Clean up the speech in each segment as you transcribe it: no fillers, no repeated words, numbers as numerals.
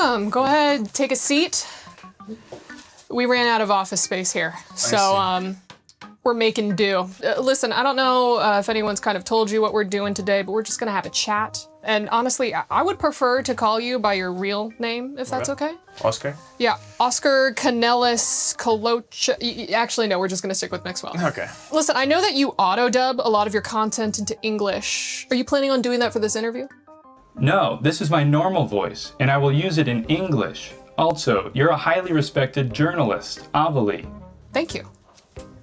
welcome. Go ahead, take a seat. We ran out of office space here, so we're making do. Listen, I don't know if anyone's kind of told you what we're doing today, but we're just gonna have a chat. And honestly, I would prefer to call you by your real name, if that's okay. Oscar? Yeah, Oscar Canelis Colocha. Actually, no, we're just gonna stick with Maxwell. Okay. Listen, I know that you auto-dub a lot of your content into English. Are you planning on doing that for this interview? No, this is my normal voice, and I will use it in English. Also, you're a highly respected journalist, Avali. Thank you.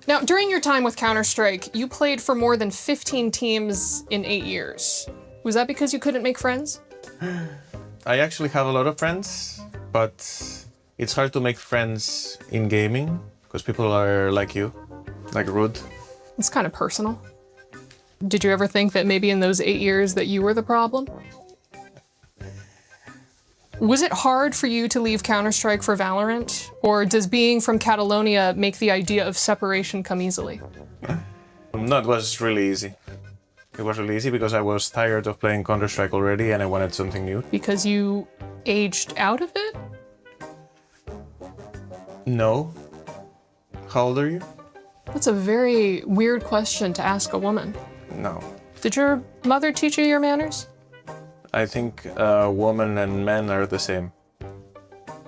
Now, during your time with Counter-Strike, you played for more than 15 teams in 8 years. Was that because you couldn't make friends? I actually have a lot of friends, but it's hard to make friends in gaming because people are like you, like rude. It's kind of personal. Did you ever think that maybe in those 8 years that you were the problem? Was it hard for you to leave Counter-Strike for Valorant? Or does being from Catalonia make the idea of separation come easily? No, it was really easy. It was really easy because I was tired of playing Counter-Strike already and I wanted something new. Because you aged out of it? No. How old are you? That's a very weird question to ask a woman. No. Did your mother teach you your manners? I think women and men are the same.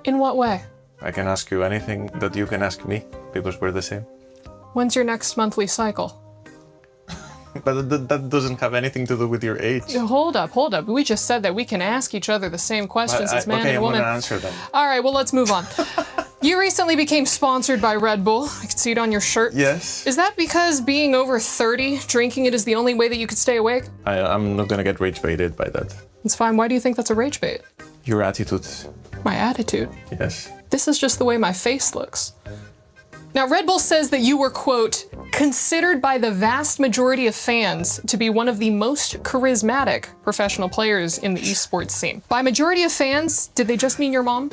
In what way? I can ask you anything that you can ask me because we're the same. When's your next monthly cycle? But that doesn't have anything to do with your age. Hold up. We just said that we can ask each other the same questions as man and woman. Okay, I'm gonna answer them. All right, well, let's move on. You recently became sponsored by Red Bull. I can see it on your shirt. Yes. Is that because being over 30, drinking it is the only way that you could stay awake? I'm not gonna get rage baited by that. It's fine. Why do you think that's a rage bait? Your attitude. My attitude? Yes. This is just the way my face looks. Now, Red Bull says that you were, quote, considered by the vast majority of fans to be one of the most charismatic professional players in the esports scene. By majority of fans, did they just mean your mom?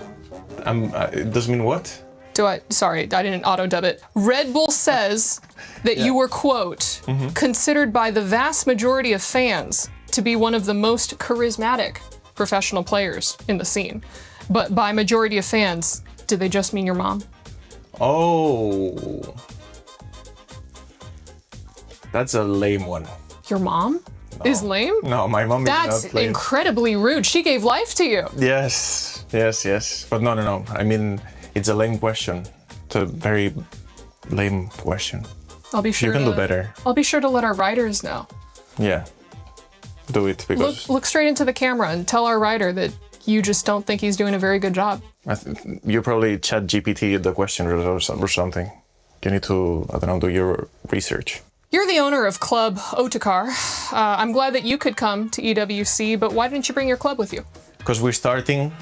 It does mean what? Sorry, I didn't auto-dub it. Red Bull says that you were, quote, considered by the vast majority of fans to be one of the most charismatic professional players in the scene. But by majority of fans, did they just mean your mom? Oh. That's a lame one. Your mom is lame? No, my mom is not That's lame. incredibly rude. She gave life to you. Yes. But no. I mean, it's a lame question. It's a very lame question. I'll be sure you can do better. I'll be sure to let our writers know. Yeah. Do it because... Look straight into the camera and tell our writer that you just don't think he's doing a very good job. You probably chat GPT the question or something. You need to, I don't know, do your research. You're the owner of Club Otakar. I'm glad that you could come to EWC, but why didn't you bring your club with you? Because we're starting.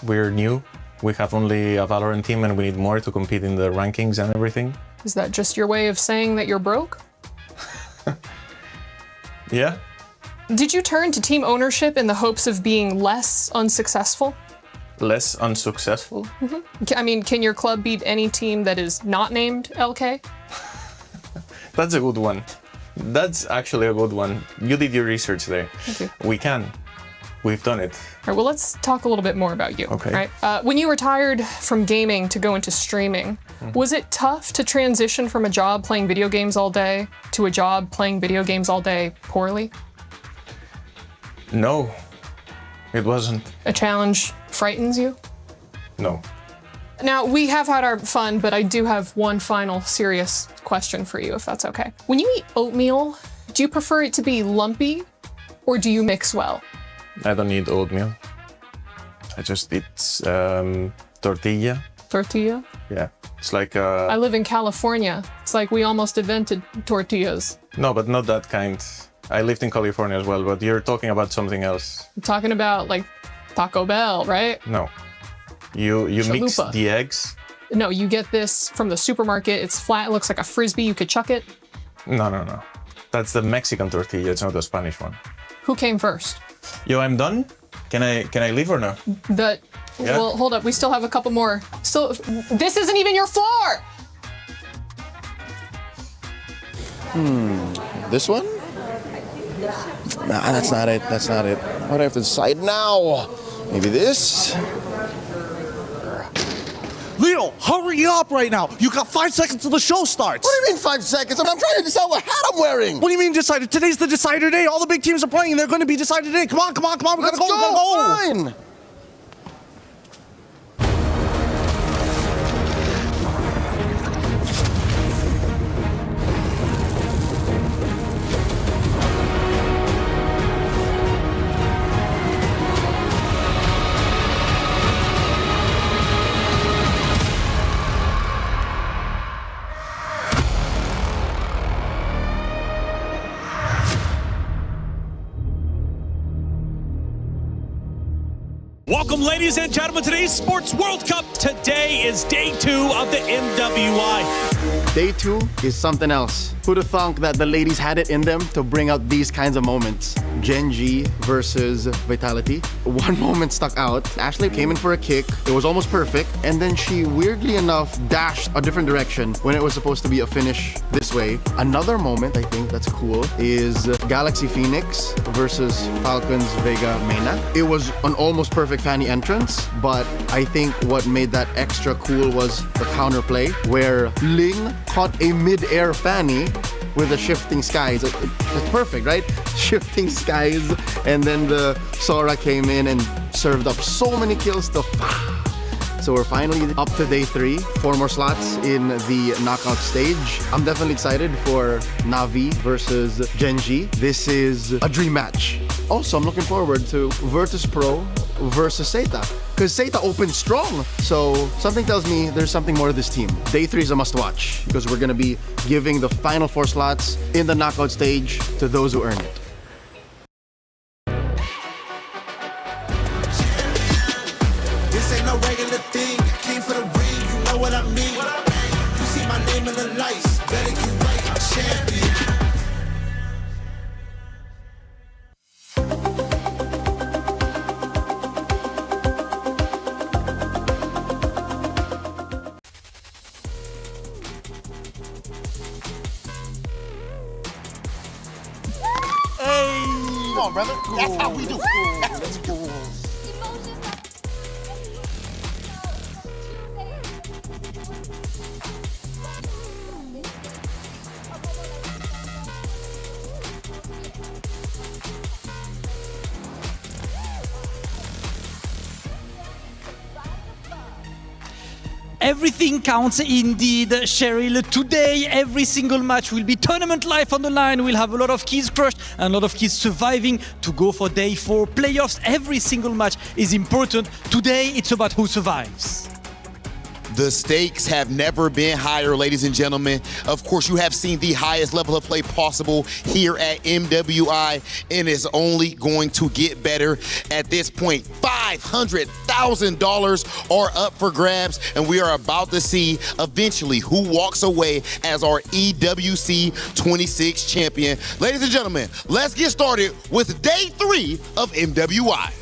We're new. We have only a Valorant team and we need more to compete in the rankings and everything. Is that just your way of saying that you're broke? Yeah. Did you turn to team ownership in the hopes of being less unsuccessful? Less unsuccessful? I mean, can your club beat any team that is not named LK? That's a good one. That's actually a good one. You did your research there. Thank you. We can. We've done it. All right, well, let's talk a little bit more about you. Okay. Right? When you retired from gaming to go into streaming, was it tough to transition from a job playing video games all day to a job playing video games all day poorly? No, it wasn't. A challenge frightens you? No. Now, we have had our fun, but I do have one final serious question for you, if that's okay. When you eat oatmeal, do you prefer it to be lumpy or do you mix well? I don't eat oatmeal. I just eat tortilla. Tortilla? Yeah. It's like I live in California. It's like we almost invented tortillas. No, but not that kind. I lived in California as well, but you're talking about something else. I'm talking about like Taco Bell, right? No. You mix Chalupa. the eggs. No, you get this from the supermarket. It's flat, it looks like a Frisbee, you could chuck it. No. That's the Mexican tortilla, it's not the Spanish one. Who came first? Yo, I'm done. Can I leave or no? Yeah. Well, hold up, we still have a couple more. This isn't even your floor! This one? Nah, that's not it. What do I have to decide now? Maybe this. Leo, hurry up right now. You got 5 seconds till the show starts. What do you mean 5 seconds? I'm trying to decide what hat I'm wearing. What do you mean decided? Today's the decider day. All the big teams are playing. They're going to be decided today. Come on, come on, come on. We gotta go. We gotta go. Fine. Welcome, ladies and gentlemen, to today's Sports World Cup. Today is day 2 of the MWI. Day 2 is something else. Who'd have thunk that the ladies had it in them to bring out these kinds of moments? Gen G versus Vitality. One moment stuck out. Ashley came in for a kick. It was almost perfect. And then she, weirdly enough, dashed a different direction when it was supposed to be a finish this way. Another moment, I think, that's cool is Galaxy Phoenix versus Falcons Vega Mena. It was an almost perfect Fanny entrance, but I think what made that extra cool was the counterplay, where Ling caught a mid-air Fanny with the shifting skies. It's perfect, right? Shifting skies, and then the Sora came in and served up so many kills to. So we're finally up to day 3. 4 more slots in the knockout stage. I'm definitely excited for Navi versus Gen G. This is a dream match. Also, I'm looking forward to Virtus Pro versus Zeta, because Zeta opened strong. So something tells me there's something more to this team. Day 3 is a must watch, because we're gonna be giving the final 4 slots in the knockout stage to those who earn it. This ain't no regular thing. I came for the ring, you know what I mean. You see my name in the lights, better get right, I'm champion. Come on, brother. That's how we do. Let's go. Everything counts indeed, Cheryl. Today, every single match will be tournament life on the line. We'll have a lot of keys crushed and a lot of keys surviving to go for day 4 playoffs. Every single match is important. Today, it's about who survives. The stakes have never been higher, ladies and gentlemen. Of course, you have seen the highest level of play possible here at MWI, and it's only going to get better at this point. $500,000 are up for grabs, and we are about to see eventually who walks away as our EWC26 champion. Ladies and gentlemen, let's get started with day 3 of MWI.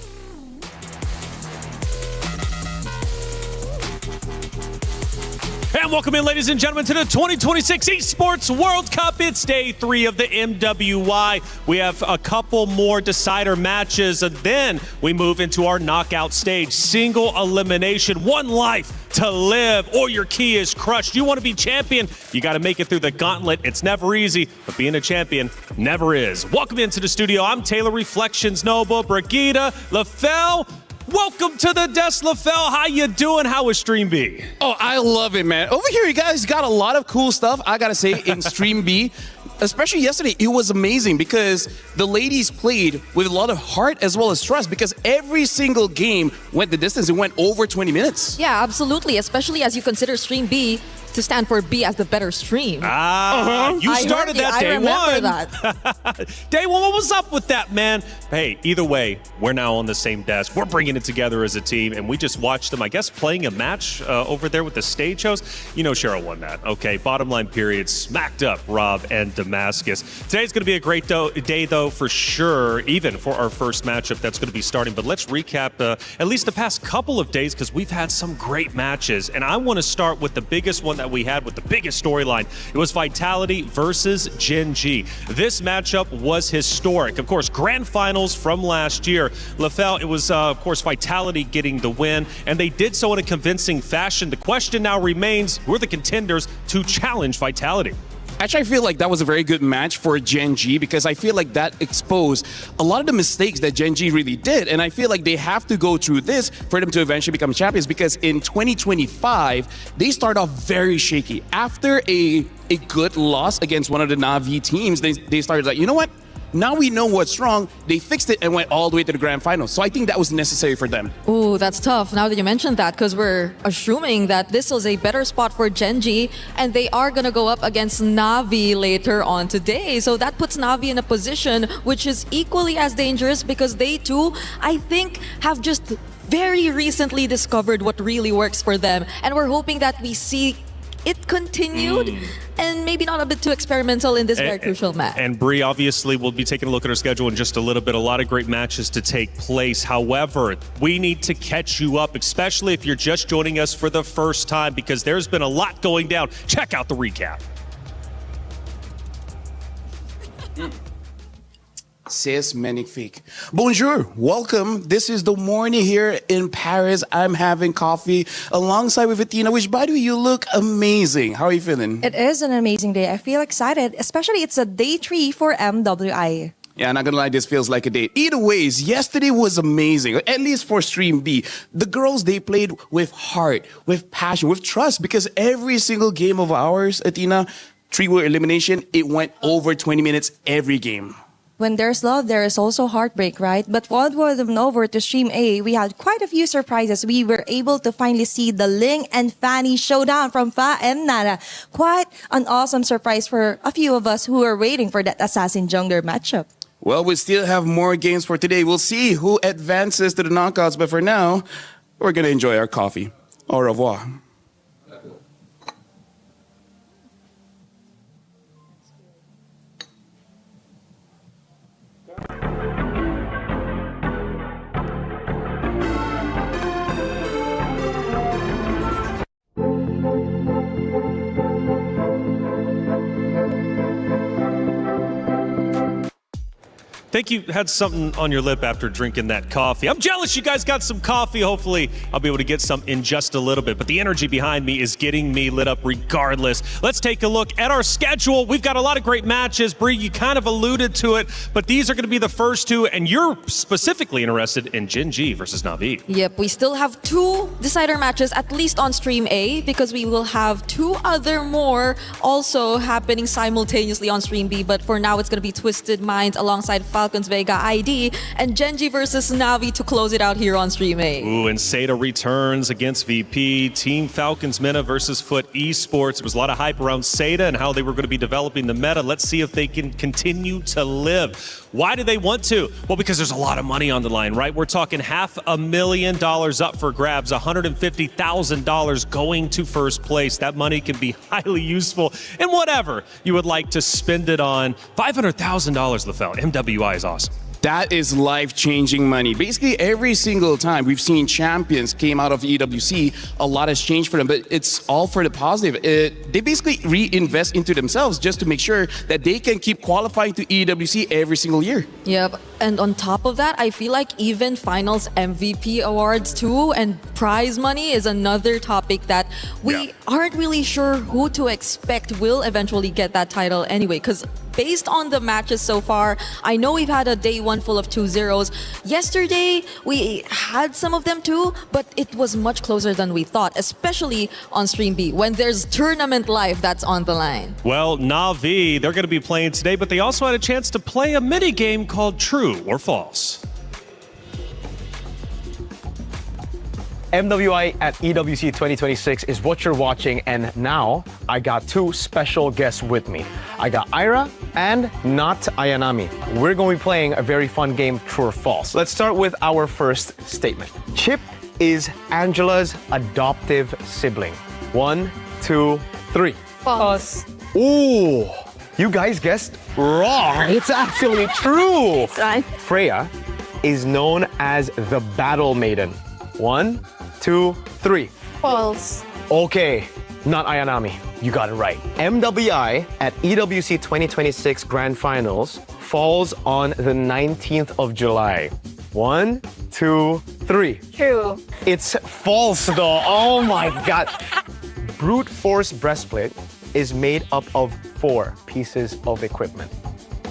And welcome in, ladies and gentlemen, to the 2026 Esports World Cup. It's day 3 of the MWI. We have a couple more decider matches, and then we move into our knockout stage. Single elimination, 1 life to live, or your key is crushed. You want to be champion, you got to make it through the gauntlet. It's never easy, but being a champion never is. Welcome into the studio. I'm Taylor Reflections Nova, Brigitte, LaFell. Welcome to the desk, LaFell. How you doing? How is Stream B? Oh, I love it, man. Over here, you guys got a lot of cool stuff, I gotta say, in Stream B. Especially yesterday, it was amazing because the ladies played with a lot of heart as well as trust, because every single game went the distance. It went over 20 minutes. Yeah, absolutely. Especially as you consider Stream B to stand for B as the better stream. You started that day 1. I remember that. Day 1, what was up with that, man? Hey, either way, we're now on the same desk. We're bringing it together as a team, and we just watched them, I guess, playing a match over there with the stage host. You know Cheryl won that, okay? Bottom line period, smacked up Rob and Damascus. Today's going to be a great day, though, for sure, even for our first matchup that's going to be starting. But let's recap at least the past couple of days, because we've had some great matches, and I want to start with the biggest one that we had with the biggest storyline. It was Vitality versus Gen G. This matchup was historic. Of course, grand finals from last year. LaFell, it was, of course, Vitality getting the win, and they did so in a convincing fashion. The question now remains, who are the contenders to challenge Vitality? Actually, I feel like that was a very good match for Gen G because I feel like that exposed a lot of the mistakes that Gen G really did. And I feel like they have to go through this for them to eventually become champions because in 2025, they start off very shaky. After a good loss against one of the Na'Vi teams, they started like, you know what? Now we know what's wrong. They fixed it and went all the way to the grand final. So I think that was necessary for them. Ooh, that's tough now that you mentioned that because we're assuming that this was a better spot for Gen G and they are going to go up against Na'Vi later on today. So that puts Na'Vi in a position which is equally as dangerous because they too, I think, have just very recently discovered what really works for them. And we're hoping that we see it continued and maybe not a bit too experimental in this very crucial match. And Bree, obviously, we'll be taking a look at our schedule in just a little bit. A lot of great matches to take place. However, we need to catch you up, especially if you're just joining us for the first time, because there's been a lot going down. Check out the recap. Says magnifique. Bonjour, welcome. This is the morning here in Paris. I'm having coffee alongside with Athena, which by the way, you look amazing. How are you feeling? It is an amazing day. I feel excited, especially it's a day 3 for MWI. Yeah, I'm not gonna lie, this feels like a date. Either ways, yesterday was amazing, at least for Stream B. The girls, they played with heart, with passion, with trust, because every single game of ours, Athena, 3-way elimination, it went over 20 minutes every game. When there's love, there is also heartbreak, right? But onward and over to Stream A, we had quite a few surprises. We were able to finally see the Ling and Fanny showdown from Fa and Nara. Quite an awesome surprise for a few of us who were waiting for that Assassin Jungler matchup. Well, we still have more games for today. We'll see who advances to the knockouts, but for now, we're gonna enjoy our coffee. Au revoir. Think you had something on your lip after drinking that coffee. I'm jealous you guys got some coffee. Hopefully, I'll be able to get some in just a little bit. But the energy behind me is getting me lit up regardless. Let's take a look at our schedule. We've got a lot of great matches. Bree, you kind of alluded to it, but these are going to be the first two, and you're specifically interested in Gen G versus Na'Vi. Yep, we still have 2 decider matches, at least on Stream A, because we will have 2 other more also happening simultaneously on Stream B. But for now, it's going to be Twisted Minds alongside Falcons Vega ID and Gen G versus Na'Vi to close it out here on Stream A. Ooh, and Seda returns against VP. Team Falcons Meta versus Foot Esports. There was a lot of hype around Seda and how they were going to be developing the meta. Let's see if they can continue to live. Why do they want to? Well, because there's a lot of money on the line, right? We're talking $500,000 up for grabs, $150,000 going to first place. That money can be highly useful in whatever you would like to spend it on. $500,000, LaFell. MWI is awesome. That is life-changing money. Basically, every single time we've seen champions came out of EWC, a lot has changed for them, but it's all for the positive. They basically reinvest into themselves just to make sure that they can keep qualifying to EWC every single year. Yep, and on top of that, I feel like even finals MVP awards too and prize money is another topic that we aren't really sure who to expect will eventually get that title anyway, because based on the matches so far, I know we've had a day 1 full of 2-0s. Yesterday, we had some of them too, but it was much closer than we thought, especially on Stream B, when there's tournament life that's on the line. Well, Na'Vi, they're going to be playing today, but they also had a chance to play a mini game called True or False. MWI at EWC26 is what you're watching, and now I got 2 special guests with me. I got Ira and Not Ayanami. We're going to be playing a very fun game, True or False. Let's start with our first statement. Chip is Angela's adoptive sibling. 1, 2, 3. False. Ooh, you guys guessed wrong. It's actually true. Freya is known as the Battle Maiden. 1, 2, 3. False. Okay, not Ayanami. You got it right. MWI at EWC 2026 Grand Finals falls on the 19th of July. 1, 2, 3. True. It's false though. Oh my God. Brute force breastplate is made up of 4 pieces of equipment.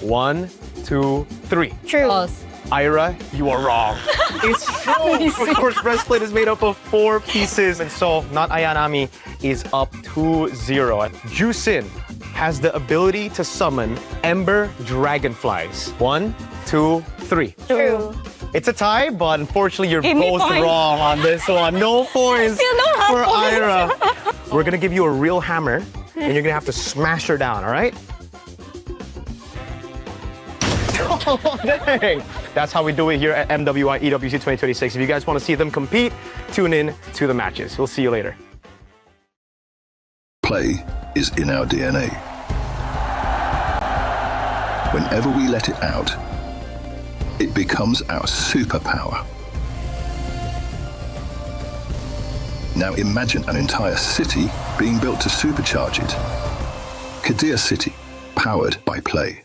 1, 2, 3. True. False. Ira, you are wrong. It's true. Brute force breastplate is made up of 4 pieces, and so not Ayanami is up 2-0. Jusin has the ability to summon Ember Dragonflies. 1, 2, 3. True. It's a tie, but unfortunately you're Give me both points. wrong on this one. No points Still don't have for points. Ira. We're gonna give you a real hammer, and you're gonna have to smash her down, all right? Oh, dang. That's how we do it here at MWI EWC 2026. If you guys want to see them compete, tune in to the matches. We'll see you later. Play is in our DNA. Whenever we let it out, it becomes our superpower. Now imagine an entire city being built to supercharge it. Kadir City, powered by Play.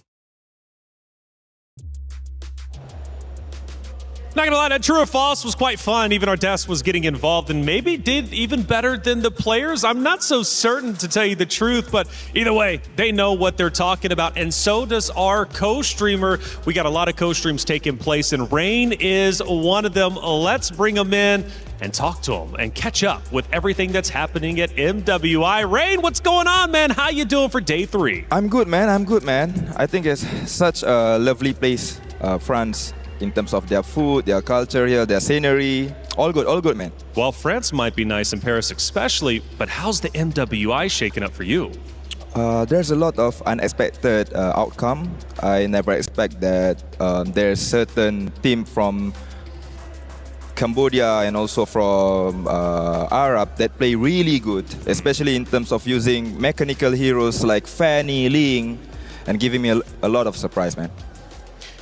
Not gonna lie, that true or false was quite fun. Even Ardess was getting involved and maybe did even better than the players. I'm not so certain, to tell you the truth, but either way, they know what they're talking about, and so does our co-streamer. We got a lot of co-streams taking place, and Rain is one of them. Let's bring him in and talk to him and catch up with everything that's happening at MWI. Rain, what's going on, man? How you doing for day 3? I'm good, man. I think it's such a lovely place, France, in terms of their food, their culture here, their scenery. All good, man. Well, France might be nice in Paris especially, but how's the MWI shaking up for you? There's a lot of unexpected outcome. I never expect that there's certain team from Cambodia and also from Arab that play really good, especially in terms of using mechanical heroes like Fanny, Ling, and giving me a lot of surprise, man.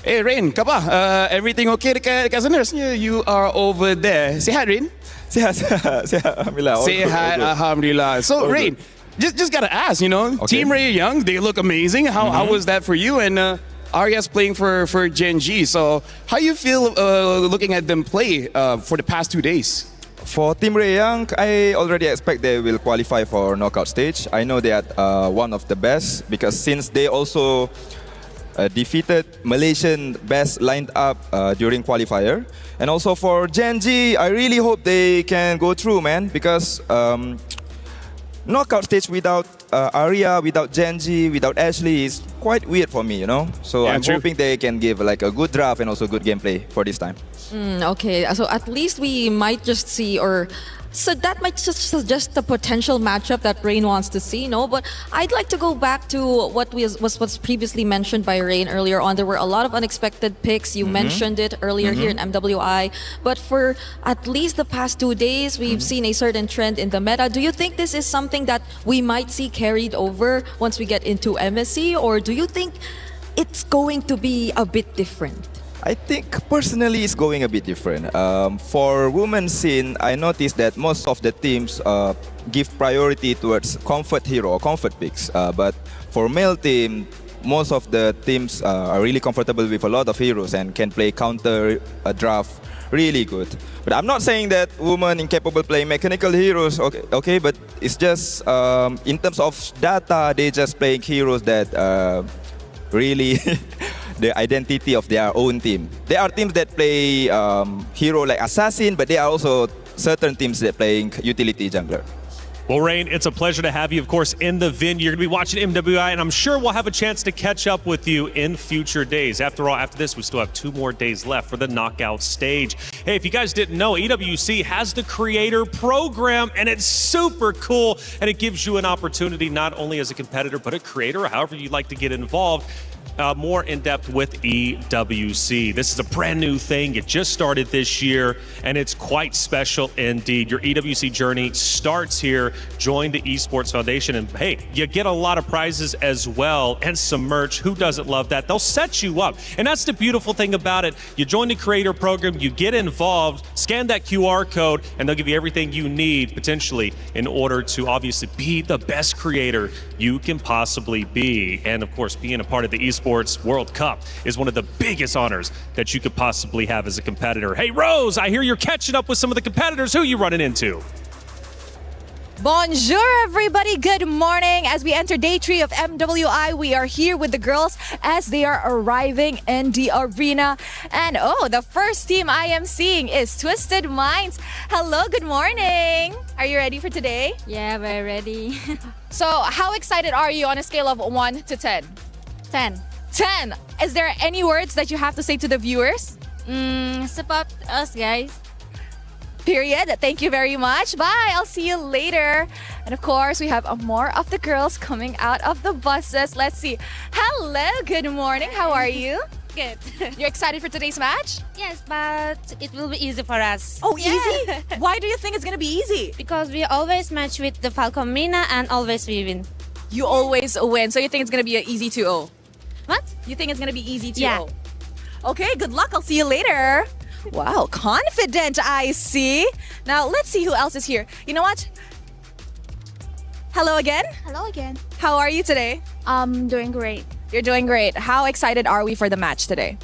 Hey Rain, kapa? Everything okay dekat sana? Rasanya you are over there. Say hi, Rain. Sihat, alhamdulillah. Say hi, alhamdulillah. So Rain, just gotta ask, you know, Team Ray Young, they look amazing. How was that for you? And Arya's playing for Gen G. So how you feel looking at them play for the past 2 days? For Team Ray Young, I already expect they will qualify for knockout stage. I know they are one of the best because since they also defeated Malaysian best lined up during qualifier. And also for Gen G, I really hope they can go through, man, because knockout stage without Arya, without Gen G, without Ashley is quite weird for me, you know? So I'm hoping they can give like a good draft and also good gameplay for this time. Okay, so at least we might just see, or so that might just suggest the potential matchup that Rain wants to see, no? But I'd like to go back to what was previously mentioned by Rain earlier on. There were a lot of unexpected picks. You mentioned it earlier here in MWI. But for at least the past 2 days, we've seen a certain trend in the meta. Do you think this is something that we might see carried over once we get into MSC? Or do you think it's going to be a bit different? I think personally it's going a bit different. For women's scene, I noticed that most of the teams give priority towards comfort hero or comfort picks. But for male team, most of the teams are really comfortable with a lot of heroes and can play counter draft really good. But I'm not saying that women incapable playing mechanical heroes, okay, but it's just in terms of data, they just playing heroes that really the identity of their own team. There are teams that play hero like Assassin, but there are also certain teams that playing utility jungler. Well, Rain, it's a pleasure to have you, of course, in the venue. You're going to be watching MWI, and I'm sure we'll have a chance to catch up with you in future days. After all, after this, we still have 2 more days left for the knockout stage. Hey, if you guys didn't know, EWC has the Creator Program, and it's super cool, and it gives you an opportunity not only as a competitor, but a creator, or however you'd like to get involved, more in depth with EWC. This is a brand new thing. It just started this year, and it's quite special indeed. Your EWC journey starts here. Join the Esports Foundation, and hey, you get a lot of prizes as well and some merch. Who doesn't love that? They'll set you up, and that's the beautiful thing about it. You join the creator program, you get involved, scan that QR code, and they'll give you everything you need potentially in order to obviously be the best creator you can possibly be. And of course, being a part of the Esports World Cup is one of the biggest honors that you could possibly have as a competitor. Hey, Rose, I hear you're catching up with some of the competitors. Who are you running into? Bonjour, everybody. Good morning. As we enter day 3 of MWI, we are here with the girls as they are arriving in the arena. And oh, the first team I am seeing is Twisted Minds. Hello, good morning. Are you ready for today? Yeah, very ready. So, how excited are you on a scale of 1 to 10? 10. 10. Is there any words that you have to say to the viewers? Support us, guys. Period. Thank you very much. Bye. I'll see you later. And of course, we have more of the girls coming out of the buses. Let's see. Hello. Good morning. How are you? Good. You're excited for today's match? Yes, but it will be easy for us. Oh, easy? Why do you think it's going to be easy? Because we always match with the Falcon Mina and always we win. You always win. So you think it's going to be an easy 2-0? What? You think it's going to be easy 2-0? Yeah. Okay, good luck. I'll see you later. Wow, confident I see. Now, let's see who else is here. You know what? Hello again. Hello again. How are you today? Doing great. You're doing great. How excited are we for the match today?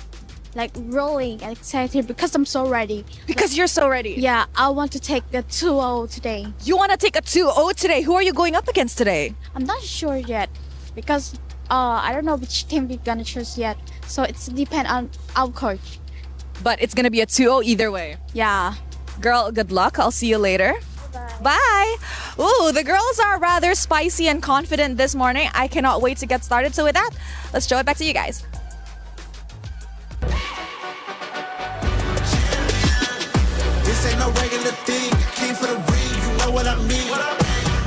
Like rolling and excited because I'm so ready. Because you're so ready? Yeah, I want to take the 2-0 today. You want to take a 2-0 today? Who are you going up against today? I'm not sure yet because I don't know which team we're gonna choose yet. So it's depend on our coach. But it's gonna be a 2-0 either way. Yeah. Girl, good luck. I'll see you later. Bye. Ooh, the girls are rather spicy and confident this morning. I cannot wait to get started. So with that, let's show it back to you guys. This ain't no regular thing. I came for the ring, you know what I mean.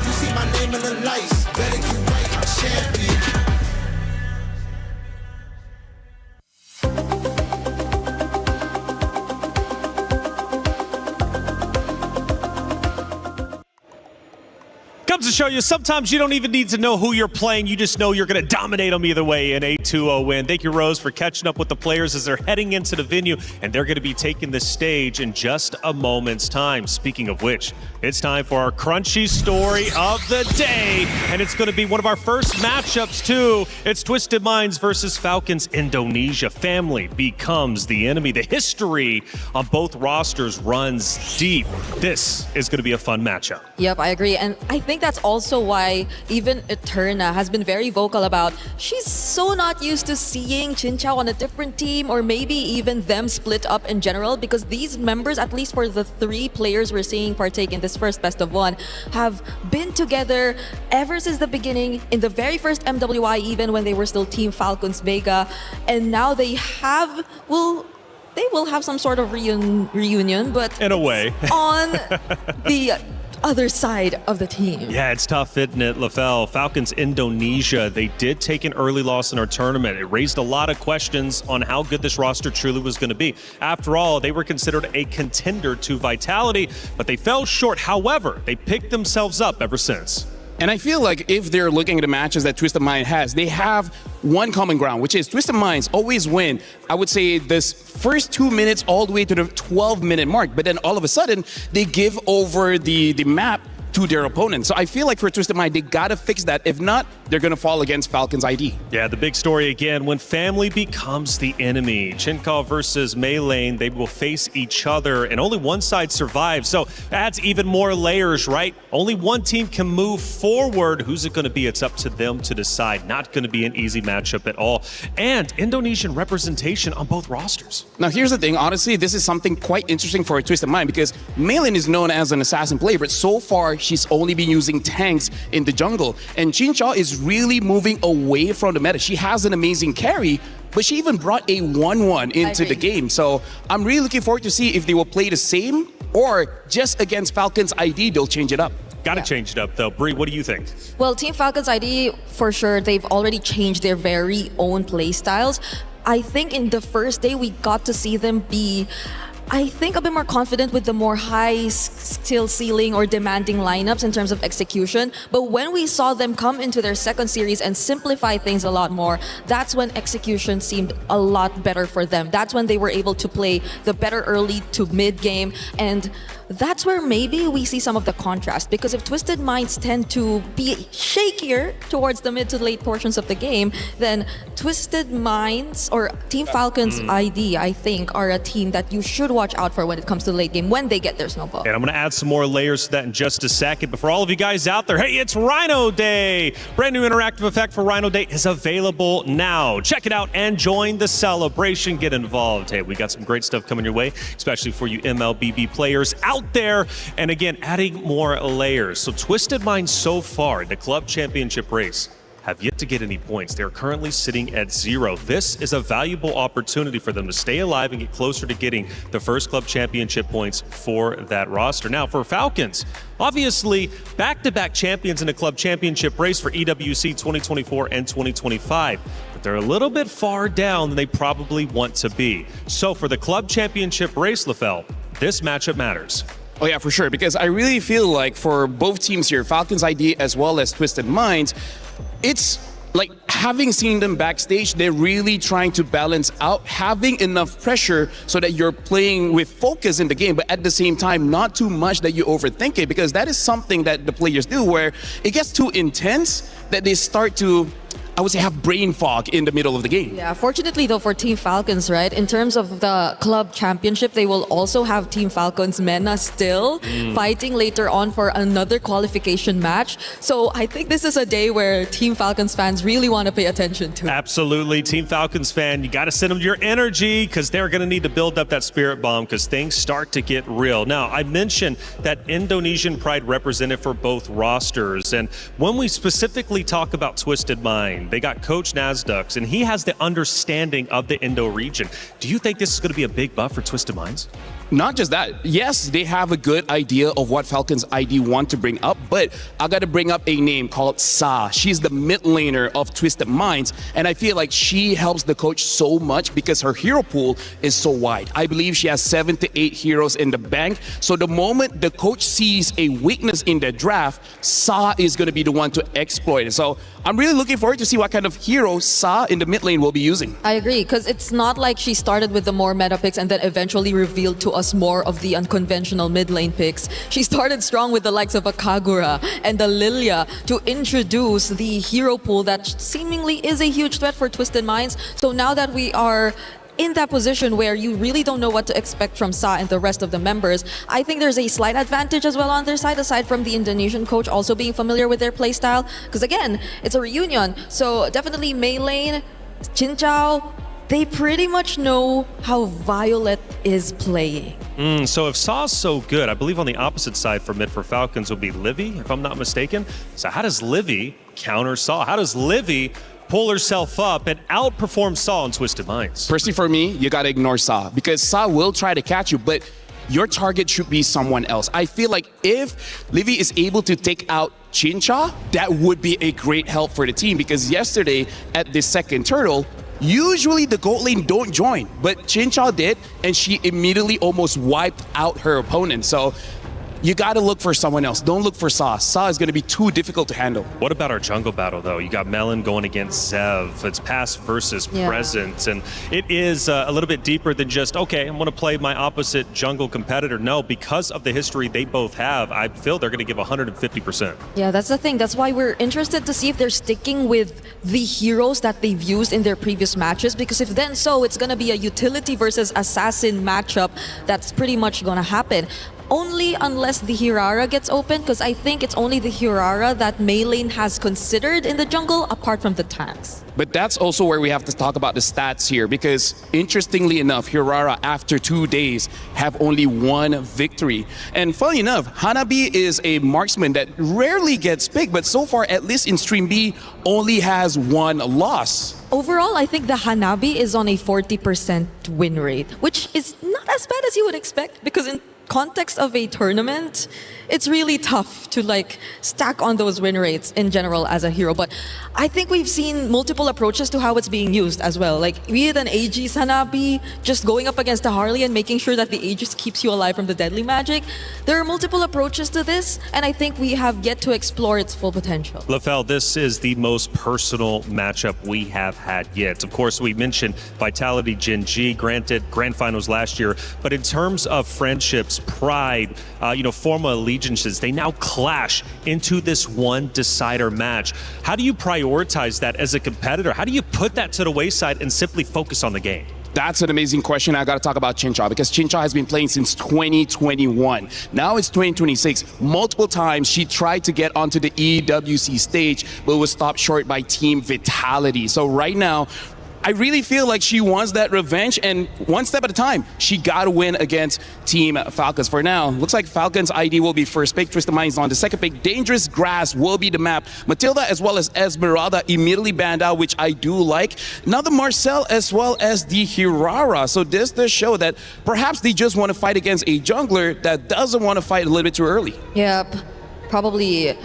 You see my name in the lights, better get right, I'm champion. Comes to show you, sometimes you don't even need to know who you're playing. You just know you're going to dominate them either way in a 2-0 win. Thank you, Rose, for catching up with the players as they're heading into the venue, and they're going to be taking the stage in just a moment's time. Speaking of which, it's time for our crunchy story of the day, and it's going to be one of our first matchups, too. It's Twisted Minds versus Falcons Indonesia. Family becomes the enemy. The history on both rosters runs deep. This is going to be a fun matchup. Yep, I agree. And I think that's also why even Eterna has been very vocal about she's so not used to seeing Chinchao on a different team, or maybe even them split up in general, because these members, at least for the 3 players we're seeing partake in this first best of 1, have been together ever since the beginning, in the very first MWI, even when they were still Team Falcons Vega, and now they will have some sort of reunion, but in a way on the other side of the team. Yeah, it's tough, isn't it, LaFell? Falcons Indonesia, they did take an early loss in our tournament. It raised a lot of questions on how good this roster truly was going to be. After all, they were considered a contender to Vitality, but they fell short. However, they picked themselves up ever since. And I feel like if they're looking at the matches that Twisted Mind has, they have one common ground, which is Twisted Minds always win, I would say, this first 2 minutes all the way to the 12-minute mark. But then all of a sudden, they give over the map to their opponent. So I feel like for Twisted Mind, they gotta fix that. If not, they're gonna fall against Falcons ID. Yeah, the big story again, when family becomes the enemy. Chinchao versus Maylane, they will face each other and only one side survives. So adds even more layers, right? Only one team can move forward. Who's it gonna be? It's up to them to decide. Not gonna be an easy matchup at all. And Indonesian representation on both rosters. Now here's the thing, honestly, this is something quite interesting for a Twisted Mind because Maylane is known as an assassin player, but so far she's only been using tanks in the jungle. And Chinchao is really moving away from the meta. She has an amazing carry, but she even brought a 1-1 into the game. So I'm really looking forward to see if they will play the same or just against Falcons ID, they'll change it up. Got to change it up, though. Bree, what do you think? Well, Team Falcons ID, for sure, they've already changed their very own play styles. I think in the first day, we got to see them be, I think, a bit more confident with the more high skill ceiling or demanding lineups in terms of execution. But when we saw them come into their second series and simplify things a lot more, that's when execution seemed a lot better for them. That's when they were able to play the better early to mid game. And that's where maybe we see some of the contrast, because if Twisted Minds tend to be shakier towards the mid to late portions of the game, then Twisted Minds or Team Falcons ID, I think, are a team that you should watch out for when it comes to the late game when they get their snowball. And I'm going to add some more layers to that in just a second. But for all of you guys out there, hey, it's Rhino Day. Brand new interactive effect for Rhino Day is available now. Check it out and join the celebration. Get involved. Hey, we got some great stuff coming your way, especially for you MLBB players out there. And again, adding more layers. So Twisted Minds so far in the club championship race have yet to get any points. They're currently sitting at 0. This is a valuable opportunity for them to stay alive and get closer to getting the first club championship points for that roster. Now, for Falcons, obviously, back-to-back champions in the club championship race for EWC 2024 and 2025. But they're a little bit far down than they probably want to be. So for the club championship race, LaFell, this matchup matters. Oh yeah, for sure, because I really feel like for both teams here, Falcons ID as well as Twisted Minds, it's like having seen them backstage, they're really trying to balance out having enough pressure so that you're playing with focus in the game, but at the same time, not too much that you overthink it, because that is something that the players do where it gets too intense that they start to, I would say, have brain fog in the middle of the game. Yeah, fortunately though for Team Falcons, right, in terms of the club championship, they will also have Team Falcons MENA still fighting later on for another qualification match. So I think this is a day where Team Falcons fans really want to pay attention to. Absolutely. Team Falcons fan, you got to send them your energy because they're going to need to build up that spirit bomb because things start to get real. Now, I mentioned that Indonesian pride represented for both rosters. And when we specifically talk about Twisted Mind, they got Coach Nasdux, and he has the understanding of the Indo region. Do you think this is going to be a big buff for Twisted Minds? Not just that. Yes, they have a good idea of what Falcons ID want to bring up, but I got to bring up a name called Sa. She's the mid laner of Twisted Minds, and I feel like she helps the coach so much because her hero pool is so wide. I believe she has 7 to 8 heroes in the bank, so the moment the coach sees a weakness in the draft, Sa is going to be the one to exploit it. So I'm really looking forward to see what kind of hero Sa in the mid lane will be using. I agree, because it's not like she started with the more meta picks and then eventually revealed to us more of the unconventional mid lane picks. She started strong with the likes of a Kagura and the Lilia to introduce the hero pool that seemingly is a huge threat for Twisted Minds. So now that we are in that position where you really don't know what to expect from Sa and the rest of the members, I think there's a slight advantage as well on their side, aside from the Indonesian coach also being familiar with their playstyle. Because again, it's a reunion. So definitely Mei Lane, Chin Chao, they pretty much know how Violet is playing. So if Saw's so good, I believe on the opposite side for mid for Falcons will be Livy, if I'm not mistaken. So how does Livy counter Saw? How does Livy pull herself up and outperform Saw in Twisted Minds? Personally, for me, you got to ignore Sa because Sa will try to catch you, but your target should be someone else. I feel like if Livy is able to take out Chincha, that would be a great help for the team because yesterday at the second turtle, usually the gold lane don't join, but Chincha did, and she immediately almost wiped out her opponent. So you got to look for someone else. Don't look for Sa. Sa is going to be too difficult to handle. What about our jungle battle, though? You got Melon going against Zev. It's past versus present, and it is a little bit deeper than just, okay, I'm going to play my opposite jungle competitor. No, because of the history they both have, I feel they're going to give 150%. Yeah, that's the thing. That's why we're interested to see if they're sticking with the heroes that they've used in their previous matches, because if then so, it's going to be a utility versus assassin matchup that's pretty much going to happen. Only unless the Hirara gets open, because I think it's only the Hirara that Mei Lane has considered in the jungle apart from the tanks. But that's also where we have to talk about the stats here because interestingly enough, Hirara after 2 days have only 1 victory. And funny enough, Hanabi is a marksman that rarely gets picked, but so far, at least in Stream B, only has 1 loss. Overall, I think the Hanabi is on a 40% win rate, which is not as bad as you would expect because in context of a tournament, it's really tough to like stack on those win rates in general as a hero. But I think we've seen multiple approaches to how it's being used as well. Like be it an AG Sanabi, just going up against a Harley and making sure that the Aegis keeps you alive from the deadly magic. There are multiple approaches to this, and I think we have yet to explore its full potential. LaFell, this is the most personal matchup we have had yet. Of course, we mentioned Vitality Gen G, granted grand finals last year, but in terms of friendships, pride, formal allegiances, they now clash into this one decider match. How do you prioritize that as a competitor? How do you put that to the wayside and simply focus on the game? That's an amazing question. I got to talk about Chincha because Chincha has been playing since 2021. Now it's 2026. Multiple times she tried to get onto the EWC stage, but was stopped short by Team Vitality. So right now, I really feel like she wants that revenge, and one step at a time, she got to win against Team Falcons. For now, looks like Falcons ID will be first pick, Twisted Minds on the second pick, Dangerous Grass will be the map. Matilda as well as Esmeralda immediately banned out, which I do like. Now the Marcel as well as the Hirara. So this does show that perhaps they just want to fight against a jungler that doesn't want to fight a little bit too early. Yep, probably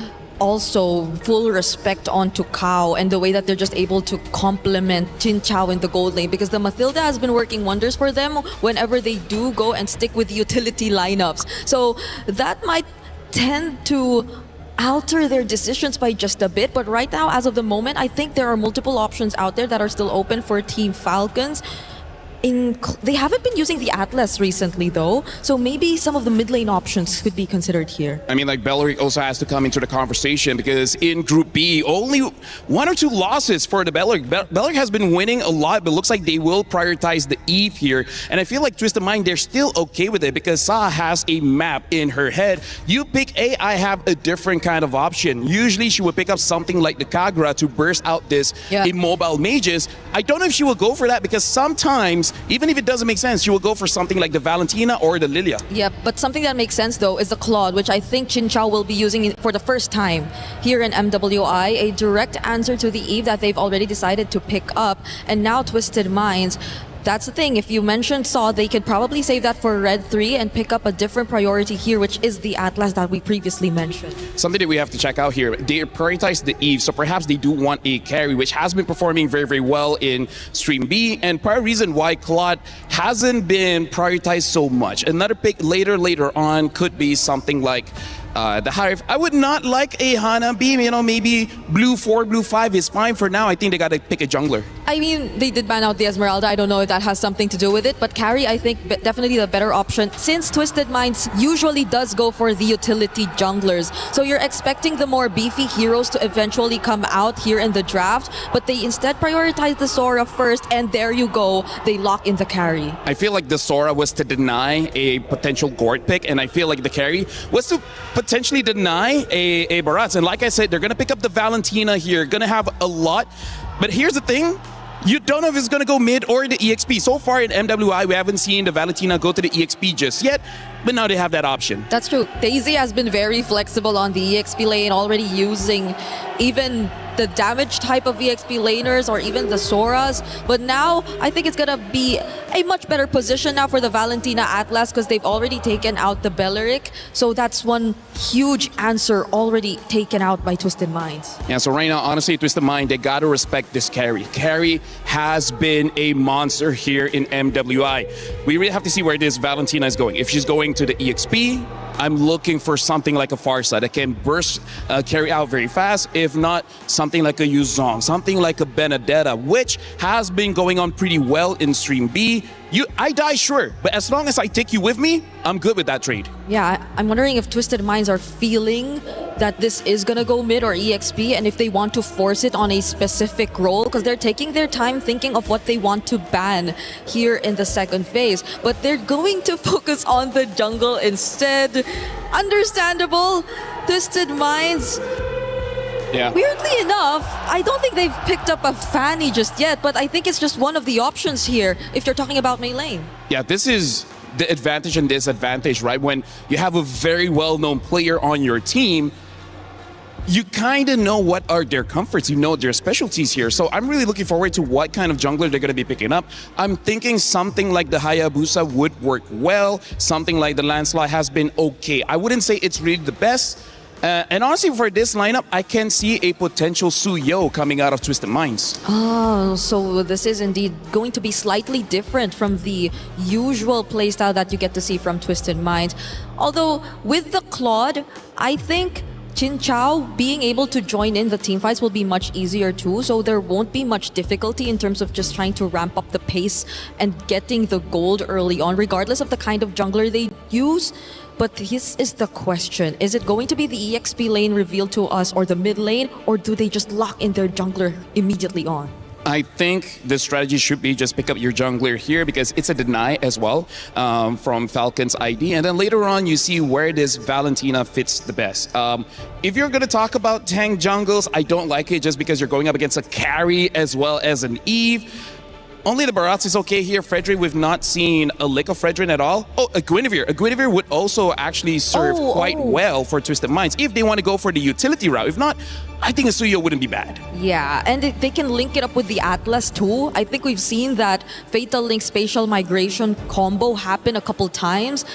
also full respect onto Kao and the way that they're just able to complement Jin Chao in the gold lane, because the Mathilda has been working wonders for them whenever they do go and stick with utility lineups. So that might tend to alter their decisions by just a bit, but right now, as of the moment, I think there are multiple options out there that are still open for Team Falcons. They haven't been using the Atlas recently though, so maybe some of the mid lane options could be considered here. I mean, like Belleric also has to come into the conversation because in Group B, only 1 or 2 losses for the Belleric. Belleric has been winning a lot, but looks like they will prioritize the Eve here. And I feel like Twisted Mind, they're still okay with it because Sa has a map in her head. You pick A, I have a different kind of option. Usually she would pick up something like the Kagura to burst out this immobile mages. I don't know if she will go for that because sometimes, even if it doesn't make sense, she will go for something like the Valentina or the Lilia. Yep, but something that makes sense though is the Claude, which I think Chin Chao will be using for the first time here in MWI, a direct answer to the Eve that they've already decided to pick up. And now Twisted Minds, that's the thing, if you mentioned Saw, they could probably save that for Red 3 and pick up a different priority here, which is the Atlas that we previously mentioned. Something that we have to check out here, they prioritize the Eve, so perhaps they do want a carry, which has been performing very, very well in Stream B, and part of the reason why Claude hasn't been prioritized so much. Another pick later on could be something like the Hive. I would not like a Hana Beam, maybe blue 4, blue 5 is fine for now. I think they got to pick a jungler. I mean, they did ban out the Esmeralda. I don't know if that has something to do with it, but carry, I think, definitely the better option, since Twisted Minds usually does go for the utility junglers. So you're expecting the more beefy heroes to eventually come out here in the draft, but they instead prioritize the Sora first, and there you go, they lock in the carry. I feel like the Sora was to deny a potential Gort pick, and I feel like the carry was to potentially deny a Barats. And like I said, they're going to pick up the Valentina here, going to have a lot. But here's the thing, you don't know if it's going to go mid or the EXP. So far in MWI, we haven't seen the Valentina go to the EXP just yet, but now they have that option. That's true. Daisy has been very flexible on the EXP lane, already using even the damage type of EXP laners or even the Soras. But now, I think it's going to be a much better position now for the Valentina Atlas because they've already taken out the Belleric. So that's one huge answer already taken out by Twisted Minds. Yeah, so right now, honestly, Twisted Mind, they got to respect this carry. Carry has been a monster here in MWI. We really have to see where this Valentina is going. If she's going to the EXP, I'm looking for something like a Farsa that can burst carry out very fast. If not, something like a Yuzong, something like a Benedetta, which has been going on pretty well in Stream B. I die, sure, but as long as I take you with me, I'm good with that trade. Yeah, I'm wondering if Twisted Minds are feeling that this is gonna go mid or EXP, and if they want to force it on a specific role, because they're taking their time thinking of what they want to ban here in the second phase. But they're going to focus on the jungle instead. Understandable. Twisted Minds. Yeah. Weirdly enough, I don't think they've picked up a Fanny just yet, but I think it's just one of the options here if you're talking about Mei lane. Yeah, this is the advantage and disadvantage, right? When you have a very well-known player on your team, you kind of know what are their comforts, you know their specialties here. So I'm really looking forward to what kind of jungler they're going to be picking up. I'm thinking something like the Hayabusa would work well. Something like the Landslide has been okay. I wouldn't say it's really the best. And honestly, for this lineup, I can see a potential Suyo coming out of Twisted Minds. Oh, so this is indeed going to be slightly different from the usual playstyle that you get to see from Twisted Minds. Although, with the Claude, I think Chin Chao being able to join in the team fights will be much easier too, so there won't be much difficulty in terms of just trying to ramp up the pace and getting the gold early on, regardless of the kind of jungler they use. But this is the question. Is it going to be the EXP lane revealed to us or the mid lane, or do they just lock in their jungler immediately on? I think the strategy should be just pick up your jungler here because it's a deny as well from Falcon's ID. And then later on, you see where this Valentina fits the best. If you're going to talk about tank jungles, I don't like it just because you're going up against a carry as well as an Eve. Only the Barats is okay here. Fredrin, we've not seen a lick of Fredrin at all. Oh, a Guinevere. A Guinevere would also actually serve quite well for Twisted Minds if they want to go for the utility route. If not, I think a Suyo wouldn't be bad. Yeah, and they can link it up with the Atlas too. I think we've seen that Fatal Link Spatial Migration combo happen a couple times.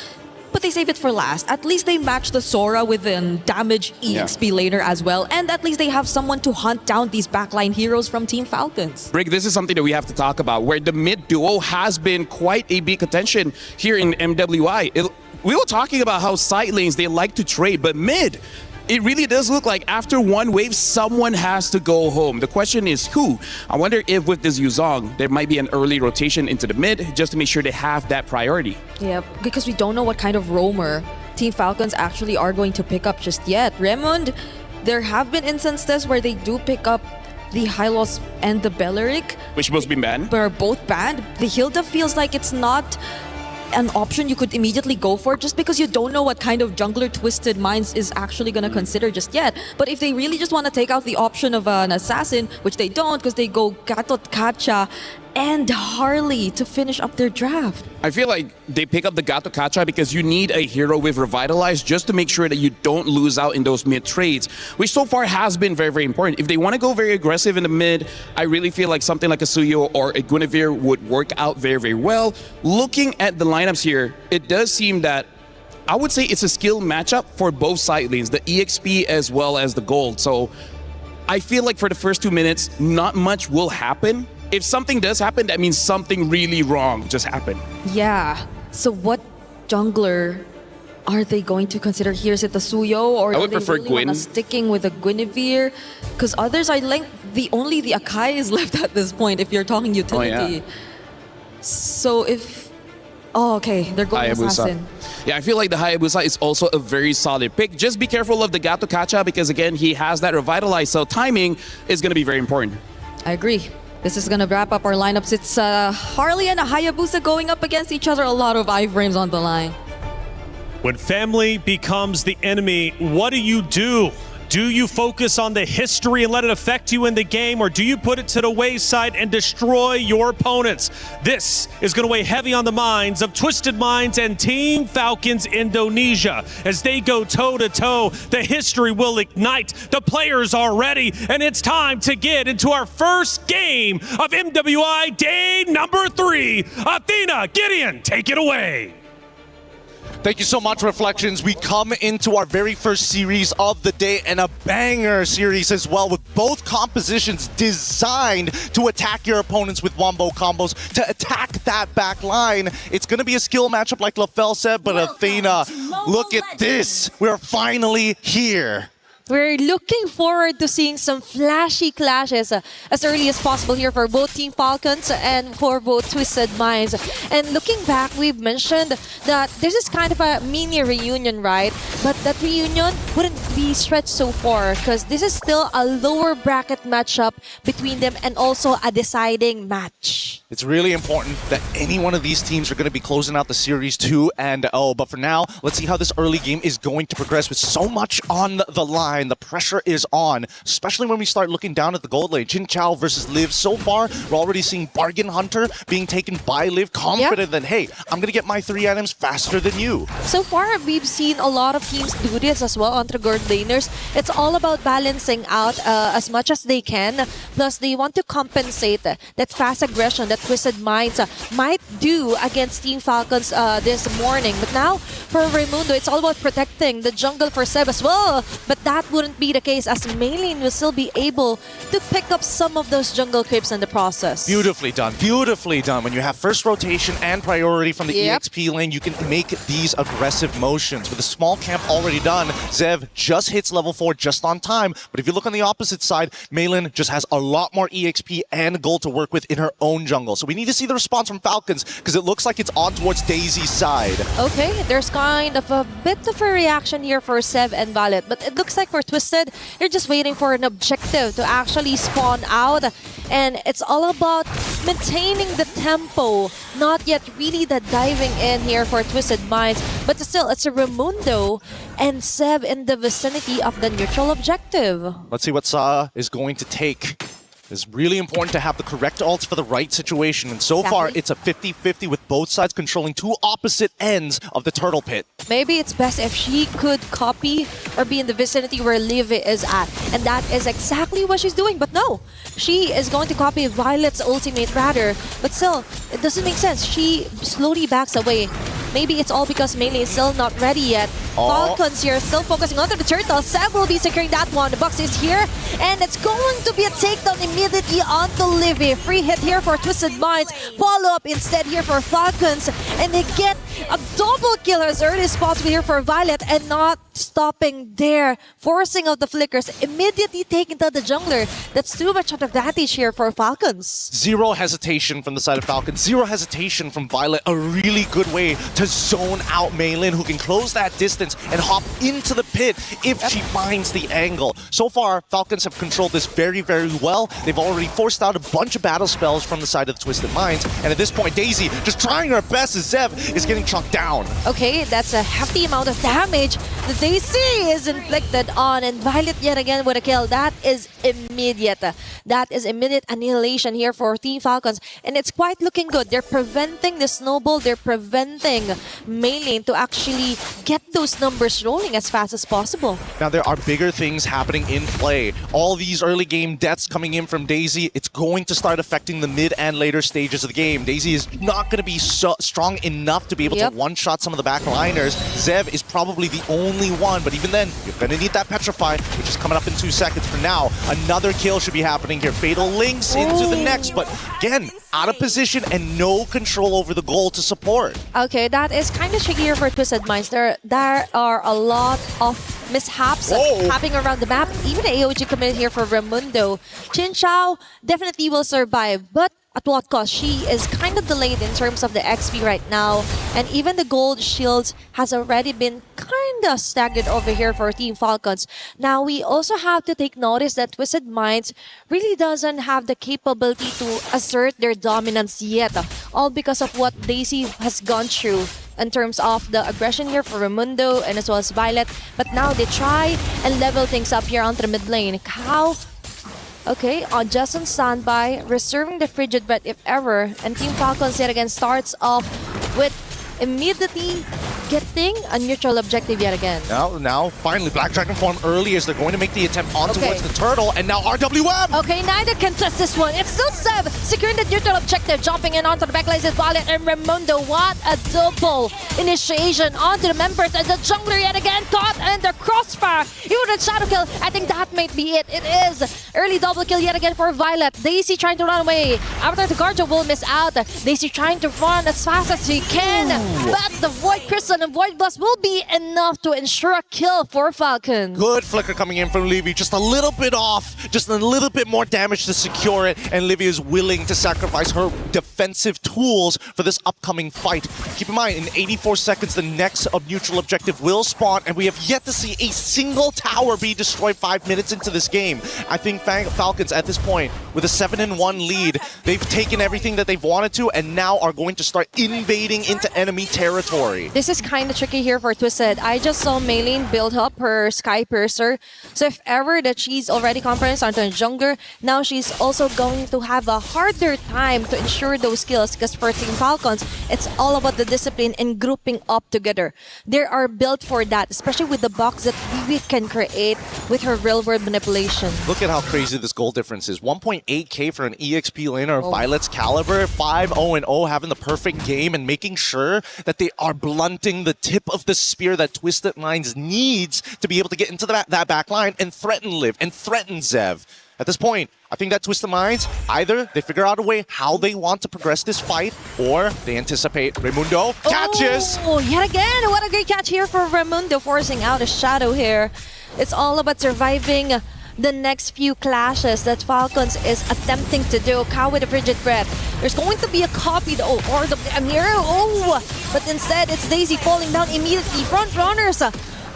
But they save it for last. At least they match the Sora with an damage EXP laner as well. And at least they have someone to hunt down these backline heroes from Team Falcons. Rick, this is something that we have to talk about, where the mid duo has been quite a big contention here in MWI. We were talking about how side lanes, they like to trade, but mid, it really does look like after one wave, someone has to go home. The question is who? I wonder if with this Yuzong, there might be an early rotation into the mid just to make sure they have that priority. Yeah, because we don't know what kind of roamer Team Falcons actually are going to pick up just yet. Remund, there have been instances where they do pick up the Hylos and the Belleric. Which both been banned? They're both banned. The Hilda feels like it's not an option you could immediately go for just because you don't know what kind of jungler Twisted Minds is actually going to consider just yet. But if they really just want to take out the option of an assassin, which they don't because they go Gatot Kacha and Harley to finish up their draft. I feel like they pick up the Gato Kacha because you need a hero with Revitalize just to make sure that you don't lose out in those mid trades, which so far has been very, very important. If they want to go very aggressive in the mid, I really feel like something like a Suyo or a Guinevere would work out very, very well. Looking at the lineups here, it does seem that I would say it's a skill matchup for both side lanes, the EXP as well as the gold. So I feel like for the first 2 minutes, not much will happen. If something does happen, that means something really wrong just happened. Yeah. So what jungler are they going to consider here? Is it the Suyo or I would do they prefer really Gwyn. wanna sticking with a Guinevere? Because others are like only the Akai is left at this point if you're talking utility. Oh, yeah. So if okay, they're going Hayabusa. assassin. Yeah, I feel like the Hayabusa is also a very solid pick. Just be careful of the Gato Kacha because again, he has that Revitalize, so timing is going to be very important. I agree. This is gonna wrap up our lineups. It's Harley and a Hayabusa going up against each other. A lot of iframes on the line. When family becomes the enemy, what do? Do you focus on the history and let it affect you in the game, or do you put it to the wayside and destroy your opponents? This is going to weigh heavy on the minds of Twisted Minds and Team Falcons Indonesia. As they go toe-to-toe, the history will ignite. The players are ready, and it's time to get into our first game of MWI Day number 3. Athena, Gideon, take it away. Thank you so much, Reflections. We come into our very first series of the day, and a banger series as well, with both compositions designed to attack your opponents with wombo combos, to attack that back line. It's going to be a skill matchup like LaFell said, but Athena, look at this. We're finally here. We're looking forward to seeing some flashy clashes as early as possible here for both Team Falcons and for both Twisted Minds. And looking back, we've mentioned that this is kind of a mini reunion, right? But that reunion wouldn't be stretched so far because this is still a lower bracket matchup between them and also a deciding match. It's really important that any one of these teams are going to be closing out the series 2-0. But for now, let's see how this early game is going to progress with so much on the line. The pressure is on, especially when we start looking down at the gold lane. Jin Chao versus Liv. So far, we're already seeing Bargain Hunter being taken by Liv, confident that, hey, I'm going to get my 3 items faster than you. So far, we've seen a lot of teams do this as well on the gold laners. It's all about balancing out as much as they can. Plus, they want to compensate that fast aggression that Twisted Minds might do against Team Falcons this morning. But now, for Raimundo, it's all about protecting the jungle for Seb as well. But that wouldn't be the case, as Maylin will still be able to pick up some of those jungle creeps in the process. Beautifully done. Beautifully done. When you have first rotation and priority from the EXP lane, you can make these aggressive motions. With a small camp already done, Zev just hits level 4 just on time. But if you look on the opposite side, Maylin just has a lot more EXP and gold to work with in her own jungle. So we need to see the response from Falcons, because it looks like it's on towards Daisy's side. Okay, there's kind of a bit of a reaction here for Sev and Violet, but it looks like for Twisted, you're just waiting for an objective to actually spawn out. And it's all about maintaining the tempo, not yet really the diving in here for Twisted Minds. But still, it's a Raimundo and Sev in the vicinity of the neutral objective. Let's see what Sa is going to take. It's really important to have the correct ults for the right situation. And so far, it's a 50-50 with both sides controlling 2 opposite ends of the turtle pit. Maybe it's best if she could copy or be in the vicinity where Liv is at. And that is exactly what she's doing. But no, she is going to copy Violet's ultimate rather. But still, it doesn't make sense. She slowly backs away. Maybe it's all because Melee is still not ready yet. Falcons here still focusing onto the turtle. Seb will be securing that one. The box is here. And it's going to be a takedown immediately onto Livy. Free hit here for Twisted Minds. Follow up instead here for Falcons. And they get a double kill as early as possible here for Violet. And not stopping there. Forcing out the flickers. Immediately taking down the jungler. That's too much of an advantage here for Falcons. Zero hesitation from the side of Falcons. Zero hesitation from Violet. A really good way to zone out Maylin, who can close that distance and hop into the pit if she finds the angle. So far, Falcons have controlled this very, very well. They've already forced out a bunch of battle spells from the side of the Twisted Minds. And at this point, Daisy just trying her best as Zev is getting chucked down. Okay, that's a hefty amount of damage that Daisy is inflicted on. And Violet yet again with a kill. That is immediate. That is immediate annihilation here for Team Falcons. And it's quite looking good. They're preventing the snowball. They're preventing Maylin to actually get those numbers rolling as fast as possible. Now there are bigger things happening in play. All these early game deaths coming in from Daisy, it's going to start affecting the mid and later stages of the game. Daisy is not going to be so strong enough to be able to one-shot some of the backliners. Zev is probably the only one, but even then, you're going to need that Petrify, which is coming up in 2 seconds. For now, another kill should be happening here. Fatal links into the next, but again, out of position and no control over the goal to support. Okay, that is kind of tricky here for Twisted Minds. There are a lot of mishaps happening around the map. Even AOG committed here for Raimundo. Jin Chao definitely will survive, but at what cost? She is kind of delayed in terms of the XP right now. And even the gold shields has already been kind of staggered over here for Team Falcons. Now, we also have to take notice that Twisted Minds really doesn't have the capability to assert their dominance yet. All because of what Daisy has gone through in terms of the aggression here for Raimundo and as well as Violet. But now they try and level things up here onto the mid lane. How? Okay, just on standby, reserving the Frigid Breath if ever. And Team Falcons yet again starts off with immediately getting a neutral objective yet again. Now, finally, Black Dragon form early as they're going to make the attempt on towards the turtle, and now RWM! Okay, neither can touch this one. It's still Seb securing the neutral objective, jumping in onto the backlines with Violet and Raimundo. What a double initiation onto the members, and the jungler yet again caught in the crossfire. Even with Shadow Kill, I think that might be it. It is early double kill yet again for Violet. Daisy trying to run away. After the Guardian will miss out. Daisy trying to run as fast as she can, but the Void Crystal and a Void Blast will be enough to ensure a kill for Falcons. Good flicker coming in from Livy, just a little bit off, just a little bit more damage to secure it, and Livy is willing to sacrifice her defensive tools for this upcoming fight. Keep in mind, in 84 seconds, the next neutral objective will spawn, and we have yet to see a single tower be destroyed 5 minutes into this game. I think Falcons, at this point, with a 7-1 lead, they've taken everything that they've wanted to, and now are going to start invading into enemy territory. This is kind of tricky here for Twisted. I just saw Maylene build up her Sky Piercer. So if ever that she's already compromised onto a jungler, now she's also going to have a harder time to ensure those kills, because for Team Falcons, it's all about the discipline and grouping up together. They are built for that, especially with the box that Vivi can create with her real-world manipulation. Look at how crazy this goal difference is. 1.8k for an EXP laner of Violet's caliber. 5-0-0, having the perfect game and making sure that they are blunting the tip of the spear that Twisted Minds needs to be able to get into that back line and threaten Liv and threaten Zev. At this point, I think that Twisted Minds, either they figure out a way how they want to progress this fight, or they anticipate Raimundo catches. Oh, yet again, what a great catch here for Raimundo, forcing out a shadow here. It's all about surviving the next few clashes that Falcons is attempting to do. Cow with a frigid breath. There's going to be a copy though, or the Amira. Oh, but instead it's Daisy falling down immediately. Front runners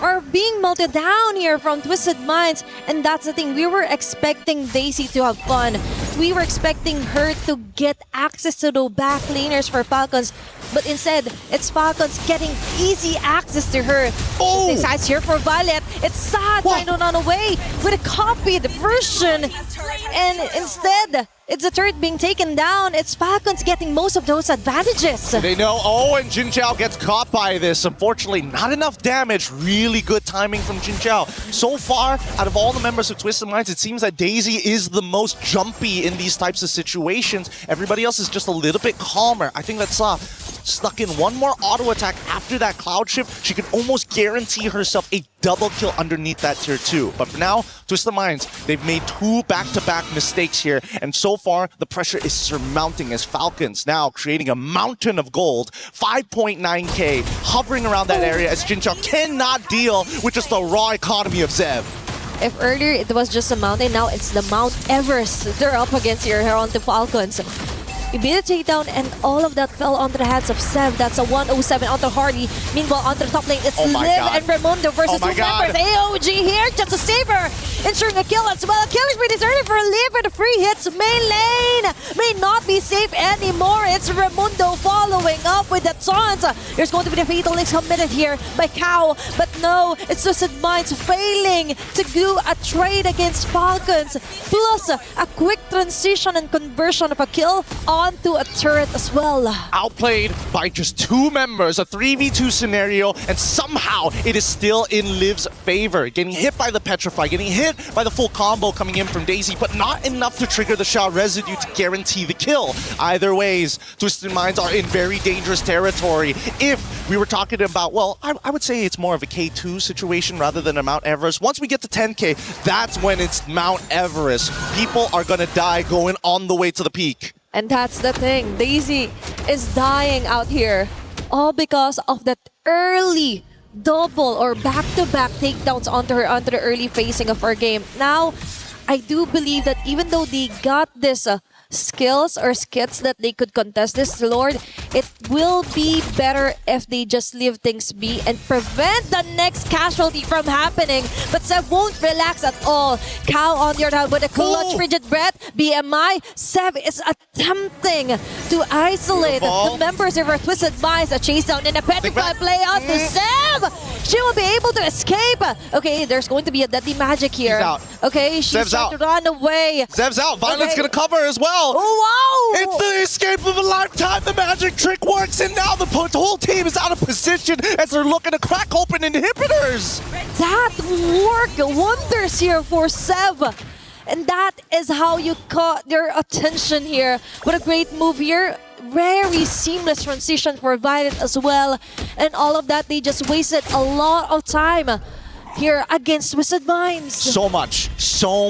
are being melted down here from Twisted Minds, and that's the thing. We were expecting Daisy to have fun. We were expecting her to get access to the back laners for Falcons, but instead, it's Falcons getting easy access to her. Oh! Besides here for Violet, it's Sad trying to run away with a copied version, and instead, it's a turret being taken down. It's Falcons getting most of those advantages. They know. Oh, and Jin Chao gets caught by this. Unfortunately, not enough damage. Really good timing from Jin Chao. So far, out of all the members of Twisted Minds, it seems that Daisy is the most jumpy in these types of situations. Everybody else is just a little bit calmer. I think that's stuck in one more auto attack after that cloud shift. She can almost guarantee herself a double kill underneath that tier 2. But for now, Twisted Minds, they've made 2 back-to-back mistakes here, and so far the pressure is surmounting as Falcons now creating a mountain of gold. 5.9k hovering around that area as Jin Chao cannot deal with just the raw economy of Zev. If earlier it was just a mountain, now it's the Mount Everest they're up against here on the Falcons. He beat a takedown, and all of that fell onto the hands of Zev. That's a 107 onto Hardy. Meanwhile, onto the top lane, it's Liv and Raimundo versus 2 members. AOG here just to save her, ensuring a kill as well. Killing spree is early for Liv with the free hits. Main lane may not be safe anymore. It's Raimundo following up with the taunts. There's going to be the fatal links committed here by Cow, but no, it's Twisted Minds failing to do a trade against Falcons, plus a quick transition and conversion of a kill onto a turret as well. Outplayed by just 2 members, a 3v2 scenario, and somehow it is still in Liv's favor. Getting hit by the Petrify, getting hit by the full combo coming in from Daisy, but not enough to trigger the Shao residue to guarantee the kill. Either ways, Twisted Minds are in very dangerous territory. If we were talking about, well, I would say it's more of a K2 situation rather than a Mount Everest. Once we get to 10k, that's when it's Mount Everest. People are gonna die going on the way to the peak. And that's the thing. Daisy is dying out here, all because of that early double or back-to-back takedowns onto the early phasing of her game. Now, I do believe that even though they got this skills or skits that they could contest this Lord, it will be better if they just leave things be and prevent the next casualty from happening. But Zev won't relax at all. Cow on the other hand with a clutch frigid breath. BMI, Zev is attempting to isolate the members of her Twisted Minds. A chase down in a Petrify play out to Zev. She will be able to escape. Okay, there's going to be a deadly magic here. Okay, she's trying to run away. Zev's out. Violet's gonna cover as well. Oh, wow! It's the escape of a lifetime. The magic trick works, and now the whole team is out of position as they're looking to crack open inhibitors. That worked wonders here for Zev. And that is how you caught their attention here. What a great move here. Very seamless transition for Violet as well. And all of that, they just wasted a lot of time here against Twisted Minds. So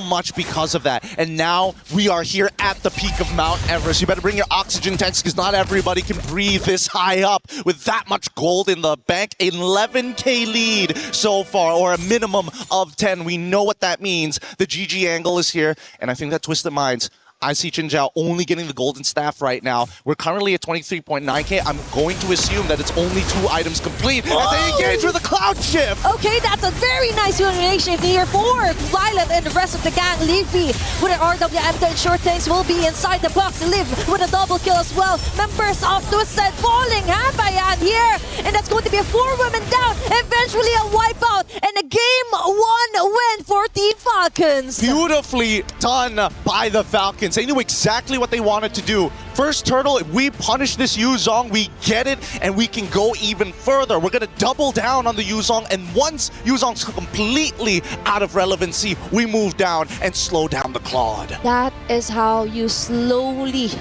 much because of that. And now we are here at the peak of Mount Everest. You better bring your oxygen tanks because not everybody can breathe this high up with that much gold in the bank. 11K lead so far, or a minimum of 10. We know what that means. The GG angle is here, and I think that Twisted Minds, I see Chin Zhao only getting the golden staff right now. We're currently at 23.9K. I'm going to assume that it's only 2 items complete as they engage with a cloud shift. Okay, that's a very nice combination here for Violet and the rest of the gang. Leafy with an RWM to ensure things will be inside the box. Liv with a double kill as well. Members of Twisted falling hand by hand here. And that's going to be a 4 women down. Eventually a wipeout and a game 1 win for Team Falcons. Beautifully done by the Falcons. They knew exactly what they wanted to do. First turtle, if we punish this Yuzong, we get it, and we can go even further. We're going to double down on the Yuzong, and once Yuzong's completely out of relevancy, we move down and slow down the Claude. That is how you slowly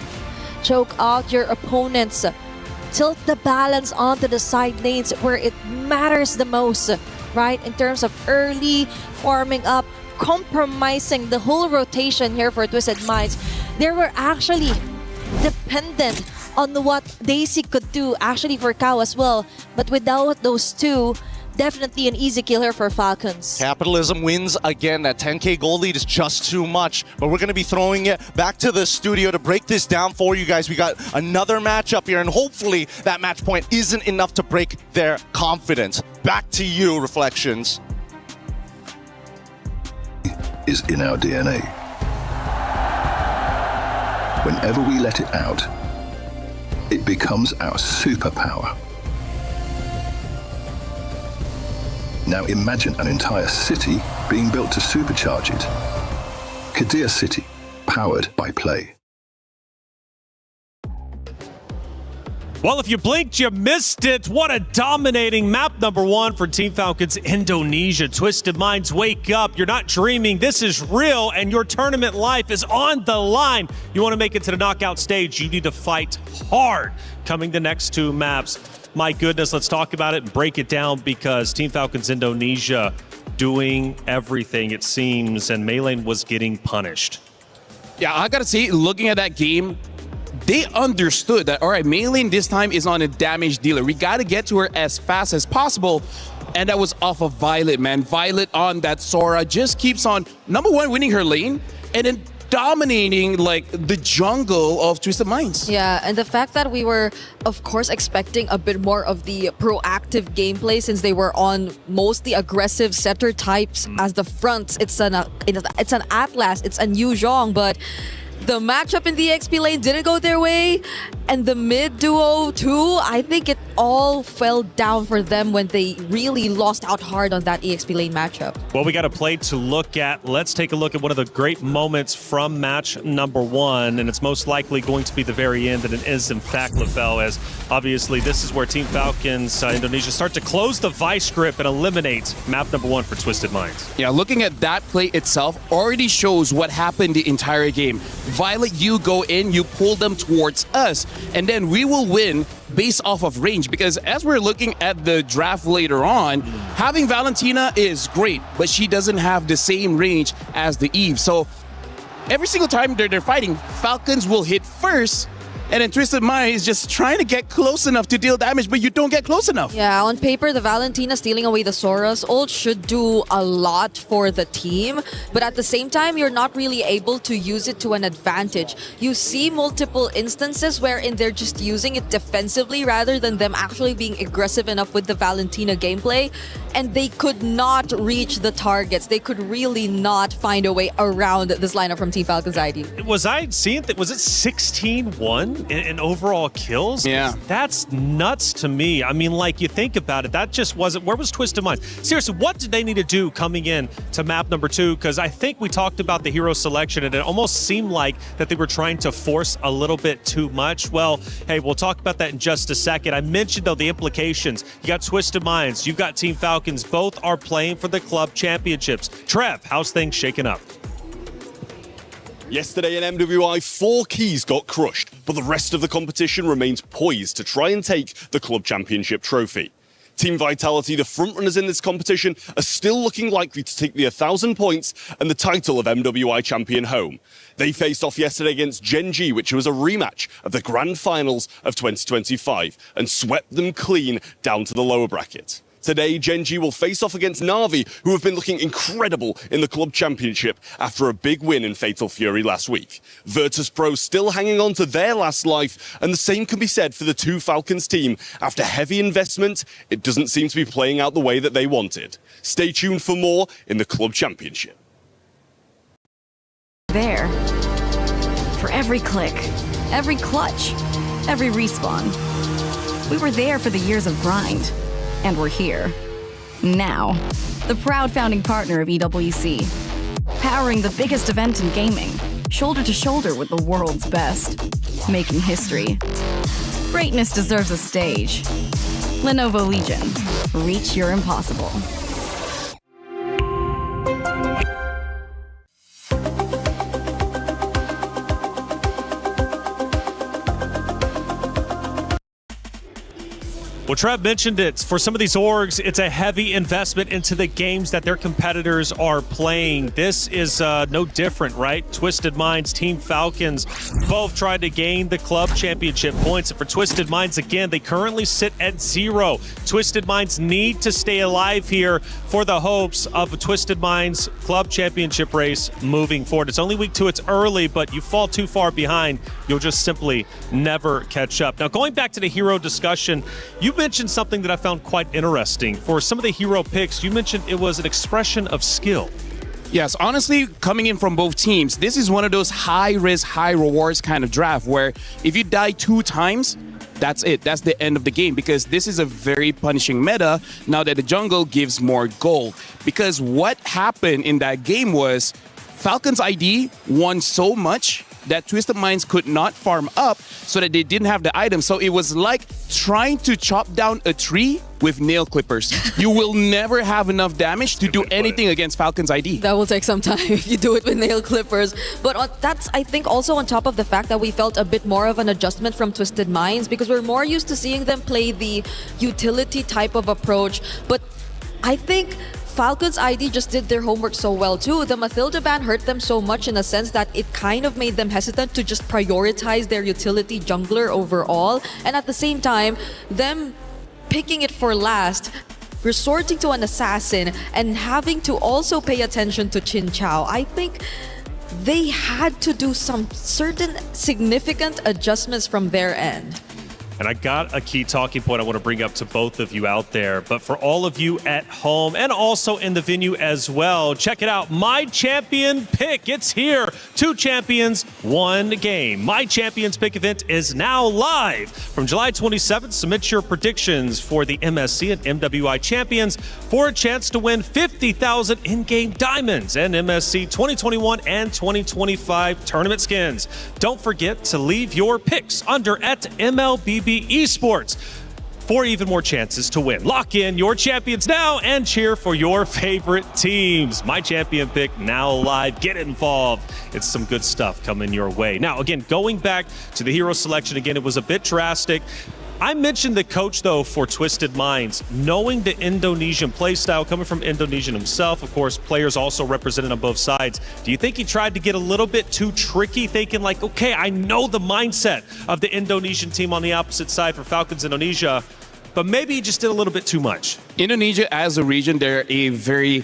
choke out your opponents. Tilt the balance onto the side lanes where it matters the most, right? In terms of early farming up, compromising the whole rotation here for Twisted Minds. They were actually dependent on what Daisy could do, actually for Kao as well. But without those two, definitely an easy kill here for Falcons. Capitalism wins again. That 10K gold lead is just too much. But we're going to be throwing it back to the studio to break this down for you guys. We got another matchup here, and hopefully that match point isn't enough to break their confidence. Back to you, Reflections. Is in our DNA. Whenever we let it out, it becomes our superpower. Now imagine an entire city being built to supercharge it. Kadir City, powered by play. Well, if you blinked, you missed it. What a dominating map number 1 for Team Falcons Indonesia. Twisted Minds, wake up. You're not dreaming. This is real, and your tournament life is on the line. You want to make it to the knockout stage, you need to fight hard. Coming the next 2 maps. My goodness, let's talk about it and break it down, because Team Falcons Indonesia doing everything, it seems, and Maylane was getting punished. Yeah, I gotta say, looking at that game, they understood that, all right, Maylane this time is on a damage dealer. We got to get to her as fast as possible. And that was off of Violet, man. Violet on that Sora just keeps on, number 1, winning her lane, and then dominating like the jungle of Twisted Minds. Yeah, and the fact that we were, of course, expecting a bit more of the proactive gameplay since they were on mostly aggressive setter types as the fronts. It's an Atlas, it's a Yu Zhong, but the matchup in the XP lane didn't go their way, and the mid duo too, I think it all fell down for them when they really lost out hard on that EXP lane matchup. Well, we got a play to look at. Let's take a look at one of the great moments from match number 1, and it's most likely going to be the very end, and it is in fact LaFell, as obviously this is where Team Falcons Indonesia start to close the vice grip and eliminate map number 1 for Twisted Minds. Yeah, looking at that play itself already shows what happened the entire game. Violet, you go in, you pull them towards us, and then we will win based off of range, because as we're looking at the draft later on, having Valentina is great, but she doesn't have the same range as the Eve. So every single time they're fighting, Falcons will hit first, and then Twisted Mind is just trying to get close enough to deal damage, but you don't get close enough. Yeah, on paper, the Valentina stealing away the Sora's ult should do a lot for the team, but at the same time, you're not really able to use it to an advantage. You see multiple instances wherein they're just using it defensively rather than them actually being aggressive enough with the Valentina gameplay, and they could not reach the targets. They could really not find a way around this lineup from Team Falcons ID. Was I seeing that? Was it 16-1 in overall kills? Yeah. That's nuts to me. I mean, like, you think about it, that just wasn't, where was Twisted Minds? Seriously, what did they need to do coming in to map number 2? Because I think we talked about the hero selection, and it almost seemed like that they were trying to force a little bit too much. Well, hey, we'll talk about that in just a second. I mentioned, though, the implications. You got Twisted Minds, you've got Team Falcons. Both are playing for the club championships. Trev, how's things shaking up? Yesterday in MWI, 4 keys got crushed, but the rest of the competition remains poised to try and take the club championship trophy. Team Vitality, the frontrunners in this competition, are still looking likely to take the 1,000 points and the title of MWI champion home. They faced off yesterday against Gen G, which was a rematch of the Grand Finals of 2025, and swept them clean down to the lower bracket. Today, Gen G will face off against Na'Vi, who have been looking incredible in the club championship after a big win in Fatal Fury last week. Virtus Pro still hanging on to their last life, and the same can be said for the two Falcons team. After heavy investment, it doesn't seem to be playing out the way that they wanted. Stay tuned for more in the club championship. There. For every click, every clutch, every respawn. We were there for the years of grind. And we're here. Now. The proud founding partner of EWC. Powering the biggest event in gaming. Shoulder to shoulder with the world's best. Making history. Greatness deserves a stage. Lenovo Legion. Reach your impossible. Well, Trev mentioned it. For some of these orgs, it's a heavy investment into the games that their competitors are playing. This is no different, right? Twisted Minds, Team Falcons, both tried to gain the club championship points. And for Twisted Minds, again, they currently sit at 0. Twisted Minds need to stay alive here for the hopes of a Twisted Minds club championship race moving forward. It's only week 2, it's early, but you fall too far behind, you'll just simply never catch up. Now, going back to the hero discussion, you mentioned something that I found quite interesting. For some of the hero picks, you mentioned it was an expression of skill. Yes, honestly, coming in from both teams, this is one of those high-risk, high-rewards kind of draft where if you die 2 times, that's it. That's the end of the game, because this is a very punishing meta now that the jungle gives more gold. Because what happened in that game was Falcons ID won so much that Twisted Minds could not farm up so that they didn't have the item. So it was like trying to chop down a tree with nail clippers. You will never have enough damage to do anything against Falcons ID. That will take some time if you do it with nail clippers. But that's, I think, also on top of the fact that we felt a bit more of an adjustment from Twisted Minds, because we're more used to seeing them play the utility type of approach. But I think Falcons ID just did their homework so well too. The Mathilda ban hurt them so much in a sense that it kind of made them hesitant to just prioritize their utility jungler overall. And at the same time, them picking it for last, resorting to an assassin, and having to also pay attention to Chin Chao, I think they had to do some certain significant adjustments from their end. And I got a key talking point I want to bring up to both of you out there. But for all of you at home and also in the venue as well, check it out. My Champion Pick. It's here. 2 champions, 1 game. My Champions Pick event is now live. From July 27th, submit your predictions for the MSC and MWI champions for a chance to win 50,000 in-game diamonds and MSC 2021 and 2025 tournament skins. Don't forget to leave your picks under at MLBB Esports for even more chances to win. Lock in your champions now and cheer for your favorite teams. My Champion Pick now live. Get involved. It's some good stuff coming your way. Now, again, going back to the hero selection, again, it was a bit drastic. I mentioned the coach, though, for Twisted Minds, knowing the Indonesian playstyle, coming from Indonesian himself, of course, players also represented on both sides. Do you think he tried to get a little bit too tricky, thinking like, okay, I know the mindset of the Indonesian team on the opposite side for Falcons Indonesia, but maybe he just did a little bit too much? Indonesia as a region, they're a very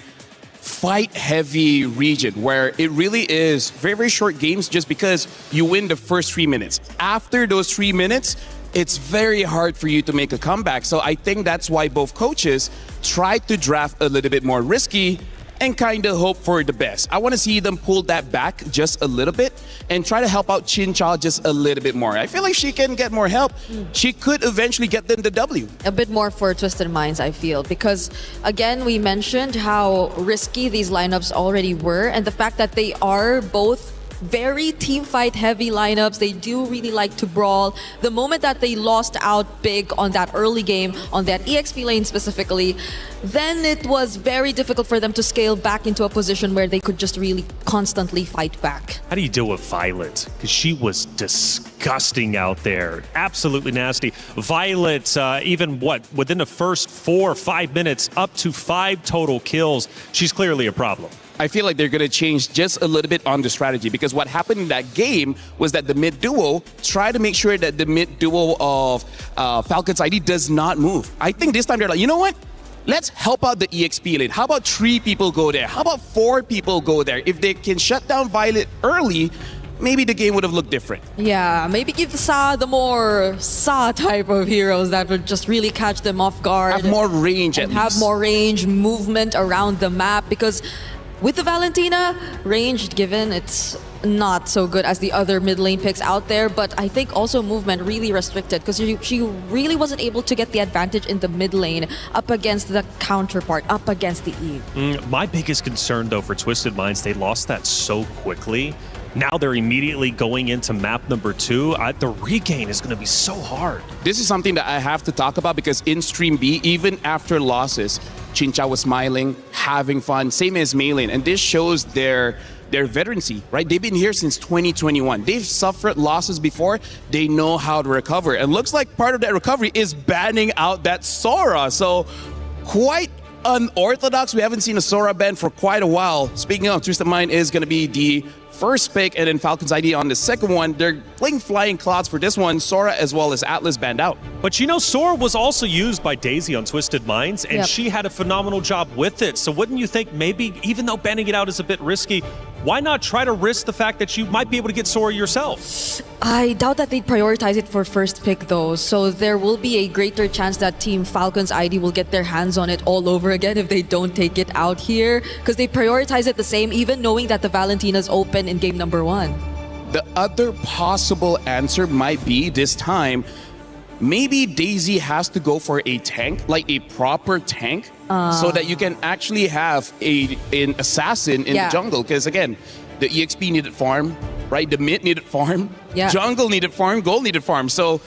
fight-heavy region where it really is very, very short games just because you win the first 3 minutes. After those 3 minutes, it's very hard for you to make a comeback. So I think that's why both coaches tried to draft a little bit more risky and kind of hope for the best. I want to see them pull that back just a little bit and try to help out Chin Chao just a little bit more. I feel like she can get more help. She could eventually get them the W. A bit more for Twisted Minds, I feel, because again, we mentioned how risky these lineups already were, and the fact that they are both very team fight heavy lineups. They do really like to brawl. The moment that they lost out big on that early game, on that EXP lane specifically, then it was very difficult for them to scale back into a position where they could just really constantly fight back. How do you deal with Violet? Because she was disgusting out there. Absolutely nasty. Violet, even within the first 4 or 5 minutes, up to 5 total kills. She's clearly a problem. I feel like they're going to change just a little bit on the strategy, because what happened in that game was that the mid duo tried to make sure that the mid duo of Falcons ID does not move. I think this time they're like, you know what? Let's help out the EXP lane. How about 3 people go there? How about 4 people go there? If they can shut down Violet early, maybe the game would have looked different. Yeah, maybe give the more Sa type of heroes that would just really catch them off guard. Have more range at least. Have more range, movement around the map, because with the Valentina, range given, it's not so good as the other mid lane picks out there, but I think also movement really restricted, because she really wasn't able to get the advantage in the mid lane up against the counterpart, up against the Eve. My biggest concern, though, for Twisted Minds, they lost that so quickly. Now they're immediately going into map number 2. The regain is going to be so hard. This is something that I have to talk about, because in Stream B, even after losses, Chincha was smiling, having fun, same as Maylin, and this shows their veterancy, right? They've been here since 2021. They've suffered losses before. They know how to recover, and looks like part of that recovery is banning out that Sora. So quite unorthodox. We haven't seen a Sora ban for quite a while. Speaking of, Twisted Mind is going to be the first pick, and then Falcons ID on the second one. They're playing Flying Clouds for this one. Sora as well as Atlas banned out. But you know, Sora was also used by Daisy on Twisted Minds, and she had a phenomenal job with it. So wouldn't you think maybe, even though banning it out is a bit risky, why not try to risk the fact that you might be able to get Sora yourself? I doubt that they'd prioritize it for first pick though, so there will be a greater chance that Team Falcons ID will get their hands on it all over again if they don't take it out here, because they prioritize it the same, even knowing that the Valentina's open in game number 1. The other possible answer might be this time, maybe Daisy has to go for a tank, like a proper tank, so that you can actually have an assassin in the jungle. Because again, the EXP needed farm, right? The mid needed farm, jungle needed farm, gold needed farm. So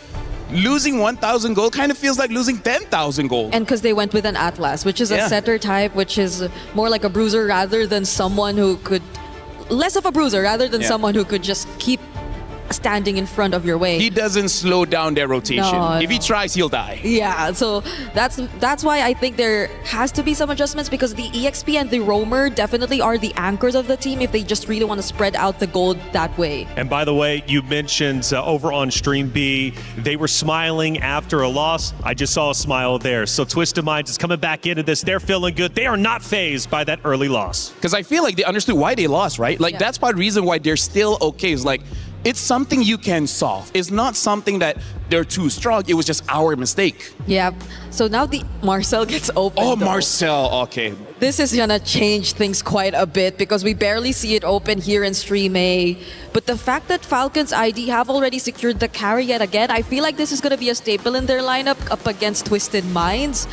losing 1,000 gold kind of feels like losing 10,000 gold. And because they went with an Atlas, which is a setter type, which is more like a bruiser rather than someone who could... Less of a bruiser rather than someone who could just keep standing in front of your way. He doesn't slow down their rotation. No, if he tries, he'll die. Yeah, so that's why I think there has to be some adjustments, because the EXP and the Roamer definitely are the anchors of the team if they just really want to spread out the gold that way. And by the way, you mentioned over on Stream B, they were smiling after a loss. I just saw a smile there. So Twisted Minds is coming back into this. They're feeling good. They are not fazed by that early loss. Because I feel like they understood why they lost, right? Like that's part of the reason why they're still okay. It's like, it's something you can solve. It's not something that they're too strong. It was just our mistake. Yeah. So now the Marcel gets open. Oh, Marcel. Okay. This is gonna change things quite a bit, because we barely see it open here in Stream A. But the fact that Falcons ID have already secured the carry yet again, I feel like this is gonna be a staple in their lineup up against Twisted Minds.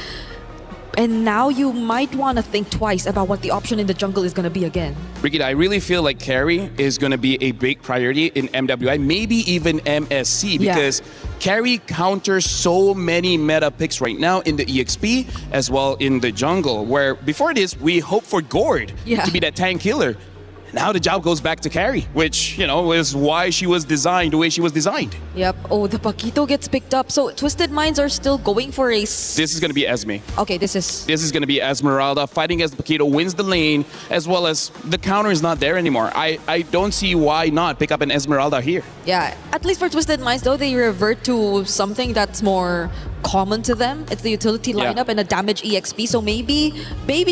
And now you might want to think twice about what the option in the jungle is going to be again. Brigitte, I really feel like carry is going to be a big priority in MWI, maybe even MSC, because carry counters so many meta picks right now in the EXP as well in the jungle, where before this, we hope for Gord to be that tank killer. Now the job goes back to carry, which, you know, is why she was designed the way she was designed. Yep. Oh, the Paquito gets picked up. So Twisted Minds are still going for a... This is going to be Esme. Okay, this is going to be Esmeralda fighting against Paquito, wins the lane, as well as the counter is not there anymore. I don't see why not pick up an Esmeralda here. Yeah, at least for Twisted Minds, though, they revert to something that's more common to them. It's the utility lineup and a damage EXP. So maybe,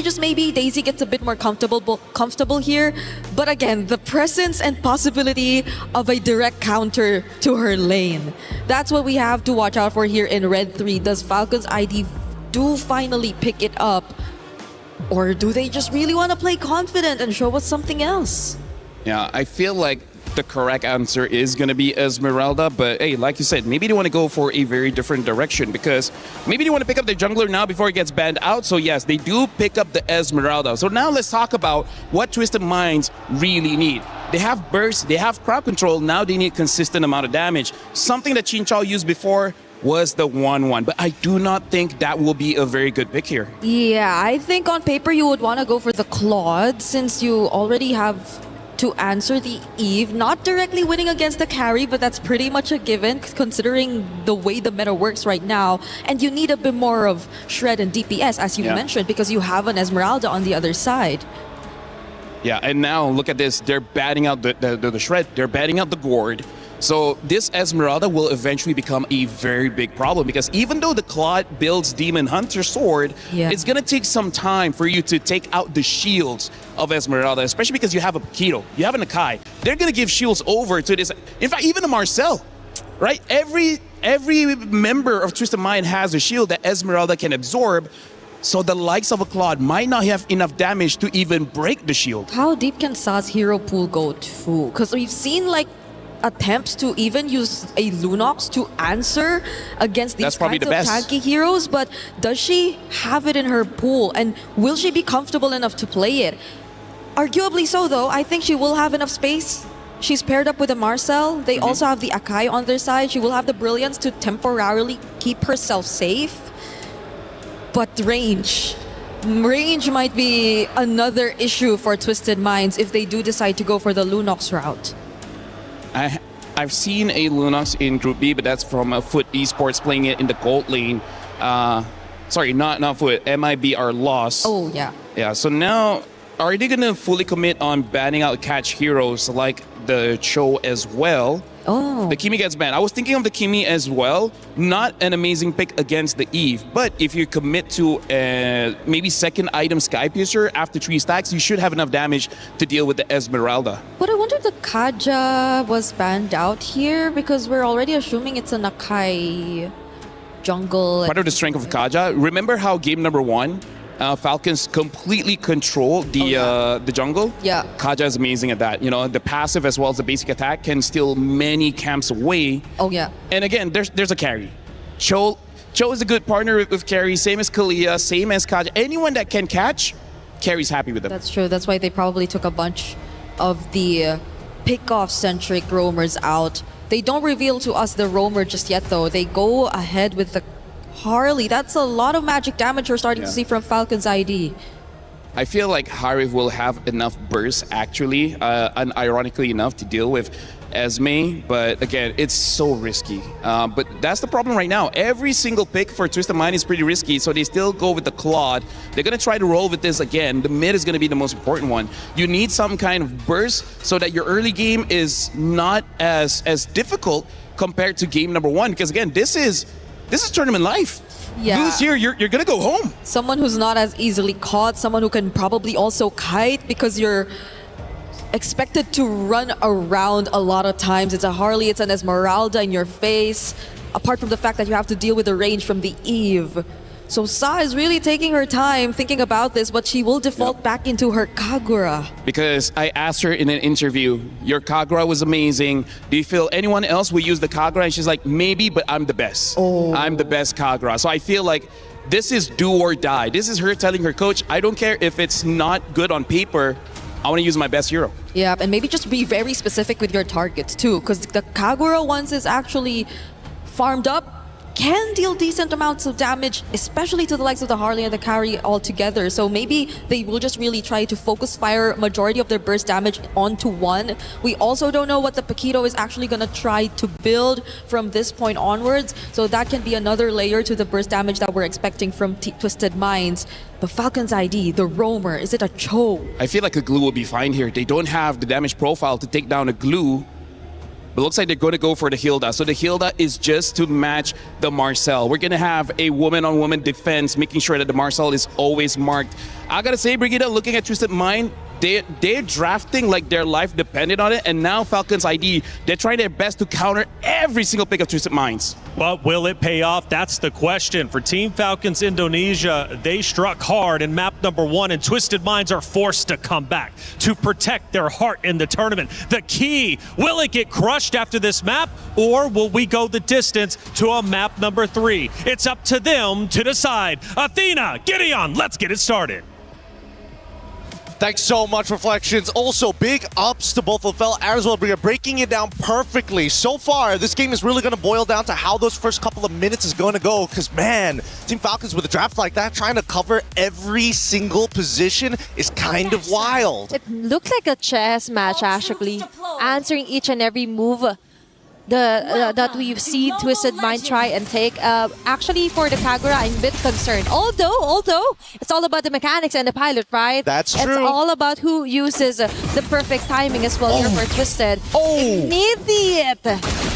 just maybe, Daisy gets a bit more comfortable here. But again, the presence and possibility of a direct counter to her lane. That's what we have to watch out for here in Red 3. Does Falcons ID do finally pick it up? Or do they just really want to play confident and show us something else? Yeah, I feel like the correct answer is going to be Esmeralda, but hey, like you said, maybe they want to go for a very different direction, because maybe they want to pick up the jungler now before it gets banned out. So yes, they do pick up the Esmeralda. So now let's talk about what Twisted Minds really need. They have burst, they have crowd control, now they need consistent amount of damage. Something that Chinchao used before was the 1-1, but I do not think that will be a very good pick here. Yeah, I think on paper you would want to go for the Claude, since you already have to answer the Eve, not directly winning against the carry, but that's pretty much a given considering the way the meta works right now. And you need a bit more of shred and DPS, as you mentioned, because you have an Esmeralda on the other side. Yeah, and now look at this. They're batting out the shred. They're batting out the gourd. So this Esmeralda will eventually become a very big problem because even though the Claude builds Demon Hunter Sword, it's going to take some time for you to take out the shields of Esmeralda, especially because you have a Paquito, you have an Akai. They're going to give shields over to this. In fact, even a Marcel, right? Every member of Twisted Mind has a shield that Esmeralda can absorb. So the likes of a Claude might not have enough damage to even break the shield. How deep can Sa's hero pool go too? Because we've seen like attempts to even use a Lunox to answer against these kinds of tanky heroes, but does she have it in her pool and will she be comfortable enough to play it? Arguably so though, I think she will have enough space. She's paired up with a Marcel. They also have the Akai on their side. She will have the Brilliance to temporarily keep herself safe. But range might be another issue for Twisted Minds if they do decide to go for the Lunox route. I've seen a Lunox in Group B, but that's from Foot Esports playing it in the gold lane. Sorry, not Foot. MIB are lost. Oh, yeah. Yeah, so now, are they going to fully commit on banning out catch heroes like the Cho as well? Oh. The Kimi gets banned. I was thinking of the Kimi as well. Not an amazing pick against the Eve, but if you commit to maybe second item Sky Piercer after 3 stacks, you should have enough damage to deal with the Esmeralda. But I wonder if the Kaja was banned out here because we're already assuming it's an Akai jungle. Part of the strength of Kaja. Remember how game number 1, Falcons completely control the jungle? Yeah. Kaja is amazing at that. You know, the passive as well as the basic attack can steal many camps away. Oh, yeah. And again, there's a carry. Cho is a good partner with carry, same as Kalia, same as Kaja. Anyone that can catch, carry's happy with them. That's true. That's why they probably took a bunch of the pick-off-centric roamers out. They don't reveal to us the roamer just yet, though. They go ahead with the Harley. That's a lot of magic damage we're starting to see from Falcon's ID. I feel like Harif will have enough burst, actually, and ironically enough, to deal with Esme, but again, it's so risky. But that's the problem right now. Every single pick for Twisted Mind is pretty risky, so they still go with the Claude. They're going to try to roll with this again. The mid is going to be the most important one. You need some kind of burst so that your early game is not as difficult compared to game number 1, because again, this is tournament life. Yeah. Lose here, you're gonna go home. Someone who's not as easily caught, someone who can probably also kite because you're expected to run around a lot of times. It's a Harley, it's an Esmeralda in your face, apart from the fact that you have to deal with the range from the Eve. So Sa is really taking her time thinking about this, but she will default back into her Kagura. Because I asked her in an interview, your Kagura was amazing. Do you feel anyone else will use the Kagura? And she's like, maybe, but I'm the best. I'm the best Kagura. So I feel like this is do or die. This is her telling her coach, I don't care if it's not good on paper, I want to use my best hero. Yeah, and maybe just be very specific with your targets too, because the Kagura, once it's actually farmed up, can deal decent amounts of damage, especially to the likes of the Harley and the carry altogether. So maybe they will just really try to focus fire majority of their burst damage onto one. We also don't know what the Paquito is actually going to try to build from this point onwards. So that can be another layer to the burst damage that we're expecting from Twisted Minds. But Falcon's ID, the roamer, is it a Cho? I feel like a glue will be fine here. They don't have the damage profile to take down a glue. But looks like they're going to go for the Hilda. So the Hilda is just to match the Marcel. We're going to have a woman-on-woman defense, making sure that the Marcel is always marked. I got to say, Brigida, looking at Twisted Mind, they're drafting like their life depended on it. And now Falcon's ID, they're trying their best to counter every single pick of Twisted Minds. But will it pay off? That's the question. For Team Falcons Indonesia, they struck hard in map number 1, and Twisted Minds are forced to come back to protect their heart in the tournament. The key, will it get crushed after this map, or will we go the distance to a map number 3? It's up to them to decide. Athena, Gideon, let's get it started. Thanks so much, Reflections. Also, big ups to both of Fel as well. We're breaking it down perfectly. So far, this game is really going to boil down to how those first couple of minutes is going to go. Because, man, Team Falcons with a draft like that, trying to cover every single position is kind of wild. It looked like a chess match, actually. Answering each and every move that we've seen Twisted Mind try and take. Actually, for the Kagura, I'm a bit concerned. Although, it's all about the mechanics and the pilot, right? That's true. It's all about who uses the perfect timing as well here for Twisted. Immediate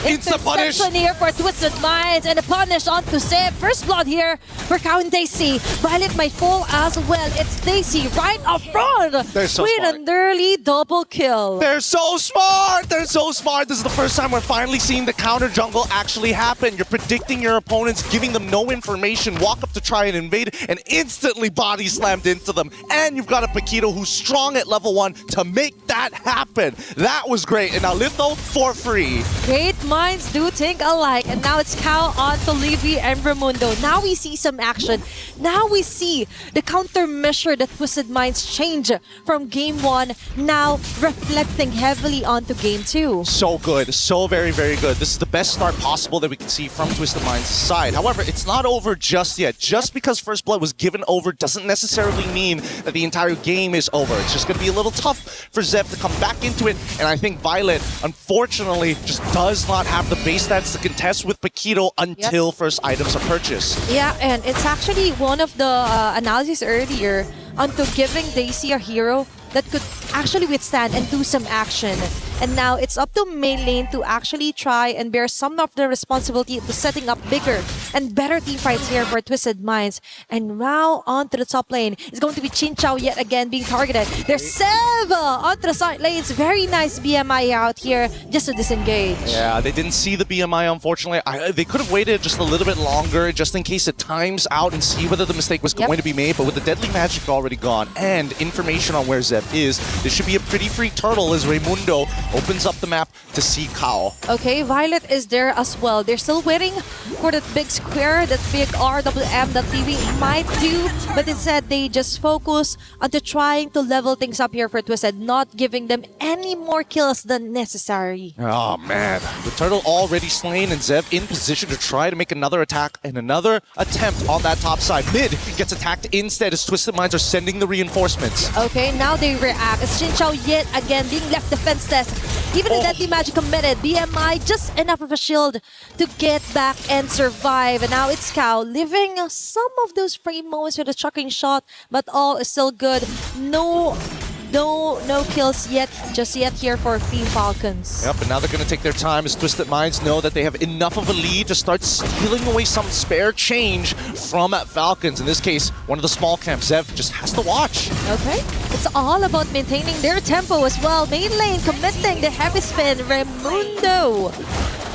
interception here for Twisted Minds and a punish onto Zeb. First blood here for Cow and Daisy. Violet might fall as well. It's Daisy right up front. They're so with smart. an early double kill. They're so smart! They're so smart! This is the first time we're finally seeing the counter jungle actually happen. You're predicting your opponents, giving them no information, walk up to try and invade, and instantly body slammed into them. And you've got a Paquito who's strong at level 1 to make that happen. That was great. And now Litho for free. Great minds do think alike. And now it's Cal on to Levy and Raimundo. Now we see some action. Now we see the countermeasure that Twisted Minds change from game 1, now reflecting heavily onto game 2. So good. So very, very good. This is the best start possible that we can see from Twisted Minds' side. However, it's not over just yet. Just because First Blood was given over doesn't necessarily mean that the entire game is over. It's just going to be a little tough for Zeb to come back into it. And I think Violet, unfortunately, just does not have the base stats to contest with Paquito until first items are purchased. Yeah, and it's actually one of the analyses earlier onto giving Daisy a hero that could actually withstand and do some action. And now it's up to main lane to actually try and bear some of the responsibility to setting up bigger and better team fights here for Twisted Minds. And now onto the top lane is going to be Chin Chow yet again being targeted. There's Seva onto the side lanes. Very nice BMI out here just to disengage. Yeah, they didn't see the BMI, unfortunately. They could have waited just a little bit longer just in case it times out and see whether the mistake was going to be made. But with the Deadly Magic already gone and information on where Zeb is, this should be a pretty free turtle as Raimundo opens up the map to see Kao. Okay, Violet is there as well. They're still waiting for that big square, that big RWM that TV might do, but instead they just focus on trying to level things up here for Twisted, not giving them any more kills than necessary. Oh man, the turtle already slain and Zeb in position to try to make another attack and another attempt on that top side. Mid gets attacked instead as Twisted Minds are sending the reinforcements. Okay, now they react. It's Chin Chow yet again being left defenseless. Even the Deadly Magic committed. BMI just enough of a shield to get back and survive. And now it's Cow living some of those free moments with a chucking shot, but all is still good. No kills yet, just yet here for Team Falcons. Yep, and now they're going to take their time as Twisted Minds know that they have enough of a lead to start stealing away some spare change from Falcons. In this case, one of the small camps, Zev just has to watch. Okay, it's all about maintaining their tempo as well. Main lane committing the heavy spin. Raimundo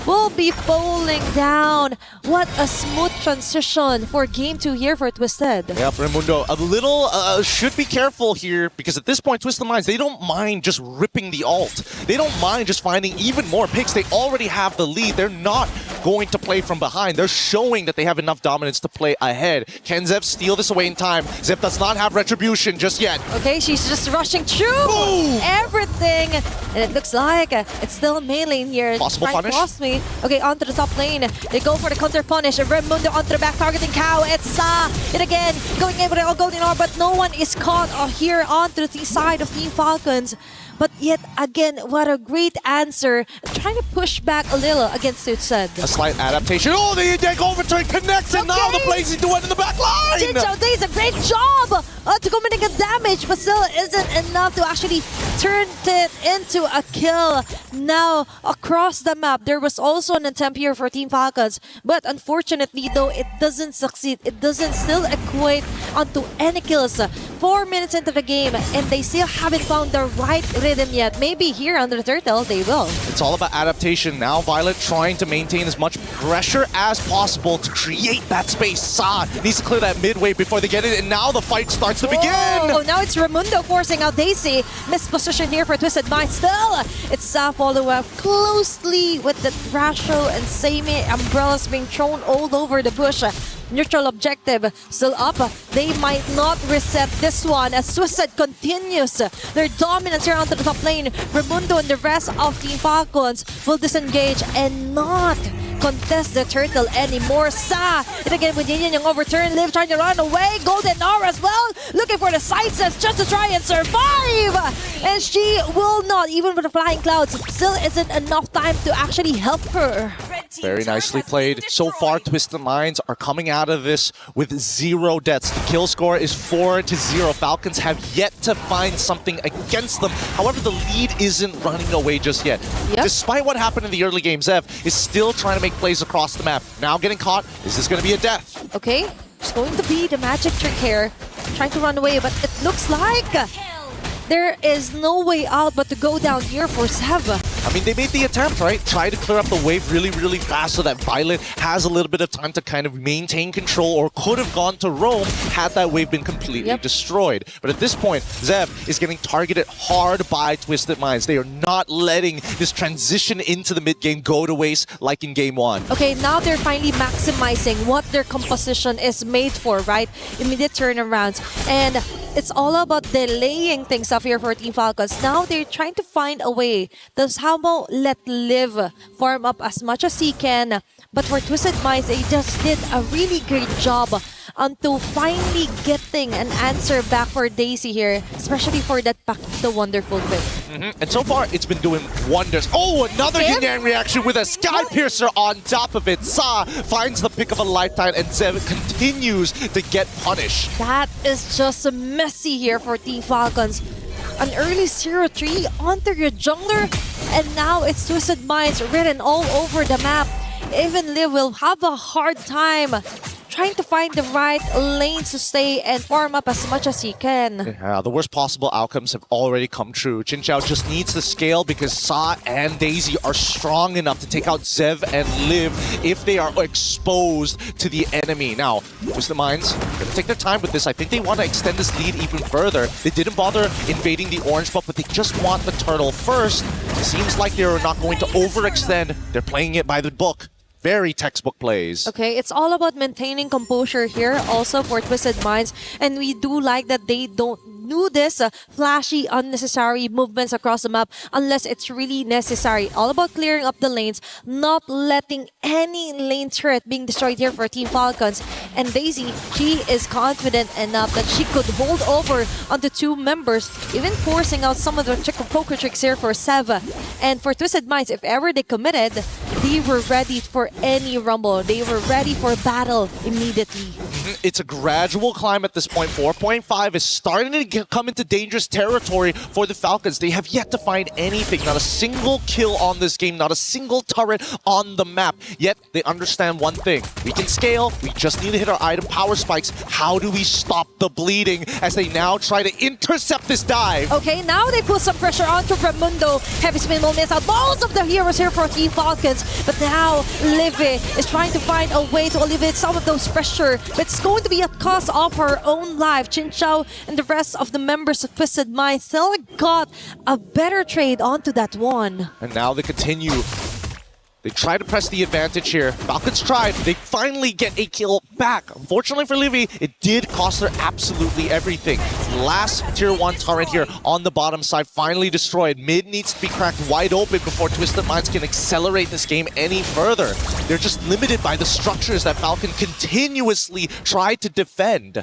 will be falling down. What a smooth transition for game 2 here for Twisted. Yeah, Raimundo, a little should be careful here because at this point, Twisted Minds, they don't mind just ripping the ult. They don't mind just finding even more picks. They already have the lead. They're not going to play from behind. They're showing that they have enough dominance to play ahead. Can Zev steal this away in time? Zev does not have retribution just yet. Okay, she's just rushing through everything. And it looks like it's still main lane here. Possible punish? Okay, onto the top lane. They go for the counter punish. Raimundo onto the back, targeting Cow. It's it again, going in with the golden orb, but no one is caught here onto the side of Team Falcons. But yet again, what a great answer. Trying to push back a little against Twisted. A slight adaptation. Oh, the ENG overturn connects, and now the Blazing Duet in the back line! Chin Chow does a great job to committing a damage, but still isn't enough to actually turn it into a kill. Now, across the map, there was also an attempt here for Team Falcons, but unfortunately, though, it doesn't succeed. It doesn't still equate onto any kills. 4 minutes into the game, and they still haven't found the right rhythm yet. Maybe here under the turtle, they will. It's all about adaptation. Now Violet trying to maintain as much pressure as possible to create that space. Sa needs to clear that midway before they get it, and now the fight starts to begin! Oh, now it's Raimundo forcing out Daisy. Misposition here for Twisted Mind. Still, it's Sa follow up closely with the Thrasho and Seimei umbrellas being thrown all over the bush. Neutral objective still up. They might not reset this one as Twisted continues their dominance here onto the top lane. Raimundo and the rest of Team Falcons will disengage and not contest the turtle anymore. Sa, and again with Yin yung overturn. Liv trying to run away. Golden Aura as well, looking for the side steps just to try and survive. And she will not, even with the flying clouds, still isn't enough time to actually help her. Very nicely played. So far, Twisted Minds are coming out of this with 0 deaths. The kill score is 4-0. Falcons have yet to find something against them. However, the lead isn't running away just yet. Yep. Despite what happened in the early game, Zev is still trying to make plays across the map. Now getting caught. Is this going to be a death? Okay, it's going to be the magic trick here. Trying to run away, but it looks like there is no way out but to go down here for Sev. I mean, they made the attempt, right? Try to clear up the wave really, really fast so that Violet has a little bit of time to kind of maintain control, or could have gone to roam had that wave been completely destroyed. But at this point, Zev is getting targeted hard by Twisted Minds. They are not letting this transition into the mid game go to waste like in game 1. Okay, now they're finally maximizing what their composition is made for, right? Immediate turnarounds. And it's all about delaying things up here for Team Falcons. Now they're trying to find a way. Thus, how about let Liv farm up as much as he can. But for Twisted Minds, they just did a really great job until finally getting an answer back for Daisy here, especially for that Paquito Wonderful whip. And so far, it's been doing wonders. Oh, another Yin Yang reaction with a Sky Piercer on top of it. Sa finds the pick of a lifetime, and Zev continues to get punished. That is just messy here for Team Falcons. An early 0-3 onto your jungler, and now it's Twisted Minds written all over the map. Even Liv will have a hard time trying to find the right lanes to stay and farm up as much as he can. Yeah, the worst possible outcomes have already come true. Jin Xiao just needs to scale because Sa and Daisy are strong enough to take out Zev and Liv if they are exposed to the enemy. Now, Twisted Minds gonna take their time with this. I think they want to extend this lead even further. They didn't bother invading the orange buff, but they just want the turtle first. It seems like they're not going to overextend. They're playing it by the book. Very textbook plays. Okay, it's all about maintaining composure here also for Twisted Minds. And we do like that they don't do this flashy, unnecessary movements across the map unless it's really necessary. All about clearing up the lanes, not letting any lane turret being destroyed here for Team Falcons. And Daisy, she is confident enough that she could hold over on the 2 members, even forcing out some of the poker tricks here for Sev. And for Twisted Minds, if ever they committed, they were ready for any rumble. They were ready for battle immediately. It's a gradual climb at this point. 4.5 is starting to come into dangerous territory for the Falcons. They have yet to find anything. Not a single kill on this game. Not a single turret on the map. Yet they understand one thing. We can scale. We just need to hit our item power spikes. How do we stop the bleeding as they now try to intercept this dive? Okay, now they put some pressure onto Raimundo. Heavy spin will miss out most of the heroes here for Team Falcons. But now Livy is trying to find a way to alleviate some of those pressure. But it's going to be at cost of her own life. Chin Xiao and the rest of the members of Twisted Minds still got a better trade onto that one. And now they continue. They try to press the advantage here. Falcons tried. They finally get a kill back. Unfortunately for Livy, it did cost her absolutely everything. Last tier 1 turret here on the bottom side finally destroyed. Mid needs to be cracked wide open before Twisted Minds can accelerate this game any further. They're just limited by the structures that Falcon continuously tried to defend.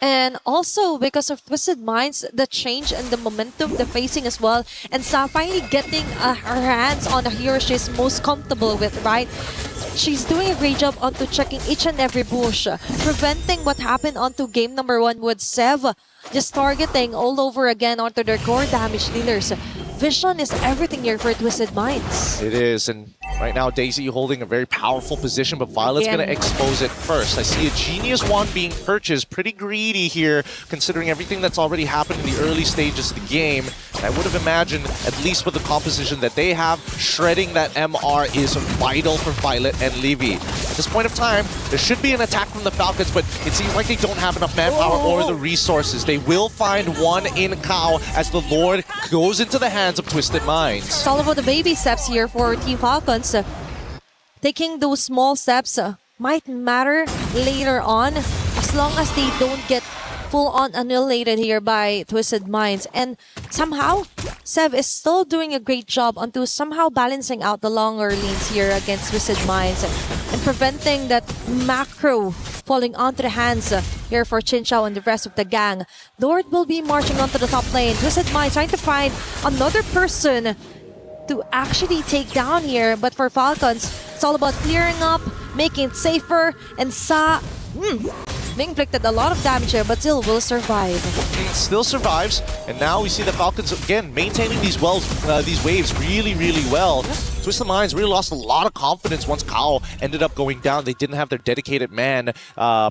And also because of Twisted Minds, the change and the momentum they're facing as well. And Sa finally getting her hands on the hero she's most comfortable with, right? She's doing a great job onto checking each and every bush, preventing what happened onto game number 1 with Sev just targeting all over again onto their core damage dealers. Vision is everything here for Twisted Minds. It is, and right now Daisy holding a very powerful position, but Violet's going to expose it first. I see a Genius Wand being purchased. Pretty greedy here, considering everything that's already happened in the early stages of the game. And I would have imagined, at least with the composition that they have, shredding that MR is vital for Violet and Livy. At this point of time, there should be an attack from the Falcons, but it seems like they don't have enough manpower or the resources. They will find one in Kao as the Lord goes into the hands of Twisted Minds. It's all about the baby steps here for Team Falcons. Taking those small steps might matter later on as long as they don't get full-on annihilated here by Twisted Minds. And somehow, Sev is still doing a great job onto somehow balancing out the longer lanes here against Twisted Minds and preventing that macro falling onto the hands here for Chinchao and the rest of the gang. Lord will be marching onto the top lane. Twisted Minds trying to find another person to actually take down here. But for Falcons, it's all about clearing up, making it safer, and being inflicted a lot of damage here, but still will survive. Still survives, and now we see the Falcons again maintaining these waves really, really well. Twisted Minds really lost a lot of confidence once Kao ended up going down. They didn't have their dedicated man,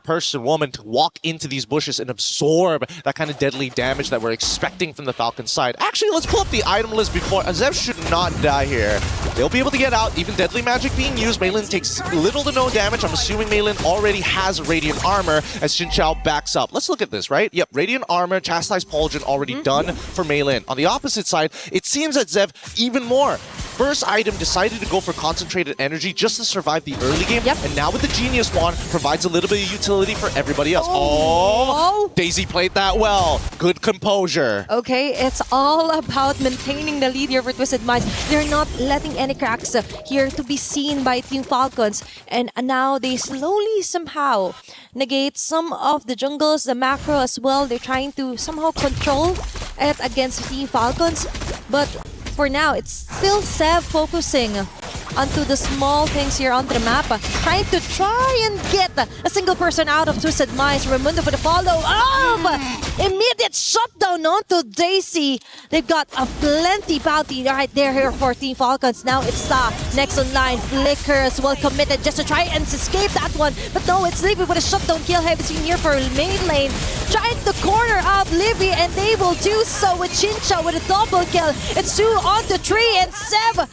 person, woman to walk into these bushes and absorb that kind of deadly damage that we're expecting from the Falcons side. Actually, let's pull up the item list before. Zev should not die here. They'll be able to get out, even deadly magic being used. Maylin takes little to no damage. I'm assuming Maylin already has Radiant Armor as Chinchao backs up. Let's look at this, right? Yep, Radiant Armor, Chastise Pauldron already done for Maylin. On the opposite side, it seems that Zev even more. First item decided to go for concentrated energy just to survive the early game. And now with the Genius Wand, provides a little bit of utility for everybody else. Oh, Daisy played that well. Good composure. Okay, it's all about maintaining the lead here for Twisted Minds. They're not letting any cracks here to be seen by Team Falcons. And now they slowly somehow negate some of the jungles, the macro as well. They're trying to somehow control it against Team Falcons. But for now, it's still Sev focusing onto the small things here on the map, trying to and get a single person out of Twisted Minds. Raimundo for the follow-up! Immediate shutdown onto Daisy. They've got a plenty bounty right there here for Team Falcons. Now it's next on line. Flicker as well committed just to try and escape that one. But no, it's Livy with a shutdown kill. Heavy seen here for main lane. Trying to corner out Livy, and they will do so with Chinchao with a double kill. It's 2 on the 3, and Sev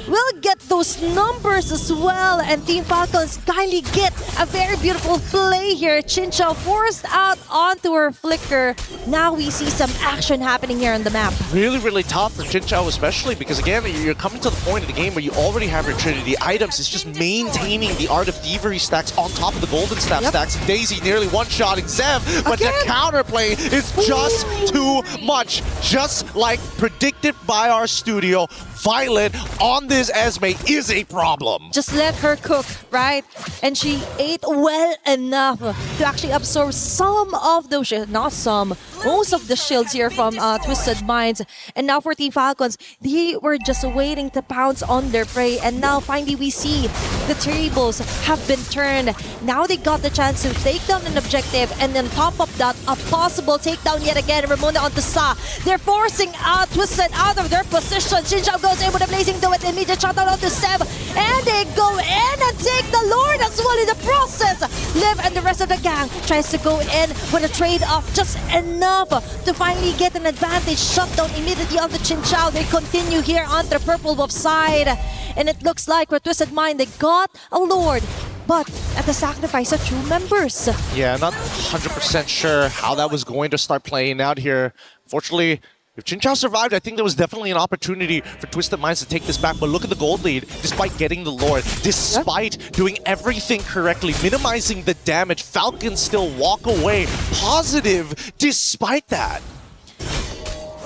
will get those numbers as well. And Team Falcons kindly get a very beautiful play here. Chinchao forced out onto her Flicker. Now we see some action happening here on the map. Really, really tough for Chinchao especially because again, you're coming to the point of the game where you already have your Trinity items. It's just maintaining the Art of Thievery stacks on top of the Golden Staff stacks. Daisy nearly one-shotting Zev, but the counterplay is just too much. Just like predicted by our studio, Violet on this Esme is a problem. Just let her cook, right? And she ate well enough to actually absorb some of those, not some, most of the shields here from Twisted Minds. And now for Team Falcons, they were just waiting to pounce on their prey. And now finally we see the tables have been turned. Now they got the chance to take down an objective, and then top of that, a possible takedown yet again. Ramona onto Sa. They're forcing out Twisted out of their position. Chinchao goes in with a blazing do it. Immediate shutdown onto Sev. And they go in and take the Lord as well in the process. Liv and the rest of the gang tries to go in with a trade-off just enough to finally get an advantage. Shutdown immediately on the Chinchao. They continue here on the purple buff side. And it looks like for Twisted Mind, they got a Lord, but at the sacrifice of 2 members. Yeah, not 100% sure how that was going to start playing out here. Fortunately, if Chinchao survived, I think there was definitely an opportunity for Twisted Minds to take this back. But look at the gold lead, despite getting the Lord, despite doing everything correctly, minimizing the damage, Falcons still walk away positive despite that.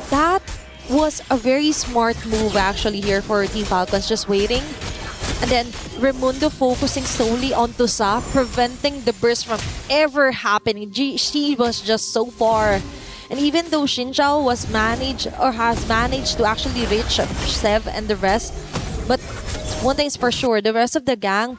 That was a very smart move actually here for Team Falcons, just waiting. And then Raimundo focusing solely on Tusa, preventing the burst from ever happening. She was just so far. And even though Chinchao was has managed to actually reach Sev and the rest, but one thing's for sure, the rest of the gang,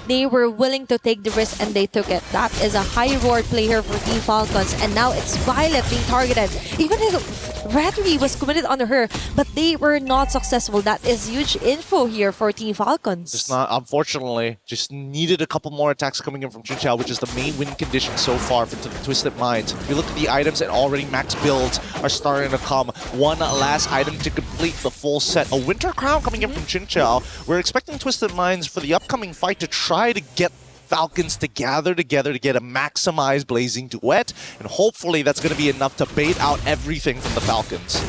they were willing to take the risk and they took it. That is a high reward play here for Team Falcons. And now it's Violet being targeted. Even if Rattery was committed on her, but they were not successful. That is huge info here for Team Falcons. Just not, unfortunately, just needed a couple more attacks coming in from Chinchao, which is the main win condition so far for the Twisted Minds. If you look at the items and already max builds are starting to come. One last item to complete the full set. A Winter Crown coming in from Chinchao. We're expecting Twisted Minds for the upcoming fight to try to get Falcons to gather together to get a maximized Blazing Duet, and hopefully that's going to be enough to bait out everything from the Falcons.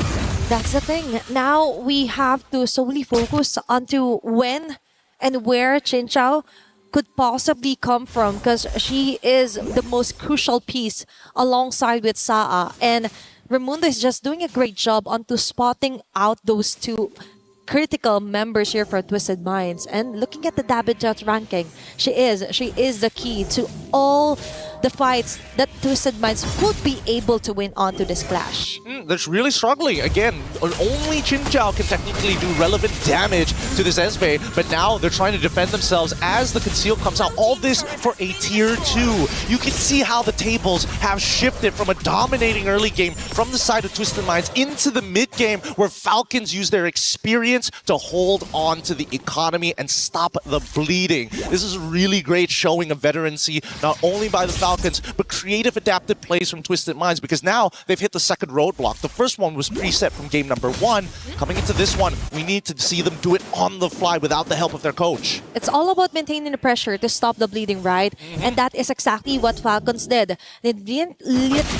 That's the thing. Now we have to solely focus onto when and where Chinchao could possibly come from, because she is the most crucial piece alongside with Saa. And Raimundo is just doing a great job onto spotting out those two critical members here for Twisted Minds. And looking at the Dabijet ranking, she is the key to all the fights that Twisted Minds would be able to win onto this clash. They're really struggling. Again, only Chin Chao can technically do relevant damage to this Esme, but now they're trying to defend themselves as the Conceal comes out. All this for a tier 2. You can see how the tables have shifted from a dominating early game from the side of Twisted Minds into the mid game, where Falcons use their experience to hold on to the economy and stop the bleeding. This is a really great showing of veterancy, not only by the Falcons, but creative adaptive plays from Twisted Minds, because now they've hit the second roadblock. The first one was preset from game number 1. Coming into this one, we need to see them do it on the fly without the help of their coach. It's all about maintaining the pressure to stop the bleeding, right? And that is exactly what Falcons did. They didn't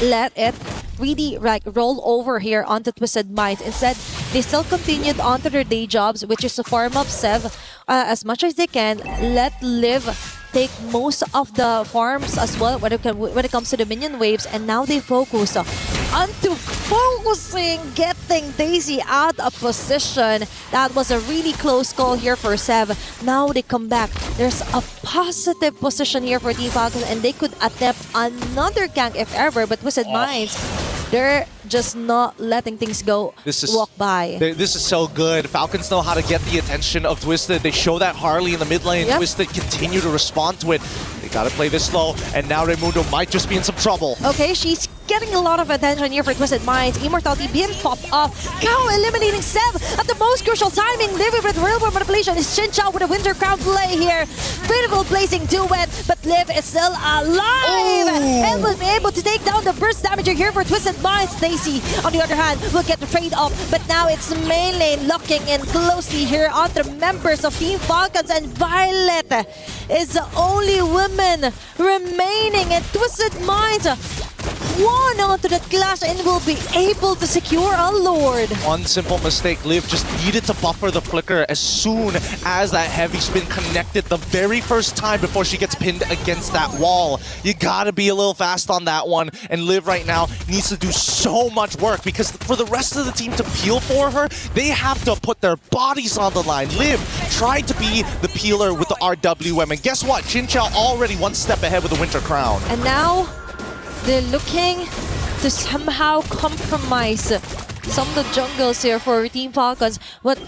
let it really roll over here onto Twisted Minds. Instead, they still continued onto their day jobs, which is to farm up Sev as much as they can. Let Liv take most of the farms as well when it comes to the minion waves, and now they focus onto getting Daisy out of position. That was a really close call here for Sev. Now they come back. There's a positive position here for Team Falcons, and they could attempt another gank if ever, but Twisted Minds, they're just not letting things go walk by. This is so good. Falcons know how to get the attention of Twisted. They show that Harley in the mid lane. Yep. Twisted continue to respond to it. They gotta play this slow, and now Raimundo might just be in some trouble. Okay, she's getting a lot of attention here for Twisted Minds. Immortality being popped off. Cow eliminating Sev at the most crucial timing. Living with real world manipulation is Chin Chao with a Winter Crown play here. Beautiful blazing duet, but Liv is still alive and will be able to take down the burst damager here for Twisted Minds. Stacy, on the other hand, will get the trade off, but now it's main lane locking in closely here on the members of Team Falcons, and Violet is the only woman remaining, and Twisted Minds one onto that clash and will be able to secure a Lord. One simple mistake. Liv just needed to buffer the flicker as soon as that heavy spin connected the very first time before she gets pinned against that wall. You gotta be a little fast on that one, and Liv right now needs to do so much work, because for the rest of the team to peel for her, they have to put their bodies on the line. Liv tried to be the peeler with the RWM, and guess what? Chin Chao already one step ahead with the Winter Crown. And now they're looking to somehow compromise some of the jungles here for Team Falcons. What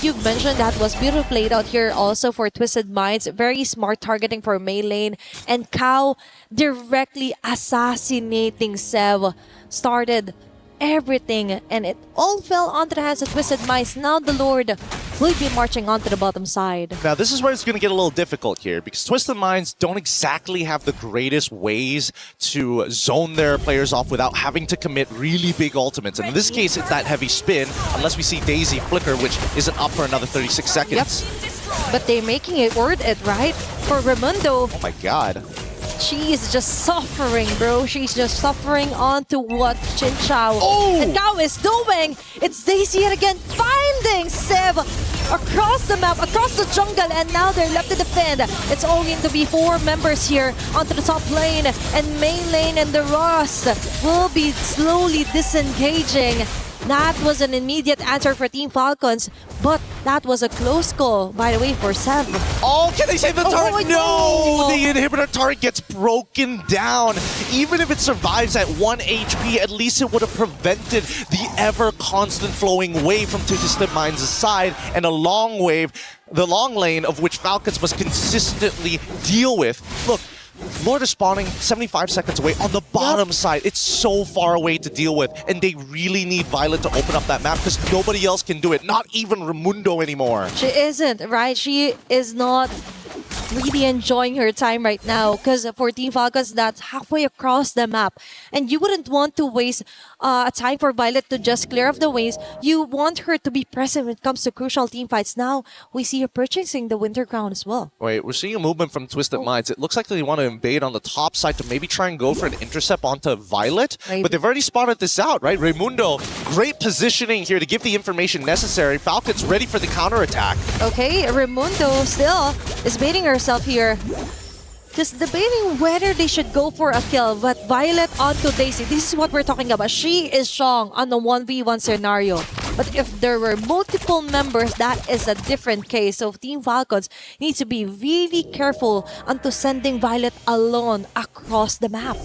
you've mentioned, that was beautifully played out here also for Twisted Minds. Very smart targeting for Mei lane, and Cow directly assassinating Sev started everything, and it all fell onto the hands of Twisted Minds. Now the Lord will be marching onto the bottom side. Now this is where it's going to get a little difficult here, because Twisted Minds don't exactly have the greatest ways to zone their players off without having to commit really big ultimates. And in this case, it's that heavy spin, unless we see Daisy flicker, which isn't up for another 36 seconds. Yep. But they're making it worth it, right? For Raimundo. Oh my god. She is just suffering, bro. She's just suffering onto what Chin Chao and Cow is doing. It's Daisy yet again finding Sev across the map, across the jungle, and now they're left to defend. It's only going to be 4 members here onto the top lane, and main lane and the Ross will be slowly disengaging. That was an immediate answer for Team Falcons, but that was a close call, by the way, for Sev. Oh, can they save the turret? No! The inhibitor turret gets broken down. Even if it survives at 1 HP, at least it would have prevented the ever-constant flowing wave from Twisted Minds' side, and a long wave, the long lane of which Falcons must consistently deal with. Look, Lord is spawning 75 seconds away on the bottom side. It's so far away to deal with, and they really need Violet to open up that map, because nobody else can do it, not even Raimundo anymore. She isn't, right? She is not really enjoying her time right now, because for Team Falcons, that's halfway across the map, and you wouldn't want to waste a time for Violet to just clear off the waves. You want her to be present when it comes to crucial team fights. Now we see her purchasing the Winter Crown as well. Wait, we're seeing a movement from Twisted Minds. It looks like they want to invade on the top side to maybe try and go for an intercept onto Violet, but they've already spotted this out, right? Raimundo, great positioning here to give the information necessary. Falcons ready for the counterattack. Okay, Raimundo still is baiting her ourselves here. Just debating whether they should go for a kill, but Violet onto Daisy. This is what we're talking about. She is strong on the 1v1 scenario. But if there were multiple members, that is a different case. So Team Falcons needs to be really careful onto sending Violet alone across the map.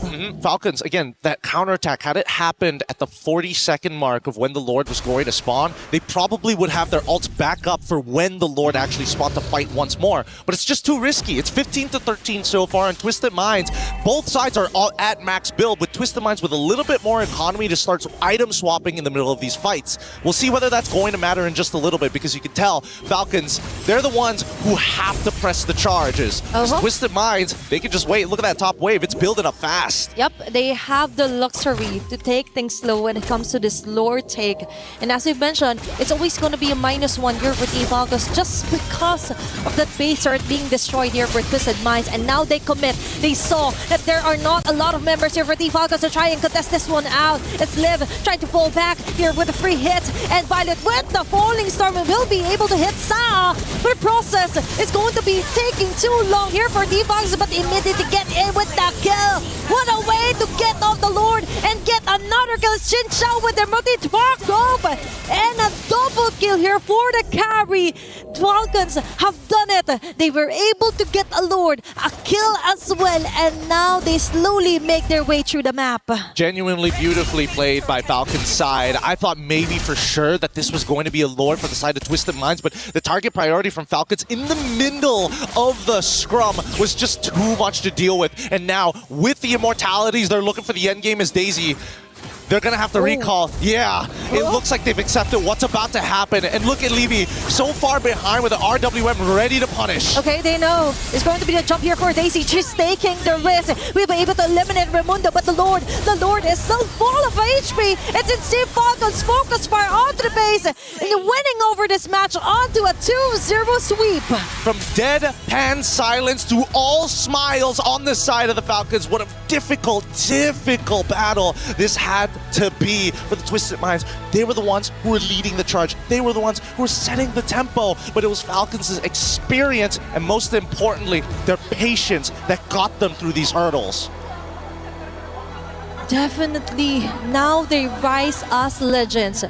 Falcons, again, that counterattack, had it happened at the 40-second mark of when the Lord was going to spawn, they probably would have their ults back up for when the Lord actually spawned to fight once more. But it's just too risky. It's 15-13 so far, and Twisted Minds, both sides are all at max build, with Twisted Minds with a little bit more economy to start item swapping in the middle of these fights. We'll see whether that's going to matter in just a little bit, because you can tell Falcons, they're the ones who have to press the charges. Twisted Minds, they can just wait. Look at that top wave. It's building up fast. Yep, they have the luxury to take things slow when it comes to this lore take. And as we've mentioned, it's always going to be a -1 here for Team Falcons just because of that base art being destroyed here for Twisted Minds. And now they commit. They saw that there are not a lot of members here for Team Falcons to try and contest this one out. It's Liv trying to fall back here with a free hit. And Violet with the Falling Storm will be able to hit Sa. But the process is going to be taking too long here for Team Falcons, but immediately get in with the kill. What a way to get off the Lord and get another kill. Xin Chao with their multi-spark rope. And a double kill here for the carry. Falcons have done it. They were able to get a Lord, a kill as well, and now they slowly make their way through the map. Genuinely beautifully played by Falcon's side. I thought maybe for sure that this was going to be a Lord for the side of Twisted Minds, but the target priority from Falcons in the middle of the scrum was just too much to deal with. And now, with the immortalities, they're looking for the end game as Daisy. They're going to have to recall. Yeah, it looks like they've accepted what's about to happen. And look at Levy, so far behind with the RWM ready to punish. Okay, they know it's going to be a jump here for Daisy. She's taking the risk. We'll be able to eliminate Raimundo, but the Lord is so full of HP. It's in Team Falcons focus fire onto the base and winning over this match onto a 2-0 sweep. From deadpan silence to all smiles on the side of the Falcons. What a difficult battle this had to be for the Twisted Minds. They were the ones who were leading the charge. They were the ones who were setting the tempo. But it was Falcons' experience and, most importantly, their patience that got them through these hurdles. Definitely. Now they rise as legends.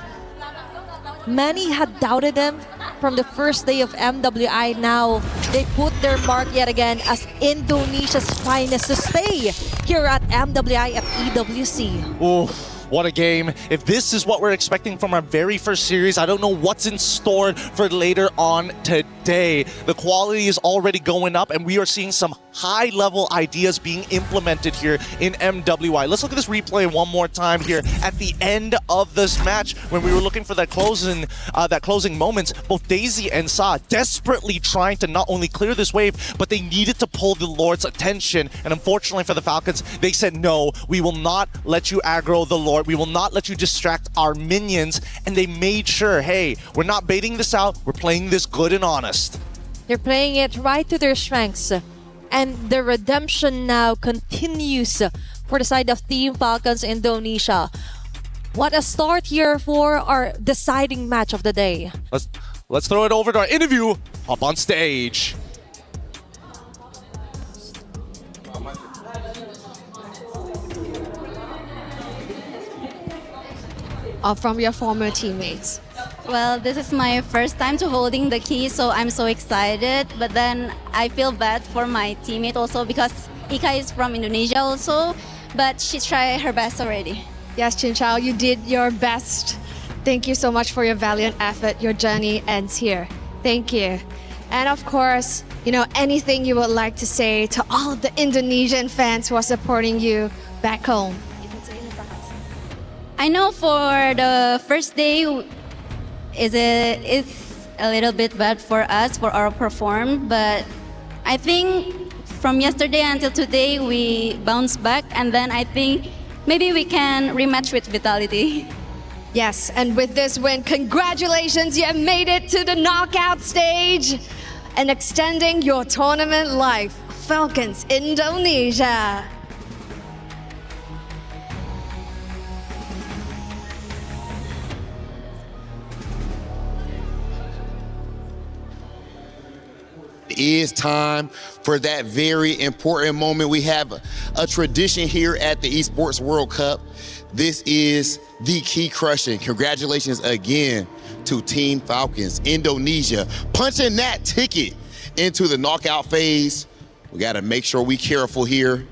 Many had doubted them from the first day of MWI. Now they put their mark yet again as Indonesia's finest to stay here at MWI at EWC. Ooh. What a game. If this is what we're expecting from our very first series, I don't know what's in store for later on today. The quality is already going up, and we are seeing some high-level ideas being implemented here in MWI. Let's look at this replay one more time here at the end of this match when we were looking for that closing moments. Both Daisy and Sa desperately trying to not only clear this wave, but they needed to pull the Lord's attention. And unfortunately for the Falcons, they said, no, we will not let you aggro the Lord. We will not let you distract our minions. And they made sure, hey, we're not baiting this out. We're playing this good and honest. They're playing it right to their strengths. And the redemption now continues for the side of Team Falcons Indonesia. What a start here for our deciding match of the day. Let's throw it over to our interview up on stage. From your former teammates? Well, this is my first time to holding the key, so I'm so excited. But then I feel bad for my teammate also because Ika is from Indonesia also, but she tried her best already. Yes, Xin Chao, you did your best. Thank you so much for your valiant effort. Your journey ends here. Thank you. And of course, anything you would like to say to all of the Indonesian fans who are supporting you back home? I know for the first day, it's a little bit bad for us, for our perform, but I think from yesterday until today, we bounced back, and then I think maybe we can rematch with Vitality. Yes, and with this win, congratulations, you have made it to the knockout stage and extending your tournament life. Falcons Indonesia. is time for that very important moment. We have a tradition here at the Esports World Cup. This is the key crushing. Congratulations again to Team Falcons, Indonesia, punching that ticket into the knockout phase. We gotta make sure we careful here.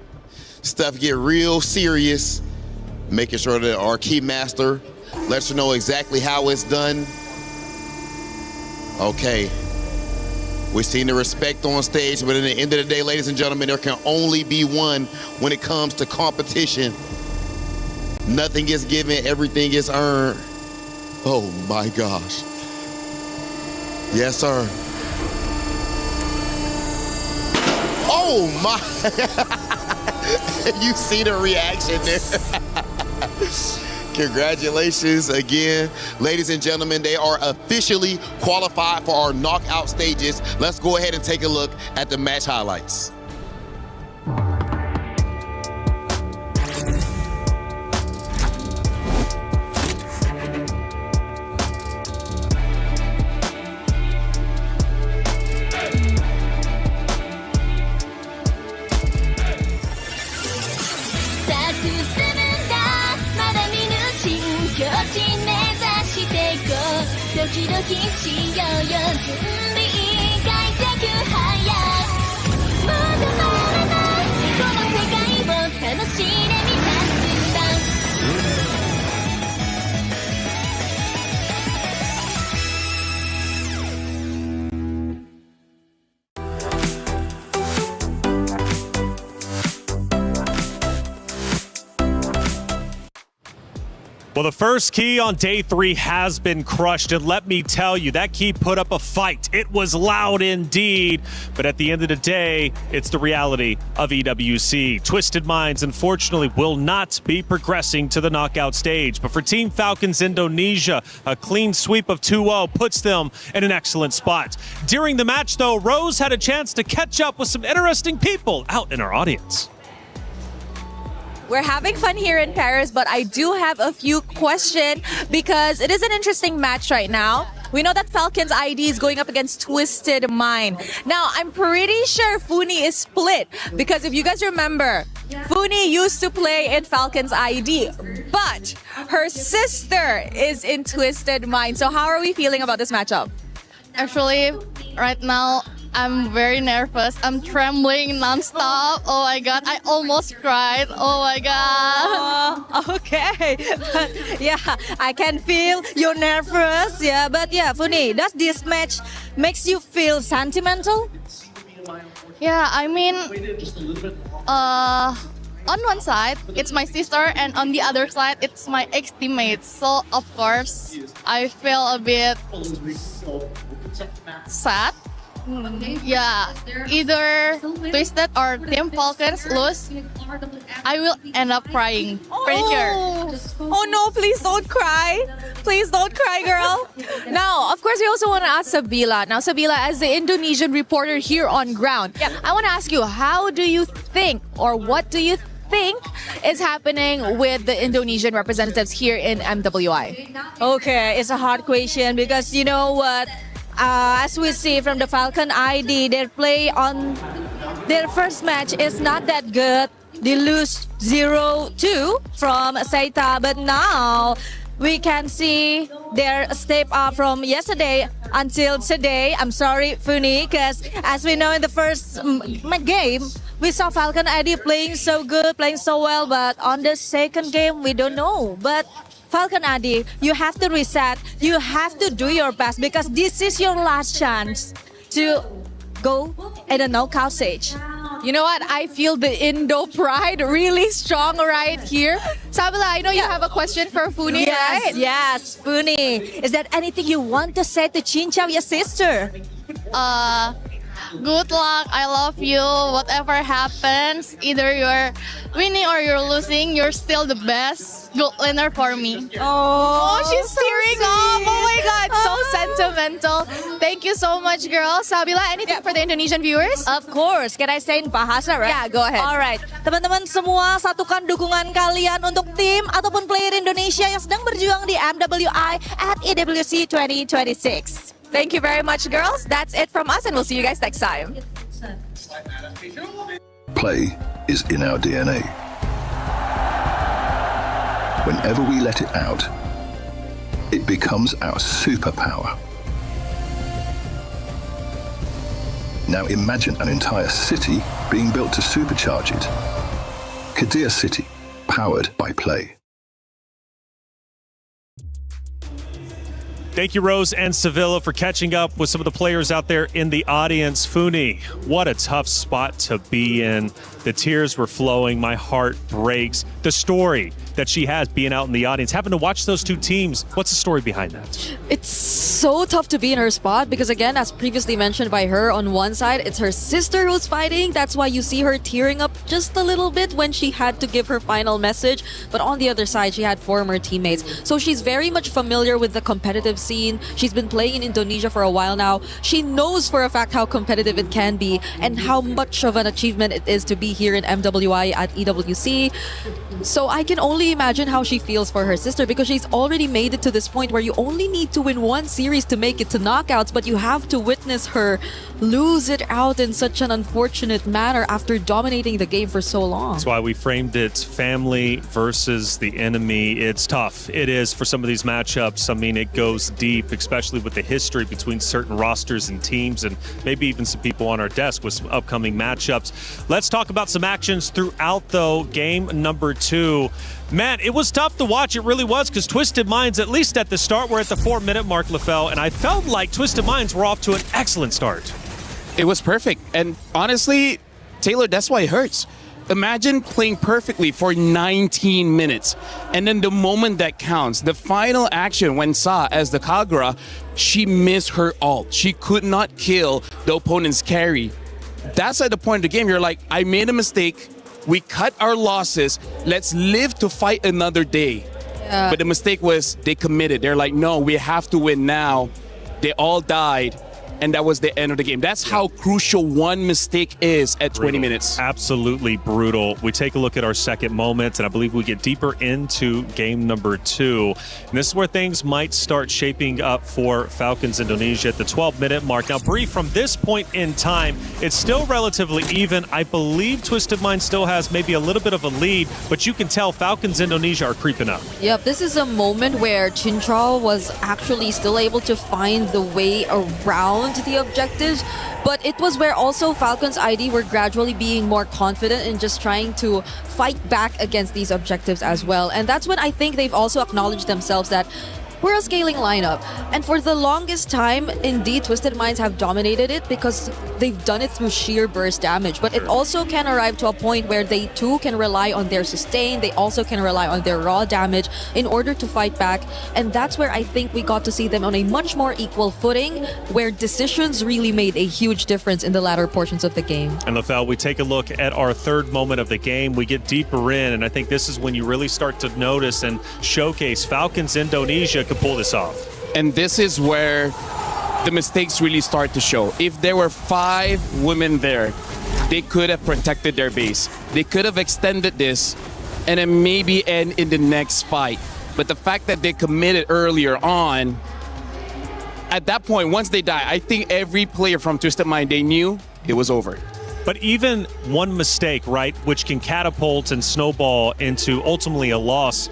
Stuff get real serious, making sure that our key master lets you know exactly how it's done. Okay, we've seen the respect on stage, but at the end of the day, ladies and gentlemen, there can only be one when it comes to competition. Nothing is given, everything is earned. Oh my gosh. Yes, sir. Oh my. You see the reaction there. Congratulations again. Ladies and gentlemen, they are officially qualified for our knockout stages. Let's go ahead and take a look at the match highlights. Well, the first key on day 3 has been crushed, and let me tell you, that key put up a fight. It was loud indeed, but at the end of the day, it's the reality of EWC. Twisted Minds, unfortunately, will not be progressing to the knockout stage, but for Team Falcons Indonesia, a clean sweep of 2-0 puts them in an excellent spot. During the match, though, Rose had a chance to catch up with some interesting people out in our audience. We're having fun here in Paris, but I do have a few questions because it is an interesting match right now. We know that Falcons ID is going up against Twisted Mind. Now, I'm pretty sure Funi is split because if you guys remember, Funi used to play in Falcons ID, but her sister is in Twisted Mind. So how are we feeling about this matchup? Actually, right now, I'm very nervous. I'm trembling nonstop. Oh my God, I almost cried. Oh my God. Okay. Yeah, I can feel you're nervous. Yeah, but yeah, Funi, does this match makes you feel sentimental? Yeah, I mean, on one side, it's my sister, and on the other side, it's my ex-teammate. So, of course, I feel a bit sad. Yeah, either Twisted or Team Falcons lose, I will end up crying. Pretty sure. Oh no, please don't cry. Please don't cry, girl. Now, of course, we also want to ask Sabila. Now, Sabila, as the Indonesian reporter here on ground, I want to ask you, how do you think, or what do you think is happening with the Indonesian representatives here in MWI? Okay, it's a hard question because you know what? As we see from the Falcon ID, their play on their first match is not that good. They lose 0-2 from Seita, but now we can see their step up from yesterday until today. I'm sorry, Funi, because as we know in the first game, we saw Falcon ID playing so good, playing so well, but on the second game, we don't know. But Falcon ID, you have to reset. You have to do your best because this is your last chance to go at the knockout stage. You know what? I feel the Indo pride really strong right here. Sabila, I know you have a question for Funi, right? Yes, Funi. Is there anything you want to say to Chinchao, your sister? Good luck. I love you. Whatever happens, either you're winning or you're losing, you're still the best gold laner for me. Oh, she's tearing up. Oh my God, so sentimental. Thank you so much, girl. Sabila, anything for the Indonesian viewers? Of course. Can I say in Bahasa, right? Yeah, go ahead. Alright. Teman-teman semua, satukan dukungan kalian untuk tim ataupun player Indonesia yang sedang berjuang di MWI at EWC 2026. Thank you very much, girls. That's it from us, and we'll see you guys next time. Play is in our DNA. Whenever we let it out, it becomes our superpower. Now imagine an entire city being built to supercharge it. Kadir City, powered by play. Thank you, Rose and Sevilla, for catching up with some of the players out there in the audience. Funi, what a tough spot to be in. The tears were flowing. My heart breaks. The story that she has being out in the audience, having to watch those two teams. What's the story behind that? It's so tough to be in her spot because, again, as previously mentioned by her, on one side, it's her sister who's fighting. That's why you see her tearing up just a little bit when she had to give her final message. But on the other side, she had former teammates. So she's very much familiar with the competitive scene. She's been playing in Indonesia for a while now. She knows for a fact how competitive it can be and how much of an achievement it is to be here in MWI at EWC. So I can only imagine how she feels for her sister because she's already made it to this point where you only need to win one series to make it to knockouts, but you have to witness her lose it out in such an unfortunate manner after dominating the game for so long. That's why we framed it family versus the enemy. It's tough. It is for some of these matchups. I mean, it goes deep, especially with the history between certain rosters and teams and maybe even some people on our desk with some upcoming matchups. Let's talk about some actions throughout, though. Game number 2. Man, it was tough to watch. It really was, because Twisted Minds, at least at the start, were at the 4-minute mark, LaFell, and I felt like Twisted Minds were off to an excellent start. It was perfect. And honestly, Taylor, that's why it hurts. Imagine playing perfectly for 19 minutes. And then the moment that counts, the final action when Sa, as the Kagura, she missed her ult. She could not kill the opponent's carry. That's at the point of the game, you're like, I made a mistake. We cut our losses. Let's live to fight another day. Yeah. But the mistake was they committed. They're like, no, we have to win now. They all died. And that was the end of the game. That's how crucial one mistake is at 20 minutes. Absolutely brutal. We take a look at our second moment, and I believe we get deeper into game number 2. And this is where things might start shaping up for Falcons Indonesia at the 12-minute mark. Now, Bree, from this point in time, it's still relatively even. I believe Twisted Mind still has maybe a little bit of a lead, but you can tell Falcons Indonesia are creeping up. Yep, this is a moment where Chintrao was actually still able to find the way around the objectives, but it was where also Falcons ID were gradually being more confident in just trying to fight back against these objectives as well. And that's when I think they've also acknowledged themselves that we're a scaling lineup. And for the longest time, indeed, Twisted Minds have dominated it because they've done it through sheer burst damage. But it also can arrive to a point where they too can rely on their sustain. They also can rely on their raw damage in order to fight back. And that's where I think we got to see them on a much more equal footing, where decisions really made a huge difference in the latter portions of the game. And LaFell, we take a look at our third moment of the game. We get deeper in, and I think this is when you really start to notice and showcase Falcons Indonesia could pull this off. And this is where the mistakes really start to show. If there were 5 women there, they could have protected their base. They could have extended this and then maybe end in the next fight. But the fact that they committed earlier on, at that point, once they die, I think every player from Twisted Mind, they knew it was over. But even one mistake, right, which can catapult and snowball into ultimately a loss.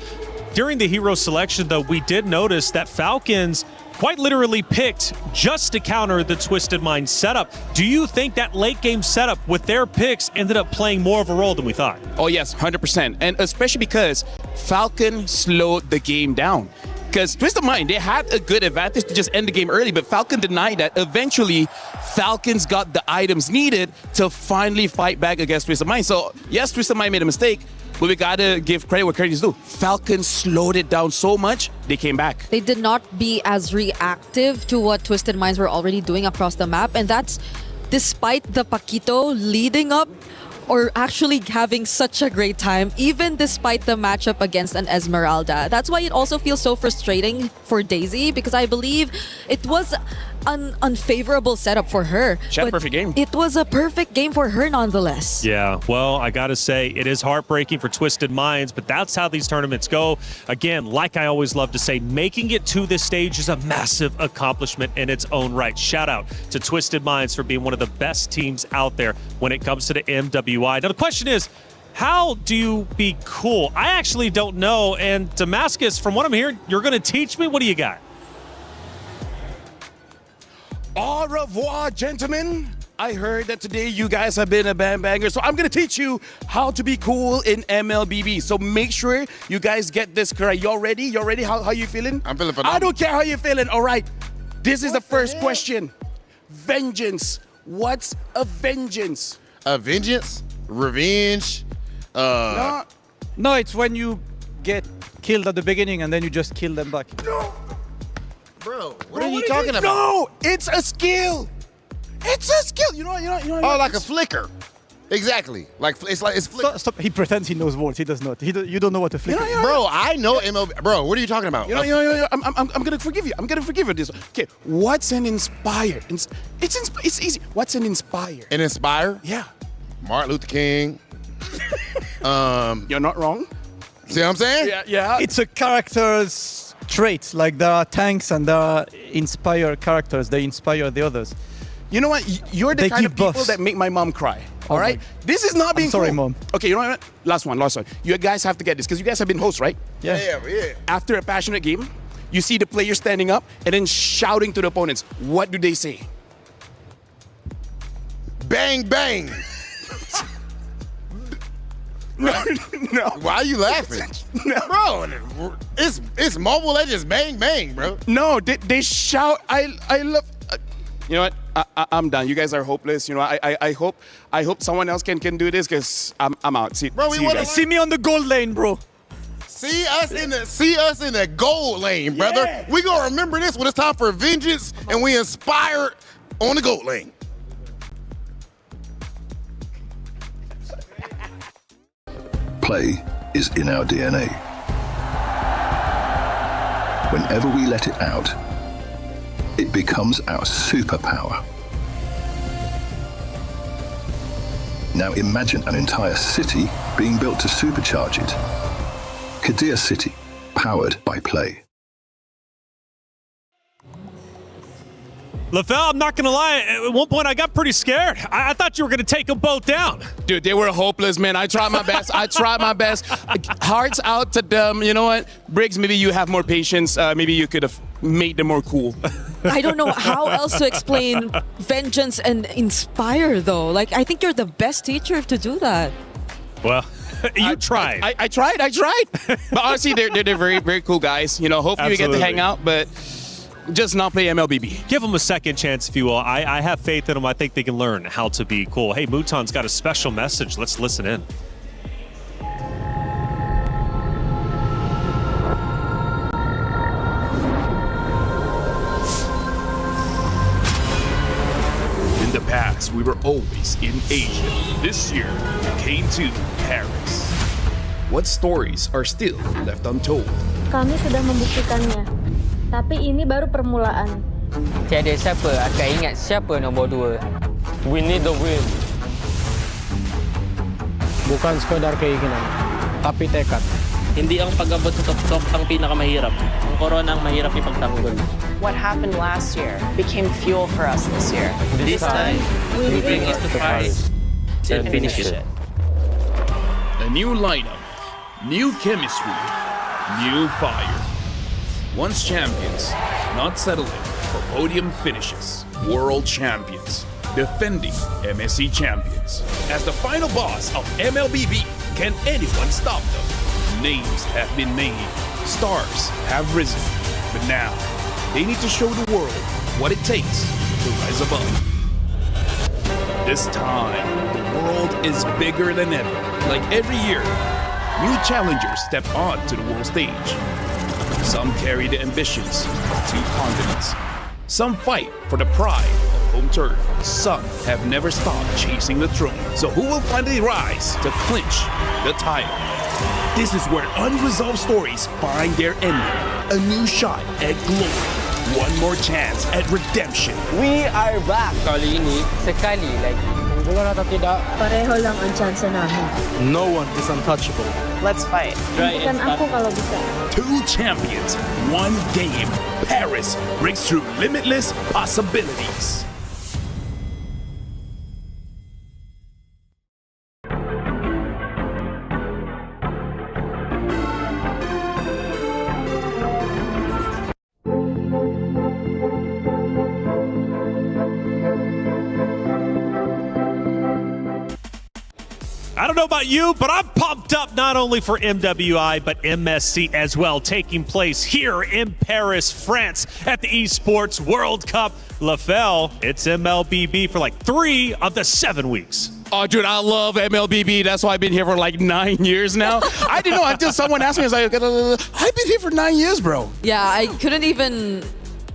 During the hero selection, though, we did notice that Falcons quite literally picked just to counter the Twisted Mind setup. Do you think that late game setup with their picks ended up playing more of a role than we thought? Oh yes, 100%. And especially because Falcon slowed the game down. Because Twisted Mind, they had a good advantage to just end the game early, but Falcon denied that. Eventually, Falcons got the items needed to finally fight back against Twisted Mind. So yes, Twisted Mind made a mistake, but we gotta give credit where credit is due. Falcons slowed it down so much, they came back. They did not be as reactive to what Twisted Minds were already doing across the map, and that's despite the Paquito leading up or actually having such a great time, even despite the matchup against an Esmeralda. That's why it also feels so frustrating for Daisy, because I believe it was unfavorable setup for her. She had a But perfect game. It was a perfect game for her nonetheless. Yeah, well, I got to say, it is heartbreaking for Twisted Minds, but that's how these tournaments go. Again, like I always love to say, making it to this stage is a massive accomplishment in its own right. Shout out to Twisted Minds for being one of the best teams out there when it comes to the MWI. Now, the question is, how do you be cool? I actually don't know, and Damascus, from what I'm hearing, you're going to teach me? What do you got? Au revoir, gentlemen. I heard that today you guys have been a banger, so I'm gonna teach you how to be cool in MLBB. So make sure you guys get this correct. Y'all ready? Y'all ready? How you feeling? I'm feeling phenomenal. I don't care how you're feeling. All right. This is the first question. Vengeance. What's a vengeance? A vengeance? Revenge? No, it's when you get killed at the beginning and then you just kill them back. Bro, what are you talking about? No, it's a skill. It's a skill. You know. Oh, like a flicker. Exactly. It's flicker. Stop. He pretends he knows words. He does not. You don't know what a flicker is. Bro, I know MLB. Bro, what are you talking about? I'm gonna forgive you. I'm gonna forgive you this. Okay, what's an inspire? It's easy. What's an inspire? An inspire? Yeah. Martin Luther King. You're not wrong. See what I'm saying? Yeah. It's a character's trait. Like there are tanks and there are inspired characters. They inspire the others. You know what? You're the They kind of give people buffs. that make my mom cry. All Oh right? This is not being sorry, cool. Mom. Okay, you know what? Last one. You guys have to get this because you guys have been hosts, right? Yeah. After a passionate game, you see the players standing up and then shouting to the opponents. What do they say? Bang, bang. No. Why are you laughing? Bro, it's Mobile Legends bang, bang, bro. No, they shout. I love. You know what? I'm done. You guys are hopeless. You know, I hope someone else can do this because I'm out. Bro, we want to See me on the goal lane, bro. see us in the gold lane, brother. Yeah. We gonna remember this when it's time for vengeance and we inspire on the gold lane. Play is in our DNA. Whenever we let it out, it becomes our superpower. Now imagine an entire city being built to supercharge it. Kadir City, powered by Play. LaFell, I'm not going to lie. At one point, I got pretty scared. I thought you were going to take them both down. Dude, they were hopeless, man. I tried my best. Hearts out to them. You know what? Briggs, maybe you have more patience. Maybe you could have made them more cool. I don't know how else to explain vengeance and inspire, though. Like, I think you're the best teacher to do that. Well, you tried. I tried. But honestly, they're very, very cool guys. You know, hopefully we get to hang out, but just not play MLBB. Give them a second chance, if you will. I have faith in them. I think they can learn how to be cool. Hey, Muton's got a special message. Let's listen in. In the past, we were always in Asia. This year, we came to Paris. What stories are still left untold? Kami sudah membuktikannya. Tapi ini baru permulaan. Tiada siapa akan ingat siapa nombor 2. We need the win. Bukan sekadar keinginan, tapi tekad. Hindi ang pag-abot sa top ang pinakamahirap. Ang corona ang mahirap ipagtanggol. What happened last year became fuel for us this year. This time, we bring it to Paris and finish it. A new lineup, new chemistry, new fire. Once champions, not settling for podium finishes. World champions, defending MSC champions. As the final boss of MLBB, can anyone stop them? Names have been made, stars have risen, but now they need to show the world what it takes to rise above. This time, the world is bigger than ever. Like every year, new challengers step on to the world stage. Some carry the ambitions of 2 continents. Some fight for the pride of home turf. Some have never stopped chasing the throne. So who will finally rise to clinch the title? This is where unresolved stories find their ending. A new shot at glory. one more chance at redemption. We are back. Kali ini, sekali lagi. Mula na tidak. Pareho lang ang tsansa namin. No one is untouchable. Let's fight. Bigyan ako kalau bisa. Two champions, one game. Paris breaks through limitless possibilities. I don't know about you, but I'm pumped up not only for MWI, but MSC as well, taking place here in Paris, France at the Esports World Cup. LaFell, it's MLBB for like 3 of the 7 weeks. Oh, dude, I love MLBB. That's why I've been here for like 9 years now. I didn't know until someone asked me. I was like, I've been here for 9 years, bro. Yeah, I didn't even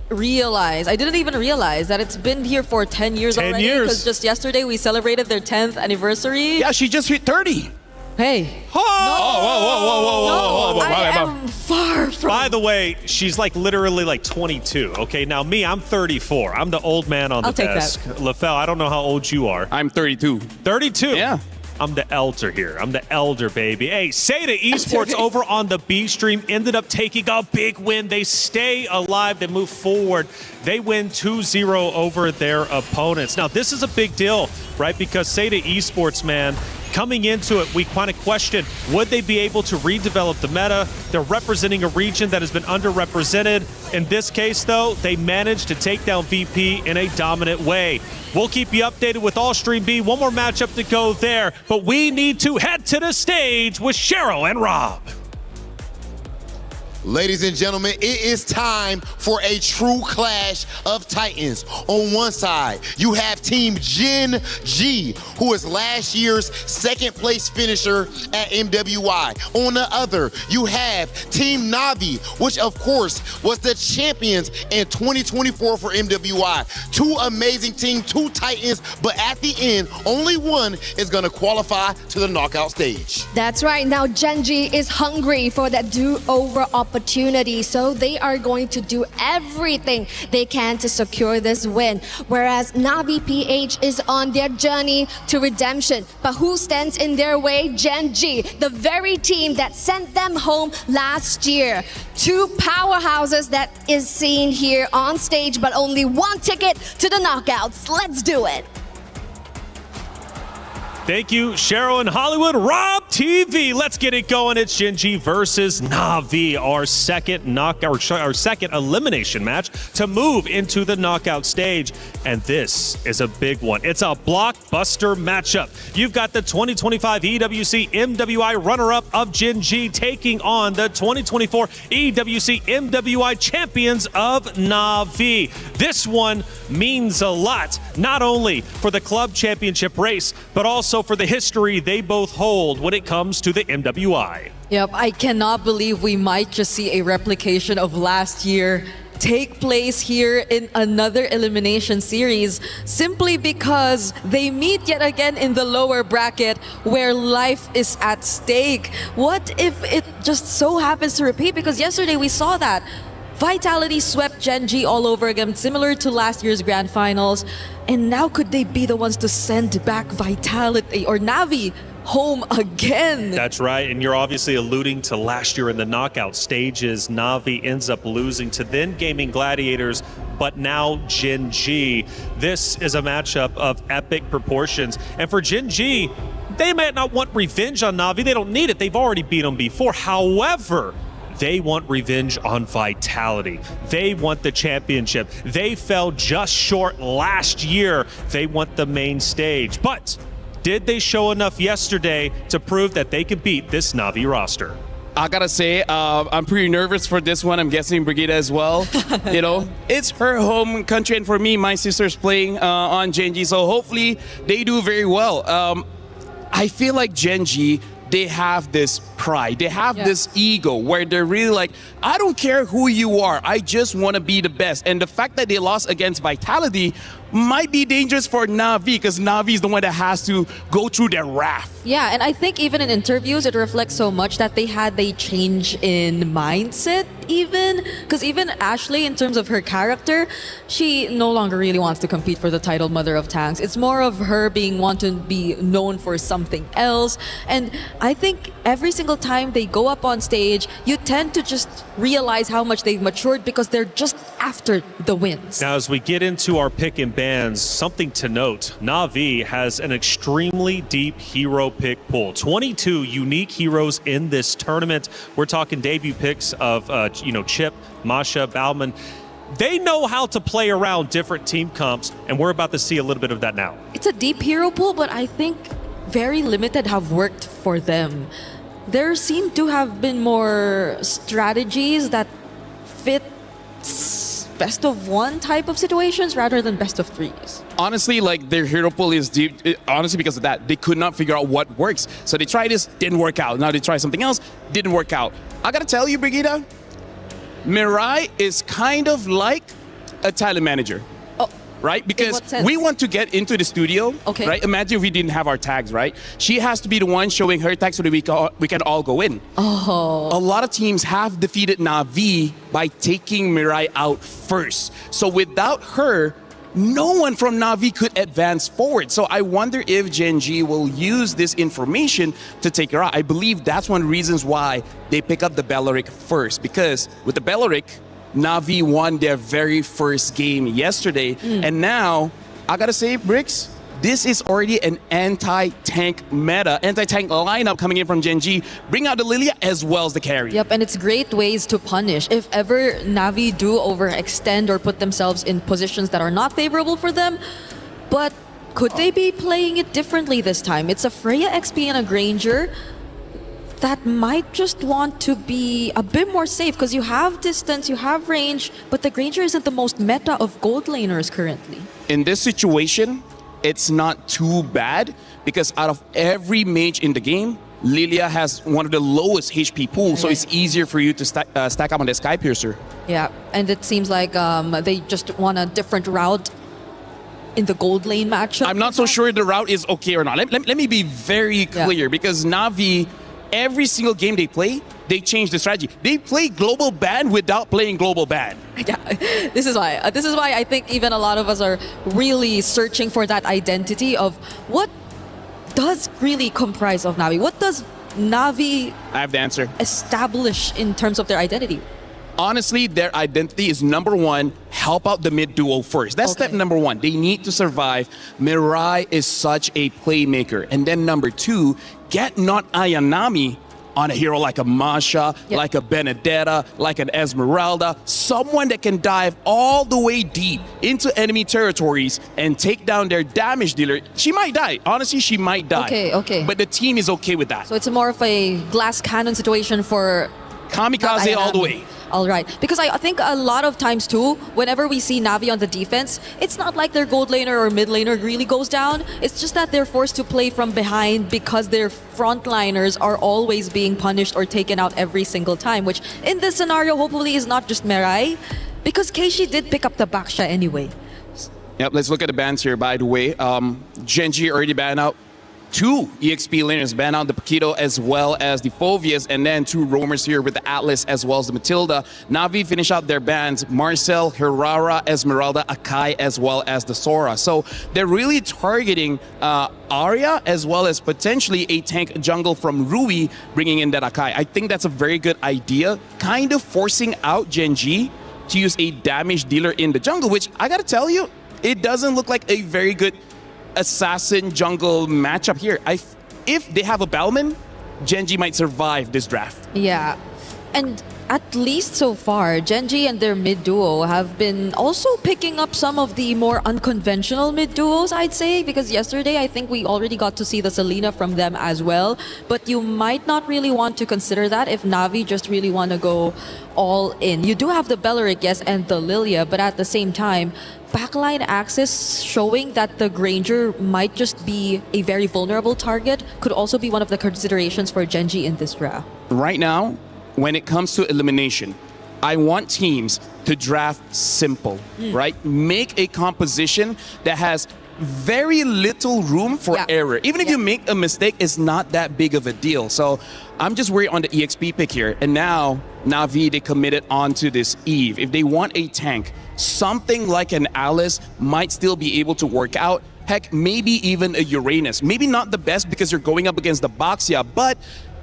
realize that it's been here for 10 years 10 already. years. Because just yesterday we celebrated their 10th anniversary. Yeah, she just hit 30. Hey. Oh, I am far from. By the way, she's like literally like 22. Okay, now me, I'm 34. I'm the old man on the I'll take desk. LaFell, I don't know how old you are. I'm 32. 32? Yeah. I'm the elder here. I'm the elder, baby. Hey, Seda Esports over on the B stream ended up taking a big win. They stay alive. They move forward. They win 2-0 over their opponents. Now, this is a big deal, right? Because Seda Esports, man, coming into it, we kind of questioned, would they be able to redevelop the meta? They're representing a region that has been underrepresented. In this case, though, they managed to take down VP in a dominant way. We'll keep you updated with all Stream B. One more matchup to go there, but we need to head to the stage with Cheryl and Rob. Ladies and gentlemen, it is time for a true clash of titans. On one side, you have Team Gen G, who is last year's second place finisher at MWI. On the other, you have Team Navi, which of course was the champions in 2024 for MWI. Two amazing teams, two titans, but at the end, only one is gonna qualify to the knockout stage. That's right. Now Gen G is hungry for that do-over opportunity, so they are going to do everything they can to secure this win. Whereas Navi PH is on their journey to redemption. But who stands in their way? Gen G, the very team that sent them home last year. Two powerhouses that is seen here on stage, but only one ticket to the knockouts. Let's do it. Thank you, Cheryl in Hollywood. Rob TV, let's get it going. It's Gen G versus Navi, our second elimination match to move into the knockout stage. And this is a big one. It's a blockbuster matchup. You've got the 2025 EWC MWI runner-up of Gen G taking on the 2024 EWC MWI champions of Navi. This one means a lot, not only for the club championship race, but also for the history they both hold when it comes to the MWI. Yep, I cannot believe we might just see a replication of last year take place here in another elimination series simply because they meet yet again in the lower bracket where life is at stake. What if it just so happens to repeat? Because yesterday we saw that Vitality swept Gen G all over again, similar to last year's grand finals. And now could they be the ones to send back Vitality or Navi home again? That's right, and you're obviously alluding to last year in the knockout stages. Navi ends up losing to then Gaming Gladiators, but now Gen G. This is a matchup of epic proportions. And for Gen G, they might not want revenge on Navi. They don't need it. They've already beat them before. However, they want revenge on Vitality. They want the championship. They fell just short last year. They want the main stage. But did they show enough yesterday to prove that they could beat this Navi roster? I gotta say, I'm pretty nervous for this one. I'm guessing Brigida as well. You know, it's her home country, and for me, my sister's playing on Gen G, so hopefully they do very well. I feel like Gen G, they have this pride. They have this ego where they're really like, I don't care who you are. I just want to be the best. And the fact that they lost against Vitality might be dangerous for Na'Vi because Na'Vi is the one that has to go through their wrath. Yeah, and I think even in interviews, it reflects so much that they had a change in mindset even. Because even Ashley, in terms of her character, she no longer really wants to compete for the title Mother of Tanks. It's more of her being want to be known for something else. And I think every single time they go up on stage, you tend to just realize how much they've matured because they're just after the wins. Now, as we get into our pick and bans, something to note, Na'Vi has an extremely deep hero pick pool. 22 unique heroes in this tournament. We're talking debut picks of, Chip, Masha, Bauman. They know how to play around different team comps, and we're about to see a little bit of that now. It's a deep hero pool, but I think very limited have worked for them. There seem to have been more strategies that fit best of one type of situations rather than best of threes. Honestly, like their hero pool is deep, honestly, because of that. They could not figure out what works. So they tried this, didn't work out. Now they try something else, didn't work out. I gotta tell you, Brigitte, Mirai is kind of like a talent manager. Right? Because we want to get into the studio, right? Imagine if we didn't have our tags, right? She has to be the one showing her tags so that we can all go in. A lot of teams have defeated Na'Vi by taking Mirai out first. So without her, no one from Na'Vi could advance forward. So I wonder if Gen G will use this information to take her out. I believe that's one of the reasons why they pick up the Belleric first. Because with the Belleric, Na'Vi won their very first game yesterday. And now, I gotta say, Bricks, this is already an anti-tank meta, anti-tank lineup coming in from Gen G. Bring out the Lilia as well as the carry. Yep, and it's great ways to punish. If ever Na'Vi do overextend or put themselves in positions that are not favorable for them, but could they be playing it differently this time? It's a Freya XP and a Granger that might just want to be a bit more safe because you have distance, you have range, but the Granger isn't the most meta of gold laners currently. In this situation, it's not too bad because out of every mage in the game, Lilia has one of the lowest HP pools, so it's easier for you to stack up on the Sky Piercer. Yeah, and it seems like they just want a different route in the gold lane matchup. I'm not so sure the route is okay or not. Let me be very clear because Na'Vi, every single game they play, they change the strategy. They play global ban without playing global ban. Yeah, this is why I think even a lot of us are really searching for that identity of what does really comprise of Na'Vi. What does Na'Vi I have the answer. establish in terms of their identity? Honestly, their identity is number one, help out the mid duo first. That's step number one. They need to survive. Mirai is such a playmaker. And then number two, get not Ayanami on a hero like a Masha, like a Benedetta, like an Esmeralda, someone that can dive all the way deep into enemy territories and take down their damage dealer. She might die. Honestly, she might die. Okay. But the team is okay with that. So it's more of a glass cannon situation for Kamikaze all the way. All right. Because I think a lot of times too, whenever we see Na'Vi on the defense, it's not like their gold laner or mid laner really goes down. It's just that they're forced to play from behind because their frontliners are always being punished or taken out every single time, which in this scenario hopefully is not just Mirai, because Keishi did pick up the Baksha anyway. Yep, let's look at the bans here, by the way. Genji already banned out 2 EXP laners, ban out the Paquito as well as the Phovius, and then 2 roamers here with the Atlas as well as the Matilda. Na'Vi finish out their bans, Marcel, Hirara, Esmeralda, Akai, as well as the Sora. So they're really targeting Arya as well as potentially a tank jungle from Rui, bringing in that Akai. I think that's a very good idea, kind of forcing out Gen G to use a damage dealer in the jungle, which I gotta tell you, it doesn't look like a very good assassin jungle matchup here. If they have a Bellman, Gen G might survive this draft. Yeah. And at least so far, Genji and their mid duo have been also picking up some of the more unconventional mid duos, I'd say, because yesterday I think we already got to see the Selena from them as well. But you might not really want to consider that if Navi just really want to go all in. You do have the Belleric, yes, and the Lilia, but at the same time, backline access showing that the Granger might just be a very vulnerable target could also be one of the considerations for Genji in this draft. Right now, when it comes to elimination, I want teams to draft simple, right? Make a composition that has very little room for error. Even if you make a mistake, it's not that big of a deal. So I'm just worried on the EXP pick here. And now, Navi, they committed onto this Eve. If they want a tank, something like an Alice might still be able to work out. Heck, maybe even a Uranus. Maybe not the best because you're going up against the Baxia, but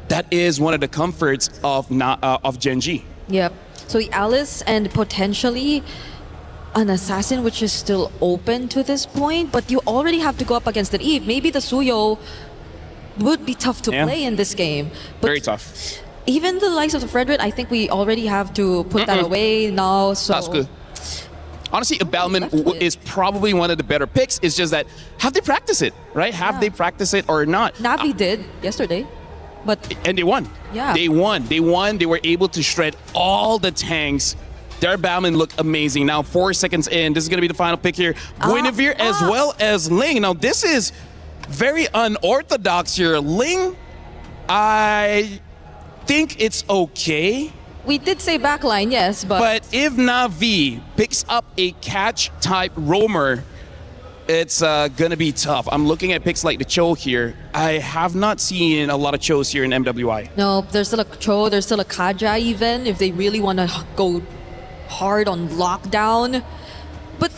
that is one of the comforts of Genji. Yep. So the Alice and potentially an Assassin, which is still open to this point, but you already have to go up against an Eve. Maybe the Suyo would be tough to play in this game. But very tough. Even the likes of the Frederick, I think we already have to put that away now. So that's good. Honestly, a Bellman is probably one of the better picks. It's just that, have they practiced it, right? Have they practiced it or not? Navi did yesterday. And they won. Yeah. They won. They were able to shred all the tanks. Their Bowman looked amazing. Now 4 seconds in, this is going to be the final pick here. Guinevere as well as Ling. Now this is very unorthodox here. Ling, I think it's okay. We did say backline, yes, But if Navi picks up a catch type roamer, it's gonna be tough. I'm looking at picks like the Cho here. I have not seen a lot of Chos here in MWI. No, there's still a Cho, there's still a Kaja even, if they really want to go hard on lockdown. But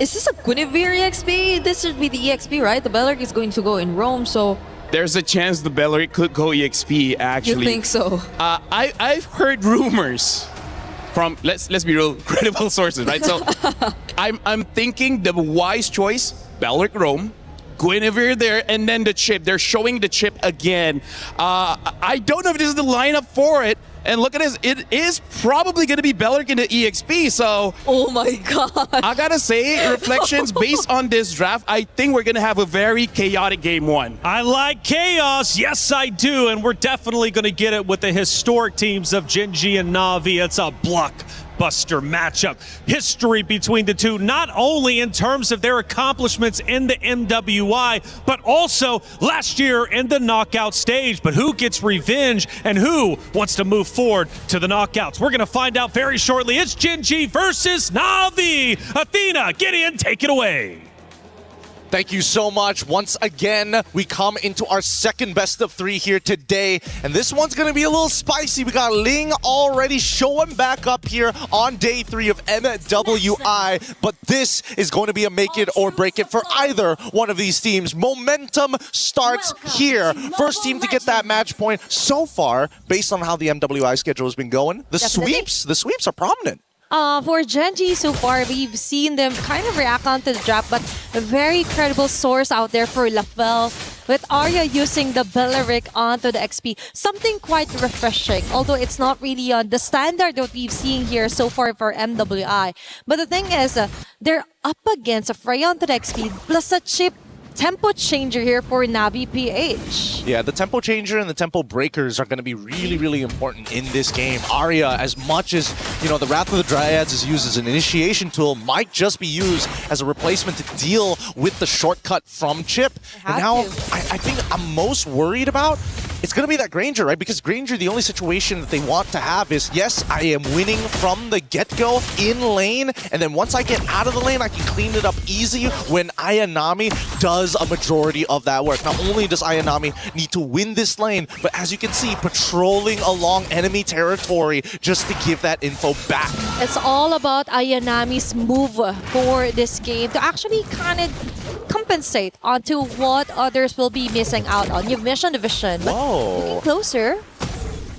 is this a Guinevere EXP? This should be the EXP, right? The Belleric is going to go in Rome, so... There's a chance the Belleric could go EXP, actually. You think so? I've heard rumors from, let's be real, credible sources, right? So I'm thinking the wise choice, Belleric Rome, Guinevere there, and then the chip. They're showing the chip again. I don't know if this is the lineup for it. And look at this, it is probably going to be Belleric in the EXP, so... Oh my god. I gotta say, reflections based on this draft, I think we're going to have a very chaotic game one. I like chaos, yes I do, and we're definitely going to get it with the historic teams of Genji and Navi. It's a blockbuster matchup. History between the two, not only in terms of their accomplishments in the MWI, but also last year in the knockout stage. But who gets revenge and who wants to move forward to the knockouts? We're going to find out very shortly. It's Genji versus Navi. Athena, Gideon, take it away. Thank you so much. Once again, we come into our second best of three here today. And this one's going to be a little spicy. We got Ling already showing back up here on day 3 of MWI. But this is going to be a make it or break it for either one of these teams. Momentum starts here. First team to get that match point so far, based on how the MWI schedule has been going. The sweeps are prominent. For Genji so far, we've seen them kind of react onto the draft, but a very credible source out there for Lafel with Arya using the Belleric onto the XP. Something quite refreshing, although it's not really on the standard that we've seen here so far for MWI. But the thing is, they're up against a Freya onto the XP plus a chip tempo changer here for Navi PH. Yeah, the tempo changer and the tempo breakers are going to be really, really important in this game. Arya, as much as, you know, the Wrath of the Dryads is used as an initiation tool, might just be used as a replacement to deal with the shortcut from Chip. And now, I think I'm most worried about, it's going to be that Granger, right? Because Granger, the only situation that they want to have is, yes, I am winning from the get-go in lane, and then once I get out of the lane, I can clean it up easy when Ayanami does a majority of that work. Not only does Ayanami need to win this lane, but as you can see, patrolling along enemy territory just to give that info back. It's all about Ayanami's move for this game to actually kind of compensate onto what others will be missing out on. You've mentioned the vision. Whoa. Looking closer.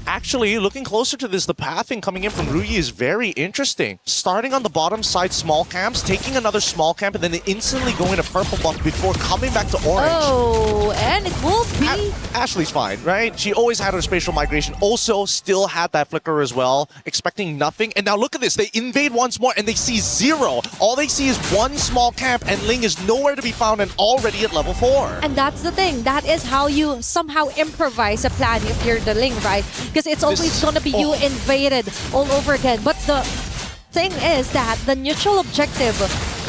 Actually, looking closer to this, the pathing coming in from Rui is very interesting. Starting on the bottom side, small camps, taking another small camp, and then instantly going to purple buff before coming back to orange. Oh, and it will be... Ashley's fine, right? She always had her spatial migration. Also, still had that flicker as well, expecting nothing. And now look at this. They invade once more, and they see 0. All they see is one small camp, and Ling is nowhere to be found and already at level 4. And that's the thing. That is how you somehow improvise a plan if you're the Ling, right? Because it's always going to be you invaded all over again. But the thing is that the neutral objective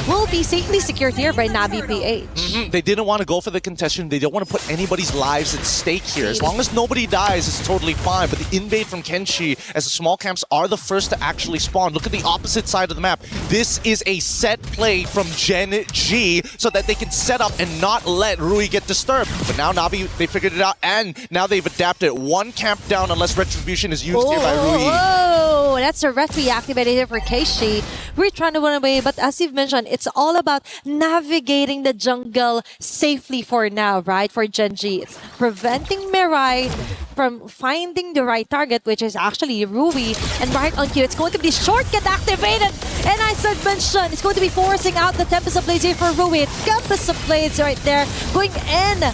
will be safely secured here by Navi PH. They didn't want to go for the contestation. They don't want to put anybody's lives at stake here. As long as nobody dies, it's totally fine. But the invade from Kenshi, as the small camps are the first to actually spawn. Look at the opposite side of the map. This is a set play from Gen G so that they can set up and not let Rui get disturbed. But now Navi, they figured it out, and now they've adapted. One camp down unless Retribution is used here by Rui. Oh, that's a Retri activated here for Keishi. We're trying to run away, but as you've mentioned, it's all about navigating the jungle safely for now, right? For Gen G. It's preventing Mirai from finding the right target, which is actually Rui. And right on cue, it's going to be shortcut activated. And as I mentioned, it's going to be forcing out the Tempest of Blades here for Rui. Tempest of Blades right there going in.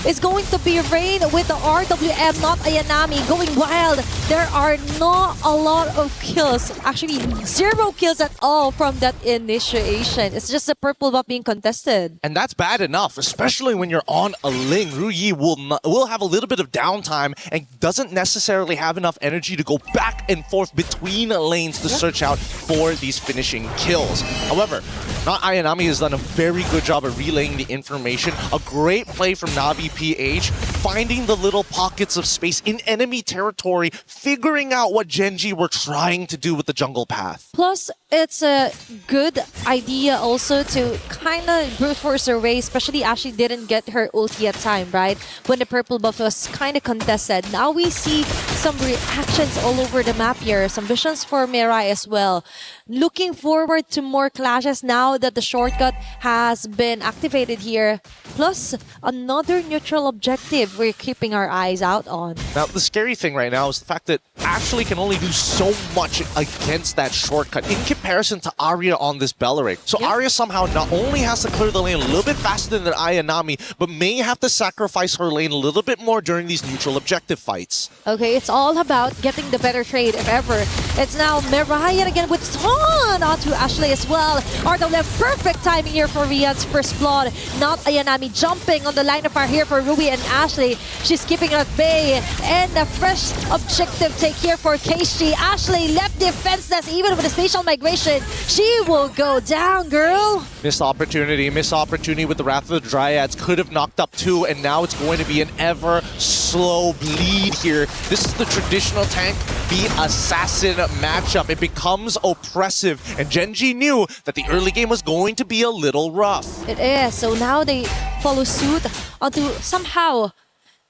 Is going to be Rain with the RWM, not Ayanami, going wild. There are not a lot of kills. Actually, 0 kills at all from that initiation. It's just a purple buff being contested. And that's bad enough, especially when you're on a Ling. Rui will have a little bit of downtime and doesn't necessarily have enough energy to go back and forth between lanes to search out for these finishing kills. However, not Ayanami has done a very good job of relaying the information. A great play from Navi PH, finding the little pockets of space in enemy territory, figuring out what Gen G were trying to do with the jungle path. Plus, it's a good idea also to kind of brute force her way, especially as she didn't get her ulti at time, right? When the purple buff was kind of contested. Now we see some reactions all over the map here, some visions for Mirai as well. Looking forward to more clashes now that the shortcut has been activated here. Plus, another neutral objective we're keeping our eyes out on. Now, the scary thing right now is the fact that Ashley can only do so much against that shortcut in comparison to Arya on this Belleric. So Arya somehow not only has to clear the lane a little bit faster than Ayanami, but may have to sacrifice her lane a little bit more during these neutral objective fights. Okay, it's all about getting the better trade if ever. It's now Mirai again with Ton onto Ashley as well. RWM, perfect timing here for Rian's first blood. Not Ayanami jumping on the line of fire here for Rui and Ashley. She's keeping it at bay. And a fresh objective take here for Keishi. Ashley left defenseless even with a spatial migration. She will go down, girl. Missed opportunity with the Wrath of the Dryads. Could have knocked up 2, and now it's going to be an ever slow bleed here. This is the traditional tank v assassin matchup. It becomes oppressive, and Gen G knew that the early game was going to be a little rough. It is. So now they follow suit onto somehow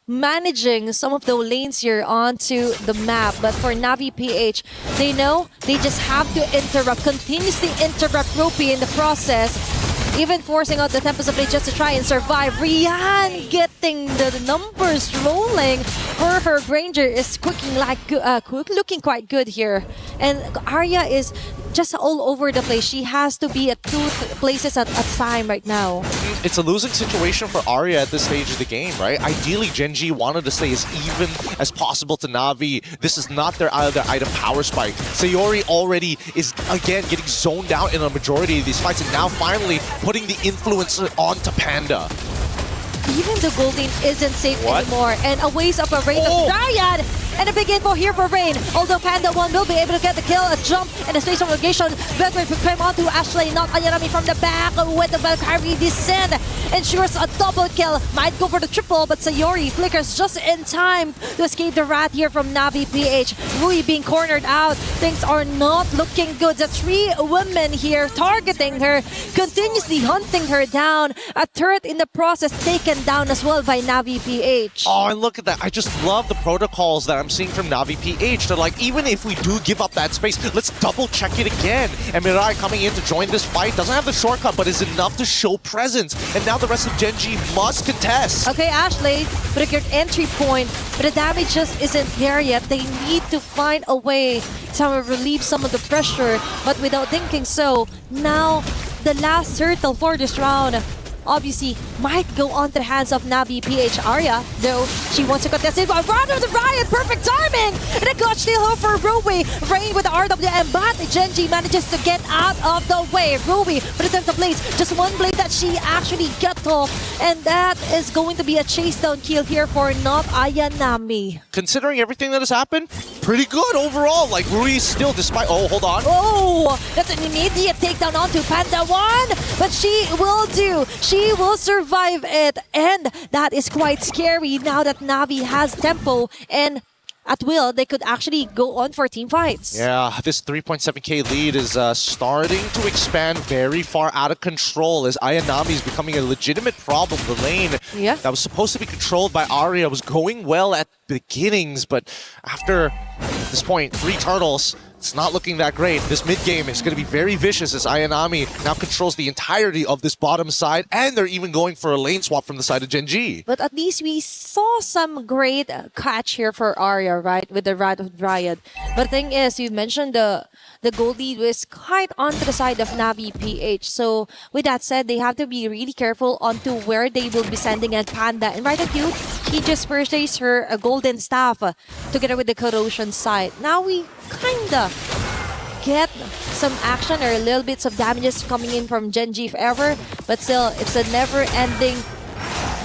managing some of the lanes here onto the map. But for Navi PH, they know they just have to interrupt, continuously interrupt Ropey in the process, even forcing out the Tempest of Blade just to try and survive. Rian getting the numbers rolling for her Granger is looking quite good here. And Arya is just all over the place. She has to be at 2 places at a time right now. It's a losing situation for Arya at this stage of the game, right? Ideally, Gen G wanted to stay as even as possible to Navi. This is not their other item power spike. Sayori already is, again, getting zoned out in a majority of these fights, and now finally putting the influence onto Panda. Even the gold lane isn't safe anymore. And a waste of a Rain of Dryad. And a big info here for Rain. Although Panda 1 will be able to get the kill, a jump and a space of negation. Valkyrie to climb onto Ashley, not Ayanami from the back with the Valkyrie descend. Ensures a double kill. Might go for the triple, but Sayori flickers just in time to escape the wrath here from Navi PH. Rui being cornered out. Things are not looking good. The 3 women here targeting her, continuously hunting her down. A turret in the process taken down as well by Navi PH. Oh, and look at that. I just love the protocols that I'm seeing from Navi PH. They're like, even if we do give up that space, let's double check it again. And Mirai coming in to join this fight doesn't have the shortcut, but is enough to show presence. And now the rest of Gen G must contest. Okay, Ashley, with a good entry point, but the damage just isn't there yet. They need to find a way to relieve some of the pressure, but without thinking so, now the last turtle for this round obviously might go onto the hands of Navi PH. Arya, though, she wants to contest it, but rather the Riot, perfect timing! And a clutch steal home for Rui. Rain with the RWM, but Gen G manages to get out of the way. Rui with the of blades, just one blade that she actually got off, and that is going to be a chase down kill here for not Ayanami. Considering everything that has happened, pretty good overall. Like, Rui still, despite... Oh, hold on. Oh, that's an immediate takedown onto Panda 1, but she will do. She will survive it, and that is quite scary now that Navi has tempo, and at will, they could actually go on for team fights. Yeah, this 3.7k lead is starting to expand very far out of control as Ayanami is becoming a legitimate problem. The lane that was supposed to be controlled by Arya was going well at beginnings, but after this point, 3 turtles, it's not looking that great. This mid-game is going to be very vicious as Ayanami now controls the entirety of this bottom side, and they're even going for a lane swap from the side of Gen G. But at least we saw some great catch here for Arya, right, with the Wrath of Dryad. But the thing is, you mentioned the gold lead was quite onto the side of Navi PH. So with that said, they have to be really careful onto where they will be sending at Panda. And right at you, he just purchased her a golden staff together with the corrosion side. Now we kinda get some action or little bits of damages coming in from Gen G if ever, but still, it's a never-ending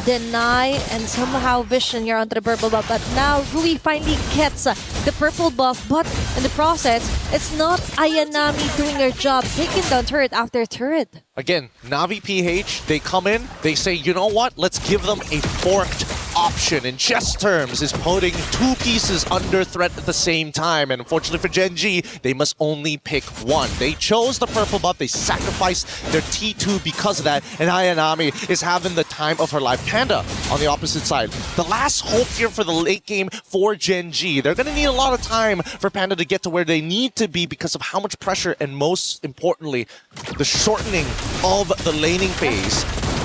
deny and somehow vision here onto the purple buff. But now Rui finally gets the purple buff, but in the process, it's not Ayanami doing their job, taking down turret after turret. Again, Navi PH, they come in, they say, you know what, let's give them a forked option. In chess terms, is putting 2 pieces under threat at the same time. And unfortunately for Gen G, they must only pick one. They chose the purple buff. They sacrificed their T2 because of that. And Ayanami is having the time of her life. Panda on the opposite side. The last hope here for the late game for Gen G. They're going to need a lot of time for Panda to get to where they need to be because of how much pressure and most importantly, the shortening of the laning phase.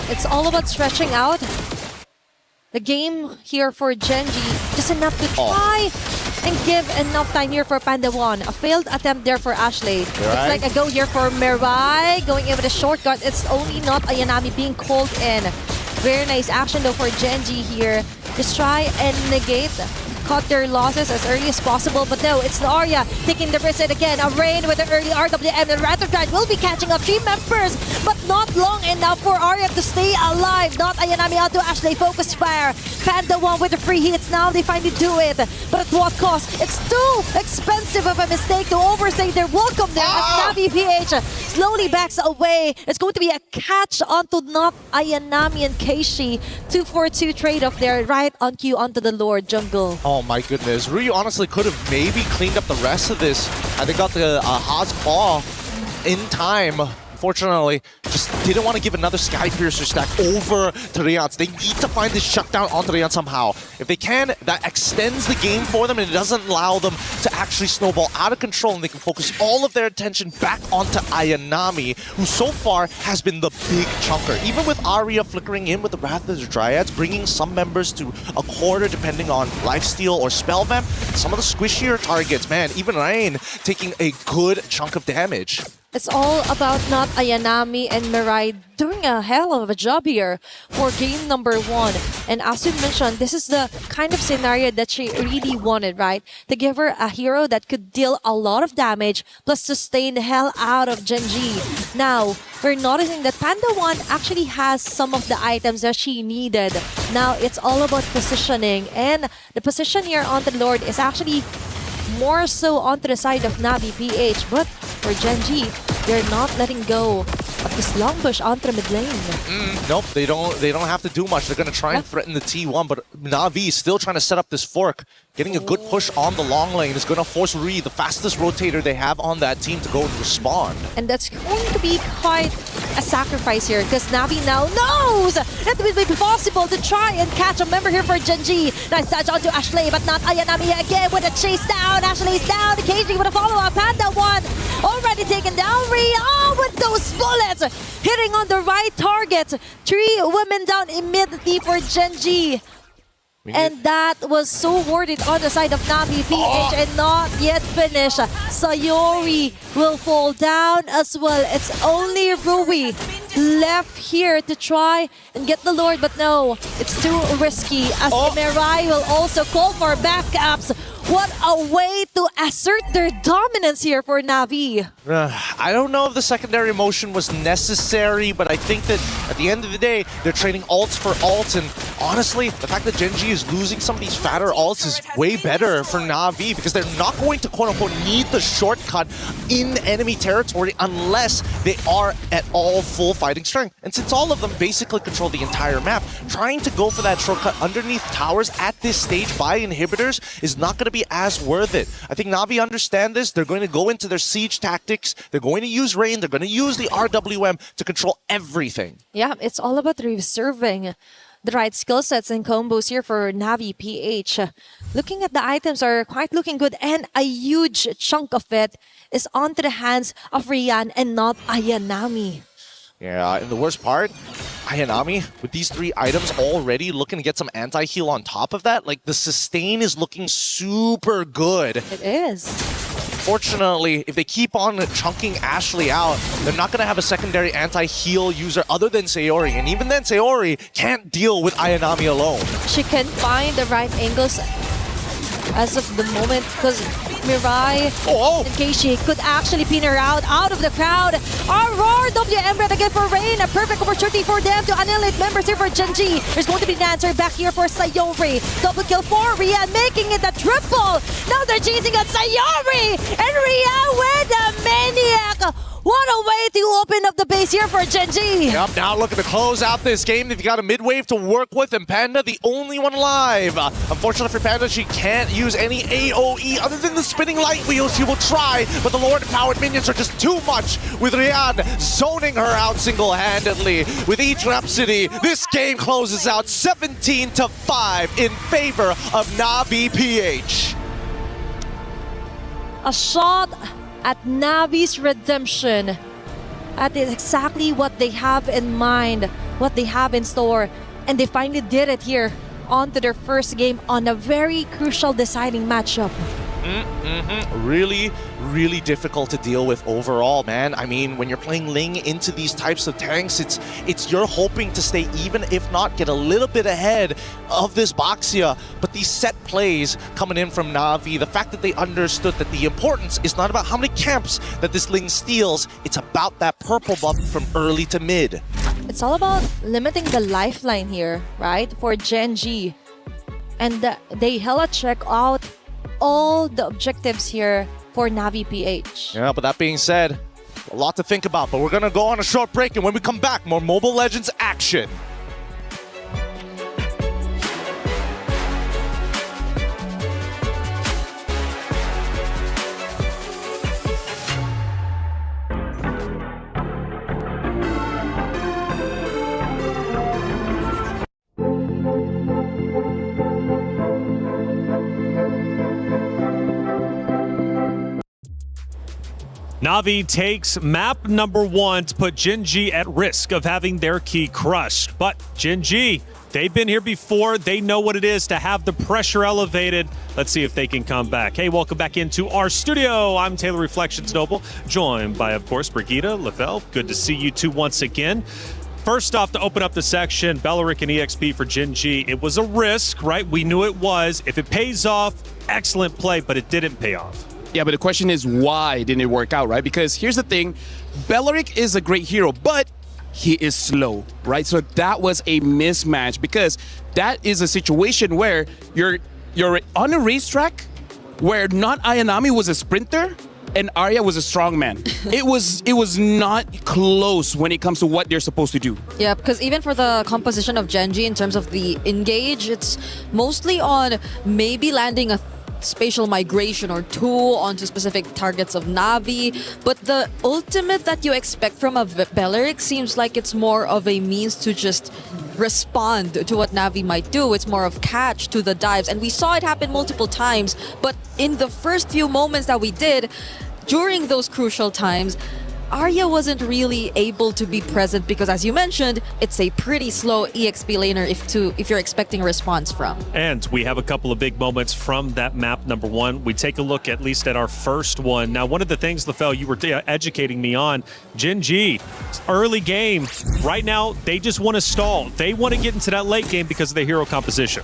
It's all about stretching out the game here for Gen G, just enough to try and give enough time here for Panda 1. A failed attempt there for Ashley. It's like a go here for Mirai, going in with a shortcut. It's only not Ayanami being called in. Very nice action though for Gen G here. Just try and negate, cut their losses as early as possible, but no, it's Arya taking the risk again. A Rain with the early RWM, and Wrath of Dryad will be catching up 3 members, but not long enough for Arya to stay alive. Not Ayanami out to Ashley, focus fire. Panda 1 with the free hits, now they finally do it, but at what cost? It's too expensive of a mistake to overstay their welcome there as Navi PH slowly backs away. It's going to be a catch onto not Ayanami and Keishi. 2-4-2 trade-off there, right on cue onto the Lord Jungle. Oh my goodness, Ryu honestly could have maybe cleaned up the rest of this. And they got the Haas Claw in time. Unfortunately, just didn't want to give another Sky Piercer stack over to Riance. They need to find this shutdown onto Riance somehow. If they can, that extends the game for them and it doesn't allow them to actually snowball out of control, and they can focus all of their attention back onto Ayanami, who so far has been the big chunker. Even with Arya flickering in with the Wrath of the Dryads, bringing some members to a quarter depending on lifesteal or spell vamp, some of the squishier targets, man, even Rain taking a good chunk of damage. It's all about not Ayanami and Mirai doing a hell of a job here for game number 1. And as you mentioned, this is the kind of scenario that she really wanted, right? To give her a hero that could deal a lot of damage plus sustain the hell out of Gen G. Now, we're noticing that Panda 1 actually has some of the items that she needed. Now, it's all about positioning. And the position here on the Lord is actually more so onto the side of Navi PH, but for Gen G, they're not letting go of this long push onto the mid lane. Nope, they don't have to do much. They're gonna try and threaten the T1, but Navi is still trying to set up this fork. getting a good push on the long lane is going to force Rui, the fastest rotator they have on that team, to go and respond. And that's going to be quite a sacrifice here because Navi now knows that it will be possible to try and catch a member here for Gen.G. Nice touch onto Ashley, but not Ayanami again with a chase down. Ashley's down, KG with a follow-up. Panda 1 already taken down. Ria with those bullets hitting on the right target. 3 women down immediately for Gen.G. And that was so worth it on the side of Navi PH and not yet finished. Sayori will fall down as well. It's only Rui left here to try and get the Lord, but no, it's too risky as Mirai will also call for backups. What a way to assert their dominance here for Navi. I don't know if the secondary motion was necessary, but I think that at the end of the day, they're trading ults for ults, and honestly, the fact that Gen.G is losing some of these fatter ults is way better for Navi because they're not going to quote-unquote need the shortcut in enemy territory unless they are at all full fighting strength. And since all of them basically control the entire map, trying to go for that shortcut underneath towers at this stage by inhibitors is not going to be as worth it. I think Navi understand this. They're going to go into their siege tactics. They're going to use Rain. They're going to use the RWM to control everything. Yeah, it's all about reserving the right skill sets and combos here for Navi PH. Looking at the items are quite looking good, and a huge chunk of it is onto the hands of Rian and not Ayanami. Yeah, and the worst part, Ayanami, with these 3 items already looking to get some anti-heal on top of that, like the sustain is looking super good. It is. Fortunately, if they keep on chunking Ashley out, they're not going to have a secondary anti-heal user other than Sayori. And even then, Sayori can't deal with Ayanami alone. She can find the right angles as of the moment because Mirai and Keishi could actually pin her out of the crowd. Aurora WM ready again for Rain. A perfect opportunity for them to annihilate members here for Gen.G. There's going to be an answer back here for Sayori. Double kill for Rian, making it a triple. Now they're chasing at Sayori and Rian with a maniac. What a way to open up the base here for Gen.G. Yep, now looking to close out this game. They've got a mid-wave to work with, and Panda, the only one alive. Unfortunately for Panda, she can't use any AoE other than the spinning light wheels. She will try, but the Lord-powered minions are just too much, with Rian zoning her out single-handedly. With each Rhapsody, this game closes out 17-5 in favor of Navi PH. A shot at Navi's redemption. That is exactly what they have in mind, what they have in store. And they finally did it here onto their first game on a very crucial deciding matchup. Really, really difficult to deal with overall, man. I mean, when you're playing Ling into these types of tanks, it's you're hoping to stay even, if not get a little bit ahead of this Boxia. But these set plays coming in from Navi, the fact that they understood that the importance is not about how many camps that this Ling steals, it's about that purple buff from early to mid. It's all about limiting the lifeline here, right, for Gen.G. And they hella check out all the objectives here for Navi PH. Yeah, but that being said, a lot to think about, but we're gonna go on a short break, and when we come back, more Mobile Legends action. Navi takes map number 1 to put Gen.G at risk of having their key crushed. But Gen.G, they've been here before. They know what it is to have the pressure elevated. Let's see if they can come back. Hey, welcome back into our studio. I'm Taylor Reflections Noble, joined by, of course, Brigitte Lefel. Good to see you two once again. First off, to open up the section, Beleric and EXP for Gen.G. It was a risk, right? We knew it was. If it pays off, excellent play, but it didn't pay off. Yeah, but the question is, why didn't it work out, right? Because here's the thing, Beleric is a great hero, but he is slow, right? So that was a mismatch, because that is a situation where you're on a racetrack where not Ayanami was a sprinter, and Arya was a strong man. It was not close when it comes to what they're supposed to do. Yeah, because even for the composition of Genji in terms of the engage, it's mostly on maybe landing a spatial migration or two onto specific targets of Na'Vi, but the ultimate that you expect from a Belleric seems like it's more of a means to just respond to what Na'Vi might do. It's more of catch to the dives, and we saw it happen multiple times, but in the first few moments that we did, during those crucial times, Arya wasn't really able to be present because, as you mentioned, it's a pretty slow EXP laner if you're expecting a response from. And we have a couple of big moments from that map number one. We take a look at least at our first one. Now, one of the things, Lefel, you were educating me on, Gen.G, early game. Right now, they just want to stall. They want to get into that late game because of the hero composition.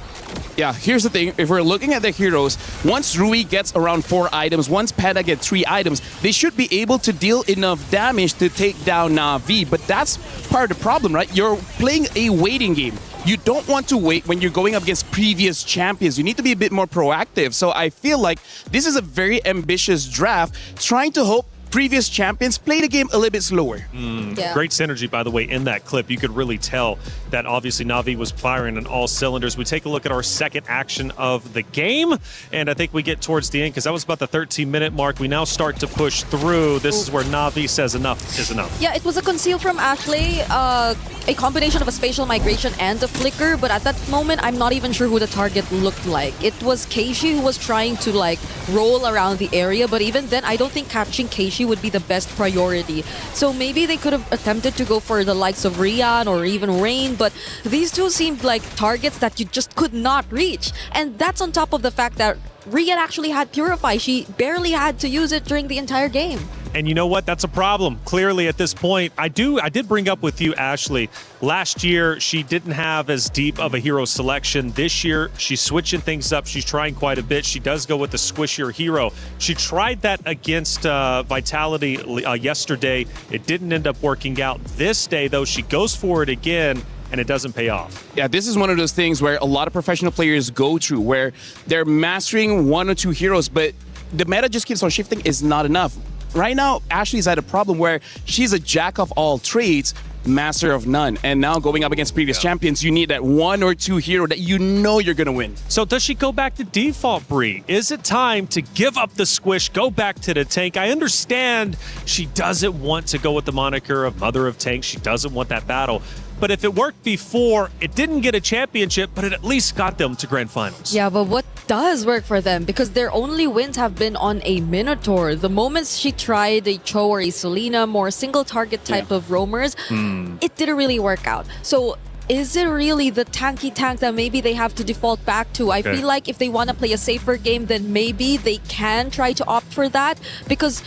Yeah, here's the thing. If we're looking at the heroes, once Rui gets around 4 items, once Panda gets 3 items, they should be able to deal enough damage to take down Na'Vi. But that's part of the problem, right? You're playing a waiting game. You don't want to wait when you're going up against previous champions. You need to be a bit more proactive. So I feel like this is a very ambitious draft, trying to hope previous champions play the game a little bit slower. Yeah. Great synergy, by the way, in that clip. You could really tell that obviously Na'Vi was firing on all cylinders. We take a look at our second action of the game, and I think we get towards the end because that was about the 13-minute mark. We now start to push through. This is where Na'Vi says enough is enough. Yeah, it was a conceal from Ashley, a combination of a spatial migration and a flicker, but at that moment, I'm not even sure who the target looked like. It was Keishi who was trying to like roll around the area, but even then, I don't think catching Keishi would be the best priority. So maybe they could have attempted to go for the likes of Rian or even Rain, but these two seemed like targets that you just could not reach. And that's on top of the fact that Rian actually had Purify. She barely had to use it during the entire game. And you know what? That's a problem. Clearly, at this point, I did bring up with you, Ashley. Last year, she didn't have as deep of a hero selection. This year, she's switching things up. She's trying quite a bit. She does go with the squishier hero. She tried that against Vitality yesterday. It didn't end up working out. This day, though, she goes for it again, and it doesn't pay off. Yeah, this is one of those things where a lot of professional players go through, where they're mastering 1 or 2 heroes, but the meta just keeps on shifting is not enough. Right now, Ashley's at a problem where she's a jack of all trades, master of none. And now going up against previous champions, you need that 1 or 2 hero that you know you're going to win. So does she go back to default, Bree? Is it time to give up the squish, go back to the tank? I understand she doesn't want to go with the moniker of Mother of Tanks. She doesn't want that battle. But if it worked before, it didn't get a championship, but it at least got them to grand finals. Yeah, but what does work for them? Because their only wins have been on a Minotaur. The moments she tried a Cho or a Selena, more single target type of roamers, it didn't really work out. So is it really the tanky tank that maybe they have to default back to? I feel like if they want to play a safer game, then maybe they can try to opt for that. Because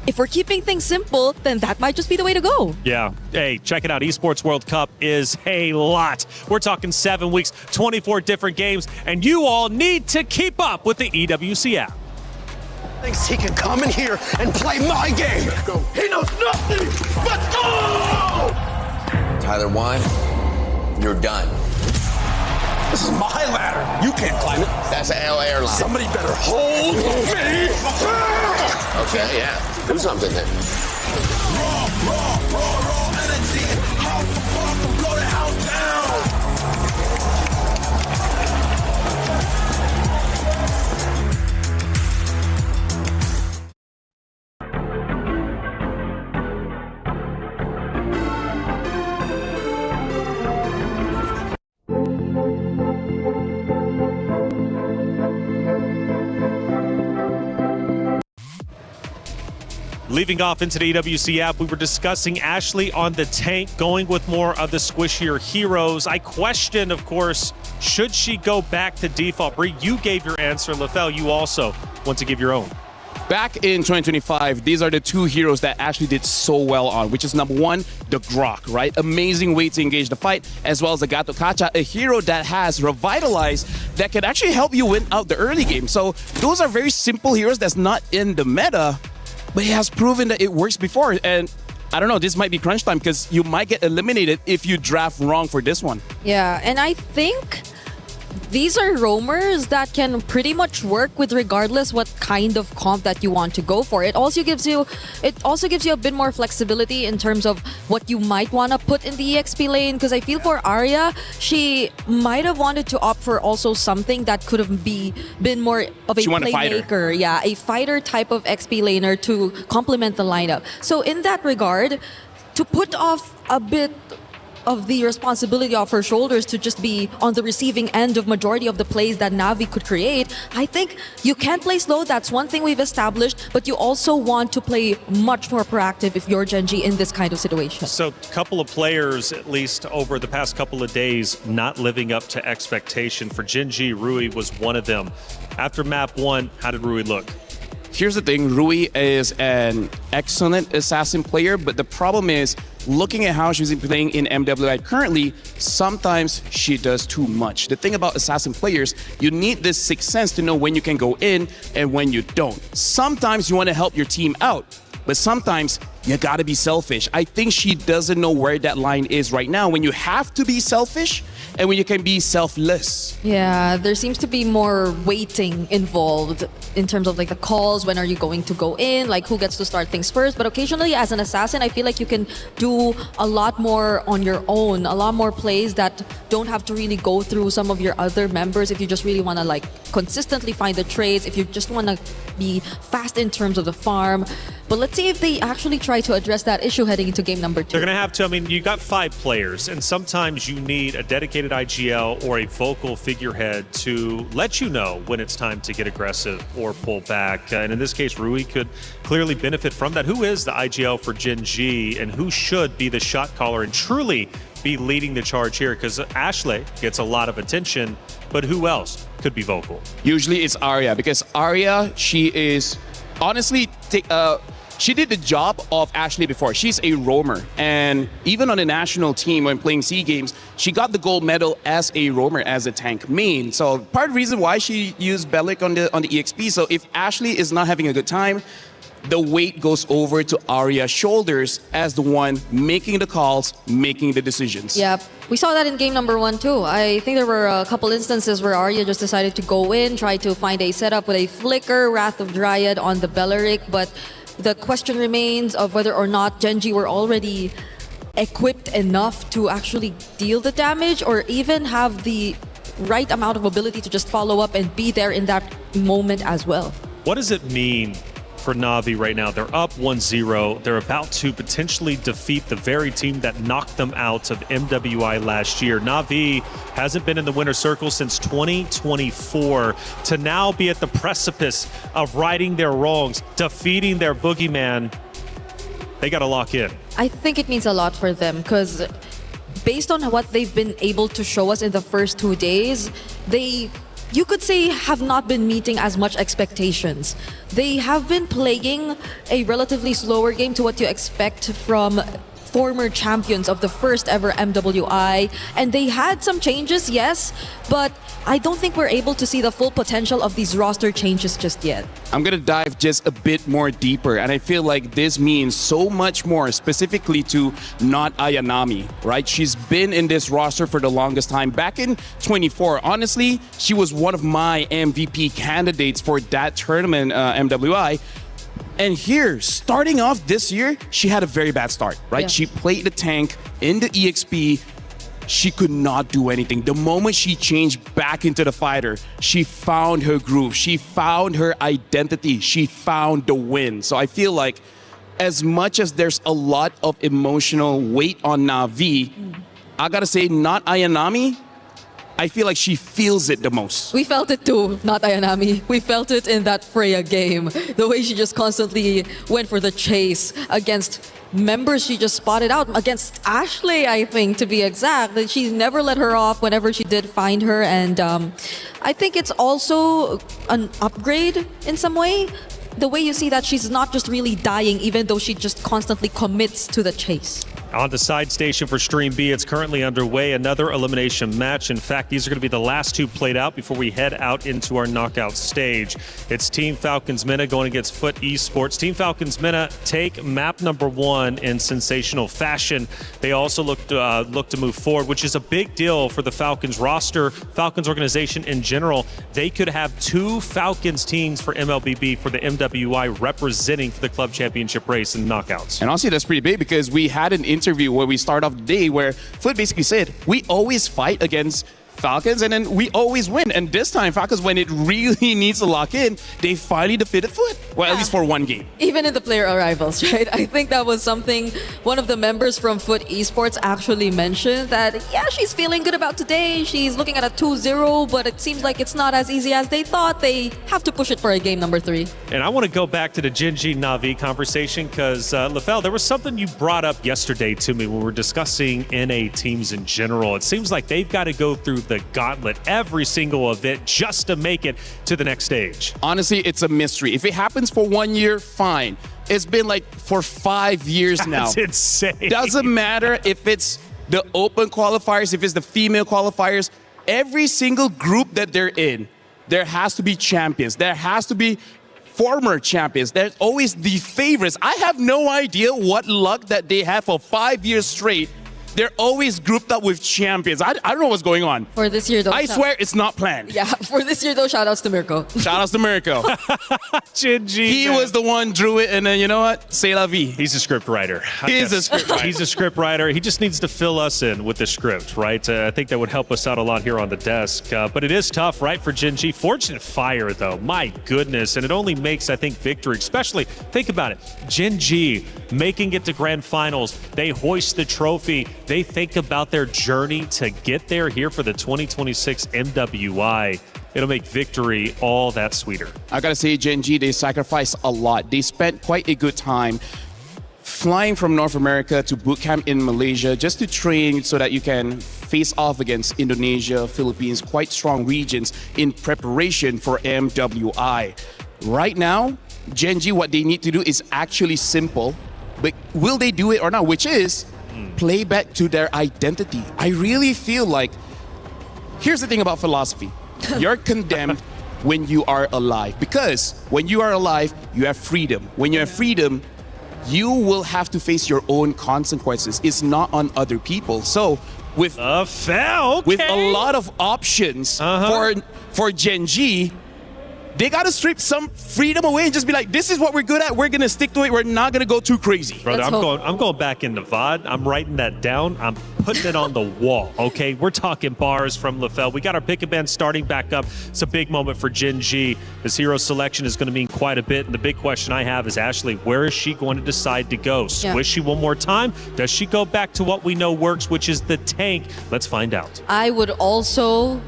if we're keeping things simple, then that might just be the way to go. Yeah. Hey, check it out. Esports World Cup is a lot. We're talking 7 weeks, 24 different games, and you all need to keep up with the EWC app. Thinks he can come in here and play my game. Let's go. He knows nothing. Let's go! Tyler 1, you're done. This is my ladder. You can't climb it. That's an L airline. Somebody better hold me. Okay, yeah. Do something then. Raw energy. House of fun, blow the house down. Leaving off into the EWC app, we were discussing Ashley on the tank, going with more of the squishier heroes. I questioned, of course, should she go back to default? Bree, you gave your answer. Lefel, you also want to give your own. Back in 2025, these are the 2 heroes that Ashley did so well on, which is number 1, the Grok, right? Amazing way to engage the fight, as well as the Gato Kacha, a hero that has revitalized that can actually help you win out the early game. So those are very simple heroes that's not in the meta, but he has proven that it works before. And I don't know, this might be crunch time because you might get eliminated if you draft wrong for this one. Yeah, and I think these are roamers that can pretty much work with regardless what kind of comp that you want to go for. It also gives you a bit more flexibility in terms of what you might want to put in the EXP lane, because I feel for Arya, she might have wanted to opt for also something that could have been more of a playmaker. Yeah, a fighter type of XP laner to complement the lineup. So in that regard, to put off a bit of the responsibility off her shoulders to just be on the receiving end of majority of the plays that Na'Vi could create, I think you can play slow. That's one thing we've established, but you also want to play much more proactive if you're Gen G in this kind of situation. So a couple of players, at least over the past couple of days, not living up to expectation. For Gen G, Rui was one of them. After map 1, how did Rui look? Here's the thing, Rui is an excellent assassin player, but the problem is, looking at how she's playing in MWI currently, sometimes she does too much. The thing about assassin players, you need this sixth sense to know when you can go in and when you don't. Sometimes you want to help your team out, but sometimes you gotta be selfish. I think she doesn't know where that line is right now, when you have to be selfish and when you can be selfless. Yeah, there seems to be more waiting involved in terms of like the calls, when are you going to go in, like who gets to start things first. But occasionally as an assassin, I feel like you can do a lot more on your own, a lot more plays that don't have to really go through some of your other members if you just really want to like consistently find the trades, if you just want to be fast in terms of the farm. But let's see if they actually try to address that issue heading into game number 2. They're going to have to. I mean, you got 5 players, and sometimes you need a dedicated IGL or a vocal figurehead to let you know when it's time to get aggressive or pull back. And in this case, Rui could clearly benefit from that. Who is the IGL for Gen G, and who should be the shot caller and truly be leading the charge here? Because Ashley gets a lot of attention, but who else could be vocal? Usually it's Arya, because Arya, she is honestly she did the job of Ashley before. She's a roamer, and even on the national team when playing SEA Games, she got the gold medal as a roamer, as a tank main. So part of the reason why she used Bellic on the EXP. So if Ashley is not having a good time, the weight goes over to Arya's shoulders as the one making the calls, making the decisions. Yep. We saw that in game number 1 too. I think there were a couple instances where Arya just decided to go in, try to find a setup with a flicker, Wrath of Dryad on the Belleric, but the question remains of whether or not Gen G were already equipped enough to actually deal the damage, or even have the right amount of ability to just follow up and be there in that moment as well. What does it mean for Na'Vi right now? They're up 1-0. They're about to potentially defeat the very team that knocked them out of MWI last year. Na'Vi hasn't been in the winner's circle since 2024. To now be at the precipice of righting their wrongs, defeating their boogeyman, they got to lock in. I think it means a lot for them, because based on what they've been able to show us in the first 2 days, you could say have not been meeting as much expectations. They have been playing a relatively slower game to what you expect from former champions of the first ever MWI, and they had some changes, yes, but I don't think we're able to see the full potential of these roster changes just yet. I'm gonna dive just a bit more deeper, and I feel like this means so much more specifically to not Ayanami, right? She's been in this roster for the longest time. Back in 24, honestly, she was one of my MVP candidates for that tournament, MWI. And here, starting off this year, she had a very bad start, right? Yeah. She played the tank in the EXP. She could not do anything. The moment she changed back into the fighter, she found her groove. She found her identity. She found the win. So I feel like as much as there's a lot of emotional weight on Na'Vi, I gotta say, not Ayanami, I feel like she feels it the most. We felt it too, not Ayanami. We felt it in that Freya game. The way she just constantly went for the chase against members she just spotted out. Against Ashley, I think, to be exact. That she never let her off whenever she did find her. And I think it's also an upgrade in some way. The way you see that she's not just really dying, even though she just constantly commits to the chase. On the side station for Stream B, it's currently underway. Another elimination match. In fact, these are going to be the last two played out before we head out into our knockout stage. It's Team Falcons Mena going against Foot Esports. Team Falcons Mena take map number 1 in sensational fashion. They also look to move forward, which is a big deal for the Falcons roster, Falcons organization in general. They could have 2 Falcons teams for MLBB for the MWI representing for the club championship race and knockouts. And honestly, that's pretty big because we had an interview where we start off the day where Foot basically said, we always fight against Falcons and then we always win. And this time, Falcons, when it really needs to lock in, they finally defeated Foot. Well, at least for one game. Even in the player arrivals, right? I think that was something one of the members from Foot Esports actually mentioned, that, yeah, she's feeling good about today. She's looking at a 2-0, but it seems like it's not as easy as they thought. They have to push it for a game number 3. And I want to go back to the Gen.G Na'Vi conversation because, LaFell, there was something you brought up yesterday to me when we were discussing NA teams in general. It seems like they've got to go through the gauntlet every single event just to make it to the next stage. Honestly, it's a mystery. If it happens for 1 year, fine. It's been like for 5 years now. That's insane. Doesn't matter if it's the open qualifiers, if it's the female qualifiers, every single group that they're in, there has to be champions. There has to be former champions. There's always the favorites. I have no idea what luck that they have for 5 years straight. They're always grouped up with champions. I don't know what's going on. For this year, though. I swear it's not planned. Yeah, for this year, though, shout-outs to Mirko. Shout-outs to Mirko. Gen.G. He was the one drew it, and then you know what? C'est la vie. He's a script writer. He's a script writer. He's a script writer. He just needs to fill us in with the script, right? I think that would help us out a lot here on the desk. But it is tough, right, for Gen.G. Fortunate Fire, though. My goodness. And it only makes, I think, victory, especially, think about it. Gen.G making it to grand finals. They hoist the trophy. They think about their journey to get there here for the 2026 MWI. It'll make victory all that sweeter. I gotta say, Gen.G, they sacrificed a lot. They spent quite a good time flying from North America to boot camp in Malaysia just to train so that you can face off against Indonesia, Philippines, quite strong regions in preparation for MWI. Right now, Gen.G, what they need to do is actually simple, but will they do it or not? Which is play back to their identity. I really feel like, here's the thing about philosophy. You're condemned when you are alive, because when you are alive, you have freedom. When you have freedom, you will have to face your own consequences. It's not on other people. So with with a lot of options for Gen.G, they got to strip some freedom away and just be like, this is what we're good at. We're going to stick to it. We're not going to go too crazy. Brother, I'm going back into VOD. I'm writing that down. I'm putting it on the wall, okay? We're talking bars from LaFell. We got our pick a band starting back up. It's a big moment for Gen.G. This hero selection is going to mean quite a bit. And the big question I have is, Ashley, where is she going to decide to go? Swish she one more time? Does she go back to what we know works, which is the tank? Let's find out. I would also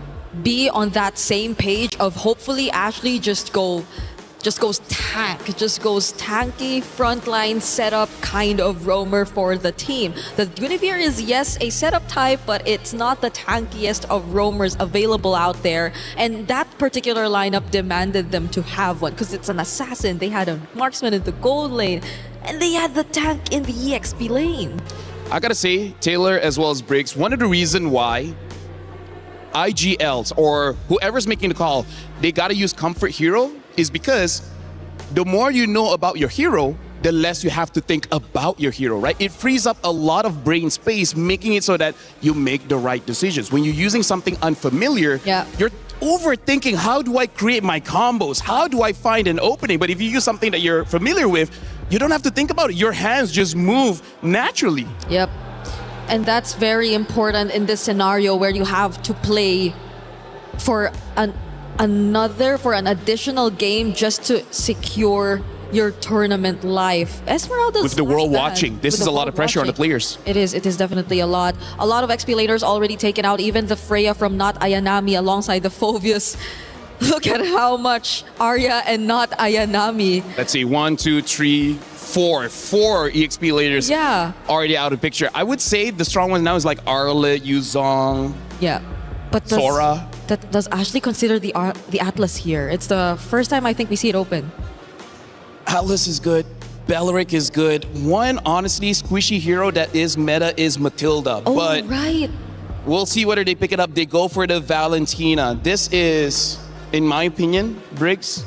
be on that same page of hopefully Ashley just goes tanky frontline setup kind of roamer for the team. The Guinevere is, yes, a setup type, but it's not the tankiest of roamers available out there. And that particular lineup demanded them to have one because it's an assassin. They had a marksman in the gold lane and they had the tank in the EXP lane. I gotta say, Taylor as well as Briggs, one of the reasons why IGLs or whoever's making the call, they gotta use comfort hero is because the more you know about your hero, the less you have to think about your hero, right? It frees up a lot of brain space, making it so that you make the right decisions. When you're using something unfamiliar, you're overthinking, how do I create my combos? How do I find an opening? But if you use something that you're familiar with, you don't have to think about it. Your hands just move naturally. Yep. And that's very important in this scenario where you have to play for an additional game just to secure your tournament life. Esmeralda's with the world watching, this is a lot of pressure on the players. It is definitely a lot. A lot of XP laners already taken out, even the Freya from Not Ayanami alongside the Phobius. Look at how much Arya and Not Ayanami. Let's see, 1, 2, 3, 4 EXP laners already out of the picture. I would say the strong ones now is like Arlet, Yuzong. Yeah. But Sora. Does Ashley consider the Atlas here? It's the first time I think we see it open. Atlas is good. Belleric is good. One, honestly, squishy hero that is meta is Matilda. Oh, but right. we'll see whether they pick it up. They go for the Valentina. This is, in my opinion, Briggs,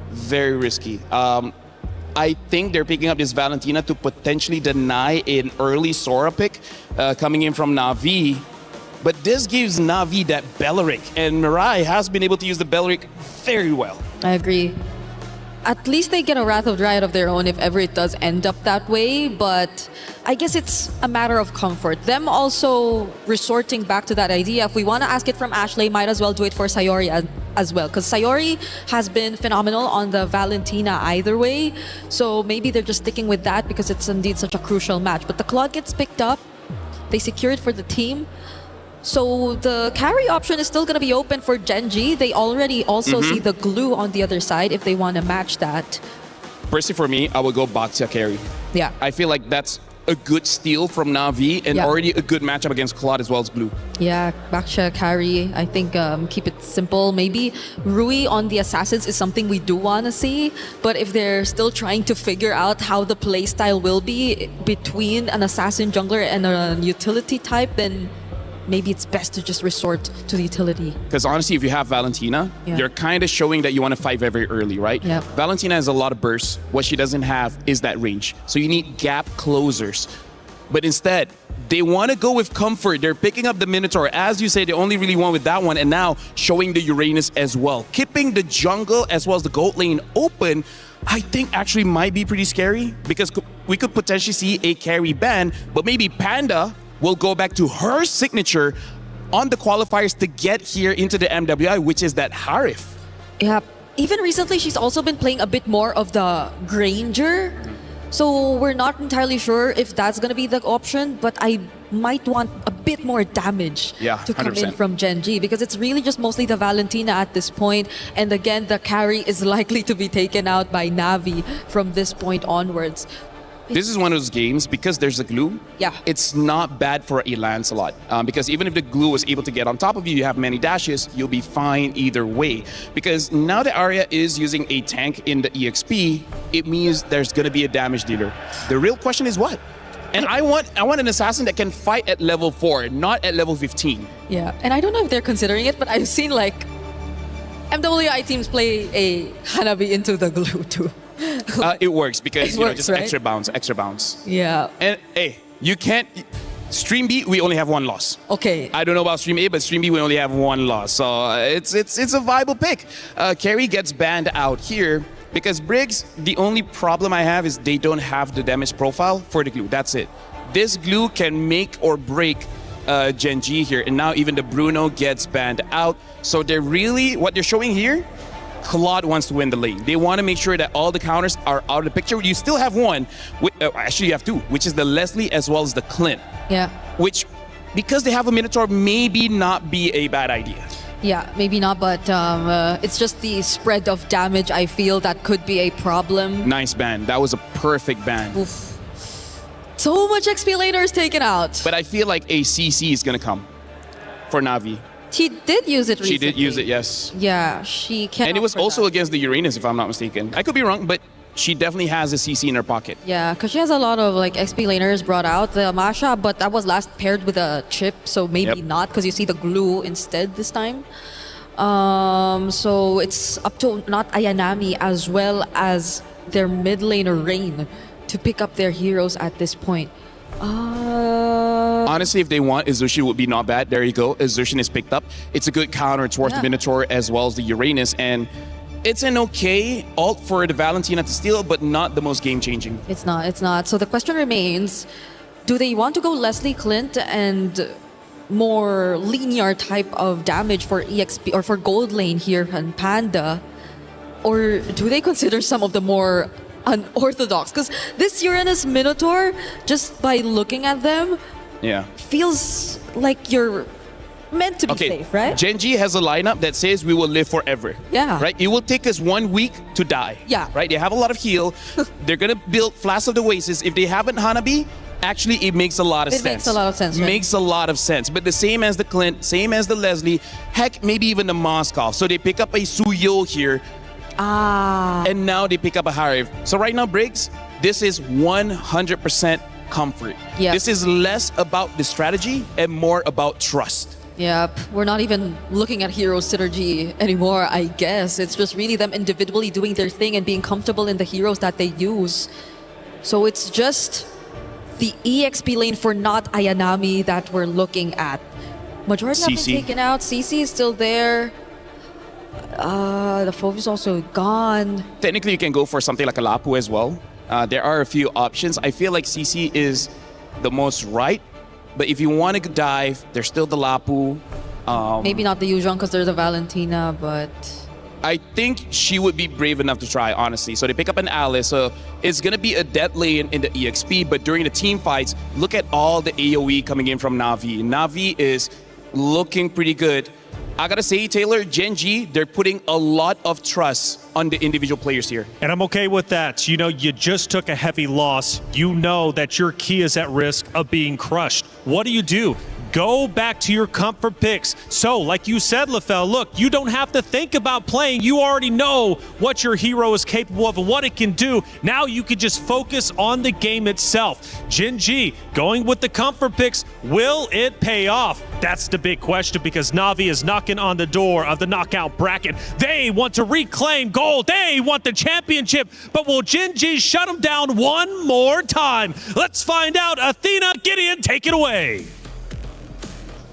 very risky. I think they're picking up this Valentina to potentially deny an early Sora pick coming in from Na'Vi. But this gives Na'Vi that Belleric, and Mirai has been able to use the Belleric very well. I agree. At least they get a Wrath of Dryad of their own if ever it does end up that way, but I guess it's a matter of comfort. Them also resorting back to that idea, if we want to ask it from Ashley, might as well do it for Sayori as well, because Sayori has been phenomenal on the Valentina either way, so maybe they're just sticking with that because it's indeed such a crucial match. But the Claude gets picked up, they secure it for the team. So the carry option is still going to be open for Genji. They already also see the glue on the other side if they want to match that. Personally, for me, I would go Baxia carry. Yeah. I feel like that's a good steal from Na'Vi and already a good matchup against Claude as well as Blue. Yeah, Baksha carry. I think keep it simple. Maybe Rui on the Assassins is something we do want to see. But if they're still trying to figure out how the playstyle will be between an Assassin jungler and a utility type, then maybe it's best to just resort to the utility. Because honestly, if you have Valentina, you're kind of showing that you want to fight very early, right? Yep. Valentina has a lot of bursts. What she doesn't have is that range. So you need gap closers. But instead, they want to go with comfort. They're picking up the Minotaur. As you say, they only really won with that one, and now showing the Uranus as well. Keeping the jungle as well as the gold lane open, I think actually might be pretty scary, because we could potentially see a carry ban, but maybe Panda will go back to her signature on the qualifiers to get here into the MWI, which is that Harif. Yeah, even recently she's also been playing a bit more of the Granger. So we're not entirely sure if that's going to be the option, but I might want a bit more damage to come 100%. in from Genji, because it's really just mostly the Valentina at this point. And again, the carry is likely to be taken out by Na'Vi from this point onwards. This is one of those games, because there's a glue, it's not bad for a Lancelot. Because even if the glue was able to get on top of you, you have many dashes, you'll be fine either way. Because now the Arya is using a tank in the EXP, it means there's going to be a damage dealer. The real question is what? And I want an assassin that can fight at level 4, not at level 15. Yeah, and I don't know if they're considering it, but I've seen like MWI teams play a Hanabi into the glue too. It works because, just right? extra bounce. Yeah. And hey, you can't... Stream B, we only have one loss. Okay. I don't know about Stream A, but Stream B, we only have one loss. So it's a viable pick. Carry gets banned out here because Briggs, the only problem I have is they don't have the damage profile for the glue. That's it. This glue can make or break Genji here. And now even the Bruno gets banned out. So they're really... What they're showing here... Claude wants to win the lane. They want to make sure that all the counters are out of the picture. You still have one, actually you have two, which is the Leslie as well as the Clint. Yeah. Which, because they have a Minotaur, maybe not be a bad idea. Yeah, maybe not, but it's just the spread of damage I feel that could be a problem. Nice ban. That was a perfect ban. Oof. So much XP laner is taken out. But I feel like a CC is going to come for Na'Vi. She did use it recently. She did use it, yes. Yeah, she can. And it was also against the Uranus, if I'm not mistaken. I could be wrong, but she definitely has a CC in her pocket. Yeah, because she has a lot of like XP laners brought out. The Masha, but that was last paired with a chip, so maybe not, because you see the glue instead this time. So it's up to not Ayanami as well as their mid laner Rain to pick up their heroes at this point. Honestly, if they want, Izushi would be not bad. There you go. Izushi is picked up. It's a good counter towards the Minotaur as well as the Uranus. And it's an okay ult for the Valentina to steal, but not the most game-changing. It's not. So the question remains, do they want to go Leslie Clint and more linear type of damage for EXP or for gold lane here and Panda? Or do they consider some of the more unorthodox? Because this Uranus Minotaur, just by looking at them, feels like you're meant to be safe, right? Genji has a lineup that says we will live forever. Yeah. Right? It will take us 1 week to die. Yeah. Right? They have a lot of heal. They're going to build Flask of the Oasis. If they haven't Hanabi, actually it makes a lot of sense. It makes a lot of sense, right? Makes a lot of sense. But the same as the Clint, same as the Leslie, heck, maybe even the Moskov. So they pick up a Suyo here. And now they pick up a Harif. So right now, Briggs, this is 100% comfort. Yep. This is less about the strategy and more about trust. Yep, we're not even looking at hero synergy anymore, I guess. It's just really them individually doing their thing and being comfortable in the heroes that they use. So it's just the EXP lane for not Ayanami that we're looking at. Majority have been taken out. CC is still there. The Fove is also gone. Technically, you can go for something like a Lapu as well. There are a few options. I feel like CC is the most right. But if you want to dive, there's still the Lapu. Maybe not the Yuzhong because there's a Valentina, but... I think she would be brave enough to try, honestly. So they pick up an Alice. So it's going to be a dead lane in the EXP. But during the team fights, look at all the AoE coming in from Na'Vi. Na'Vi is looking pretty good. I gotta say, Taylor, Gen G, they're putting a lot of trust on the individual players here. And I'm okay with that. You know, you just took a heavy loss. You know that your key is at risk of being crushed. What do? Go back to your comfort picks. So, like you said, LaFell, look, you don't have to think about playing. You already know what your hero is capable of and what it can do. Now you can just focus on the game itself. Gen G, going with the comfort picks, will it pay off? That's the big question because Na'Vi is knocking on the door of the knockout bracket. They want to reclaim gold. They want the championship. But will Gen G shut them down one more time? Let's find out. Athena, Gideon, take it away.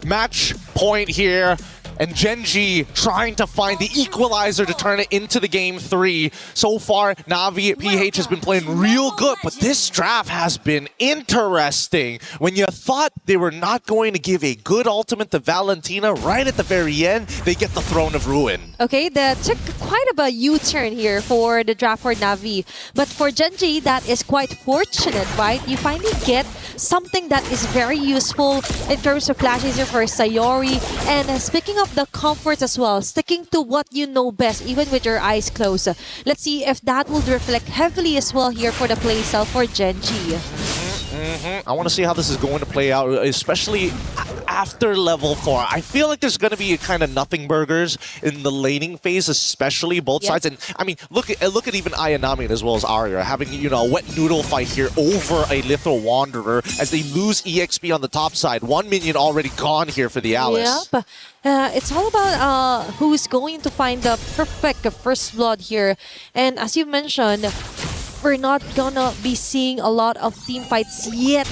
Match point here, and Gen G trying to find the equalizer to turn it into the game 3. So far, Na'Vi PH has been playing real good, but this draft has been interesting. When you thought they were not going to give a good ultimate to Valentina, right at the very end, they get the Throne of Ruin. Okay, that took quite a U-turn here for the draft for Na'Vi. But for Gen G, that is quite fortunate, right? You finally get something that is very useful in terms of flashes for Sayori. And speaking of the comfort as well, sticking to what you know best, even with your eyes closed. Let's see if that will reflect heavily as well here for the playstyle for Gen G. I want to see how this is going to play out, especially after level 4. I feel like there's going to be kind of nothing burgers in the laning phase, especially both sides. And I mean, look at even Ayanami as well as Arya having, you know, a wet noodle fight here over a Lethal Wanderer as they lose EXP on the top side. One minion already gone here for the Alice. Yep. It's all about who's going to find the perfect first blood here. And as you mentioned, we're not gonna be seeing a lot of team fights yet,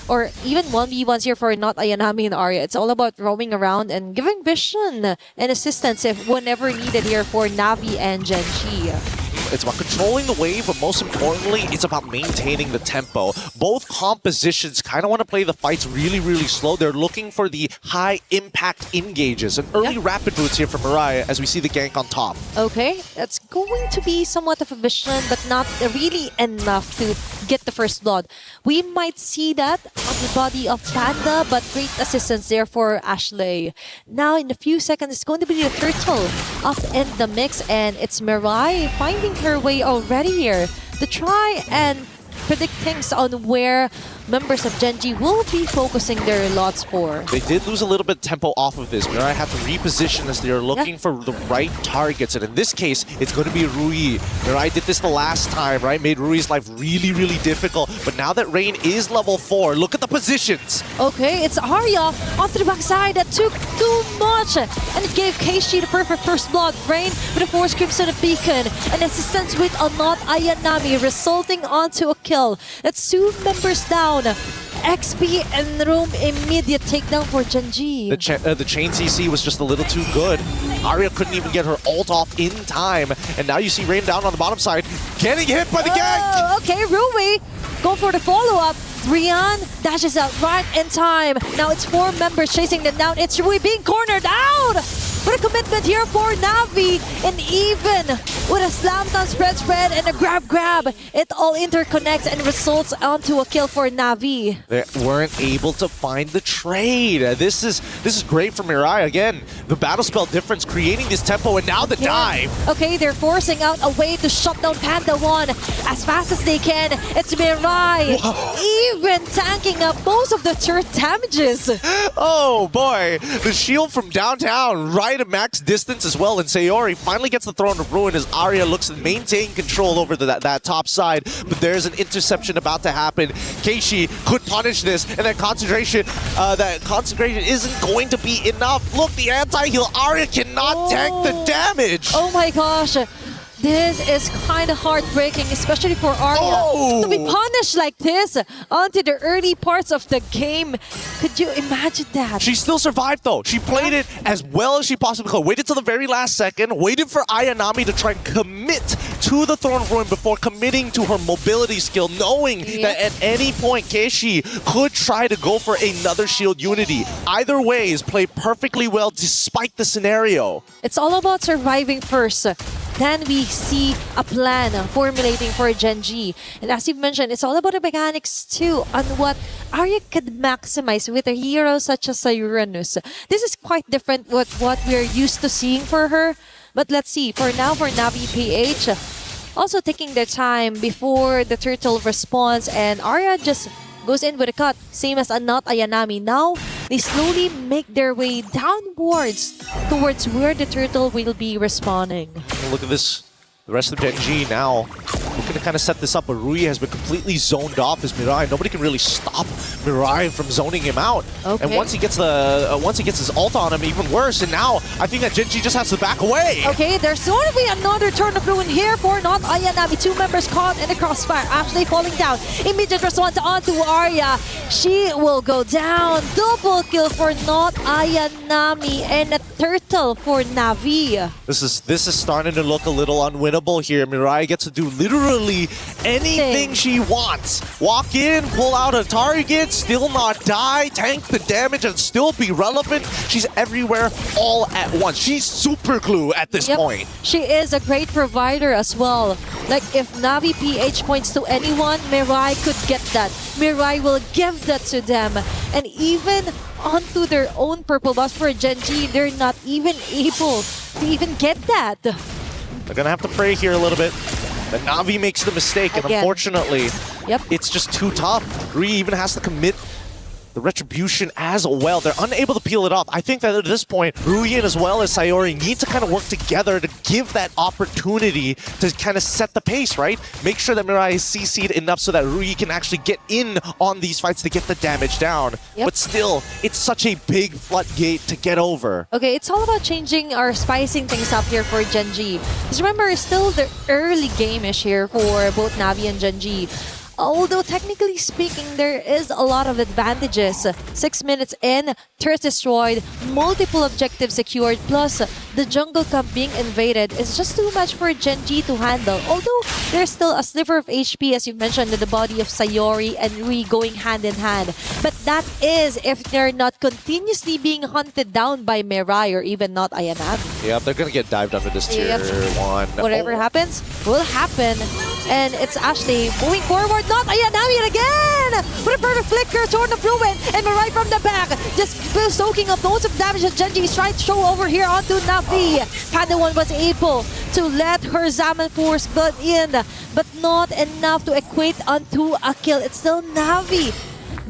or even 1v1s here for not Ayanami and Arya. It's all about roaming around and giving vision and assistance if whenever needed here for Na'Vi and Gen G. It's about controlling the wave, but most importantly, it's about maintaining the tempo. Both compositions kind of want to play the fights really, really slow. They're looking for the high-impact engages. And early rapid boots here from Mariah as we see the gank on top. Okay, that's going to be somewhat of a vision, but not really enough to get the first blood. We might see that on the body of Panda, but great assistance there for Ashley. Now, in a few seconds, it's going to be the turtle up in the mix, and it's Mirai finding her way already here to try and predict things on where members of Gen G will be focusing their lots for. They did lose a little bit of tempo off of this. Mirai had to reposition as they are looking for the right targets. And in this case, it's going to be Rui. Mirai did this the last time, right? Made Rui's life really, really difficult. But now that Rain is level 4, look at the positions. Okay, it's Arya onto the backside. That took too much. And it gave Keishi the perfect first blood. Rain with a Force Crimson Beacon. And assistance with a not Ayanami, resulting onto a kill. That's 2 members down. XP and Room immediate takedown for Gen G. The chain CC was just a little too good. Arya couldn't even get her ult off in time. And now you see Rain down on the bottom side, getting hit by the gank. Okay, Rui, go for the follow-up. Rian dashes out right in time. Now it's 4 members chasing them down. It's Rui being cornered out. What a commitment here for Na'Vi. And even with a slam down spread and a grab, it all interconnects and results onto a kill for Na'Vi. They weren't able to find the trade. This is great for Mirai. Again, the battle spell difference creating this tempo, and now the dive. Okay, they're forcing out a way to shut down Panda 1 as fast as they can. It's Mirai. Even tanking up most of the turret damages. Oh boy, the shield from downtown right fight at max distance as well, and Sayori finally gets the Throne of Ruin as Arya looks to maintain control over that top side, but there's an interception about to happen. Keishi could punish this, and that concentration isn't going to be enough. Look, the anti-heal, Arya cannot tank the damage. Oh my gosh. This is kind of heartbreaking, especially for Arya. To be punished like this onto the early parts of the game. Could you imagine that? She still survived though. She played it as well as she possibly could. Waited till the very last second, waited for Ayanami to try and commit to the Throne of Ruin before committing to her mobility skill, knowing that at any point Keishi could try to go for another shield unity. Either way is played perfectly well despite the scenario. It's all about surviving first. Then we see a plan formulating for Genji. And as you've mentioned, it's all about the mechanics too on what Arya could maximize with a hero such as Uranus. This is quite different with what we're used to seeing for her. But let's see, for now, for Navi PH, also taking their time before the turtle responds, and Arya just goes in with a cut, same as not Ayanami. Now, they slowly make their way downwards towards where the turtle will be respawning. Look at this. The rest of Genji now looking to kind of set this up, but Rui has been completely zoned off as Mirai. Nobody can really stop Mirai from zoning him out. Okay. And once he gets his ult on him, even worse. And now I think that Genji just has to back away. Okay, there's going to be another turn of ruin here for not Ayanami. Two members caught in the crossfire, actually falling down. Immediate response onto Arya. She will go down. Double kill for not Ayanami and a turtle for Navi. This is starting to look a little unwinnable here. Mirai gets to do literally anything she wants. Walk in, pull out a target, still not die, tank the damage and still be relevant. She's everywhere all at once. She's super glue at this point. She is a great provider as well. Like if Navi PH points to anyone, Mirai could get that. Mirai will give that to them. And even onto their own purple buff for Genji, they're not even able to even get that. They're gonna have to pray here a little bit. The Navi makes the mistake, and unfortunately, it's just too tough. Rui even has to commit the retribution as well. They're unable to peel it off. I think that at this point, Ruyin as well as Sayori need to kind of work together to give that opportunity to kind of set the pace, right? Make sure that Mirai is CC'd enough so that Rui can actually get in on these fights to get the damage down. But still, it's such a big floodgate to get over. Okay, it's all about changing or spicing things up here for Genji. Because remember, it's still the early game-ish here for both Navi and Genji. Although technically speaking, there is a lot of advantages. 6 minutes in, turret destroyed, multiple objectives secured, plus the jungle camp being invaded is just too much for Genji to handle. Although there's still a sliver of HP, as you mentioned, in the body of Sayori and Rui going hand in hand. But that is if they're not continuously being hunted down by Mirai or even not Ayanami. Yeah, they're gonna get dived under this tier 1. Whatever happens will happen. And it's actually moving forward. Not Ayanami again! With a perfect flicker, Sword of Ruin, and Mirai from the back. Just soaking up loads of damage that Genji is trying to show over here onto Navi. Padawan was able to let her Zaman Force build in, but not enough to equate onto a kill. It's still Navi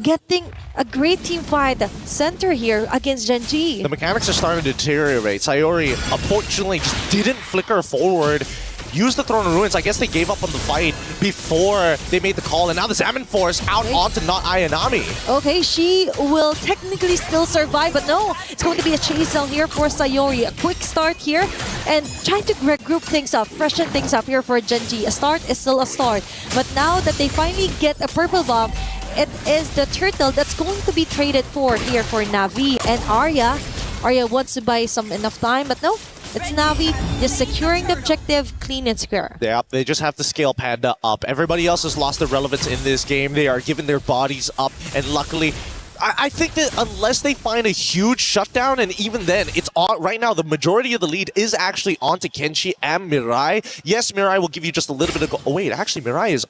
getting a great team fight center here against Genji. The mechanics are starting to deteriorate. Sayori, unfortunately, just didn't flicker forward. Used the Throne of Ruins. I guess they gave up on the fight before they made the call, and now the Zaman Force out onto not Ayanami. Okay, she will technically still survive, but no, it's going to be a chase down here for Sayori. A quick start here, and trying to regroup things up, freshen things up here for Genji. A start is still a start, but now that they finally get a purple buff, it is the turtle that's going to be traded for here for Navi and Arya. Arya wants to buy some enough time, but no. It's Navi just securing the objective clean and square. Yeah, they just have to scale Panda up. Everybody else has lost their relevance in this game. They are giving their bodies up, and luckily, I think that unless they find a huge shutdown, and even then, it's on right now, the majority of the lead is actually onto Kenshi and Mirai. Yes, Mirai will give you just a little bit of... Oh wait, actually Mirai is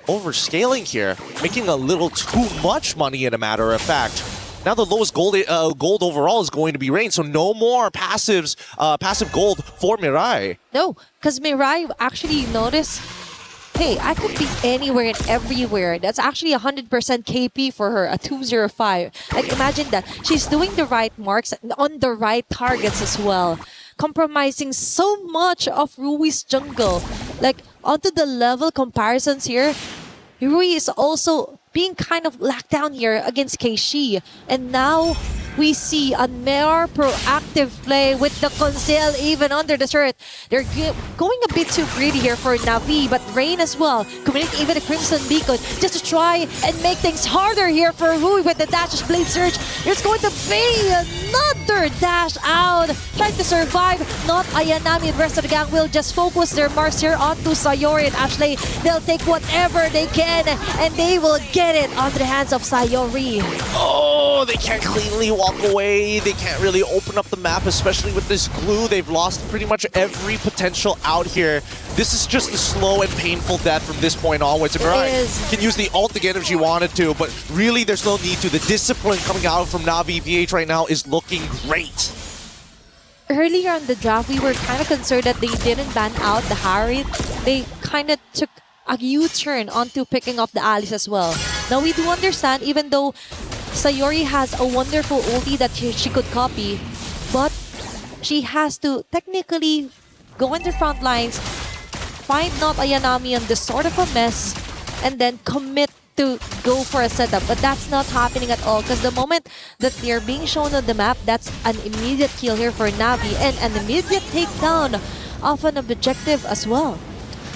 overscaling here, making a little too much money, in a matter of fact. Now the lowest gold overall is going to be Rain, so no more passive gold for Mirai. No, because Mirai actually noticed hey, I could be anywhere and everywhere. That's actually 100% KP for her, a 205. Like, imagine that. She's doing the right marks on the right targets as well. Compromising so much of Rui's jungle. Like, onto the level comparisons here, Rui is also being kind of locked down here against Keishi. And now we see a more proactive play with the conceal even under the shirt. They're going a bit too greedy here for Navi, but Rain as well, committing even a Crimson Beacon just to try and make things harder here for Rui with the dash Blade Surge. There's going to be another dash out, trying to survive. Not Ayanami and the rest of the gang will just focus their marks here onto Sayori and Ashley. They'll take whatever they can and they will get it onto the hands of Sayori. Oh, they can't cleanly walk away. They can't really open up the map, especially with this glue. They've lost pretty much every potential out here. This is just a slow and painful death from this point onwards. And Mirai can use the ult again if she wanted to, but really there's no need to. The discipline coming out from Navi PH right now is looking great. Earlier on the draft, we were kind of concerned that they didn't ban out the Harriet. They kind of took a U-turn onto picking up the Alice as well. Now we do understand, even though Sayori has a wonderful ulti that she could copy, but she has to technically go in the front lines, find not Ayanami on this sort of a mess, and then commit to go for a setup. But that's not happening at all, because the moment that they're being shown on the map, that's an immediate kill here for Navi and an immediate takedown of an objective as well.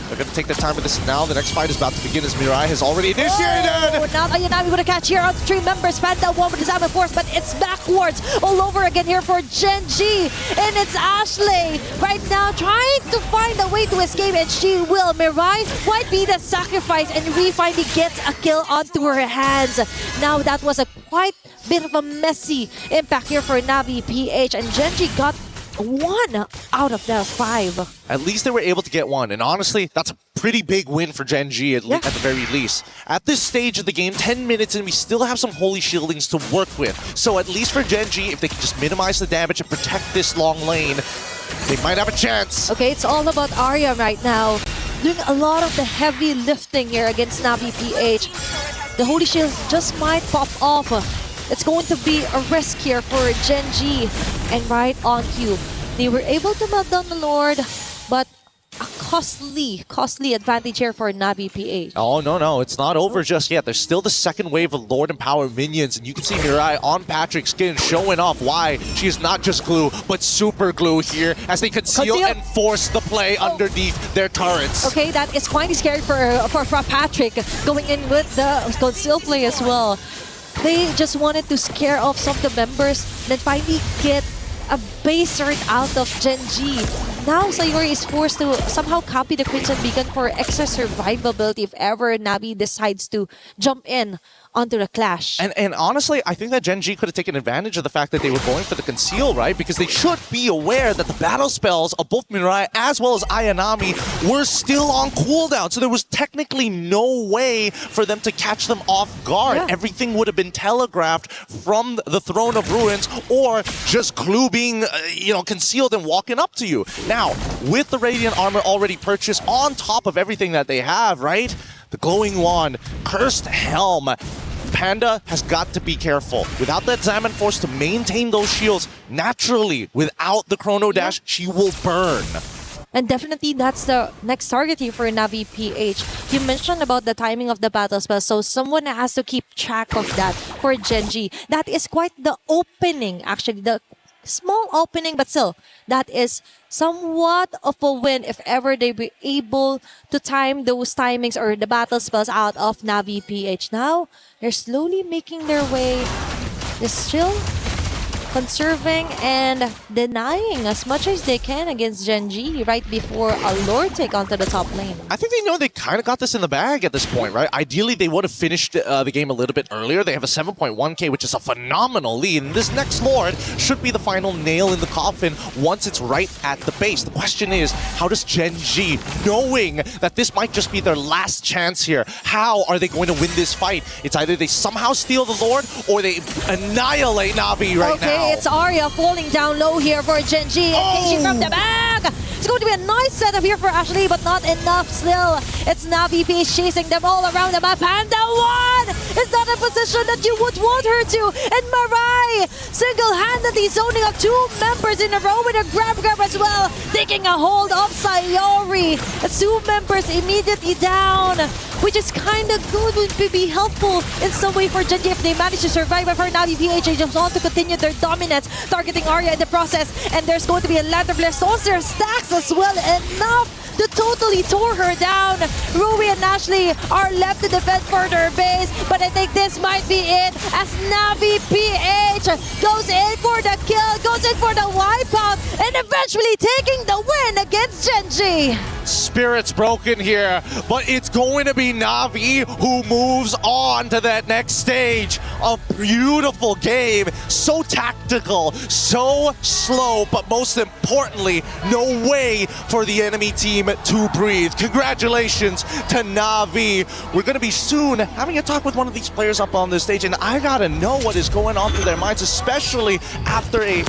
They're going to take their time with this now. The next fight is about to begin as Mirai has already initiated. Oh, now Ayanami with a catch here on the 3 members. Panda one with his Diamond Force, but it's backwards all over again here for Gen G. And it's Ashley right now trying to find a way to escape, and she will. Mirai might be the sacrifice, and Rui finally gets a kill onto her hands. Now that was a quite bit of a messy impact here for Navi PH, and Gen G got 1 out of the 5. At least they were able to get 1, and honestly, that's a pretty big win for Gen G at the very least. At this stage of the game, 10 minutes and we still have some Holy Shieldings to work with. So at least for Gen G, if they can just minimize the damage and protect this long lane, they might have a chance. Okay, it's all about Arya right now, doing a lot of the heavy lifting here against Navi PH. The Holy Shield just might pop off. It's going to be a risk here for Gen G. And right on cue, they were able to melt down the Lord, but a costly advantage here for Navi PH. Oh, no, it's not over just yet. There's still the second wave of Lord and Power minions, and you can see Mirai on Patrick's skin showing off why she is not just glue, but super glue here as they conceal and force the play underneath their turrets. Okay, that is quite scary for Patrick, going in with the conceal play as well. They just wanted to scare off some of the members, then finally get a base turret out of Gen G. Now Sayori is forced to somehow copy the Crimson Beacon for extra survivability if ever Navi decides to jump in onto the clash. And honestly, I think that Gen G could have taken advantage of the fact that they were going for the conceal, right? Because they should be aware that the battle spells of both Mirai as well as Ayanami were still on cooldown. So there was technically no way for them to catch them off guard. Yeah. Everything would have been telegraphed from the Throne of Ruins or just Clue being, concealed and walking up to you. Now, with the Radiant Armor already purchased on top of everything that they have, right? The Glowing Wand, Cursed Helm, Panda has got to be careful. Without that Diamond Force to maintain those shields, naturally, without the Chrono Dash, she will burn. And definitely that's the next target here for Navi PH. You mentioned about the timing of the battle spell, so someone has to keep track of that for Gen G. That is quite the opening, actually, the small opening, but still, that is somewhat of a win if ever they be able to time those timings or the battle spells out of Navi PH. Now, they're slowly making their way. They're still conserving and denying as much as they can against Gen G right before a Lord take onto the top lane. I think they know they kind of got this in the bag at this point, right? Ideally, they would have finished the game a little bit earlier. They have a 7.1k, which is a phenomenal lead. And this next Lord should be the final nail in the coffin once it's right at the base. The question is, how does Gen G, knowing that this might just be their last chance here, how are they going to win this fight? It's either they somehow steal the Lord or they annihilate Navi right now. It's Arya falling down low here for Gen G. Engaging from the back. It's going to be a nice setup here for Ashley, but not enough still. It's Navi Peach chasing them all around the map, and the one is not a position that you would want her to. And Marai single-handedly zoning up 2 members in a row with a grab as well, taking a hold of Sayori. It's 2 members immediately down, which is kind of good, would be helpful in some way for Genji if they manage to survive. But for Navi PH, just want to continue their dominance, targeting Arya in the process, and there's going to be a lot of blast their stacks as well, enough to totally tore her down. Rui and Ashley are left to defend for their base, but I think this might be it as Navi PH goes in for the kill, goes in for the wipeout, and eventually taking the win against Genji. Spirit's broken here, but it's going to be Navi who moves on to that next stage. A beautiful game, so tactical, so slow, but most importantly, no way for the enemy team to breathe. Congratulations to Navi. We're going to be soon having a talk with one of these players up on this stage, and I gotta know what is going on through their minds, especially after a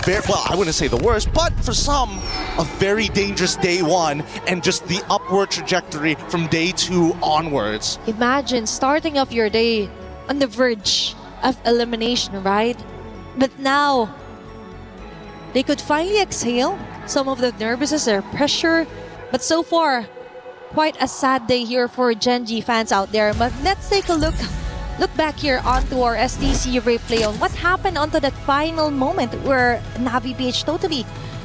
very, well, I wouldn't say the worst, but for some, a very dangerous day 1 and just the upward trajectory from day 2 onwards. Imagine starting off your day on the verge of elimination, right? But now, they could finally exhale some of the nervousness, their pressure. But so far, quite a sad day here for Genji fans out there. But let's take a look back here onto our STC replay on what happened onto that final moment where Navi PH totally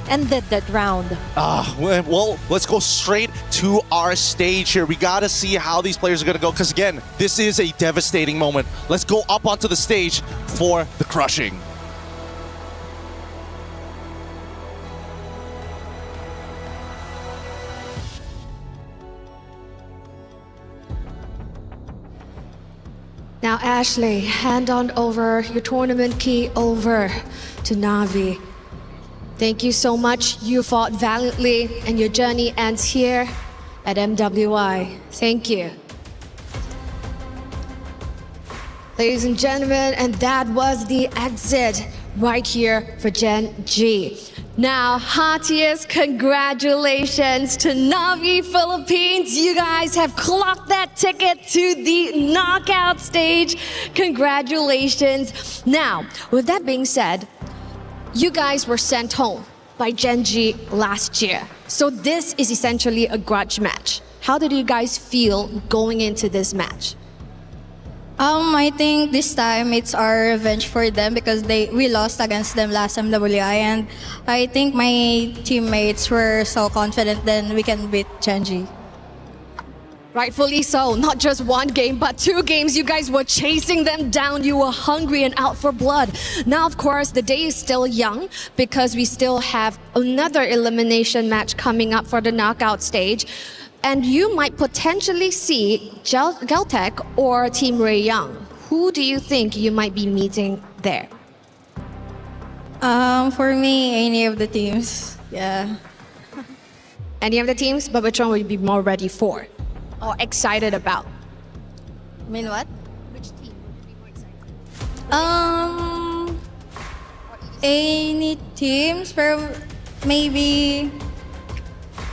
ended that round. Well, let's go straight to our stage here. We gotta see how these players are gonna go, because again, this is a devastating moment. Let's go up onto the stage for the crushing. Now, Ashley, hand on over your tournament key over to Navi. Thank you so much. You fought valiantly, and your journey ends here at MWI. Thank you. Ladies and gentlemen, and that was the exit right here for Gen G. Now, heartiest congratulations to Navi Philippines. You guys have clocked that ticket to the knockout stage. Congratulations. Now, with that being said, you guys were sent home by Gen G last year. So this is essentially a grudge match. How did you guys feel going into this match? I think this time it's our revenge for them because we lost against them last MWI, and I think my teammates were so confident then we can beat Genji. Rightfully so. Not just 1 game, but 2 games. You guys were chasing them down. You were hungry and out for blood. Now, of course, the day is still young because we still have another elimination match coming up for the knockout stage. And you might potentially see Geltec or Team Ray Young. Who do you think you might be meeting there? For me, any of the teams. Yeah. Any of the teams? But which one would you be more ready for? Or excited about? I mean what? Which team would you be more excited? Any teams, pero maybe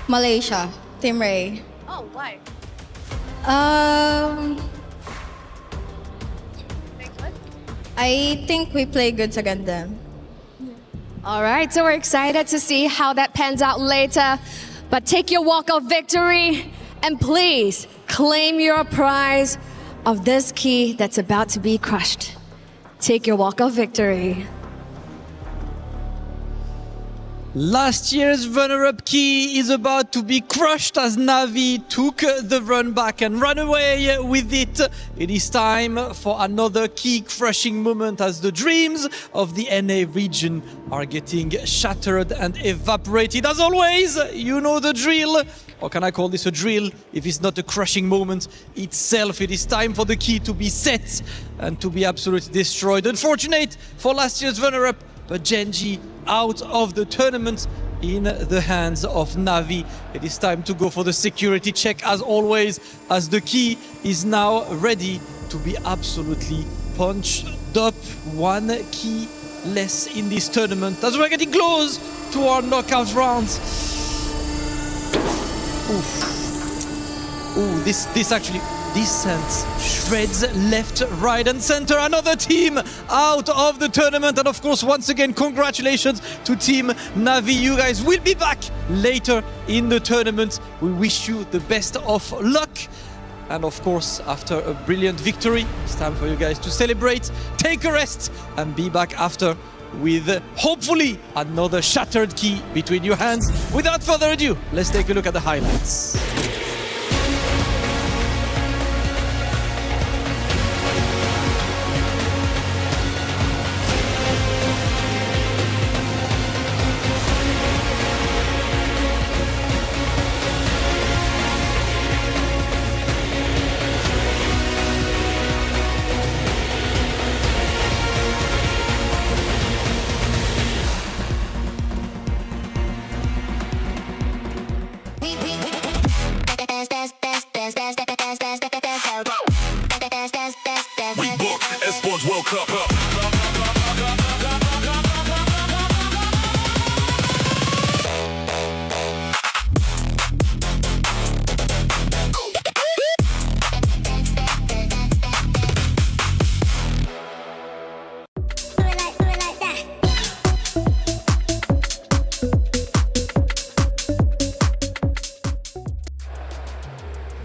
Malaysia, Team Ray. Oh, why? I think we play good against them. All right, so we're excited to see how that pans out later. But take your walk of victory and please claim your prize of this key that's about to be crushed. Take your walk of victory. Last year's runner-up key is about to be crushed as Navi took the run back and ran away with it. It is time for another key-crushing moment as the dreams of the NA region are getting shattered and evaporated. As always, you know the drill. Or can I call this a drill if it's not a crushing moment itself? It is time for the key to be set and to be absolutely destroyed. Unfortunate for last year's runner-up, but Genji out of the tournament in the hands of Navi. It is time to go for the security check as always, as the key is now ready to be absolutely punched up. 1 key less in this tournament as we're getting close to our knockout rounds. Ooh, this actually sends shreds left, right, and center. Another team out of the tournament. And of course, once again, congratulations to Team Navi. You guys will be back later in the tournament. We wish you the best of luck. And of course, after a brilliant victory, it's time for you guys to celebrate, take a rest, and be back after with hopefully another shattered key between your hands. Without further ado, let's take a look at the highlights. World Cup up.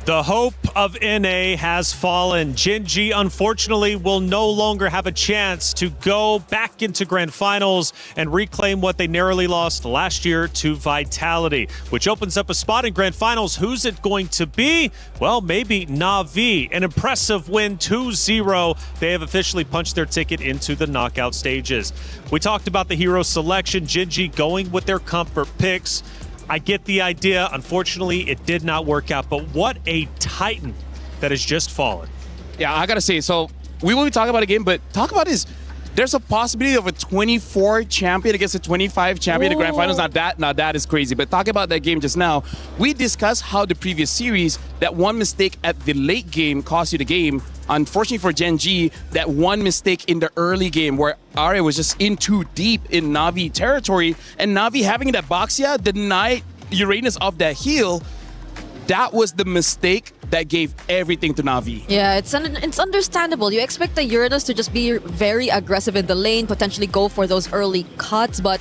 The hope of NA has fallen. Gen G, unfortunately, will no longer have a chance to go back into grand finals and reclaim what they narrowly lost last year to Vitality, which opens up a spot in grand finals. Who's it going to be? Well, maybe Na'Vi. An impressive win, 2-0. They have officially punched their ticket into the knockout stages. We talked about the hero selection. Gen G going with their comfort picks. I get the idea. Unfortunately, it did not work out, but what a titan that has just fallen. Yeah, I gotta say, so we will be talking about a game, but talk about is there's a possibility of a 24 champion against a 25 champion in the grand finals. Now that is crazy. But talking about that game just now, we discussed how the previous series, that one mistake at the late game cost you the game. Unfortunately for Gen G, that one mistake in the early game where Arya was just in too deep in Na'Vi territory, and Na'Vi having that Boxia denied Uranus of that heal. That was the mistake that gave everything to Na'Vi. Yeah, it's understandable. You expect the Uranus to just be very aggressive in the lane, potentially go for those early cuts, but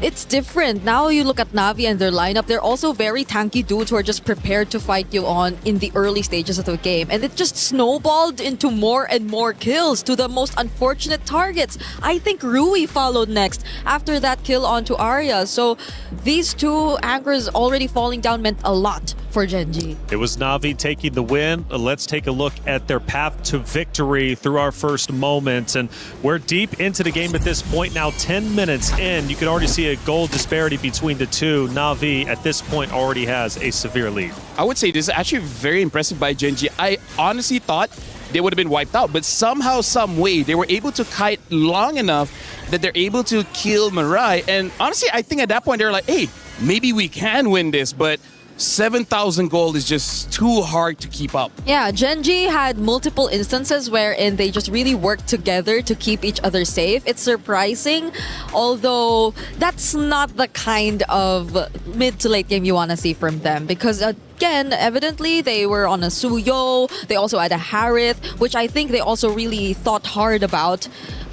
it's different. Now you look at Na'Vi and their lineup, they're also very tanky dudes who are just prepared to fight you on in the early stages of the game. And it just snowballed into more and more kills to the most unfortunate targets. I think Rui followed next after that kill onto Arya. So these two anchors already falling down meant a lot for Gen G. It was Na'Vi taking the win. Let's take a look at their path to victory through our first moment. And we're deep into the game at this point now, 10 minutes in. You can already see a goal disparity between the two. Na'Vi at this point already has a severe lead. I would say this is actually very impressive by Gen G. I honestly thought they would have been wiped out, but somehow, some way, they were able to kite long enough that they're able to kill Mirai. And honestly, I think at that point, they were like, hey, maybe we can win this, but 7,000 gold is just too hard to keep up. Yeah, Gen G had multiple instances wherein they just really worked together to keep each other safe. It's surprising, although that's not the kind of mid to late game you want to see from them, because again, evidently they were on a Suyo, they also had a Harith, which I think they also really thought hard about,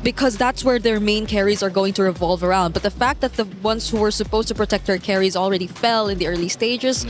because that's where their main carries are going to revolve around. But the fact that the ones who were supposed to protect their carries already fell in the early stages,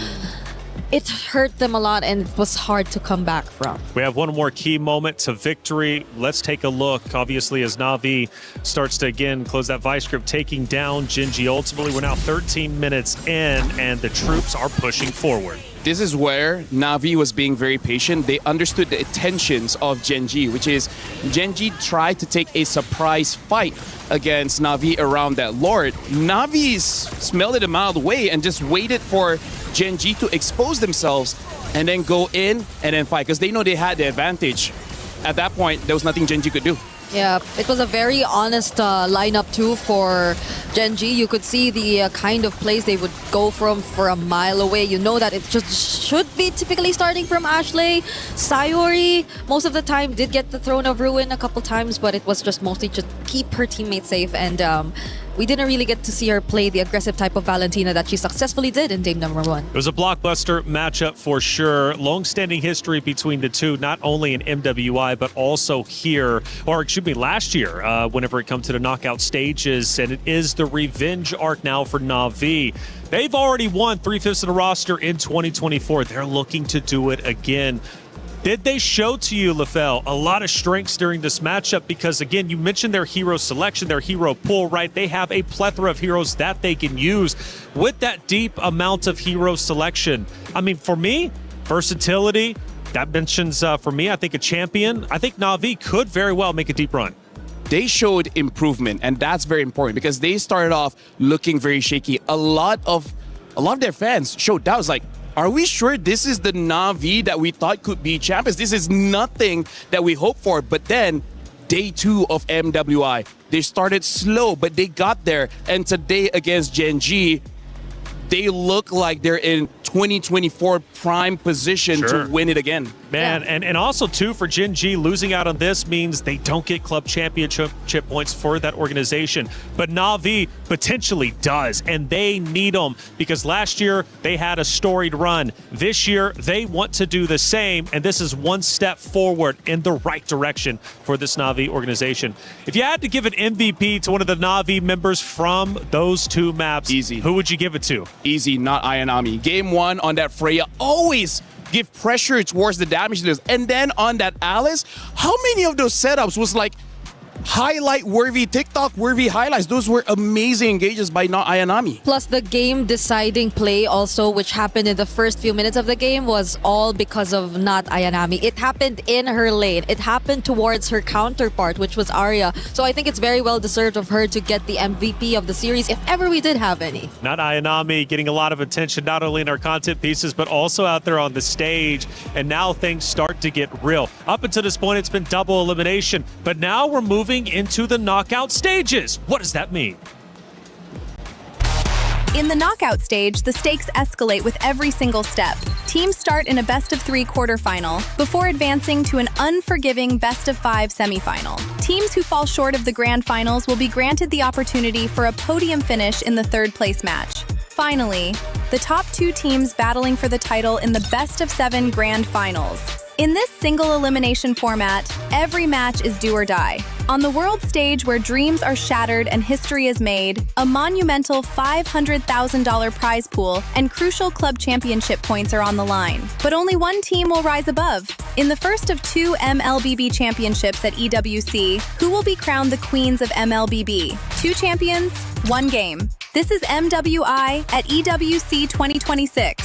it hurt them a lot and it was hard to come back from. We have one more key moment to victory. Let's take a look, obviously, as Na'Vi starts to again close that vice grip, taking down Gen G. Ultimately, we're now 13 minutes in and the troops are pushing forward. This is where Na'Vi was being very patient. They understood the intentions of Gen G, which is Gen G tried to take a surprise fight against Na'Vi around that Lord. Na'Vi smelled it a mile away and just waited for Gen G to expose themselves and then go in and then fight, because they know they had the advantage. At that point, there was nothing Gen G could do. Yeah, it was a very honest lineup too for Gen G. You could see the kind of plays they would go from for a mile away. You know that it just should be typically starting from Ashley. Sayori, most of the time, did get the Throne of Ruin a couple times, but it was just mostly just keep her teammates safe. And we didn't really get to see her play the aggressive type of Valentina that she successfully did in Dame number 1. It was a blockbuster matchup for sure. Long-standing history between the two, not only in MWI, but also here, or excuse me, last year, whenever it comes to the knockout stages. And it is the revenge arc now for Na'Vi. They've already won 3/5 of the roster in 2024. They're looking to do it again. Did they show to you, LaFell, a lot of strengths during this matchup? Because, again, you mentioned their hero selection, their hero pool, right? They have a plethora of heroes that they can use. With that deep amount of hero selection, I mean, for me, versatility, that mentions, for me, I think a champion. I think Na'Vi could very well make a deep run. They showed improvement, and that's very important because they started off looking very shaky. A lot of their fans showed doubts, like, are we sure this is the Na'Vi that we thought could be champions? This is nothing that we hoped for. But then, day 2 of MWI, they started slow, but they got there. And today against Gen G, they look like they're in 2024 prime position to win it again. Man, and also, too, for Gen G, losing out on this means they don't get club championship points for that organization. But Na'Vi potentially does, and they need them because last year they had a storied run. This year, they want to do the same, and this is one step forward in the right direction for this Na'Vi organization. If you had to give an MVP to one of the Na'Vi members from those two maps, easy. Who would you give it to? Easy, not Ayanami. Game 1 on that Freya, always give pressure towards the damage dealers. And then on that Alice, how many of those setups was like highlight-worthy, TikTok-worthy highlights? Those were amazing engages by not Ayanami. Plus the game-deciding play also, which happened in the first few minutes of the game, was all because of not Ayanami. It happened in her lane. It happened towards her counterpart, which was Arya. So I think it's very well-deserved of her to get the MVP of the series, if ever we did have any. Not Ayanami getting a lot of attention, not only in our content pieces, but also out there on the stage. And now things start to get real. Up until this point, it's been double elimination. But now we're moving into the knockout stages. What does that mean? In the knockout stage, the stakes escalate with every single step. Teams start in a best-of-3 quarterfinal before advancing to an unforgiving best-of-5 semifinal. Teams who fall short of the grand finals will be granted the opportunity for a podium finish in the third-place match. Finally, the top 2 teams battling for the title in the best-of-7 grand finals. In this single elimination format, every match is do or die. On the world stage where dreams are shattered and history is made, a monumental $500,000 prize pool and crucial club championship points are on the line. But only one team will rise above. In the first of 2 MLBB championships at EWC, who will be crowned the queens of MLBB? 2 champions, 1 game. This is MWI at EWC 2026.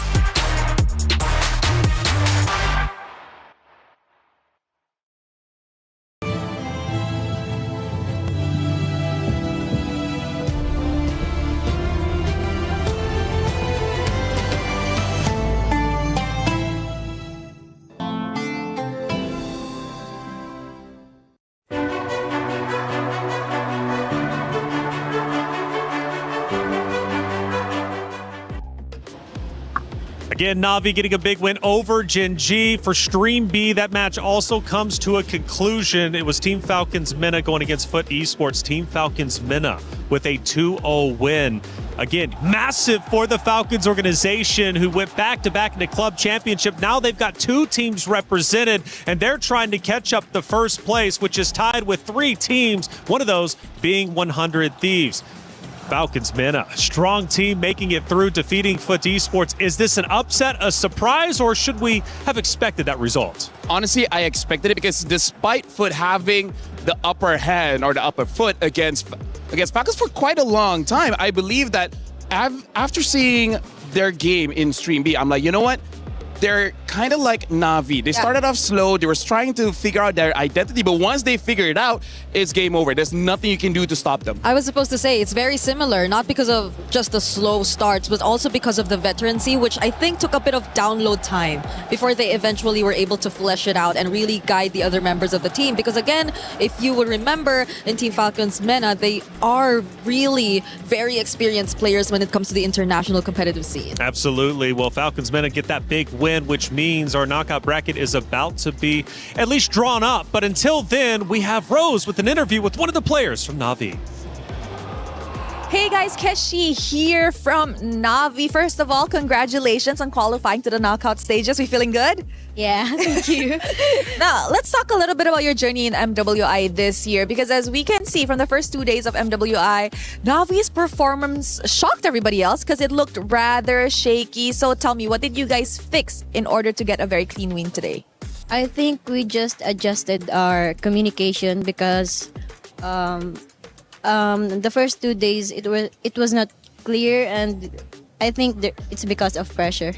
Again, Na'Vi getting a big win over Gen G. For Stream B, that match also comes to a conclusion. It was Team Falcons Mena going against Foot Esports. Team Falcons Mena with a 2-0 win. Again, massive for the Falcons organization, who went back-to-back in the club championship. Now they've got 2 teams represented, and they're trying to catch up the first place, which is tied with 3 teams, one of those being 100 Thieves. Falcons Mena, strong team making it through, defeating Foot Esports. Is this an upset, a surprise, or should we have expected that result? Honestly, I expected it because despite Foot having the upper hand or the upper foot against Falcons for quite a long time, I believe that after seeing their game in Stream B, I'm like, you know what? They're kind of like Na'Vi. They started off slow. They were trying to figure out their identity, but once they figure it out, it's game over. There's nothing you can do to stop them. I was supposed to say it's very similar, not because of just the slow starts, but also because of the veterancy, which I think took a bit of download time before they eventually were able to flesh it out and really guide the other members of the team. Because again, if you would remember, in Team Falcons Mena, they are really very experienced players when it comes to the international competitive scene. Absolutely. Well, Falcons Mena get that big win, which means our knockout bracket is about to be at least drawn up. But until then, we have Rose with an interview with one of the players from Na'Vi. Hey guys, Keshi here from Navi. First of all, congratulations on qualifying to the knockout stages. We feeling good? Yeah, thank you. Now, let's talk a little bit about your journey in MWI this year, because as we can see from the first 2 days of MWI, Navi's performance shocked everybody else because it looked rather shaky. So tell me, what did you guys fix in order to get a very clean win today? I think we just adjusted our communication because the first 2 days it was not clear, and I think it's because of pressure.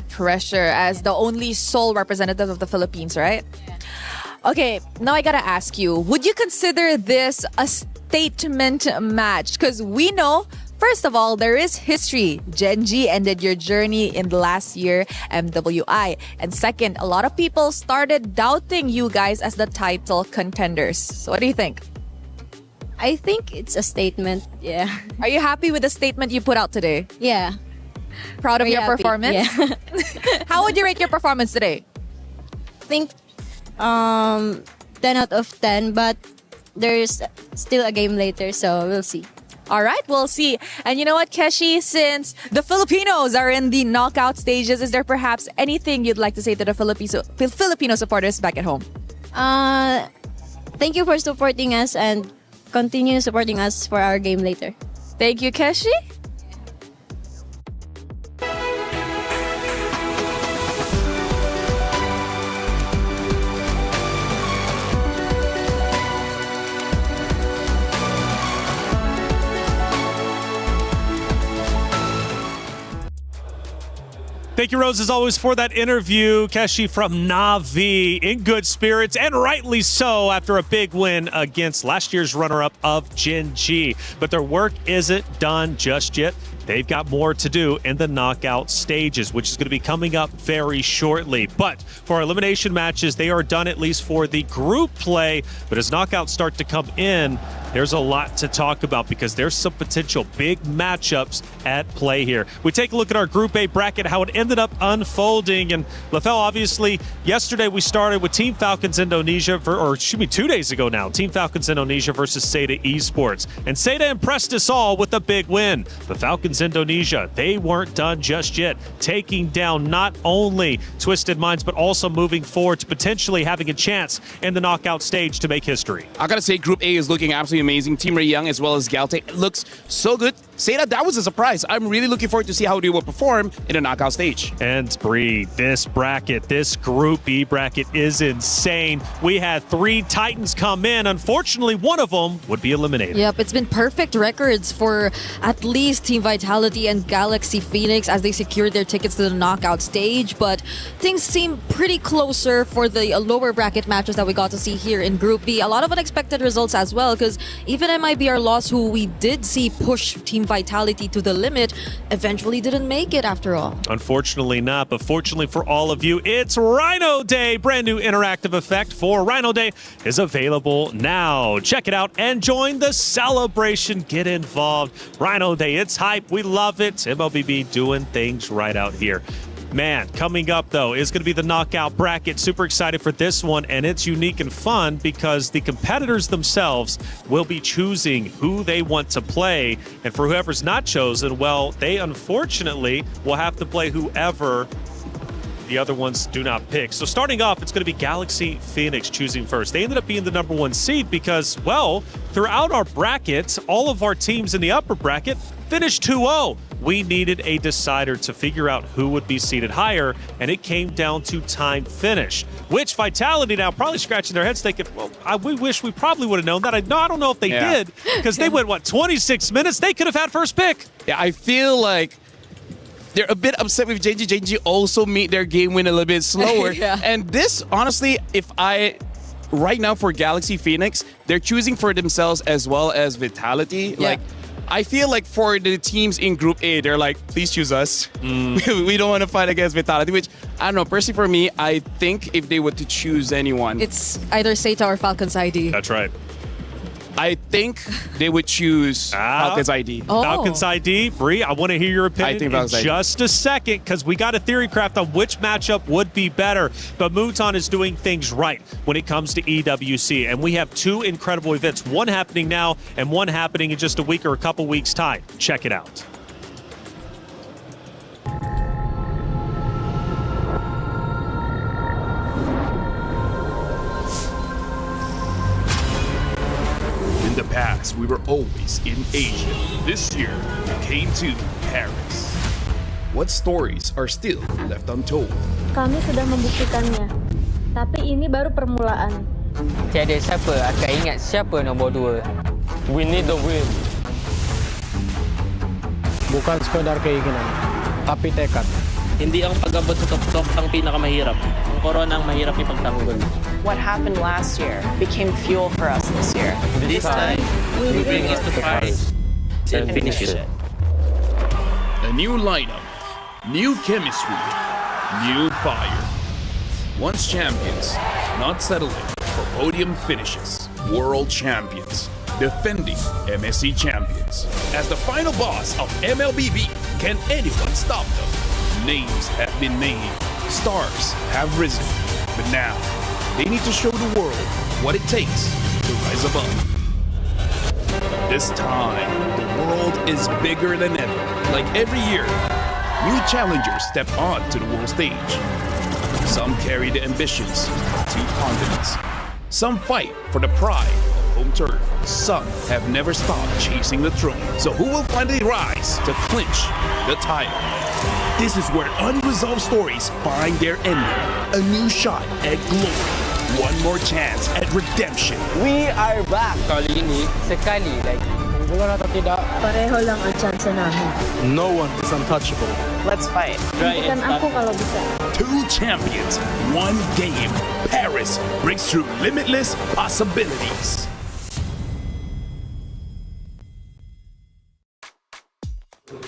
Pressure as the only sole representative of the Philippines, right? Okay, now I gotta ask you, would you consider this a statement match? Because we know, first of all, there is history. Genji ended your journey in the last year, MWI. And second, a lot of people started doubting you guys as the title contenders. So what do you think? I think it's a statement, yeah. Are you happy with the statement you put out today? Yeah. Proud of Very your happy, performance? yeah. How would you rate your performance today? I think 10 out of 10, but there's still a game later, so we'll see. All right, we'll see. And you know what, Keshi, since the Filipinos are in the knockout stages, is there perhaps anything you'd like to say to the Filipino supporters back at home? Thank you for supporting us and continue supporting us for our game later. Thank you, Keshi. Thank you, Rose, as always, for that interview. Keshi from Navi in good spirits, and rightly so, after a big win against last year's runner-up of Genji. But their work isn't done just yet. They've got more to do in the knockout stages, which is going to be coming up very shortly. But for our elimination matches, they are done at least for the group play. But as knockouts start to come in, there's a lot to talk about because there's some potential big matchups at play here. We take a look at our Group A bracket, how it ended up unfolding. And LaFell, obviously, yesterday we started with Team Falcons Indonesia, 2 days ago now, Team Falcons Indonesia versus Seda Esports. And Seda impressed us all with a big win. The Falcons Indonesia, they weren't done just yet, taking down not only Twisted Minds, but also moving forward to potentially having a chance in the knockout stage to make history. I gotta say, Group A is looking absolutely amazing. Team Ray Young as well as Galte looks so good. Seda, that was a surprise. I'm really looking forward to see how they will perform in the knockout stage. And Bree, this bracket, this Group E bracket is insane. We had 3 Titans come in. Unfortunately, one of them would be eliminated. Yep, it's been perfect records for at least Team Vitality and Galaxy Phoenix as they secured their tickets to the knockout stage. But things seem pretty closer for the lower bracket matches that we got to see here in Group B. A lot of unexpected results as well, because even MIBR Lost, who we did see push Team Vitality to the limit, eventually didn't make it after all. Unfortunately not, but fortunately for all of you, it's Rhino Day. Brand new interactive effect for Rhino Day is available now. Check it out and join the celebration. Get involved. Rhino Day, it's hype. We love it. MLBB doing things right out here. Man, coming up, though, is going to be the knockout bracket. Super excited for this one, and it's unique and fun because the competitors themselves will be choosing who they want to play. And for whoever's not chosen, well, they unfortunately will have to play whoever the other ones do not pick. So starting off, it's going to be Galaxy Phoenix choosing first. They ended up being the #1 seed because, well, throughout our brackets, all of our teams in the upper bracket finished 2-0. We needed a decider to figure out who would be seated higher, and it came down to time finish, which Vitality now probably scratching their heads thinking, well, we wish we probably would have known that. I don't know if they did, because they went, 26 minutes? They could have had first pick. Yeah, I feel like they're a bit upset with JG. JG also made their game win a little bit slower. And this, honestly, right now for Galaxy Phoenix, they're choosing for themselves as well as Vitality. Like, I feel like for the teams in Group A, they're like, please choose us. We don't want to fight against Vitality, which, I don't know, personally for me, I think if they were to choose anyone, it's either Seta or Falcons ID. That's right. I think they would choose Falcons ID. Falcons ID. Bree, I want to hear your opinion in Falcons ID. just a second because we got a theory craft on which matchup would be better. But Mouton is doing things right when it comes to EWC. And we have two incredible events, one happening now and one happening in just a week or a couple weeks' time. Check it out. In the past, we were always in Asia. This year, we came to Paris. What stories are still left untold? Kami sudah membuktikannya. Tapi ini baru permulaan. Tiada siapa akan ingat siapa nombor 2. We need the win. Bukan sekadar keinginan, tapi tekad. Hindi ang pag-abot sa tuktok ang pinakamahirap. Ang corona ang mahirap ipagtanggol. What happened last year became fuel for us this year. This time, we bring it to Paris and finish it. A new lineup, new chemistry, new fire. Once champions, not settling for podium finishes. World champions, defending MSC champions. As the final boss of MLBB, can anyone stop them? Names have been made, stars have risen, but now they need to show the world what it takes to rise above. This time, the world is bigger than ever. Like every year, new challengers step onto the world stage. Some carry the ambitions of 2 continents. Some fight for the pride of home turf. Some have never stopped chasing the throne. So who will finally rise to clinch the title? This is where unresolved stories find their ending. A new shot at glory. One more chance at redemption. We are back. Kali ini, sekali lagi. Bukan atau tidak, Pareho lang ang chance namin. no one is untouchable. Let's fight. Buktikan ako kalau bisa. 2 champions, 1 game. Paris breaks through limitless possibilities.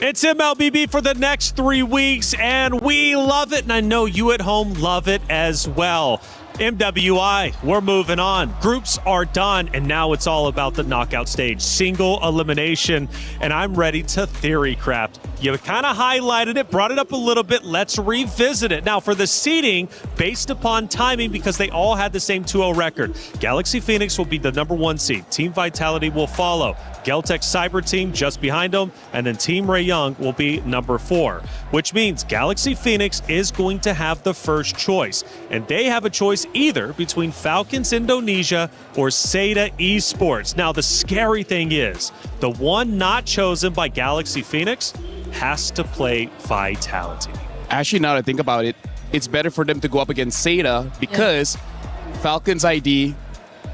It's MLBB for the next 3 weeks, and we love it, and I know you at home love it as well. MWI, we're moving on. Groups are done, and now it's all about the knockout stage. Single elimination, and I'm ready to theory craft. You kind of highlighted it, brought it up a little bit. Let's revisit it. Now, for the seeding, based upon timing, because they all had the same 2-0 record, Galaxy Phoenix will be the #1 seed. Team Vitality will follow. Geltec Cyber Team just behind them, and then Team Ray Young will be #4, which means Galaxy Phoenix is going to have the first choice, and they have a choice either between Falcons Indonesia or Seda Esports. Now, the scary thing is, the one not chosen by Galaxy Phoenix has to play Vitality. Actually, now that I think about it, it's better for them to go up against Seda because Falcons ID,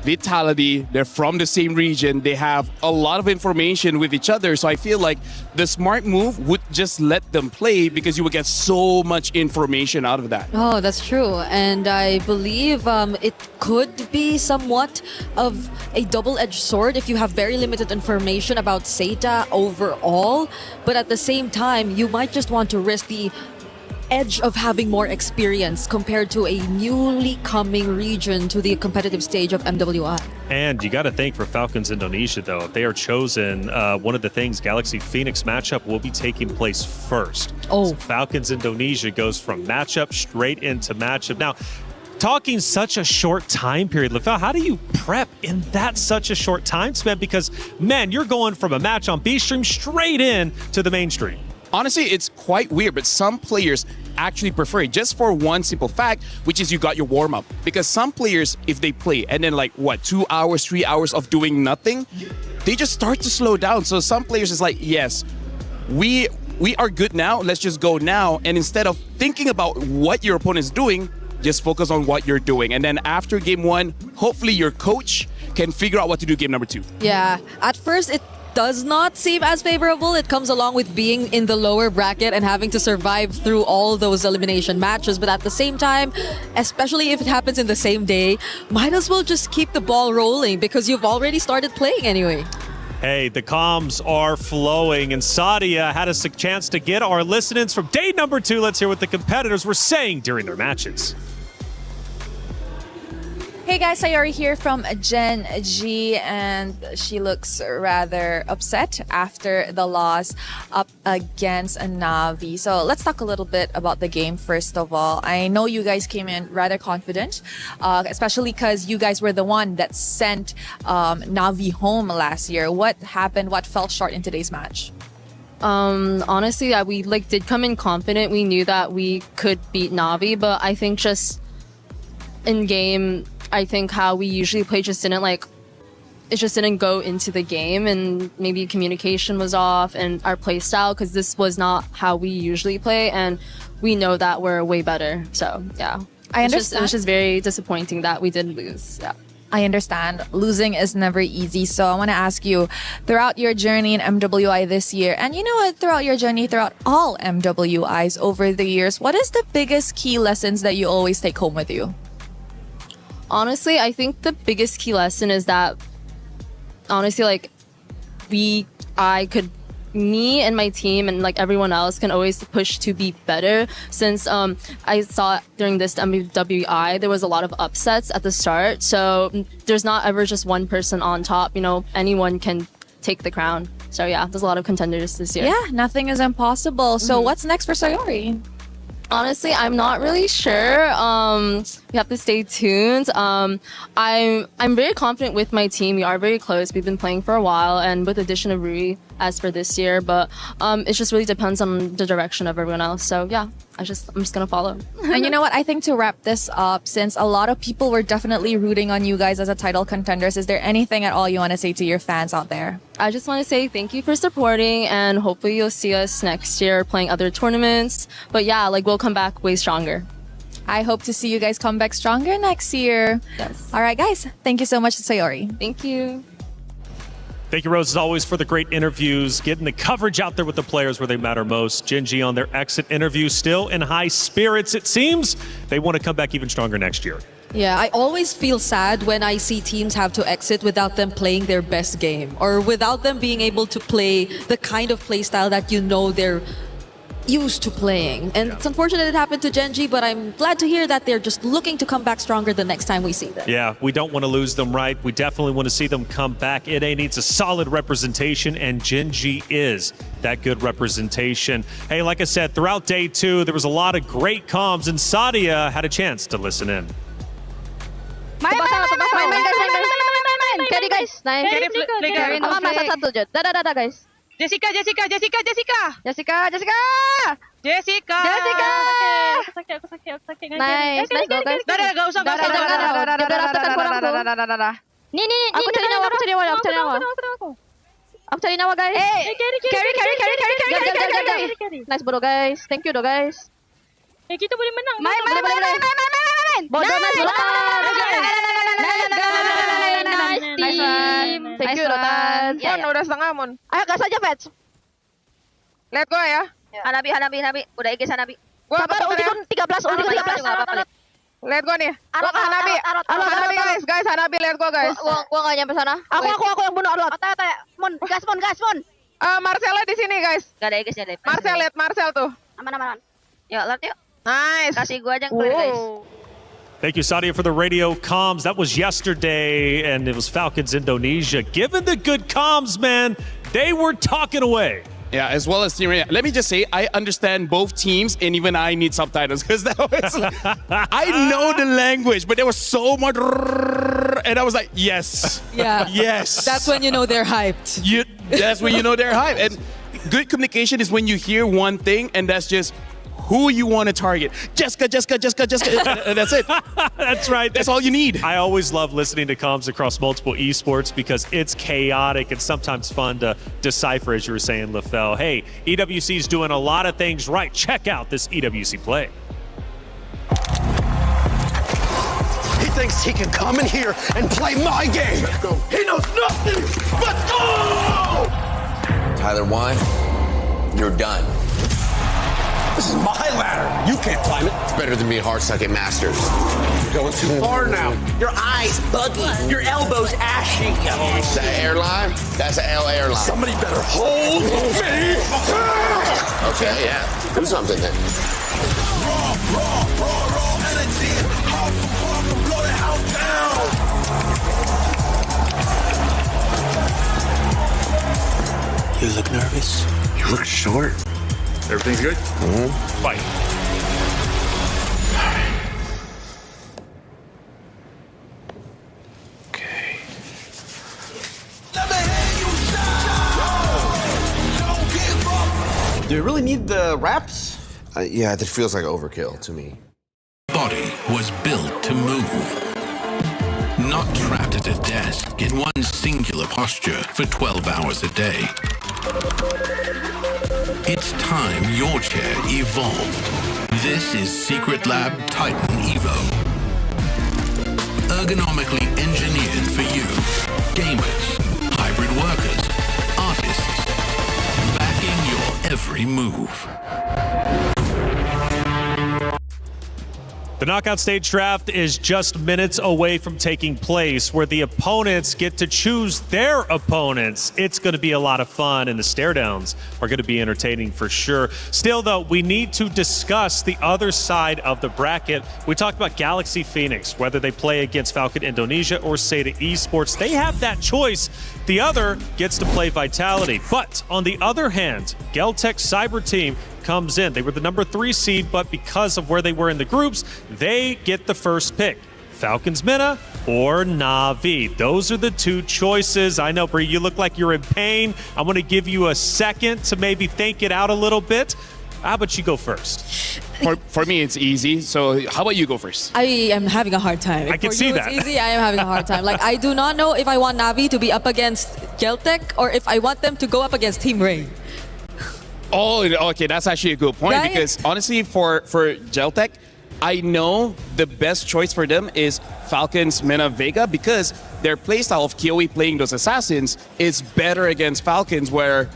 Vitality, they're from the same region. They have a lot of information with each other. So I feel like the smart move would just let them play because you would get so much information out of that. Oh, that's true. And I believe it could be somewhat of a double-edged sword if you have very limited information about Seda overall. But at the same time, you might just want to risk the edge of having more experience compared to a newly coming region to the competitive stage of MWI. And you got to think for Falcons Indonesia, though, if they are chosen, one of the things, Galaxy Phoenix matchup will be taking place first. Oh. So Falcons Indonesia goes from matchup straight into matchup. Now, talking such a short time period, Lefel, how do you prep in that such a short time span? Because, man, you're going from a match on B stream straight in to the main stream. Honestly, it's quite weird, but some players actually prefer it just for one simple fact, which is you got your warm-up. Because some players, if they play and then 2 hours, 3 hours of doing nothing, they just start to slow down. So some players is like, yes, we are good now, let's just go now. And instead of thinking about what your opponent is doing, just focus on what you're doing. And then after game 1, hopefully your coach can figure out what to do game number 2. Yeah, at first it does not seem as favorable. It comes along with being in the lower bracket and having to survive through all those elimination matches. But at the same time, especially if it happens in the same day, might as well just keep the ball rolling because you've already started playing anyway. Hey, the comms are flowing, and Sadia had us a chance to get our listenings from day number 2. Let's hear what the competitors were saying during their matches. Hey guys, Sayori here from Gen G, and she looks rather upset after the loss up against Navi. So let's talk a little bit about the game first of all. I know you guys came in rather confident, especially because you guys were the one that sent Navi home last year. What happened? What fell short in today's match? Honestly, we did come in confident. We knew that we could beat Navi, but I think just in game, I think how we usually play just didn't go into the game, and maybe communication was off and our play style, because this was not how we usually play, and we know that we're way better. So yeah, I understand. It was just very disappointing that we did lose. Yeah. I understand. Losing is never easy. So I want to ask you, throughout your journey in MWI this year, and you know what, throughout your journey, throughout all MWIs over the years, what is the biggest key lessons that you always take home with you? Honestly, I think the biggest key lesson is that, honestly, me and my team and everyone else can always push to be better. Since I saw during this MWI, there was a lot of upsets at the start. So there's not ever just one person on top. You know, anyone can take the crown. So yeah, there's a lot of contenders this year. Yeah, nothing is impossible. So what's next for Sayori? Honestly, I'm not really sure. We have to stay tuned. I'm very confident with my team. We are very close. We've been playing for a while, and with the addition of Rui as for this year, but it just really depends on the direction of everyone else. So yeah, I'm just gonna follow. And you know what? I think to wrap this up, since a lot of people were definitely rooting on you guys as a title contenders, is there anything at all you want to say to your fans out there? I just want to say thank you for supporting, and hopefully you'll see us next year playing other tournaments. But yeah, we'll come back way stronger. I hope to see you guys come back stronger next year. Yes. All right, guys. Thank you so much, Sayori. Thank you. Thank you, Rose, as always, for the great interviews, getting the coverage out there with the players where they matter most. Gen G on their exit interview, still in high spirits, it seems. They want to come back even stronger next year. Yeah, I always feel sad when I see teams have to exit without them playing their best game, or without them being able to play the kind of play style that you know they're used to playing. And it's unfortunate it happened to Gen G, but I'm glad to hear that they're just looking to come back stronger the next time we see them. Yeah, we don't want to lose them, right? We definitely want to see them come back. NA needs a solid representation, and Gen G is that good representation. Hey, like I said, throughout day 2, there was a lot of great comms, and Sadia had a chance to listen in. Main carry guys, nice. Carry no flick. Satu Jod. Dadah guys. Jessica. Sakit. Nice go guys. Dadah, gak usah. Nih. Aku cari nyawa. Aku cari nyawa guys. Carry. Nice bro guys. Thank you guys. Kita boleh menang. Main. Bodoh nice bro. Nice team. Thank you Rotan. Mon udah setengah Mon. Ayo gas aja Vets. Let go ya. Hanabi. Udah IG Hanabi. Sabar ulti 13. Let go nih. Gua ke Hanabi. Hanabi guys. Hanabi let go guys. Gua enggak nyampe sana. Aku yang bunuh Arlot. Mon, gas Mon. Marcella di sini guys. Enggak ada IG-nya deh. Marcel tuh. Aman. Yuk, Lord yuk. Nice. Kasih gua aja yang clear guys. Thank you, Sadia, for the radio comms. That was yesterday, and it was Falcons Indonesia. Given the good comms, man, they were talking away. Yeah, as well as Team Arena. Let me just say, I understand both teams, and even I need subtitles because that was I know the language, but there was so much, and I was like, yes, yeah, yes. That's when you know they're hyped. That's when you know they're hyped. And good communication is when you hear one thing, and that's just who you want to target. Jessica. That's it. That's right. That's all you need. I always love listening to comms across multiple esports because it's chaotic and sometimes fun to decipher, as you were saying, LaFell. Hey, EWC is doing a lot of things right. Check out this EWC play. He thinks he can come in here and play my game. He knows nothing but go! Tyler Wine, you're done. This is my ladder. You can't climb it. It's better than being hard-suck at Masters. You're going too far now. Your eyes buggy. Your elbows ashy. Is that airline? That's an L airline. Somebody better hold me. Okay, yeah. Do something then. Raw energy. Blow the house down. short. Everything's good? Mm-hmm. Fight. Do you really need the wraps? Yeah, it feels like overkill to me. Body was built to move. Not trapped at a desk in one singular posture for 12 hours a day. It's time your chair evolved. This is Secret Lab Titan Evo. Ergonomically engineered for you. Gamers, hybrid workers, artists. Backing your every move. The knockout stage draft is just minutes away from taking place, where the opponents get to choose their opponents. It's going to be a lot of fun, and the stare downs are going to be entertaining for sure. Still, though, we need to discuss the other side of the bracket. We talked about Galaxy Phoenix, whether they play against Falcon Indonesia or Seda Esports. They have that choice. The other gets to play Vitality. But on the other hand, Geltec Cyber Team comes in. They were the number 3 seed, but because of where they were in the groups, they get the first pick. Falcons Mina or Na'Vi. Those are the two choices. I know, Bree, you look like you're in pain. I'm going to give you a second to maybe think it out a little bit. How about you go first? For me, it's easy. So how about you go first? I am having a hard time. I can For see you that. It's easy. I am having a hard time. Like, I do not know if I want Na'Vi to be up against Geltec or if I want them to go up against Team Ray. Oh, okay, that's actually a good point, Right? because honestly, for Geltec, I know the best choice for them is Falcons Mina Vega, because their playstyle of KOE playing those assassins is better against Falcons, where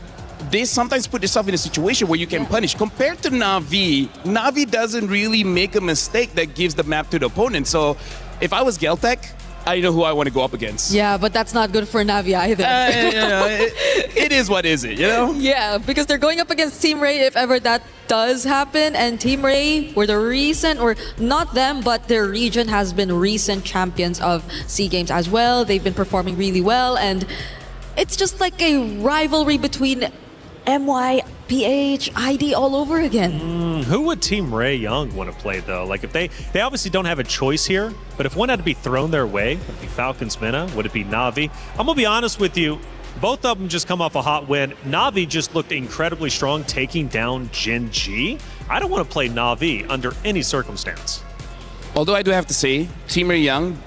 they sometimes put yourself in a situation where you can punish. Compared to Na'Vi, Na'Vi doesn't really make a mistake that gives the map to the opponent. So if I was Geltec, I know who I want to go up against. Yeah, but that's not good for Na'Vi either. It is what is it, you know? Yeah, because they're going up against Team Ray if ever that does happen. And Team Ray were the recent, or not them, but their region has been recent champions of SEA Games as well. They've been performing really well. And it's just like a rivalry between MY, PH, ID all over again. Who would Team Ray Young want to play, though? Like, if they obviously don't have a choice here, but if one had to be thrown their way, would it be Falcons Mina? Would it be Na'Vi? I'm going to be honest with you. Both of them just come off a hot win. Na'Vi just looked incredibly strong, taking down Gen G. I don't want to play Na'Vi under any circumstance. Although I do have to say, Team Ray Young,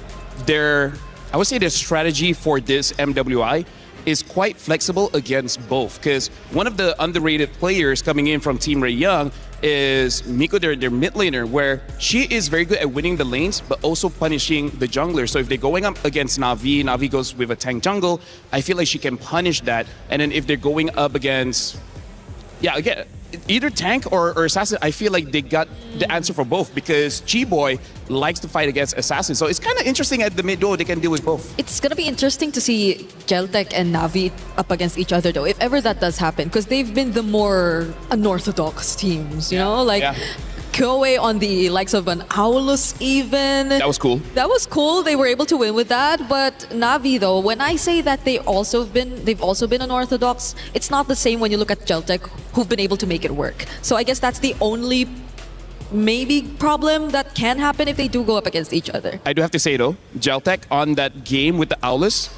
I would say their strategy for this MWI is quite flexible against both, because one of the underrated players coming in from Team Ray Young is Miko, their mid laner, where she is very good at winning the lanes, but also punishing the jungler. So if they're going up against Na'Vi, Na'Vi goes with a tank jungle, I feel like she can punish that. And then if they're going up against, again, either tank or assassin, I feel like they got the answer for both, because G-Boy likes to fight against assassins. So it's kind of interesting at the mid though, they can deal with both. It's going to be interesting to see Geltec and Na'Vi up against each other though, if ever that does happen, because they've been the more unorthodox teams, you know? Like, KOE on the likes of an Aulus even. That was cool. That was cool. They were able to win with that. But Na'Vi though, when I say that they've also been unorthodox, it's not the same when you look at Geltec, who've been able to make it work. So I guess that's the only maybe problem that can happen if they do go up against each other. I do have to say though, Geltec on that game with the Aulus,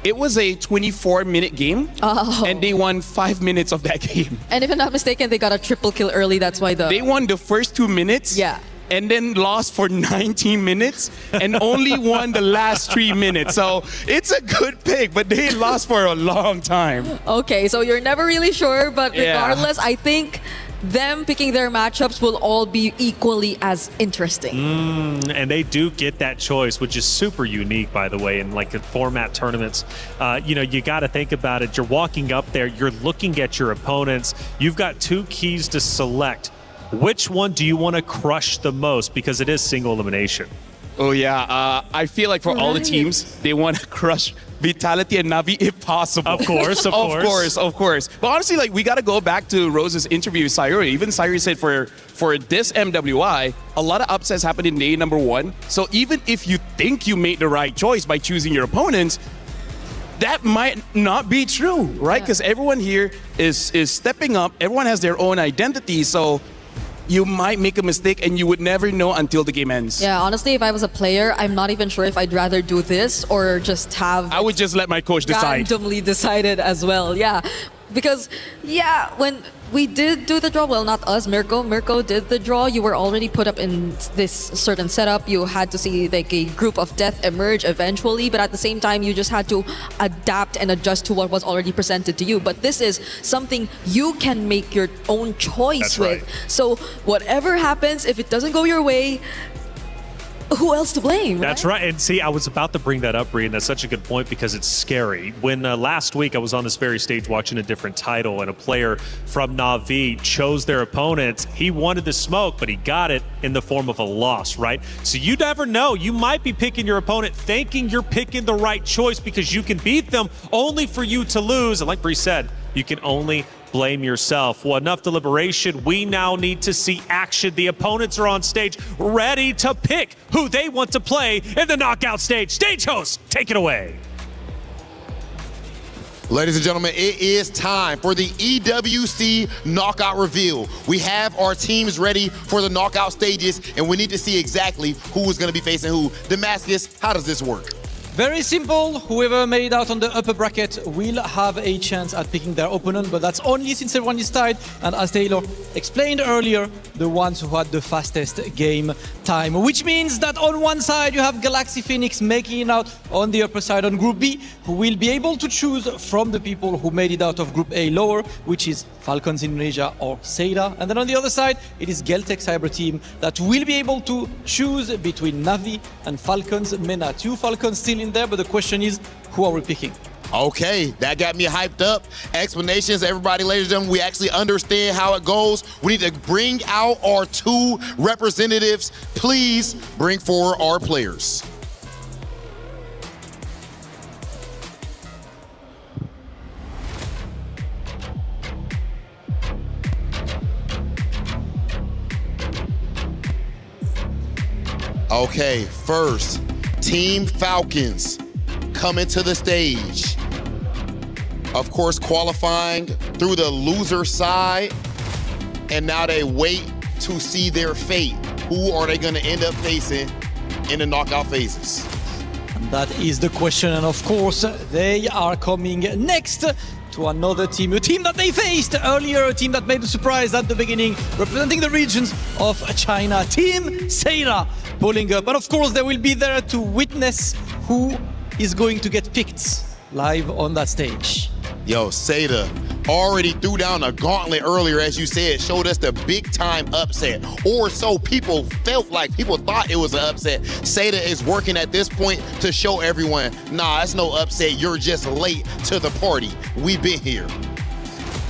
it was a 24-minute game, and they won 5 minutes of that game. And if I'm not mistaken, they got a triple kill early. That's why they won the first 2 minutes. And then lost for 19 minutes and only won the last 3 minutes. So it's a good pick, but they lost for a long time. Okay, so you're never really sure, but regardless, I think them picking their matchups will all be equally as interesting. And they do get that choice, which is super unique, by the way, in like the format tournaments. You got to think about it. You're walking up there, you're looking at your opponents. You've got 2 keys to select. Which one do you want to crush the most? Because it is single elimination. Oh, yeah. I feel like for all the teams, they want to crush Vitality and Na'Vi if possible. Of course, of course. Of course. But honestly, like, we got to go back to Rose's interview with Sayuri. Even Sayuri said for this MWI, a lot of upsets happened in day number 1. So even if you think you made the right choice by choosing your opponents, that might not be true, right? Because everyone here is stepping up. Everyone has their own identity. So you might make a mistake and you would never know until the game ends. Yeah, honestly, if I was a player, I'm not even sure if I'd rather do this or just have... I would just let my coach decide. Randomly decided as well, yeah. Because, yeah, when we did do the draw, well, not us, Mirko did the draw. You were already put up in this certain setup. You had to see like a group of death emerge eventually, but at the same time, you just had to adapt and adjust to what was already presented to you. But this is something you can make your own choice That's with. right. So whatever happens, if it doesn't go your way, who else to blame? That's right. And see, I was about to bring that up, Bree, and that's such a good point because it's scary. When last week I was on this very stage watching a different title and a player from Na'Vi chose their opponent, he wanted the smoke, but he got it in the form of a loss, right? So you never know. You might be picking your opponent thinking you're picking the right choice because you can beat them only for you to lose. And like Bree said, you can only blame yourself. Well, enough deliberation. We now need to see action. The opponents are on stage ready to pick who they want to play in the knockout stage. Stage host, take it away. Ladies and gentlemen, it is time for the EWC knockout reveal. We have our teams ready for the knockout stages, and we need to see exactly who is going to be facing who. Damascus, how does this work? Very simple. Whoever made it out on the upper bracket will have a chance at picking their opponent, but that's only since everyone is tied. And as Taylor explained earlier, the ones who had the fastest game time, which means that on one side you have Galaxy Phoenix making it out on the upper side on Group B, who will be able to choose from the people who made it out of Group A lower, which is Falcons Indonesia or Seda. And then on the other side, it is Geltec Cyber Team that will be able to choose between Na'Vi and Falcons MENA. 2 Falcons still in there, but the question is, who are we picking? Okay, that got me hyped up. Explanations, everybody, ladies and gentlemen, we actually understand how it goes. We need to bring out our 2 representatives. Please bring forward our players. Okay, first, Team Falcons coming to the stage. Of course, qualifying through the loser side, and now they wait to see their fate. Who are they going to end up facing in the knockout phases? And that is the question, and of course, they are coming next to another team, a team that they faced earlier, a team that made a surprise at the beginning, representing the regions of China, Team Seda, pulling up. And of course, they will be there to witness who is going to get picked live on that stage. Yo, Seda already threw down a gauntlet earlier, as you said, showed us the big time upset, or so people felt like. People thought it was an upset. Seda is working at this point to show everyone, nah, it's no upset, you're just late to the party. We've been here.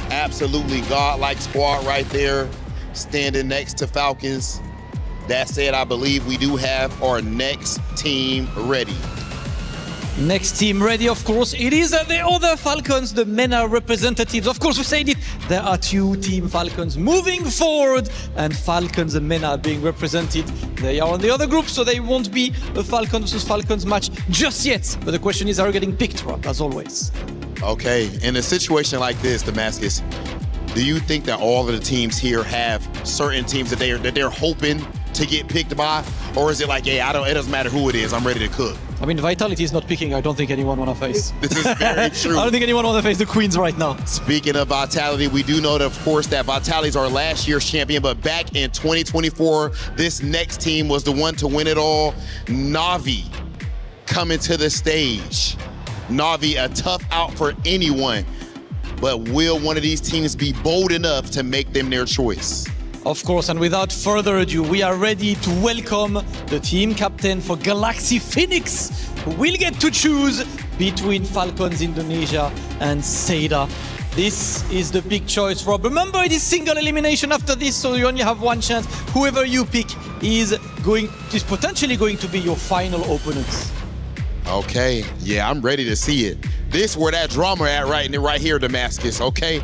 Absolutely godlike squad right there, standing next to Falcons. That said, I believe we do have our next team ready. Next team ready, of course, it is the other Falcons, the MENA representatives. Of course, we said it, there are 2 Team Falcons moving forward, and Falcons and MENA being represented. They are on the other group, so they won't be a Falcons versus Falcons match just yet. But the question is, are we getting picked, Rob, as always? Okay, in a situation like this, Damascus, do you think that all of the teams here have certain teams that they're hoping to get picked by? Or is it like, hey, it doesn't matter who it is, I'm ready to cook? I mean, Vitality is not picking. I don't think anyone want to face. This is very true. I don't think anyone want to face the Queens right now. Speaking of Vitality, we do know, that, of course, that Vitality is our last year's champion, but back in 2024, this next team was the one to win it all. Na'Vi coming to the stage. Na'Vi, a tough out for anyone, but will one of these teams be bold enough to make them their choice? Of course, and without further ado, we are ready to welcome the team captain for Galaxy Phoenix, who will get to choose between Falcons Indonesia and Seda. This is the big choice, Rob. Remember, it is single elimination after this, so you only have one chance. Whoever you pick is potentially going to be your final opponent. Okay, yeah, I'm ready to see it. This where that drama at right here, Damascus, okay?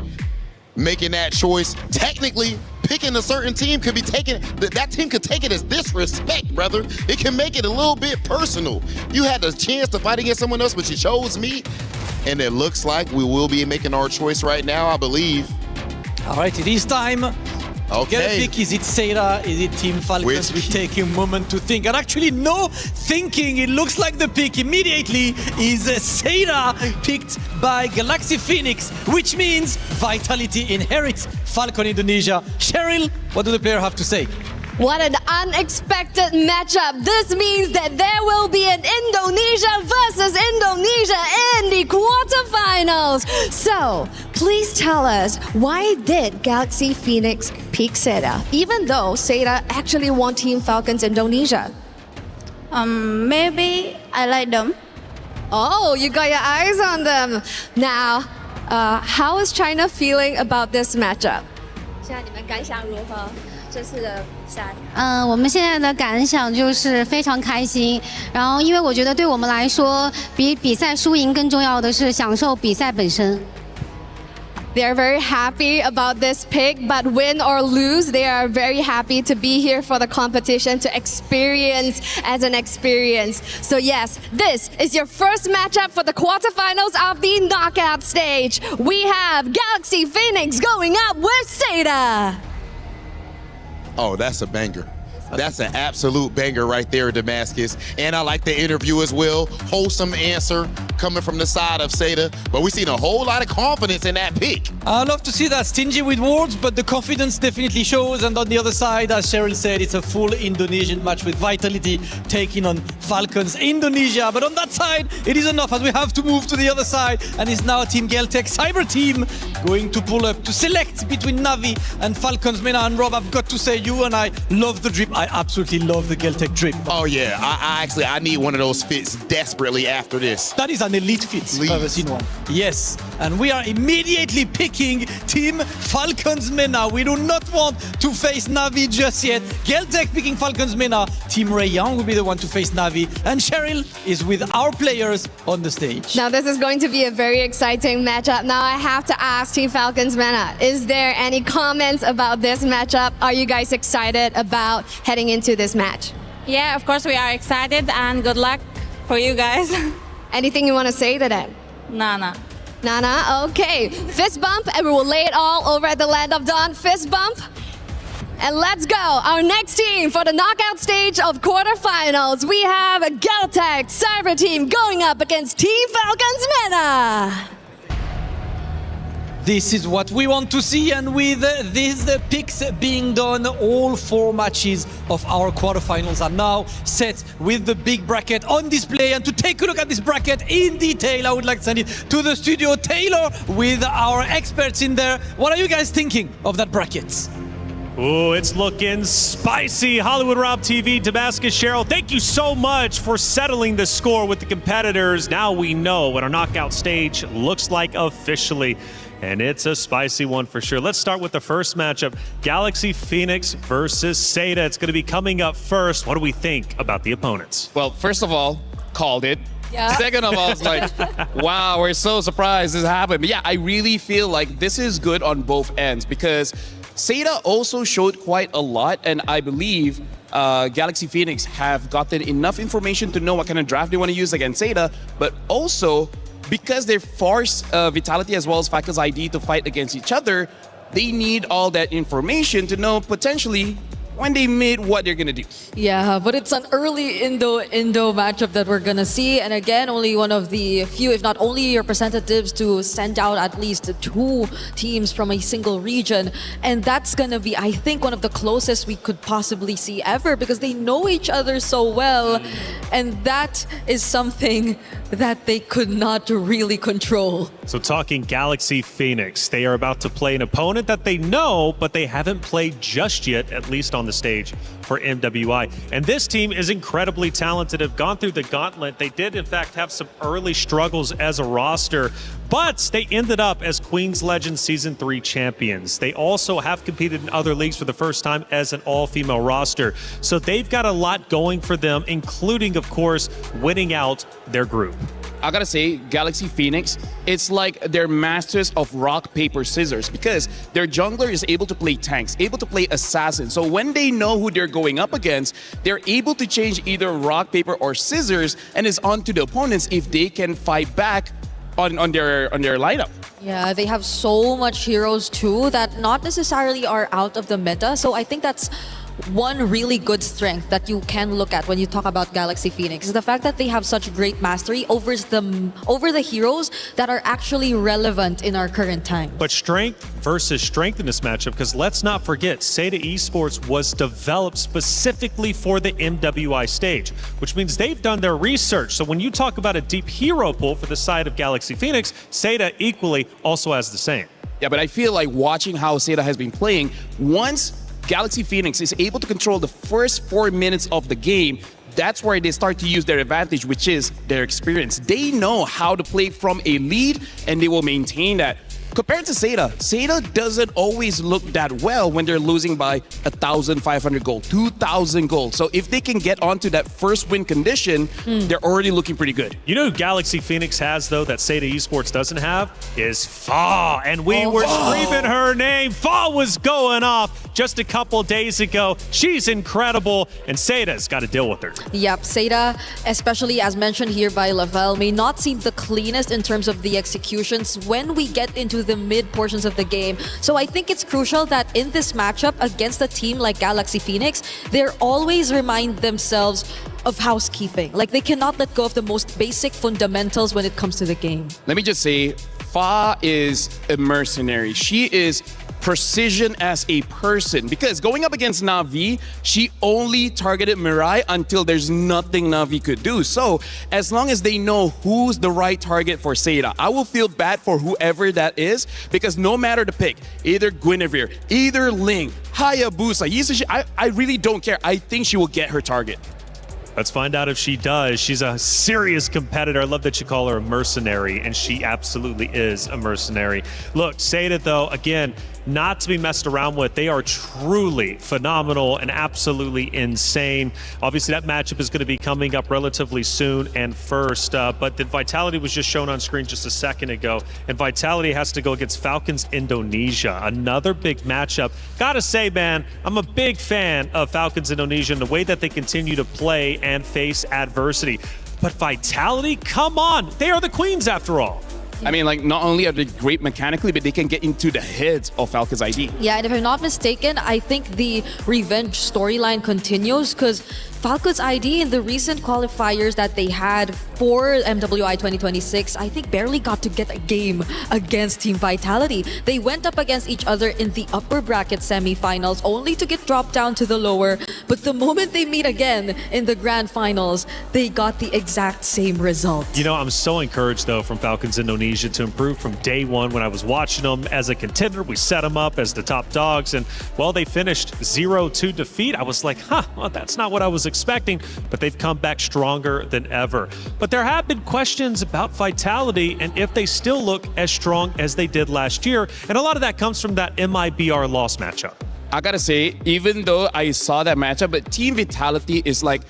Making that choice, technically picking a certain team could be taken, that team could take it as disrespect, brother. It can make it a little bit personal. You had the chance to fight against someone else, but you chose me. And it looks like we will be making our choice right now, I believe. All right, it is time. Okay. Get a pick. Is it Seda? Is it Team Falcons? We take a moment to think. And actually, no thinking. It looks like the pick immediately is Seda, picked by Galaxy Phoenix, which means Vitality inherits Falcon Indonesia. Cheryl, what do the players have to say? What an unexpected matchup. This means that there will be an Indonesia versus Indonesia in the quarterfinals. So, please tell us, why did Galaxy Phoenix pick Seda, even though Seda actually won Team Falcons Indonesia? Maybe I like them. Oh, you got your eyes on them. Now, how is China feeling about this matchup? 现在你们感想如何？这次的赛？我们现在的感想就是非常开心。然后，因为我觉得对我们来说，比比赛输赢更重要的是享受比赛本身。They're very happy about this pick, but win or lose, they are very happy to be here for the competition, to experience as an experience. So yes, this is your first matchup for the quarterfinals of the knockout stage. We have Galaxy Phoenix going up with Seda. Oh, that's a banger. That's an absolute banger right there, Damascus. And I like the interview as well. Wholesome answer coming from the side of Seda. But we've seen a whole lot of confidence in that pick. I love to see that. Stingy with words, but the confidence definitely shows. And on the other side, as Cheryl said, it's a full Indonesian match with Vitality taking on Falcons Indonesia. But on that side, it is enough as we have to move to the other side. And it's now Team Geltec Cyber Team going to pull up to select between Navi and Falcons. Mena and Rob, I've got to say, you and I love the drip. I absolutely love the Geltec drip. Oh yeah, I need one of those fits desperately after this. That is an elite fit. I've ever seen one. Yes, and we are immediately picking Team Falcons Mena. We do not want to face Navi just yet. Geltec picking Falcons Mena. Team Ray Young will be the one to face Navi. And Cheryl is with our players on the stage. Now this is going to be a very exciting matchup. Now I have to ask Team Falcons Mena, is there any comments about this matchup? Are you guys excited about heading into this match? Yeah, of course we are excited and good luck for you guys. Anything you want to say to them? Nana. Nana, okay. Fist bump, and we will lay it all over at the Land of Dawn. Fist bump. And let's go. Our next team for the knockout stage of quarterfinals. We have a Geltec Cyber Team going up against Team Falcons Mena. This is what we want to see, and with these picks being done, all 4 matches of our quarterfinals are now set with the big bracket on display. And to take a look at this bracket in detail, I would like to send it to the studio. Taylor with our experts in there. What are you guys thinking of that bracket? Ooh, it's looking spicy. Hollywood Rob TV, Damascus, Cheryl, thank you so much for settling the score with the competitors. Now we know what our knockout stage looks like officially. And it's a spicy one for sure. Let's start with the first matchup, Galaxy Phoenix versus Seda. It's going to be coming up first. What do we think about the opponents? Well, first of all, called it. Yeah. Second of all, it's like, wow, we're so surprised this happened. But yeah, I really feel like this is good on both ends because Seda also showed quite a lot, and I believe Galaxy Phoenix have gotten enough information to know what kind of draft they want to use against Seda, but also because they force Vitality as well as Falcons ID to fight against each other, they need all that information to know potentially when they meet what they're gonna do. Yeah, but it's an early Indo matchup that we're gonna see, and again, only one of the few, if not only representatives, to send out at least 2 teams from a single region, and that's gonna be, I think, one of the closest we could possibly see ever because they know each other so well, and that is something that they could not really control. So talking Galaxy Phoenix, they are about to play an opponent that they know, but they haven't played just yet, at least on the stage for MWI. And this team is incredibly talented, have gone through the gauntlet. They did, in fact, have some early struggles as a roster, but they ended up as Queen's Legend Season 3 champions. They also have competed in other leagues for the first time as an all-female roster. So they've got a lot going for them, including, of course, winning out their group. I gotta say, Galaxy Phoenix, it's like they're masters of rock, paper, scissors because their jungler is able to play tanks, able to play assassins. So when they know who they're going up against, they're able to change either rock, paper, or scissors, and it's on to the opponents if they can fight back on their lineup. Yeah, they have so much heroes too that not necessarily are out of the meta. So I think that's one really good strength that you can look at when you talk about Galaxy Phoenix is the fact that they have such great mastery over the heroes that are actually relevant in our current time. But strength versus strength in this matchup, because let's not forget, Seda Esports was developed specifically for the MWI stage, which means they've done their research. So when you talk about a deep hero pool for the side of Galaxy Phoenix, Seda equally also has the same. Yeah, but I feel like watching how Seda has been playing, once Galaxy Phoenix is able to control the first 4 minutes of the game, that's where they start to use their advantage, which is their experience. They know how to play from a lead, and they will maintain that. Compared to Seda doesn't always look that well when they're losing by 1,500 gold, 2,000 gold. So if they can get onto that first win condition, they're already looking pretty good. You know who Galaxy Phoenix has, though, that Seda Esports doesn't have? Is Fa. And we were screaming her name. Fa was going off just a couple days ago. She's incredible, and Seda's got to deal with her. Yep, Seda, especially as mentioned here by Lavelle, may not seem the cleanest in terms of the executions when we get into the mid portions of the game. So I think it's crucial that in this matchup against a team like Galaxy Phoenix, they're always remind themselves of housekeeping. Like they cannot let go of the most basic fundamentals when it comes to the game. Let me just say, Fa is a mercenary. She is precision as a person because going up against Na'Vi, she only targeted Mirai until there's nothing Na'Vi could do. So as long as they know who's the right target for Seda, I will feel bad for whoever that is because no matter the pick, either Guinevere, either Ling, Hayabusa, Yisashi, I really don't care. I think she will get her target. Let's find out if she does. She's a serious competitor. I love that you call her a mercenary, and she absolutely is a mercenary. Look, Seda, though, again, not to be messed around with. They are truly phenomenal and absolutely insane. Obviously, that matchup is going to be coming up relatively soon and first, but the Vitality was just shown on screen just a second ago, and Vitality has to go against Falcons Indonesia, another big matchup. Gotta say, man, I'm a big fan of Falcons Indonesia and the way that they continue to play and face adversity. But Vitality, come on, they are the queens after all. I mean, like, not only are they great mechanically, but they can get into the heads of Falcons ID. Yeah, and if I'm not mistaken, I think the revenge storyline continues because Falcons ID in the recent qualifiers that they had for MWI 2026, I think barely got to get a game against Team Vitality. They went up against each other in the upper bracket semifinals only to get dropped down to the lower. But the moment they meet again in the grand finals, they got the exact same result. You know, I'm so encouraged, though, from Falcons Indonesia to improve from day one. When I was watching them as a contender, we set them up as the top dogs. And while they finished 0-2 defeat, I was like, well, that's not what I was expecting. But they've come back stronger than ever. But there have been questions about Vitality and if they still look as strong as they did last year. And a lot of that comes from that MIBR loss matchup. I gotta say, even though I saw that matchup, but Team Vitality is like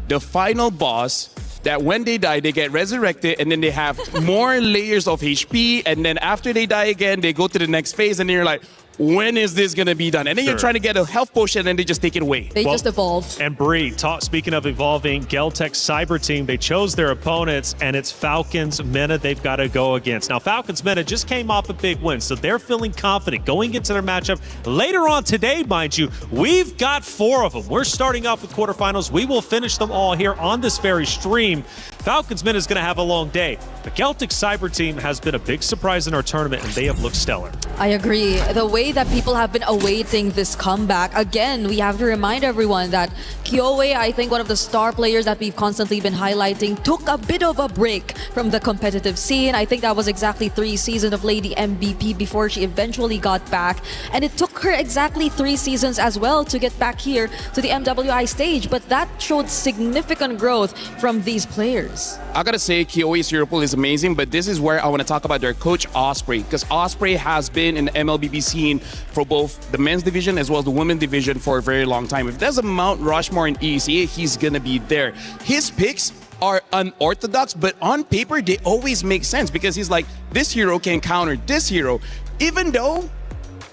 the final boss that when they die, they get resurrected and then they have more layers of HP. And then after they die again, they go to the next phase and you're like, when is this going to be done? And then you're trying to get a health potion and then they just take it away. They just evolve. And Bree, speaking of evolving, Geltech Cyber Team, they chose their opponents and it's Falcons Mena they've got to go against. Now, Falcons Mena just came off a big win, so they're feeling confident going into their matchup. Later on today, mind you, we've got 4 of them. We're starting off with quarterfinals. We will finish them all here on this very stream. Falcons Mena is going to have a long day. The Geltech Cyber Team has been a big surprise in our tournament and they have looked stellar. I agree. The way that people have been awaiting this comeback, again, we have to remind everyone that Kyoe, I think one of the star players that we've constantly been highlighting, took a bit of a break from the competitive scene. I think that was exactly 3 seasons of Lady MVP before she eventually got back. And it took her exactly 3 seasons as well to get back here to the MWI stage. But that showed significant growth from these players. I gotta say, Kyoe's Hero Pool is amazing, but this is where I want to talk about their coach, Osprey, because Osprey has been in the MLBB scene for both the men's division as well as the women's division for a very long time. If there's a Mount Rushmore in ECA, he's gonna be there. His picks are unorthodox, but on paper, they always make sense because he's like, this hero can counter this hero. Even though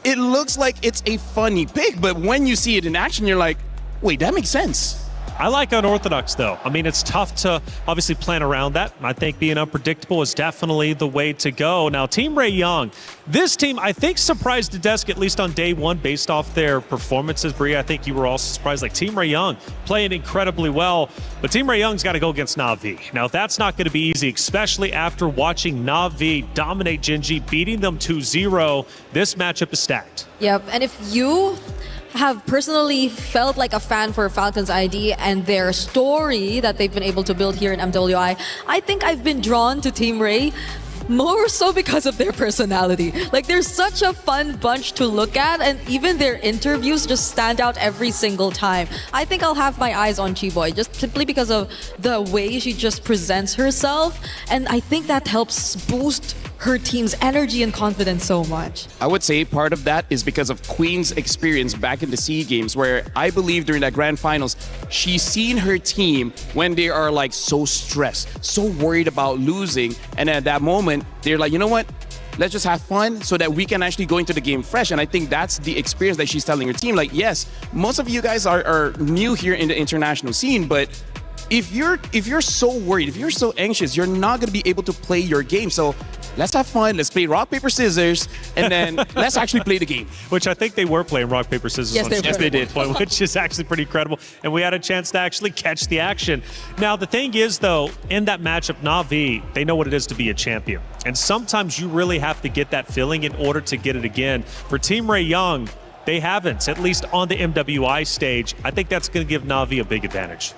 it looks like it's a funny pick, but when you see it in action, you're like, wait, that makes sense. I like unorthodox, though. I mean, it's tough to obviously plan around that. I think being unpredictable is definitely the way to go. Now, Team Ray Young, this team, I think, surprised the desk, at least on day one, based off their performances. Brie, I think you were also surprised. Like, Team Ray Young playing incredibly well, but Team Ray Young's got to go against Na'Vi. Now, that's not going to be easy, especially after watching Na'Vi dominate Gen G, beating them 2-0. This matchup is stacked. Yep, and if you have personally felt like a fan for Falcons ID and their story that they've been able to build here in MWI, I think I've been drawn to Team Ray more so because of their personality. Like, they're such a fun bunch to look at, and even their interviews just stand out every single time. I think I'll have my eyes on Chiboy just simply because of the way she just presents herself, and I think that helps boost her team's energy and confidence so much. I would say part of that is because of Queen's experience back in the SEA Games, where I believe during that grand finals, she's seen her team when they are like so stressed, so worried about losing. And at that moment, they're like, you know what? Let's just have fun so that we can actually go into the game fresh. And I think that's the experience that she's telling her team. Like, yes, most of you guys are new here in the international scene, but if you're so worried, if you're so anxious, you're not going to be able to play your game. So let's have fun. Let's play rock, paper, scissors, and then let's actually play the game. Which I think they were playing rock, paper, scissors. Yes, they did. Point, which is actually pretty incredible. And we had a chance to actually catch the action. Now, the thing is, though, in that matchup, Na'Vi, they know what it is to be a champion. And sometimes you really have to get that feeling in order to get it again. For Team Ray Young, they haven't, at least on the MWI stage. I think that's going to give Na'Vi a big advantage.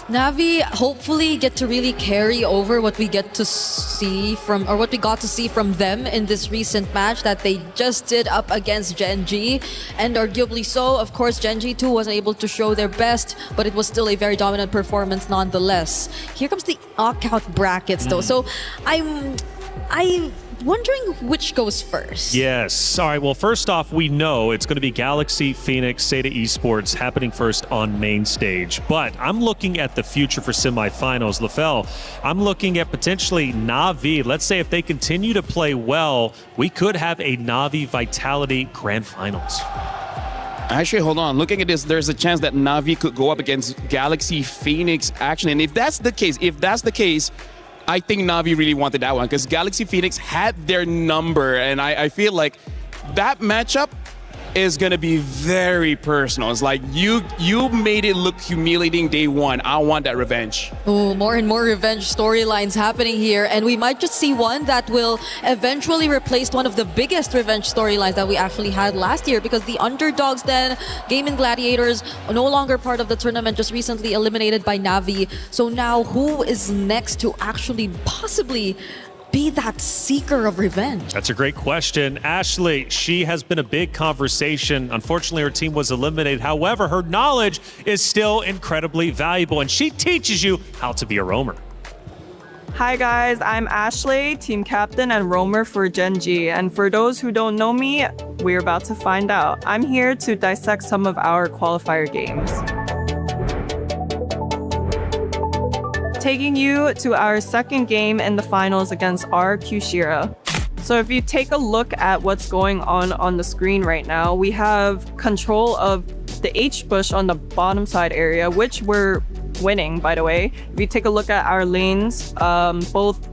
Na'Vi hopefully get to really carry over what we get to see from, or what we got to see from them in this recent match that they just did up against Gen G. And arguably so, of course, Gen G 2 wasn't able to show their best, but it was still a very dominant performance nonetheless. Here comes the knockout brackets though. So I'm wondering which goes first. Yes. All right. Well, first off, we know it's going to be Galaxy, Phoenix, Seda Esports happening first on main stage. But I'm looking at the future for semifinals. LaFell, I'm looking at potentially Na'Vi. Let's say if they continue to play well, we could have a Na'Vi Vitality Grand Finals. Actually, hold on. Looking at this, there's a chance that Na'Vi could go up against Galaxy, Phoenix, actually. And if that's the case, I think Na'Vi really wanted that one because Galaxy Phoenix had their number, and I feel like that matchup is going to be very personal. It's like you made it look humiliating day one. I want that revenge. Oh, more and more revenge storylines happening here, and we might just see one that will eventually replace one of the biggest revenge storylines that we actually had last year, because the underdogs then, Gaming Gladiators, no longer part of the tournament, just recently eliminated by Na'Vi. So now who is next to actually possibly be that seeker of revenge? That's a great question. Ashley, she has been a big conversation. Unfortunately, her team was eliminated. However, her knowledge is still incredibly valuable, and she teaches you how to be a roamer. Hi guys, I'm Ashley, team captain and roamer for Gen G. And for those who don't know me, we're about to find out. I'm here to dissect some of our qualifier games. Taking you to our second game in the finals against our Kushira. So if you take a look at what's going on the screen right now, we have control of the H bush on the bottom side area, which we're winning, by the way. If you take a look at our lanes, both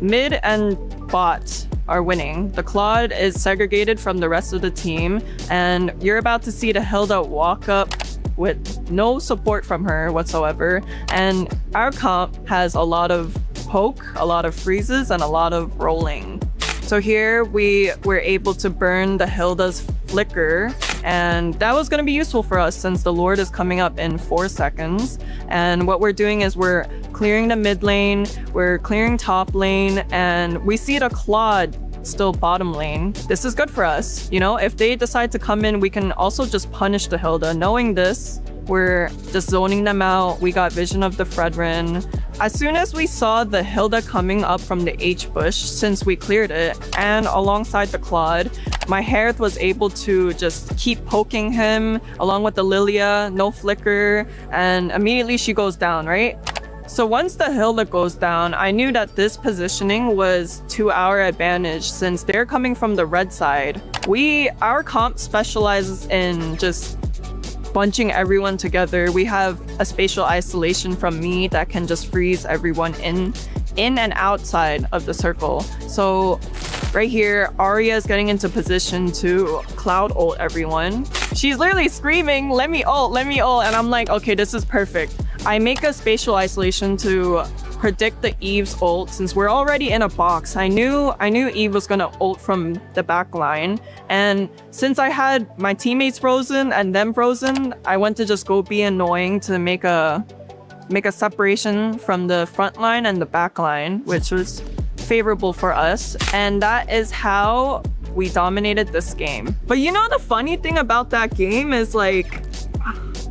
mid and bot are winning. The Claude is segregated from the rest of the team, and you're about to see the Hilda walk up with no support from her whatsoever. And our comp has a lot of poke, a lot of freezes, and a lot of rolling. So here we were able to burn the Hilda's flicker, and that was going to be useful for us since the Lord is coming up in 4 seconds. And what we're doing is we're clearing the mid lane, we're clearing top lane, and we see the Claude still bottom lane. This is good for us. You know, if they decide to come in, we can also just punish the Hilda. Knowing this, we're just zoning them out. We got vision of the Fredrin. As soon as we saw the Hilda coming up from the H bush, since we cleared it, and alongside the Claude, my Herth was able to just keep poking him along with the Lilia, no flicker, and immediately she goes down, right? So once the hill goes down, I knew that this positioning was to our advantage since they're coming from the red side. Our comp specializes in just bunching everyone together. We have a spatial isolation from me that can just freeze everyone in and outside of the circle. So right here, Arya is getting into position to cloud ult everyone. She's literally screaming, let me ult, and I'm like, okay, this is perfect. I make a spatial isolation to predict the Eve's ult since we're already in a box. I knew Eve was gonna ult from the back line, and since I had my teammates frozen and them frozen, I went to just go be annoying to make a separation from the front line and the back line, which was favorable for us, and that is how we dominated this game. But you know, the funny thing about that game is like,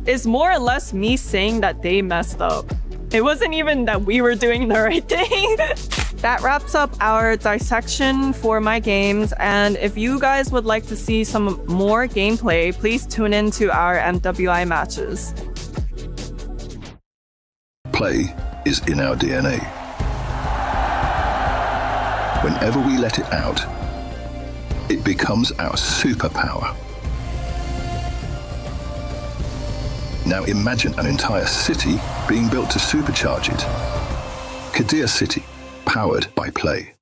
it's more or less me saying that they messed up. It wasn't even that we were doing the right thing. That wraps up our dissection for my games, and if you guys would like to see some more gameplay, please tune in to our MWI matches. Play is in our DNA. Whenever we let it out, it becomes our superpower. Now imagine an entire city being built to supercharge it. Kadir City, powered by Play.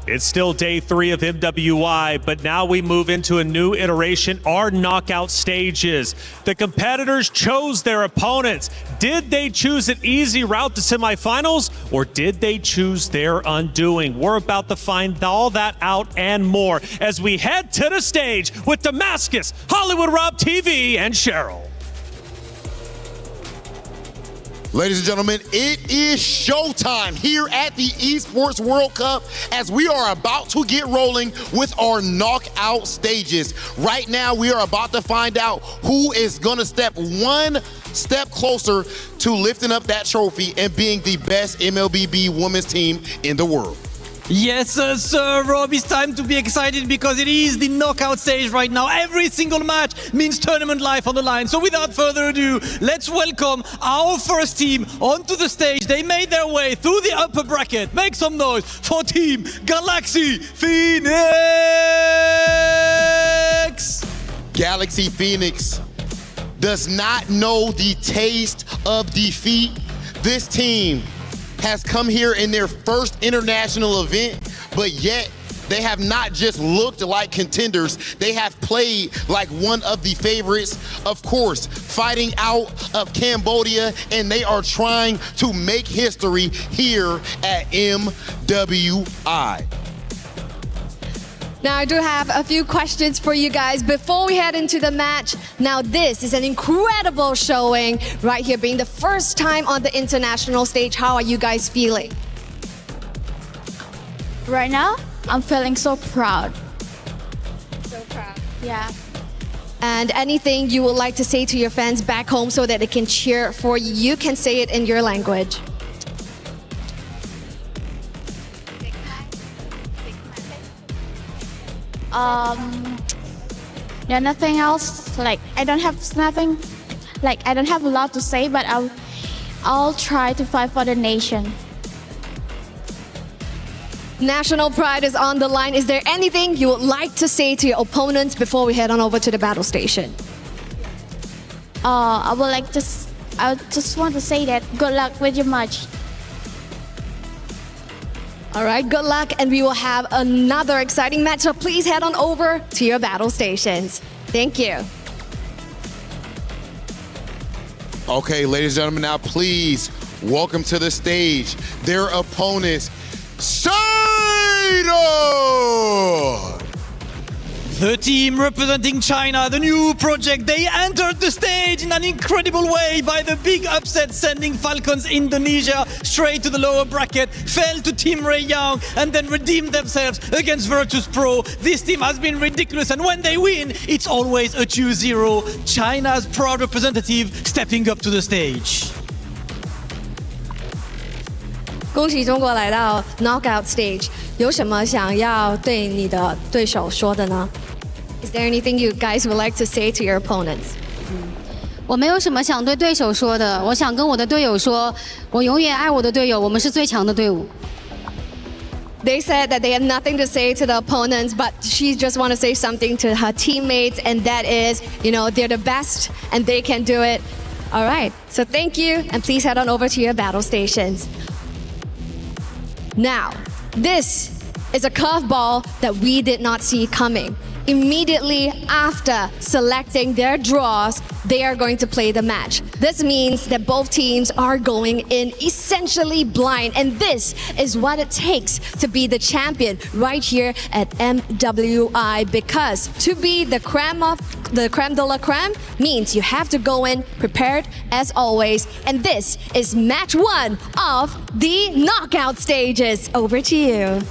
It's still day 3 of MWI, but now we move into a new iteration, our knockout stages. The competitors chose their opponents. Did they choose an easy route to semifinals, or did they choose their undoing? We're about to find all that out and more as we head to the stage with Damascus, Hollywood Rob TV, and Cheryl. Ladies and gentlemen, it is showtime here at the Esports World Cup as we are about to get rolling with our knockout stages. Right now, we are about to find out who is going to step one step closer to lifting up that trophy and being the best MLBB women's team in the world. Yes, sir, Rob, it's time to be excited because it is the knockout stage right now. Every single match means tournament life on the line. So without further ado, let's welcome our first team onto the stage. They made their way through the upper bracket. Make some noise for Team Galaxy Phoenix! Galaxy Phoenix does not know the taste of defeat. This team has come here in their first international event, but yet they have not just looked like contenders, they have played like one of the favorites, of course, fighting out of Cambodia, and they are trying to make history here at MWI. Now, I do have a few questions for you guys before we head into the match. Now, this is an incredible showing right here, being the first time on the international stage. How are you guys feeling? Right now, I'm feeling so proud. So proud. Yeah. And anything you would like to say to your fans back home so that they can cheer for you, you can say it in your language. Yeah, nothing else. Like, I don't have nothing. Like, I don't have a lot to say, but I'll try to fight for the nation. National pride is on the line. Is there anything you would like to say to your opponents before we head on over to the battle station? I just want to say that good luck with your match. All right, good luck, and we will have another exciting match, so please head on over to your battle stations. Thank you. Okay, ladies and gentlemen, now please welcome to the stage their opponents, Saida! The team representing China, the new project, they entered the stage in an incredible way by the big upset, sending Falcons Indonesia straight to the lower bracket, fell to Team Ray Young, and then redeemed themselves against Virtus Pro. This team has been ridiculous, and when they win, it's always a 2-0. China's proud representative stepping up to the stage. 恭喜中国来到 knockout stage， 有什么想要对你的对手说的呢？ Is there anything you guys would like to say to your opponents? 我没有什么想对对手说的，我想跟我的队友说，我永远爱我的队友，我们是最强的队伍。They said that they have nothing to say to the opponents, but she just want to say something to her teammates, and that is, they're the best and they can do it. All right, so thank you, and please head on over to your battle stations. Now, this is a curveball that we did not see coming. Immediately after selecting their draws, they are going to play the match. This means that both teams are going in essentially blind, and this is what it takes to be the champion right here at MWI, because to be the creme de la creme means you have to go in prepared as always, and this is match 1 of the knockout stages. Over to you.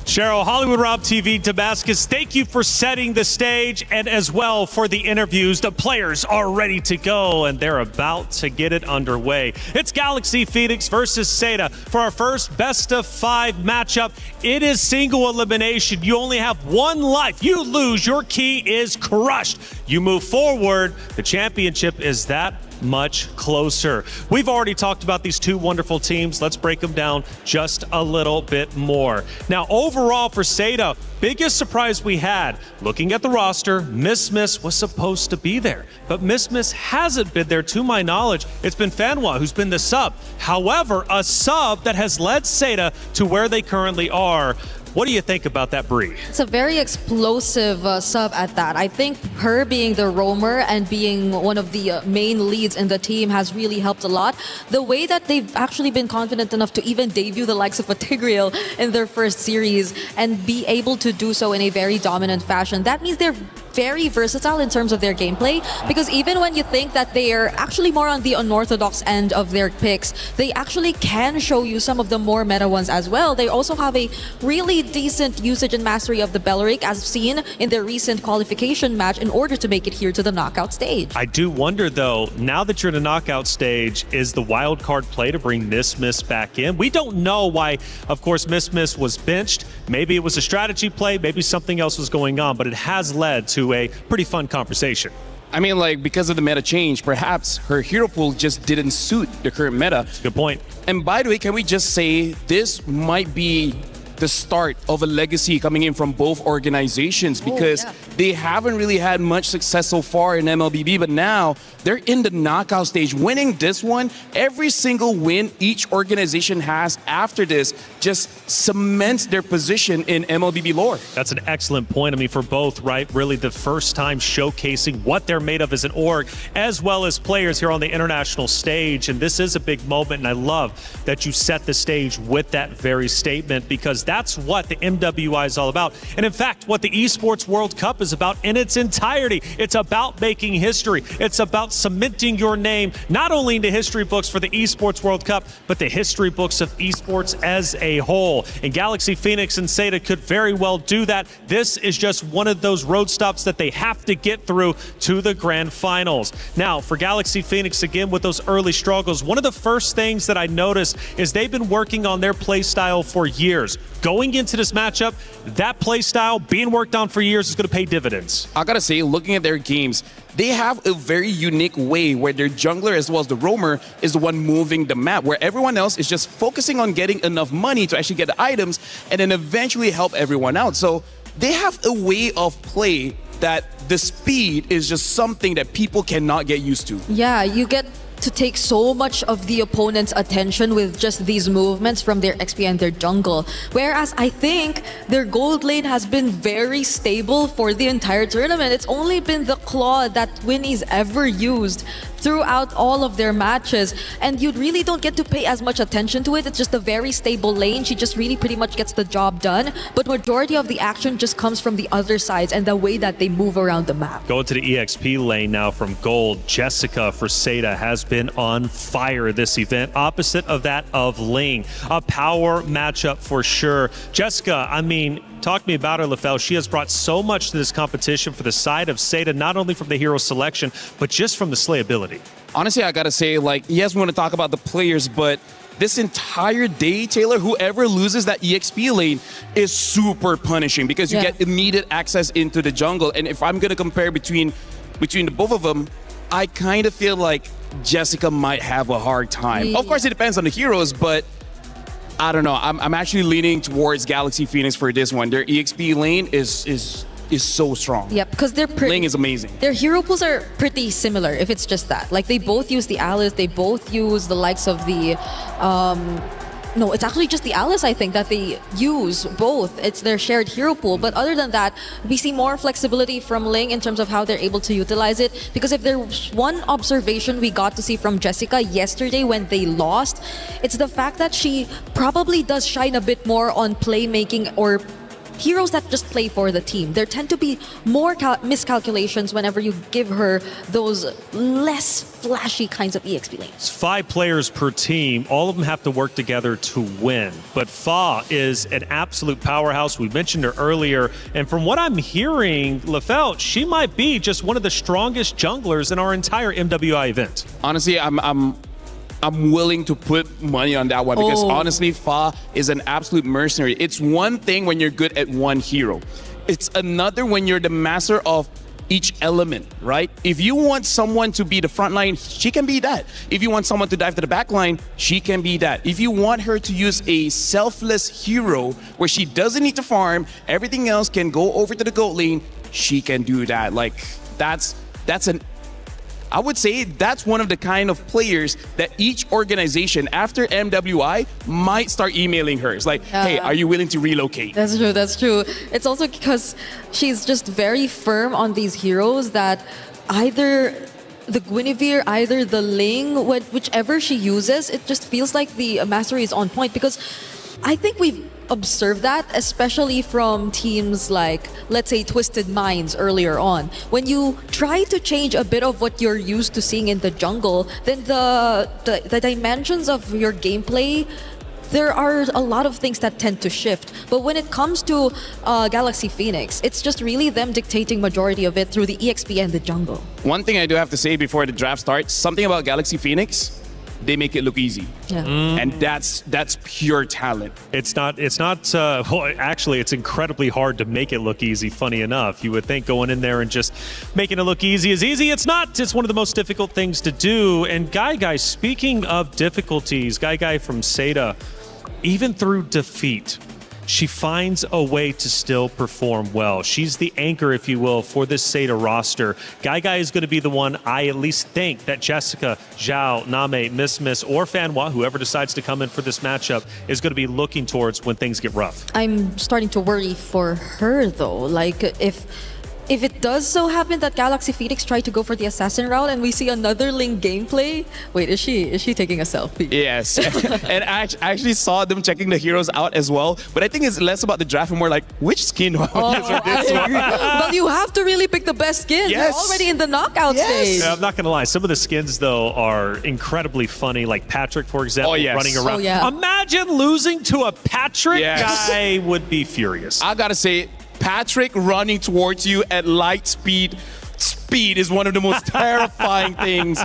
Cheryl, Hollywood Rob TV, Damascus, thank you for setting the stage and as well for the interviews. The players are ready to go and they're about to get it underway. It's Galaxy Phoenix versus Seda for our first best of 5 matchup. It is single elimination. You only have 1 life. You lose, your key is crushed. You move forward, the championship is that much closer. We've already talked about these 2 wonderful teams. Let's break them down just a little bit more. Now, overall for Seda, biggest surprise we had, looking at the roster, Miss was supposed to be there, but Miss hasn't been there to my knowledge. It's been Fanwa who's been the sub. However, a sub that has led Seda to where they currently are. What do you think about that, Bree? It's a very explosive sub at that. I think her being the roamer and being one of the main leads in the team has really helped a lot. The way that they've actually been confident enough to even debut the likes of a Tigreal in their first series and be able to do so in a very dominant fashion, that means they're very versatile in terms of their gameplay, because even when you think that they are actually more on the unorthodox end of their picks, they actually can show you some of the more meta ones as well. They also have a really decent usage and mastery of the Belleric, as seen in their recent qualification match, in order to make it here to the knockout stage. I do wonder though, now that you're in the knockout stage, is the wild card play to bring Miss back in? We don't know why, of course, Miss was benched. Maybe it was a strategy play, maybe something else was going on, but it has led to a pretty fun conversation. I mean, like, because of the meta change, perhaps her hero pool just didn't suit the current meta. Good point. And by the way, can we just say this might be the start of a legacy coming in from both organizations, because they haven't really had much success so far in MLBB, but now they're in the knockout stage. Winning this one, every single win each organization has after this just cements their position in MLBB lore. That's an excellent point. I mean, for both, right? Really the first time showcasing what they're made of as an org, as well as players here on the international stage. And this is a big moment, and I love that you set the stage with that very statement, because that's what the MWI is all about. And in fact, what the Esports World Cup is about in its entirety. It's about making history. It's about cementing your name, not only in the history books for the Esports World Cup, but the history books of esports as a whole. And Galaxy Phoenix and Seda could very well do that. This is just one of those road stops that they have to get through to the grand finals. Now, for Galaxy Phoenix, again, with those early struggles, one of the first things that I noticed is they've been working on their play style for years. Going into this matchup, that play style being worked on for years is going to pay dividends. I gotta say, looking at their games, they have a very unique way where their jungler as well as the roamer is the one moving the map, where everyone else is just focusing on getting enough money to actually get the items and then eventually help everyone out. So they have a way of play that the speed is just something that people cannot get used to. Yeah, you get to take so much of the opponent's attention with just these movements from their XP and their jungle. Whereas I think their gold lane has been very stable for the entire tournament. It's only been the claw that Winnie's ever used throughout all of their matches, and you really don't get to pay as much attention to it. It's just a very stable lane. She just really pretty much gets the job done, but majority of the action just comes from the other sides and the way that they move around the map. Going to the EXP lane now from gold, Jessica for Seda has been on fire this event, opposite of that of Ling. A power matchup for sure. Jessica, I mean, talk to me about her, LaFell. She has brought so much to this competition for the side of Seda, not only from the hero selection, but just from the slayability. Honestly, I gotta say, like, yes, we want to talk about the players, but this entire day, Taylor, whoever loses that EXP lane is super punishing, because you get immediate access into the jungle. And if I'm gonna compare between between the both of them, I kind of feel like Jessica might have a hard time. Yeah. Of course, it depends on the heroes, but I don't know. I'm actually leaning towards Galaxy Phoenix for this one. Their EXP lane is so strong. Yep, because they're pretty. Lane is amazing. Their hero pools are pretty similar. If it's just that, like they both use the Alice, they both use the likes of the. No, it's actually just the Alice, I think, that they use both. It's their shared hero pool. But other than that, we see more flexibility from Ling in terms of how they're able to utilize it. Because if there's one observation we got to see from Jessica yesterday when they lost, it's the fact that she probably does shine a bit more on playmaking or heroes that just play for the team. There tend to be more miscalculations whenever you give her those less flashy kinds of EXP lanes. It's 5 players per team. All of them have to work together to win. But Fa is an absolute powerhouse. We mentioned her earlier. And from what I'm hearing, Lefelt, she might be just one of the strongest junglers in our entire MWI event. Honestly, I'm willing to put money on that one because honestly, Fa is an absolute mercenary. It's one thing when you're good at one hero. It's another when you're the master of each element, right? If you want someone to be the front line, she can be that. If you want someone to dive to the back line, she can be that. If you want her to use a selfless hero where she doesn't need to farm, everything else can go over to the goat lane, she can do that. Like, I would say that's one of the kind of players that each organization after MWI might start emailing her. It's like, hey, are you willing to relocate? That's true, that's true. It's also because she's just very firm on these heroes that either the Guinevere, either the Ling, whichever she uses, it just feels like the mastery is on point because I think we've observed that, especially from teams like, let's say, Twisted Minds earlier on. When you try to change a bit of what you're used to seeing in the jungle, then the dimensions of your gameplay, there are a lot of things that tend to shift. But when it comes to Galaxy Phoenix, it's just really them dictating majority of it through the EXP and the jungle. One thing I do have to say before the draft starts, something about Galaxy Phoenix, they make it look easy. Yeah. And that's pure talent. It's not, well, actually, it's incredibly hard to make it look easy, funny enough. You would think going in there and just making it look easy is easy. It's not. It's one of the most difficult things to do. And Guy, speaking of difficulties, Guy from Seda, even through defeat, she finds a way to still perform well. She's the anchor, if you will, for this Seda roster. Guy is going to be the one I at least think that Jessica, Zhao, Name, Miss, or Fanwa, whoever decides to come in for this matchup, is going to be looking towards when things get rough. I'm starting to worry for her, though. Like, if it does so happen that Galaxy Phoenix tried to go for the assassin route and we see another Ling gameplay, wait, is she taking a selfie? Yes, and I actually saw them checking the heroes out as well. But I think it's less about the draft and more like, which skin do I want to use for this one? Well, you have to really pick the best skins. Yes. You're already in the knockout stage. Yeah, I'm not going to lie. Some of the skins, though, are incredibly funny. Like Patrick, for example, running around. Oh, yeah. Imagine losing to a Patrick. Yes. Guy would be furious. I got to say, Patrick running towards you at light speed is one of the most terrifying things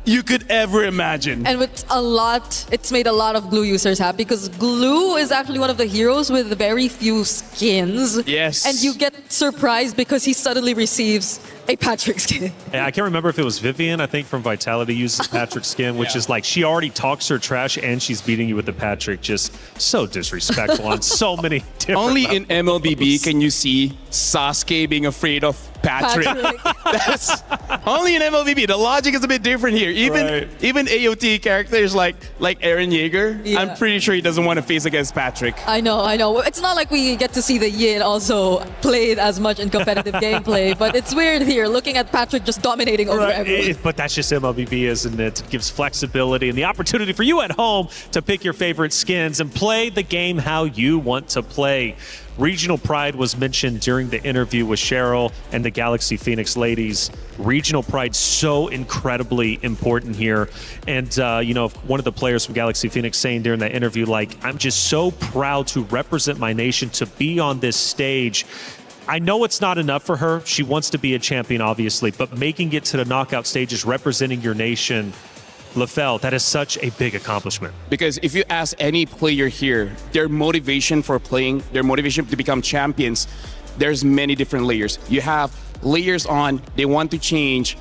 you could ever imagine. And it's made a lot of Glue users happy because Glue is actually one of the heroes with very few skins. Yes. And you get surprised because he suddenly receives a Patrick skin. Yeah, I can't remember if it was Vivian, I think, from Vitality uses Patrick's skin, which is like she already talks her trash and she's beating you with the Patrick. Just so disrespectful on so many different Only levels. in MLBB can you see Sasuke being afraid of Patrick. That's only in MLBB. The logic is a bit different here. Even AOT characters like Eren Yeager, I'm pretty sure he doesn't want to face against Patrick. I know. It's not like we get to see the Yin also played as much in competitive gameplay, but it's weird here looking at Patrick just dominating over everyone. But that's just MLBB, isn't it? It gives flexibility and the opportunity for you at home to pick your favorite skins and play the game how you want to play. Regional pride was mentioned during the interview with Cheryl and the Galaxy Phoenix ladies. Regional pride so incredibly important here. And, one of the players from Galaxy Phoenix saying during that interview, like, I'm just so proud to represent my nation, to be on this stage. I know it's not enough for her. She wants to be a champion, obviously, but making it to the knockout stages, representing your nation, Lefel, that is such a big accomplishment. Because if you ask any player here, their motivation for playing, their motivation to become champions, there's many different layers. You have layers on. They want to change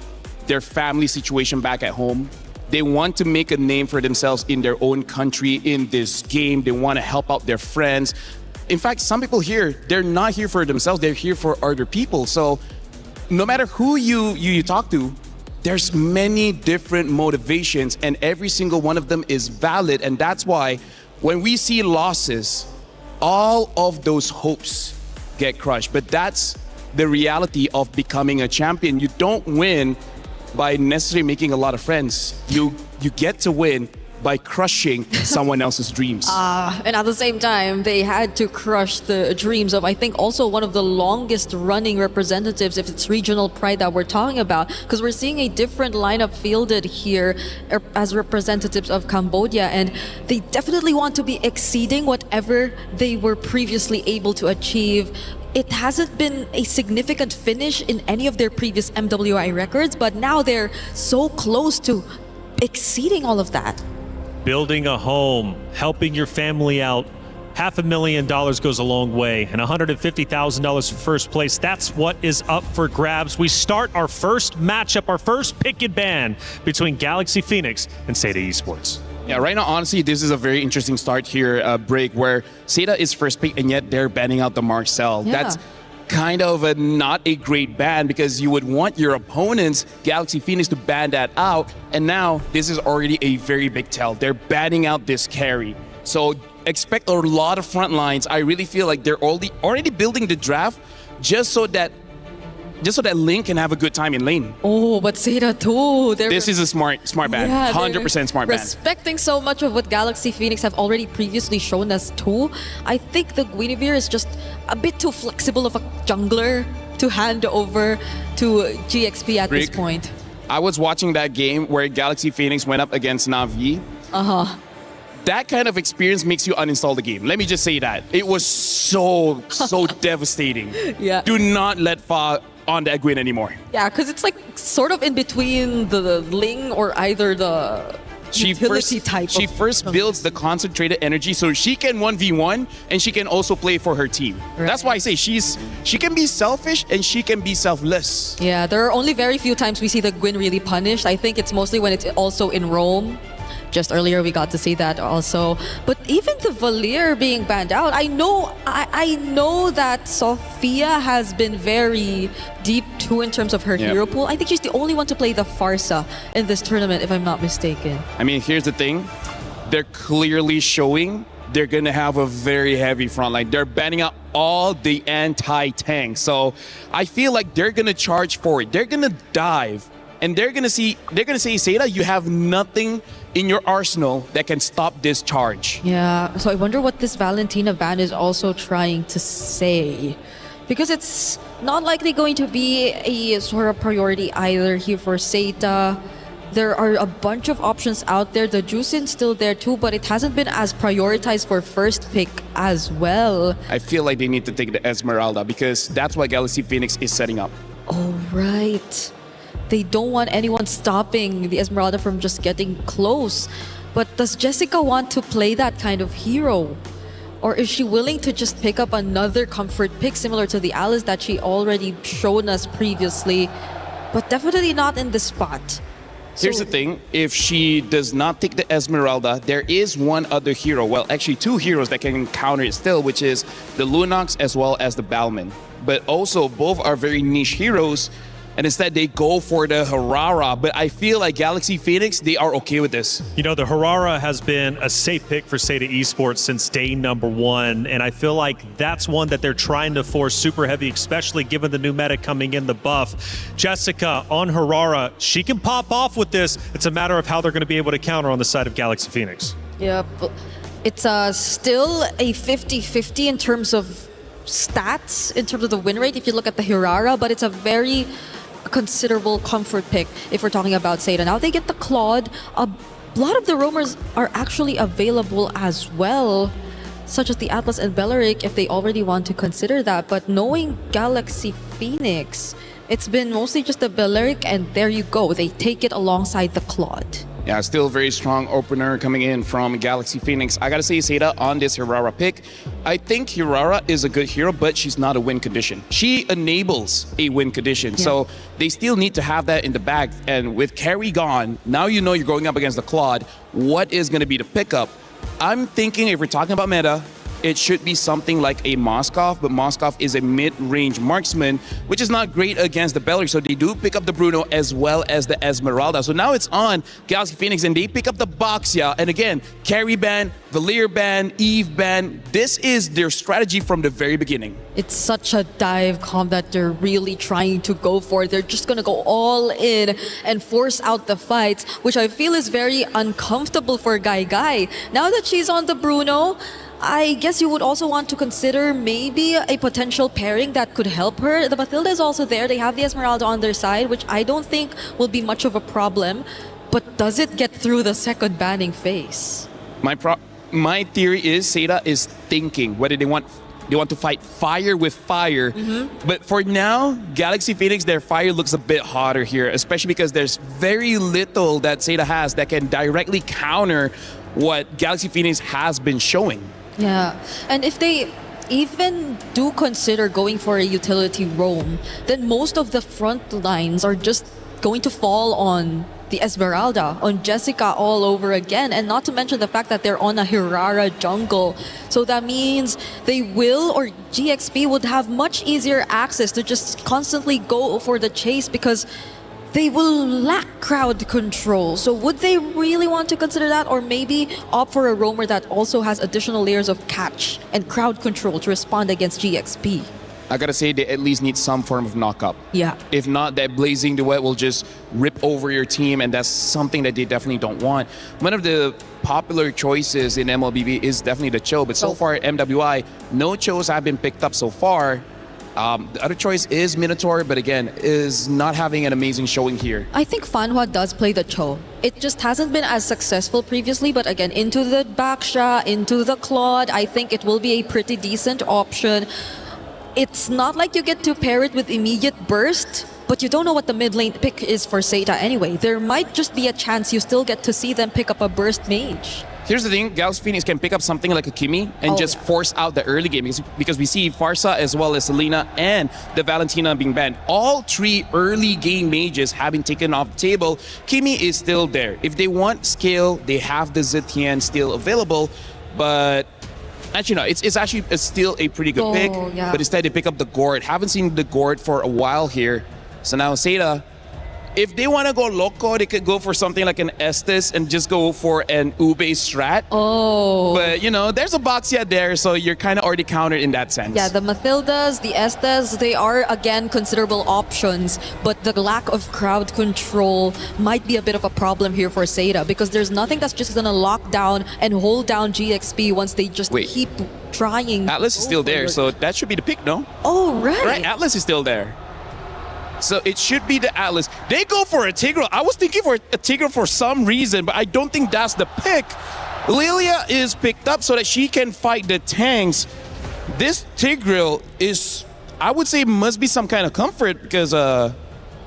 their family situation back at home. They want to make a name for themselves in their own country in this game. They want to help out their friends. In fact, some people here, they're not here for themselves. They're here for other people. So no matter who you talk to, there's many different motivations, and every single one of them is valid. And that's why when we see losses, all of those hopes get crushed. But that's the reality of becoming a champion. You don't win by necessarily making a lot of friends. You get to win by crushing someone else's dreams. And at the same time, they had to crush the dreams of, I think, also one of the longest running representatives, if it's regional pride that we're talking about, because we're seeing a different lineup fielded here as representatives of Cambodia, and they definitely want to be exceeding whatever they were previously able to achieve. It hasn't been a significant finish in any of their previous MWI records, but now they're so close to exceeding all of that. Building a home, helping your family out, $500,000 goes a long way, and $150,000 for first place. That's what is up for grabs. We start our first matchup, our first pick and ban between Galaxy Phoenix and Seda Esports. Yeah, right now, honestly, this is a very interesting start here, break, where Seda is first pick, and yet they're banning out the Marcel. Yeah. That's kind of not a great ban, because you would want your opponents, Galaxy Phoenix, to ban that out. And now this is already a very big tell. They're banning out this carry. So expect a lot of front lines. I really feel like they're already building the draft just so that Link can have a good time in lane. Oh, but Seda too. This is a smart ban. Yeah, 100% smart ban. Respecting so much of what Galaxy Phoenix have already previously shown us too. I think the Guinevere is just a bit too flexible of a jungler to hand over to GXP at this point. I was watching that game where Galaxy Phoenix went up against Na'Vi. That kind of experience makes you uninstall the game. Let me just say that. It was so devastating. Yeah. Do not let Fa on that Gwyn anymore. Yeah, because it's like sort of in between the Ling or either the utility type. She first builds the concentrated energy so she can 1v1 and she can also play for her team. Right. That's why I say she can be selfish and she can be selfless. Yeah, there are only very few times we see the Gwyn really punished. I think it's mostly when it's also in Rome. Just earlier we got to see that also. But even the Valier being banned out, I know that Sophia has been very deep too in terms of her hero pool. I think she's the only one to play the Farsa in this tournament, if I'm not mistaken. I mean, here's the thing. They're clearly showing they're going to have a very heavy front line. They're banning out all the anti-tank. So I feel like they're going to charge forward. They're going to dive. And they're gonna say, Seda, you have nothing in your arsenal that can stop this charge. Yeah, so I wonder what this Valentina ban is also trying to say. Because it's not likely going to be a sort of priority either here for Seda. There are a bunch of options out there. The Juicein's still there too, but it hasn't been as prioritized for first pick as well. I feel like they need to take the Esmeralda because that's what Galaxy Phoenix is setting up. Oh, right. They don't want anyone stopping the Esmeralda from just getting close. But does Jessica want to play that kind of hero? Or is she willing to just pick up another comfort pick similar to the Alice that she already shown us previously? But definitely not in this spot. Here's the thing, if she does not take the Esmeralda, there is one other hero, well actually two heroes that can counter it still, which is the Lunox as well as the Balman. But also both are very niche heroes, and instead they go for the Harara. But I feel like Galaxy Phoenix, they are okay with this. You know, the Harara has been a safe pick for Seda Esports since day number one, and I feel like that's one that they're trying to force super heavy, especially given the new meta coming in, the buff. Jessica on Harara, she can pop off with this. It's a matter of how they're going to be able to counter on the side of Galaxy Phoenix. Yeah, but it's still a 50-50 in terms of stats, in terms of the win rate if you look at the Harara, but it's a very considerable comfort pick if we're talking about Seda. Now they get the Claude. A lot of the roamers are actually available as well, such as the Atlas and Belleric if they already want to consider that. But knowing Galaxy Phoenix, it's been mostly just the Belleric, and there you go. They take it alongside the Claude. Yeah, still very strong opener coming in from Galaxy Phoenix. I gotta say, Seda, on this Hirara pick, I think Hirara is a good hero, but she's not a win condition. She enables a win condition, so they still need to have that in the bag. And with carry gone, now you know you're going up against the Claude. What is gonna be the pickup? I'm thinking if we're talking about meta, it should be something like a Moskov, but Moskov is a mid-range marksman, which is not great against the Bellary. So they do pick up the Bruno as well as the Esmeralda. So now it's on Galaxy Phoenix, and they pick up the Boxia. And again, carry ban, Valir ban, Eve ban. This is their strategy from the very beginning. It's such a dive comp that they're really trying to go for. They're just going to go all in and force out the fights, which I feel is very uncomfortable for Guy. Now that she's on the Bruno, I guess you would also want to consider maybe a potential pairing that could help her. The Mathilda is also there. They have the Esmeralda on their side, which I don't think will be much of a problem. But does it get through the second banning phase? My theory is Seda is thinking whether they want to fight fire with fire. But for now, Galaxy Phoenix, their fire looks a bit hotter here, especially because there's very little that Seda has that can directly counter what Galaxy Phoenix has been showing. Yeah, and if they even do consider going for a utility roam, then most of the front lines are just going to fall on the Esmeralda, on Jessica all over again, and not to mention the fact that they're on a Hirara jungle. So that means they will, or GXP would have much easier access to just constantly go for the chase because they will lack crowd control. So would they really want to consider that, or maybe opt for a roamer that also has additional layers of catch and crowd control to respond against GXP? I gotta say, they at least need some form of knock-up. Yeah. If not, that Blazing Duet will just rip over your team, and that's something that they definitely don't want. One of the popular choices in MLBB is definitely the Cho, but so far at MWI, no Chos have been picked up so far. The other choice is Minotaur, but again, is not having an amazing showing here. I think Fanhua does play the Cho. It just hasn't been as successful previously, but again, into the Baksha, into the Claude, I think it will be a pretty decent option. It's not like you get to pair it with immediate burst, but you don't know what the mid lane pick is for Seda anyway. There might just be a chance you still get to see them pick up a burst mage. Here's the thing, Galaxy Phoenix can pick up something like a Kimi and just force out the early game because we see Farsa as well as Selena and the Valentina being banned. All three early game mages have been taken off the table. Kimi is still there. If they want scale, they have the Zetian still available, but actually no, it's actually still a pretty good pick, but instead they pick up the Gord. Haven't seen the Gord for a while here. So now Seda, if they want to go loco, they could go for something like an Estes and just go for an Ube strat. But, you know, there's a Boxia there, so you're kind of already countered in that sense. Yeah, the Mathildas, the Estes, they are, again, considerable options. But the lack of crowd control might be a bit of a problem here for Seda because there's nothing that's just going to lock down and hold down GXP once they just keep trying. Atlas is still there, so that should be the pick, no? Oh, right. Right, Atlas is still there. So it should be the Atlas. They go for a Tigreal. I was thinking for a Tigreal for some reason, but I don't think that's the pick. Lilia is picked up so that she can fight the tanks. This Tigreal is, I would say, must be some kind of comfort because wow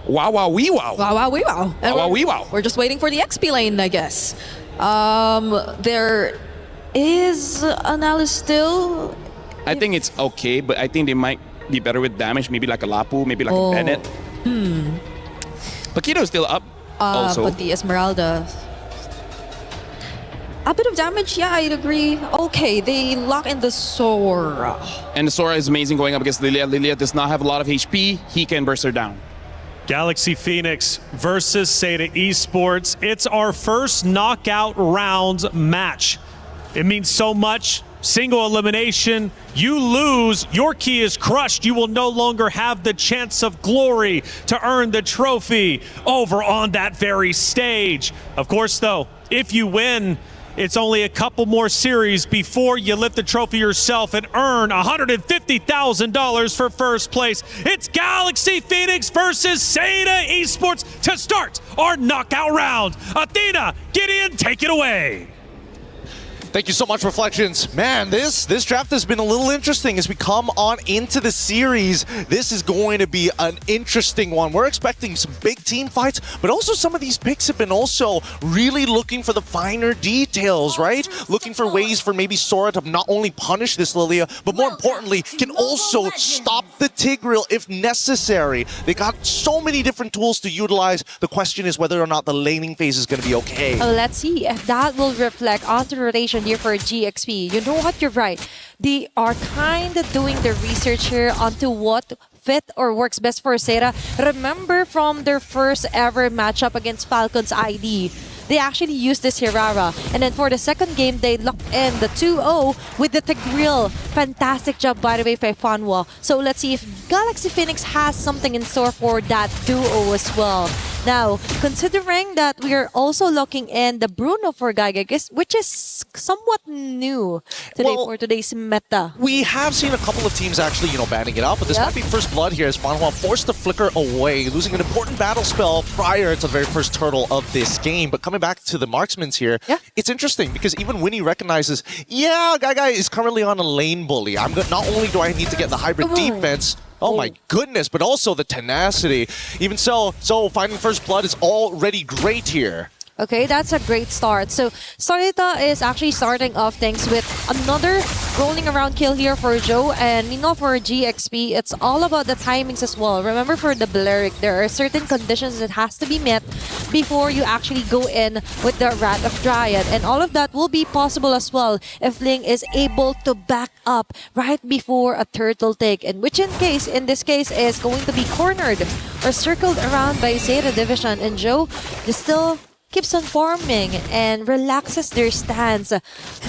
wow wee wow. Wow wow wee wow. Wow wow wee wow. We're just waiting for the XP lane, I guess. There is an Alice still. I think it's okay, but I think they might be better with damage, maybe like a Lapu, maybe like a Bennett. Paquito is still up also. But the Esmeralda, a bit of damage, yeah, I'd agree. Okay, they lock in the Sora. And the Sora is amazing going up against Lilia. Lilia does not have a lot of HP. He can burst her down. Galaxy Phoenix versus Seda Esports. It's our first knockout round match. It means so much. Single elimination, you lose, your key is crushed. You will no longer have the chance of glory to earn the trophy over on that very stage. Of course, though, if you win, it's only a couple more series before you lift the trophy yourself and earn $150,000 for first place. It's Galaxy Phoenix versus Seda Esports to start our knockout round. Athena, Gideon, take it away. Thank you so much, Reflections. Man, this draft has been a little interesting as we come on into the series. This is going to be an interesting one. We're expecting some big team fights, but also some of these picks have been also really looking for the finer details, right? Looking for ways for maybe Sora to not only punish this Lilia, but more importantly, can also stop the Tigreal if necessary. They got so many different tools to utilize. The question is whether or not the laning phase is going to be okay. Oh, let's see if that will reflect onto rotation here for GXP. You know what? You're right. They are kind of doing the research here onto what fit or works best for Sera. Remember from their first ever matchup against Falcons ID, they actually used this Hirara. And then for the second game, they locked in the 2-0 with the Tigreal. Fantastic job, by the way, by Fanwa. So let's see if Galaxy Phoenix has something in store for that duo as well. Now, considering that we are also locking in the Bruno for Gaiga, which is somewhat new today for today's meta. We have seen a couple of teams actually, banning it out, but this might be first blood here as Fanhua forced the flicker away, losing an important battle spell prior to the very first turtle of this game. But coming back to the marksmans here, it's interesting because even Winnie recognizes, Gaiga is currently on a lane bully. Not only do I need to get the hybrid defense, oh my goodness, but also the tenacity. Even so finding first blood is already great here. Okay, that's a great start. So Sarita is actually starting off things with another rolling around kill here for Joe, and for GXP, it's all about the timings as well. Remember, for the Balearic, there are certain conditions that has to be met before you actually go in with the Wrath of Dryad, and all of that will be possible as well if Ling is able to back up right before a turtle take, and which in this case is going to be cornered or circled around by Zeta Division, and Joe is still keeps on farming and relaxes their stance.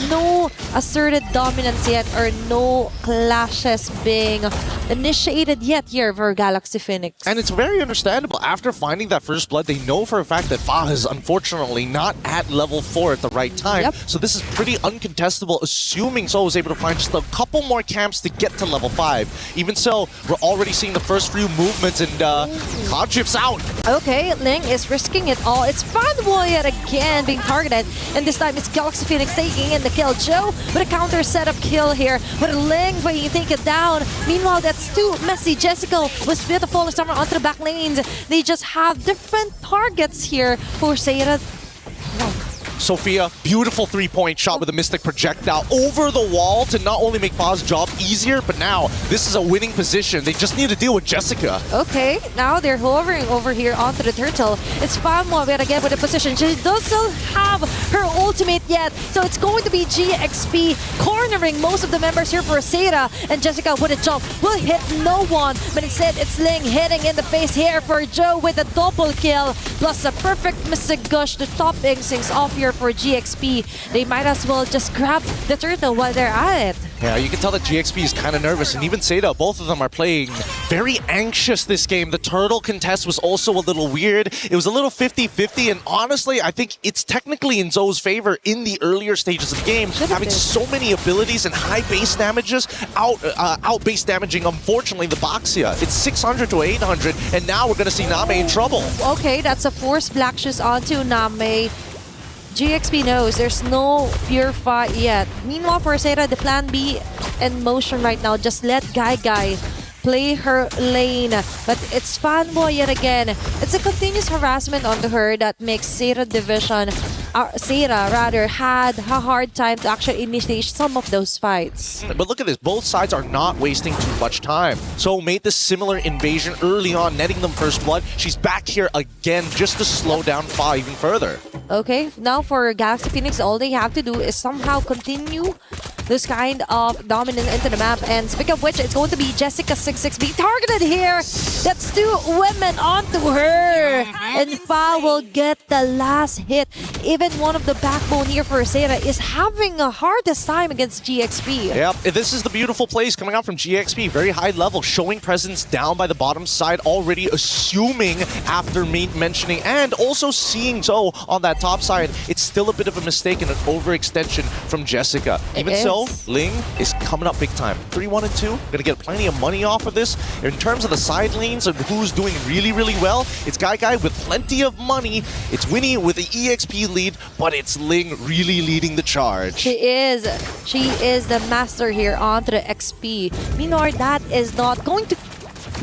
No asserted dominance yet, or no clashes being initiated yet here for Galaxy Phoenix. And it's very understandable. After finding that first blood, they know for a fact that Fa is unfortunately not at level 4 at the right time. So this is pretty uncontestable, assuming Soul is able to find just a couple more camps to get to level 5. Even so, we're already seeing the first few movements, and Cloud Chip's out. Okay, Ling is risking it all. It's Fanboy yet again being targeted, and this time it's Galaxy Phoenix taking in the kill. Joe with a counter setup kill here, but Ling when you take it down. Meanwhile, that's too messy. Jessica was beautiful somewhere onto the back lanes. They just have different targets here for Sera. Sophia, beautiful three-point shot with a Mystic Projectile over the wall to not only make Fa's job easier, but now this is a winning position. They just need to deal with Jessica. Okay, now they're hovering over here onto the turtle. It's Fanwa again with the position. She doesn't have her ultimate yet, so it's going to be GXP cornering most of the members here for Sera, and Jessica with a jump will hit no one, but instead it's Ling hitting in the face here for Joe with a double kill, plus a perfect Mystic Gush to top things off here for GXP. They might as well just grab the turtle while they're at it. Yeah, you can tell that GXP is kind of nervous, and even Seda, both of them are playing very anxious this game. The turtle contest was also a little weird. It was a little 50-50, and honestly, I think it's technically in Zoe's favor in the earlier stages of the game, having so many abilities and high base damages, out base damaging, unfortunately, the Boxia. It's 600 to 800, and now we're going to see Name in trouble. Okay, that's a forced Black Shoes onto Name. GXP knows there's no pure fight yet. Meanwhile, for Sera, the plan B in motion right now. Just let Guy play her lane. But it's Fanboy yet again. It's a continuous harassment onto her that makes Sera Division, Sera rather, had a hard time to actually initiate some of those fights. But look at this, both sides are not wasting too much time. So made this similar invasion early on, netting them first blood. She's back here again just to slow down Fa even further. Okay, now for Galaxy Phoenix, all they have to do is somehow continue this kind of dominance into the map. And speaking of which, it's going to be Jessica66 being targeted here. That's two women onto her. And Fa will get the last hit. Even one of the backbone here for Sera is having a hardest time against GXP. Yep, this is the beautiful plays coming out from GXP. Very high level, showing presence down by the bottom side, already assuming after mentioning and also seeing Zoe on that top side. It's still a bit of a mistake and an overextension from Jessica. Even so, though, Ling is coming up big time. 3-1-2, gonna get plenty of money off of this. In terms of the side lanes and who's doing really, really well, it's Guy with plenty of money. It's Winnie with the EXP lead, but it's Ling really leading the charge. She is the master here onto the XP. Meanwhile, that is not going to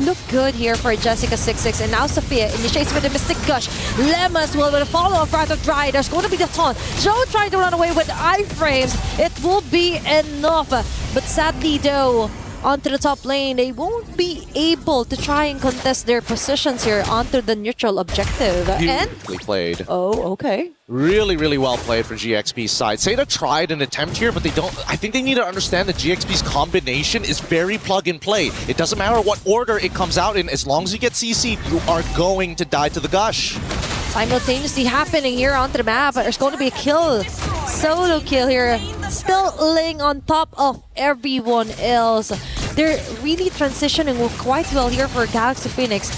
look good here for Jessica26, and now Sophia initiates with the Mystic Gush. Lemma as well with a follow-up right of Dry. There's going to be the taunt. Joe trying to run away with iframes. It will be enough, but sadly though, onto the top lane, they won't be able to try and contest their positions here onto the neutral objective. Beautifully played. Oh, okay. Really, really well played for GXP's side. Seda tried an attempt here, but they don't. I think they need to understand that GXP's combination is very plug and play. It doesn't matter what order it comes out in, as long as you get CC'd, you are going to die to the Gush. Simultaneously happening here onto the map. There's going to be a kill. Solo kill here. Still Ling on top of everyone else. They're really transitioning quite well here for Galaxy Phoenix.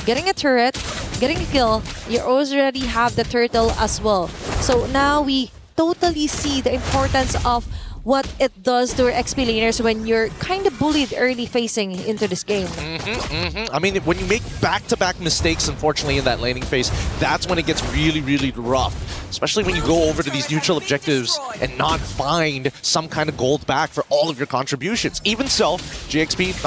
Getting a turret, getting a kill, you already have the turtle as well. So now we totally see the importance of what it does to our XP laners when you're kind of bullied early facing into this game. I mean, when you make back-to-back mistakes, unfortunately, in that laning phase, that's when it gets really, really rough. Especially when you go over to these neutral objectives and not find some kind of gold back for all of your contributions. Even so, GXP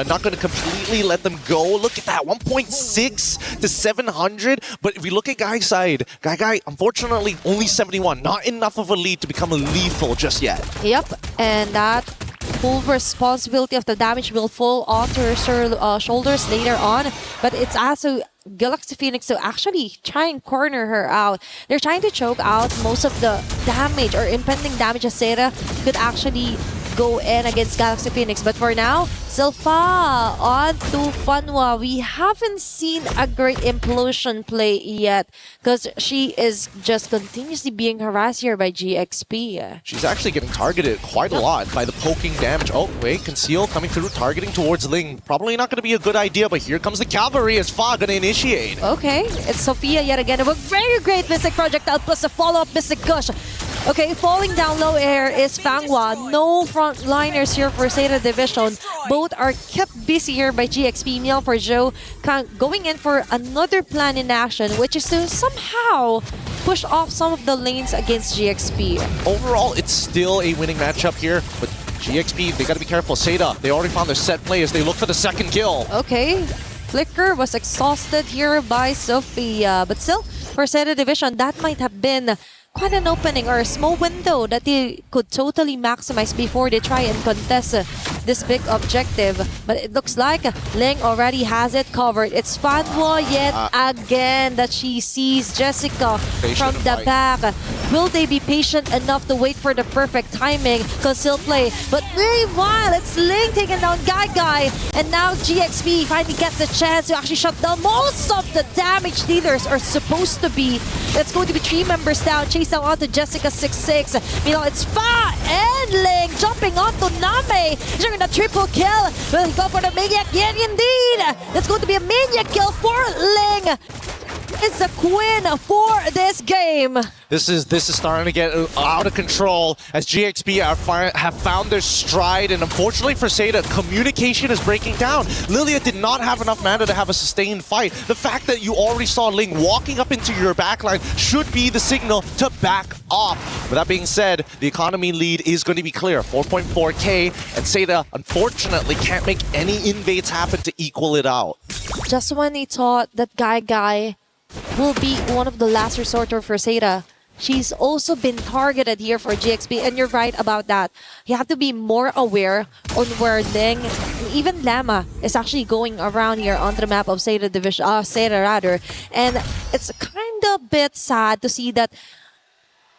not going to completely let them go. Look at that, 1.6 to 700. But if we look at Guy's side, Guy, unfortunately, only 71. Not enough of a lead to become lethal just yet. Yep, and that full responsibility of the damage will fall onto her shoulders later on. But it's also Galaxy Phoenix to actually try and corner her out. They're trying to choke out most of the damage or impending damage as Seda could actually go in against Galaxy Phoenix. But for now, Silpha on to Fanwa. We haven't seen a great implosion play yet because she is just continuously being harassed here by GXP. She's actually getting targeted quite a lot by the poking damage. Oh, wait, Conceal coming through, targeting towards Ling. Probably not going to be a good idea, but here comes the cavalry as Fa going to initiate. Okay, it's Sophia yet again. A very great Mystic Projectile plus a follow-up Mystic Gush. Okay, falling down low air is Fanghua. No frontliners here for Seda Division. Both are kept busy here by GXP. Meal for Joe going in for another plan in action, which is to somehow push off some of the lanes against GXP. Overall, it's still a winning matchup here, but GXP, they got to be careful. Seda, they already found their set play as they look for the second kill. Okay, Flicker was exhausted here by Sophia, but still, for Seda Division, that might have been quite an opening or a small window that they could totally maximize before they try and contest this big objective. But it looks like Ling already has it covered. It's Fanwa yet again that she sees Jessica from the back. Will they be patient enough to wait for the perfect timing? Conceal play. But meanwhile, it's Ling taking down Guy. And now GXP finally gets a chance to actually shut down most of the damage dealers are supposed to be. It's going to be 3 members down. Chase down onto Jessica26. Meanwhile, it's Fa and Ling jumping onto Name. During the triple kill. Will he go for the Maniac? Yeah, indeed. That's going to be a Maniac kill for Ling. It's a queen for this game. This is starting to get out of control as GXP have found their stride, and unfortunately for Seda, communication is breaking down. Lilia did not have enough mana to have a sustained fight. The fact that you already saw Ling walking up into your backline should be the signal to back off. With that being said, the economy lead is going to be clear, 4.4k, and Seda unfortunately can't make any invades happen to equal it out. Just when he thought that Guy will be one of the last resort for Seda, she's also been targeted here for GXP, and you're right about that. You have to be more aware on where Ling, even Lama, is actually going around here onto the map of Seda Division, Seda rather, and it's kind of a bit sad to see that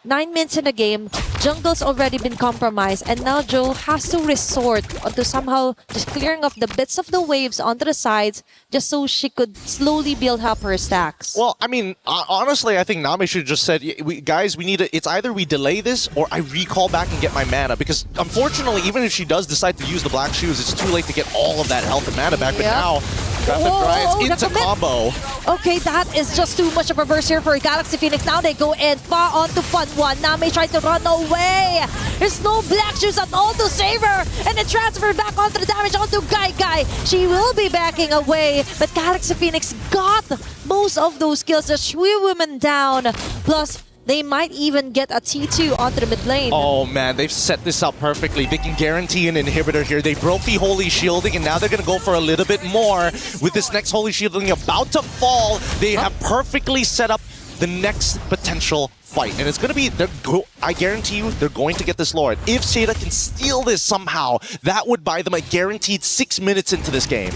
9 minutes in the game, jungle's already been compromised, and now Joe has to resort to somehow just clearing up the bits of the waves onto the sides just so she could slowly build up her stacks. Well, I mean, honestly, I think Nami should have just said, guys, we need to, it's either we delay this or I recall back and get my mana, because unfortunately, even if she does decide to use the black shoes, it's too late to get all of that health and mana back. But now, Rapid Grinds the into commit. combo. Okay, that is just too much of a burst here for Galaxy Phoenix. Now they go in far onto Fun1. Name tried to run away. There's no black shoes at all to save her. And it transferred back onto the damage onto Guy. She will be backing away. But Galaxy Phoenix got most of those kills. The Shui women down. Plus, they might even get a T2 onto the mid lane. Oh man, they've set this up perfectly. They can guarantee an inhibitor here. They broke the Holy Shielding and now they're going to go for a little bit more. With this next Holy Shielding about to fall, they have perfectly set up the next potential fight. And it's going to be, I guarantee you, they're going to get this Lord. If Seda can steal this somehow, that would buy them a guaranteed 6 minutes into this game.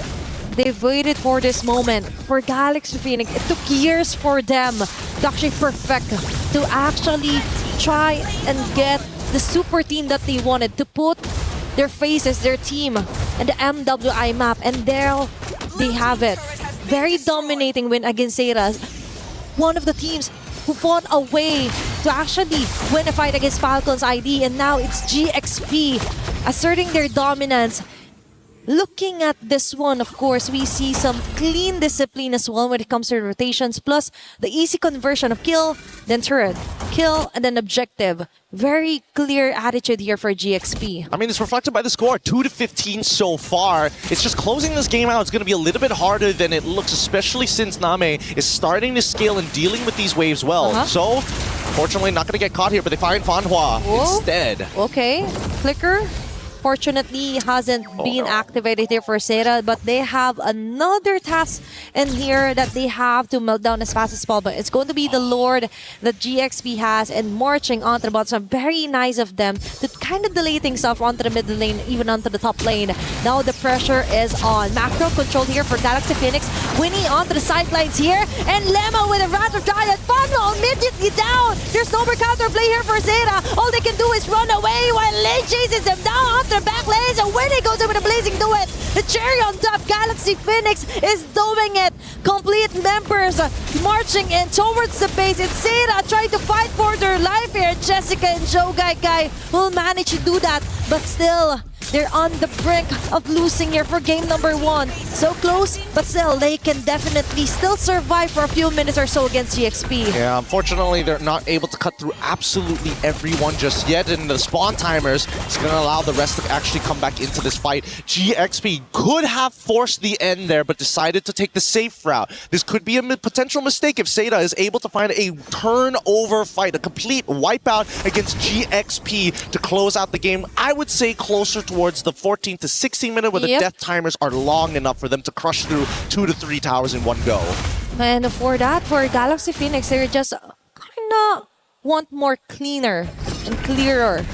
They've waited for this moment. For Galaxy Phoenix, it took years for them to actually perfect, to actually try and get the super team that they wanted, to put their faces, their team, and the MWI map. And there they have it. Very dominating win against Seda. One of the teams who fought a way to actually win a fight against Falcons ID. And now it's GXP asserting their dominance. Looking at this one, of course, we see some clean discipline as well when it comes to rotations, plus the easy conversion of kill, then turret, kill, and then objective. Very clear attitude here for GXP. I mean, it's reflected by the score, 2-15 so far. It's just closing this game out. It's going to be a little bit harder than it looks, especially since Name is starting to scale and dealing with these waves well. So, fortunately, not going to get caught here, but they find Fanhua instead. Okay, Flicker. Fortunately, hasn't been activated here for Seda, but they have another task in here that they have to melt down as fast as possible. But it's going to be the Lord that GXP has and marching onto the bottom. So very nice of them to kind of delay things off onto the middle lane, even onto the top lane. Now the pressure is on. Macro control here for Galaxy Phoenix. Winnie onto the sidelines here. And Lemma with a Rapid Giant. Funnel immediately down. There's no more counterplay here for Seda. All they can do is run away while Lane chases them down the back lanes, and when he goes over the blazing duet, the cherry on top, Galaxy Phoenix is doing it. Complete members marching in towards the base. It's Seda trying to fight for their life here. Jessica and Joe Guy will manage to do that, but still, they're on the brink of losing here for game number 1. So close, but still, they can definitely still survive for a few minutes or so against GXP. Yeah, unfortunately, they're not able to cut through absolutely everyone just yet, and the spawn timers is going to allow the rest to actually come back into this fight. GXP could have forced the end there, but decided to take the safe route. This could be a potential mistake if Seda is able to find a turnover fight, a complete wipeout against GXP to close out the game. I would say closer towards the 14 to 16 minute where the death timers are long enough for them to crush through 2 to 3 towers in one go. And for that, for Galaxy Phoenix, they just kind of want more cleaner and clearer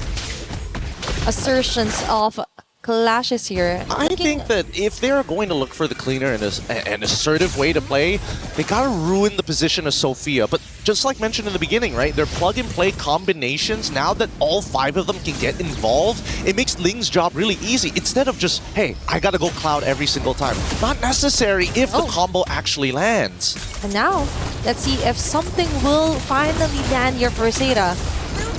assertions of clashes here. I think that if they're going to look for the cleaner and an assertive way to play, they gotta ruin the position of Sophia. But just like mentioned in the beginning, right? Their plug-and-play combinations, now that all 5 of them can get involved, it makes Ling's job really easy. Instead of just, hey, I gotta go Cloud every single time. Not necessary if the combo actually lands. And now, let's see if something will finally land here for Seda.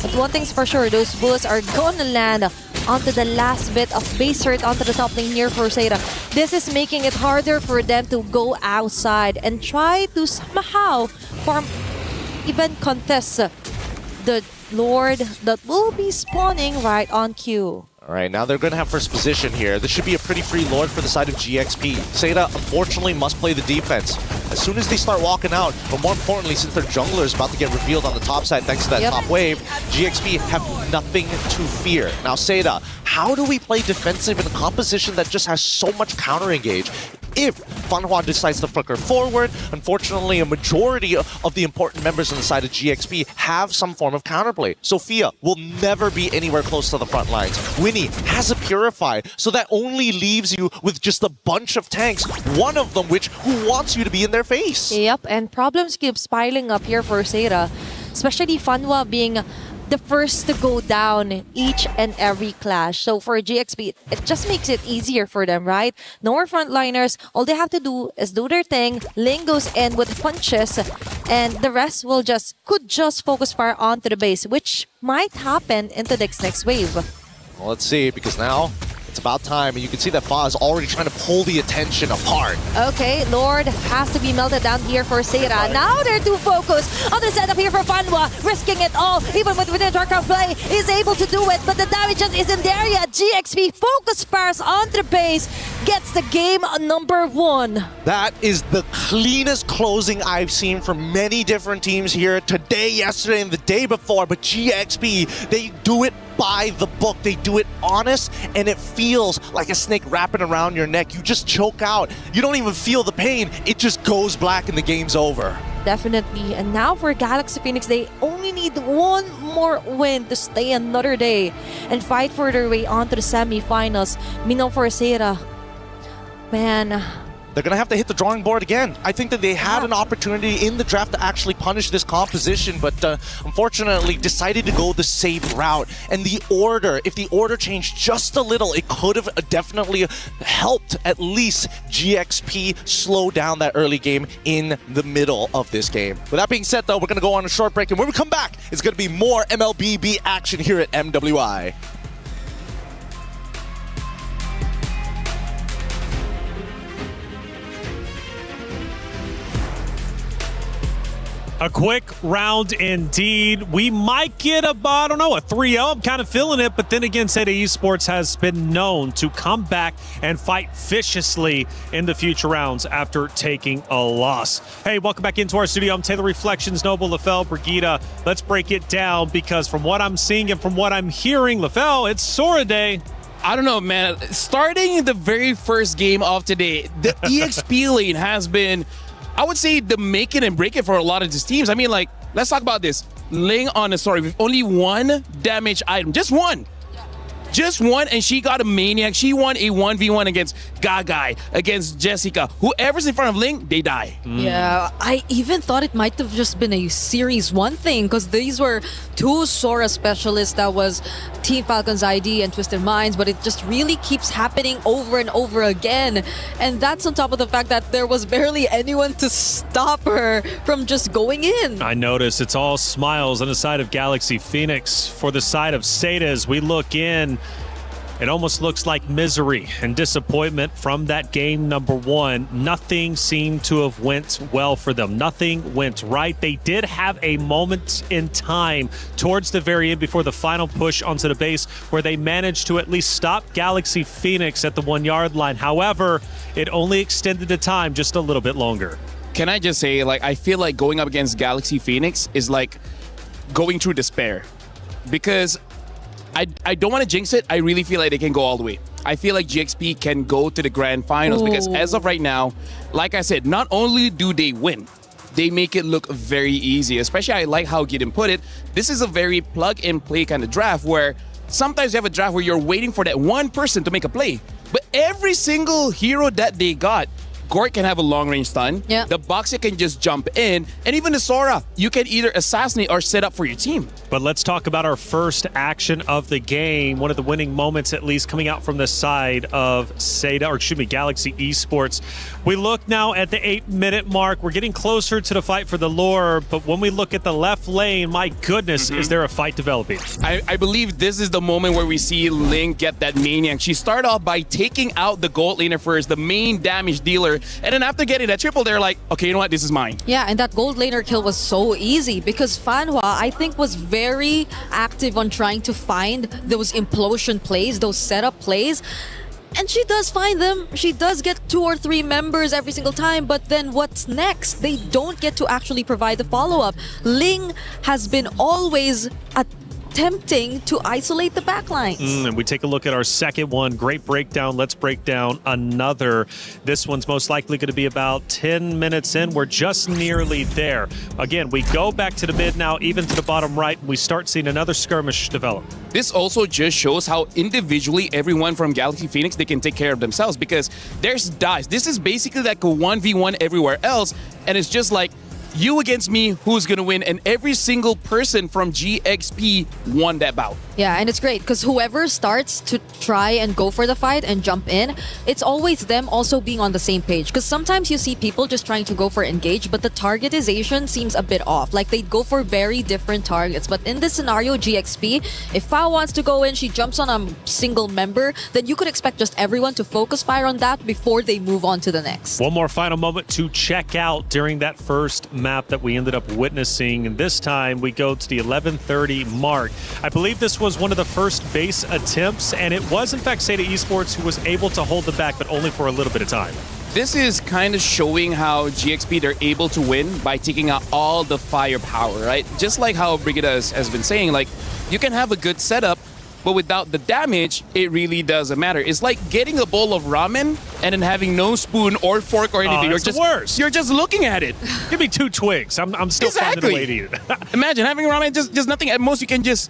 But one thing's for sure, those bullets are gonna land onto the last bit of base hurt onto the top lane here for Seda. This is making it harder for them to go outside and try to somehow farm, even contest the Lord that will be spawning right on cue. All right, now they're going to have first position here. This should be a pretty free Lord for the side of GXP. Seda, unfortunately, must play the defense. As soon as they start walking out, but more importantly, since their jungler is about to get revealed on the top side thanks to that top wave, GXP have nothing to fear. Now, Seda, how do we play defensive in a composition that just has so much counter-engage? If Fanhua decides to flicker forward, unfortunately, a majority of the important members on the side of GXP have some form of counterplay. Sophia will never be anywhere close to the front lines. Winnie has a Purify, so that only leaves you with just a bunch of tanks, one of them who wants you to be in their face. Yep, and problems keeps piling up here for Seda, especially Fanhua being the first to go down each and every clash. So for GXP, it just makes it easier for them, right? No more frontliners. All they have to do is do their thing. Ling goes in with punches, and the rest could just focus fire onto the base, which might happen into the next wave. Well, let's see, because now It's about time, and you can see that Fa is already trying to pull the attention apart. Okay, Lord has to be melted down here for Seira. Now they're too focused on the setup here for Fanwa, risking it all, even with the Dark play, is able to do it, but the damage just isn't there yet. GXP focus fires onto the base, gets the game number 1. That is the cleanest closing I've seen from many different teams here today, yesterday, and the day before, but GXP, they do it by the book. They do it honest, and it feels like a snake wrapping around your neck. You just choke out. You don't even feel the pain. It just goes black and the game's over. Definitely. And now for Galaxy Phoenix, they only need one more win to stay another day and fight for their way onto the semifinals. Mino for Seira. Man, they're going to have to hit the drawing board again. I think that they had an opportunity in the draft to actually punish this composition, but unfortunately decided to go the safe route. And the order, if the order changed just a little, it could have definitely helped at least GXP slow down that early game in the middle of this game. With that being said, though, we're going to go on a short break, and when we come back, it's going to be more MLBB action here at MWI. A quick round indeed. We might get a 3-0. I'm kind of feeling it, but then again, Seda Esports has been known to come back and fight viciously in the future rounds after taking a loss. Hey, welcome back into our studio. I'm Taylor Reflections, Noble, Lafelle, Brigida. Let's break it down, because from what I'm seeing and from what I'm hearing, Lafelle, it's Sora Day. I don't know, man. Starting the very first game of today, the EXP lane has been, I would say, the make it and break it for a lot of these teams. I mean, like, let's talk about this. Ling on a story with only one damage item. Just one. Just one, and she got a Maniac. She won a 1v1 against Gagai, against Jessica. Whoever's in front of Ling, they die. Yeah, I even thought it might have just been a Series 1 thing, because these were two Sora specialists. That was Team Falcon's ID and Twisted Minds, but it just really keeps happening over and over again. And that's on top of the fact that there was barely anyone to stop her from just going in. I notice it's all smiles on the side of Galaxy Phoenix. For the side of Seda, as we look in, it almost looks like misery and disappointment from that game number 1. Nothing seemed to have went well for them. Nothing went right. They did have a moment in time towards the very end before the final push onto the base where they managed to at least stop Galaxy Phoenix at the 1-yard line. However, it only extended the time just a little bit longer. Can I just say, like, I feel like going up against Galaxy Phoenix is like going through despair, because I don't want to jinx it. I really feel like they can go all the way. I feel like GXP can go to the grand finals, because as of right now, like I said, not only do they win, they make it look very easy. Especially, I like how Gideon put it. This is a very plug-and-play kind of draft, where sometimes you have a draft where you're waiting for that one person to make a play. But every single hero that they got, Gort can have a long-range stun. Yeah. The Boxer can just jump in. And even the Sora, you can either assassinate or set up for your team. But let's talk about our first action of the game. One of the winning moments, at least, coming out from the side of Galaxy Esports. We look now at the 8-minute mark. We're getting closer to the fight for the lore. But when we look at the left lane, my goodness, is there a fight developing? I believe this is the moment where we see Ling get that Maniac. She started off by taking out the gold laner first, the main damage dealer. And then after getting that triple, they're like, okay, you know what? This is mine. Yeah, and that gold laner kill was so easy, because Fanhua, I think, was very active on trying to find those implosion plays, those setup plays. And she does find them. She does get 2 or 3 members every single time. But then what's next? They don't get to actually provide the follow-up. Ling has been always attempting to isolate the backlines. And we take a look at our second one. Great breakdown. Let's break down another. This one's most likely going to be about 10 minutes in. We're just nearly there. Again, we go back to the mid now, even to the bottom right, and we start seeing another skirmish develop. This also just shows how individually everyone from Galaxy Phoenix, they can take care of themselves, because there's dives. This is basically like a 1v1 everywhere else, and it's just like, you against me, who's gonna win? And every single person from GXP won that bout. Yeah, and it's great because whoever starts to try and go for the fight and jump in, it's always them also being on the same page. Because sometimes you see people just trying to go for engage, but the targetization seems a bit off. Like they'd go for very different targets. But in this scenario, GXP, if Fa wants to go in, she jumps on a single member, then you could expect just everyone to focus fire on that before they move on to the next. One more final moment to check out during that first map that we ended up witnessing. And this time we go to the 11:30 mark. I believe this was one of the first base attempts, and it was in fact Seda Esports who was able to hold them back, but only for a little bit of time. This is kind of showing how GXP, they're able to win by taking out all the firepower, right? Just like how Brigida has been saying, like, you can have a good setup, but without the damage, it really doesn't matter. It's like getting a bowl of ramen and then having no spoon or fork or anything. That's the worst. You're just looking at it. Give me 2 twigs. I'm still finding a way to eat it. Imagine having ramen, just nothing. At most, you can just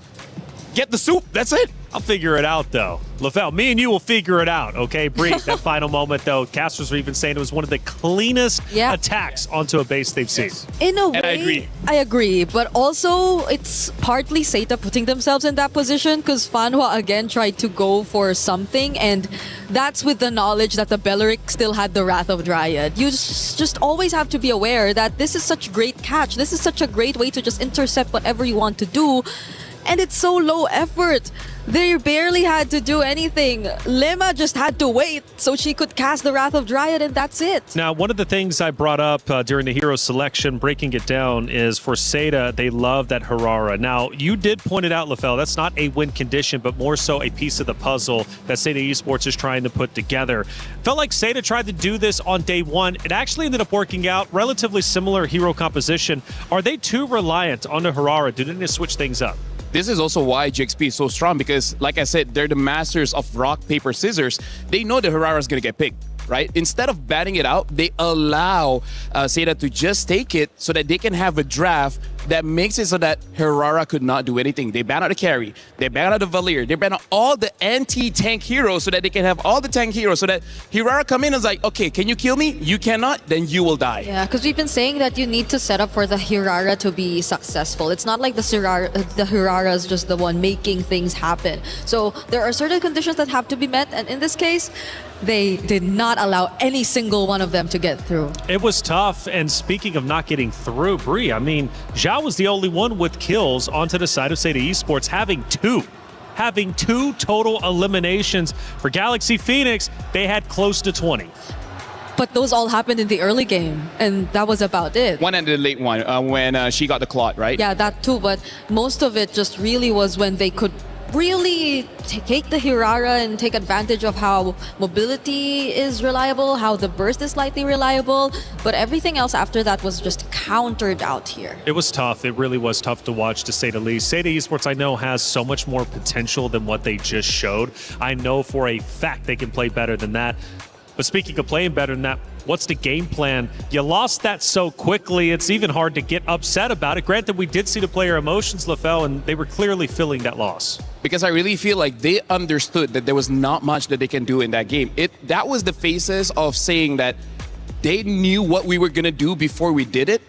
get the soup. That's it. I'll figure it out, though. LaFell, me and you will figure it out, okay? Bree, that final moment, though, casters were even saying it was one of the cleanest attacks onto a base they've seen. In a way, I agree. But also, it's partly Seta putting themselves in that position because Fanhua again tried to go for something, and that's with the knowledge that the Belleric still had the Wrath of Dryad. You just always have to be aware that this is such a great catch. This is such a great way to just intercept whatever you want to do. And it's so low effort. They barely had to do anything. Lema just had to wait so she could cast the Wrath of Dryad, and that's it. Now, one of the things I brought up during the hero selection, breaking it down, is for Seda, they love that Harara. Now, you did point it out, LaFell, that's not a win condition, but more so a piece of the puzzle that Seda Esports is trying to put together. Felt like Seda tried to do this on day one. It actually ended up working out. Relatively similar hero composition. Are they too reliant on the Harara? Do they need to switch things up? This is also why GXP is so strong because, like I said, they're the masters of rock, paper, scissors. They know the Harara is going to get picked, right? Instead of batting it out, they allow Seda to just take it so that they can have a draft that makes it so that Harara could not do anything. They ban out the carry, they ban out the Valier, they ban out all the anti-tank heroes so that they can have all the tank heroes so that Harara come in and is like, okay, can you kill me? You cannot, then you will die. Yeah, because we've been saying that you need to set up for the Harara to be successful. It's not like the Harara is just the one making things happen. So there are certain conditions that have to be met, and in this case, they did not allow any single one of them to get through. It was tough, and speaking of not getting through, Bree, I mean, Zhao was the only one with kills onto the side of Seda Esports, having two total eliminations. For Galaxy Phoenix, they had close to 20. But those all happened in the early game, and that was about it. One and the late one, when she got the clot, right? Yeah, that too, but most of it just really was when they could really take the Hirara and take advantage of how mobility is reliable, how the burst is slightly reliable, but everything else after that was just countered out here. It was tough. It really was tough to watch, to say the least. Seda Esports, I know, has so much more potential than what they just showed. I know for a fact they can play better than that. But speaking of playing better than that, what's the game plan? You lost that so quickly, it's even hard to get upset about it. Granted, we did see the player emotions, LaFell, and they were clearly feeling that loss. Because I really feel like they understood that there was not much that they can do in that game. That was the phases of saying that they knew what we were going to do before we did it.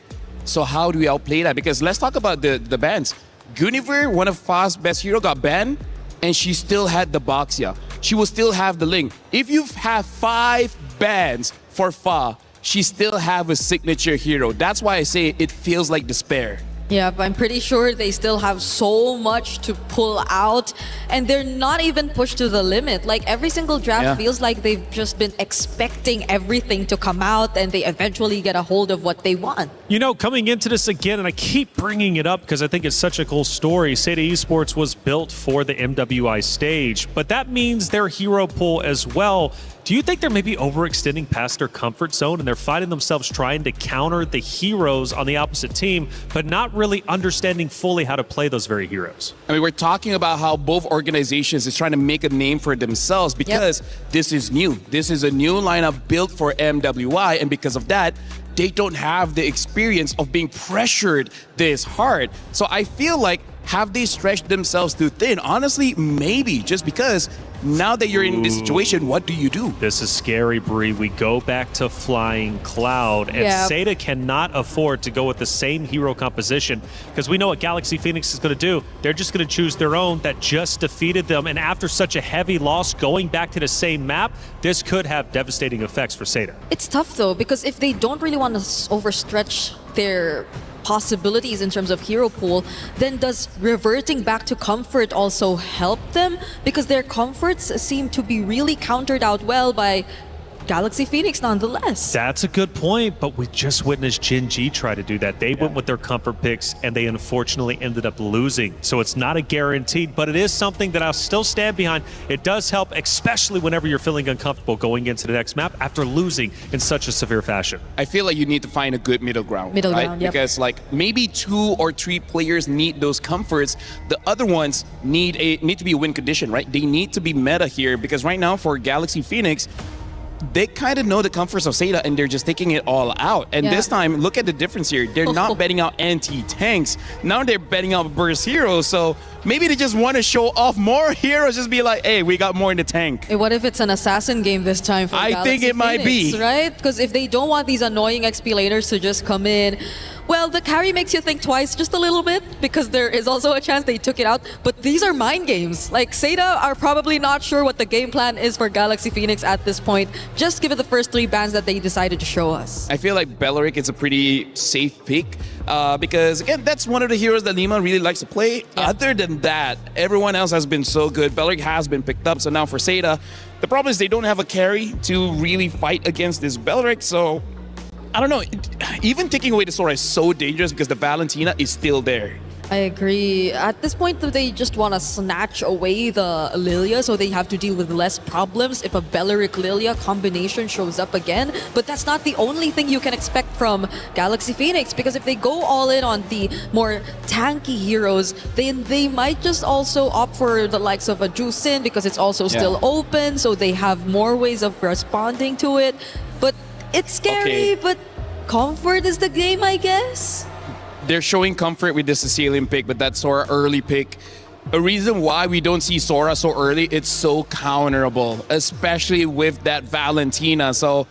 So how do we outplay that? Because let's talk about the bans. Guinevere, one of Fa's best hero, got banned, and she still had the Boxia. She will still have the Link. If you have 5 bans for Fa, she still have a signature hero. That's why I say it feels like despair. Yeah, but I'm pretty sure they still have so much to pull out, and they're not even pushed to the limit. Like every single draft feels like they've just been expecting everything to come out, and they eventually get a hold of what they want. You know, coming into this again, and I keep bringing it up because I think it's such a cool story, Seda Esports was built for the MWI stage, but that means their hero pool as well. Do you think they're maybe overextending past their comfort zone and they're finding themselves trying to counter the heroes on the opposite team, but not really understanding fully how to play those very heroes? I mean, we're talking about how both organizations is trying to make a name for themselves because this is new. This is a new lineup built for MWI, and because of that, they don't have the experience of being pressured this hard. So I feel like Have they stretched themselves too thin? Honestly, maybe, just because now that you're in this situation, what do you do? This is scary, Bree. We go back to Flying Cloud, and Seda cannot afford to go with the same hero composition because we know what Galaxy Phoenix is going to do. They're just going to choose their own that just defeated them, and after such a heavy loss, going back to the same map, this could have devastating effects for Seda. It's tough though, because if they don't really want to overstretch their possibilities in terms of hero pool, then does reverting back to comfort also help them? Because their comforts seem to be really countered out well by Galaxy Phoenix nonetheless. That's a good point, but we just witnessed Gen G try to do that. They went with their comfort picks, and they unfortunately ended up losing. So it's not a guaranteed, but it is something that I'll still stand behind. It does help, especially whenever you're feeling uncomfortable going into the next map after losing in such a severe fashion. I feel like you need to find a good middle ground. Middle right? ground, yep. Because like maybe 2 or 3 players need those comforts. The other ones need to be a win condition, right? They need to be meta here, because right now for Galaxy Phoenix, they kind of know the comforts of Seda and they're just taking it all out. And this time, look at the difference here. They're not betting out anti-tanks. Now they're betting out burst heroes. So maybe they just want to show off more heroes. Just be like, hey, we got more in the tank. Hey, what if it's an assassin game this time for I Galaxy think it might Phoenix, be. right? Because if they don't want these annoying XP laners to just come in, well, the carry makes you think twice just a little bit, because there is also a chance they took it out. But these are mind games. Like, Seda are probably not sure what the game plan is for Galaxy Phoenix at this point. Just give it the first 3 bans that they decided to show us. I feel like Belleric is a pretty safe pick because, again, that's one of the heroes that Lima really likes to play. Other than that, everyone else has been so good. Belleric has been picked up, so now for Seda, the problem is they don't have a carry to really fight against this Belleric, so I don't know. Even taking away the Sora is so dangerous because the Valentina is still there. I agree. At this point, they just want to snatch away the Lilia, so they have to deal with less problems if a Belleric Lilia combination shows up again. But that's not the only thing you can expect from Galaxy Phoenix, because if they go all in on the more tanky heroes, then they might just also opt for the likes of a Jusin, because it's also still open, so they have more ways of responding to it. But it's scary, but comfort is the game, I guess. They're showing comfort with the Sicilian pick, but that Sora early pick. A reason why we don't see Sora so early, it's so counterable, especially with that Valentina. So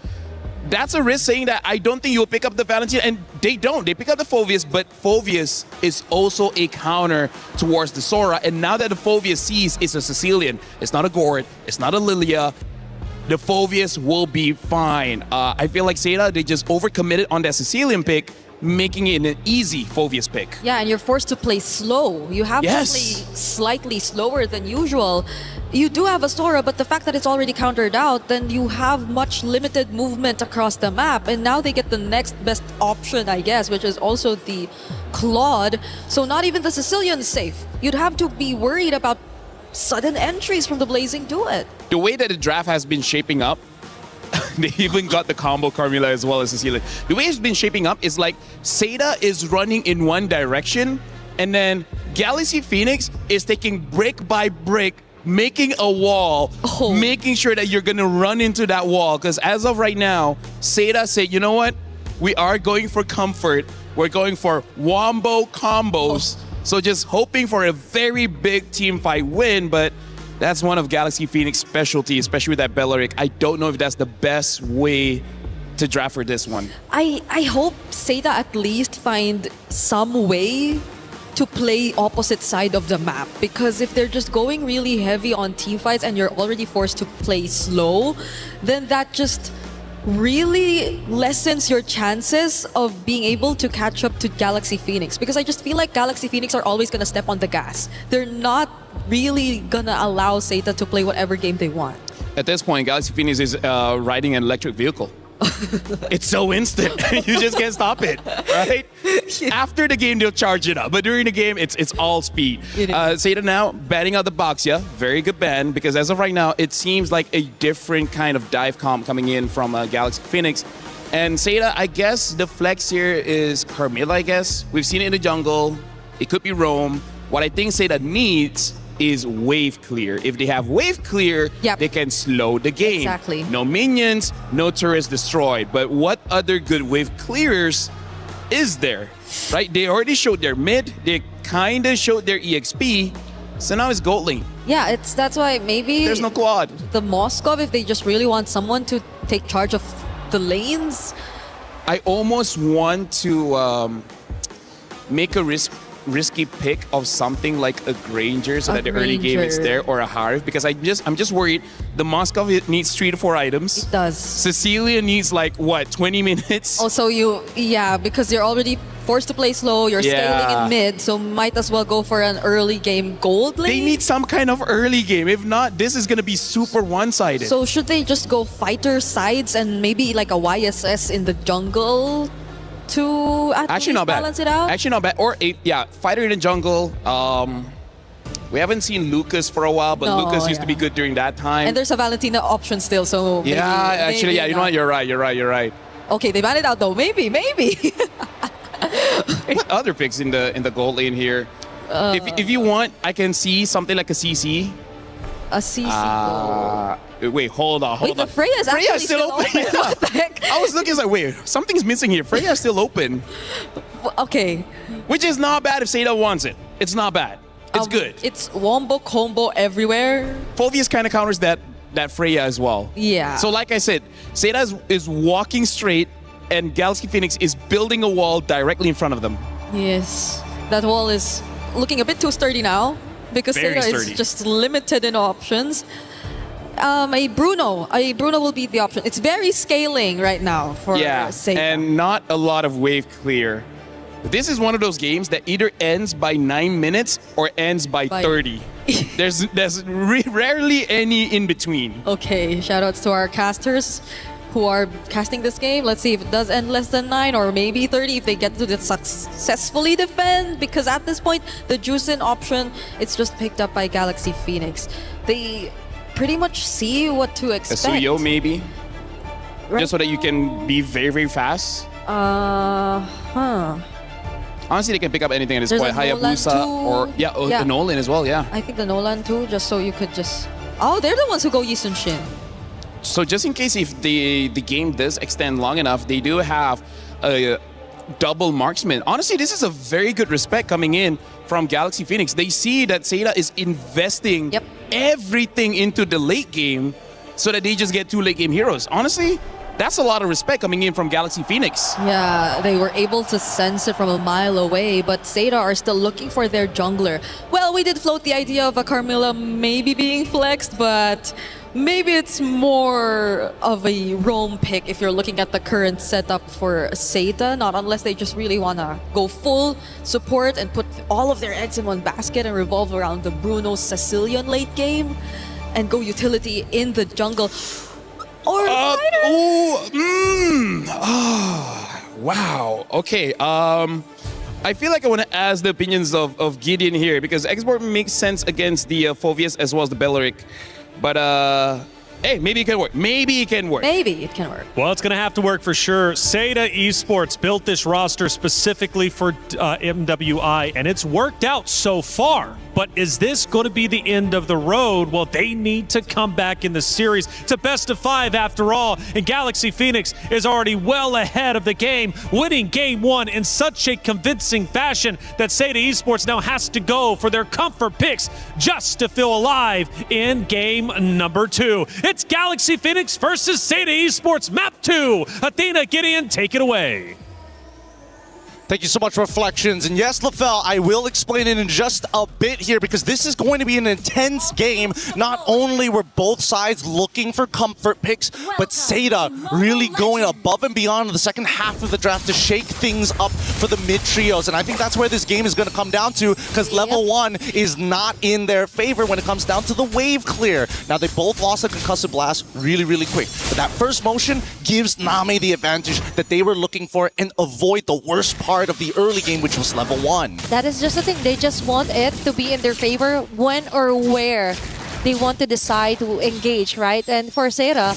that's a risk, saying that I don't think you'll pick up the Valentina, and they don't. They pick up the Phoveus, but Phoveus is also a counter towards the Sora. And now that the Phoveus sees it's a Sicilian, it's not a Gord, it's not a Lilia, the Phoveus will be fine. I feel like Seda, they just overcommitted on that Sicilian pick, making it an easy Phoveus pick. Yeah, and you're forced to play slow. You have to play slightly slower than usual. You do have a Sora, but the fact that it's already countered out, then you have much limited movement across the map. And now they get the next best option, I guess, which is also the Claude. So not even the Sicilian is safe. You'd have to be worried about sudden entries from the Blazing Duet. The way that the draft has been shaping up, they even got the combo Carmilla as well as Cecilia. The way it's been shaping up is like Seda is running in one direction, and then Galaxy Phoenix is taking brick by brick, making a wall, making sure that you're gonna run into that wall. Because as of right now, Seda said, you know what? We are going for comfort. We're going for wombo combos. So just hoping for a very big team fight win, but that's one of Galaxy Phoenix's specialty, especially with that Belleric. I don't know if that's the best way to draft for this one. I hope Seda at least find some way to play opposite side of the map, because if they're just going really heavy on team fights and you're already forced to play slow, then that just really lessens your chances of being able to catch up to Galaxy Phoenix, because I just feel like Galaxy Phoenix are always going to step on the gas. They're not really going to allow Seda to play whatever game they want. At this point, Galaxy Phoenix is riding an electric vehicle. It's so instant. You just can't stop it, right? After the game, they'll charge it up. But during the game, it's all speed. Seda now banning out the Boxia. Very good ban, because as of right now, it seems like a different kind of dive comp coming in from Galaxy Phoenix. And Seda, I guess the flex here is Carmilla, I guess. We've seen it in the jungle. It could be Roam. What I think Seda needs is wave clear. If they have wave clear, they can slow the game. Exactly. No minions, no turrets destroyed. But what other good wave clears is there, right? They already showed their mid. They kind of showed their EXP. So now it's gold lane. Yeah, that's why maybe there's no quad. The Moskov, if they just really want someone to take charge of the lanes. I almost want to make a risky pick of something like a Granger so that the early game is there, or a Harv, because I'm just worried the Moskov needs 3 to 4 items. It does. Cecilia needs like what, 20 minutes? Also because you're already forced to play slow, you're scaling in mid, so might as well go for an early game gold lane. They need some kind of early game. If not, this is gonna be super one-sided. So should they just go fighter sides and maybe like a YSS in the jungle to actually not balance bad. it out? Actually not bad. Or fighter in the jungle. We haven't seen Lucas for a while, but Lucas used to be good during that time. And there's a Valentina option still, so you know what? You're right. Okay, they ban it out though. Maybe. What other picks in the gold lane here? If you want, I can see something like a CC. A CC. Wait, hold on. The Freya's actually still open. What the heck? I was looking, wait, something's missing here. Freya's still open. Okay. Which is not bad if Seda wants it. It's not bad. It's good. It's wombo combo everywhere. Phoveus kind of counters that Freya as well. Yeah. So like I said, Seda is walking straight, and Galaxy Phoenix is building a wall directly in front of them. Yes. That wall is looking a bit too sturdy now, because Seda is just limited in options. A Bruno will be the option. It's very scaling right now for Seda. And not a lot of wave clear. This is one of those games that either ends by 9 minutes or ends by 30. There's rarely any in between. Okay, shoutouts to our casters who are casting this game. Let's see if it does end less than 9 or maybe 30 if they get to successfully defend, because at this point the Juicin option, it's just picked up by Galaxy Phoenix. They pretty much see what to expect. A Suyo maybe? Just so that you can be very, very fast? Honestly, they can pick up anything at this point. Hayabusa or the Nolan as well, I think the Nolan too, just so you could just... Oh, they're the ones who go Yi Sun Shin. So just in case if the game does extend long enough, they do have a double marksman. Honestly, this is a very good respect coming in from Galaxy Phoenix. They see that Seda is investing everything into the late game so that they just get 2 late game heroes. Honestly, that's a lot of respect coming in from Galaxy Phoenix. Yeah, they were able to sense it from a mile away, but Seda are still looking for their jungler. Well, we did float the idea of a Carmilla maybe being flexed, but maybe it's more of a roam pick if you're looking at the current setup for Seda, not unless they just really want to go full support and put all of their eggs in one basket and revolve around the Bruno Sicilian late game and go utility in the jungle. Or wow. Okay. I feel like I want to ask the opinions of Gideon here, because export makes sense against the Phoveus as well as the Belleric. But hey, maybe it can work. Maybe it can work. Well, it's going to have to work for sure. Seda Esports built this roster specifically for MWI, and it's worked out so far. But is this going to be the end of the road? Well, they need to come back in the series. It's a best of 5 after all, and Galaxy Phoenix is already well ahead of the game, winning Game 1 in such a convincing fashion that Seda Esports now has to go for their comfort picks just to feel alive in Game number 2. It's Galaxy Phoenix versus Seda Esports Map 2. Athena, Gideon, take it away. Thank you so much, Reflections. And yes, LaFell, I will explain it in just a bit here, because this is going to be an intense game. Not only were both sides looking for comfort picks, but Seda really going above and beyond in the second half of the draft to shake things up for the mid trios. And I think that's where this game is going to come down to, because level 1 is not in their favor when it comes down to the wave clear. Now, they both lost a concussive blast really, really quick. But that first motion gives Name the advantage that they were looking for and avoid the worst part of the early game, which was level 1. That is just the thing. They just want it to be in their favor when or where they want to decide to engage, right? And for Seda,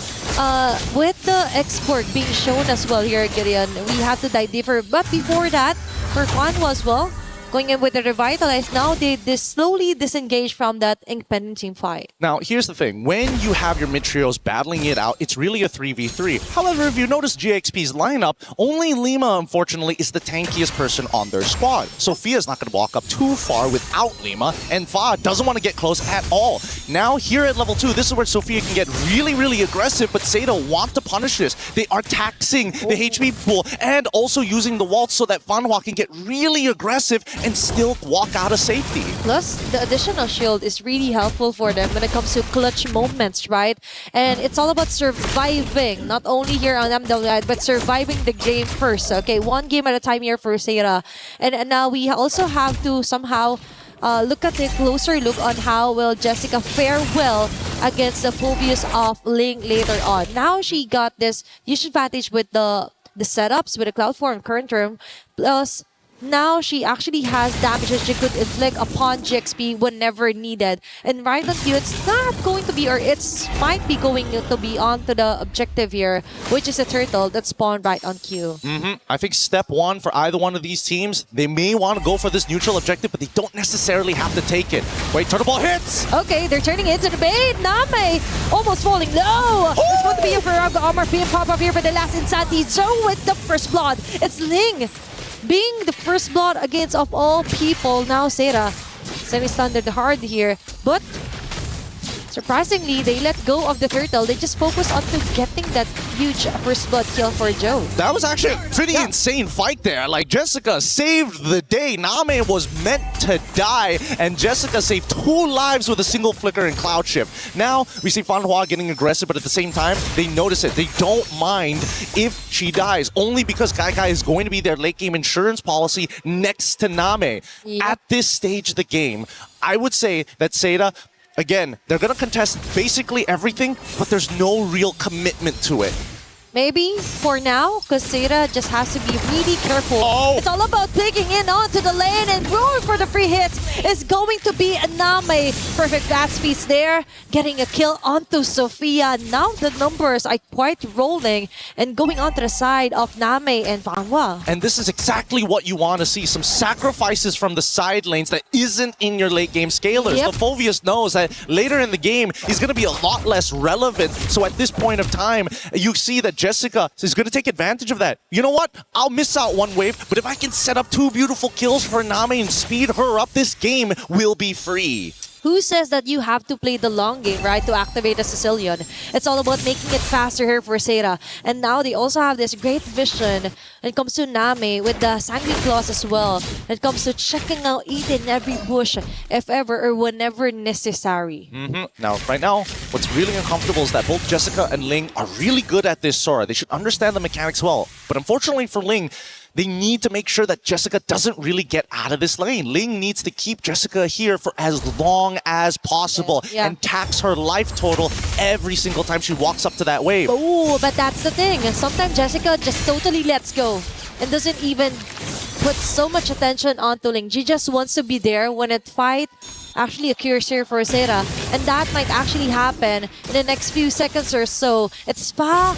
with the export being shown as well here, Gideon, we have to dive deeper. But before that, for Kwanwa as well, going in with the Revitalize. Now they slowly disengage from that independent team fight. Now, here's the thing. When you have your mid-trios battling it out, it's really a 3v3. However, if you notice GXP's lineup, only Lima, unfortunately, is the tankiest person on their squad. Sophia's not going to walk up too far without Lima, and Fa doesn't want to get close at all. Now, here at level 2, this is where Sophia can get really, really aggressive, but Seda want to punish this. They are taxing the HP pool and also using the waltz so that Fanhua can get really aggressive and still walk out of safety. Plus, the additional shield is really helpful for them when it comes to clutch moments, right? And it's all about surviving, not only here on MWI, but surviving the game first. Okay, one game at a time here for Seda. And now we also have to somehow look at a closer look on how will Jessica fare well against the Phobius of Ling later on. Now she got this huge advantage with the setups with the Cloud Form current term, plus now she actually has damages she could inflict upon GXP whenever needed. And right on cue, it's not going to be, or it's might be going to be onto the objective here, which is a turtle that spawned right on cue. I think step one for either one of these teams, they may want to go for this neutral objective, but they don't necessarily have to take it. Wait, turtle ball hits! Okay, they're turning into the bait. Name almost falling low. It's going to be a Farag armor being pop up here for the last Insanity. So with the first blood, it's Ling being the first blood against of all people. Now Seda semi-standard hard here, but surprisingly, they let go of the turtle. They just focus on to getting that huge first blood kill for Joe. That was actually a pretty insane fight there. Like, Jessica saved the day. Name was meant to die, and Jessica saved 2 lives with a single flicker and cloud shift. Now, we see Fanhua getting aggressive, but at the same time, they notice it. They don't mind if she dies, only because Kai is going to be their late game insurance policy next to Name. Yep. At this stage of the game, I would say that Seda, again, they're going to contest basically everything, but there's no real commitment to it. Maybe for now, because Seda just has to be really careful. It's all about digging in onto the lane and going for the free hits. Is going to be Name. Perfect bat speeds there, getting a kill onto Sophia. Now the numbers are quite rolling and going onto the side of Name and Fanhua. And this is exactly what you want to see. Some sacrifices from the side lanes that isn't in your late game scalers. Yep. The Phobius knows that later in the game, he's going to be a lot less relevant. So at this point of time, you see that Jessica is going to take advantage of that. You know what? I'll miss out one wave, but if I can set up 2 beautiful kills for Name and speed her up, this game will be free. Who says that you have to play the long game, right, to activate a Sicilian? It's all about making it faster here for Seda. And now they also have this great vision when it comes to Name with the Sanguine Claws as well. When it comes to checking out each and every bush, if ever or whenever necessary. Now, right now, what's really uncomfortable is that both Jessica and Ling are really good at this Sora. They should understand the mechanics well. But unfortunately for Ling, they need to make sure that Jessica doesn't really get out of this lane. Ling needs to keep Jessica here for as long as possible and tax her life total every single time she walks up to that wave. Oh, but that's the thing. Sometimes Jessica just totally lets go and doesn't even put so much attention onto Ling. She just wants to be there when a fight actually occurs here for Seda. And that might actually happen in the next few seconds or so. It's Spa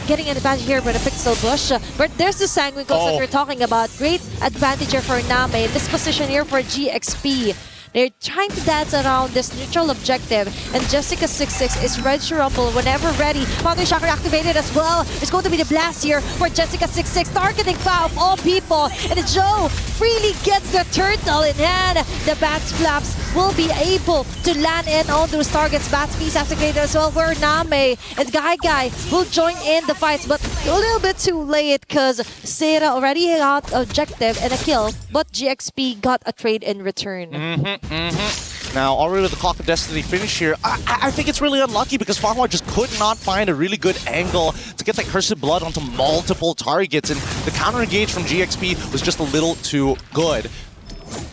getting an advantage here for the Pixel Bush. But there's the Sanguine Claws that we're talking about. Great advantage here for Name. This position here for GXP. They're trying to dance around this neutral objective, and Jessica26 is ready to rumble whenever ready. Foundry Shocker activated as well. It's going to be the blast here for Jessica26, targeting Fa of all people. And Joe freely gets the turtle in hand. The bat flaps will be able to land in on those targets. Bat piece activated as well for Name. And Guy will join in the fights, but a little bit too late because Seda already got objective and a kill, but GXP got a trade in return. Now, already with the Clock of Destiny finish here, I think it's really unlucky because Fanhua just could not find a really good angle to get that Cursed Blood onto multiple targets, and the counter engage from GXP was just a little too good.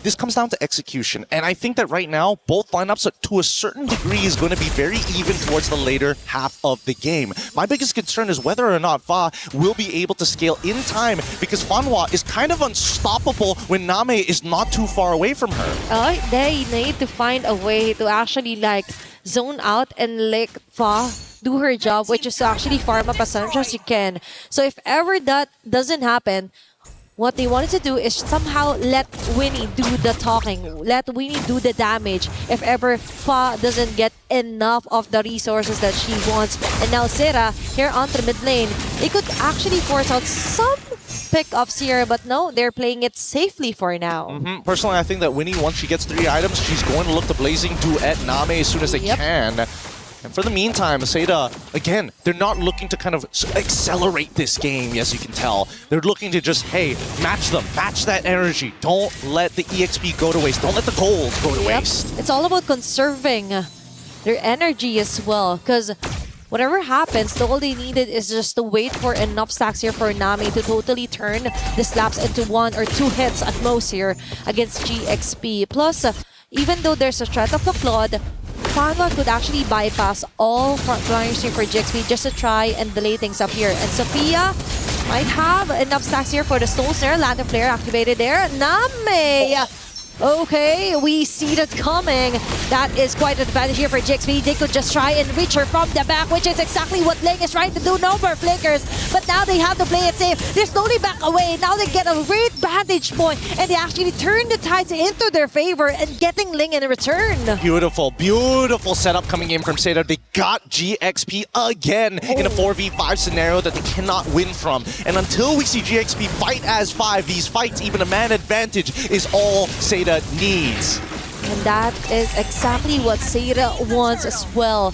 This comes down to execution, and I think that right now, both lineups to a certain degree is going to be very even towards the later half of the game. My biggest concern is whether or not Fa will be able to scale in time, because Fanhua is kind of unstoppable when Name is not too far away from her. They need to find a way to actually like zone out and let Fa do her job, which is to actually farm up as much as you can. So if ever that doesn't happen, what they wanted to do is somehow let Winnie do the talking, let Winnie do the damage if ever Fa doesn't get enough of the resources that she wants. And now Sera here onto the mid lane, they could actually force out some pick-ups here, but no, they're playing it safely for now. Personally, I think that Winnie, once she gets 3 items, she's going to look to Blazing Duet Name as soon as they can. And for the meantime, Seda, again, they're not looking to kind of accelerate this game, as you can tell. They're looking to just, hey, match them, match that energy. Don't let the EXP go to waste. Don't let the gold go to waste. It's all about conserving their energy as well, because whatever happens, all they needed is just to wait for enough stacks here for Nami to totally turn the slaps into 1 or 2 hits at most here against GXP. Plus, even though there's a threat of a Claude, Fanwa could actually bypass all frontliners here for GXP just to try and delay things up here. And Sophia might have enough stacks here for the Stone Snare. Lantern Flare activated there. Name! Okay, we see that coming. That is quite an advantage here for GXP. They could just try and reach her from the back, which is exactly what Ling is trying to do. No more flickers, but now they have to play it safe. They're slowly back away. Now they get a great vantage point, and they actually turn the tides into their favor and getting Ling in return. Beautiful, beautiful setup coming in from Seda. They got GXP again in a 4v5 scenario that they cannot win from. And until we see GXP fight as 5, these fights, even a man advantage, is all Seda needs. And that is exactly what Seda wants as well.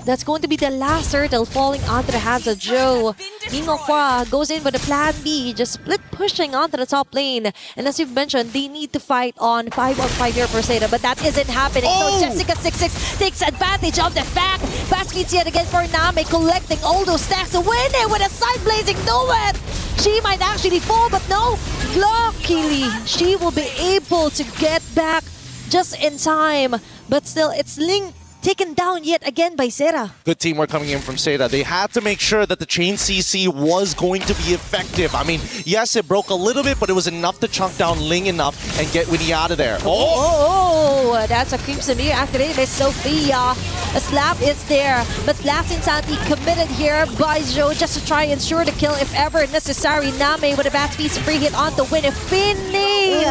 That's going to be the last turtle falling onto the hands of Joe. Meanwhile, Fa goes in with a plan B, just split pushing onto the top lane. And as you've mentioned, they need to fight on 5-on-5 here for Seda, but that isn't happening. So Jessica26 takes advantage of the fact. Fast speeds yet again for Name, collecting all those stacks to win it with a side blazing duet. She might actually fall, but no, luckily she will be able to get back just in time. But still, it's Ling taken down yet again by Sera. Good teamwork coming in from Seda. They had to make sure that the chain CC was going to be effective. I mean, yes, it broke a little bit, but it was enough to chunk down Ling enough and get Winnie out of there. Oh, that's a Crimson Mirror activated by Sophia. A slap is there, but Last Insanity committed here by Joe just to try and ensure the kill if ever necessary. Name with a bad speed free hit on the win. Finley,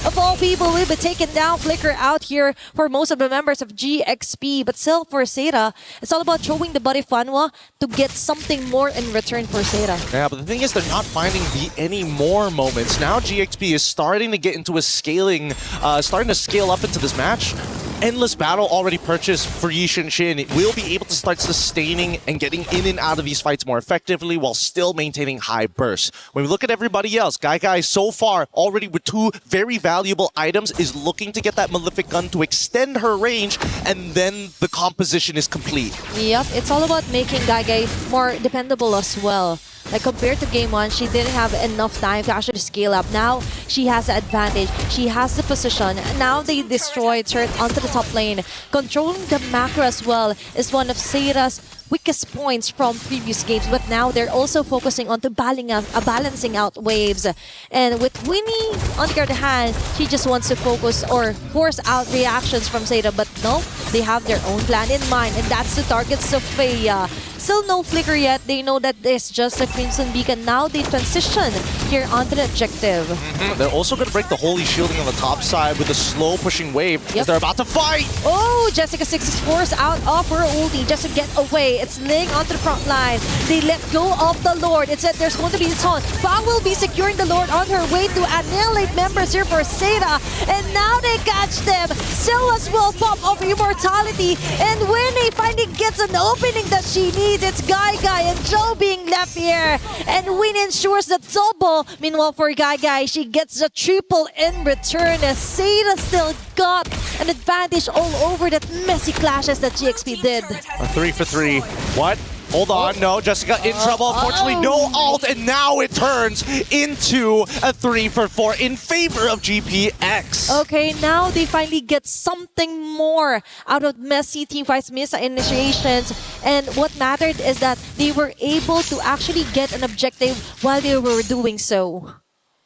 of all people, will be taken down. Flicker out here for most of the members of GXP. But still, for Seda, it's all about throwing the body Fanwa to get something more in return for Seda. Yeah, but the thing is, they're not finding any more moments. Now GXP is starting to get into a scaling, starting to scale up into this match. Endless Battle already purchased for Yishin Shin. It will be able to start sustaining and getting in and out of these fights more effectively while still maintaining high bursts. When we look at everybody else, Guy so far already with 2 very valuable items is looking to get that Malefic Gun to extend her range, and then the composition is complete. Yep, it's all about making Guy more dependable as well. Like compared to game 1, she didn't have enough time to actually scale up. Now she has the advantage. She has the position. Now they destroyed her onto the top lane. Controlling the macro as well is one of Seda's weakest points from previous games, but now they're also focusing on to balancing out waves. And with Winnie, on the other hand, she just wants to focus or force out reactions from Seda, but no, they have their own plan in mind, and that's to target Sophia. Still no flicker yet. They know that it's just a Crimson Beacon. Now they transition here onto the objective. They're also going to break the Holy Shielding on the top side with a slow pushing wave as they're about to fight. Oh, Jessica6 is forced out of her ulti just to get away. It's Ling onto the front line. They let go of the Lord. It said there's going to be a taunt. Fa will be securing the Lord on her way to annihilate members here for Seda. And now they catch them. Silas will pop of immortality. And Winnie finally gets an opening that she needs. It's Guy and Joe being left here. And Winnie ensures the double. Meanwhile, for Guy, she gets the triple in return. As Seda still got an advantage all over that messy clashes that GXP did. A 3 for 3. What? Hold on, no, Jessica in trouble. Unfortunately, no ult, and now it turns into a 3 for 4 in favor of GPX. Okay, now they finally get something more out of messy teamfights, miss initiations, and what mattered is that they were able to actually get an objective while they were doing so.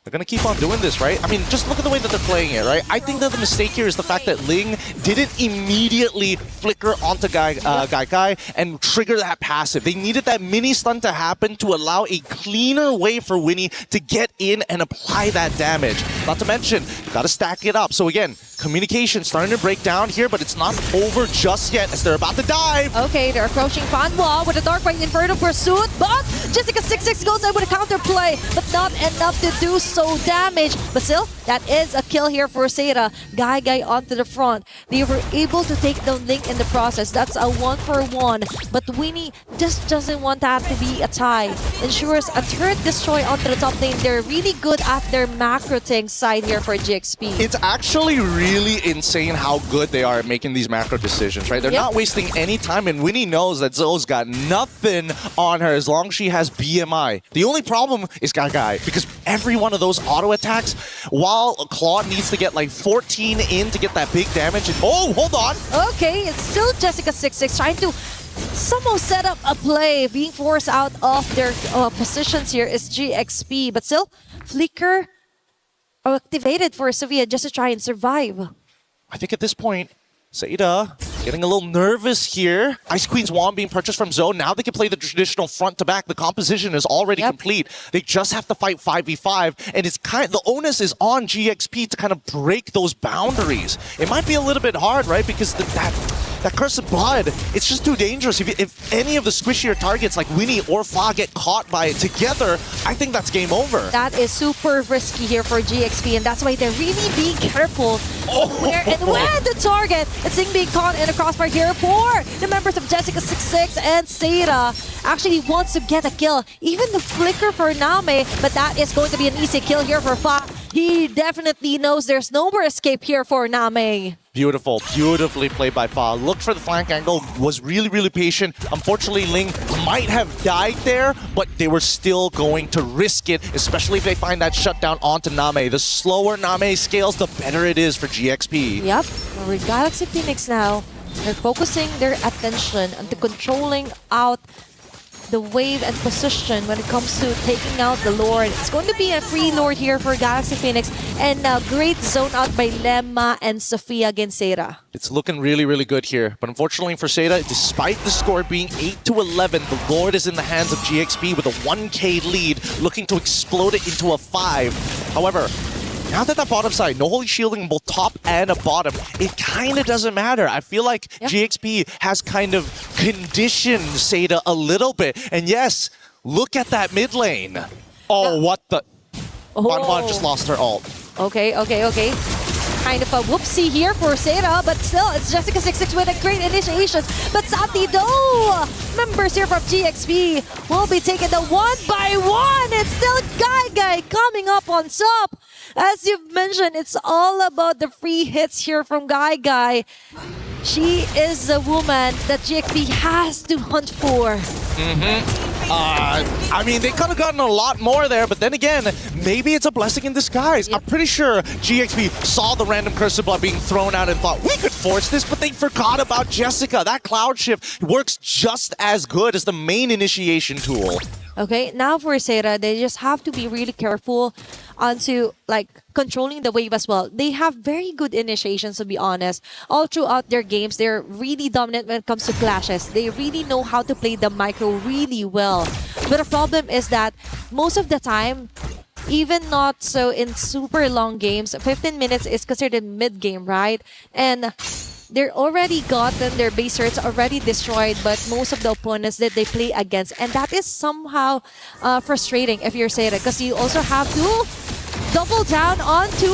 They're going to keep on doing this, right? I mean, just look at the way that they're playing it, right? I think that the mistake here is the fact that Ling didn't immediately flicker onto Gai and trigger that passive. They needed that mini stun to happen to allow a cleaner way for Winnie to get in and apply that damage. Not to mention, got to stack it up. So again, communication starting to break down here, but it's not over just yet as they're about to dive. Okay, they're approaching Fanwa with a Dark Right Inferno pursuit, but Jessica26 goes in with a counterplay, but not enough to do so damage. But still, that is a kill here for Seda. Gai onto the front. They were able to take down Ling in the process. That's a 1-for-1. But Winnie just doesn't want that to be a tie. Ensures a turret destroy onto the top lane. They're really good at their macro thing side here for GXP. It's actually really insane how good they are at making these macro decisions, right? They're not wasting any time, and Winnie knows that Zoe's got nothing on her as long as she has BMI. The only problem is Gai, because every one of those auto attacks, while Claude needs to get like 14 in to get that big damage, and oh, hold on! Okay, it's still Jessica26 trying to somehow set up a play. Being forced out of their positions here is GXP, but still, Flicker activated for Sofia just to try and survive. I think at this point, Seda getting a little nervous here. Ice Queen's wand being purchased from Zoe. Now they can play the traditional front to back. The composition is already complete. They just have to fight 5v5, and it's the onus is on GXP to kind of break those boundaries. It might be a little bit hard, right? Because that cursed blood, it's just too dangerous. If any of the squishier targets like Winnie or Fa get caught by it together, I think that's game over. That is super risky here for GXP, and that's why they're really being careful where and when the target. It's being caught in a crossbar here for the members of Jessica26 and Seda. Actually wants to get a kill. Even the flicker for Name, but that is going to be an easy kill here for Fa. He definitely knows there's no more escape here for Name. Beautiful, beautifully played by Fa. Looked for the flank angle, was really, really patient. Unfortunately, Ling might have died there, but they were still going to risk it, especially if they find that shutdown onto Name. The slower Name scales, the better it is for GXP. Yep, with Galaxy Phoenix now, they're focusing their attention on controlling out the wave and position when it comes to taking out the Lord. It's going to be a free Lord here for Galaxy Phoenix, and now great zone out by Lemma and Sofia against Seda. It's looking really, really good here. But unfortunately for Seda, despite the score being 8-11, the Lord is in the hands of GXP with a 1k lead, looking to explode it into a 5. However, now that the bottom side, no holy shielding both top and a bottom, it kind of doesn't matter. I feel like GXP has kind of conditioned Seda a little bit. And yes, look at that mid lane. Oh, what the... Fan just lost her ult. Okay. Kind of a whoopsie here for Seda, but still, it's Jessica26 with a great initiation. But Satido, members here from GXP, will be taking the 1-by-1. It's still Gai coming up on top. As you've mentioned, it's all about the free hits here from Gai. She is the woman that GXP has to hunt for. I mean, they could have gotten a lot more there, but then again, maybe it's a blessing in disguise. I'm pretty sure GXP saw the random curse of blood being thrown out and thought, we could force this, but they forgot about Jessica. That cloud shift works just as good as the main initiation tool. Okay, now for Seda, they just have to be really careful onto controlling the wave as well. They have very good initiations, to be honest. All throughout their games, they're really dominant when it comes to clashes. They really know how to play the micro really well. But the problem is that most of the time, even not so in super long games, 15 minutes is considered mid-game, right? And they're already gotten their base turrets already destroyed, but most of the opponents that they play against, and that is somehow frustrating if you're Seda, because you also have to double down onto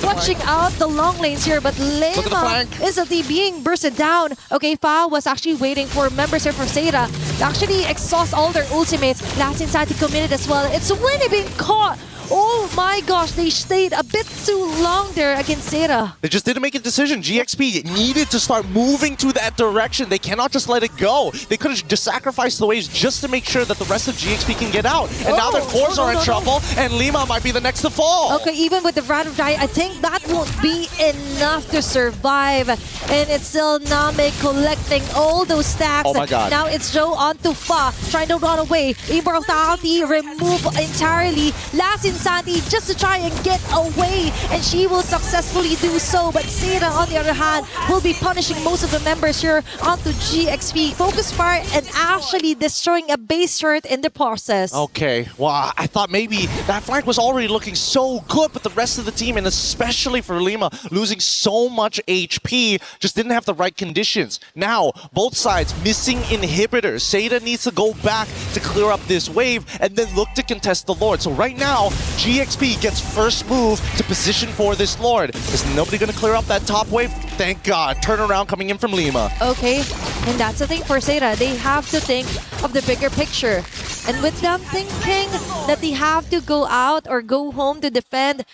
watching out the long lanes here, but Lema instantly being bursted down. Okay, Fa was actually waiting for members here for Seda to actually exhaust all their ultimates. Last Insanity committed as well. It's Winnie being caught. Oh my gosh, they stayed a bit too long there against Seda. They just didn't make a decision. GXP needed to start moving to that direction. They cannot just let it go. They could have just sacrificed the waves just to make sure that the rest of GXP can get out. And now their cores are in trouble, and Lima might be the next to fall. Okay, even with the random die, I think that won't be enough to survive. And it's still Name collecting all those stacks. Oh my god. Now it's Joe onto Fa, trying to run away. Immortality removed entirely. Last Santi just to try and get away, and she will successfully do so. But Seda, on the other hand, will be punishing most of the members here onto GXP. Focus fire and actually destroying a base turret in the process. Okay, well, I thought maybe that flank was already looking so good, but the rest of the team, and especially for Lima, losing so much HP, just didn't have the right conditions. Now, both sides missing inhibitors. Seda needs to go back to clear up this wave and then look to contest the Lord. So right now, GXP gets first move to position for this Lord. Is nobody going to clear up that top wave? Thank God. Turnaround coming in from Lima. Okay, and that's the thing for Seda. They have to think of the bigger picture. And with them thinking that they have to go out or go home to defend,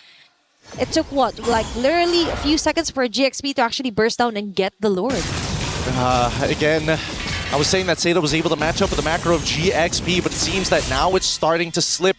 it took what? Like literally a few seconds for GXP to actually burst down and get the Lord. Again, I was saying that Seda was able to match up with the macro of GXP, but it seems that now it's starting to slip.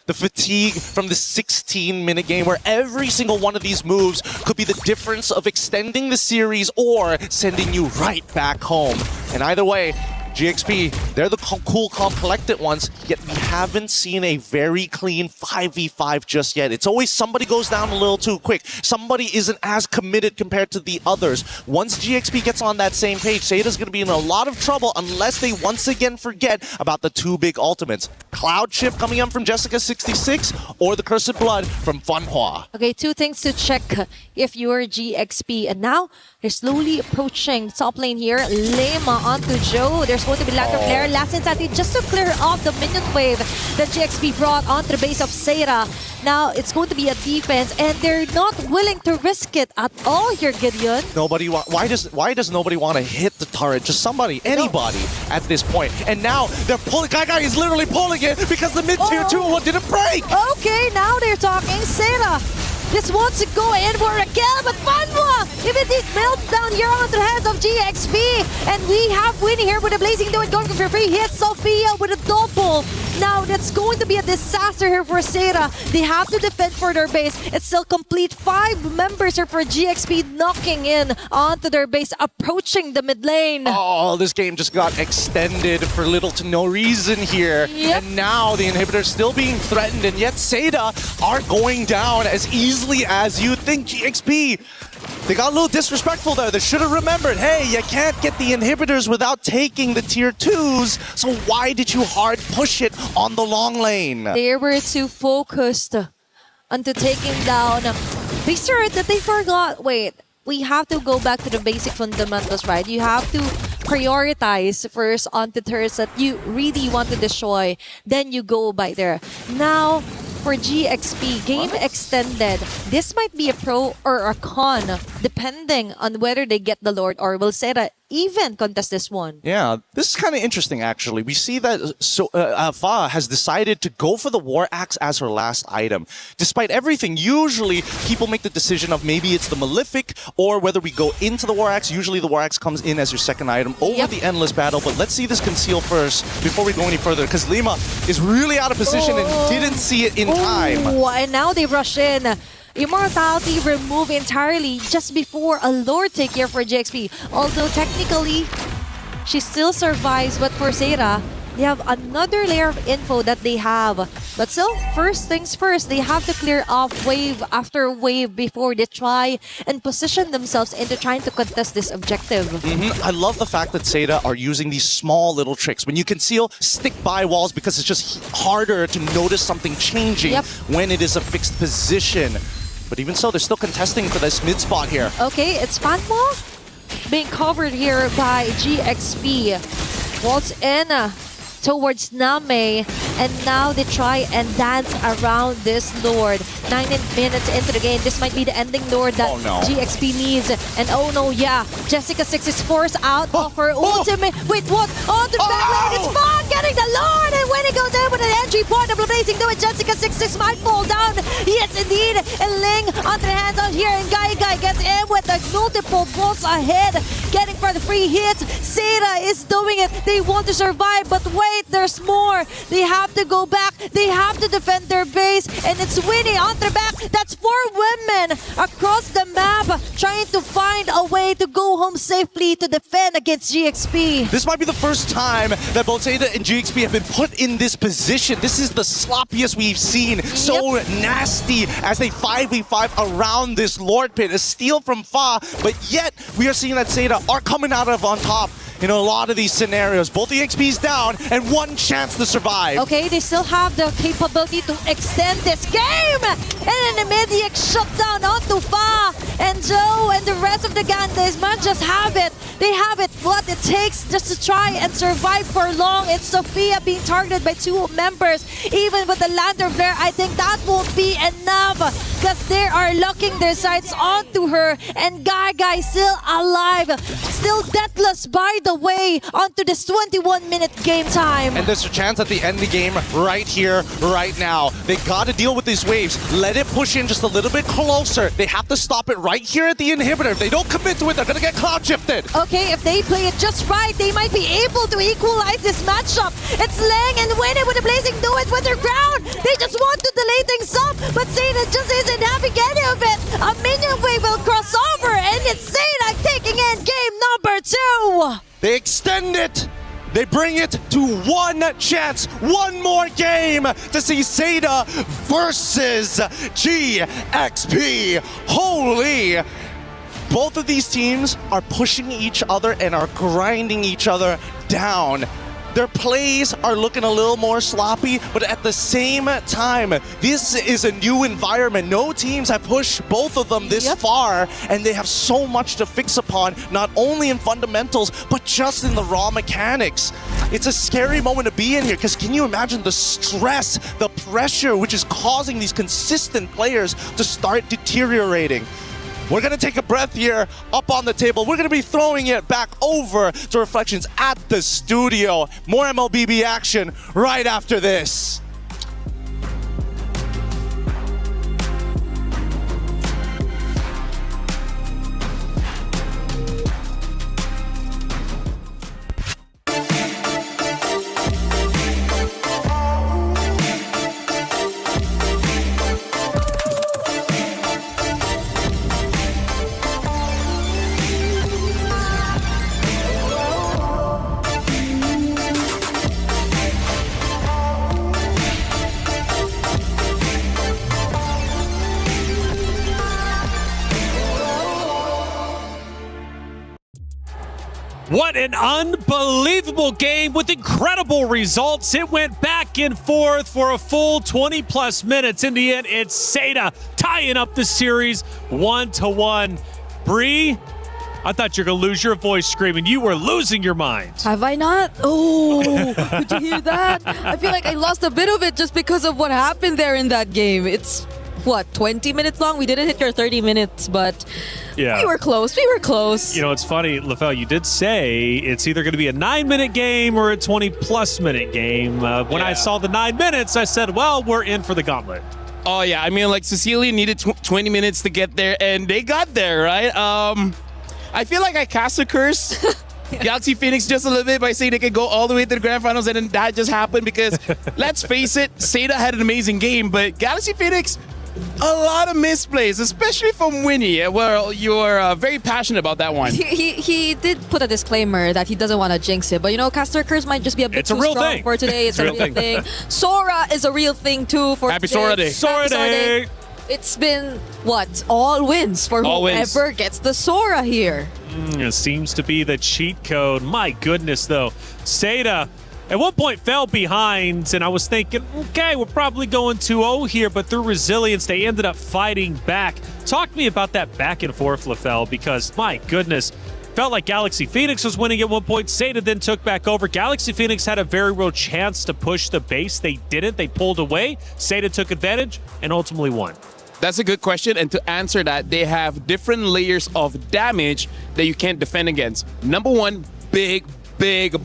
The fatigue from the 16-minute game where every single one of these moves could be the difference of extending the series or sending you right back home. And either way, GXP, they're the cool, calm, collected ones, yet we haven't seen a very clean 5v5 just yet. It's always somebody goes down a little too quick. Somebody isn't as committed compared to the others. Once GXP gets on that same page, Seda's going to be in a lot of trouble unless they once again forget about the two big ultimates. Cloud Chip coming in from Jessica26 or the Cursed Blood from Fanhua. Okay, two things to check if you're GXP. And now, they're slowly approaching top lane here. Lema onto Joe. There's going to be lack of flare. Last Santi just to clear off the minion wave that GXP brought onto the base of Seda. Now, it's going to be a defense, and they're not willing to risk it at all here, Gideon. Why does nobody want to hit the turret? Just somebody, anybody at this point. And now they're pulling. Guy is literally pulling it because the mid-tier 2 didn't break. Okay, now they're talking. Seda just wants to go in for a kill, but Fanhua immediately melts down here onto the hands of GXP. And we have Winnie here with a Blazing Duet going for free hit. Sophia with a double. Now that's going to be a disaster here for Seda. They have to defend for their base. It's still complete 5 members here for GXP knocking in onto their base, approaching the mid lane. Oh, this game just got extended for little to no reason here. Yep. And now the inhibitor's still being threatened, and yet Seda are going down as easily as you think. GXP, they got a little disrespectful there. They should have remembered, hey, you can't get the inhibitors without taking the tier 2s, so why did you hard push it on the long lane? They were too focused onto taking down base turret that they forgot. Wait, we have to go back to the basic fundamentals, right? You have to prioritize first onto turrets that you really want to destroy, then you go by there. Now, for GXP, game extended. This might be a pro or a con, depending on whether they get the Lord or will Seda even contest this one. Yeah, this is kind of interesting, actually. We see that Fa has decided to go for the War Axe as her last item. Despite everything, usually people make the decision of maybe it's the Malefic or whether we go into the War Axe. Usually the War Axe comes in as your second item over the Endless Battle. But let's see this conceal first before we go any further, because Lima is really out of position and didn't see it in time. And now they rush in. Immortality removed entirely just before a Lord take here for GXP. Although technically, she still survives, but for Seda, they have another layer of info that they have. But still, first things first, they have to clear off wave after wave before they try and position themselves into trying to contest this objective. I love the fact that Seda are using these small little tricks. When you conceal, stick by walls because it's just harder to notice something changing when it is a fixed position. But even so, they're still contesting for this mid spot here. Okay, it's Fanhua being covered here by GXP. Waltz in towards Name, and now they try and dance around this Lord. 9 minutes into the game, this might be the ending Lord that GXP needs. And oh no, Jessica6 is forced out of her ultimate. Wait, what? On the back lane, it's Fawn getting the Lord, and when he goes in with an entry point of Blazing Duet, Jessica6 might fall down. Yes, indeed. And Ling onto the hands out here, and Guy gets in with the multiple balls ahead, getting for the free hits. Seda is doing it. They want to survive, but wait, there's more. They have to go back. They have to defend their base. And it's Winnie on their back. That's 4 women across the map trying to find a way to go home safely to defend against GXP. This might be the first time that both Seda and GXP have been put in this position. This is the sloppiest we've seen. So nasty as they 5v5 around this Lord Pit. A steal from Fa, but yet we are seeing that Seda are coming out of on top in a lot of these scenarios. Both the XP's down and 1 chance to survive. Okay, they still have the capability to extend this game! And an immediate shutdown onto Fa and Joe and the rest of the Gandes might just have it. They have it, what it takes just to try and survive for long. It's Sophia being targeted by 2 members. Even with the Lander Flare, I think that won't be enough because they are locking their sights onto her. And Gaga is still alive, still deathless by the way, onto this 21-minute game time. And there's a chance at the end of the game right here, right now. They got to deal with these waves. Let it push in just a little bit closer. They have to stop it right here at the inhibitor. If they don't commit to it, they're going to get cloud shifted. Okay, if they play it just right, they might be able to equalize this matchup. It's Leng and Winnie with the Blazing Do It with their ground. They just want to delay things up, but Seda just isn't having any of it. A minion wave will cross over, and it's Seda taking in game number 2. They extend it. They bring it to 1 chance, 1 more game to see Seda versus GXP. Holy! Both of these teams are pushing each other and are grinding each other down. Their plays are looking a little more sloppy, but at the same time, this is a new environment. No teams have pushed both of them this far, and they have so much to fix upon, not only in fundamentals, but just in the raw mechanics. It's a scary moment to be in here, because can you imagine the stress, the pressure, which is causing these consistent players to start deteriorating? We're going to take a breath here up on the table. We're going to be throwing it back over to Reflections at the studio. More MLBB action right after this. What an unbelievable game with incredible results. It went back and forth for a full 20-plus minutes. In the end, it's Seda tying up the series 1-1. Bree, I thought you were going to lose your voice screaming. You were losing your mind. Have I not? Oh, did you hear that? I feel like I lost a bit of it just because of what happened there in that game. It's, what, 20 minutes long? We didn't hit your 30 minutes, but yeah, we were close. We were close. You know, it's funny, LaFell, you did say it's either going to be a 9-minute game or a 20-plus minute game. When I saw the 9 minutes, I said, well, we're in for the gauntlet. Oh, yeah. I mean, like, Cecilia needed 20 minutes to get there, and they got there, right? I feel like I cast a curse Galaxy Phoenix just a little bit by saying they could go all the way to the grand finals, and then that just happened because, let's face it, Seda had an amazing game, but Galaxy Phoenix, a lot of misplays, especially from Winnie. Well, you're very passionate about that one. He did put a disclaimer that he doesn't want to jinx it, but you know, Caster Curse might just be a bit too strong for today. It's a real thing. Sora is a real thing too for Happy today. Sora Day. Sora Day. It's been, what, all wins for whoever gets the Sora here. It seems to be the cheat code. My goodness, though. Seda at one point fell behind, and I was thinking, okay, we're probably going 2-0 here, but through resilience, they ended up fighting back. Talk to me about that back and forth, LaFell, because, my goodness, felt like Galaxy Phoenix was winning at one point. Seda then took back over. Galaxy Phoenix had a very real chance to push the base. They didn't. They pulled away. Seda took advantage and ultimately won. That's a good question, and to answer that, they have different layers of damage that you can't defend against. Number one, big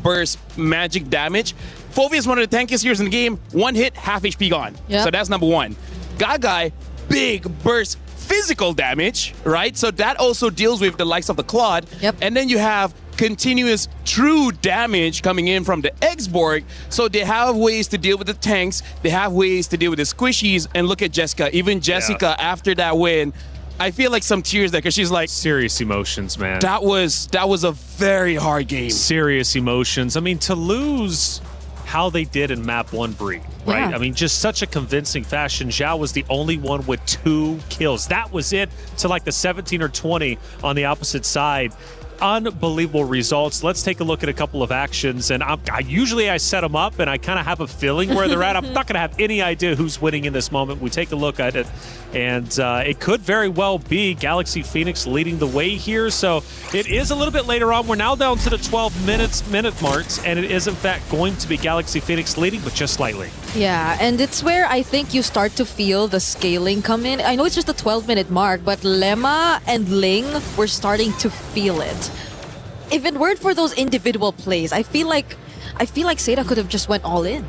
burst magic damage. Fovey is one of the tankiest heroes in the game. One hit, half HP gone. Yep. So that's number one. Gagai, big burst physical damage, right? So that also deals with the likes of the Claude. Yep. And then you have continuous true damage coming in from the X-Borg. So they have ways to deal with the tanks. They have ways to deal with the squishies. And look at Jessica. Even Jessica, after that win, I feel like some tears there because she's like, serious emotions, man. That was a very hard game. Serious emotions. I mean, to lose how they did in map 1 Bree, right? Yeah. I mean, just such a convincing fashion. Zhao was the only one with 2 kills. That was it to like the 17 or 20 on the opposite side. Unbelievable results. Let's take a look at a couple of actions. And usually I set them up and I kind of have a feeling where they're at. I'm not going to have any idea who's winning in this moment. We take a look at it, and it could very well be Galaxy Phoenix leading the way here. So it is a little bit later on. We're now down to the 12 minute marks, and it is in fact going to be Galaxy Phoenix leading, but just slightly. Yeah, and it's where I think you start to feel the scaling come in. I know it's just a 12-minute mark, but Lemma and Ling were starting to feel it. If it weren't for those individual plays, I feel like Seda could have just went all in.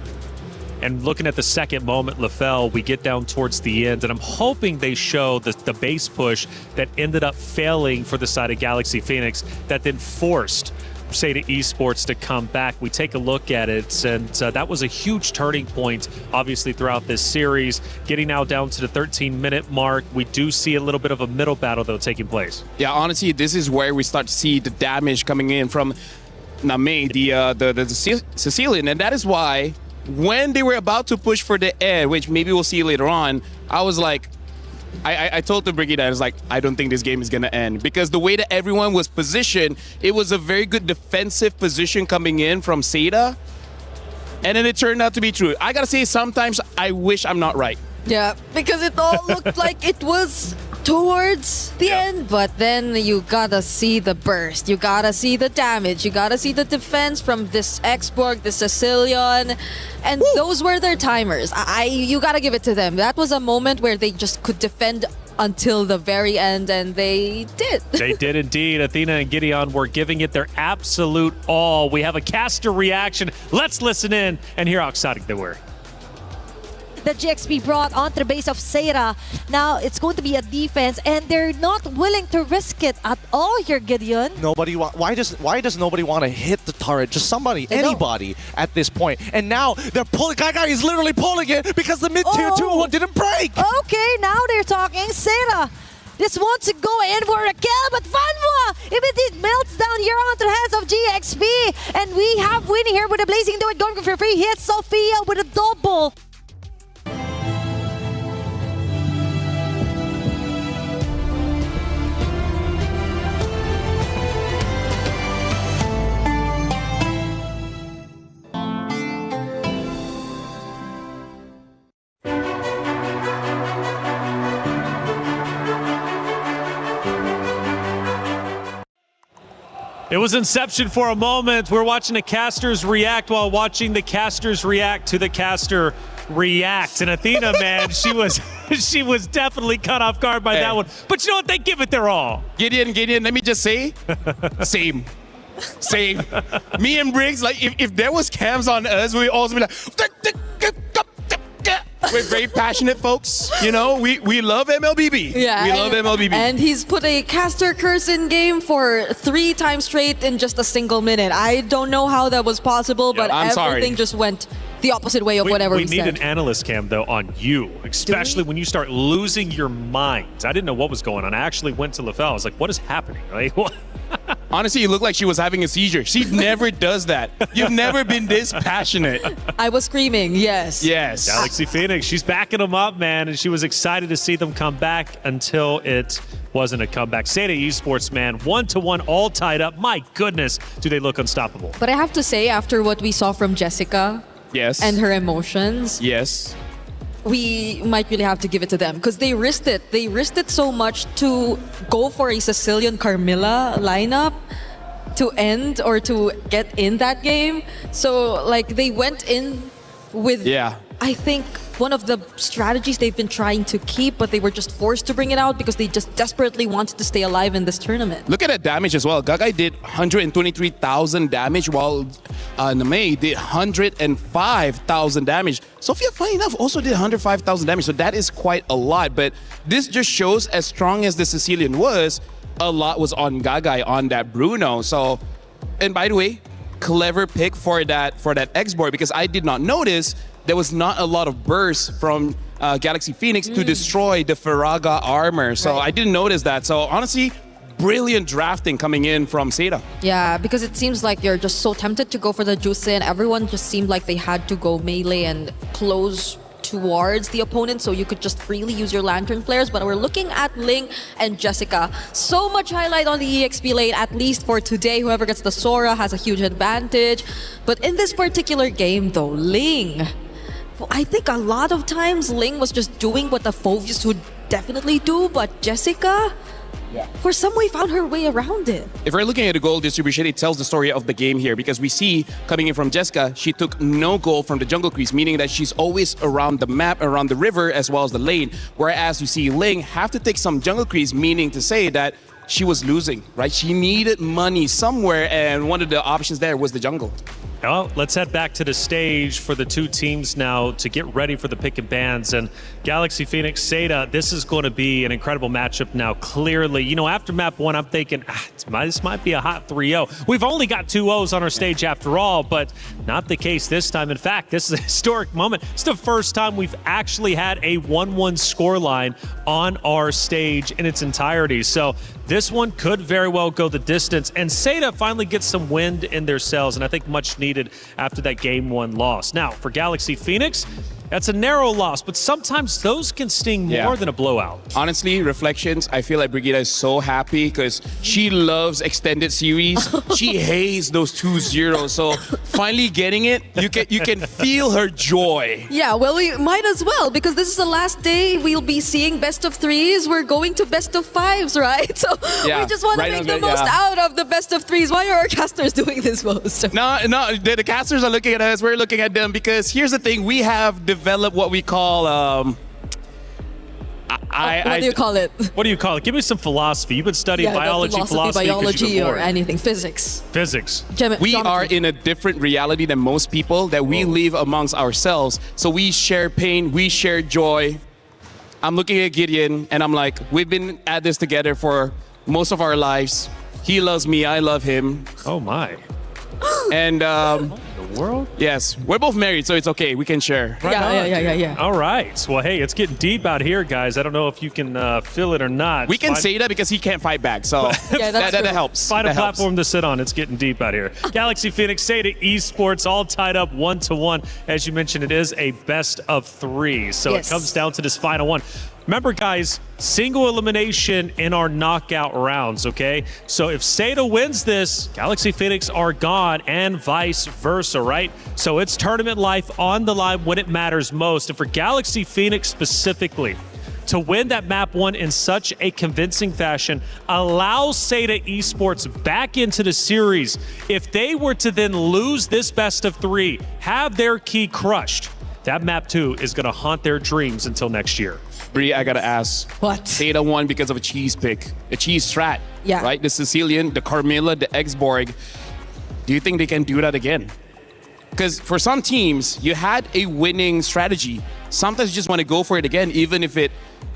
And looking at the second moment, LaFell, we get down towards the end, and I'm hoping they show the base push that ended up failing for the side of Galaxy Phoenix that then forced Seda Esports to come back. We take a look at it, and that was a huge turning point, obviously, throughout this series. Getting now down to the 13-minute mark, we do see a little bit of a middle battle, though, taking place. Yeah, honestly, this is where we start to see the damage coming in from Name, the Sicilian, and that is why when they were about to push for the edge, which maybe we'll see later on, I was like, I told the Brigade, I was like, I don't think this game is going to end. Because the way that everyone was positioned, it was a very good defensive position coming in from Seda. And then it turned out to be true. I got to say, sometimes I wish I'm not right. Yeah, because it all looked like it was towards the end, but then you gotta see the burst, you gotta see the damage, you gotta see the defense from this X-Borg, the Sicilian, and those were their timers. You gotta give it to them. That was a moment where they just could defend until the very end, and they did. They did indeed. Athena and Gideon were giving it their absolute all. We have a caster reaction. Let's listen in and hear how excited they were. The GXP brought onto the base of Seda. Now it's going to be a defense, and they're not willing to risk it at all here, Gideon. Why does nobody want to hit the turret? Just somebody, anybody at this point. And now they're pulling. Guy is literally pulling it because the mid-tier 2-1 didn't break. Okay, now they're talking. Seda just wants to go in for a kill, but Fanwa, if it melts down here onto the hands of GXP, and we have winning here with a Blazing Duet going for free hits. Sophia with a double. It was Inception for a moment. We're watching the casters react while watching the casters react to the caster react. And Athena, man, she was definitely caught off guard by that one. But you know what? They give it their all. Gideon, let me just say, same. Me and Briggs, like, if there was cams on us, we'd also be like, we're very passionate folks. You know, we love MLBB. Yeah, we love MLBB. And he's put a caster curse in game for 3 times straight in just a single minute. I don't know how that was possible, but everything just went the opposite way of whatever we said. We need an analyst cam, though, on you, especially when you start losing your mind. I didn't know what was going on. I actually went to LaFell. I was like, what is happening? Like, what? Honestly, it looked like she was having a seizure. She never does that. You've never been this passionate. I was screaming, yes. Yes. Galaxy Phoenix, she's backing them up, man, and she was excited to see them come back until it wasn't a comeback. Seda Esports, man, 1-1, all tied up. My goodness, do they look unstoppable. But I have to say, after what we saw from Jessica, yes, and her emotions, yes, we might really have to give it to them because they risked it. They risked it so much to go for a Sicilian Carmilla lineup to end or to get in that game. So, like, they went in with, I think, one of the strategies they've been trying to keep, but they were just forced to bring it out because they just desperately wanted to stay alive in this tournament. Look at that damage as well. Gagai did 123,000 damage, while Name did 105,000 damage. Sophia, funny enough, also did 105,000 damage, so that is quite a lot. But this just shows, as strong as the Sicilian was, a lot was on Gagai on that Bruno. So And by the way, clever pick for that X-board, because I did not notice there was not a lot of bursts from Galaxy Phoenix to destroy the Faraga armor. So I didn't notice that. So honestly, brilliant drafting coming in from Seda. Yeah, because it seems like you're just so tempted to go for the Jusin. Everyone just seemed like they had to go melee and close towards the opponent so you could just freely use your lantern flares. But we're looking at Ling and Jessica. So much highlight on the EXP lane, at least for today. Whoever gets the Sora has a huge advantage. But in this particular game though, Ling, I think a lot of times Ling was just doing what the Phoveus would definitely do, but Jessica, for some way, found her way around it. If we're looking at the gold distribution, it tells the story of the game here, because we see coming in from Jessica, she took no gold from the jungle crease, meaning that she's always around the map, around the river, as well as the lane. Whereas you see Ling have to take some jungle crease, meaning to say that she was losing, right? She needed money somewhere, and one of the options there was the jungle. Well, let's head back to the stage for the two teams now to get ready for the pick and bans. And Galaxy Phoenix, Seda, this is going to be an incredible matchup now, clearly. You know, after map 1, I'm thinking, this might be a hot 3-0. We've only got 2 O's on our stage after all, but not the case this time. In fact, this is a historic moment. It's the first time we've actually had a 1-1 scoreline on our stage in its entirety. So this one could very well go the distance. And Seda finally gets some wind in their sails, and I think much needed after that game 1 loss. Now, for Galaxy Phoenix, that's a narrow loss, but sometimes those can sting more than a blowout. Honestly, reflections, I feel like Brigitte is so happy because she loves extended series. She hates those 2-0. So finally getting it, you can feel her joy. Yeah, well, we might as well, because this is the last day we'll be seeing best of 3s. We're going to best of 5s, right? So we just want to make the most out of the best of 3s. Why are our casters doing this most? No, the casters are looking at us. We're looking at them because here's the thing. We have developed what we call what do you call it? What do you call it? Give me some philosophy. You've been studying philosophy, biology, or anything. Physics. We are in a different reality than most people that we live amongst ourselves. So we share pain, we share joy. I'm looking at Gideon and I'm like, we've been at this together for most of our lives. He loves me, I love him. Oh my. And the world? Yes, we're both married, so it's okay. We can share. Yeah. All right. Well, hey, it's getting deep out here, guys. I don't know if you can feel it or not. We can say that because he can't fight back, so that helps. Find a platform to sit on. It's getting deep out here. Galaxy Phoenix, Seda Esports, all tied up 1-1. As you mentioned, it is a best of 3, so it comes down to this final one. Remember, guys, single elimination in our knockout rounds, okay? So if Seda wins this, Galaxy Phoenix are gone and vice versa, right? So it's tournament life on the line when it matters most. And for Galaxy Phoenix specifically, to win that map 1 in such a convincing fashion allows Seda Esports back into the series. If they were to then lose this best of 3, have their key crushed, that map 2 is going to haunt their dreams until next year. Bree, I gotta ask. What? Seda won because of a cheese pick, a cheese strat. Yeah. Right? The Sicilian, the Carmilla, the X-Borg. Do you think they can do that again? Because for some teams, you had a winning strategy. Sometimes you just want to go for it again, even if it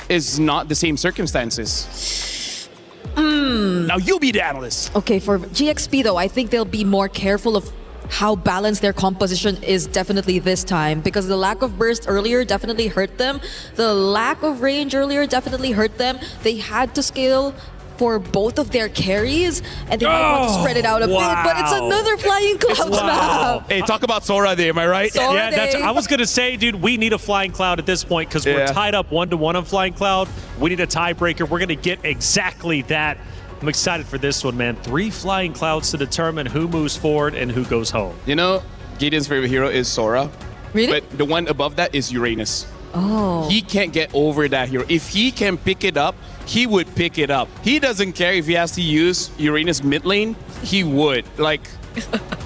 is not the same circumstances. Now you be the analyst. Okay, for GXP though, I think they'll be more careful of how balanced their composition is definitely this time, because the lack of burst earlier definitely hurt them. The lack of range earlier definitely hurt them. They had to scale for both of their carries, and they might want to spread it out a bit, but it's another Flying Clouds map. Hey, talk about Sora Day, am I right? Sora Day. I was going to say, dude, we need a Flying Cloud at this point because we're tied up 1-1 on Flying Cloud. We need a tiebreaker. We're going to get exactly that. I'm excited for this one, man. 3 Flying Clouds to determine who moves forward and who goes home. You know, Gideon's favorite hero is Sora. Really? But the one above that is Uranus. Oh. He can't get over that hero. If he can pick it up, he would pick it up. He doesn't care if he has to use Uranus mid lane. He would. Like,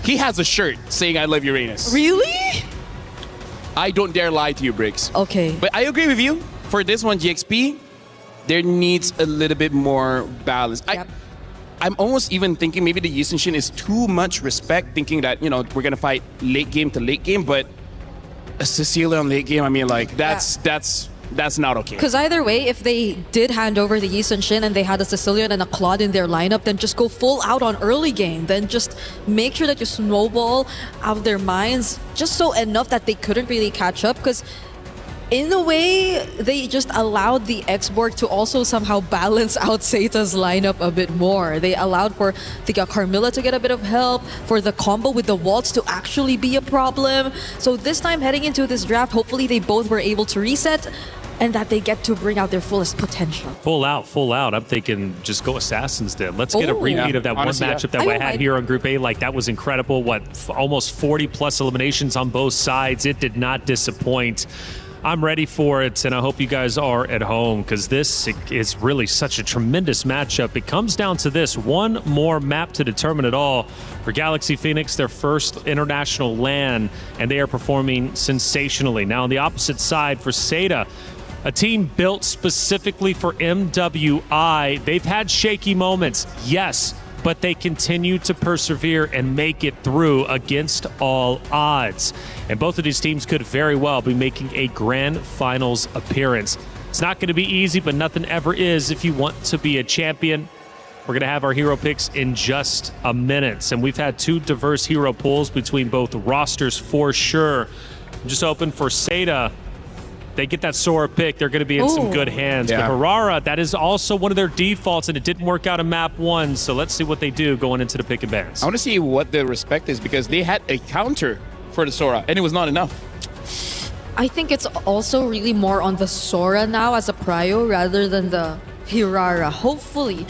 he has a shirt saying, I love Uranus. Really? I don't dare lie to you, Briggs. Okay. But I agree with you. For this one, GXP, there needs a little bit more balance. I'm almost even thinking maybe the Yusenshin is too much respect, thinking that, you know, we're going to fight late game to late game, but a Cecilia on late game, I mean, like, that's That's not okay. Because either way, if they did hand over the Yi Sun Shin and they had a Sicilian and a Claude in their lineup, then just go full out on early game. Then just make sure that you snowball out of their minds just so enough that they couldn't really catch up. Because in a way, they just allowed the X-Borg to also somehow balance out Seita's lineup a bit more. They allowed for the Carmilla to get a bit of help, for the combo with the Waltz to actually be a problem. So this time heading into this draft, hopefully they both were able to reset and that they get to bring out their fullest potential. Full out. I'm thinking just go Assassins then. Let's get a repeat of that honestly, one matchup that we had here on Group A. Like, that was incredible. Almost 40 plus eliminations on both sides. It did not disappoint. I'm ready for it, and I hope you guys are at home, because this is really such a tremendous matchup. It comes down to this. One more map to determine it all. For Galaxy Phoenix, their first international LAN, and they are performing sensationally. Now, on the opposite side, for Seda, a team built specifically for MWI. They've had shaky moments, yes, but they continue to persevere and make it through against all odds. And both of these teams could very well be making a grand finals appearance. It's not going to be easy, but nothing ever is if you want to be a champion. We're going to have our hero picks in just a minute. And we've had two diverse hero pools between both rosters for sure. I'm just hoping for Seda, they get that Sora pick, they're going to be in some good hands. Yeah. But Harara, that is also one of their defaults, and it didn't work out in map 1. So let's see what they do going into the pick and bans. I want to see what the respect is, because they had a counter for the Sora, and it was not enough. I think it's also really more on the Sora now as a prio rather than the Hirara. Hopefully,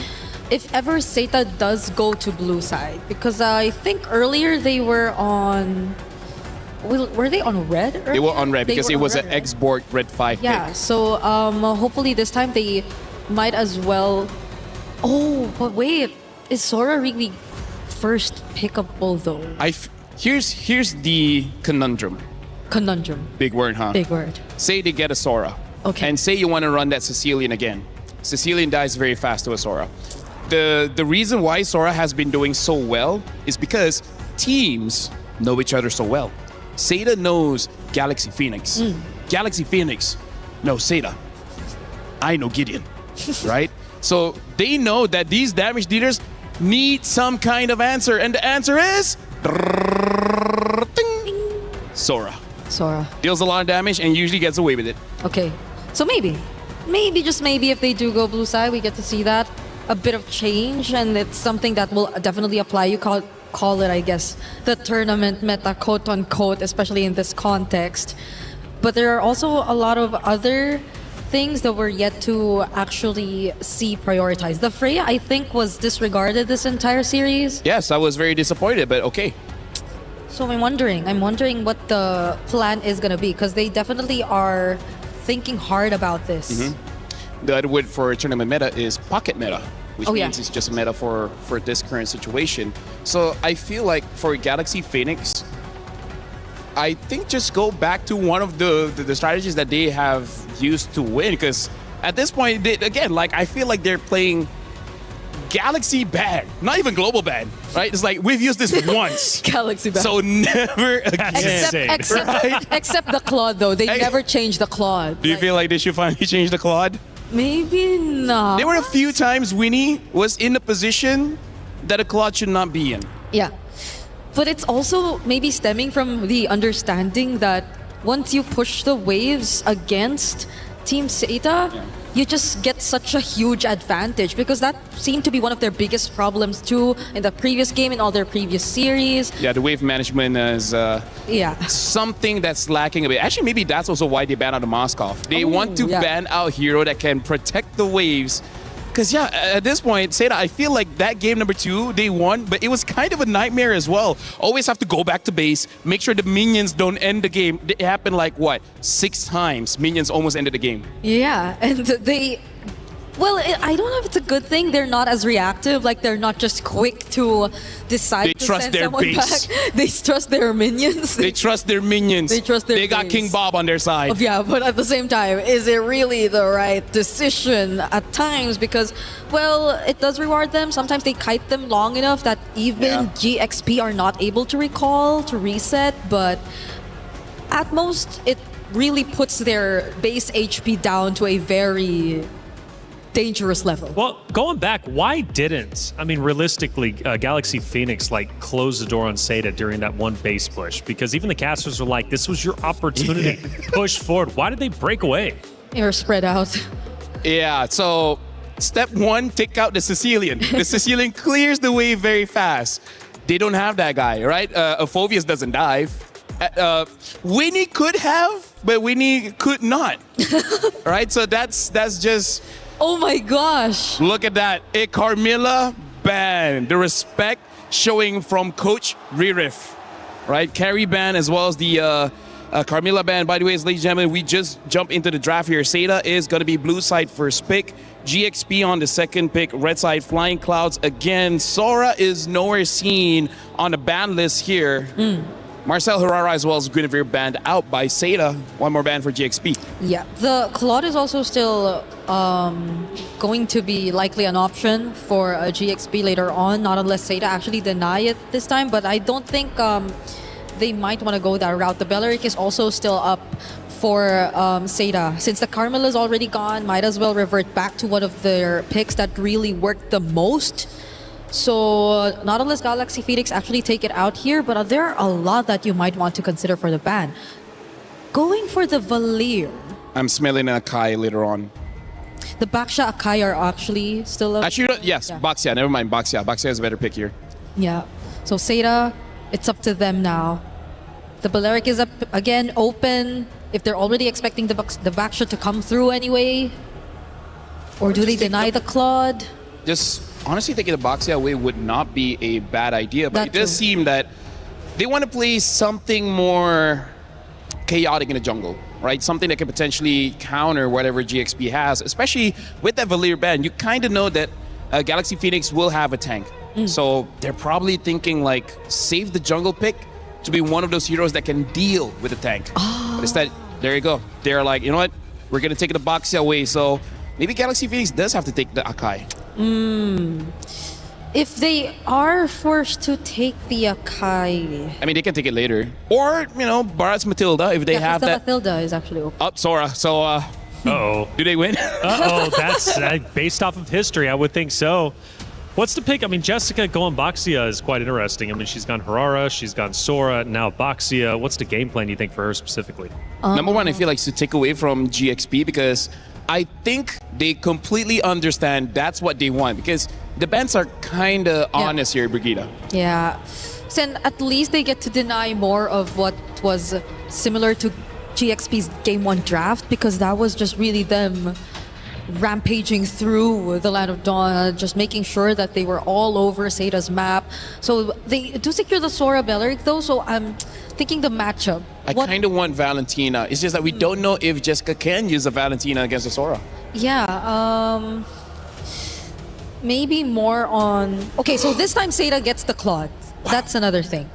if ever Seita does go to blue side, because I think earlier they were on... Were they on red earlier? They were on red because it was red, an X-Borg red 5 Yeah, pick. so hopefully this time they might as well... Oh, but wait, is Sora really first pickable though? Here's the conundrum. Conundrum. Big word, huh? Big word. Say they get a Sora. Okay. And say you want to run that Sicilian again. Sicilian dies very fast to a Sora. The reason why Sora has been doing so well is because teams know each other so well. Seda knows Galaxy Phoenix. Galaxy Phoenix knows Seda. I know Gideon, right? So they know that these damage dealers need some kind of answer, and the answer is Sora. Sora. Deals a lot of damage and usually gets away with it. Okay, so maybe just maybe if they do go blue side, we get to see that. A bit of change, and it's something that will definitely apply. You call it, I guess, the tournament meta, quote unquote, especially in this context. But there are also a lot of other things that we're yet to actually see prioritized. The Freya, I think, was disregarded this entire series. Yes, I was very disappointed, but okay. So I'm wondering what the plan is going to be, because they definitely are thinking hard about this. The other word for tournament meta is pocket meta, which Oh, yeah. means it's just a meta for this current situation. So I feel like for Galaxy Phoenix, I think just go back to one of the strategies that they have used to win, because at this point, again, like I feel like they're playing Galaxy bad, not even global bad, right? It's like we've used this once. Galaxy bad. So never again. Except the Claude, though. They never changed the Claude. Do you feel like they should finally change the Claude? Maybe not. There were a few times Winnie was in a position that a Claude should not be in. Yeah. But it's also maybe stemming from the understanding that once you push the waves against Team Seita, you just get such a huge advantage, because that seemed to be one of their biggest problems too in the previous game, in all their previous series. Yeah, the wave management is something that's lacking a bit. Actually, maybe that's also why they banned out the Moskov. They want to ban out hero that can protect the waves. Because, yeah, at this point, Seda, I feel like that game number 2, they won, but it was kind of a nightmare as well. Always have to go back to base, make sure the minions don't end the game. It happened like, what, 6 times minions almost ended the game. Yeah, and they... Well, I don't know if it's a good thing. They're not as reactive. Like, they're not just quick to decide to trust send their someone base. back. They trust their minions. They trust their minions. They trust their They got base. King Bob on their side. Yeah, but at the same time, is it really the right decision at times? Because, well, it does reward them. Sometimes they kite them long enough that even GXP are not able to recall, to reset. But at most, it really puts their base HP down to a very dangerous level. Well, going back, why didn't, I mean, realistically, Galaxy Phoenix like close the door on Seda during that one base push? Because even the casters were like, this was your opportunity. Push forward. Why did they break away? They were spread out. Yeah, so step one, take out the Sicilian. The Sicilian clears the way very fast. They don't have that guy, right? Phoveus doesn't dive. Winnie could have, but Winnie could not. Right? So that's just... Oh my gosh. Look at that. A Carmilla ban. The respect showing from Coach Ririf. Right? Carry ban as well as the Carmilla ban. By the way, ladies and gentlemen, we just jump into the draft here. Seda is going to be blue side first pick. GXP on the second pick. Red side Flying Clouds again. Sora is nowhere seen on the ban list here. Marcel Herrera as well as Guinevere banned out by Seda. One more ban for GXP. Yeah, the Claude is also still going to be likely an option for a GXP later on, not unless Seda actually deny it this time, but I don't think they might want to go that route. The Belleric is also still up for Seda. Since the Carmel is already gone, might as well revert back to one of their picks that really worked the most. So not unless Galaxy Phoenix actually take it out here, but there are a lot that you might want to consider for the ban. Going for the Valir. I'm smelling an Akai later on. The Baksha Akai are actually still up. Actually, yes, yeah. Baxia. Never mind, Baxia. Baxia is a better pick here. Yeah. So Seda, it's up to them now. The Balearic is up again, open. If they're already expecting the Baksha to come through anyway. Or do they deny the Claude? Just honestly taking the Baxia away would not be a bad idea, but it does seem that they want to play something more chaotic in the jungle, right? Something that can potentially counter whatever GXP has, especially with that Valir ban. You kind of know that Galaxy Phoenix will have a tank. So they're probably thinking like, save the jungle pick to be one of those heroes that can deal with the tank. But instead, there you go. They're like, you know what? We're going to take the Baxia away. So maybe Galaxy Phoenix does have to take the Akai. If they are forced to take the Akai... I mean, they can take it later. Or, you know, Barat's Matilda, if they have that... Matilda is actually open. Up, Sora. So, Uh-oh. Do they win? Uh-oh, that's based off of history, I would think so. What's the pick? I mean, Jessica going Baxia is quite interesting. I mean, she's gone Herrera, she's gone Sora, now Baxia. What's the game plan, you think, for her specifically? Number one, I feel like to take away from GXP because I think they completely understand that's what they want because the bans are kind of honest here, Brigida. Yeah. So at least they get to deny more of what was similar to GXP's Game 1 draft because that was just really them rampaging through the Land of Dawn, just making sure that they were all over Seda's map. So they do secure the Sora Belleric though, so I'm thinking the matchup. I kind of want Valentina. It's just that we don't know if Jessica can use a Valentina against a Sora. Yeah, maybe more on... Okay, so this time Seda gets the Claude. That's another thing.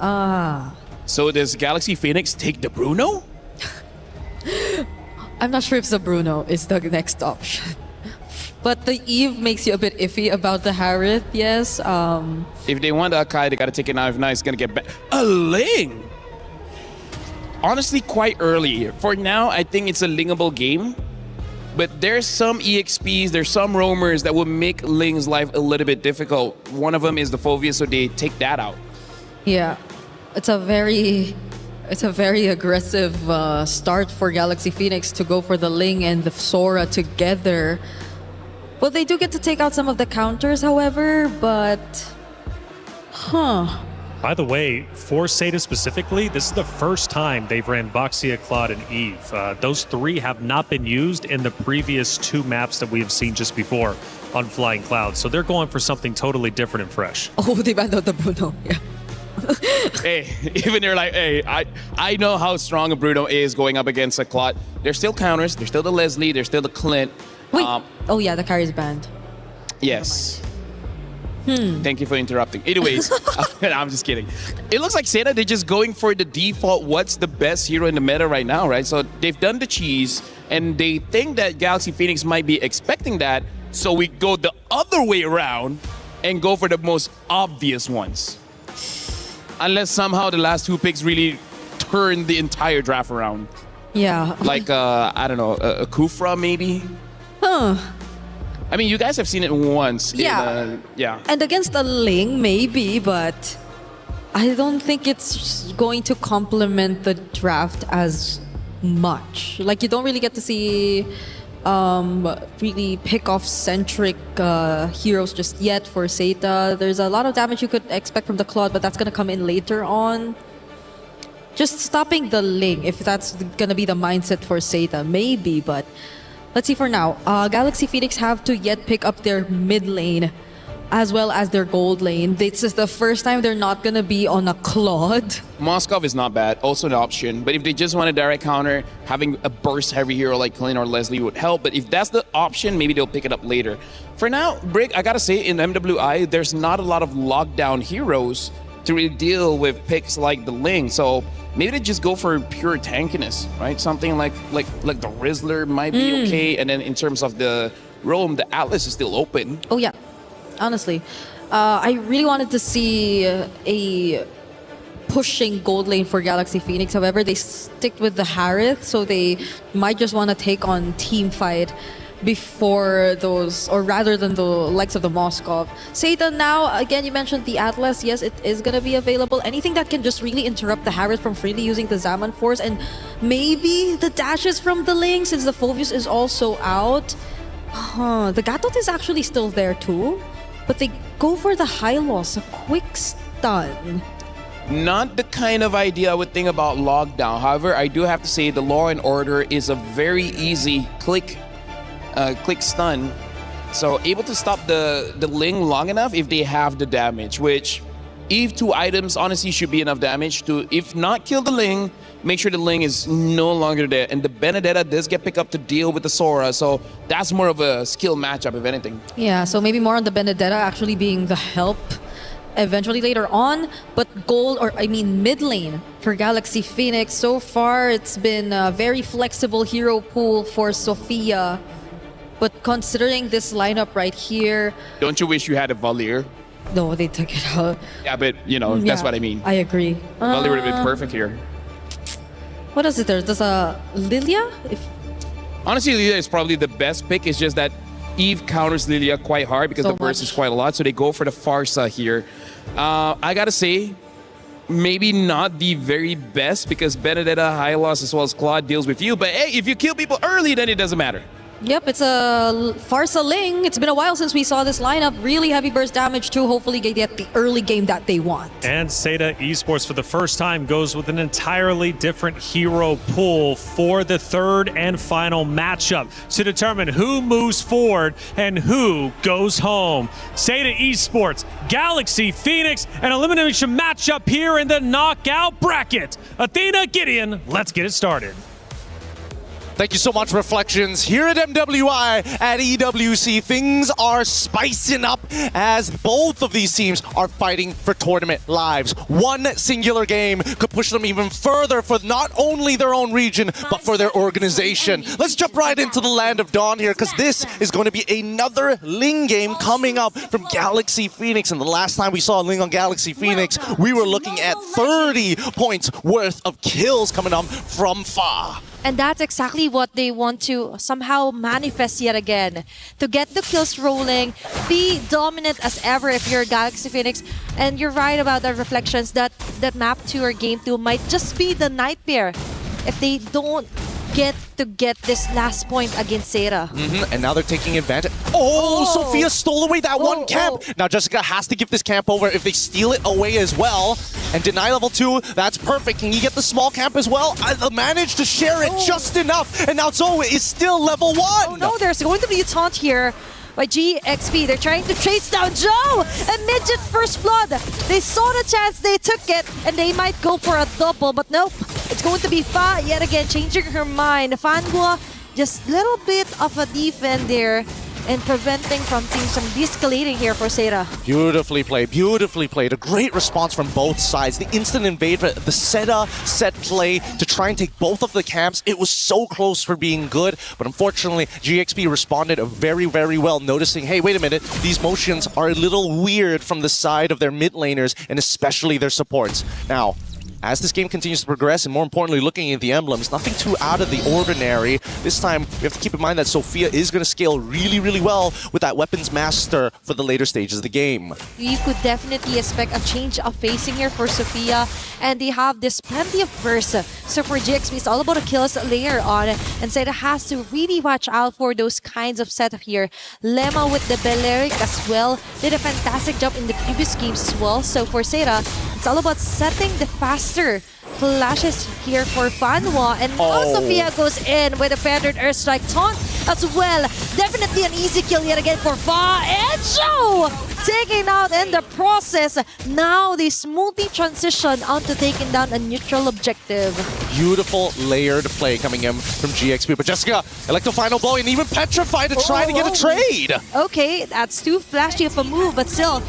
So does Galaxy Phoenix take the Bruno? I'm not sure if the Bruno is the next option. But the Eve makes you a bit iffy about the Harith, yes. If they want the Akai, they got to take it now. If not, it's going to get back. A Ling! Honestly, quite early. For now, I think it's a Lingable game. But there's some EXPs, there's some roamers that will make Ling's life a little bit difficult. One of them is the Phoveus, so they take that out. Yeah. It's a very aggressive start for Galaxy Phoenix to go for the Ling and the Sora together. Well, they do get to take out some of the counters, however, but... By the way, for Seda specifically, this is the first time they've ran Baxia, Claude, and Eve. Those three have not been used in the previous two maps that we have seen just before on Flying Clouds. So they're going for something totally different and fresh. Oh, they banned out the Bruno, yeah. Hey, even they're like, hey, I know how strong a Bruno is going up against a Claude. There's still counters. There's still the Leslie. There's still the Clint. Wait. Oh, yeah, the carry's banned. Yes. Thank you for interrupting. Anyways, I'm just kidding. It looks like Seda, they're just going for the default, what's the best hero in the meta right now, right? So they've done the cheese, and they think that Galaxy Phoenix might be expecting that, so we go the other way around and go for the most obvious ones. Unless somehow the last two picks really turn the entire draft around. Yeah. Like, I don't know, a Kufra maybe? Huh. I mean, you guys have seen it once. Yeah. Yeah. And against a Ling, maybe, but I don't think it's going to complement the draft as much. Like, you don't really get to see really pick-off centric heroes just yet for Seta. There's a lot of damage you could expect from the Claude, but that's going to come in later on. Just stopping the Ling, if that's going to be the mindset for Seta, maybe, but let's see for now. Galaxy Phoenix have to yet pick up their mid lane as well as their gold lane. This is the first time they're not going to be on a Claude. Moskov is not bad, also an option. But if they just want a direct counter, having a burst heavy hero like Kalin or Leslie would help. But if that's the option, maybe they'll pick it up later. For now, Brig, I gotta say, in MWI, there's not a lot of lockdown heroes to really deal with picks like the Ling. So maybe they just go for pure tankiness, right? Something like the Rizzler might be okay. And then in terms of the roam, the Atlas is still open. Oh yeah, honestly. I really wanted to see a pushing gold lane for Galaxy Phoenix. However, they stick with the Harith, so they might just want to take on team fight before those, or rather than the likes of the Moskov. Seta now, again, you mentioned the Atlas. Yes, it is going to be available. Anything that can just really interrupt the Harith from freely using the Zaman Force, and maybe the dashes from the Ling, since the Phoveus is also out. The Gatot is actually still there too, but they go for the high loss, a quick stun. Not the kind of idea I would think about lockdown. However, I do have to say the Law and Order is a very easy click stun. So able to stop the Ling long enough if they have the damage, which if 2 items honestly should be enough damage to, if not kill the Ling, make sure the Ling is no longer there. And the Benedetta does get picked up to deal with the Sora, so that's more of a skill matchup if anything. Yeah, so maybe more on the Benedetta actually being the help eventually later on, but mid lane for Galaxy Phoenix. So far, it's been a very flexible hero pool for Sophia. But considering this lineup right here... Don't you wish you had a Valier? No, they took it out. Yeah, but, you know, that's what I mean. I agree. Valier would have been perfect here. What is it there? There's a Lilia? Honestly, Lilia is probably the best pick. It's just that Eve counters Lilia quite hard because the burst is quite a lot. So they go for the Farsa here. I gotta say, maybe not the very best because Benedetta, Hylos, as well as Claude deals with you. But hey, if you kill people early, then it doesn't matter. Yep, it's a Farsa Ling. It's been a while since we saw this lineup. Really heavy burst damage too. Hopefully they get the early game that they want. And Seta Esports for the first time goes with an entirely different hero pool for the third and final matchup to determine who moves forward and who goes home. Seta Esports, Galaxy Phoenix, an elimination matchup here in the knockout bracket. Athena, Gideon, let's get it started. Thank you so much, Reflections. Here at MWI at EWC, things are spicing up as both of these teams are fighting for tournament lives. One singular game could push them even further for not only their own region, but for their organization. Let's jump right into the Land of Dawn here, because this is going to be another Ling game coming up from Galaxy Phoenix. And the last time we saw Ling on Galaxy Phoenix, we were looking at 30 points worth of kills coming up from Fa. And that's exactly what they want to somehow manifest yet again. To get the kills rolling, be dominant as ever if you're Galaxy Phoenix. And you're right about the Reflections that map 2 or game 2 might just be the nightmare if they don't get this last point against Seta. And now they're taking advantage. Oh, Sophia stole away that one camp. Now Jessica has to give this camp over if they steal it away as well. And deny level 2, that's perfect. Can you get the small camp as well? They'll manage to share it just enough. And now Zoe is still level 1. Oh no, there's going to be a taunt here by GXP. They're trying to chase down Joe and Midget First Blood. They saw the chance, they took it, and they might go for a double, but nope. It's going to be Fa yet again, changing her mind. Fangua, just a little bit of a defend there and preventing from things from de-escalating here for Seta. Beautifully played, beautifully played. A great response from both sides. The instant invade, the Seta set play to try and take both of the camps. It was so close for being good, but unfortunately, GXP responded very, very well, noticing, hey, wait a minute, these motions are a little weird from the side of their mid laners and especially their supports. Now, as this game continues to progress, and more importantly, looking at the emblems, nothing too out of the ordinary. This time, we have to keep in mind that Sophia is going to scale really, really well with that weapons master for the later stages of the game. You could definitely expect a change of facing here for Sophia, and they have this plenty of burst. So for GXP, it's all about the kills later on, and Seda has to really watch out for those kinds of setup here. Lemma with the Balearic as well did a fantastic job in the previous games as well. So for Seda, it's all about setting the faster flashes here for Fanwa, and now Sophia goes in with a feathered Earth Strike taunt as well. Definitely an easy kill yet again for Fa, and Joe taking out in the process. Now they smoothly transition onto taking down a neutral objective. Beautiful layered play coming in from GXP, but Jessica, Electro final blow and even Petrify to try to get a trade. Okay, that's too flashy of a move, but still,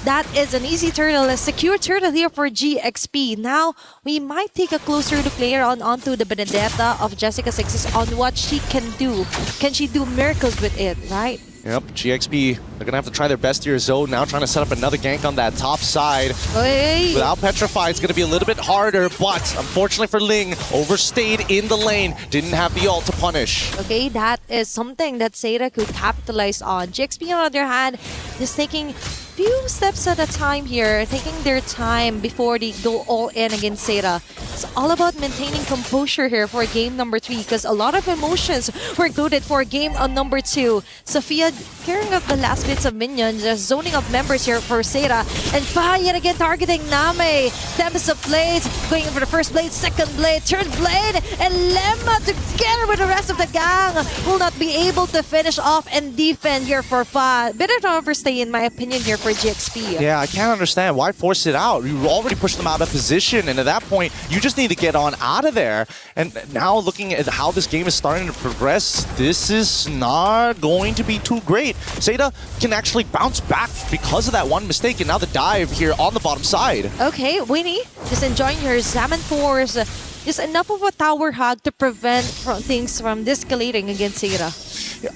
that is an easy turtle, a secure turtle here for GXP. Now, we might take a closer look later on onto the Benedetta of Jessica 6 on what she can do. Can she do miracles with it, right? Yep, GXP, they're gonna have to try their best here. Zoe now trying to set up another gank on that top side. Hey. Without Petrify, it's gonna be a little bit harder, but unfortunately for Ling, overstayed in the lane, didn't have the ult to punish. Okay, that is something that Seda could capitalize on. GXP, on the other hand, is taking few steps at a time here, taking their time before they go all in against Seda. It's all about maintaining composure here for game number 3, because a lot of emotions were included for game on number 2. Sophia carrying up the last bits of minions, just zoning up members here for Seda, and Fa yet again targeting Name. Tempest of Blades, going in for the first blade, second blade, third blade, and Lemma together with the rest of the gang will not be able to finish off and defend here for Fa. Bit of an overstay in my opinion here for GXP. Yeah, I can't understand. Why force it out? You already pushed them out of position, and at that point, you just need to get on out of there. And now looking at how this game is starting to progress, this is not going to be too great. Seda can actually bounce back because of that one mistake, and now the dive here on the bottom side. Okay, Winnie, just enjoying her Zaman Force. Just enough of a tower hug to prevent things from escalating against Seda.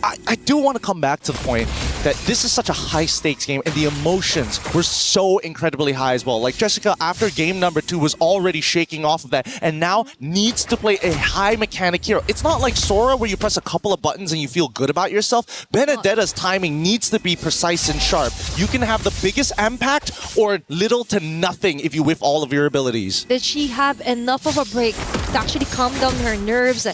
I do want to come back to the point that this is such a high-stakes game, and the emotions were so incredibly high as well. Like Jessica, after game number 2, was already shaking off of that, and now needs to play a high-mechanic hero. It's not like Sora, where you press a couple of buttons and you feel good about yourself. Benedetta's timing needs to be precise and sharp. You can have the biggest impact, or little to nothing if you whiff all of your abilities. Did she have enough of a break to actually calm down her nerves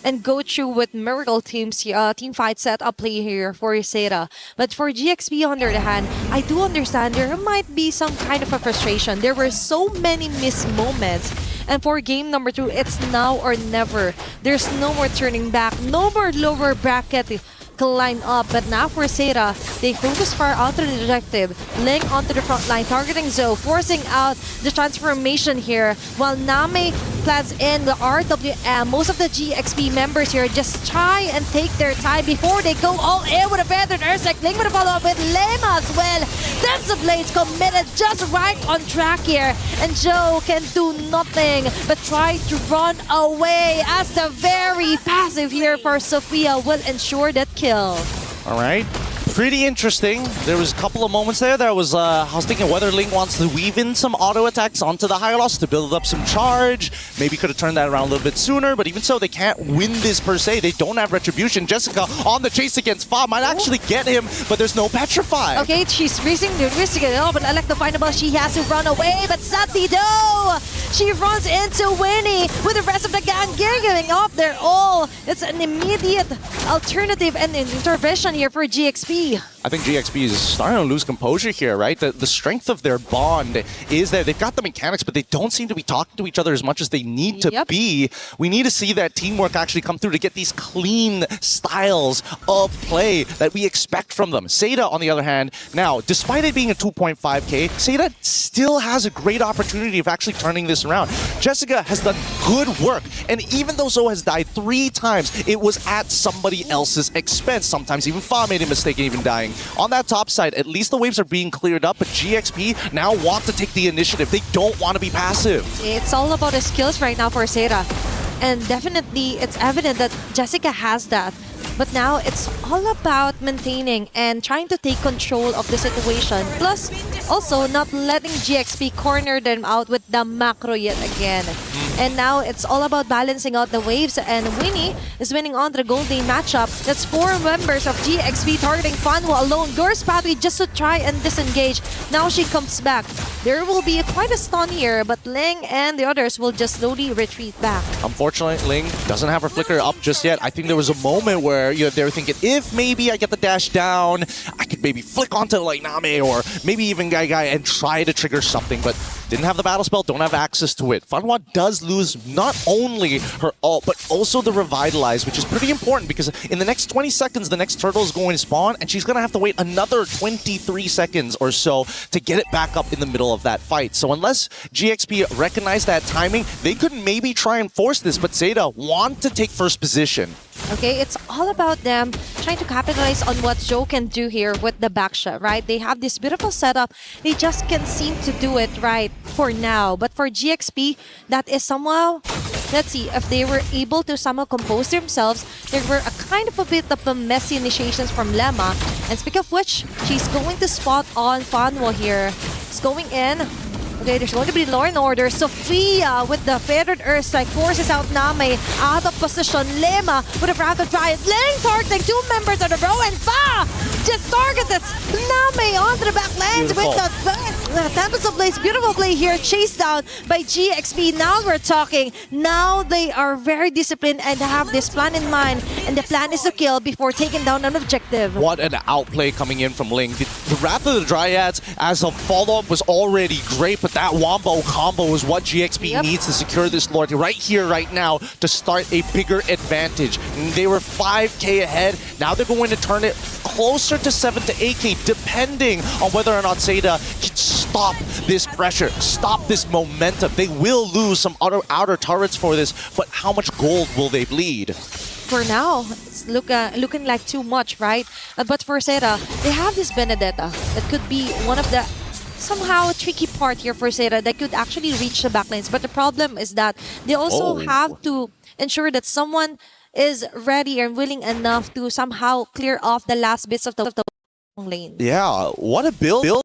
and go through with Miracle Team's team fight setup play here for Seda? But for GXP, on the other hand, I do understand there might be some kind of a frustration. There were so many missed moments. And for game number 2, it's now or never. There's no more turning back, no more lower bracket line up, but now for Seda, they focus far onto the objective, laying onto the front line, targeting Zoe, forcing out the transformation here, while Name plans in the RWM. Most of the GXP members here just try and take their time before they go all in with a feathered Ursak. Ling with a follow-up with Lemma as well. That's the Blades committed just right on track here, and Joe can do nothing but try to run away, as the very passive here for Sophia will ensure that kill. All right. Pretty interesting. There was a couple of moments there that was, I was thinking whether Ling wants to weave in some auto attacks onto the Hylos to build up some charge. Maybe could have turned that around a little bit sooner, but even so, they can't win this per se. They don't have Retribution. Jessica on the chase against Fa might actually get him, but there's no Petrify. Okay, she's risking it all, but Electro she has to run away, but Satido! She runs into Winnie with the rest of the gang giving off their all. It's an immediate alternative and an intervention here for GXP. I think GXP is starting to lose composure here, right? The strength of their bond is that they've got the mechanics, but they don't seem to be talking to each other as much as they need to be. We need to see that teamwork actually come through to get these clean styles of play that we expect from them. Seda, on the other hand, now, despite it being a 2.5k, Seda still has a great opportunity of actually turning this around. Jessica has done good work, and even though Zoe has died 3 times, it was at somebody else's expense. Sometimes even Fa made a mistake in even dying. On that top side, at least the waves are being cleared up, but GXP now want to take the initiative. They don't want to be passive. It's all about the skills right now for Seda. And definitely, it's evident that Jessica has that. But now it's all about maintaining and trying to take control of the situation. Plus, also not letting GXP corner them out with the macro yet again. And now it's all about balancing out the waves, and Winnie is winning on the gold day matchup. That's 4 members of GXP targeting Fanwa alone. Doors pathway just to try and disengage. Now she comes back. There will be quite a stun here, but Ling and the others will just slowly retreat back. Unfortunately, Ling doesn't have her flicker up just yet. I think there was a moment where they were thinking, if maybe I get the dash down, I could maybe flick onto like Name or maybe even Guy and try to trigger something, but didn't have the battle spell, don't have access to it. Fanwa does lose not only her ult, but also the revitalize, which is pretty important because in the next 20 seconds, the next turtle is going to spawn, and she's going to have to wait another 23 seconds or so to get it back up in the middle of that fight. So unless GXP recognize that timing, they could maybe try and force this, but Zeta want to take first position. Okay, it's all about them trying to capitalize on what Joe can do here with the backshot, right? They have this beautiful setup. They just can't seem to do it right for now. But for GXP, that is somehow... Let's see, if they were able to somehow compose themselves, there were a kind of a bit of a messy initiations from Lemma. And speaking of which, she's going to spot on Fanwa here. It's going in. Okay, there's going to be law and order. Sophia with the Feathered Earth Strike forces out Name out of position. Lema with a Fragile Giant. Ling targeting 2 members in a row, and Fa just targeted Name onto the back lanes with the Tempest of Blaze. Beautiful play here, chased down by GXP. Now we're talking. Now they are very disciplined and have this plan in mind, and the plan is to kill before taking down an objective. What an outplay coming in from Ling. The Wrath of the Dryads as a follow-up was already great, but that Wombo combo is what GXP needs to secure this Lord right here, right now, to start a bigger advantage. And they were 5k ahead. Now they're going to turn it closer to 7 to 8k, depending on whether or not Zeta can stop this pressure, stop this momentum. They will lose some outer turrets for this, but how much gold will they bleed? For now, it's looking like too much, right? But for Zeta, they have this Benedetta that could be one of the somehow tricky part here for Zeta that could actually reach the backlines. But the problem is that they also have to ensure that someone is ready and willing enough to somehow clear off the last bits of the lane. Yeah, what a build.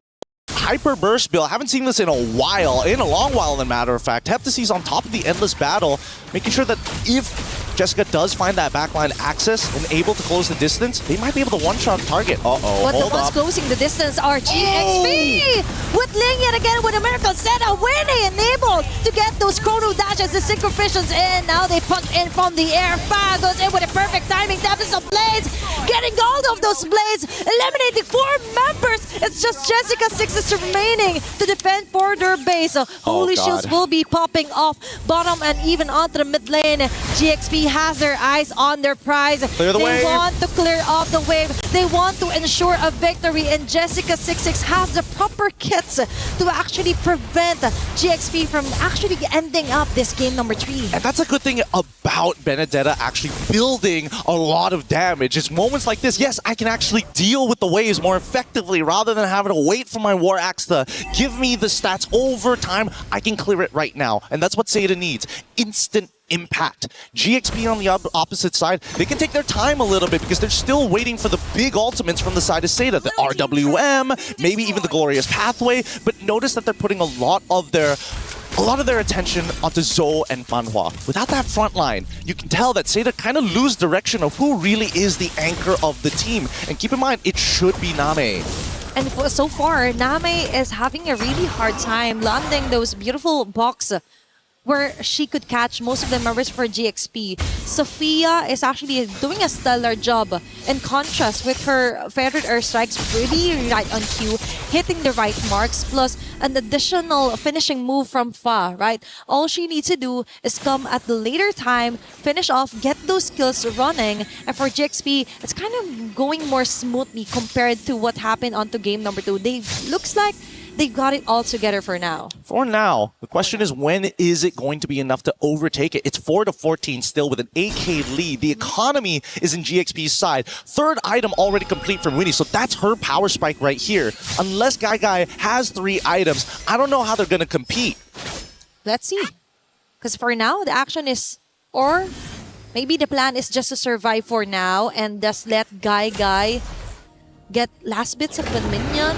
Hyper burst build. I haven't seen this in a long while, as a matter of fact. Heptacy's on top of the endless battle, making sure that if Jessica does find that backline access and able to close the distance, they might be able to one-shot target. But the ones closing the distance are GXP! With Ling yet again with a miracle setup, Winnie enabled to get those chrono dashes, the synchrovisions in. Now they punch in from the air. Fa goes in with a perfect timing. Tempest of Blades, getting all of those blades, eliminating 4 members. It's just Jessica 6 is remaining to defend for their base. Holy Shields will be popping off bottom and even onto the mid lane. GXP has their eyes on their prize. Clear the wave. They want to clear off the wave. They want to ensure a victory, and Jessica 66 has the proper kits to actually prevent GXP from actually ending up this game number 3. And that's a good thing about Benedetta actually building a lot of damage. It's moments like this, yes, I can actually deal with the waves more effectively rather than having to wait for my War Axe to give me the stats over time. I can clear it right now. And that's what Zeta needs. Instant impact. GXP on the opposite side, they can take their time a little bit because they're still waiting for the big ultimates from the side of Zeta. The RWM, maybe even the Glorious Pathway, but notice that they're putting a lot of their attention onto Zoe and Fanhua. Without that front line, you can tell that Zeta kind of lose direction of who really is the anchor of the team. And keep in mind, it should be Name. And so far, Name is having a really hard time landing those beautiful blocks where she could catch most of the members for GXP. Sophia is actually doing a stellar job. In contrast with her Feathered Earth Strikes, really right on cue, hitting the right marks, plus an additional finishing move from Fa, right? All she needs to do is come at the later time, finish off, get those skills running, and for GXP, it's kind of going more smoothly compared to what happened onto game number 2. Looks like they've got it all together for now. For now. The question is, when is it going to be enough to overtake it? It's 4-14 still with an 8k lead. The economy is in GXP's side. 3rd item already complete from Winnie, so that's her power spike right here. Unless Guy has 3 items, I don't know how they're going to compete. Let's see. Because for now, the action is or maybe the plan is just to survive for now and just let Guy get last bits of 1 million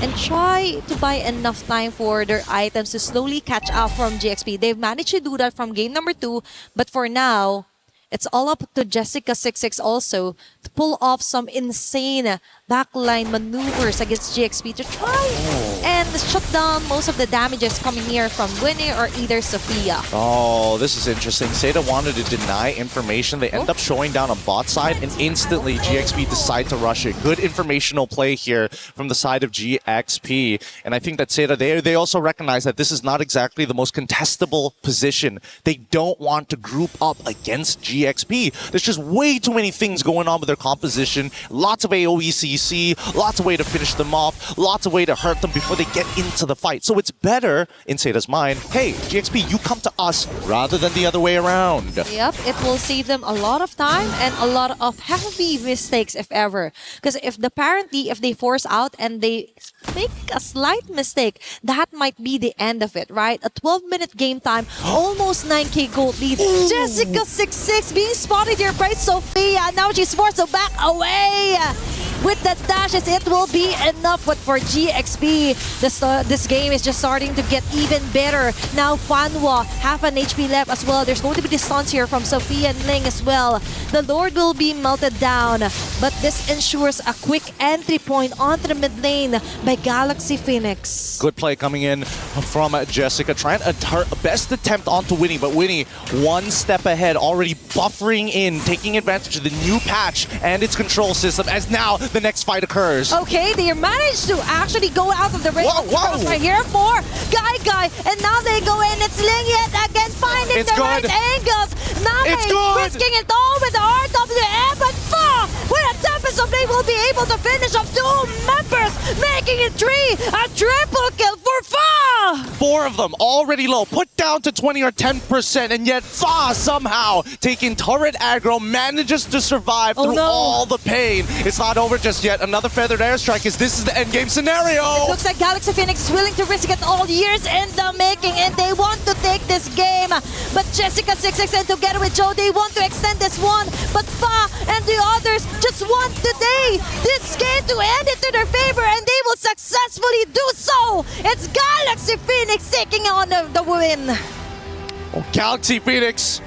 and try to buy enough time for their items to slowly catch up from GXP. They've managed to do that from game number 2, but for now, it's all up to Jessica26 also to pull off some insane backline maneuvers against GXP to try and shut down most of the damages coming here from Winnie or either Sophia. Oh, this is interesting. Seda wanted to deny information. They end up showing down on bot side, and instantly GXP decide to rush it. Good informational play here from the side of GXP. And I think that Seda, they also recognize that this is not exactly the most contestable position. They don't want to group up against GXP. There's just way too many things going on with their composition. Lots of AoE CC, lots of way to finish them off, lots of way to hurt them before they get into the fight. So it's better, in Seda's mind, hey, GXP, you come to us rather than the other way around. Yep, it will save them a lot of time and a lot of heavy mistakes, if ever. Because if they force out and they make a slight mistake, that might be the end of it, right? A 12-minute game time, almost 9k gold lead. Jessica26 being spotted here by Sophia. Now she's forced to back away. With the dashes, it will be enough. But for GXP, this game is just starting to get even better. Now Fanwa, half an HP left as well. There's going to be the stuns here from Sophia and Ling as well. The Lord will be melted down, but this ensures a quick entry point onto the mid lane by Galaxy Phoenix. Good play coming in from Jessica, trying her best attempt onto Winnie, but Winnie one step ahead, already buffering in, taking advantage of the new patch and its control system as now the next fight occurs. Okay, they managed to actually go out of the ring. Right here for Guy, and now they go in. It's Ling yet again, finding the right angles. Now they're risking it all with the RWM, but Fa, with a Tempest of Blade, will be able to finish off 2 members, making it 3, a triple kill for Fa. 4 of them already low, put down to 20 or 10%, and yet Fa somehow taking turret aggro manages to survive through all the pain. It's not over just yet. Another feathered airstrike as this is the endgame scenario. It looks like Galaxy Phoenix is willing to risk it all, years in the making, and they want to take this game. But Jessica26 and together with Joe, they want to extend this one. But Fa and the others just want today this game to end it to their favor, and they will successfully do so. It's Galaxy Phoenix taking on the win. Oh, Galaxy Phoenix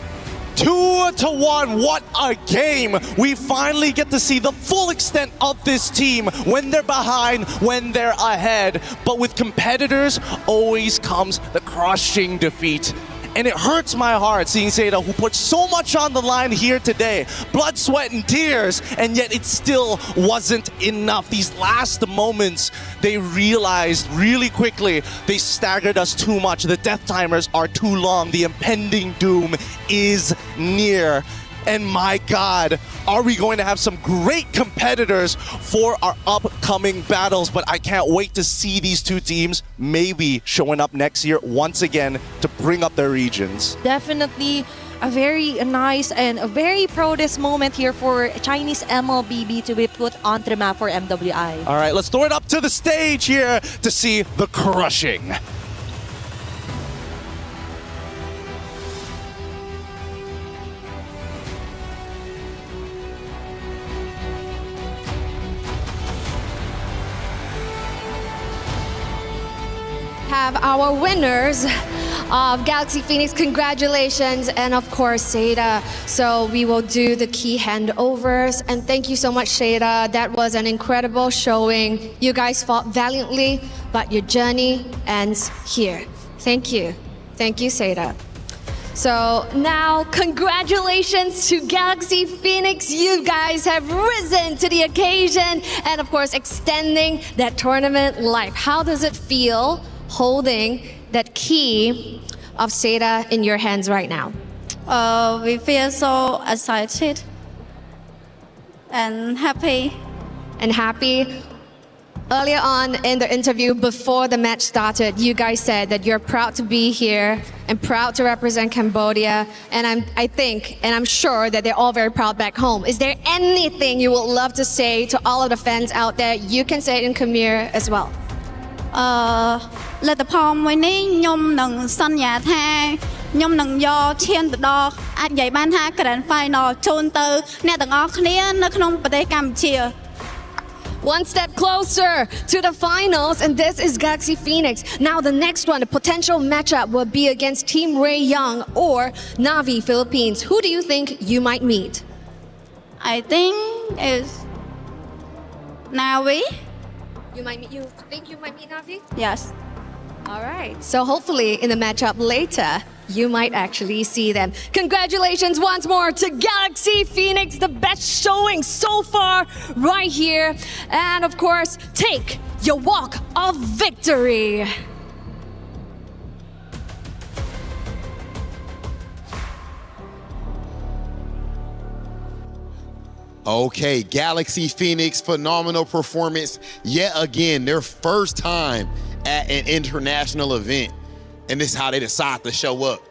2-1, what a game! We finally get to see the full extent of this team when they're behind, when they're ahead. But with competitors, always comes the crushing defeat. And it hurts my heart seeing Seda, who put so much on the line here today. Blood, sweat, and tears, and yet it still wasn't enough. These last moments, they realized really quickly they staggered us too much. The death timers are too long. The impending doom is near. And my God, are we going to have some great competitors for our upcoming battles. But I can't wait to see these two teams maybe showing up next year once again to bring up their regions. Definitely a very nice and a very proudest moment here for Chinese MLBB to be put onto the map for MWI. All right, let's throw it up to the stage here to see the crushing. Have our winners of Galaxy Phoenix. Congratulations, and of course Seda. So we will do the key handovers, and thank you so much, Seda. That was an incredible showing. You guys fought valiantly, but your journey ends here. Thank you, Seda. So now, congratulations to Galaxy Phoenix. You guys have risen to the occasion, and of course extending that tournament life. How does it feel holding that key of Seda in your hands right now? We feel so excited and happy. Earlier on in the interview, before the match started, you guys said that you're proud to be here and proud to represent Cambodia. And I'm sure that they're all very proud back home. Is there anything you would love to say to all of the fans out there? You can say it in Khmer as well. លទ្ធផលមួយនេះខ្ញុំនឹងសន្យាថា ខ្ញុំនឹងយកឈានទៅដល់អាចនិយាយបានថា Grand Final ជូនទៅអ្នកទាំងអស់គ្នានៅក្នុងប្រទេសកម្ពុជា One step closer to the finals, and this is Galaxy Phoenix. Now the next one, the potential matchup will be against Team Ray Young or Navi Philippines. Who do you think you might meet? I think is Navi. You think you might meet Navi? Yes. All right. So hopefully in the matchup later, you might actually see them. Congratulations once more to Galaxy Phoenix, the best showing so far right here. And of course, take your walk of victory. Okay, Galaxy Phoenix, phenomenal performance yet again, their first time at an international event, and this is how they decide to show up.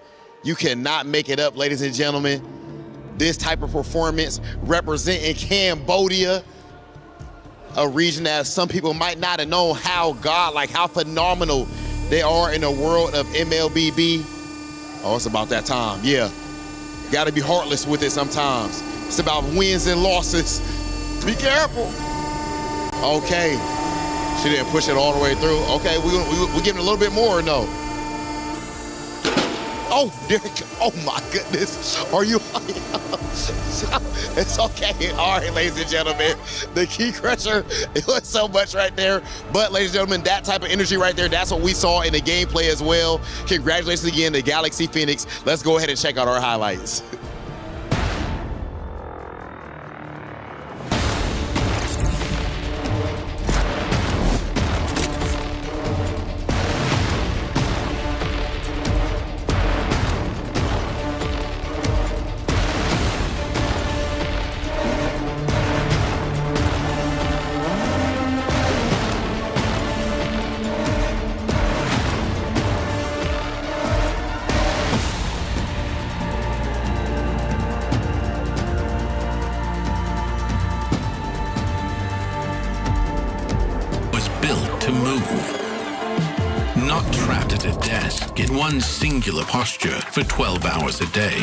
You cannot make it up, ladies and gentlemen. This type of performance representing Cambodia, a region that some people might not have known how godlike, how phenomenal they are in the world of MLBB. Oh, it's about that time, yeah. Gotta be heartless with it sometimes. It's about wins and losses. Be careful. Okay. She didn't push it all the way through. Okay, we're giving a little bit more or no? Oh, Derek. Oh, my goodness. Are you? It's okay. All right, ladies and gentlemen. The key crusher, it was so much right there. But, ladies and gentlemen, that type of energy right there, that's what we saw in the gameplay as well. Congratulations again to Galaxy Phoenix. Let's go ahead and check out our highlights. Not trapped at a desk in one singular posture for 12 hours a day.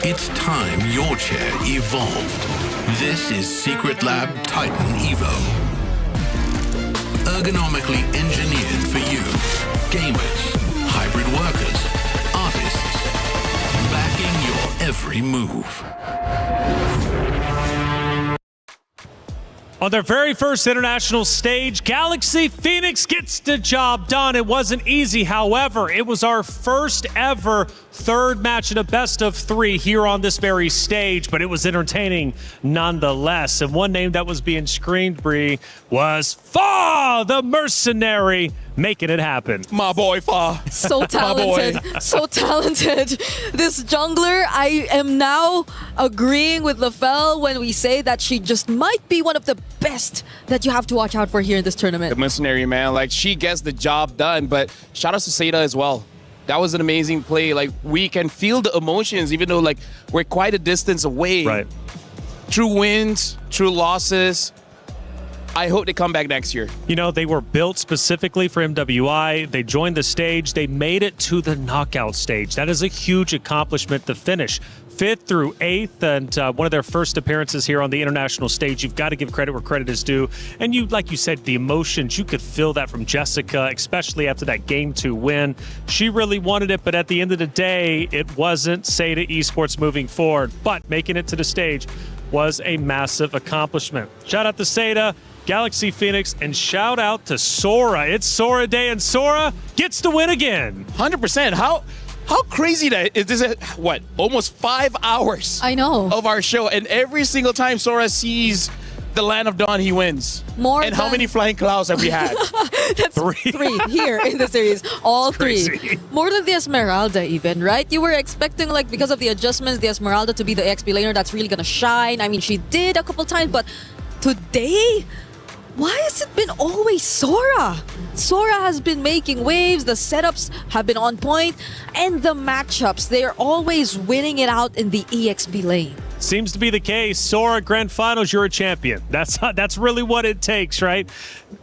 It's time your chair evolved. This is Secret Lab Titan Evo. Ergonomically engineered for you, gamers, hybrid workers, artists, backing your every move. On their very first international stage, Galaxy Phoenix gets the job done. It wasn't easy, however. It was our first ever third match in a best-of-3 here on this very stage, but it was entertaining nonetheless. And one name that was being screamed, Bree, was Fa, the mercenary, making it happen. My boy, Fa. So talented. So talented. This jungler, I am now agreeing with LaFell when we say that she just might be one of the best that you have to watch out for here in this tournament. The mercenary, man. Like, she gets the job done, but shout out to Seda as well. That was an amazing play. Like, we can feel the emotions, even though, like, we're quite a distance away. Right. True wins, true losses. I hope they come back next year. You know, they were built specifically for MWI. They joined the stage. They made it to the knockout stage. That is a huge accomplishment to finish 5th through 8th, and one of their first appearances here on the international stage. You've got to give credit where credit is due. And you, like you said, the emotions, you could feel that from Jessica, especially after that Game 2 win. She really wanted it, but at the end of the day, it wasn't Seda Esports moving forward. But making it to the stage was a massive accomplishment. Shout out to Seda, Galaxy Phoenix, and shout out to Sora. It's Sora Day, and Sora gets the win again. 100%. How crazy that is this? What, almost 5 hours? I know. Of our show, and every single time Sora sees the Land of Dawn, he wins. More and how many flying clouds have we had? That's 3 here in the series. All 3. More than the Esmeralda even, right? You were expecting, like, because of the adjustments, the Esmeralda to be the XP laner that's really gonna shine. I mean, she did a couple times, but today, why has it been always Sora? Sora has been making waves, the setups have been on point, and the matchups, they're always winning it out in the EXP lane. Seems to be the case. Sora, grand finals, you're a champion. That's really what it takes, right?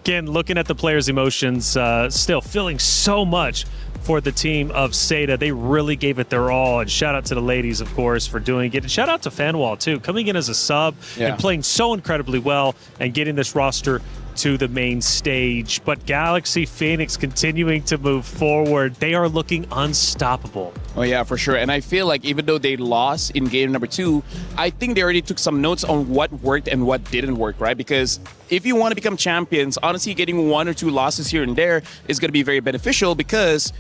Again, looking at the players' emotions, still feeling so much for the team of Seda. They really gave it their all. And shout out to the ladies, of course, for doing it. And shout out to Fanwall, too, coming in as a sub and playing so incredibly well and getting this roster to the main stage. But Galaxy Phoenix continuing to move forward. They are looking unstoppable. Oh, yeah, for sure. And I feel like even though they lost in game number 2, I think they already took some notes on what worked and what didn't work, right? Because if you want to become champions, honestly, getting 1 or 2 losses here and there is going to be very beneficial, because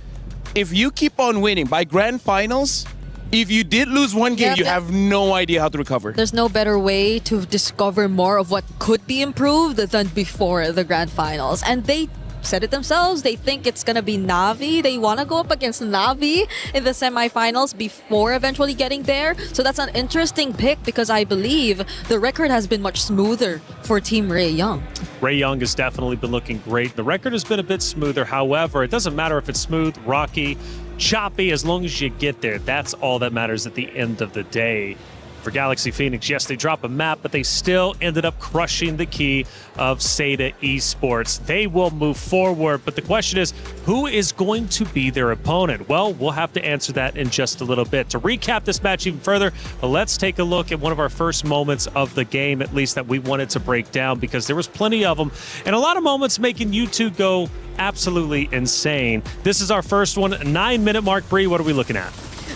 if you keep on winning by grand finals, if you did lose one game, you have no idea how to recover. There's no better way to discover more of what could be improved than before the grand finals. And they said it themselves. They think it's going to be Na'Vi. They want to go up against Na'Vi in the semifinals before eventually getting there. So that's an interesting pick, because I believe the record has been much smoother for Team Ray Young. Ray Young has definitely been looking great. The record has been a bit smoother. However, it doesn't matter if it's smooth, rocky, choppy, as long as you get there. That's all that matters at the end of the day. For Galaxy Phoenix, yes, they drop a map, but they still ended up crushing the key of Seda Esports. They will move forward, but the question is, who is going to be their opponent? Well, we'll have to answer that in just a little bit. To recap this match even further, let's take a look at one of our first moments of the game, at least that we wanted to break down, because there was plenty of them, and a lot of moments making you two go absolutely insane. This is our first one, 9-minute mark. Bree, what are we looking at?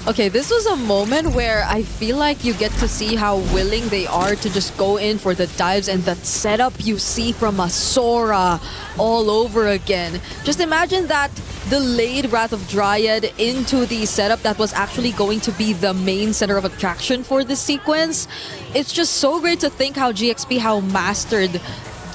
Okay, this was a moment where I feel like you get to see how willing they are to just go in for the dives and the setup you see from a Sora all over again. Just imagine that delayed Wrath of Dryad into the setup that was actually going to be the main center of attraction for this sequence. It's just so great to think how GXP mastered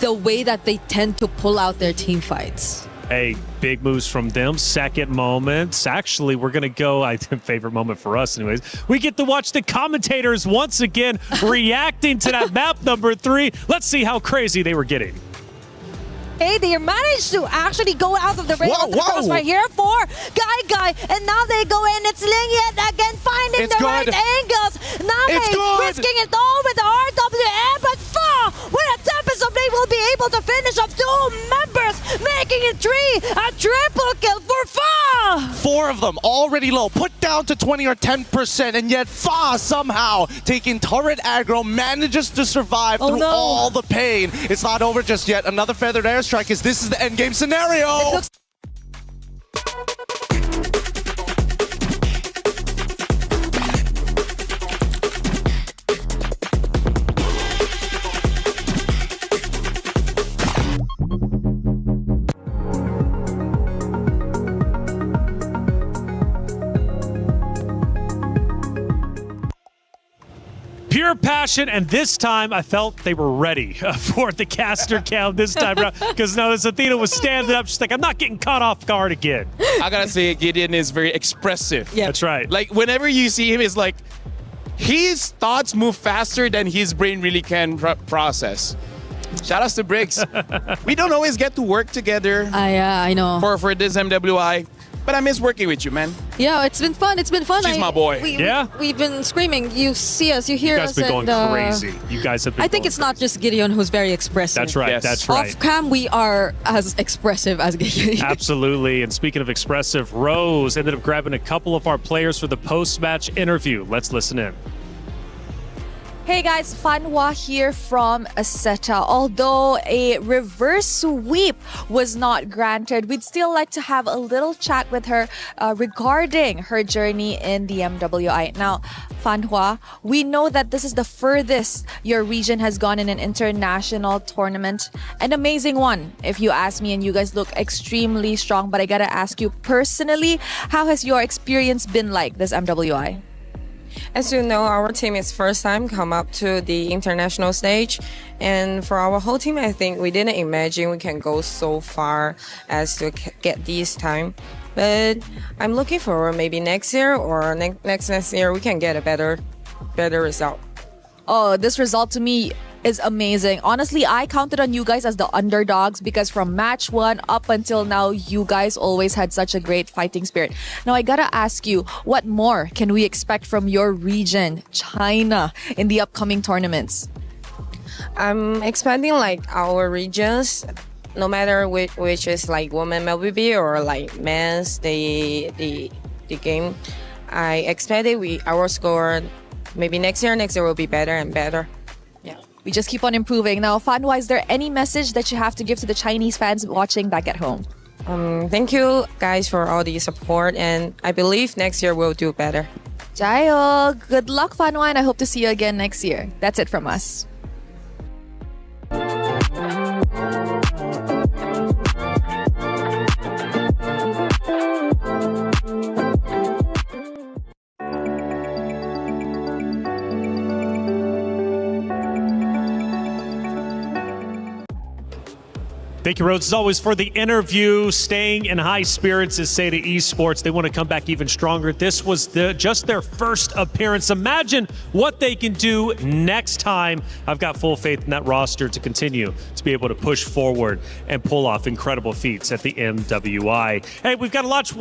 the way that they tend to pull out their team fights. Hey, big moves from them. Second moments. Actually, we're going to go, I think, favorite moment for us anyways. We get to watch the commentators once again reacting to that map number 3. Let's see how crazy they were getting. Hey, they managed to actually go out of the range of the crossfire here for Guy, and now they go in. It's Ling yet again finding the right angles. Name risking it all with the RWM, but Fa with a Tempest of Blade will be able to finish off 2 members, making it 3, a triple kill for Fa. 4 of them already low, put down to 20 or 10%, and yet Fa somehow taking turret aggro manages to survive through all the pain. It's not over just yet. Another feathered airstrike, as this is the endgame scenario. Pure passion, and this time I felt they were ready for the caster count this time around, because notice Athena was standing up. She's like, I'm not getting caught off guard again. I gotta say, Gideon is very expressive. Yeah, that's right. Like, whenever you see him, it's like his thoughts move faster than his brain really can process. Shout outs to Briggs. We don't always get to work together. Yeah, I know. For this MWI. But I miss working with you, man. Yeah, it's been fun. It's been fun. She's my boy. We've been screaming. You see us, you hear us. You guys have been going crazy. You guys have been I think it's not just Gideon who's very expressive. That's right. Yes. That's right. Off cam, we are as expressive as Gideon. Absolutely. And speaking of expressive, Rose ended up grabbing a couple of our players for the post-match interview. Let's listen in. Hey guys, Fanwa here from Aseta. Although a reverse sweep was not granted, we'd still like to have a little chat with her regarding her journey in the MWI. Now, Fanwa, we know that this is the furthest your region has gone in an international tournament. An amazing one, if you ask me, and you guys look extremely strong. But I gotta ask you personally, how has your experience been like this MWI? As you know, our team is first time come up to the international stage, and for our whole team, I think we didn't imagine we can go so far as to get this time. But I'm looking forward maybe next year or next year we can get a better result. Oh, this result to me is amazing. Honestly, I counted on you guys as the underdogs because from match 1 up until now, you guys always had such a great fighting spirit. Now, I gotta ask you, what more can we expect from your region, China, in the upcoming tournaments? I'm expecting like our regions, no matter which is like women MLBB or like men's the game. I expected our score maybe next year will be better and better. Yeah, we just keep on improving. Now, Fanwa, is there any message that you have to give to the Chinese fans watching back at home? Thank you guys for all the support, and I believe next year we'll do better. Jayo, good luck, Fanwa, and I hope to see you again next year. That's it from us. Thank you, Rhodes, as always, for the interview. Staying in high spirits is Seda Esports. They want to come back even stronger. This was just their first appearance. Imagine what they can do next time. I've got full faith in that roster to continue to be able to push forward and pull off incredible feats at the MWI. Hey, we've got a lot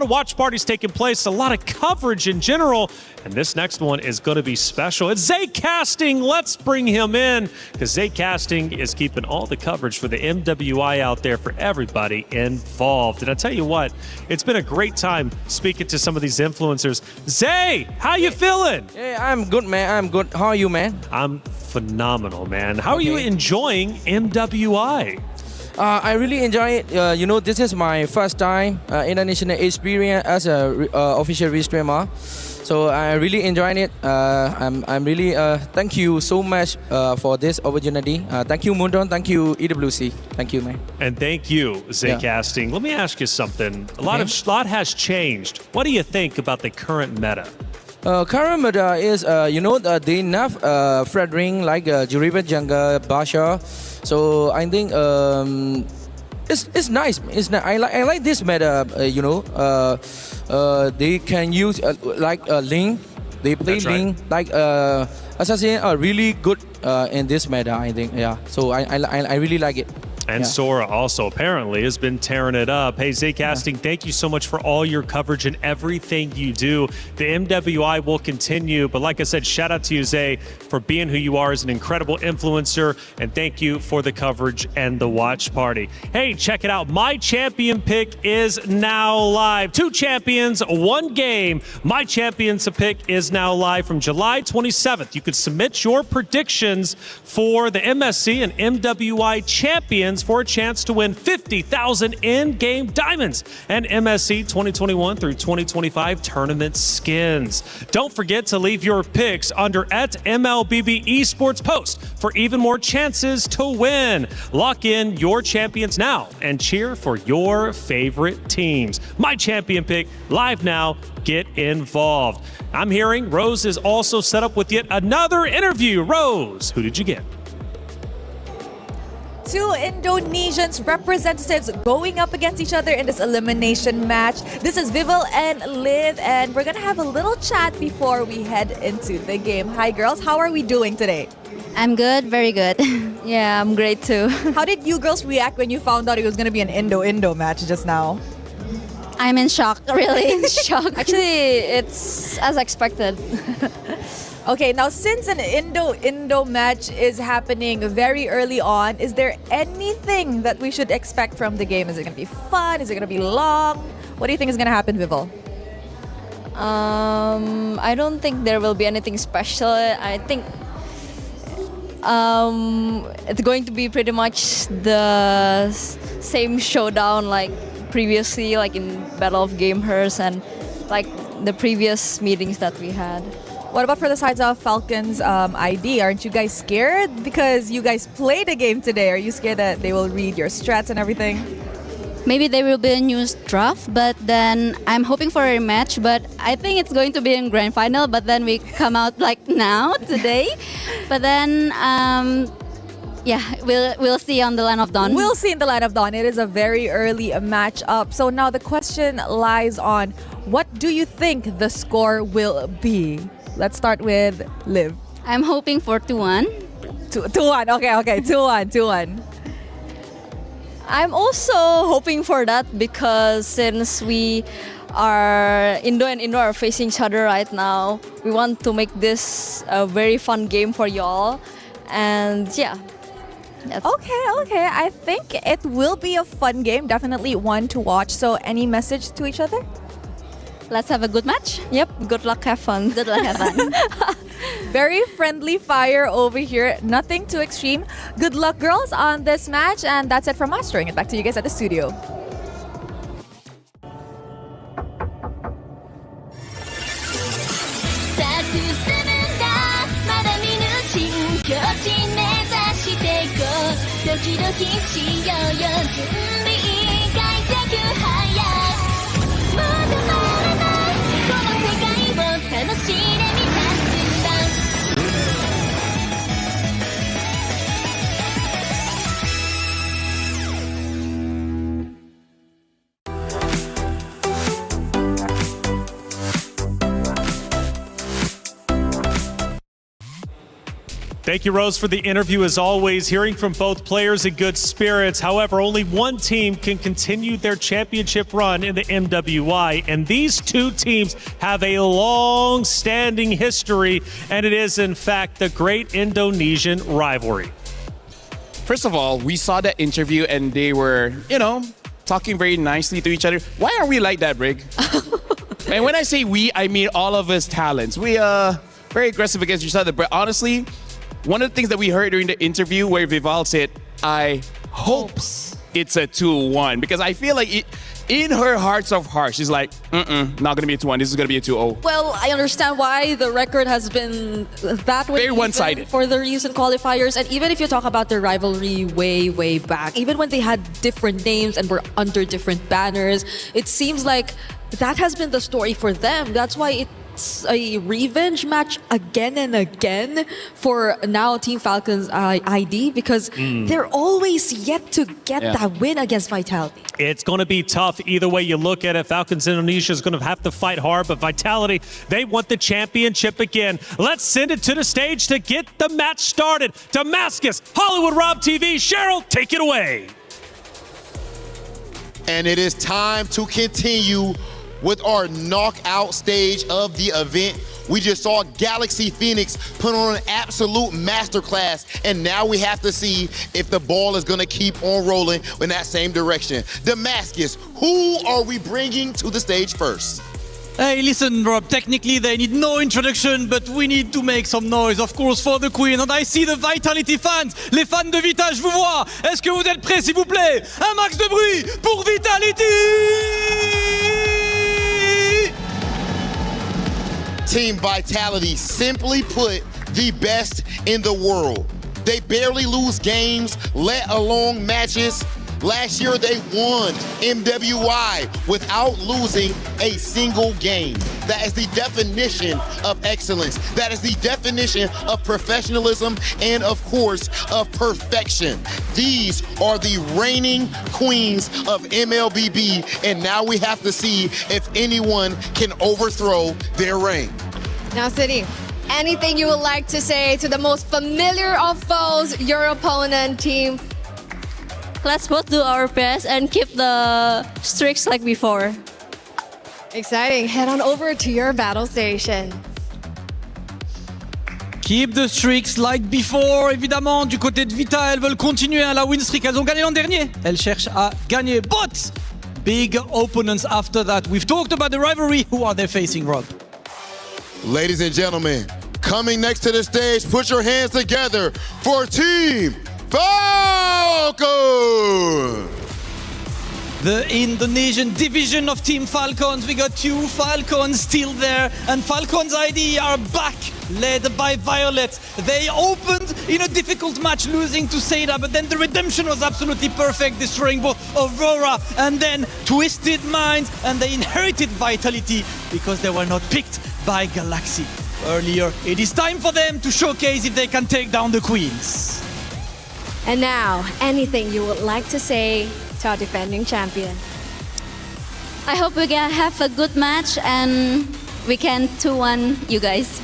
of watch parties taking place, a lot of coverage in general, and this next one is going to be special. It's Zay Casting. Let's bring him in because Zay Casting is keeping all the coverage for the MWI out there for everybody involved. And I tell you what, it's been a great time speaking to some of these influencers. Zay, how you feeling? Hey, I'm good, man. I'm good. How are you, man? I'm phenomenal, man. How are you enjoying MWI? I really enjoy it. This is my first time international experience as a official restreamer. So I really enjoyed it. I'm really thank you so much for this opportunity. Thank you, Mundon. Thank you, EWC. Thank you, man. And thank you, Zay Casting. Let me ask you something. A lot has changed. What do you think about the current meta? Current meta is, they enough Fred Ring like Juriba Jungle, Basha. So I think it's nice. I like this meta. They can use like Link. They play Link like Assassin are really good in this meta. I think So I really like it. And Sora also apparently has been tearing it up. Hey, Zay Casting, thank you so much for all your coverage and everything you do. The MWI will continue, but like I said, shout out to you, Zay, for being who you are as an incredible influencer, and thank you for the coverage and the watch party. Hey, check it out. My champion pick is now live. 2 champions, 1 game. My champions pick is now live from July 27th. You can submit your predictions for the MSC and MWI champions for a chance to win 50,000 in-game diamonds and MSC 2021 through 2025 tournament skins. Don't forget to leave your picks under @MLBB Esports post for even more chances to win. Lock in your champions now and cheer for your favorite teams. My champion pick live now. Get involved. I'm hearing Rose is also set up with yet another interview. Rose, who did you get? 2 Indonesians representatives going up against each other in this elimination match. This is Vival and Liv, and we're gonna have a little chat before we head into the game. Hi girls, how are we doing today? I'm good, very good. Yeah, I'm great too. How did you girls react when you found out it was gonna be an Indo-Indo match just now? I'm in shock, really in shock. Actually, it's as expected. Okay, now since an Indo-Indo match is happening very early on, is there anything that we should expect from the game? Is it going to be fun? Is it going to be long? What do you think is going to happen, Vival? I don't think there will be anything special. I think it's going to be pretty much the same showdown like previously, like in Battle of Gamers and like the previous meetings that we had. What about for the sides of Falcons ID? Aren't you guys scared? Because you guys played a game today. Are you scared that they will read your strats and everything? Maybe there will be a new draft, but then I'm hoping for a rematch, but I think it's going to be in grand final, but then we come out like now, today. But then, we'll see on the Line of Dawn. We'll see in the Line of Dawn. It is a very early matchup. So now the question lies on, what do you think the score will be? Let's start with Liv. I'm hoping for 2-1. 2-1. Okay. 2-1. I'm also hoping for that because since we are Indo and Indo are facing each other right now, we want to make this a very fun game for y'all. And yeah. Okay. I think it will be a fun game, definitely one to watch. So any message to each other? Let's have a good match. Yep, good luck, have fun. Good luck, have fun. Very friendly fire over here. Nothing too extreme. Good luck, girls, on this match. And that's it from us. Throwing it back to you guys at the studio. Thank you, Rose, for the interview. As always, hearing from both players in good spirits. However, only one team can continue their championship run in the MWI, and these two teams have a long-standing history, and it is, in fact, the great Indonesian rivalry. First of all, we saw that interview and they were, talking very nicely to each other. Why are we like that, Brig? And when I say we, I mean all of us talents. We are very aggressive against each other, but honestly, one of the things that we heard during the interview where Vival said, I hope it's a 2-1, because I feel like in her hearts of hearts, she's like, not going to be a 2-1. This is going to be a 2-0. Well, I understand why the record has been that way. Very one-sided. For the recent qualifiers. And even if you talk about the rivalry way back, even when they had different names and were under different banners, it seems like that has been the story for them. That's why it's a revenge match again and again for now Team Falcons ID, because they're always yet to get that win against Vitality. It's going to be tough either way you look at it. Falcons Indonesia is going to have to fight hard, but Vitality, they want the championship again. Let's send it to the stage to get the match started. Damascus, Hollywood Rob TV. Cheryl, take it away. And it is time to continue with our knockout stage of the event. We just saw Galaxy Phoenix put on an absolute masterclass, and now we have to see if the ball is gonna keep on rolling in that same direction. Damascus, who are we bringing to the stage first? Hey, listen, Rob, technically they need no introduction, but we need to make some noise, of course, for the Queen. And I see the Vitality fans. Les fans de Vita, je vous vois. Est-ce que vous êtes prêts, s'il vous plaît? Un max de bruit pour Vitality! Team Vitality, simply put, the best in the world. They barely lose games, let alone matches. Last year they won MWI without losing a single game. That is the definition of excellence. That is the definition of professionalism and, of course, of perfection. These are the reigning queens of MLBB, and now we have to see if anyone can overthrow their reign. Now, City, anything you would like to say to the most familiar of foes, your opponent team? Let's both do our best and keep the streaks like before. Exciting. Head on over to your battle station. Keep the streaks like before, évidemment. Du côté de Vita, elles veulent continuer la win streak. Elles ont gagné l'an dernier. Elles cherchent à gagner. But big opponents after that. We've talked about the rivalry. Who are they facing, Rob? Ladies and gentlemen, coming next to the stage, put your hands together for Team Falcon! The Indonesian division of Team Falcons. We got two Falcons still there, and Falcons ID are back, led by Violet. They opened in a difficult match, losing to Seda, but then the redemption was absolutely perfect, destroying both Aurora and then Twisted Minds, and they inherited Vitality because they were not picked by Galaxy earlier. It is time for them to showcase if they can take down the Queens. And now, anything you would like to say to our defending champion? I hope we can have a good match and we can 2-1 you guys.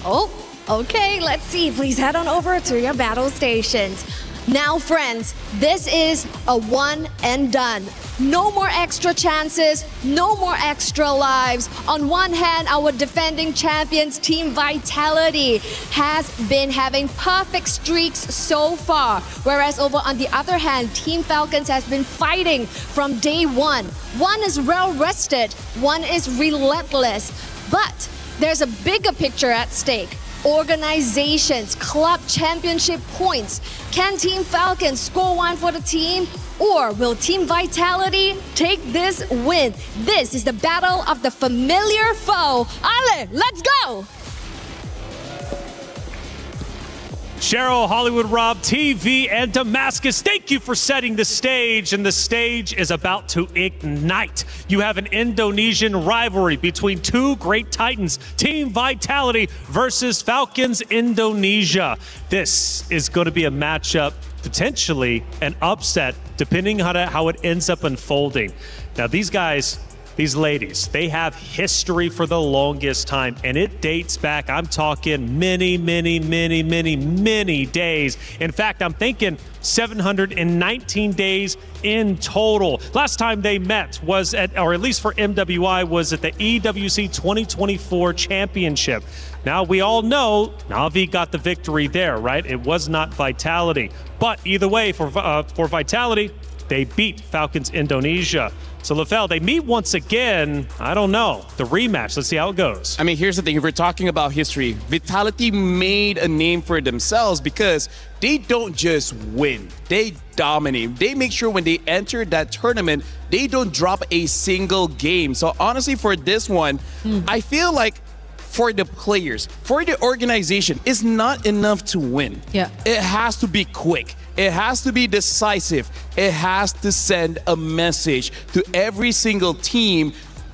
Oh, Okay, let's see. Please head on over to your battle stations. Now, friends, this is a one and done. No more extra chances, no more extra lives. On one hand, our defending champions, Team Vitality, has been having perfect streaks so far. Whereas over on the other hand, Team Falcons has been fighting from day one. One is well rested, one is relentless. But there's a bigger picture at stake. Organizations, club championship points. Can Team Falcons score one for the team? Or will Team Vitality take this win? This is the battle of the familiar foe. Ale, let's go! Cheryl, Hollywood Rob, TV, and Damascus, thank you for setting the stage, and the stage is about to ignite. You have an Indonesian rivalry between two great titans, Team Vitality versus Falcons Indonesia. This is going to be a matchup, potentially an upset, depending on how it ends up unfolding. Now, these guys, these ladies, they have history for the longest time, and it dates back, I'm talking many days. In fact, I'm thinking 719 days in total. Last time they met was or at least for MWI, was at the EWC26 championship. Now, we all know Na'Vi got the victory there, right? It was not Vitality. But either way, for Vitality, they beat Falcons Indonesia. So, LaFell, they meet once again. I don't know. The rematch. Let's see how it goes. I mean, here's the thing. If we're talking about history, Vitality made a name for themselves because they don't just win. They dominate. They make sure when they enter that tournament, they don't drop a single game. So, honestly, for this one, I feel like for the players, for the organization, it's not enough to win. Yeah. It has to be quick. It has to be decisive. It has to send a message to every single team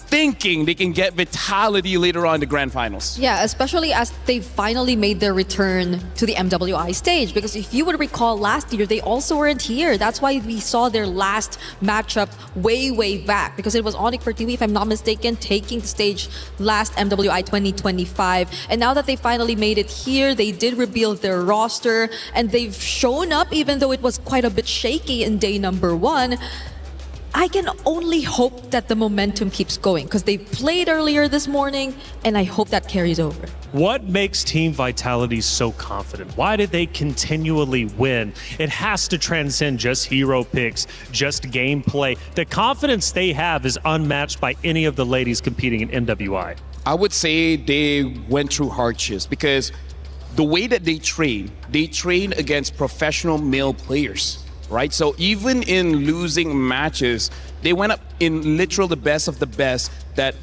thinking they can get Vitality later on in the grand finals. Yeah, especially as they finally made their return to the MWI stage. Because if you would recall last year, they also weren't here. That's why we saw their last matchup way back. Because it was Onyx for TV, if I'm not mistaken, taking the stage last MWI 2025. And now that they finally made it here, they did reveal their roster. And they've shown up, even though it was quite a bit shaky in day number one. I can only hope that the momentum keeps going because they played earlier this morning, and I hope that carries over. What makes Team Vitality so confident? Why did they continually win? It has to transcend just hero picks, just gameplay. The confidence they have is unmatched by any of the ladies competing in MWI. I would say they went through hardships because the way that they train against professional male players. Right? So even in losing matches, they went up in literal the best of the best that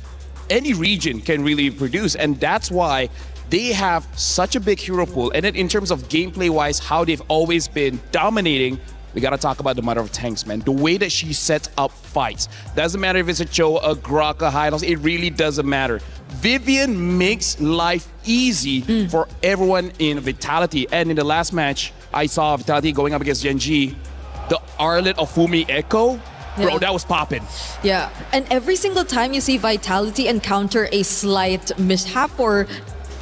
any region can really produce. And that's why they have such a big hero pool. And then in terms of gameplay-wise, how they've always been dominating, we got to talk about the Mother of Tanks, man. The way that she sets up fights. Doesn't matter if it's a Cho, a Grok, a Hylos, it really doesn't matter. Vivian makes life easy for everyone in Vitality. And in the last match, I saw Vitality going up against Gen G. The Arlet of Fumi Echo, bro, that was popping. Yeah, and every single time you see Vitality encounter a slight mishap or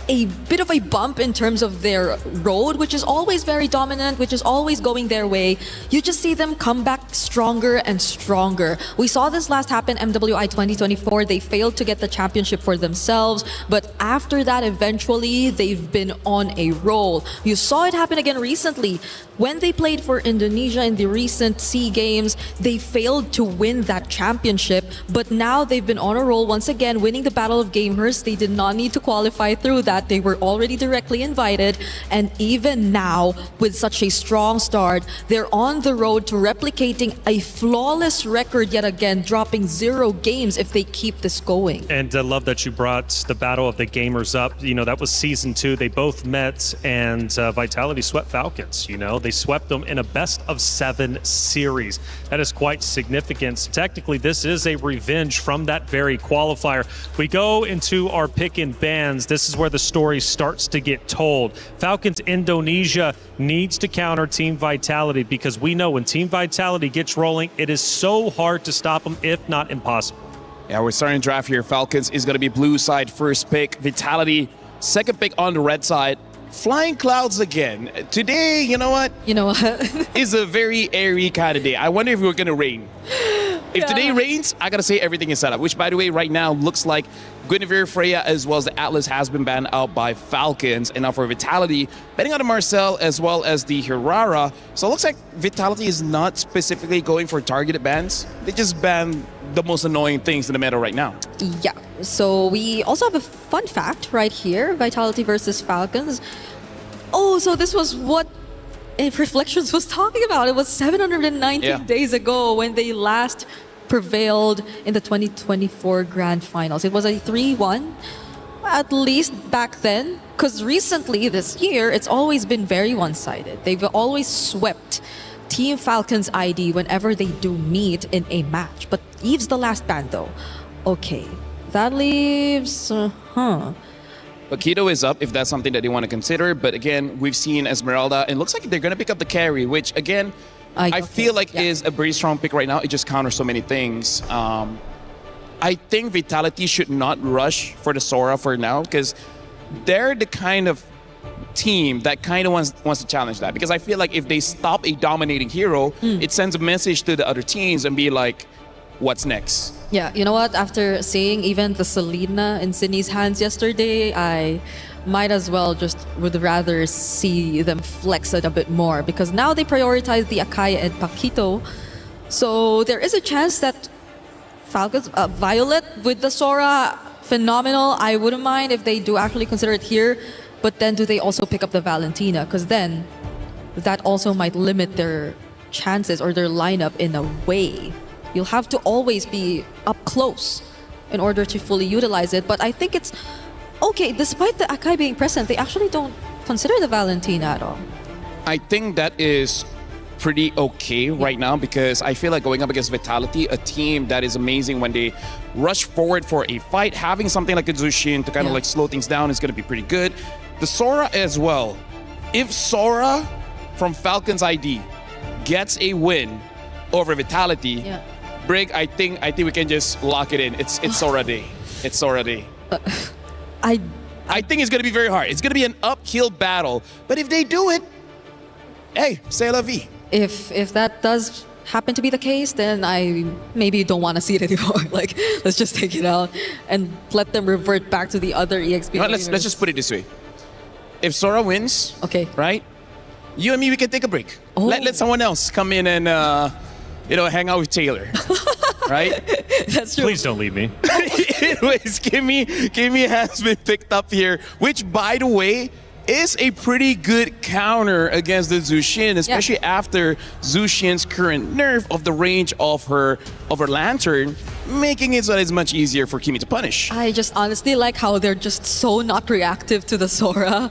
a bit of a bump in terms of their road, which is always very dominant, which is always going their way, you just see them come back stronger and stronger. We saw this last happen MWI 2024. They failed to get the championship for themselves, but after that, eventually, they've been on a roll. You saw it happen again recently. When they played for Indonesia in the recent SEA Games, they failed to win that championship, but now they've been on a roll once again, winning the Battle of Gamers. They did not need to qualify through that. They were already directly invited, and even now, with such a strong start, they're on the road to replicating a flawless record yet again, dropping 0 games if they keep this going. And I love that you brought the Battle of the Gamers up. You know, that was season 2. They both met, and Vitality swept Falcons. You know, they swept them in a best-of-7 series. That is quite significant. Technically, this is a revenge from that very qualifier. We go into our pick and bans. This is where the story starts to get told. Falcons Indonesia needs to counter Team Vitality because we know when Team Vitality gets rolling, it is so hard to stop them, if not impossible. Yeah, we're starting to draft here. Falcons is going to be blue side first pick. Vitality second pick on the red side. flying clouds again. Today, you know what? You know what? is a very airy kind of day. I wonder if we're going to rain. If today rains, I got to say everything is set up, which, by the way, right now looks like Guinevere, Freya, as well as the Atlas has been banned out by Falcons. And now for Vitality, betting on the Marcel as well as the Hirara. So it looks like Vitality is not specifically going for targeted bans. They just ban the most annoying things in the meta right now. Yeah. So we also have a fun fact right here. Vitality versus Falcons. Oh, so this was what Reflections was talking about. It was 719 days ago when they last prevailed in the 2024 Grand Finals. It was a 3-1, at least back then, because recently this year, it's always been very one-sided. They've always swept Team Falcons ID whenever they do meet in a match. But Eve's the last ban, though. Okay, that leaves... Paquito is up if that's something that they want to consider. But again, we've seen Esmeralda, and it looks like they're going to pick up the carry, which again, I feel like is a very strong pick right now. It just counters so many things. I think Vitality should not rush for the Sora for now because they're the kind of team that kind of wants to challenge that. Because I feel like if they stop a dominating hero, it sends a message to the other teams and be like, what's next? Yeah, you know what? After seeing even the Selena in Sydney's hands yesterday, I might as well just would rather see them flex it a bit more because now they prioritize the Akaya and Paquito. So there is a chance that Falcons, Violet with the Sora, phenomenal. I wouldn't mind if they do actually consider it here. But then do they also pick up the Valentina? Because then that also might limit their chances or their lineup in a way. You'll have to always be up close in order to fully utilize it. But I think it's okay, despite the Akai being present, they actually don't consider the Valentina at all. I think that is pretty okay right now because I feel like going up against Vitality, a team that is amazing when they rush forward for a fight, having something like a Zushin to kind of like slow things down is going to be pretty good. The Sora as well. If Sora from Falcons ID gets a win over Vitality, Brig, I think we can just lock it in. It's Sora day. It's Sora day. I think it's going to be very hard. It's going to be an uphill battle. But if they do it, hey, c'est la vie. If that does happen to be the case, then I maybe don't want to see it anymore. Like, let's just take it out and let them revert back to the other EXP. You know, let's just put it this way. If Sora wins, right? You and me, we can take a break. Let someone else come in and hang out with Taylor. Right? That's true. Please don't leave me. Anyways, Kimmy has been picked up here, which, by the way, is a pretty good counter against the Zushin, especially after Zushin's current nerf of the range of her lantern, making it so that it's much easier for Kimmy to punish. I just honestly like how they're just so not reactive to the Sora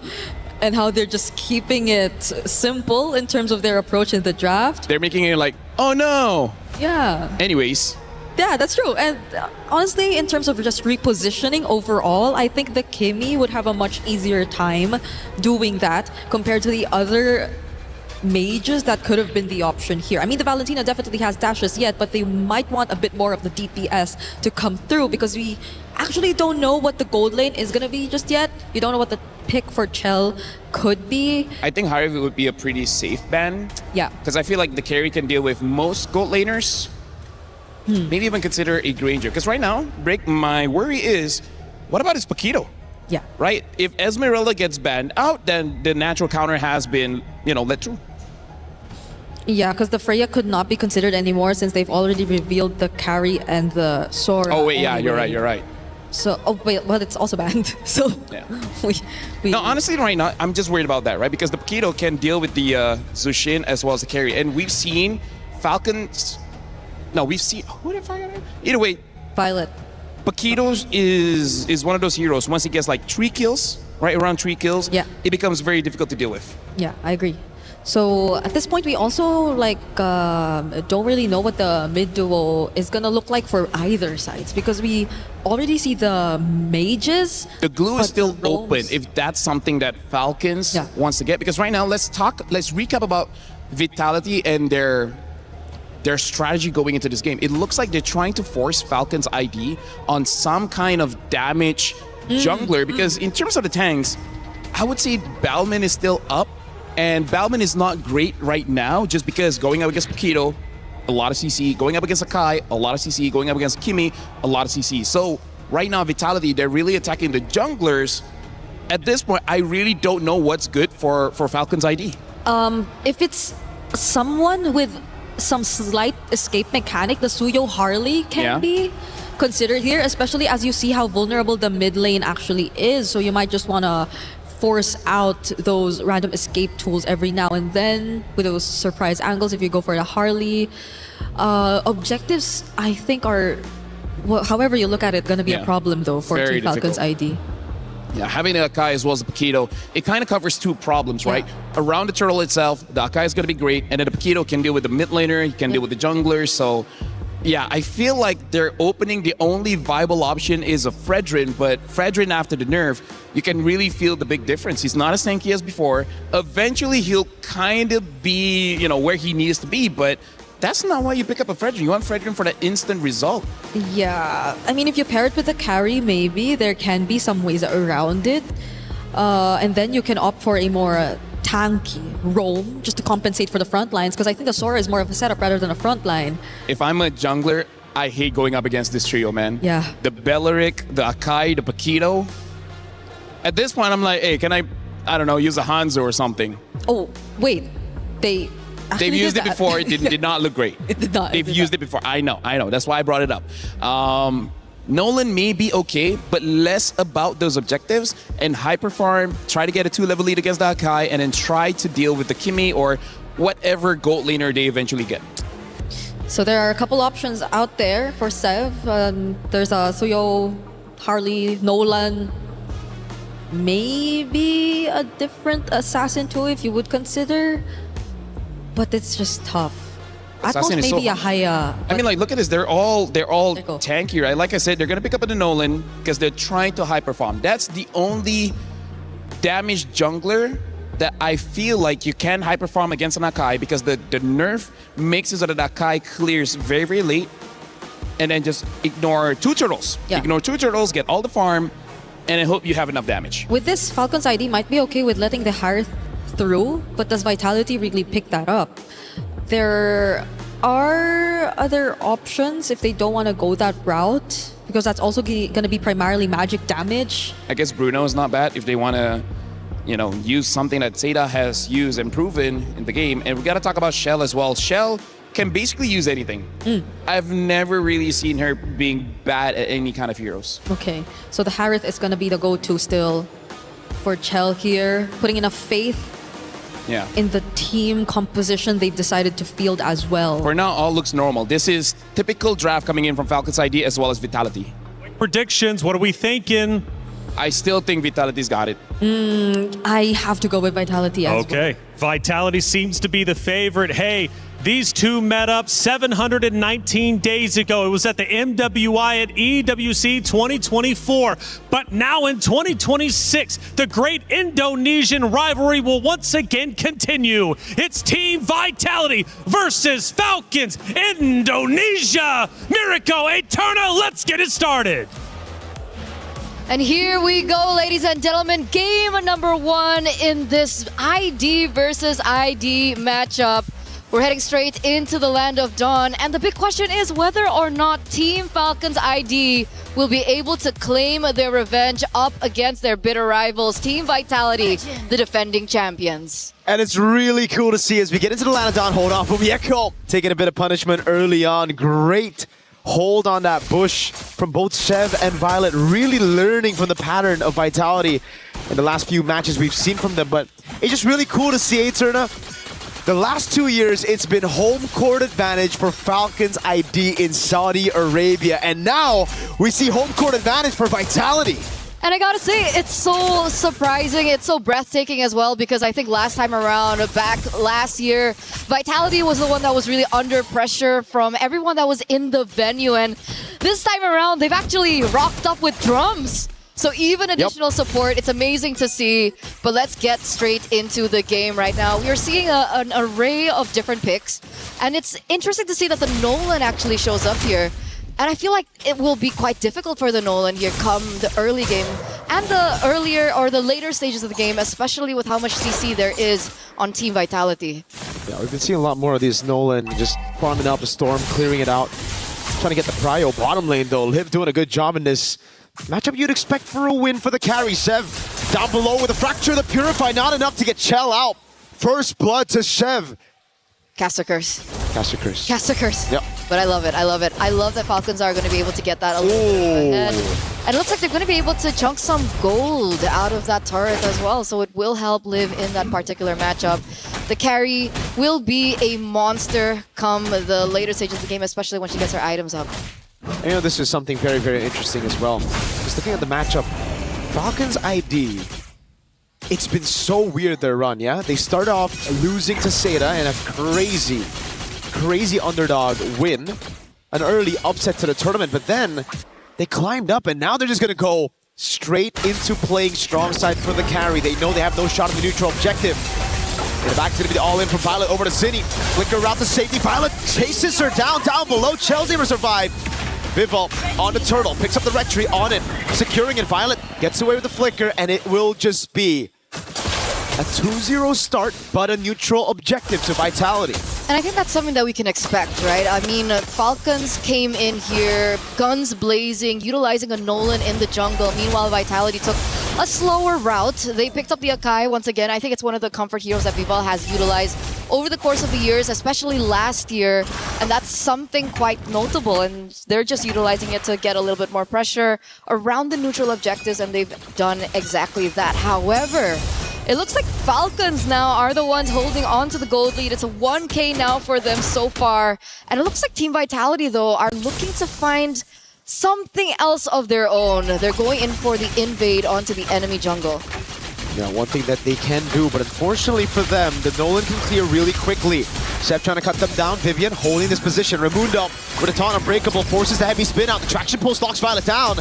and how they're just keeping it simple in terms of their approach in the draft. They're making it like, oh no. Yeah. Anyways. Yeah, that's true. And honestly, in terms of just repositioning overall, I think the Kimmy would have a much easier time doing that compared to the other mages that could have been the option here. I mean, the Valentina definitely has dashes yet, but they might want a bit more of the DPS to come through because we actually don't know what the gold lane is going to be just yet. You don't know what the pick for Chell could be. I think Harvey would be a pretty safe ban. Yeah. Because I feel like the carry can deal with most gold laners. Maybe even consider a Granger. Because right now, Brick, my worry is, what about his Paquito? Yeah. Right? If Esmeralda gets banned out, then the natural counter has been, let through. Yeah, because the Freya could not be considered anymore since they've already revealed the carry and the Sora. Oh, wait, yeah, you're right. So, but it's also banned. So, No, honestly, right now, I'm just worried about that, right? Because the Paquito can deal with the Zushin as well as the carry. And we've seen Falcons... No, we've seen... Who did I forget? Either way... Violet. Paquito is one of those heroes. Once he gets like 3 kills, right around 3 kills, it becomes very difficult to deal with. Yeah, I agree. So at this point, we also don't really know what the mid duo is gonna look like for either sides because we already see the mages. The glue is still open if that's something that Falcons wants to get. Because right now, let's recap about Vitality and their strategy going into this game. It looks like they're trying to force Falcons ID on some kind of damage jungler because in terms of the tanks, I would say Balman is still up, and Balman is not great right now just because going up against Paquito, a lot of CC, going up against Akai, a lot of CC, going up against Kimi, a lot of CC. So right now, Vitality, they're really attacking the junglers. At this point, I really don't know what's good for Falcons ID. If it's someone with some slight escape mechanic, the Suyo Harley can be considered here, especially as you see how vulnerable the mid lane actually is. So you might just want to force out those random escape tools every now and then with those surprise angles if you go for the Harley. Objectives, I think, are, well, however you look at it, going to be a problem though for Team Falcons ID. Yeah, having the Akai as well as the Paquito, it kind of covers two problems, right? Around the turtle itself, the Akai is going to be great, and then the Paquito can deal with the mid laner, he can deal with the junglers, so yeah, I feel like they're opening the only viable option is a Fredrin, but Fredrin after the nerf, you can really feel the big difference. He's not as tanky as before. Eventually, he'll kind of be, you know, where he needs to be, but that's not why you pick up a Fredrin. You want Fredrin for the instant result. Yeah, I mean, if you pair it with the carry, maybe there can be some ways around it. And then you can opt for a more tanky roam just to compensate for the front lines, because I think the Sora is more of a setup rather than a front line. If I'm a jungler, I hate going up against this trio, man. Yeah. The Belleric, the Akai, the Paquito. At this point, I'm like, hey, can I don't know, use a Hanzo or something? Oh, wait. They've used it before. It did not look great. It did not. They've used it before. I know. That's why I brought it up. Nolan may be okay, but less about those objectives and hyper farm, try to get a 2-level lead against the Akai, and then try to deal with the Kimi or whatever gold laner they eventually get. So there are a couple options out there for Sev. There's a Suyo, Harley, Nolan, maybe a different assassin too if you would consider, but it's just tough. At most maybe a Haya. I mean, like, look at this. They're all tanky, right? Like I said, they're gonna pick up the Nolan because they're trying to hyper farm. That's the only damaged jungler that I feel like you can hyper farm against an Akai, because the nerf makes it so that Akai clears very, very late, and then just ignore 2 turtles. Yeah. Ignore 2 turtles, get all the farm, and I hope you have enough damage. With this, Falcons ID might be okay with letting the Hearth through, but does Vitality really pick that up? There are other options if they don't want to go that route, because that's also going to be primarily magic damage. I guess Bruno is not bad if they want to, you know, use something that Zeta has used and proven in the game. And we got to talk about Shell as well. Shell can basically use anything. I've never really seen her being bad at any kind of heroes. Okay, so the Harith is going to be the go-to still for Chell here, putting enough faith in the team composition they've decided to field as well. For now, all looks normal. This is typical draft coming in from Falcons ID as well as Vitality. Predictions, what are we thinking? I still think Vitality's got it. I have to go with Vitality as well. Okay, Vitality seems to be the favorite. Hey, these two met up 719 days ago. It was at the MWI at EWC26. But now in 2026, the great Indonesian rivalry will once again continue. It's Team Vitality versus Falcons Indonesia. Miracle Eterna, let's get it started. And here we go, ladies and gentlemen. Game number 1 in this ID versus ID matchup. We're heading straight into the Land of Dawn. And the big question is whether or not Team Falcons ID will be able to claim their revenge up against their bitter rivals, Team Vitality, the defending champions. And it's really cool to see as we get into the Land of Dawn. Hold on from Yeko, taking a bit of punishment early on. Great hold on that bush from both Sev and Violet, really learning from the pattern of Vitality in the last few matches we've seen from them. But it's just really cool to see Eterna. The last 2 years, it's been home court advantage for Falcons ID in Saudi Arabia. And now we see home court advantage for Vitality. And I gotta say, it's so surprising, it's so breathtaking as well, because I think last time around, back last year, Vitality was the one that was really under pressure from everyone that was in the venue. And this time around, they've actually rocked up with drums. So even additional support, it's amazing to see. But let's get straight into the game right now. We are seeing an array of different picks. And it's interesting to see that the Nolan actually shows up here. And I feel like it will be quite difficult for the Nolan here come the early game. and the earlier or the later stages of the game, especially with how much CC there is on Team Vitality. Yeah, we've been seeing a lot more of these Nolan just farming out the Storm, clearing it out, trying to get the prio. Bottom lane though, Liv doing a good job in this matchup you'd expect for a win for the carry. Sev down below with a fracture, the Purify, not enough to get Chell out. First blood to Sev. Caster Curse. Caster Curse. Caster Curse. Yep. But I love it. I love it. I love that Falcons are going to be able to get that a little bit ahead. And it looks like they're going to be able to chunk some gold out of that turret as well. So it will help Liv in that particular matchup. The carry will be a monster come the later stages of the game, especially when she gets her items up. You know, this is something very, very interesting as well. Just looking at the matchup, Falcons ID, it's been so weird their run, yeah? They start off losing to Seda in a crazy underdog win, an early upset to the tournament, but then they climbed up and now they're just gonna go straight into playing strong side for the carry. They know they have no shot at the neutral objective. In the back, it's gonna be the all-in from Violet over to Cine. Flicker route to safety. Violet chases her down below. Chelsea will survive. Vival on the turtle, picks up the red tree on it, securing it. Violet gets away with the flicker, and it will just be a 2-0 start, but a neutral objective to Vitality. And I think that's something that we can expect, right? I mean, Falcons came in here, guns blazing, utilizing a Nolan in the jungle. Meanwhile, Vitality took a slower route. They picked up the Akai once again. I think it's one of the comfort heroes that Vival has utilized over the course of the years, especially last year. And that's something quite notable. And they're just utilizing it to get a little bit more pressure around the neutral objectives, and they've done exactly that. However, it looks like Falcons now are the ones holding on to the gold lead. It's a 1K now for them so far. And it looks like Team Vitality, though, are looking to find something else of their own. They're going in for the invade onto the enemy jungle. Yeah, one thing that they can do, but unfortunately for them, the Nolan can clear really quickly. Seb trying to cut them down. Vivian holding this position. Raimundo with a taunt unbreakable, forces the heavy spin out. The traction pulse locks Violet down.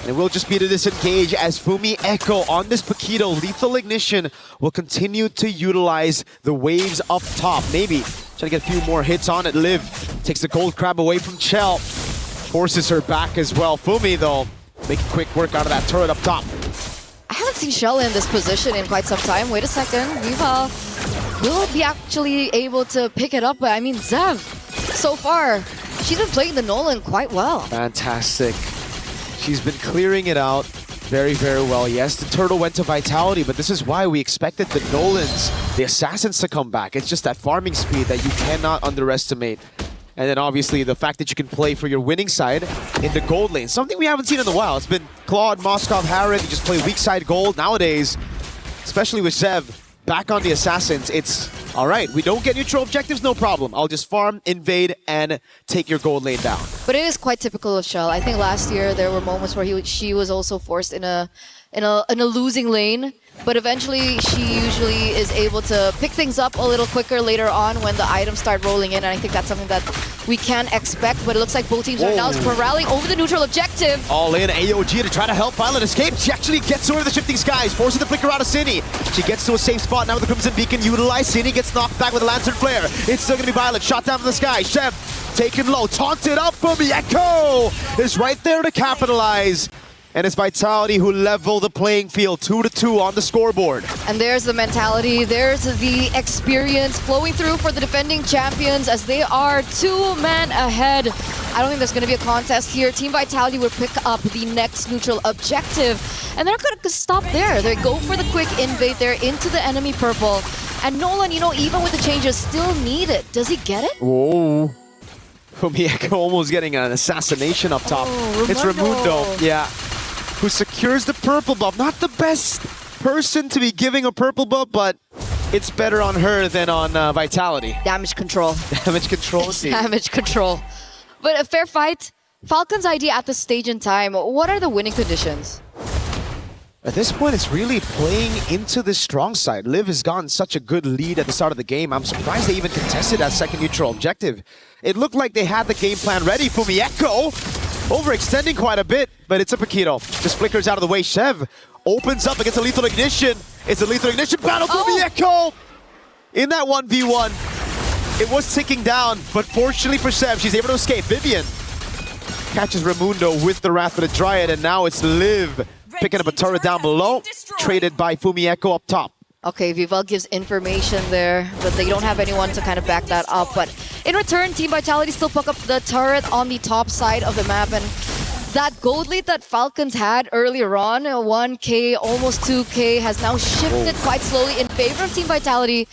And it will just be to disengage as Fumi Echo on this Paquito. Lethal Ignition will continue to utilize the waves up top. Maybe try to get a few more hits on it. Liv takes the gold crab away from Chell. Forces her back as well. Fumi, though, making quick work out of that turret up top. I haven't seen Shell in this position in quite some time. Wait a second. Vival will be actually able to pick it up. But I mean, Zev, so far, she's been playing the Nolan quite well. Fantastic. She's been clearing it out very, very well. Yes, the turtle went to Vitality, but this is why we expected the Nolans, the Assassins, to come back. It's just that farming speed that you cannot underestimate. And then obviously the fact that you can play for your winning side in the gold lane. Something we haven't seen in a while. It's been Claude, Moskov, Harrod. You just play weak side gold. Nowadays, especially with Zev back on the Assassins, it's all right. We don't get neutral objectives, no problem. I'll just farm, invade, and take your gold lane down. But it is quite typical of Shell. I think last year there were moments where she was also forced in a losing lane. But eventually, she usually is able to pick things up a little quicker later on when the items start rolling in. And I think that's something that we can expect. But it looks like both teams are now rallying over the neutral objective. All in, AOG to try to help Violet escape. She actually gets over the shifting skies, forces the flicker out of Cine. She gets to a safe spot now with the Crimson Beacon utilized. Cine gets knocked back with a Lantern Flare. It's still going to be Violet, shot down from the sky. Shev taken low, taunted up from the Echo. Is right there to capitalize. And it's Vitality who level the playing field, 2-2 on the scoreboard. And there's the mentality, there's the experience flowing through for the defending champions as they are 2 men ahead. I don't think there's going to be a contest here. Team Vitality will pick up the next neutral objective. And they're going to stop there. They go for the quick invade there into the enemy purple. And Nolan, you know, even with the changes, still need it. Does he get it? Whoa. Fumieko almost getting an assassination up top. It's Raimundo. Yeah. Who secures the purple buff. Not the best person to be giving a purple buff, but it's better on her than on Vitality. Damage control. Damage control. Damage control. But a fair fight. Falcons ID at this stage in time. What are the winning conditions? At this point, it's really playing into the strong side. Liv has gotten such a good lead at the start of the game. I'm surprised they even contested that second neutral objective. It looked like they had the game plan ready. Fumieko overextending quite a bit, but it's a Paquito. Just flickers out of the way. Shev opens up against a Lethal Ignition. It's a Lethal Ignition battle. Fumieko in that 1v1. It was ticking down, but fortunately for Shev, she's able to escape. Vivian catches Raimundo with the Wrath of the Dryad, and now it's Liv picking up a turret down below, traded by Fumieko up top. Okay, Vival gives information there, but they don't have anyone to kind of back that up. But in return, Team Vitality still pick up the turret on the top side of the map. And that gold lead that Falcons had earlier on, 1K, almost 2K, has now shifted quite slowly in favor of Team Vitality.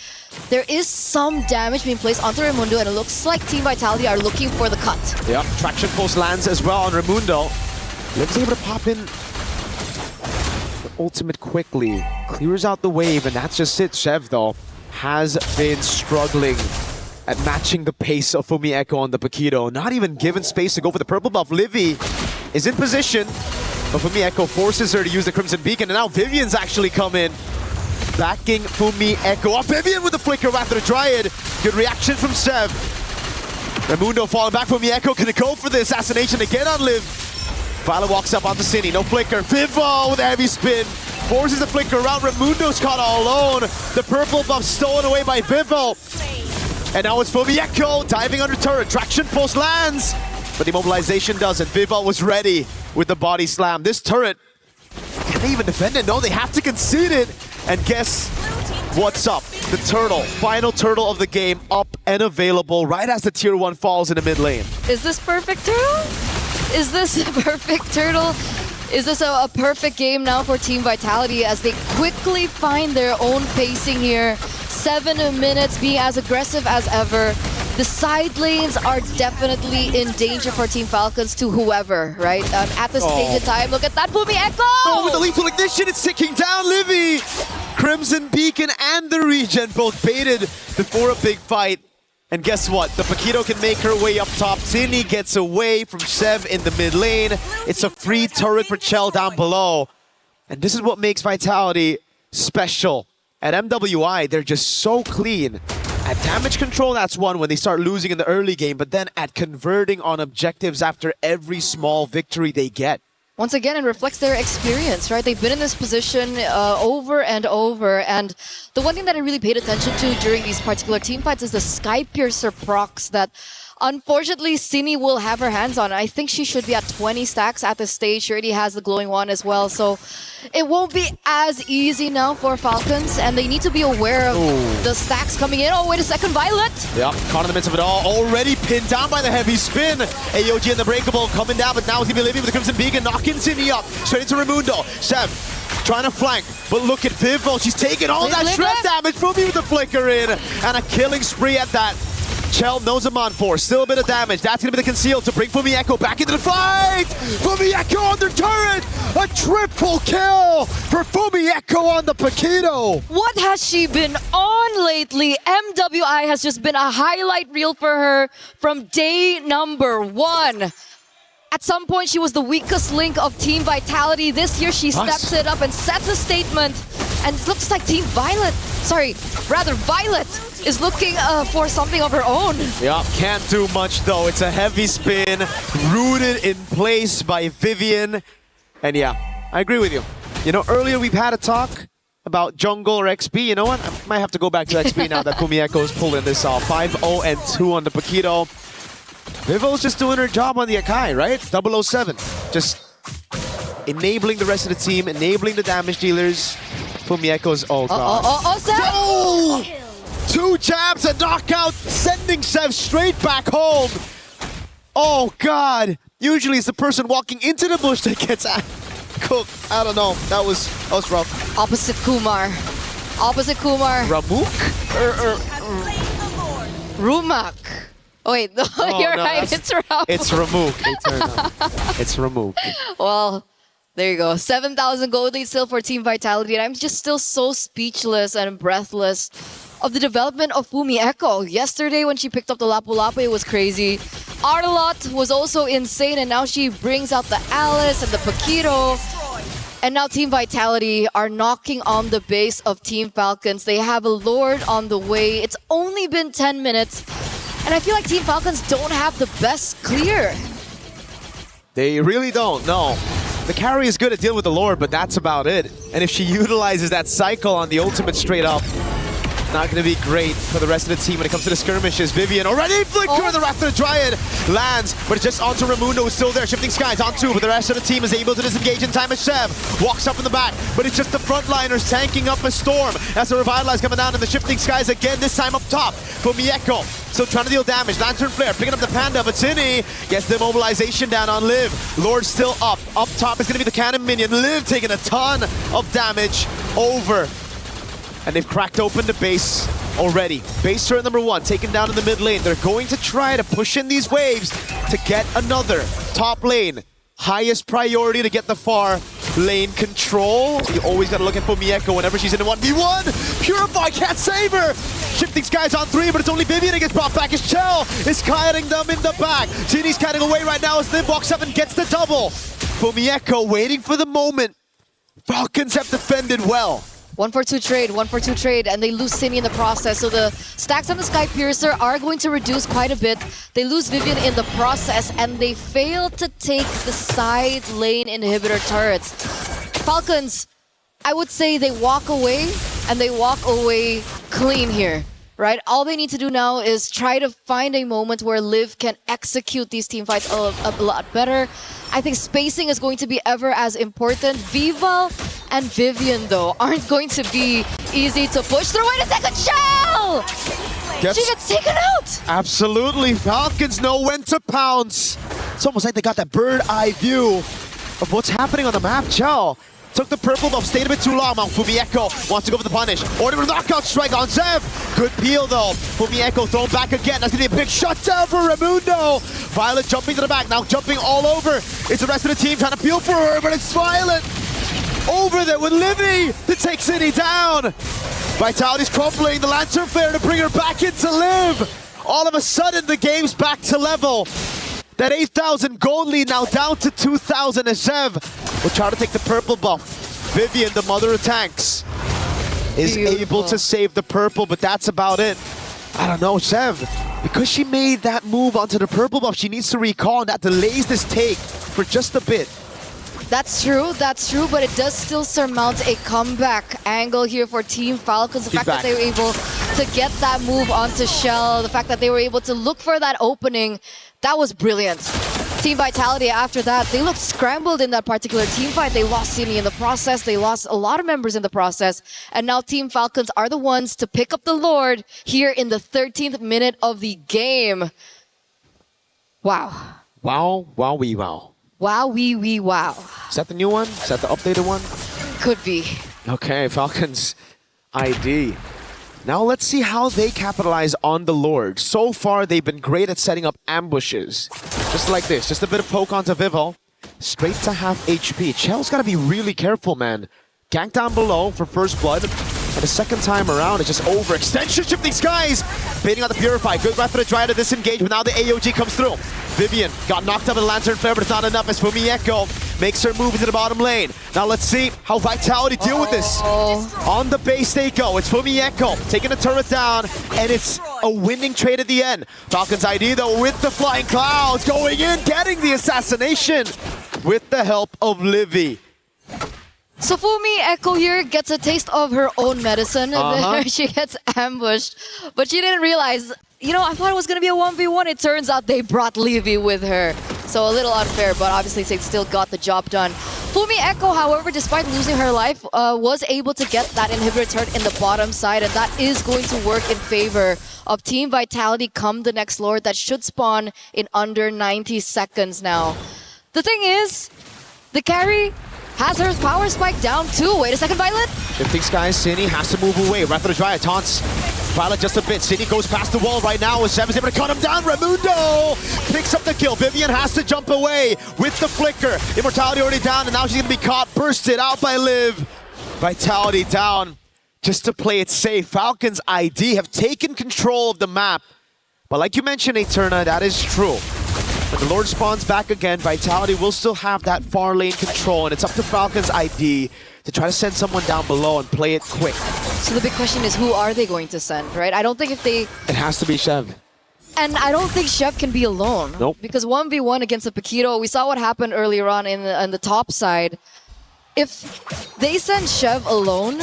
There is some damage being placed onto Raimundo, and it looks like Team Vitality are looking for the cut. Yep, traction post lands as well on Raimundo. Lives able to pop in the ultimate quickly. Clears out the wave, and that's just it. Chev, though, has been struggling at matching the pace of Fumieko on the Paquito. Not even given space to go for the purple buff. Livy is in position, but Fumieko forces her to use the Crimson Beacon, and now Vivian's actually come in, backing Fumieko up. Vivian with the flicker after the Dryad. Good reaction from Sev. Raimundo falling back. Fumieko gonna go for the assassination again on Liv. Violet walks up onto Cine, no flicker. Vivo with a heavy spin. Forces the flicker around. Raimundo's caught all alone. The purple buff stolen away by Vivo. And now it's Fumieko diving under turret. Traction pulse lands, but the immobilization doesn't. Vivo was ready with the body slam. This turret, can they even defend it? No, they have to concede it. And guess what's up? The turtle, final turtle of the game, up and available right as the tier 1 falls in the mid lane. Is this perfect turtle? Is this a perfect turtle? Is this a perfect game now for Team Vitality as they quickly find their own pacing here? 7 minutes, being as aggressive as ever. The side lanes are definitely in danger for Team Falcons to whoever, right? At this stage in time, look at that, Fumieko! Oh, with the lethal ignition, it's ticking down, Livy! Crimson Beacon and the regen both baited before a big fight. And guess what? The Paquito can make her way up top. Tini gets away from Sev in the mid lane. It's a free turret for Chell down below. And this is what makes Vitality special. At MWI, they're just so clean. At damage control, that's one when they start losing in the early game, but then at converting on objectives after every small victory they get. Once again, it reflects their experience, right? They've been in this position over and over. And the one thing that I really paid attention to during these particular team fights is the Sky Piercer procs that unfortunately Cine will have her hands on. I think she should be at 20 stacks at this stage. She already has the glowing one as well. So it won't be as easy now for Falcons. And they need to be aware of the stacks coming in. Oh, wait a second, Violet! Yeah, caught in the midst of it all. Already pinned down by the heavy spin. AOG and the Breakable coming down, but now it's going to be Livy with the Crimson Beacon, knocking Cine up. Straight into Raimundo. Sev trying to flank, but look at Vivo. She's taking all that shred damage from me with the flicker in. And a killing spree at that. Chell knows him on for. Still a bit of damage. That's going to be the conceal to bring Fumieko back into the fight. Fumieko on their turret. A triple kill for Fumieko on the Paquito. What has she been on lately? MWI has just been a highlight reel for her from day number 1. At some point, she was the weakest link of Team Vitality. This year, she steps it up and sets a statement. And it looks like Violet is looking for something of her own. Yeah, can't do much though. It's a heavy spin, rooted in place by Vivian. And yeah, I agree with you. You know, earlier we've had a talk about jungle or XP. You know what? I might have to go back to XP now that Fumieko is pulling this off. 5-0-2 on the Paquito. Vivo's just doing her job on the Akai, right? 007. Just enabling the rest of the team, enabling the damage dealers. Fumieko's, oh god. Oh, 2 jabs, a knockout, sending Sev straight back home. Oh god. Usually it's the person walking into the bush that gets cooked. I don't know. That was rough. Opposite Kumar. Ramuk? Rumak. Oh wait, no, you're right, it's Ramuk. It's Ramuk. It's Ramuk. Well, there you go. 7,000 gold lead still for Team Vitality. And I'm just still so speechless and breathless of the development of Fumieko. Yesterday when she picked up the Lapu Lapu, it was crazy. Arlot was also insane, and now she brings out the Alice and the Paquito. And now Team Vitality are knocking on the base of Team Falcons. They have a Lord on the way. It's only been 10 minutes. And I feel like Team Falcons don't have the best clear. They really don't, no. The carry is good at dealing with the Lord, but that's about it. And if she utilizes that cycle on the ultimate straight up, Not going to be great for the rest of the team when it comes to the skirmishes. Vivian already flicker, the Raptor Dryad lands, but it's just onto Raimundo, who's still there. Shifting Skies on 2, but the rest of the team is able to disengage in time as Chev walks up in the back, but it's just the frontliners tanking up a storm as the Revitalize coming down, and the Shifting Skies again, this time up top for Mieko. So trying to deal damage. Lantern Flare picking up the Panda, but Zinni gets the mobilization down on Liv. Lord still up. Up top is going to be the Cannon Minion. Liv taking a ton of damage over. And they've cracked open the base already. Base turret number 1 taken down in the mid lane. They're going to try to push in these waves to get another top lane. Highest priority to get the far lane control. You always got to look at Mieko whenever she's in a 1v1. Purify can't save her. Shifting Skies on 3, but it's only Vivian that gets brought back as Chell is kiting them in the back. Zinni's kiting away right now as Liv walks up and gets the double. Mieko waiting for the moment. Falcons have defended well. 1-for-2 trade, 1-for-2 trade, and they lose Zinni in the process. So the stacks on the Sky Piercer are going to reduce quite a bit. They lose Vivian in the process, and they fail to take the side lane inhibitor turrets. Falcons, I would say they walk away, and they walk away clean here, right? All they need to do now is try to find a moment where Liv can execute these team fights a lot better. I think spacing is going to be ever as important. Vival and Vivian, though, aren't going to be easy to push through. Wait a second, Shell! She gets taken out! Absolutely, Falcons know when to pounce. It's almost like they got that bird eye view of what's happening on the map. Chell took the purple buff, stayed a bit too long. Fumieko wants to go for the punish. Order a knockout strike on Zev. Good peel though. Fumieko thrown back again. That's gonna be a big shutdown for Raimundo. Violet jumping to the back, now jumping all over. It's the rest of the team trying to peel for her, but it's Violet over there with Livy to take Zinni down. Vitality's crumbling, the Lantern Flare to bring her back into Liv. All of a sudden, the game's back to level. That 8,000 gold lead now down to 2,000 as Zev will try to take the purple buff. Vivian, the mother of tanks, is able to save the purple, but that's about it. I don't know, Zev, because she made that move onto the purple buff, she needs to recall, and that delays this take for just a bit. That's true, but it does still surmount a comeback angle here for Team Falcons. The fact that they were able to get that move onto Shell, the fact that they were able to look for that opening, that was brilliant. Team Vitality, after that, they looked scrambled in that particular team fight. They lost Zinni in the process, they lost a lot of members in the process, and now Team Falcons are the ones to pick up the Lord here in the 13th minute of the game. Wow. Wow, wow-wee wow. Wow-wee-wee wow. Is that the new one? Is that the updated one? Could be. Okay, Falcons ID. Now let's see how they capitalize on the Lord. So far, they've been great at setting up ambushes. Just like this, just a bit of poke onto Vival. Straight to half HP. Chell's got to be really careful, man. Gank down below for first blood. And the second time around, it's just overextension. Shifting Skies, baiting out the Purify. Good breath for the Dryad to disengage, but now the AOG comes through. Vivian got knocked out with the Lantern Flare, but it's not enough as Fumieko makes her move into the bottom lane. Now let's see how Vitality deal with this. On the base they go. It's Fumieko taking the turret down, and it's a winning trade at the end. Falcons ID though with the Flying Clouds going in, getting the assassination with the help of Livy. So Fumieko here gets a taste of her own medicine, and then she gets ambushed. But she didn't realize, you know, I thought it was going to be a 1v1. It turns out they brought Livy with her. So a little unfair, but obviously they still got the job done. Fumieko, however, despite losing her life, was able to get that inhibitor turret in the bottom side, and that is going to work in favor of Team Vitality come the next Lord that should spawn in under 90 seconds now. The thing is, the carry has her power spike down too. Wait a second, Violet. Shifting Skies, Zinni has to move away. Wrath of the Dryad taunts Violet just a bit. Zinni goes past the wall right now. Zev is able to cut him down. Raimundo picks up the kill. Vivian has to jump away with the flicker. Immortality already down, and now she's going to be caught. Bursted out by Liv. Vitality down just to play it safe. Falcons ID have taken control of the map. But like you mentioned, Eterna, that is true. When the Lord spawns back again, Vitality will still have that far lane control, and it's up to Falcons ID to try to send someone down below and play it quick. So the big question is, who are they going to send, right? I don't think if they... It has to be Chev. And I don't think Chev can be alone. Nope. Because 1v1 against a Paquito, we saw what happened earlier on in the top side. If they send Chev alone,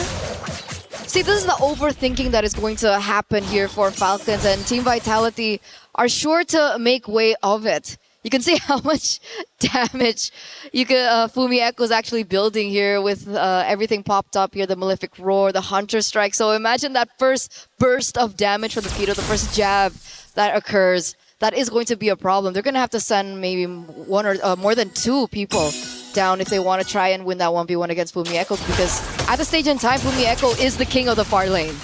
See, this is the overthinking that is going to happen here for Falcons, and Team Vitality are sure to make way of it. You can see how much damage Fumi Echo is actually building here with everything popped up here, the Malefic Roar, the Hunter Strike. So imagine that first burst of damage from the Pito, the first jab that occurs. That is going to be a problem. They're going to have to send maybe one or more than two people down if they want to try and win that 1v1 against Fumi Echo, because at the stage in time, Fumi Echo is the king of the far lane.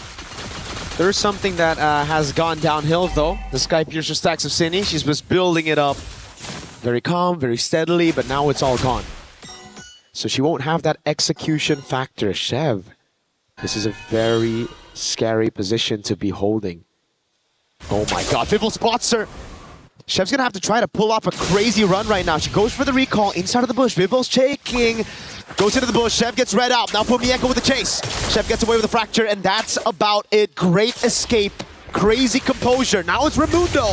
There's something that has gone downhill, though. The Sky Piercer stacks of Cine. She's just building it up very calm, very steadily, but now it's all gone. So she won't have that execution factor. Chev, this is a very scary position to be holding. Oh my god, Vivel spots her. Chev's gonna have to try to pull off a crazy run right now. She goes for the recall inside of the bush. Vivel's shaking. Goes into the bush. Chev gets read out. Now Fumi Echo with the chase. Chev gets away with a fracture, and that's about it. Great escape. Crazy composure. Now it's Raimundo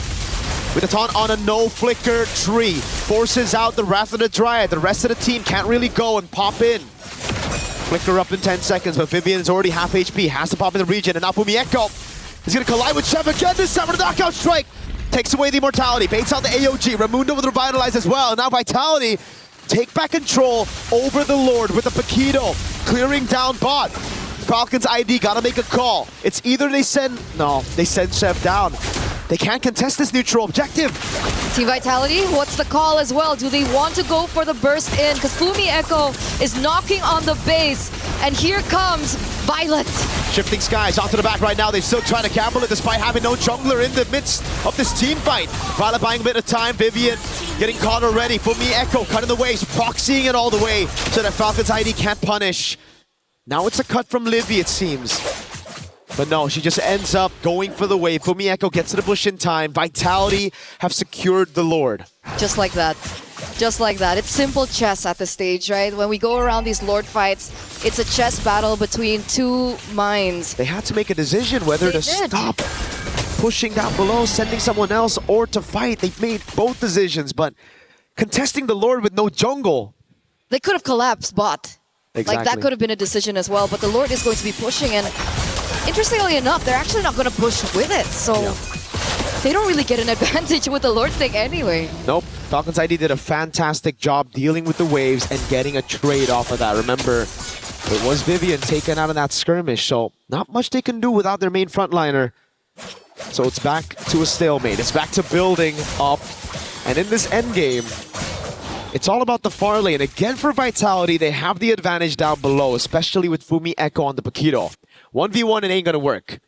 with a taunt on a no flicker tree. Forces out the Wrath of the Dryad. The rest of the team can't really go and pop in. Flicker up in 10 seconds, but Vivian is already half HP. Has to pop in the region, and now Fumi Echo is gonna collide with Chev again. This time with a knockout strike. Takes away the immortality, baits out the AOG. Raimundo with Revitalize as well. Now Vitality take back control over the Lord with the Paquito, clearing down bot. Falcons ID gotta make a call. It's either they send Chev down. They can't contest this neutral objective. Team Vitality, what's the call as well? Do they want to go for the burst in? Because Fumi Echo is knocking on the base, and here comes Violet. Shifting skies onto the back right now. They're still trying to gamble it despite having no jungler in the midst of this team fight. Violet buying a bit of time. Vivian getting caught already. Fumi Echo cutting the waves, proxying it all the way so that Falcons ID can't punish. Now it's a cut from Livy, it seems. But no, she just ends up going for the wave. Fumi Echo gets to the bush in time. Vitality have secured the Lord. Just like that. Just like that. It's simple chess at this stage, right? When we go around these Lord fights, it's a chess battle between two minds. They had to make a decision whether to stop pushing down below, sending someone else, or to fight. They made both decisions, but contesting the Lord with no jungle. They could have collapsed bot. Exactly. Like that could have been a decision as well, but the Lord is going to be pushing, and interestingly enough, they're actually not going to push with it, so they don't really get an advantage with the Lord thing anyway. Nope. Falcons ID did a fantastic job dealing with the waves and getting a trade off of that. Remember, it was Vivian taken out in that skirmish, so not much they can do without their main frontliner. So it's back to a stalemate. It's back to building up. And in this endgame, it's all about the far lane. Again, for Vitality, they have the advantage down below, especially with Fumi Echo on the Paquito. 1v1, it ain't gonna work.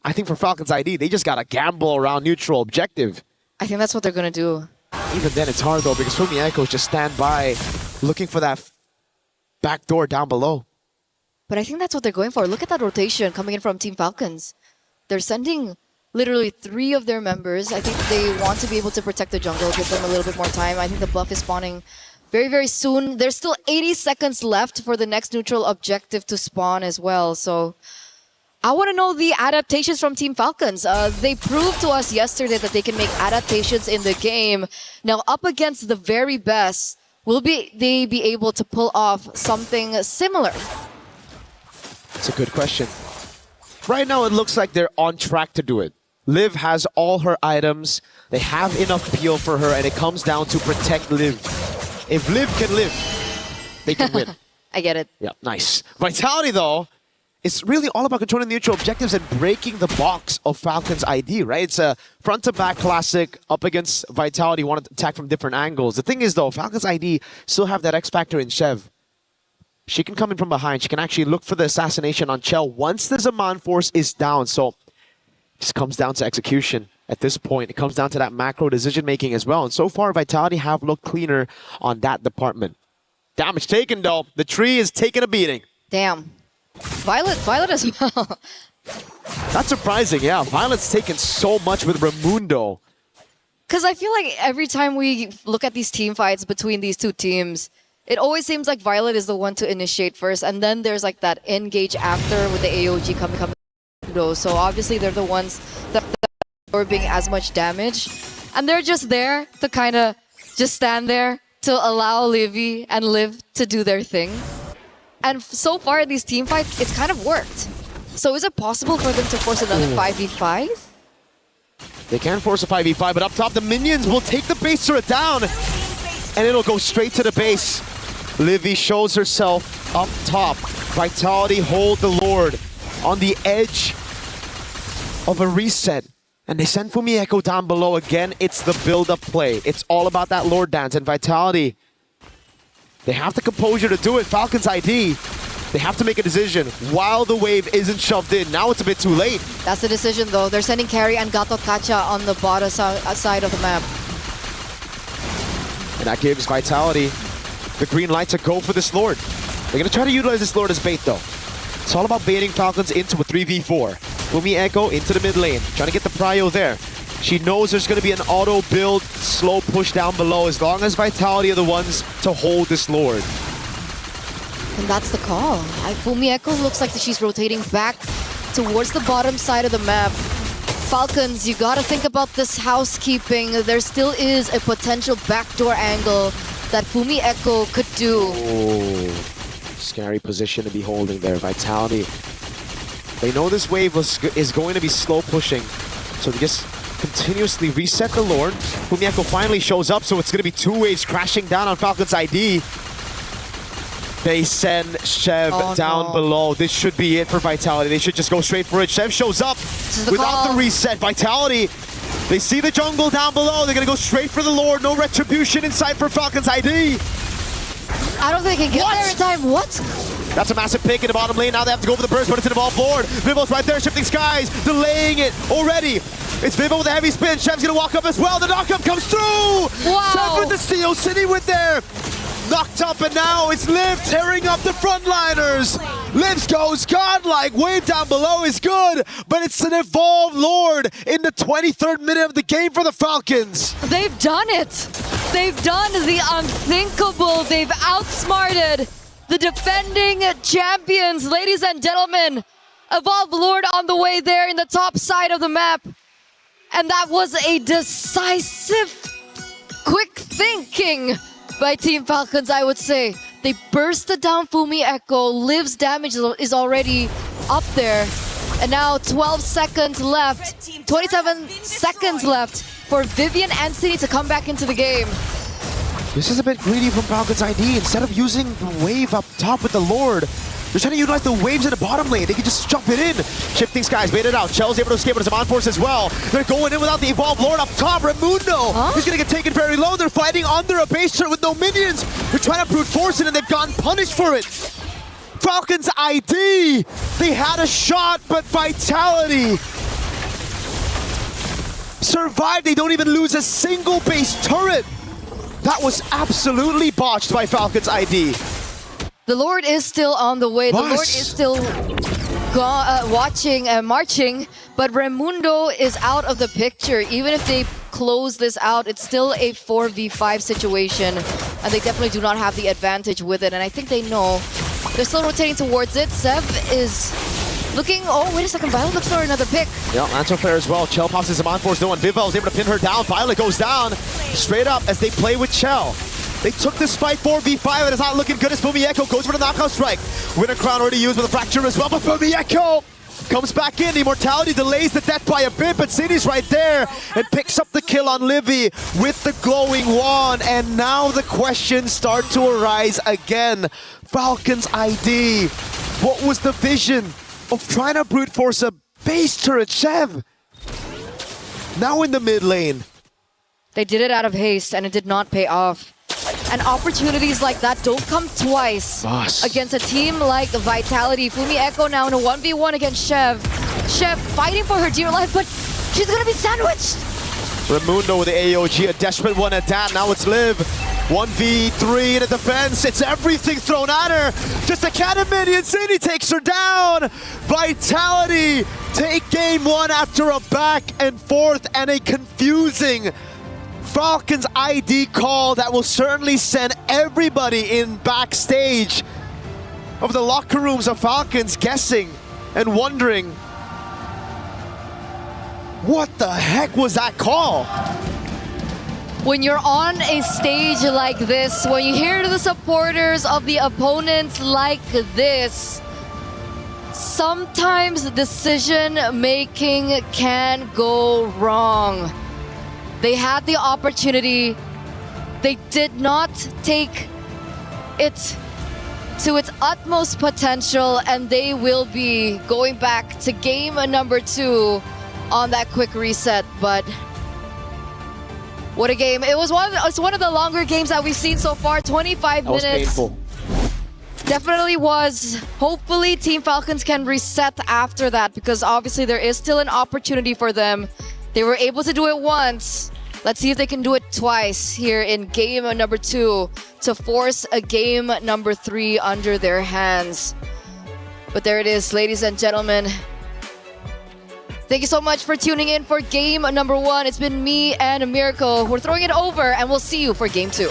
I think for Falcons ID, they just gotta gamble around neutral objective. I think that's what they're gonna do. Even then, it's hard though, because Fumi Echo just stand by, looking for that back door down below. But I think that's what they're going for. Look at that rotation coming in from Team Falcons. They're sending literally 3 of their members. I think they want to be able to protect the jungle, give them a little bit more time. I think the buff is spawning very, very soon. There's still 80 seconds left for the next neutral objective to spawn as well. So I want to know the adaptations from Team Falcons. They proved to us yesterday that they can make adaptations in the game. Now, up against the very best, will they be able to pull off something similar? That's a good question. Right now, it looks like they're on track to do it. Liv has all her items. They have enough peel for her, and it comes down to protect Liv. If Liv can live, they can win. I get it. Yeah, nice. Vitality, though, it's really all about controlling the neutral objectives and breaking the box of Falcons ID, right? It's a front-to-back classic up against Vitality, want to attack from different angles. The thing is, though, Falcons ID still have that X-Factor in Chev. She can come in from behind. She can actually look for the assassination on Chell once the Zaman force is down. So it just comes down to execution at this point. It comes down to that macro decision-making as well. And so far, Vitality have looked cleaner on that department. Damage taken, though. The tree is taking a beating. Damn. Violet as well. Not surprising, yeah. Violet's taken so much with Raimundo. Because I feel like every time we look at these team fights between these two teams, it always seems like Violet is the one to initiate first, and then there's like that engage after with the AOG coming. So obviously they're the ones that are absorbing as much damage, and they're just there to kind of just stand there to allow Livy and Liv to do their thing. And so far in these team fights, it's kind of worked. So is it possible for them to force another 5v5? They can force a 5v5, but up top, the minions will take the base turret down, and it'll go straight to the base. Livy shows herself up top. Vitality hold the Lord on the edge of a reset. And they send Fumieko down below again. It's the build-up play. It's all about that Lord dance. And Vitality, they have the composure to do it. Falcons ID, they have to make a decision while the wave isn't shoved in. Now it's a bit too late. That's the decision though. They're sending Carry and Gato Kacha on the bottom side of the map. And that gives Vitality the green light to go for this Lord. They're going to try to utilize this Lord as bait though. It's all about baiting Falcons into a 3v4. Fumieko into the mid lane, trying to get the prio there. She knows there's going to be an auto build, slow push down below, as long as Vitality are the ones to hold this Lord. And that's the call. Fumieko looks like she's rotating back towards the bottom side of the map. Falcons, you gotta think about this housekeeping. There still is a potential backdoor angle that Fumieko could do. Oh, scary position to be holding there. Vitality, they know this wave is going to be slow pushing, so they just continuously reset the Lord. Fumieko finally shows up, so it's going to be two waves crashing down on Falcons ID. They send Chev down below. This should be it for Vitality. They should just go straight for it. Chev shows up without the reset. Vitality, they see the jungle down below. They're going to go straight for the Lord. No retribution in sight for Falcons ID. I don't think he can get there in time. What? That's a massive pick in the bottom lane. Now they have to go for the burst, but it's an evolved Lord. Vivo's right there, shifting skies, delaying it already. It's Vivo with a heavy spin. Chev's gonna walk up as well. The knockup comes through. Wow. Chev with the Steel City with there. Knocked up, and now it's Liv tearing up the frontliners. Liv goes godlike. Wave down below is good, but it's an evolved Lord in the 23rd minute of the game for the Falcons. They've done it. They've done the unthinkable. They've outsmarted the defending champions. Ladies and gentlemen, Evolved Lord on the way there in the top side of the map. And that was a decisive, quick thinking by Team Falcons, I would say. They bursted down Fumieko. Liv's damage is already up there. And now 12 seconds left, 27 seconds left for Vivian and City to come back into the game. This is a bit greedy from Falcons ID. Instead of using the wave up top with the Lord, they're trying to utilize the waves in the bottom lane. They can just jump it in. Shifting skies, baited out. Chell's able to escape with his on force as well. They're going in without the evolved Lord up top. Raimundo is going to get taken very low. They're fighting under a base turret with no minions. They're trying to brute force it, and they've gotten punished for it. Falcons ID, they had a shot, but Vitality survived. They don't even lose a single base turret. That was absolutely botched by Falcons ID. The Lord is still on the way. The Lord is still marching, but Raimundo is out of the picture. Even if they close this out, it's still a 4v5 situation, and they definitely do not have the advantage with it, and I think they know. They're still rotating towards it. Sev is looking, oh, wait a second, Violet looks for another pick. Yeah, Anto fair as well. Chell pops his on force, no one. Vivo is able to pin her down. Violet goes down straight up as they play with Chell. They took this fight 4v5, and it's not looking good as Fumieko goes for the knockout strike. Winter Crown already used with a fracture as well, but Fumieko comes back in. Immortality delays the death by a bit, but City's right there and picks up the kill on Livy with the glowing wand. And now the questions start to arise again. Falcons ID, what was the vision of trying to brute force a base turret Chev? Now in the mid lane. They did it out of haste, and it did not pay off. And opportunities like that don't come twice against a team like Vitality. Fumieko now in a 1v1 against Chev. Chev fighting for her dear life, but she's gonna be sandwiched. Raimundo with the AOG, a desperate one at that. Now it's Liv. 1v3 in a defense. It's everything thrown at her. Just a cannon minion. City takes her down. Vitality take game one after a back and forth and a confusing Falcons ID call that will certainly send everybody in backstage of the locker rooms of Falcons guessing and wondering, what the heck was that call? When you're on a stage like this, when you hear the supporters of the opponents like this, sometimes decision making can go wrong. They had the opportunity. They did not take it to its utmost potential, and they will be going back to game number 2 on that quick reset. But what a game. It's one of the longer games that we've seen so far, 25 minutes. That was painful. Definitely was. Hopefully Team Falcons can reset after that, because obviously there is still an opportunity for them. They were able to do it once. Let's see if they can do it twice here in game number 2 to force a game number 3 under their hands. But there it is, ladies and gentlemen. Thank you so much for tuning in for game number 1. It's been me and Miracle. We're throwing it over, and we'll see you for game 2.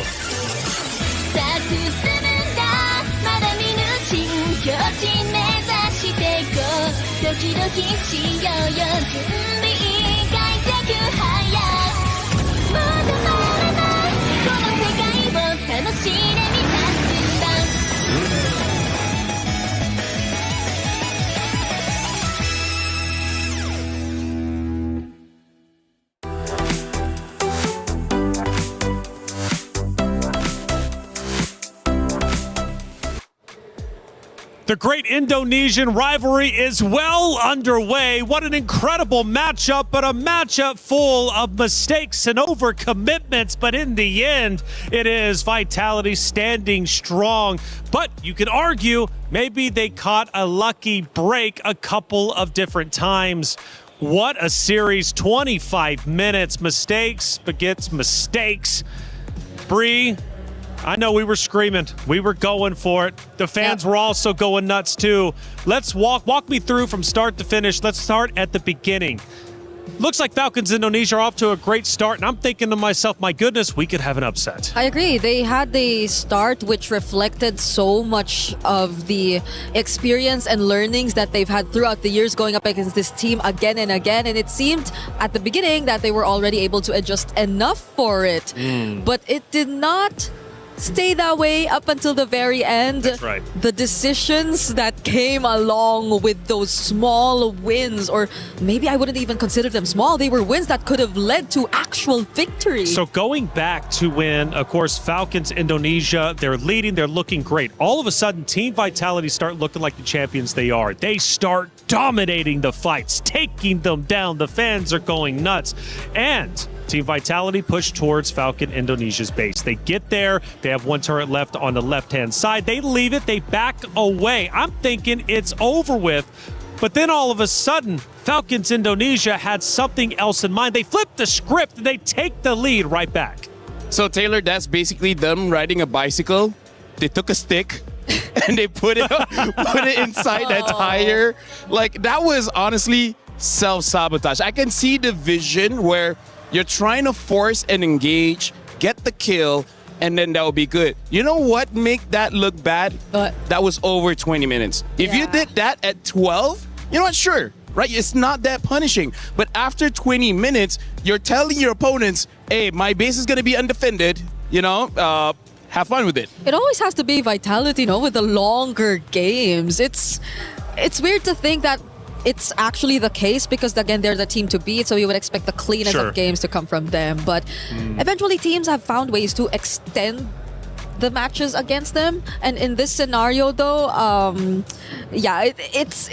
The great Indonesian rivalry is well underway. What an incredible matchup, but a matchup full of mistakes and overcommitments. But in the end, it is Vitality standing strong. But you could argue maybe they caught a lucky break a couple of different times. What a series, 25 minutes. Mistakes begets mistakes. Bree, I know we were screaming. We were going for it. The fans were also going nuts too. Let's walk me through from start to finish. Let's start at the beginning. Looks like Falcons Indonesia are off to a great start, and I'm thinking to myself, my goodness, we could have an upset. I agree. They had the start which reflected so much of the experience and learnings that they've had throughout the years going up against this team again and again. And it seemed at the beginning that they were already able to adjust enough for it. But it did not stay that way up until the very end. That's right. The decisions that came along with those small wins, or maybe I wouldn't even consider them small, they were wins that could have led to actual victory. So going back to when, of course, Falcons Indonesia, they're leading, they're looking great. All of a sudden, Team Vitality start looking like the champions they are. They start dominating the fights, taking them down. The fans are going nuts. And Team Vitality push towards Falcon Indonesia's base. They get there. They have one turret left on the left-hand side. They leave it. They back away. I'm thinking it's over with. But then all of a sudden, Falcons Indonesia had something else in mind. They flip the script and they take the lead right back. So Taylor, that's basically them riding a bicycle. They took a stick and they put it inside that tire. Like, that was honestly self-sabotage. I can see the vision where you're trying to force and engage, get the kill, and then that will be good. You know what make that look bad? That was over 20 minutes. If you did that at 12, you know what? Sure, right? It's not that punishing. But after 20 minutes, you're telling your opponents, hey, my base is going to be undefended, you know? Have fun with it. It always has to be Vitality, you know, with the longer games. It's weird to think that it's actually the case, because again, they're the team to beat, so you would expect the cleanest of games to come from them. But eventually teams have found ways to extend the matches against them. And in this scenario though, it's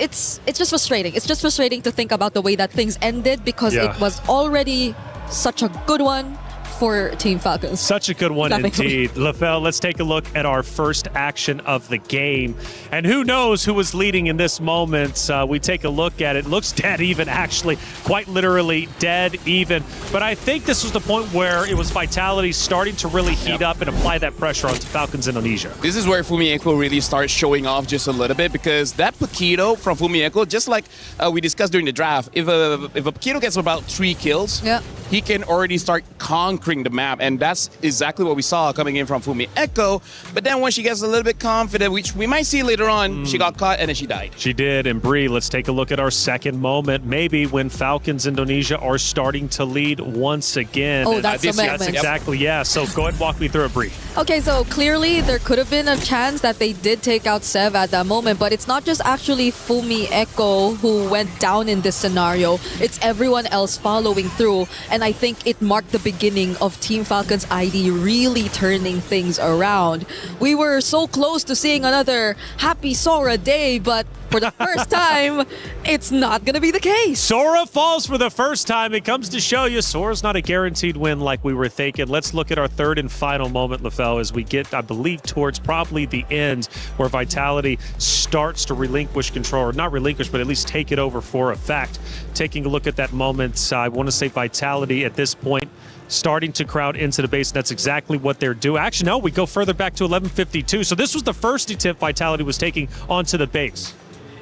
just frustrating. It's just frustrating to think about the way that things ended, because it was already such a good one for Team Falcons. Such a good one indeed. LaFell, let's take a look at our first action of the game. And who knows who was leading in this moment. We take a look at it. Looks dead even, actually. Quite literally dead even. But I think this was the point where it was Vitality starting to really heat up and apply that pressure onto Falcons Indonesia. This is where Fumieko really starts showing off just a little bit, because that Paquito from Fumieko, just like we discussed during the draft, if a Paquito gets about 3 kills, he can already start conquering conquering the map, and that's exactly what we saw coming in from Fumi Echo. But then when she gets a little bit confident, which we might see later on, she got caught and then she died. She did. And Bree, let's take a look at our second moment, maybe when Falcons Indonesia are starting to lead once again. Oh, that's the moment. That's exactly, yeah. So go ahead and walk me through it, Bree. Okay, so clearly there could have been a chance that they did take out Sev at that moment, but it's not just actually Fumi Echo who went down in this scenario. It's everyone else following through, and I think it marked the beginning of Team Falcon's ID really turning things around. We were so close to seeing another happy Sora day, but for the first time, it's not going to be the case. Sora falls for the first time. It comes to show you Sora's not a guaranteed win like we were thinking. Let's look at our third and final moment, LaFell, as we get, I believe, towards probably the end where Vitality starts to relinquish control, or not relinquish, but at least take it over for a fact. Taking a look at that moment, I want to say Vitality at this point starting to crowd into the base. That's exactly what they're doing. Actually, no, we go further back to 11:52. So this was the first attempt Vitality was taking onto the base.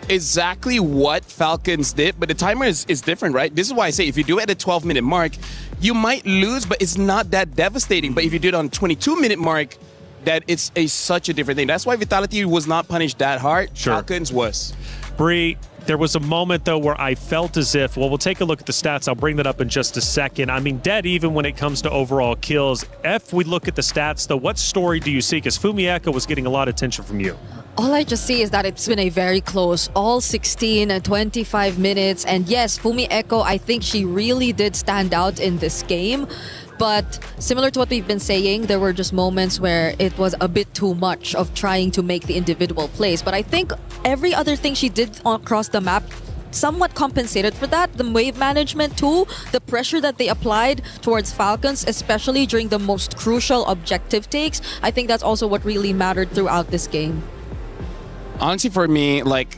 Exactly what Falcons did, but the timer is different, right? This is why I say if you do it at the 12-minute mark, you might lose, but it's not that devastating. But if you do it on 22-minute mark, that it's such a different thing. That's why Vitality was not punished that hard. Sure. Falcons was. Bree, there was a moment, though, where I felt as if, well, we'll take a look at the stats. I'll bring that up in just a second. I mean, dead even when it comes to overall kills. If we look at the stats, though, what story do you see? Because Fumi Echo was getting a lot of attention from you. All I just see is that it's been a very close, all 16 and 25 minutes. And yes, Fumi Echo, I think she really did stand out in this game. But similar to what we've been saying, there were just moments where it was a bit too much of trying to make the individual plays. But I think every other thing she did across the map somewhat compensated for that. The wave management too, the pressure that they applied towards Falcons, especially during the most crucial objective takes, I think that's also what really mattered throughout this game. Honestly, for me, like,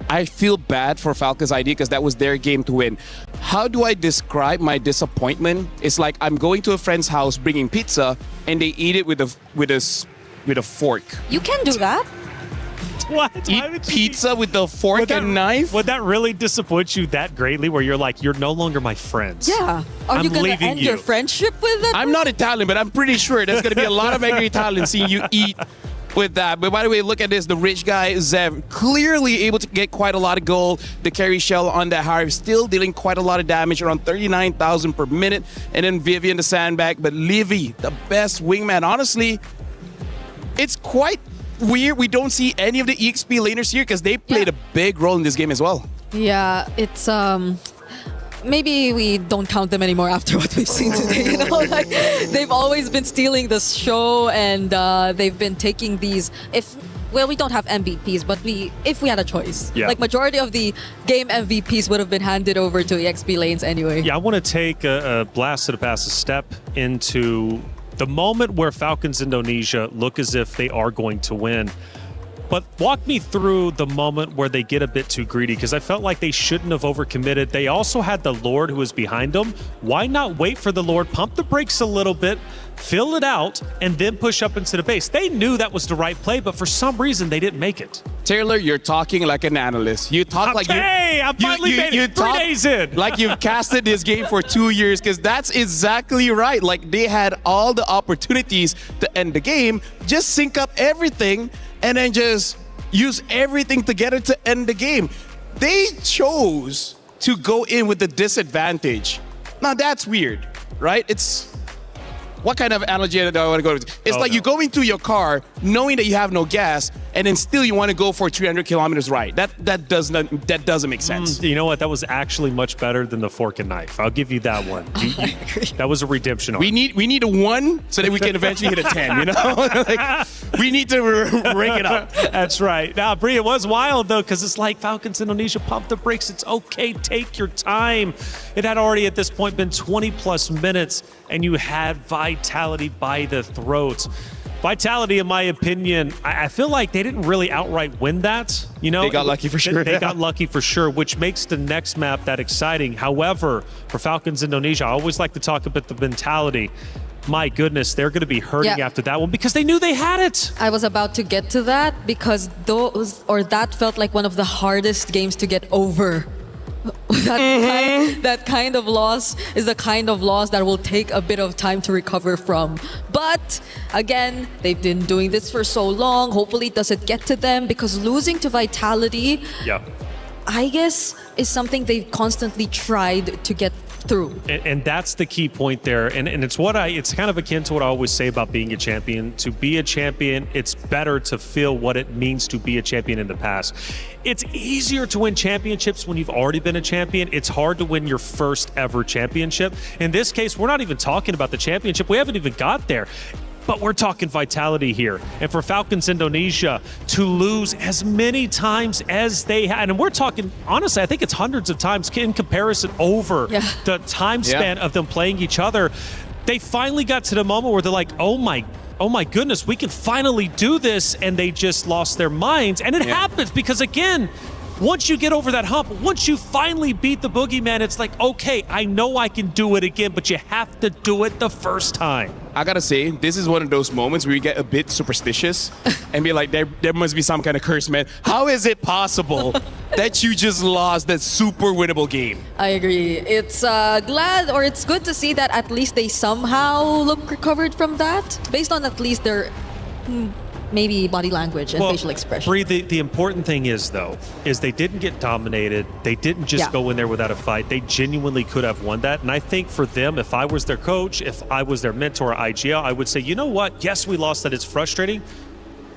I feel bad for Falcons ID because that was their game to win. How do I describe my disappointment? It's like I'm going to a friend's house bringing pizza and they eat it with a fork. You can do that. What? Eat pizza with a fork and knife? Would that really disappoint you that greatly where you're like, you're no longer my friends? Yeah. Are you going to end your friendship with that? I'm not Italian, but I'm pretty sure there's going to be a lot of angry Italians seeing you eat with that. But by the way, look at this. The rich guy, Zev, clearly able to get quite a lot of gold. The carry shell on that Harv still dealing quite a lot of damage, around 39,000 per minute. And then Vivian, the sandbag. But Livy, the best wingman. Honestly, it's quite weird. We don't see any of the EXP laners here because they played a big role in this game as well. Yeah, it's maybe we don't count them anymore after what we've seen today. You know, like they've always been stealing the show, and they've been taking these. We don't have MVPs, but if we had a choice, like majority of the game MVPs would have been handed over to EXP lanes anyway. Yeah, I want to take a blast to the past, a step into the moment where Falcons Indonesia look as if they are going to win. But walk me through the moment where they get a bit too greedy, because I felt like they shouldn't have overcommitted. They also had the Lord who was behind them. Why not wait for the Lord, pump the brakes a little bit, fill it out, and then push up into the base? They knew that was the right play, but for some reason they didn't make it. Taylor, you're talking like an analyst. You talk like I'm finally made it 3 days in. Like you've casted this game for 2 years, because that's exactly right. Like they had all the opportunities to end the game, just sync up everything, and then just use everything together to end the game. They chose to go in with the disadvantage. Now that's weird, right? It's what kind of analogy do I want to go to? It's like you go into your car knowing that you have no gas, and then still you want to go for 300 kilometers ride. That doesn't make sense. You know what? That was actually much better than the fork and knife. I'll give you that one. That was a redemption arc. We need a 1 so that we can eventually hit a 10. You know, like, we need to ring it up. That's right. Now, Bree, it was wild though, because it's like Falcons Indonesia, pump the brakes. It's okay. Take your time. It had already at this point been 20 plus minutes, and you had Vitality by the throat. Vitality, in my opinion, I feel like they didn't really outright win that. You know, they got lucky for sure. They got lucky for sure, which makes the next map that exciting. However, for Falcons Indonesia, I always like to talk about the mentality. My goodness, they're going to be hurting after that one because they knew they had it. I was about to get to that because that felt like one of the hardest games to get over that kind of loss is the kind of loss that will take a bit of time to recover from. But again, they've been doing this for so long. Hopefully it doesn't get to them, because losing to Vitality, I guess, is something they've constantly tried to get through. And that's the key point there. And it's kind of akin to what I always say about being a champion. To be a champion, it's better to feel what it means to be a champion in the past. It's easier to win championships when you've already been a champion. It's hard to win your first ever championship. In this case, we're not even talking about the championship. We haven't even got there. But we're talking Vitality here. And for Falcons Indonesia to lose as many times as they had, and we're talking, honestly, I think it's hundreds of times in comparison over the time span of them playing each other. They finally got to the moment where they're like, oh my goodness, we can finally do this. And they just lost their minds. And it happens because, again, once you get over that hump, once you finally beat the boogeyman, it's like, okay, I know I can do it again, but you have to do it the first time. I gotta say, this is one of those moments where you get a bit superstitious and be like, there must be some kind of curse, man. How is it possible that you just lost that super winnable game? I agree. It's it's good to see that at least they somehow look recovered from that, based on at least their maybe body language and facial expression. Bree, the important thing is, though, is they didn't get dominated. They didn't just go in there without a fight. They genuinely could have won that. And I think for them, if I was their coach, if I was their mentor at IGL, I would say, you know what? Yes, we lost that. It's frustrating,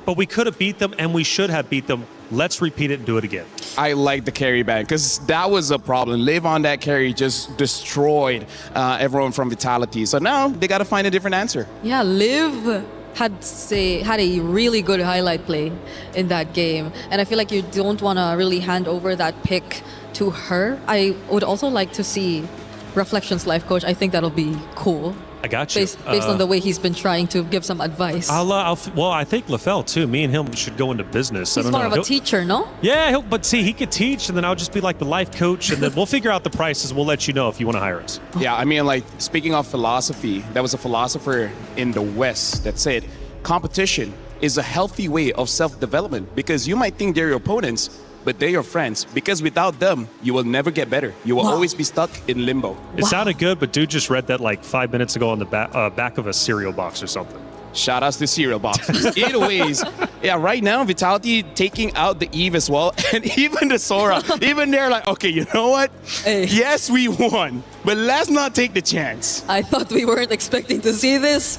but we could have beat them and we should have beat them. Let's repeat it and do it again. I like the carry ban, because that was a problem. Live on that carry just destroyed everyone from Vitality. So now they got to find a different answer. Yeah, Liv had a really good highlight play in that game, and I feel like you don't want to really hand over that pick to her. I would also like to see Reflections life coach. I think that'll be cool. I got you. Based on the way he's been trying to give some advice. Well, I think LaFell too. Me and him should go into business. He's more of a teacher, no? Yeah, but see, he could teach, and then I'll just be like the life coach, and then we'll figure out the prices. We'll let you know if you want to hire us. Yeah, I mean, like, speaking of philosophy, there was a philosopher in the West that said competition is a healthy way of self-development, because you might think they're your opponents, but they're your friends, because without them, you will never get better. You will always be stuck in limbo. It sounded good, but dude just read that like 5 minutes ago on the back of a cereal box or something. Shout outs to cereal boxes. Either ways, right now, Vitality taking out the Eve as well, and even the Sora, even they're like, okay, you know what? Yes, we won, but let's not take the chance. I thought we weren't expecting to see this,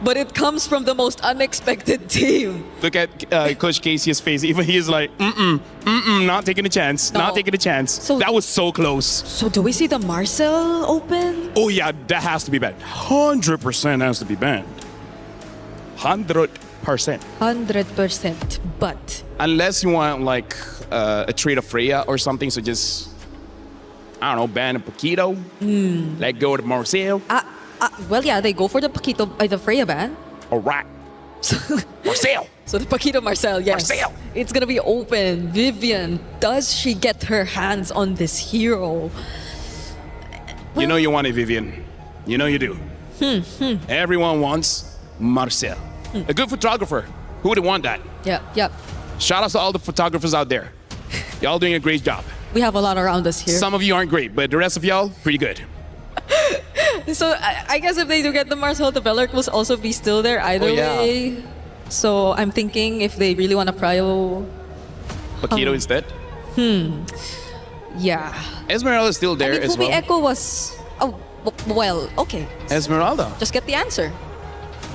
but it comes from the most unexpected team. Look at Coach Casey's face. Even he is like, not taking a chance, not taking a chance. So that was so close. So do we see the Marcel open? Oh yeah, that has to be banned. 100% has to be banned. 100%. 100%, but unless you want like a trade of Freya or something, so just, I don't know, ban a Paquito, let go to Marcel. Well, yeah, they go for the Paquito, the Freya ban. All right. Marcel. So the Paquito Marcel, yes. Marcel. It's going to be open. Vivian, does she get her hands on this hero? You know you want it, Vivian. You know you do. Everyone wants Marcel. A good photographer. Who would want that? Yep. Shout out to all the photographers out there. Y'all doing a great job. We have a lot around us here. Some of you aren't great, but the rest of y'all, pretty good. So I guess if they do get the Marcel, the Bellark will also be still there either way. So I'm thinking if they really want to prio Paquito instead? Yeah. Esmeralda is still there as well. Echo was... Oh, well, okay. Esmeralda. Just get the answer.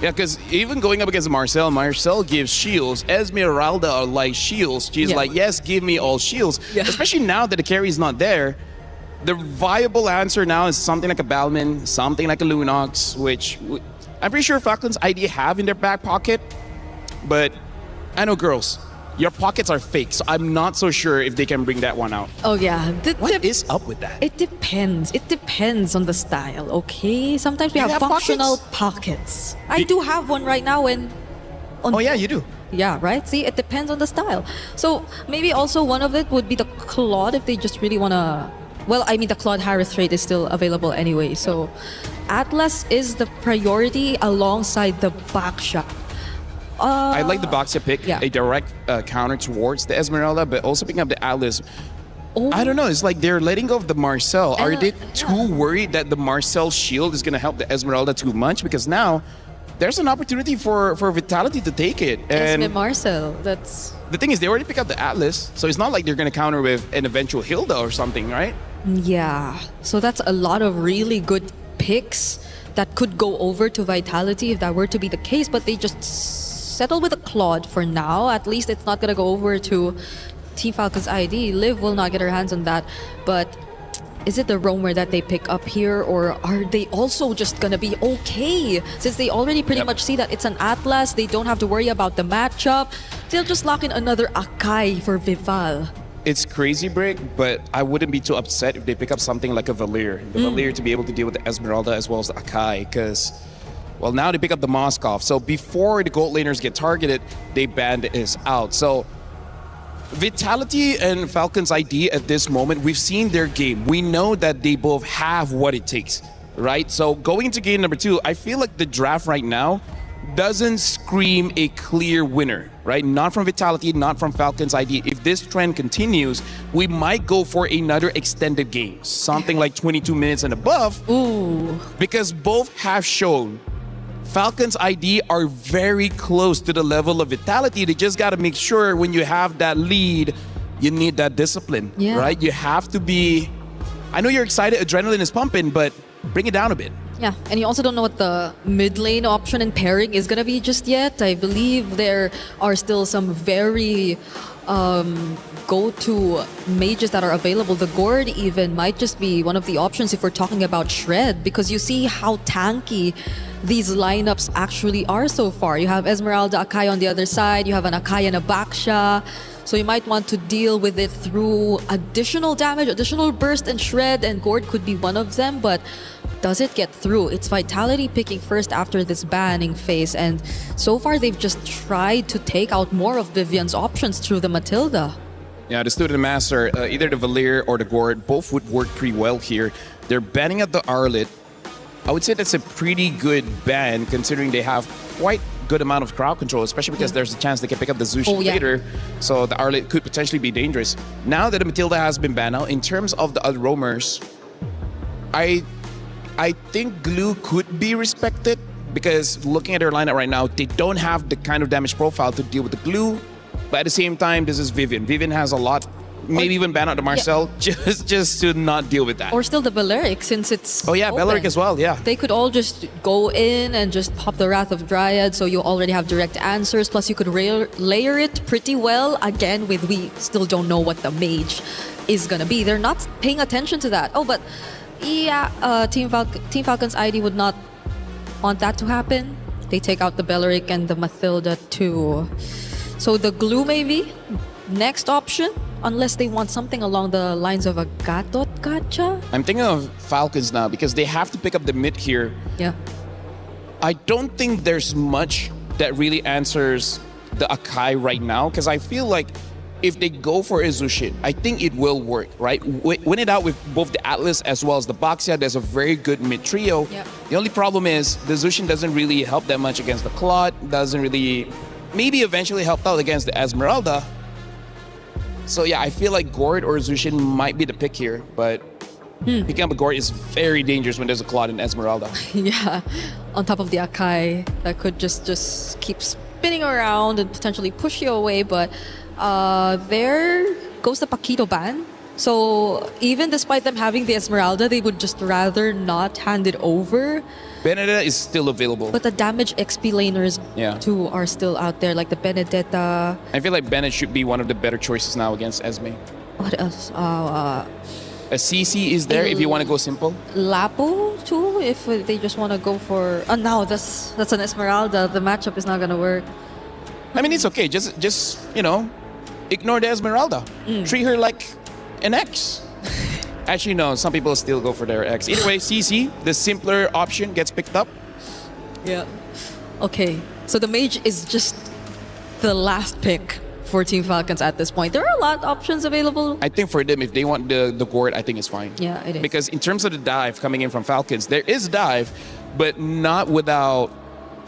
Yeah, because even going up against Marcel gives shields. Esmeralda are like shields. She's like, yes, give me all shields. Especially now that the carry is not there. The viable answer now is something like a Balman, something like a Lunox, which I'm pretty sure Falcons ID have in their back pocket. But I know, girls, your pockets are fake, so I'm not so sure if they can bring that one out. Oh, yeah. What is up with that? It depends. It depends on the style, okay? Sometimes we have functional pockets. I do have one right now. Oh, yeah, you do. Yeah, right? See, it depends on the style. So maybe also one of it would be the Claude if they just really want to... Well, I mean, the Claude Harris trade is still available anyway. So Atlas is the priority alongside the Baksha. I like the Baksha pick, a direct counter towards the Esmeralda, but also picking up the Atlas. I don't know. It's like they're letting go of the Marcel. Are they too yeah. worried that the Marcel shield is going to help the Esmeralda too much? Because now there's an opportunity for Vitality to take it. And Esme Marcel, that's... the thing is, they already picked up the Atlas, so it's not like they're going to counter with an eventual Hilda or something, right? Yeah, so that's a lot of really good picks that could go over to Vitality if that were to be the case, but they just settle with a Claude for now. At least it's not going to go over to Team Falcon's ID. Liv will not get her hands on that, but is it the roamer that they pick up here, or are they also just gonna be okay? Since they already pretty much see that it's an Atlas, they don't have to worry about the matchup. They'll just lock in another Akai for Vival. It's crazy, Brick, but I wouldn't be too upset if they pick up something like a Valir. The Valir to be able to deal with the Esmeralda as well as the Akai, because, well, now they pick up the Moskov. So before the gold laners get targeted, they banned is out. So Vitality and Falcon's ID at this moment, we've seen their game. We know that they both have what it takes, right? So going into game number 2, I feel like the draft right now doesn't scream a clear winner, right? Not from Vitality, not from Falcon's ID. If this trend continues, we might go for another extended game, something like 22 minutes and above. Ooh. Because both have shown Falcon's ID are very close to the level of Vitality. They just got to make sure when you have that lead, you need that discipline, right? You have to be, I know you're excited, adrenaline is pumping, but bring it down a bit. Yeah, and you also don't know what the mid lane option and pairing is going to be just yet. I believe there are still some very go-to mages that are available. The Gourd even might just be one of the options if we're talking about Shred, because you see how tanky these lineups actually are so far. You have Esmeralda, Akai on the other side, you have an Akai and a Baksha, so you might want to deal with it through additional damage, additional burst and Shred, and Gourd could be one of them, but does it get through? It's Vitality picking first after this banning phase, and so far they've just tried to take out more of Vivian's options through the Matilda. Yeah, the Student Master, either the Valir or the Gourd, both would work pretty well here. They're banning out the Arlet. I would say that's a pretty good ban considering they have quite good amount of crowd control, especially because there's a chance they can pick up the Zushin later. So the Arlet could potentially be dangerous. Now that the Matilda has been banned out, in terms of the other roamers, I think Glue could be respected because looking at their lineup right now, they don't have the kind of damage profile to deal with the Glue. But at the same time, this is Vivian. Vivian has a lot. Maybe even ban out the Marcel just to not deal with that. Or still the Balearic, since it's open. Balearic as well, yeah. They could all just go in and just pop the Wrath of Dryad, so you already have direct answers. Plus, you could layer it pretty well. Again, we still don't know what the mage is gonna be. They're not paying attention to that. Oh, but yeah, Team Falcon's ID would not want that to happen. They take out the Balearic and the Matilda too. So the Glue maybe next option. Unless they want something along the lines of a Gadot Gacha? I'm thinking of Falcons now because they have to pick up the mid here. Yeah. I don't think there's much that really answers the Akai right now because I feel like if they go for a Zushin, I think it will work, right? Win it out with both the Atlas as well as the Baxia. There's a very good mid trio. Yep. The only problem is the Zushin doesn't really help that much against the Claude, doesn't really, maybe eventually help out against the Esmeralda. So yeah, I feel like Gourd or Zushin might be the pick here, but picking up a Gourd is very dangerous when there's a Claude and Esmeralda. Yeah, on top of the Akai that could just keep spinning around and potentially push you away, but there goes the Paquito ban. So even despite them having the Esmeralda, they would just rather not hand it over. Benedetta is still available. But the damage XP laners too are still out there, like the Benedetta. I feel like Bennett should be one of the better choices now against Esme. What else? A CC is there if you want to go simple. Lapo too, if they just want to go for... Oh no, that's an Esmeralda. The matchup is not going to work. I mean, it's okay. Just you know, ignore the Esmeralda. Treat her like an X. Actually, no, some people still go for their X. Either way, CC, the simpler option, gets picked up. Yeah. Okay, so the mage is just the last pick for Team Falcons at this point. There are a lot of options available. I think for them, if they want the Gourd, I think it's fine. Yeah, it is. Because in terms of the dive coming in from Falcons, there is dive, but not without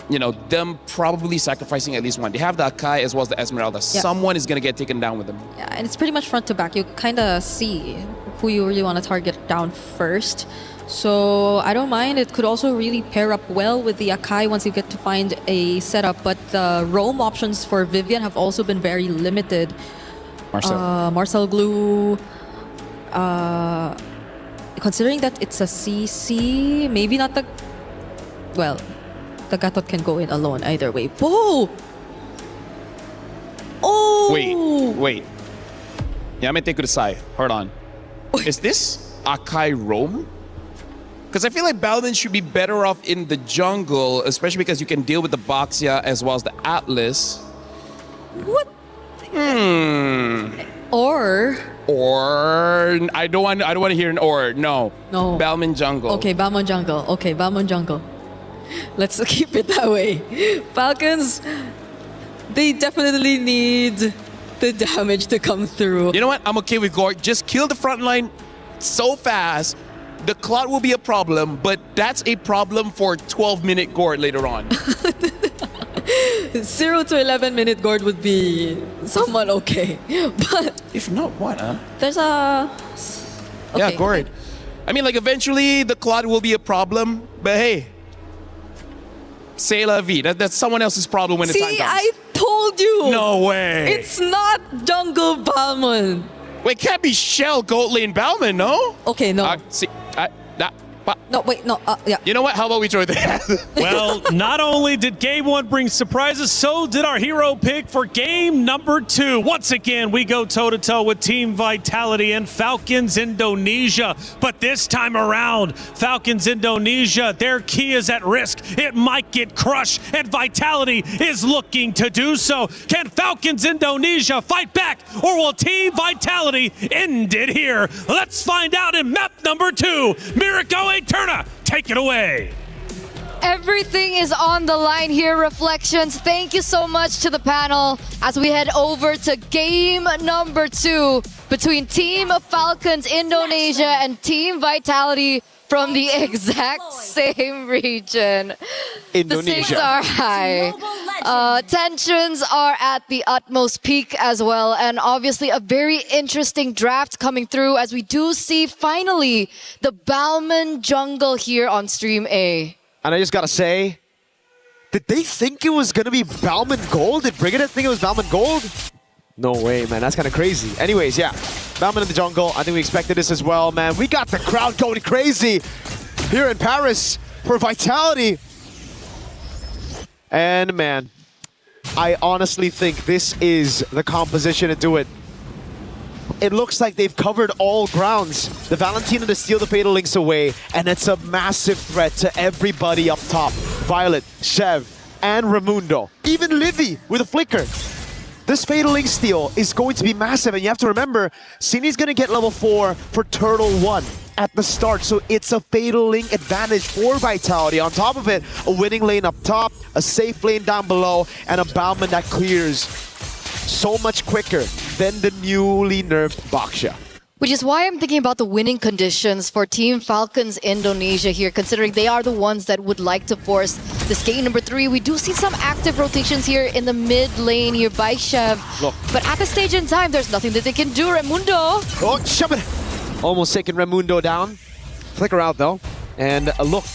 them probably sacrificing at least one. They have the Akai as well as the Esmeralda. Yeah. Someone is going to get taken down with them. Yeah, and it's pretty much front to back. You kind of see who you really want to target down first. So I don't mind. It could also really pair up well with the Akai once you get to find a setup. But the roam options for Vivian have also been very limited. Marcel Glue. Considering that it's a CC, maybe not the... Well, the Gatot can go in alone either way. Whoa! Oh! Wait. Yamete Kudasai, hold on. Is this Akai roam? Because I feel like Balvin should be better off in the jungle, especially because you can deal with the Boxia as well as the Atlas. What? Or I don't want to hear an or. No. Balmain jungle. Okay, Balmain jungle. Okay, Balmain jungle. Let's keep it that way. Falcons, they definitely need the damage to come through. You know what? I'm okay with Gord. Just kill the front line so fast. The cloud will be a problem, but that's a problem for 12-minute Gord later on. 0 to 11-minute Gord would be somewhat okay. But if not, what, huh? There's a... Okay. Yeah, Gord. I mean, like, eventually the cloud will be a problem, but hey, c'est la vie. That's someone else's problem when the time comes. See, I told you. No way. It's not jungle Balmain. Wait, can't be Shell, Goat Lane, Balmain, no? Okay, no. No, wait, no, yeah. You know what? How about we throw that? Well, not only did Game 1 bring surprises, so did our hero pick for Game number 2. Once again, we go toe-to-toe with Team Vitality and Falcons Indonesia. But this time around, Falcons Indonesia, their key is at risk. It might get crushed, and Vitality is looking to do so. Can Falcons Indonesia fight back, or will Team Vitality end it here? Let's find out in map number 2. Mirko Eterna, take it away. Everything is on the line here, Reflections. Thank you so much to the panel as we head over to game number 2 between Team Falcons Indonesia and Team Vitality from the exact same region. Indonesia. The stakes are high. Tensions are at the utmost peak as well. And obviously a very interesting draft coming through as we do see finally the Balmain jungle here on Stream A. And I just gotta say, did they think it was gonna be Balmain Gold? Did Brigadier think it was Balmain Gold? No way, man. That's kind of crazy. Anyways, yeah. Balmain in the jungle. I think we expected this as well, man. We got the crowd going crazy here in Paris for Vitality. And, man, I honestly think this is the composition to do it. It looks like they've covered all grounds. The Valentina to steal the Fatal Links away, and it's a massive threat to everybody up top. Violet, Chev, and Raimundo. Even Livy with a flicker. This Fatal Link steal is going to be massive, and you have to remember, Cini's going to get level 4 for Turtle 1 at the start, so it's a Fatal Link advantage for Vitality. On top of it, a winning lane up top, a safe lane down below, and a Balmain that clears so much quicker than the newly nerfed Boxia. Which is why I'm thinking about the winning conditions for Team Falcons Indonesia here, considering they are the ones that would like to force this game number 3. We do see some active rotations here in the mid lane here by Chev. Look. But at this stage in time, there's nothing that they can do. Raimundo. Oh, shove it. Almost taking Raimundo down. Flicker out though. And look.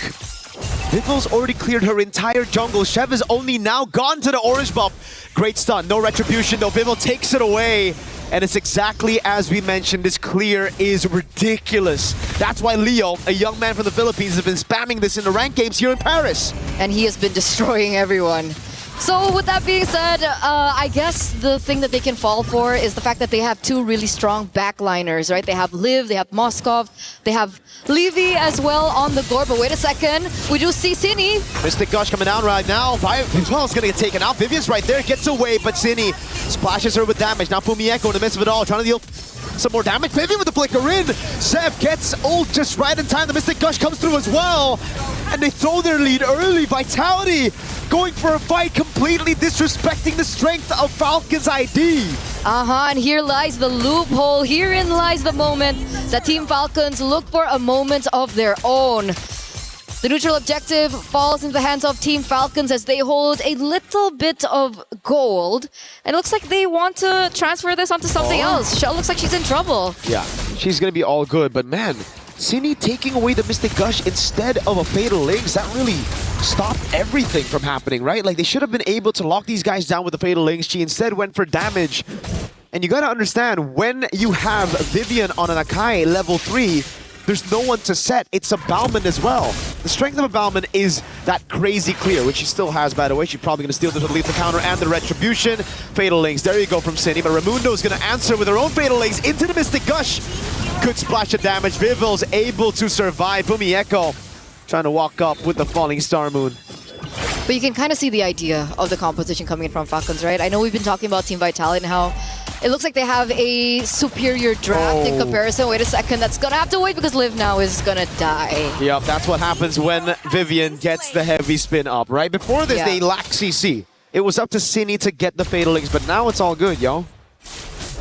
Vivil's already cleared her entire jungle. Chev is only now gone to the orange buff. Great stun. No retribution though. Vivil takes it away. And it's exactly as we mentioned, this clear is ridiculous. That's why Leo, a young man from the Philippines, has been spamming this in the ranked games here in Paris. And he has been destroying everyone. So with that being said, I guess the thing that they can fall for is the fact that they have 2 really strong backliners, right? They have Liv, they have Moskov, they have Levy as well on the board. But wait a second, we do see Cini. Mystic Gush coming down right now. Vival's gonna get taken out. Vivian's right there, gets away, but Cini splashes her with damage. Now Fumieko in the midst of it all, trying to deal some more damage. Vivian with the flicker in. Sev gets ult just right in time. The Mystic Gush comes through as well. And they throw their lead early. Vitality going for a fight, completely disrespecting the strength of Falcon's ID. And here lies the loophole. Herein lies the moment that Team Falcons look for a moment of their own. The neutral objective falls into the hands of Team Falcons as they hold a little bit of gold. And it looks like they want to transfer this onto something else. Shell looks like she's in trouble. Yeah, she's going to be all good, but man, Cindy taking away the Mystic Gush instead of a Fatal Links, that really stopped everything from happening, right? Like, they should have been able to lock these guys down with the Fatal Links. She instead went for damage. And you gotta understand, when you have Vivian on an Akai level 3, there's no one to set. It's a Bauman as well. The strength of a Bauman is that crazy clear, which she still has, by the way. She's probably gonna steal the lethal counter and the retribution. Fatal Links, there you go from Cindy, but Raimundo is gonna answer with her own Fatal Links into the Mystic Gush. Good splash of damage. Vivil's able to survive. Fumi Echo trying to walk up with the Falling Star Moon. But you can kind of see the idea of the composition coming in from Falcons, right? I know we've been talking about Team Vitality and how it looks like they have a superior draft in comparison. Wait a second, that's gonna have to wait because Liv now is gonna die. Yep, that's what happens when Vivian gets the heavy spin up, right? Before this, they lacked CC. It was up to Cindy to get the Fatal Links, but now it's all good, yo.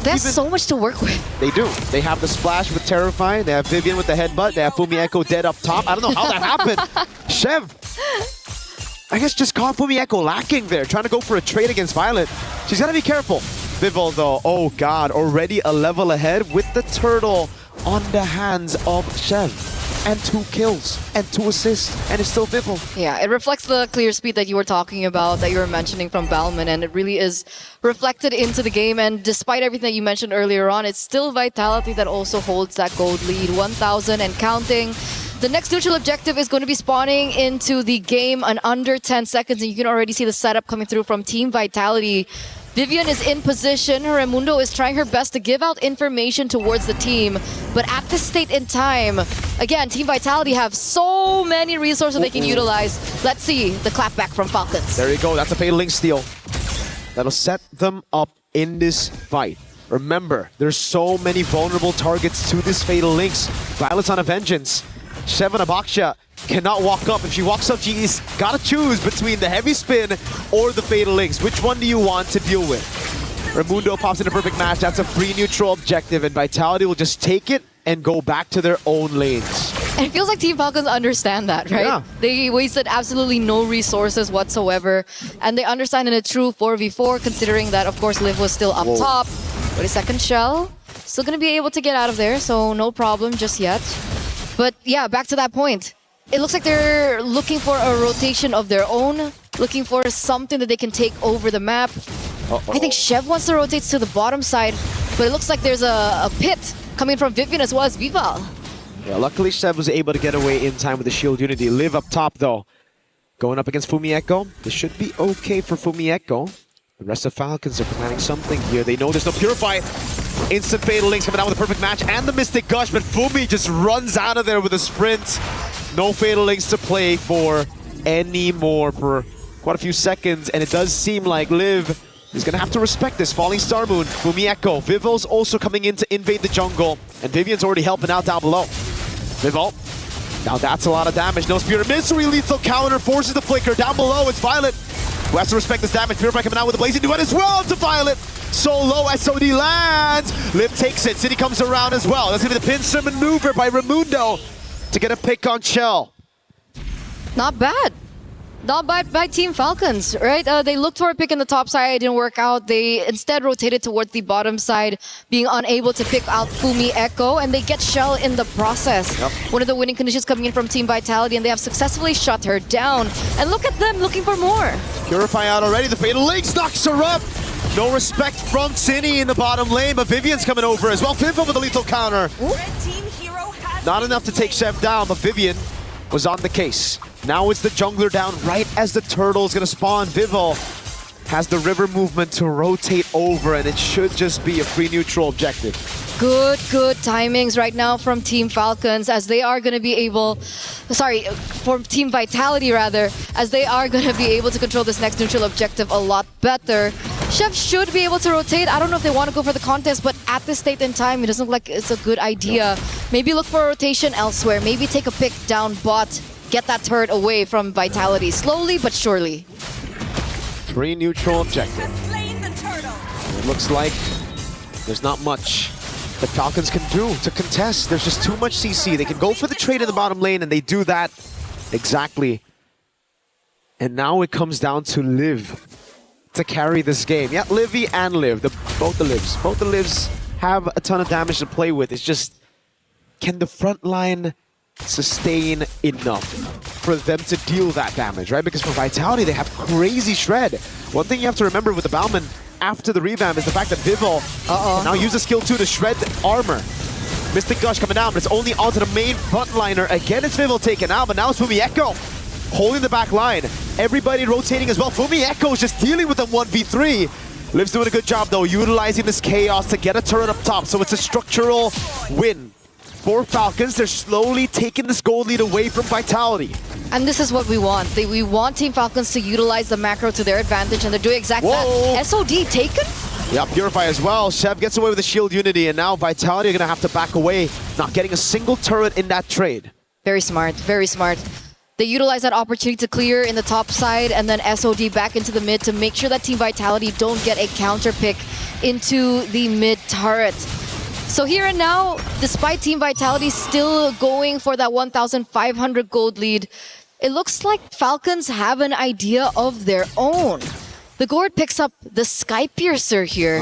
There's so much to work with. They do. They have the splash with Terrify. They have Vivian with the headbutt. They have Fumi Echo dead up top. I don't know how that happened. Chev, I guess just caught Fumi Echo lacking there, trying to go for a trade against Violet. She's got to be careful. Vivol, though, oh god, already a level ahead with the turtle on the hands of Chev. And 2 kills and 2 assists, and it's still Vivol. Yeah, it reflects the clear speed that you were talking about, that you were mentioning from Bauman, and it really is reflected into the game. And despite everything that you mentioned earlier on, it's still Vitality that also holds that gold lead, 1,000 and counting. The next neutral objective is going to be spawning into the game in under 10 seconds, and you can already see the setup coming through from Team Vitality. Vivian is in position. Raimundo is trying her best to give out information towards the team. But at this state in time, again, Team Vitality have so many resources they can utilize. Let's see the clapback from Falcons. There you go. That's a Fatal Link steal. That'll set them up in this fight. Remember, there's so many vulnerable targets to this Fatal Links. Violet's on a vengeance. Shevan Abaksha cannot walk up. If she walks up, she's got to choose between the heavy spin or the Fatal Links. Which one do you want to deal with? Raimundo pops in a perfect match. That's a free neutral objective, and Vitality will just take it and go back to their own lanes. And it feels like Team Falcons understand that, right? Yeah. They wasted absolutely no resources whatsoever, and they understand in a true 4v4, considering that, of course, Liv was still up top. Wait a second, Shell. Still going to be able to get out of there, so no problem just yet. But yeah, back to that point. It looks like they're looking for a rotation of their own, looking for something that they can take over the map. I think Chev wants to rotate to the bottom side, but it looks like there's a pit coming from Vivian as well as Vival. Yeah, luckily Chev was able to get away in time with the shield unity. Liv up top though, going up against Fumi Echo. This should be okay for Fumi Echo. The rest of Falcons are planning something here. They know there's no Purify. Instant Fatal Links coming out with a perfect match and the Mystic Gush, but Fumi just runs out of there with a sprint. No Fatal Links to play for anymore for quite a few seconds, and it does seem like Liv is going to have to respect this. Falling Star Moon, Fumi Echo. Vivol's also coming in to invade the jungle, and Vivian's already helping out down below. Vivol. Now that's a lot of damage. No Spirit. Misery lethal counter forces the flicker. Down below, it's Violet, who has to respect this damage. Purify coming out with a blazing duet as well to Violet. So low, SOD lands. Liv takes it. City comes around as well. That's going to be the pincer maneuver by Raimundo to get a pick on Shell. Not bad. Not bad by Team Falcons, right? They looked for a pick in the top side, it didn't work out. They instead rotated towards the bottom side, being unable to pick out Fumi Echo, and they get Shell in the process. Yep. One of the winning conditions coming in from Team Vitality, and they have successfully shut her down. And look at them looking for more. Purify out already. The Fatal Links knocks her up. No respect from Cini in the bottom lane, but Vivian's coming over as well. Fimbo with a lethal counter. Not enough to take Chev down, but Vivian was on the case. Now it's the jungler down right as the turtle's gonna spawn. Vivol has the river movement to rotate over, and it should just be a free neutral objective. Good timings right now from Team Falcons, as they are going to be able, for Team Vitality rather, as they are going to be able to control this next neutral objective a lot better. Chef should be able to rotate. I don't know if they want to go for the contest, but at this state in time, it doesn't look like it's a good idea. Maybe look for a rotation elsewhere. Maybe take a pick down bot, get that turret away from Vitality, slowly but surely. Free neutral objective. It looks like there's not much the Falcons can do to contest. There's just too much CC. They can go for the trade in the bottom lane, and they do that. Exactly. And now it comes down to Liv to carry this game. Yeah, Livy and Liv, both the Livs. Both the Livs have a ton of damage to play with. It's just, can the front line sustain enough for them to deal that damage, right? Because for Vitality, they have crazy shred. One thing you have to remember with the Bauman after the revamp is the fact that Vival now uses skill 2 to shred armor. Mystic Gush coming down, but it's only onto the main frontliner. Again, it's Vival taken out, but now it's Fumi Echo holding the back line. Everybody rotating as well. Fumi Echo is just dealing with them 1v3. Liv's doing a good job though, utilizing this chaos to get a turret up top. So it's a structural win for Falcons. They're slowly taking this gold lead away from Vitality. And this is what we want. We want Team Falcons to utilize the macro to their advantage, and they're doing exactly that. SOD taken? Yeah, Purify as well. Shev gets away with the shield unity, and now Vitality are going to have to back away, not getting a single turret in that trade. Very smart, very smart. They utilize that opportunity to clear in the top side, and then SOD back into the mid to make sure that Team Vitality don't get a counter pick into the mid turret. So here and now, despite Team Vitality still going for that 1,500 gold lead, it looks like Falcons have an idea of their own. The Gourd picks up the Sky Piercer here.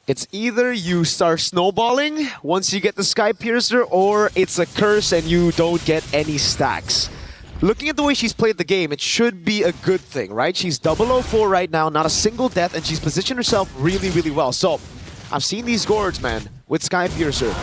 It's either you start snowballing once you get the Sky Piercer, or it's a curse and you don't get any stacks. Looking at the way she's played the game, it should be a good thing, right? She's 004 right now, not a single death, and she's positioned herself really, really well. So, I've seen these Gourds, man, with Sky Piercer,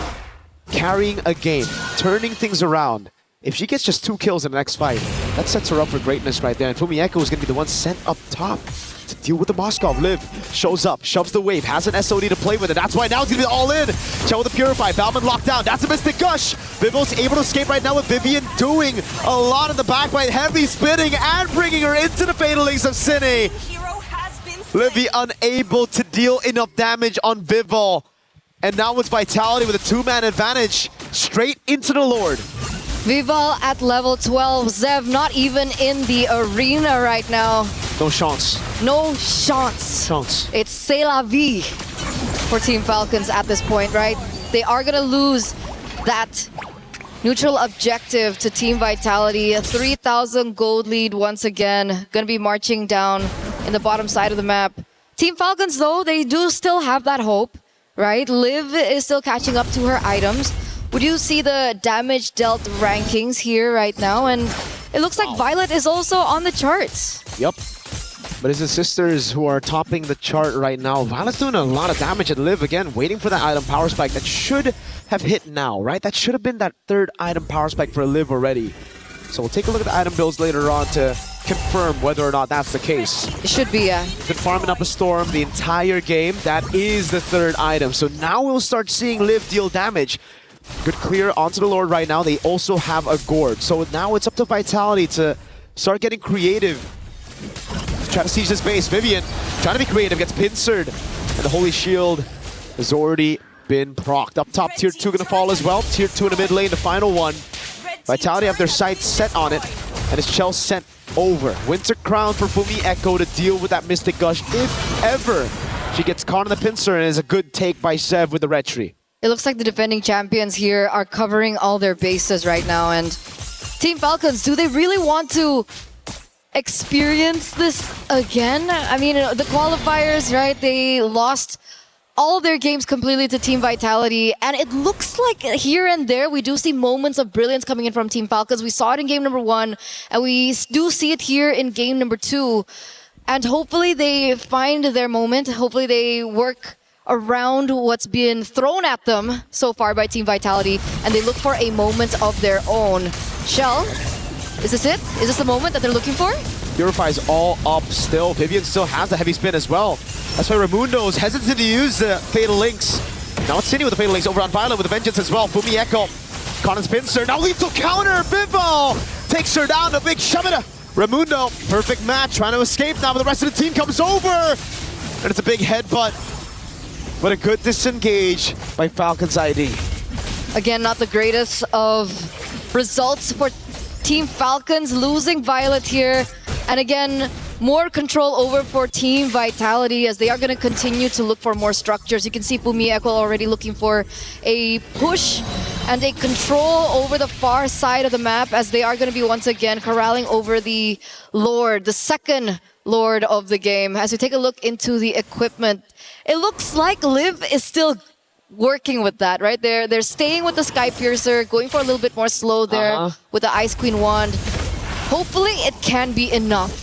carrying a game, turning things around. If she gets just 2 kills in the next fight, that sets her up for greatness right there. And Fumi Echo is going to be the one sent up top to deal with the Moskov. Liv shows up, shoves the wave, has an SOD to play with it. That's why now it's going to be all in. Chell with the Purify, Bauman locked down. That's a Mystic Gush. Vival's able to escape right now with Vivian doing a lot in the backfight. Heavy spinning and bringing her into the Fatal Links of Cine. Livy unable to deal enough damage on Vival. And now with Vitality with a 2-man advantage, straight into the Lord. Vival at level 12. Zev not even in the arena right now. No chance. No chance. It's c'est la vie for Team Falcons at this point, right? They are going to lose that neutral objective to Team Vitality. A 3,000 gold lead once again. Going to be marching down in the bottom side of the map. Team Falcons, though, they do still have that hope, right? Liv is still catching up to her items. We do see the damage dealt rankings here right now, and it looks like Violet is also on the charts. Yep. But it's the sisters who are topping the chart right now. Violet's doing a lot of damage at Liv again, waiting for that item power spike that should have hit now, right? That should have been that 3rd item power spike for Liv already. So we'll take a look at the item builds later on to confirm whether or not that's the case. It should be, yeah. Been farming up a Storm the entire game. That is the 3rd item. So now we'll start seeing Liv deal damage. Good clear onto the Lord right now. They also have a Gourd. So now it's up to Vitality to start getting creative. Try to siege this base. Vivian trying to be creative, gets pincered. And the Holy Shield has already been procced. Up top, Tier 2 gonna fall as well. Tier 2 in the mid lane, the final one. Vitality have their sights set on it. And it's Chell sent over. Winter Crown for Fumi Echo to deal with that Mystic Gush if ever she gets caught in the pincer, and is a good take by Sev with the red tree. It looks like the defending champions here are covering all their bases right now. And Team Falcons, do they really want to experience this again? I mean, the qualifiers, right? They lost all their games completely to Team Vitality. And it looks like here and there, we do see moments of brilliance coming in from Team Falcons. We saw it in game number 1, and we do see it here in game number 2. And hopefully they find their moment. Hopefully they work around what's been thrown at them so far by Team Vitality, and they look for a moment of their own. Shell, is this it? Is this the moment that they're looking for? Purify's all up still. Vivian still has a heavy spin as well. That's why Raimundo is hesitant to use the Fatal Links. Now it's Cine with the Fatal Links over on Violet with the Vengeance as well. Fumi Echo, Conan's pincer, now lethal counter. Vival takes her down, a big shove it. Raimundo, perfect match, trying to escape now, but the rest of the team comes over. And it's a big headbutt. But a good disengage by Falcons ID. Again, not the greatest of results for Team Falcons, losing Violet here. And again, more control over for Team Vitality as they are going to continue to look for more structures. You can see Fumi Echo already looking for a push and a control over the far side of the map, as they are going to be once again corralling over the Lord, the second Lord of the game. As we take a look into the equipment, it looks like Liv is still working with that, right? They're staying with the Sky Piercer, going for a little bit more slow there with the Ice Queen wand. Hopefully it can be enough.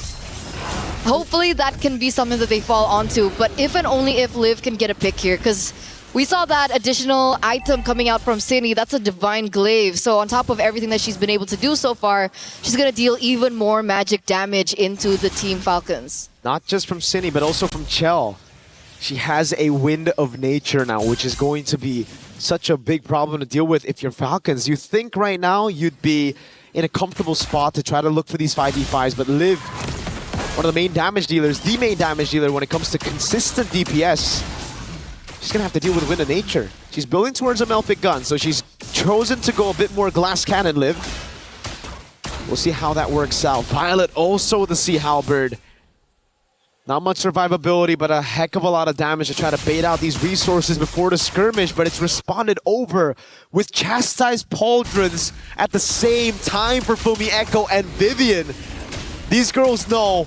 Hopefully that can be something that they fall onto, but if and only if Liv can get a pick here, because we saw that additional item coming out from Cini. That's a Divine Glaive. So on top of everything that she's been able to do so far, she's going to deal even more magic damage into the Team Falcons. Not just from Cini, but also from Chell. She has a Wind of Nature now, which is going to be such a big problem to deal with if you're Falcons. You think right now you'd be in a comfortable spot to try to look for these 5v5s, but Liv, one of the main damage dealers, the main damage dealer when it comes to consistent DPS, she's gonna have to deal with Wind of Nature. She's building towards a Melfic gun, so she's chosen to go a bit more glass cannon, Liv. We'll see how that works out. Violet also with the Sea Halberd. Not much survivability, but a heck of a lot of damage to try to bait out these resources before the skirmish, but it's responded over with Chastised Pauldrons at the same time for Fumi Echo and Vivian. These girls know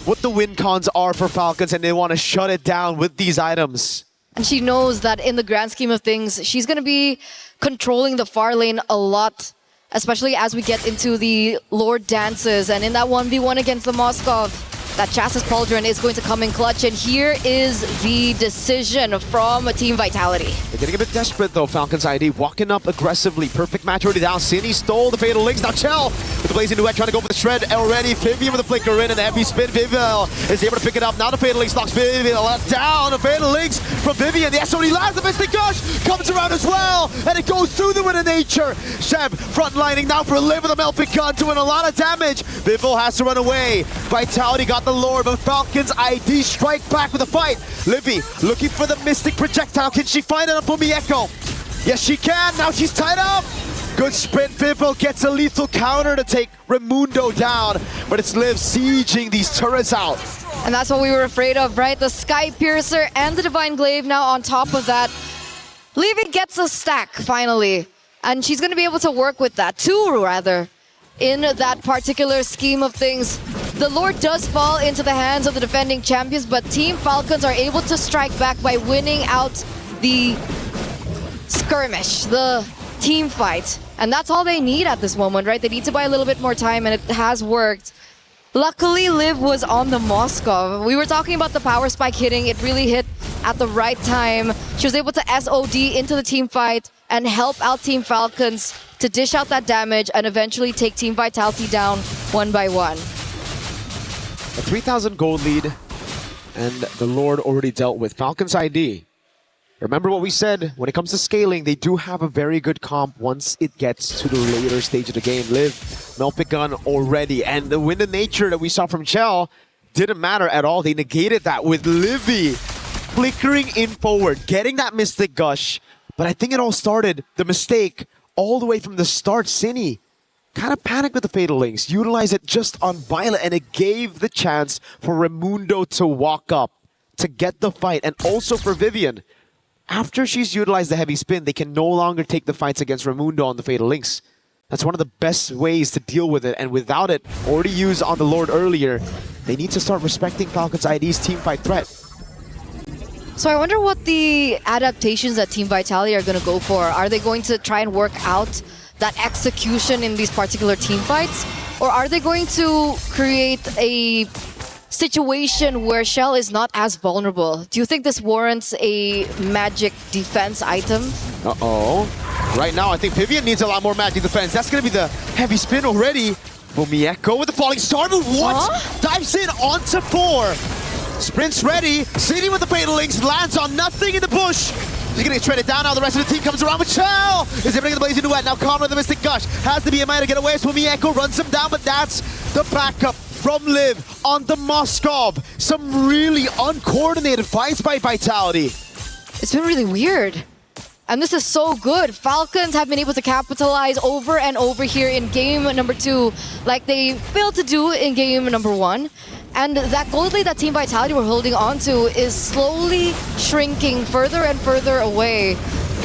what the win cons are for Falcons, and they want to shut it down with these items. And she knows that in the grand scheme of things, she's going to be controlling the far lane a lot, especially as we get into the Lord dances. And in that 1v1 against the Moskov, that Chassis Pauldron is going to come in clutch. And here is the decision from Team Vitality. They're getting a bit desperate though, Falcons ID. Walking up aggressively. Perfect match already down. Cini stole the Fatal Links. Now Chell with the Blazing Duet trying to go for the shred already. Vivian with the flicker in and the heavy spin. Vivian is able to pick it up. Now the Fatal Links knocks Vivian down. The Fatal Links from Vivian. The SOD lands. The Mystic Gush comes around as well. And it goes through the Wind of Nature. Sheb frontlining now for Liv with a Melfic gun doing a lot of damage. Vivo has to run away. Vitality got the Lord, but Falcons ID strike back with a fight. Livy looking for the Mystic Projectile. Can she find it up on the Echo? Yes, she can. Now she's tied up. Good sprint. Vivo gets a lethal counter to take Raimundo down, but it's Liv sieging these turrets out. And that's what we were afraid of, right? The Sky Piercer and the Divine Glaive now on top of that. Livy gets a stack finally, and she's going to be able to work with that. Two, rather, in that particular scheme of things. The Lord does fall into the hands of the defending champions, but Team Falcons are able to strike back by winning out the skirmish, the team fight. And that's all they need at this moment, right? They need to buy a little bit more time, and it has worked. Luckily, Liv was on the Moskov. We were talking about the power spike hitting. It really hit at the right time. She was able to SOD into the team fight and help out Team Falcons to dish out that damage and eventually take Team Vitality down one by one. A 3,000 gold lead, and the Lord already dealt with. Falcons ID. Remember what we said, when it comes to scaling, they do have a very good comp once it gets to the later stage of the game. Liv, Melfic gun already, and the Wind of Nature that we saw from Chell didn't matter at all. They negated that with Livy flickering in forward, getting that Mystic Gush. But I think it all started, the mistake, all the way from the start. Cini kind of panicked with the Fatal Links, utilized it just on Violet, and it gave the chance for Raimundo to walk up, to get the fight, and also for Vivian. After she's utilized the heavy spin, they can no longer take the fights against Raimundo on the Fatal Links. That's one of the best ways to deal with it, and without it, already used on the Lord earlier, they need to start respecting Falcons ID's teamfight threat. So I wonder what the adaptations that Team Vitality are going to go for. Are they going to try and work out that execution in these particular team fights? Or are they going to create a situation where Shell is not as vulnerable? Do you think this warrants a magic defense item? Uh-oh. Right now, I think Vivian needs a lot more magic defense. That's going to be the heavy spin already. Echo with the falling star move. What? Dives in onto 4. Sprints ready. Cini with the Fatal Links lands on nothing in the bush. He's gonna get shredded down now. The rest of the team comes around with Chell. Is able to get the Blazing Duet. Now Connor with the Mystic Gush has the BMI to get away. So Echo runs him down, but that's the backup from Liv on the Moskov. Some really uncoordinated fights by Vitality. It's been really weird. And this is so good. Falcons have been able to capitalize over and over here in game number 2, like they failed to do in game number 1. And that gold lead that Team Vitality were holding on to is slowly shrinking further and further away.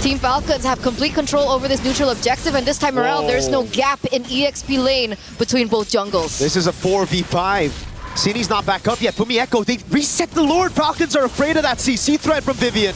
Team Falcons have complete control over this neutral objective, and this time around, there's no gap in EXP lane between both jungles. This is a 4v5. Sini's not back up yet. Fumi Echo, they reset the Lord. Falcons are afraid of that CC threat from Vivian.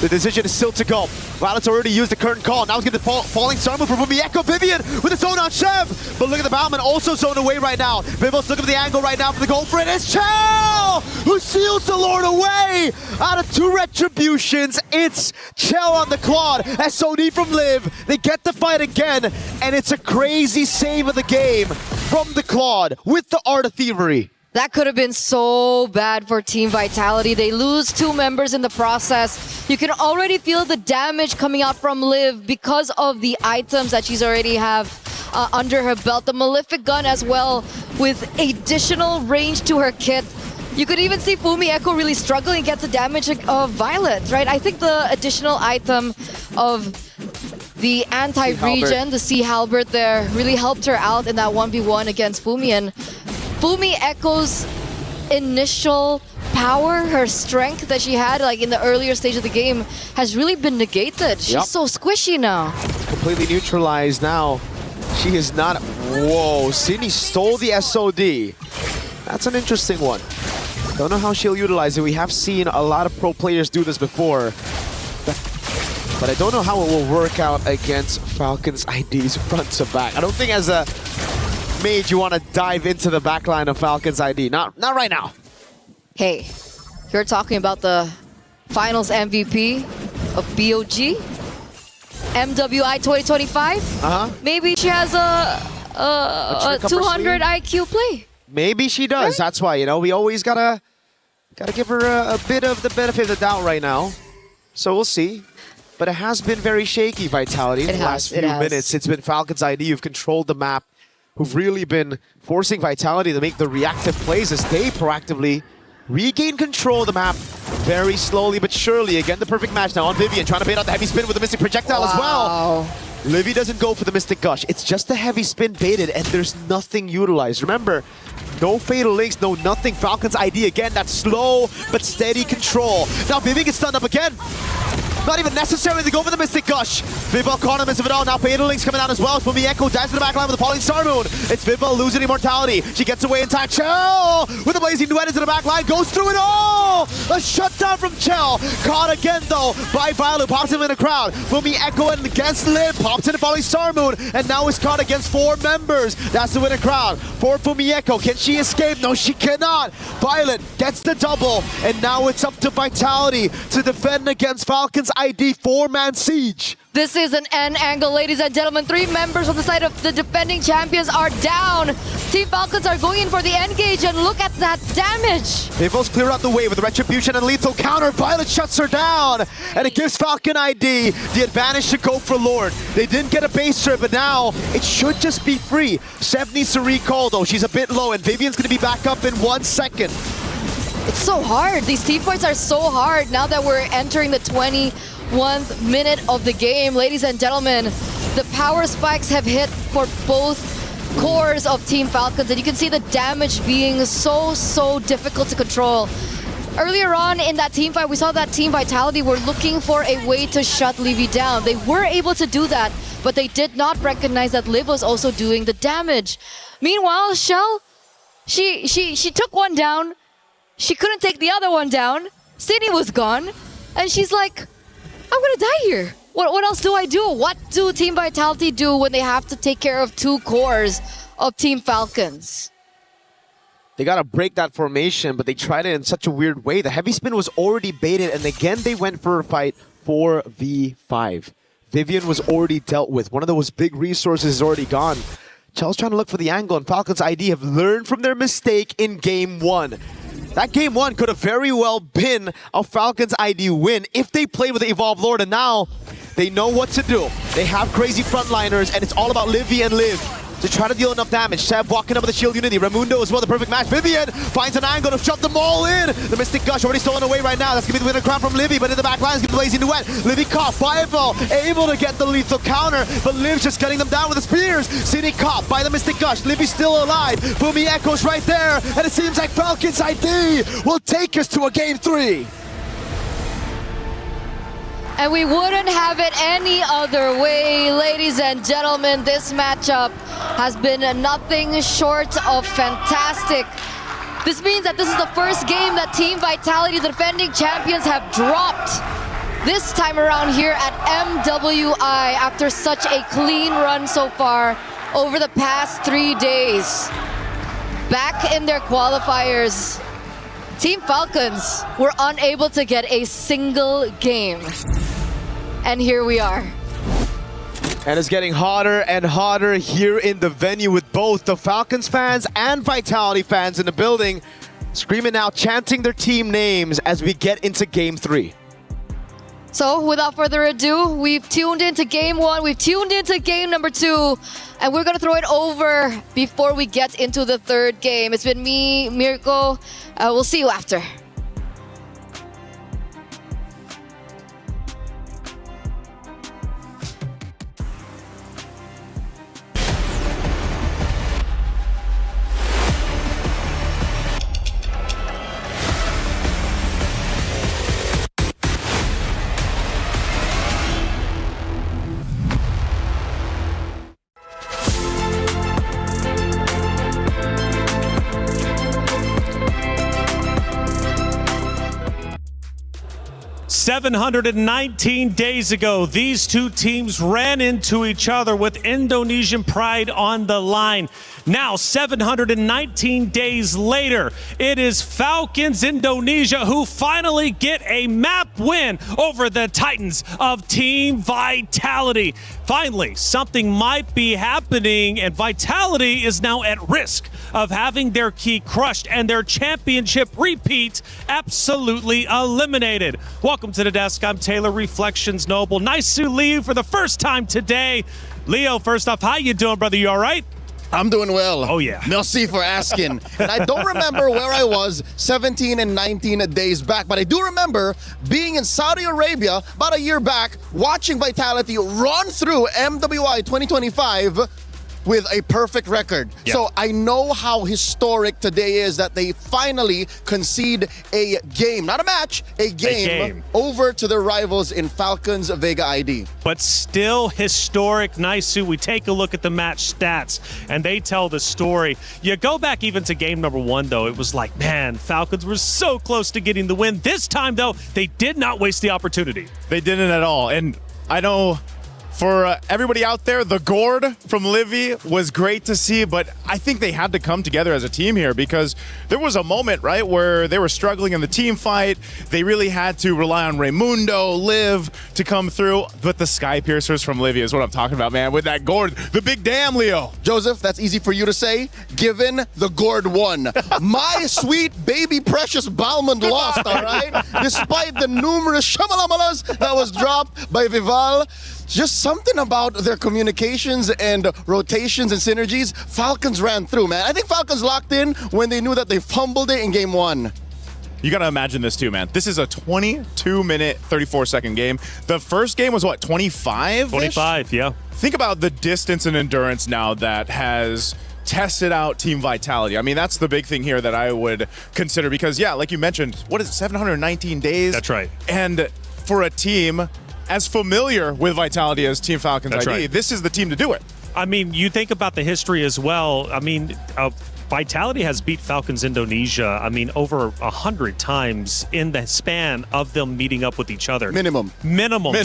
The decision is still to go. Violet's already used the curtain call. Now he's getting the falling star move from Fumi Echo. Vivian with a zone on Chev. But look at the Battleman also zoned away right now. Vivos looking for the angle right now for the goal for it. It's Chell who seals the Lord away. Out of 2 retributions, it's Chell on the Claude. SOD from Liv. They get the fight again. And it's a crazy save of the game from the Claude with the Art of Thievery. That could have been so bad for Team Vitality. They lose 2 members in the process. You can already feel the damage coming out from Liv because of the items that she's already have under her belt. The Malefic Gun as well with additional range to her kit. You could even see Fumi Echo really struggling against the damage of Violet, right? I think the additional item of the anti-regen, the Sea Halberd there, really helped her out in that 1v1 against Fumi. And Fumi Echo's initial power, her strength that she had like in the earlier stage of the game has really been negated. She's so squishy now. Completely neutralized now. She is not... Whoa, Sini stole the SOD. That's an interesting one. Don't know how she'll utilize it. We have seen a lot of pro players do this before. But I don't know how it will work out against Falcons IDs front to back. I don't think as a mage you want to dive into the backline of Falcons ID. Not right now. Hey, you're talking about the finals MVP of BOG? MWI 2025? Maybe she has a 200 IQ play. Maybe she does. Right? That's why, you know, we always gotta give her a bit of the benefit of the doubt right now. So we'll see. But it has been very shaky, Vitality, in the last few minutes. It's been Falcons ID who've controlled the map, who've really been forcing Vitality to make the reactive plays as they proactively regain control of the map very slowly but surely. Again, the perfect match now on Vivian, trying to bait out the heavy spin with the Mystic Projectile as well. Livy doesn't go for the Mystic Gush. It's just the heavy spin baited, and there's nothing utilized. Remember, no Fatal Links, no nothing. Falcons ID again, that slow but steady control. Now Vivian gets stunned up again. Not even necessary to go for the Mystic Gush. Vivell caught him of it all. Now Fatal Link's coming out as well. Fumi Echo dives to the back line with the Falling Star Moon. It's Vivell losing immortality. She gets away in time. Chell with the Blazing Duet into the back line. Goes through it all. A shutdown from Chell. Caught again though by Violet. Pops him in the crowd. Fumi Echo against Liv. Pops in the Falling Star Moon. And now is caught against 4 members. That's the winner crowd for Fumi Echo. Can she escape? No, she cannot. Violet gets the double. And now it's up to Vitality to defend against Falcons ID 4-man siege. This is an N angle, ladies and gentlemen. 3 members on the side of the defending champions are down. Team Falcons are going in for the engage, and look at that damage. They both clear out the way with the Retribution and lethal counter. Violet shuts her down, and it gives Falcon ID the advantage to go for Lord. They didn't get a base trip, but now it should just be free. Sev needs to recall though. She's a bit low, and Vivian's going to be back up in 1 second. It's so hard. These team fights are so hard now that we're entering the 21st minute of the game. Ladies and gentlemen, the power spikes have hit for both cores of Team Falcons, and you can see the damage being so difficult to control. Earlier on in that team fight, we saw that Team Vitality were looking for a way to shut Livy down. They were able to do that, but they did not recognize that Liv was also doing the damage. Meanwhile, Shell, she took one down. She couldn't take the other one down. Sydney was gone. And she's like, I'm gonna die here. What else do I do? What do Team Vitality do when they have to take care of 2 cores of Team Falcons? They gotta break that formation, but they tried it in such a weird way. The heavy spin was already baited, and again they went for a fight 4v5. Vivian was already dealt with. One of those big resources is already gone. Chell's trying to look for the angle, and Falcons ID have learned from their mistake in Game 1. That Game 1 could have very well been a Falcons ID win if they played with the Evolved Lord, and now they know what to do. They have crazy frontliners, and it's all about Livy and Liv to try to deal enough damage. Seb walking up with the Shield Unity. Raimundo as well, the perfect match. Vivian finds an angle to shove them all in. The Mystic Gush already stolen away right now. That's going to be the winner crown from Livy, but in the back line is going to be Blazing Duet. Livy caught. Fireball able to get the lethal counter, but Liv's just cutting them down with the spears. City caught by the Mystic Gush. Livy still alive. Fumi Echo's right there, and it seems like Falcons ID will take us to a Game 3. And we wouldn't have it any other way. Ladies and gentlemen, this matchup has been nothing short of fantastic. This means that this is the first game that Team Vitality, the defending champions, have dropped this time around here at MWI after such a clean run so far over the past 3 days. Back in their qualifiers, Team Falcons were unable to get a single game. And here we are. And it's getting hotter and hotter here in the venue with both the Falcons fans and Vitality fans in the building, screaming out, chanting their team names as we get into Game 3. So without further ado, we've tuned into Game 1, we've tuned into Game number 2, and we're gonna throw it over before we get into the third game. It's been me, Mirko. We'll see you after. $719 days ago, these two teams ran into each other with Indonesian pride on the line. Now, 719 days later, it is Falcons Indonesia who finally get a map win over the Titans of Team Vitality. Finally, something might be happening, and Vitality is now at risk of having their key crushed and their championship repeat absolutely eliminated. Welcome to the desk. I'm Taylor Reflections Noble. Nice to leave for the first time today. Leo, first off, how you doing, brother? You all right? I'm doing well. Oh, yeah. Merci for asking. And I don't remember where I was 17 and 19 days back, but I do remember being in Saudi Arabia about a year back, watching Vitality run through MWI 2025 with a perfect record. Yep. So I know how historic today is that they finally concede a game, not a match, a game over to their rivals in Falcons Vega ID. But still historic. Naisu, we take a look at the match stats and they tell the story. You go back even to game number 1 though, it was like, man, Falcons were so close to getting the win. This time though, they did not waste the opportunity. They didn't at all. And I know for everybody out there, the gourd from Livy was great to see, but I think they had to come together as a team here because there was a moment, right, where they were struggling in the team fight. They really had to rely on Raimundo, Liv to come through, but the Sky Piercers from Livy is what I'm talking about, man, with that gourd. The big damn, Leo. Joseph, that's easy for you to say, given the gourd won. My sweet baby precious Balmond lost, all right? Despite the numerous shamalamalas that was dropped by Vival, just something about their communications and rotations and synergies, Falcons ran through, man. I think Falcons locked in when they knew that they fumbled it in game 1. You got to imagine this too, man. This is a 22-minute, 34-second game. The first game was what, 25? 25, yeah. Think about the distance and endurance now that has tested out Team Vitality. I mean, that's the big thing here that I would consider because, yeah, like you mentioned, what is it, 719 days? That's right. And for a team as familiar with Vitality as Team Falcons That's ID, right. this is the team to do it. I mean, you think about the history as well. I mean, Vitality has beat Falcons Indonesia, I mean, over 100 times in the span of them meeting up with each other. Minimum.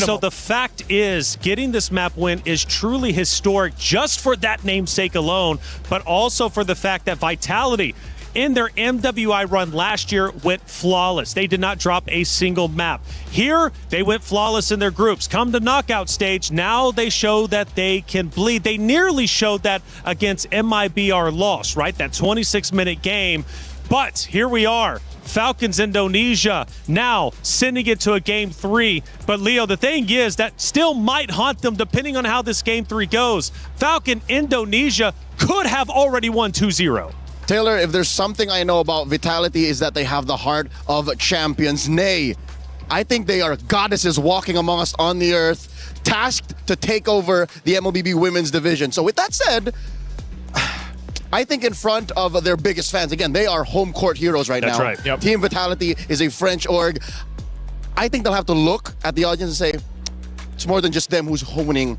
So the fact is, getting this map win is truly historic just for that namesake alone, but also for the fact that Vitality, in their MWI run last year, went flawless. They did not drop a single map. Here, they went flawless in their groups. Come to knockout stage, now they show that they can bleed. They nearly showed that against MIBR loss, right? That 26-minute game. But here we are. Falcons Indonesia now sending it to a game 3. But Leo, the thing is that still might haunt them depending on how this game 3 goes. Falcon Indonesia could have already won 2-0. Taylor, if there's something I know about Vitality is that they have the heart of champions. Nay, I think they are goddesses walking among us on the earth, tasked to take over the MLBB women's division. So with that said, I think in front of their biggest fans, again, they are home court heroes right now. That's right. Yep. Team Vitality is a French org. I think they'll have to look at the audience and say, it's more than just them who's hoping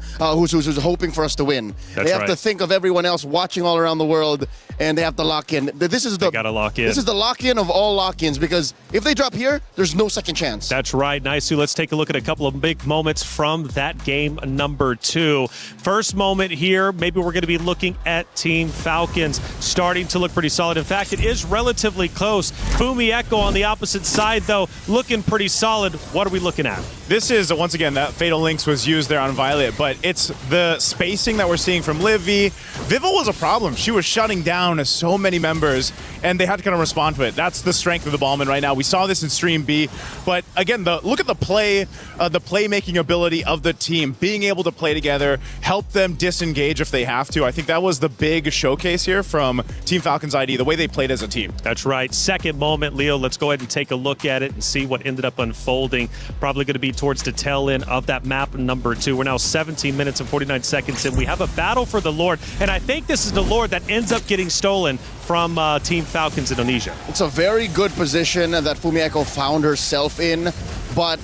for us to win. They have to think of everyone else watching all around the world, and they have to lock in. This is the gotta lock in. This is the lock-in of all lock-ins, because if they drop here, there's no second chance. That's right. Nice. Let's take a look at a couple of big moments from that game number 2. First moment here, maybe we're going to be looking at Team Falcons starting to look pretty solid. In fact, it is relatively close. Fumi Echo on the opposite side, though, looking pretty solid. What are we looking at? This is, once again, that Fatal Links was used there on Violet, but it's the spacing that we're seeing from Livy. Vival was a problem. She was shutting down so many members, and they had to kind of respond to it. That's the strength of the Ballman right now. We saw this in Stream B, but again, look at the playmaking ability of the team, being able to play together, help them disengage if they have to. I think that was the big showcase here from Team Falcons ID, the way they played as a team. That's right. Second moment, Leo, let's go ahead and take a look at it and see what ended up unfolding. Probably going to be towards the tail end of that map number 2. We're now 17 minutes and 49 seconds in. We have a battle for the Lord, and I think this is the Lord that ends up getting stolen from Team Falcons Indonesia. It's a very good position that Fumi Echo found herself in, but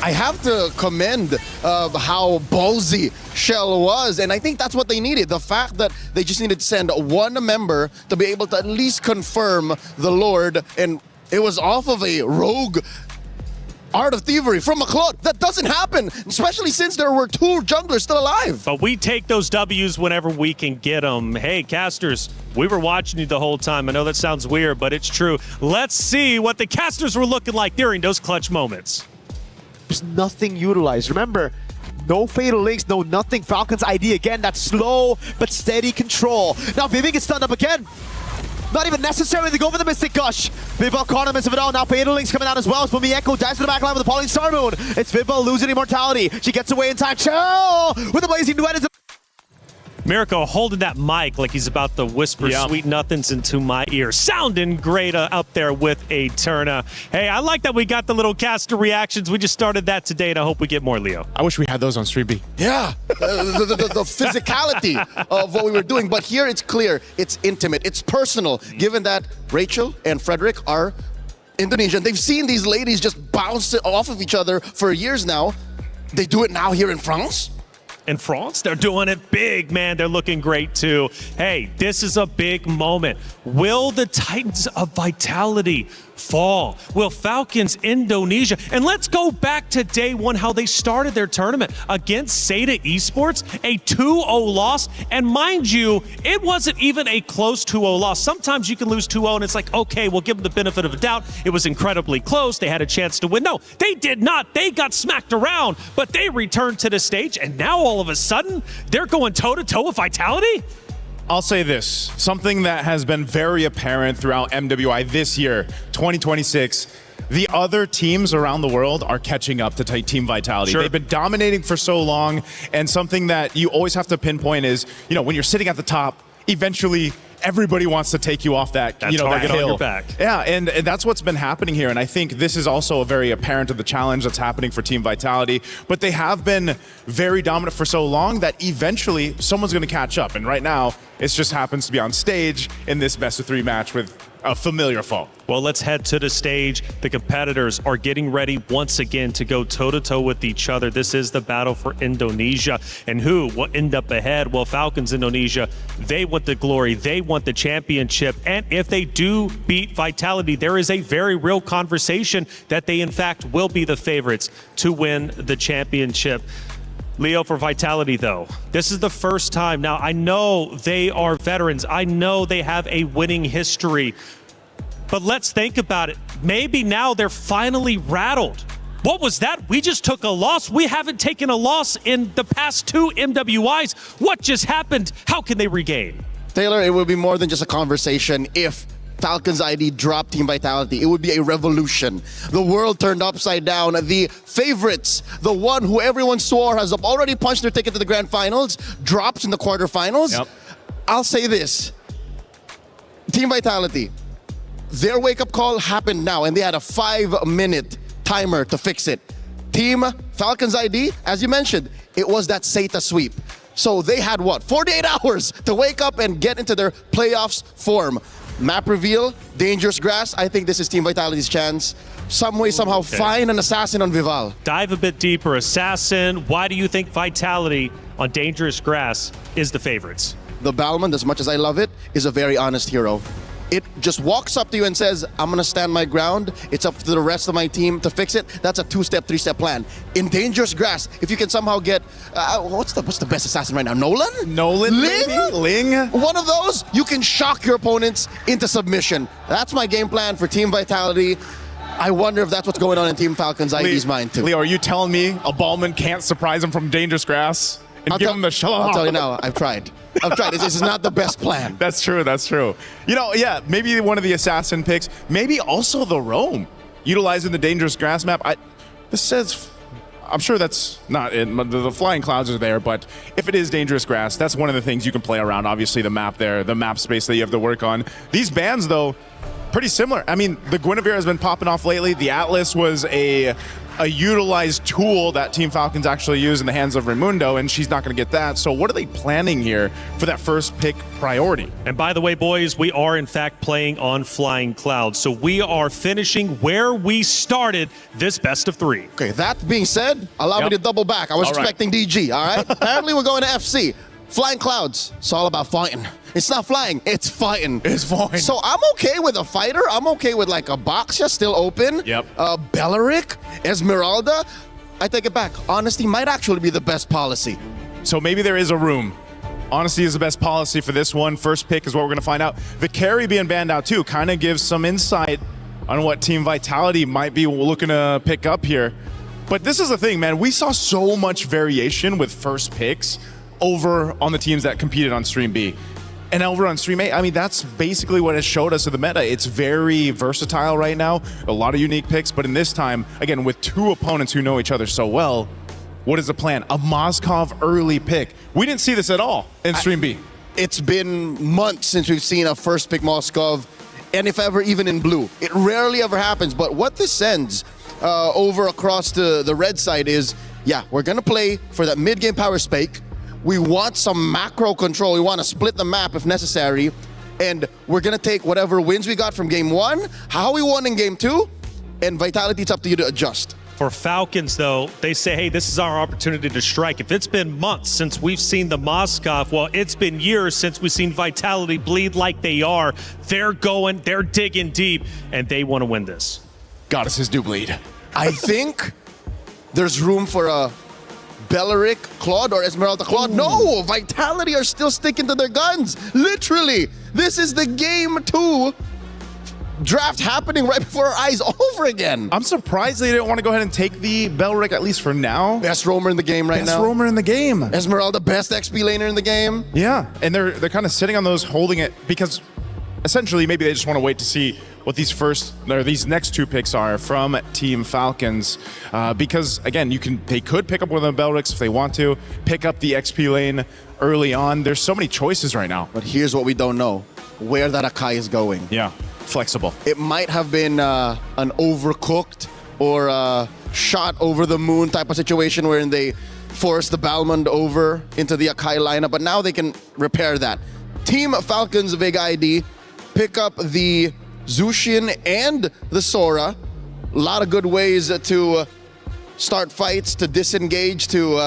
I have to commend how ballsy Shell was, and I think that's what they needed. The fact that they just needed to send one member to be able to at least confirm the Lord, and it was off of a rogue Art of Thievery from McLeod. That doesn't happen, especially since there were 2 junglers still alive. But we take those W's whenever we can get them. Hey, casters, we were watching you the whole time. I know that sounds weird, but it's true. Let's see what the casters were looking like during those clutch moments. There's nothing utilized. Remember, no Fatal Links, no nothing. Falcons ID again, that slow but steady control. Now Vivi gets stunned up again. Not even necessary to go for the Mystic Gush. Vival caught him of it all. Now Fatal Links coming out as well. Fumi Echo dives to the back line with the Falling Star Moon. It's Vival losing immortality. She gets away in time. Chill with the Blazing Duet. Mirko holding that mic like he's about to whisper sweet nothings into my ear. Sounding great up there with a Turna. Hey, I like that we got the little caster reactions. We just started that today, and I hope we get more, Leo. I wish we had those on Stream B. Yeah, the physicality of what we were doing. But here it's clear, it's intimate, it's personal, given that Rachel and Frederick are Indonesian. They've seen these ladies just bounce off of each other for years now. They do it now here in France. In France, they're doing it big, man. They're looking great too. Hey, this is a big moment. Will the Titans of Vitality fall? Will Falcons Indonesia? And let's go back to day 1, how they started their tournament against Seda Esports, a 2-0 loss. And mind you, it wasn't even a close 2-0 loss. Sometimes you can lose 2-0 and it's like, okay, we'll give them the benefit of the doubt. It was incredibly close. They had a chance to win. No, they did not. They got smacked around, but they returned to the stage, and now all of a sudden, they're going toe-to-toe with Vitality? I'll say this, something that has been very apparent throughout MWI this year, 2026, the other teams around the world are catching up to Team Vitality. Sure. They've been dominating for so long, and something that you always have to pinpoint is, when you're sitting at the top, eventually everybody wants to take you off that, that target that hill. on your back. Yeah, and that's what's been happening here. And I think this is also a very apparent of the challenge that's happening for Team Vitality. But they have been very dominant for so long that eventually someone's going to catch up. And right now, it just happens to be on stage in this best-of-3 match with a familiar foe. Well, let's head to the stage. The competitors are getting ready once again to go toe-to-toe with each other. This is the battle for Indonesia. And who will end up ahead? Well, Falcons Indonesia, they want the glory. They want the championship. And if they do beat Vitality, there is a very real conversation that they, in fact, will be the favorites to win the championship. Leo, for Vitality, though, this is the first time. Now, I know they are veterans. I know they have a winning history. But let's think about it. Maybe now they're finally rattled. What was that? We just took a loss. We haven't taken a loss in the past 2 MWIs. What just happened? How can they regain? Taylor, it would be more than just a conversation if Falcons ID dropped Team Vitality. It would be a revolution. The world turned upside down. The favorites, the one who everyone swore has already punched their ticket to the grand finals, drops in the quarterfinals. Yep. I'll say this. Team Vitality, their wake-up call happened now, and they had a 5-minute timer to fix it. Team Falcons ID, as you mentioned, it was that Seta sweep. So they had, 48 hours to wake up and get into their playoffs form. Map reveal, dangerous grass. I think this is Team Vitality's chance. Some way, somehow, find an assassin on Vival. Dive a bit deeper. Assassin, why do you think Vitality on dangerous grass is the favorites? The Balmond, as much as I love it, is a very honest hero. It just walks up to you and says, I'm going to stand my ground. It's up to the rest of my team to fix it. That's a 2-step, 3-step plan. In dangerous grass, if you can somehow get, what's the best assassin right now? Nolan? Ling? Ling? Ling? One of those, you can shock your opponents into submission. That's my game plan for Team Vitality. I wonder if that's what's going on in Team Falcon's ID's mind too. Leo, are you telling me a Ballman can't surprise him from dangerous grass and give him the shalom? I'll tell you now, I've tried. This is not the best plan. That's true, that's true. You know, yeah, maybe one of the assassin picks, maybe also the roam, utilizing the dangerous grass map. This says, I'm sure that's not it. The flying clouds are there, but if it is dangerous grass, that's one of the things you can play around. Obviously, the map there, the map space that you have to work on. These bans, though, pretty similar. I mean, the Guinevere has been popping off lately. The Atlas was a utilized tool that Team Falcons actually use in the hands of Raimundo, and she's not going to get that. So what are they planning here for that first pick priority? And by the way, boys, we are in fact playing on Flying Clouds. So we are finishing where we started this best of 3. Okay, that being said, allow me to double back. I was expecting DG, all right? Apparently we're going to FC. Flying Clouds, it's all about fighting. It's not flying, it's fighting. It's fighting. So I'm okay with a fighter. I'm okay with like a Boxia still open. Yep. Belleric, Esmeralda. I take it back. Honesty might actually be the best policy. So maybe there is a room. Honesty is the best policy for this one. First pick is what we're going to find out. The carry being banned out too kind of gives some insight on what Team Vitality might be looking to pick up here. But this is the thing, man. We saw so much variation with first picks over on the teams that competed on Stream B. And over on Stream A, I mean, that's basically what it showed us of the meta. It's very versatile right now, a lot of unique picks, but in this time, again, with 2 opponents who know each other so well, what is the plan? A Moskov early pick. We didn't see this at all in Stream B. It's been months since we've seen a first pick Moskov, and if ever, even in blue. It rarely ever happens, but what this sends over across the red side is, yeah, we're going to play for that mid-game power spike. We want some macro control. We want to split the map if necessary. And we're going to take whatever wins we got from game 1, how we won in game 2, and Vitality, it's up to you to adjust. For Falcons, though, they say, hey, this is our opportunity to strike. If it's been months since we've seen the Moskov, well, it's been years since we've seen Vitality bleed like they are. They're going, they're digging deep, and they want to win this. Goddesses do bleed. I think there's room for a Belleric Claude or Esmeralda Claude. No, Vitality are still sticking to their guns. Literally, this is the game 2 draft happening right before our eyes over again. I'm surprised they didn't want to go ahead and take the Belleric, at least for now. Best roamer in the game right now. Best roamer in the game. Esmeralda, best XP laner in the game. Yeah, and they're kind of sitting on those, holding it, because essentially maybe they just want to wait to see what these next 2 picks are from Team Falcons, because again, they could pick up one of the Bellerics if they want to, pick up the XP lane early on. There's so many choices right now. But here's what we don't know: where that Akai is going. Yeah, flexible. It might have been an overcooked or shot over the moon type of situation wherein they forced the Balmond over into the Akai lineup, but now they can repair that. Team Falcons Vega ID pick up the Zushin and the Sora. A lot of good ways to start fights, to disengage, to,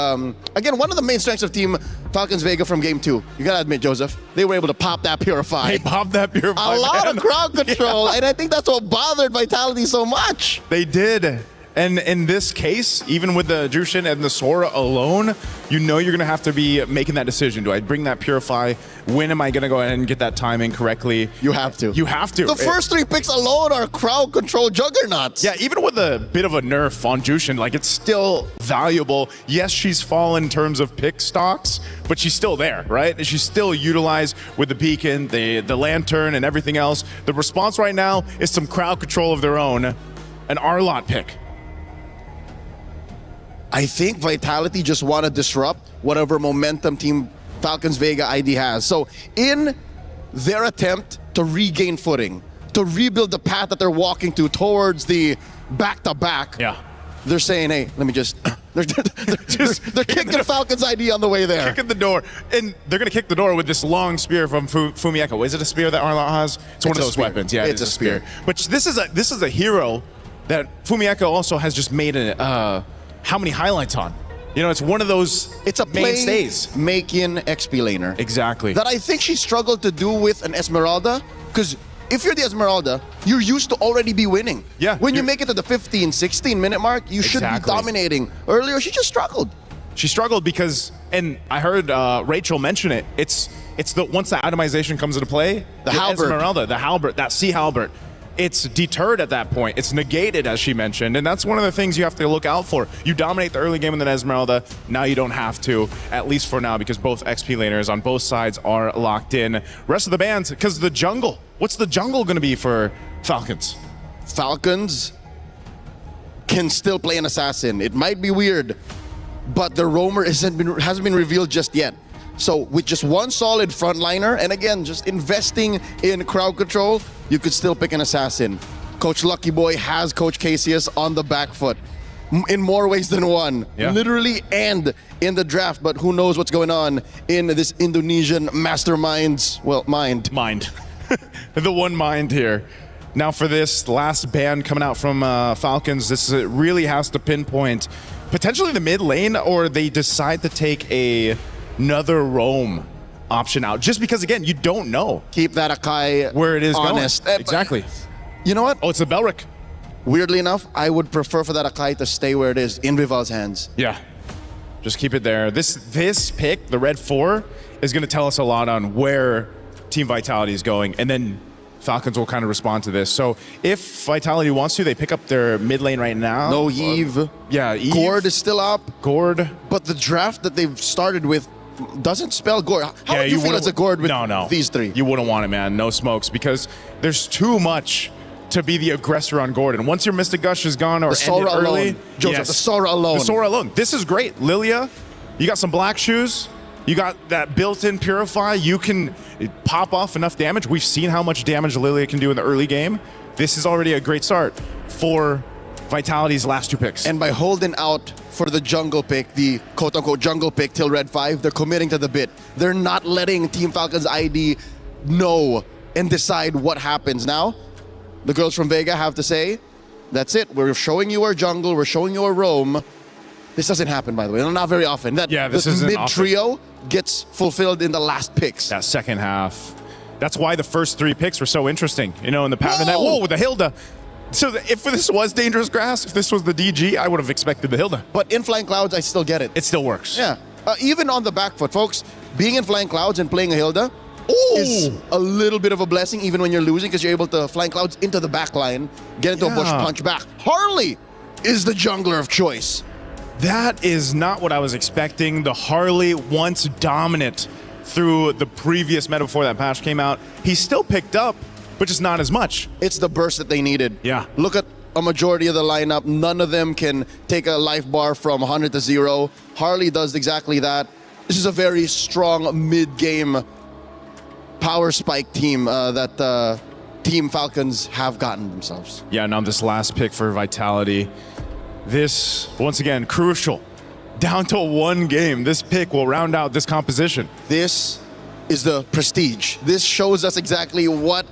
again, one of the main strengths of Team Falcons Vega from game 2. You gotta admit, Joseph, they were able to pop that Purify. They popped that Purify. A lot of crowd control, and I think that's what bothered Vitality so much. They did. And in this case, even with the Jushin and the Sora alone, you know you're going to have to be making that decision. Do I bring that Purify? When am I going to go ahead and get that timing correctly? You have to. You have to. The first 3 picks alone are crowd control juggernauts. Yeah, even with a bit of a nerf on Jushin, like, it's still valuable. Yes, she's fallen in terms of pick stocks, but she's still there, right? She's still utilized with the beacon, the lantern, and everything else. The response right now is some crowd control of their own, an Arlot pick. I think Vitality just want to disrupt whatever momentum Team Falcons Vega ID has. So in their attempt to regain footing, to rebuild the path that they're walking to towards the back-to-back, they're saying, hey, let me just... They're kicking Falcon's ID on the way there. Kicking the door. And they're going to kick the door with this long spear from Fumieko. Is it a spear that Arlott has? It's one of those weapons. Yeah, it's a spear. But this is a hero that Fumieko also has just made how many highlights on. You know, it's one of those mainstays. Making XP laner. Exactly. That I think she struggled to do with an Esmeralda, because if you're the Esmeralda, you're used to already be winning. Yeah. When you make it to the 15, 16 minute mark, you should be dominating. Earlier, she just struggled. She struggled because, and I heard Rachel mention it, it's the once the atomization comes into play, the halberd. Esmeralda, the halberd, that sea halberd, it's deterred at that point. It's negated, as she mentioned, and that's one of the things you have to look out for. You dominate the early game with an Esmeralda, now you don't have to, at least for now, because both XP laners on both sides are locked in. Rest of the bands, because the jungle, what's the jungle going to be for Falcons? Falcons can still play an assassin. It might be weird, but the roamer hasn't been revealed just yet. So with just one solid frontliner, and again, just investing in crowd control, you could still pick an assassin. Coach Lucky Boy has Coach Cassius on the back foot in more ways than one, literally and in the draft, but who knows what's going on in this Indonesian mastermind's, well, mind. The one mind here. Now for this last ban coming out from Falcons, this really has to pinpoint potentially the mid lane, or they decide to take another roam option out, just because again you don't know. Keep that Akai where it is honest. going. Exactly. You know what? Oh, it's a Belric. Weirdly enough, I would prefer for that Akai to stay where it is, in Vival's hands. Yeah. Just keep it there. This pick, the red 4, is going to tell us a lot on where Team Vitality is going, and then Falcons will kind of respond to this. So if Vitality wants to, they pick up their mid lane right now. No Eve. Yeah, Eve. Gord is still up. Gord. But the draft that they've started with doesn't spell Gord. How would you feel as a Gord with these three? You wouldn't want it, man. No smokes, because there's too much to be the aggressor on Gordon. Once your Mystic Gush is gone or ended early, Joseph, the Sora alone. The Sora alone. This is great. Lilia, you got some black shoes. You got that built-in Purify. You can pop off enough damage. We've seen how much damage Lilia can do in the early game. This is already a great start for Vitality's last 2 picks. And by holding out for the jungle pick, the quote-unquote jungle pick till red 5, they're committing to the bit. They're not letting Team Falcon's ID know and decide what happens now. The girls from Vega have to say, that's it. We're showing you our jungle. We're showing you our roam. This doesn't happen, by the way. Not very often. This mid-trio gets fulfilled in the last picks. That second half. That's why the first 3 picks were so interesting. You know, in the pattern that, whoa, with the Hilda. So if this was Dangerous Grass, if this was the DG, I would have expected the Hilda. But in Flying Clouds, I still get it. It still works. Yeah. Even on the back foot, folks, being in Flying Clouds and playing a Hilda is a little bit of a blessing, even when you're losing, because you're able to Flying Clouds into the back line, get into a bush, punch back. Harley is the jungler of choice. That is not what I was expecting. The Harley, once dominant through the previous meta before that patch came out, he's still picked up, but just not as much. It's the burst that they needed. Yeah. Look at a majority of the lineup. None of them can take a life bar from 100 to 0. Harley does exactly that. This is a very strong mid-game power spike team that Team Falcons have gotten themselves. Yeah, now this last pick for Vitality. This, once again, crucial. Down to 1 game. This pick will round out this composition. This is the prestige. This shows us exactly what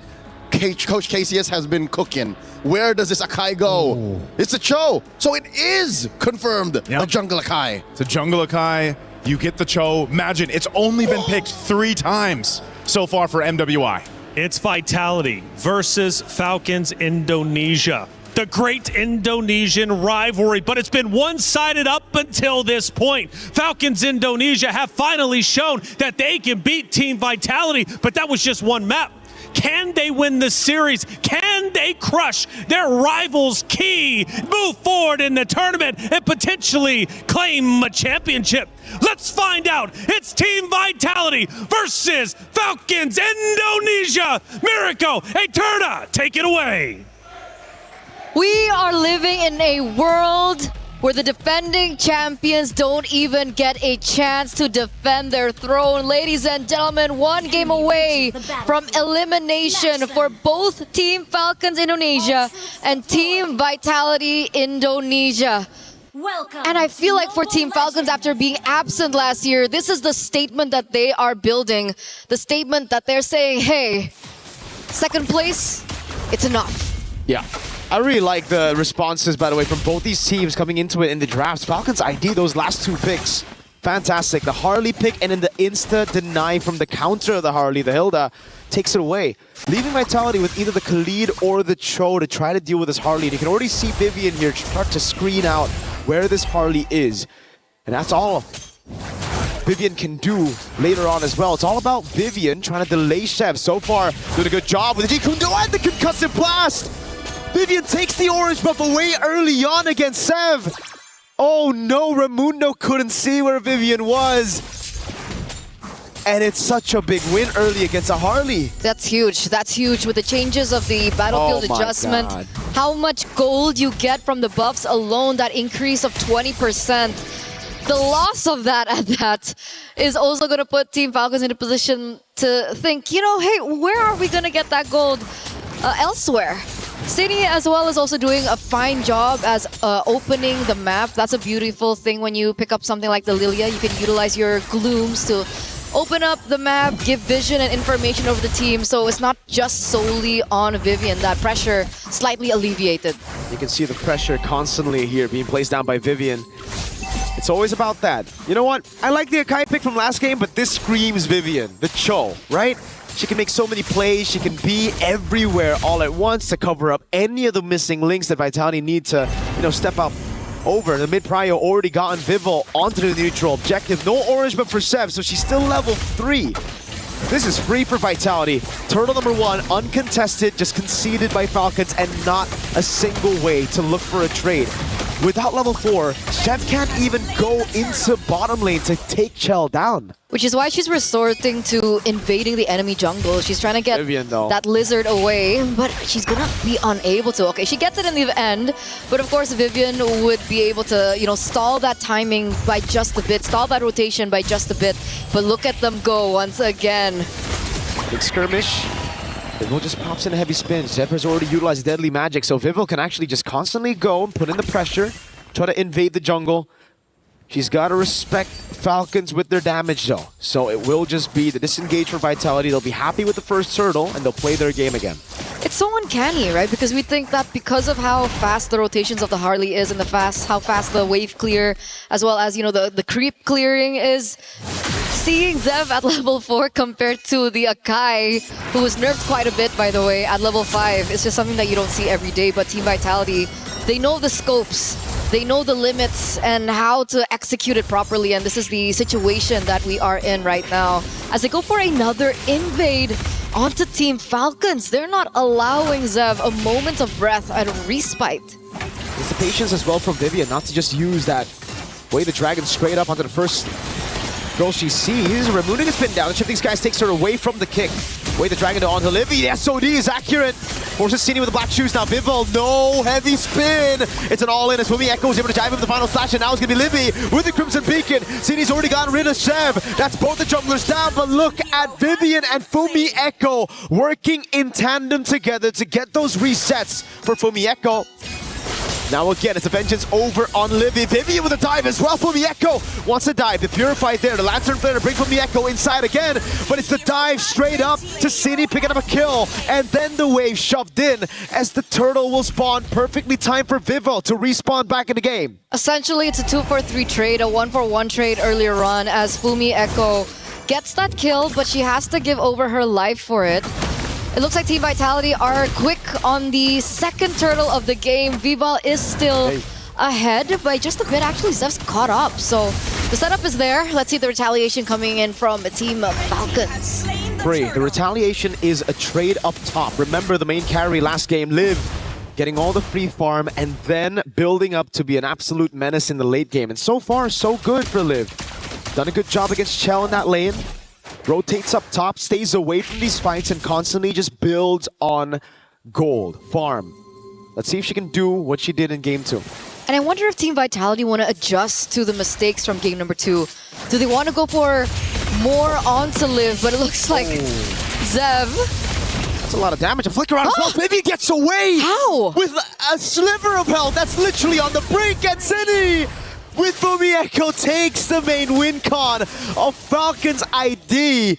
Coach Cassius has been cooking. Where does this Akai go? Ooh. It's a Cho. So it is confirmed a Jungle Akai. It's a Jungle Akai. You get the Cho. Imagine, it's only been picked 3 times so far for MWI. It's Vitality versus Falcons Indonesia. The great Indonesian rivalry, but it's been one-sided up until this point. Falcons Indonesia have finally shown that they can beat Team Vitality, but that was just one map. Can they win the series? Can they crush their rivals' key, move forward in the tournament, and potentially claim a championship? Let's find out. It's Team Vitality versus Falcons Indonesia. Miracle Eterna, take it away. We are living in a world where the defending champions don't even get a chance to defend their throne. Ladies and gentlemen, one game away from elimination for both Team Falcons Indonesia and Team Vitality Indonesia. And I feel like for Team Falcons, after being absent last year, this is the statement that they are building. The statement that they're saying, hey, second place, it's enough. Yeah. I really like the responses, by the way, from both these teams coming into it in the drafts. Falcons ID those last two picks. Fantastic. The Harley pick and then the insta-deny from the counter of the Harley, the Hilda, takes it away. Leaving Vitality with either the Khalid or the Cho to try to deal with this Harley. And you can already see Vivian here start to screen out where this Harley is. And that's all Vivian can do later on as well. It's all about Vivian trying to delay Chef. So far, doing a good job with the Jikundo and the concussive blast. Vivian takes the orange buff away early on against Sev. Oh no, Raimundo couldn't see where Vivian was. And it's such a big win early against a Harley. That's huge. That's huge with the changes of the battlefield adjustment. God. How much gold you get from the buffs alone, that increase of 20%. The loss of that at that is also going to put Team Falcons in a position to think, you know, hey, where are we going to get that gold elsewhere? City as well is also doing a fine job as opening the map. That's a beautiful thing when you pick up something like the Lilia. You can utilize your glooms to open up the map, give vision and information over the team. So it's not just solely on Vivian. That pressure slightly alleviated. You can see the pressure constantly here being placed down by Vivian. It's always about that. You know what? I like the Akai pick from last game, but this screams Vivian, the Cho, right? She can make so many plays, she can be everywhere all at once to cover up any of the missing links that Vitality need to, you know, step up over. The mid-prio already gotten Vival onto the neutral objective. No orange but for Sev, so she's still level 3. This is free for Vitality. Turtle number 1, uncontested, just conceded by Falcons, and not a single way to look for a trade. Without level 4, Chef can't even go into bottom lane to take Chell down. Which is why she's resorting to invading the enemy jungle. She's trying to get Vivian, though, that lizard away, but she's gonna be unable to. Okay, she gets it in the end, but of course Vivian would be able to, you know, stall that timing by just a bit, stall that rotation by just a bit. But look at them go once again. Big skirmish. Vival just pops in a heavy spin. Zep has already utilized deadly magic, so Vival can actually just constantly go and put in the pressure, try to invade the jungle. She's got to respect Falcons with their damage though. So it will just be the disengage for Vitality. They'll be happy with the first turtle and they'll play their game again. It's so uncanny, right? Because we think that because of how fast the rotations of the Harley is and how fast the wave clear, as well as, you know, the creep clearing is, seeing Zev at level 4 compared to the Akai, who was nerfed quite a bit, by the way, at level 5, it's just something that you don't see every day. But Team Vitality, they know the scopes, they know the limits and how to execute it properly. And this is the situation that we are in right now. As they go for another invade onto Team Falcons, they're not allowing Zev a moment of breath and respite. It's the patience as well from Vivian not to just use that way the dragon straight up onto the first girl she sees. Removing the spin down. The Shifting Skies takes her away from the kick. Way the dragon to onto Livy. The SOD is accurate. Forces Cini with the black shoes now. Vival, no heavy spin. It's an all-in as Fumi Echo is able to dive in the final slash, and now it's going to be Livy with the Crimson Beacon. Cini's already gotten rid of Sev. That's both the junglers down, but look at Vivian and Fumi Echo working in tandem together to get those resets for Fumi Echo. Now again, it's a vengeance over on Livy. Vivian with a dive as well. Fumi Echo wants to dive. The Purified there. The Lantern Flare to bring Fumi Echo inside again. But it's the dive straight up to Cini, picking up a kill. And then the wave shoved in as the turtle will spawn. Perfectly timed for Vivo to respawn back in the game. Essentially, it's a 2-for-3 trade, a 1-for-1 trade earlier on as Fumi Echo gets that kill, but she has to give over her life for it. It looks like Team Vitality are quick on the second turtle of the game. Vival is still ahead by just a bit. Actually, Zev's caught up. So the setup is there. Let's see the retaliation coming in from Team Falcons. Free. The retaliation is a trade up top. Remember the main carry last game, Liv, getting all the free farm and then building up to be an absolute menace in the late game. And so far, so good for Liv. Done a good job against Chell in that lane. Rotates up top, stays away from these fights, and constantly just builds on gold, farm. Let's see if she can do what she did in game 2. And I wonder if Team Vitality want to adjust to the mistakes from game number 2. Do they want to go for more onto Liv? But it looks like Zev. That's a lot of damage. A flicker on himself. Vivian gets away. How? With a sliver of health. That's literally on the brink. And Cine with Fumieko takes the main win con of Falcons ID.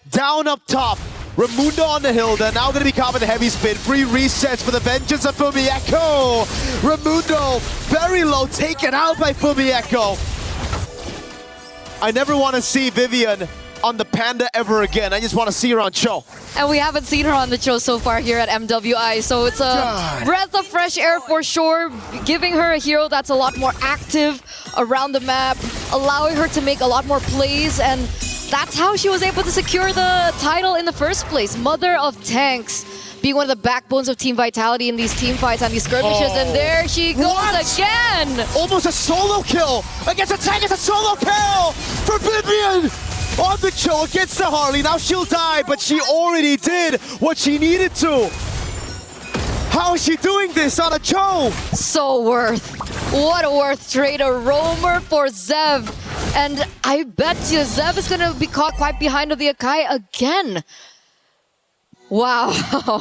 Down up top. Raimundo on the hill, they're now going to be caught with a heavy spin. Free resets for the vengeance of Fumieko. Raimundo, very low, taken out by Fumieko. I never want to see Vivian on the Panda ever again. I just want to see her on Cho. And we haven't seen her on the show so far here at MWI, so it's a breath of fresh air for sure, giving her a hero that's a lot more active around the map, allowing her to make a lot more plays, and that's how she was able to secure the title in the first place. Mother of Tanks, being one of the backbones of Team Vitality in these team fights and these skirmishes, and there she goes again! Almost a solo kill against a tank. It's a solo kill for Vivian on the Cho against the Harley. Now she'll die, but she already did what she needed to. How is she doing this on a Cho? So worth. What a worth trade, a roamer for Zev. And I bet you Zev is going to be caught quite behind of the Akai again. Wow.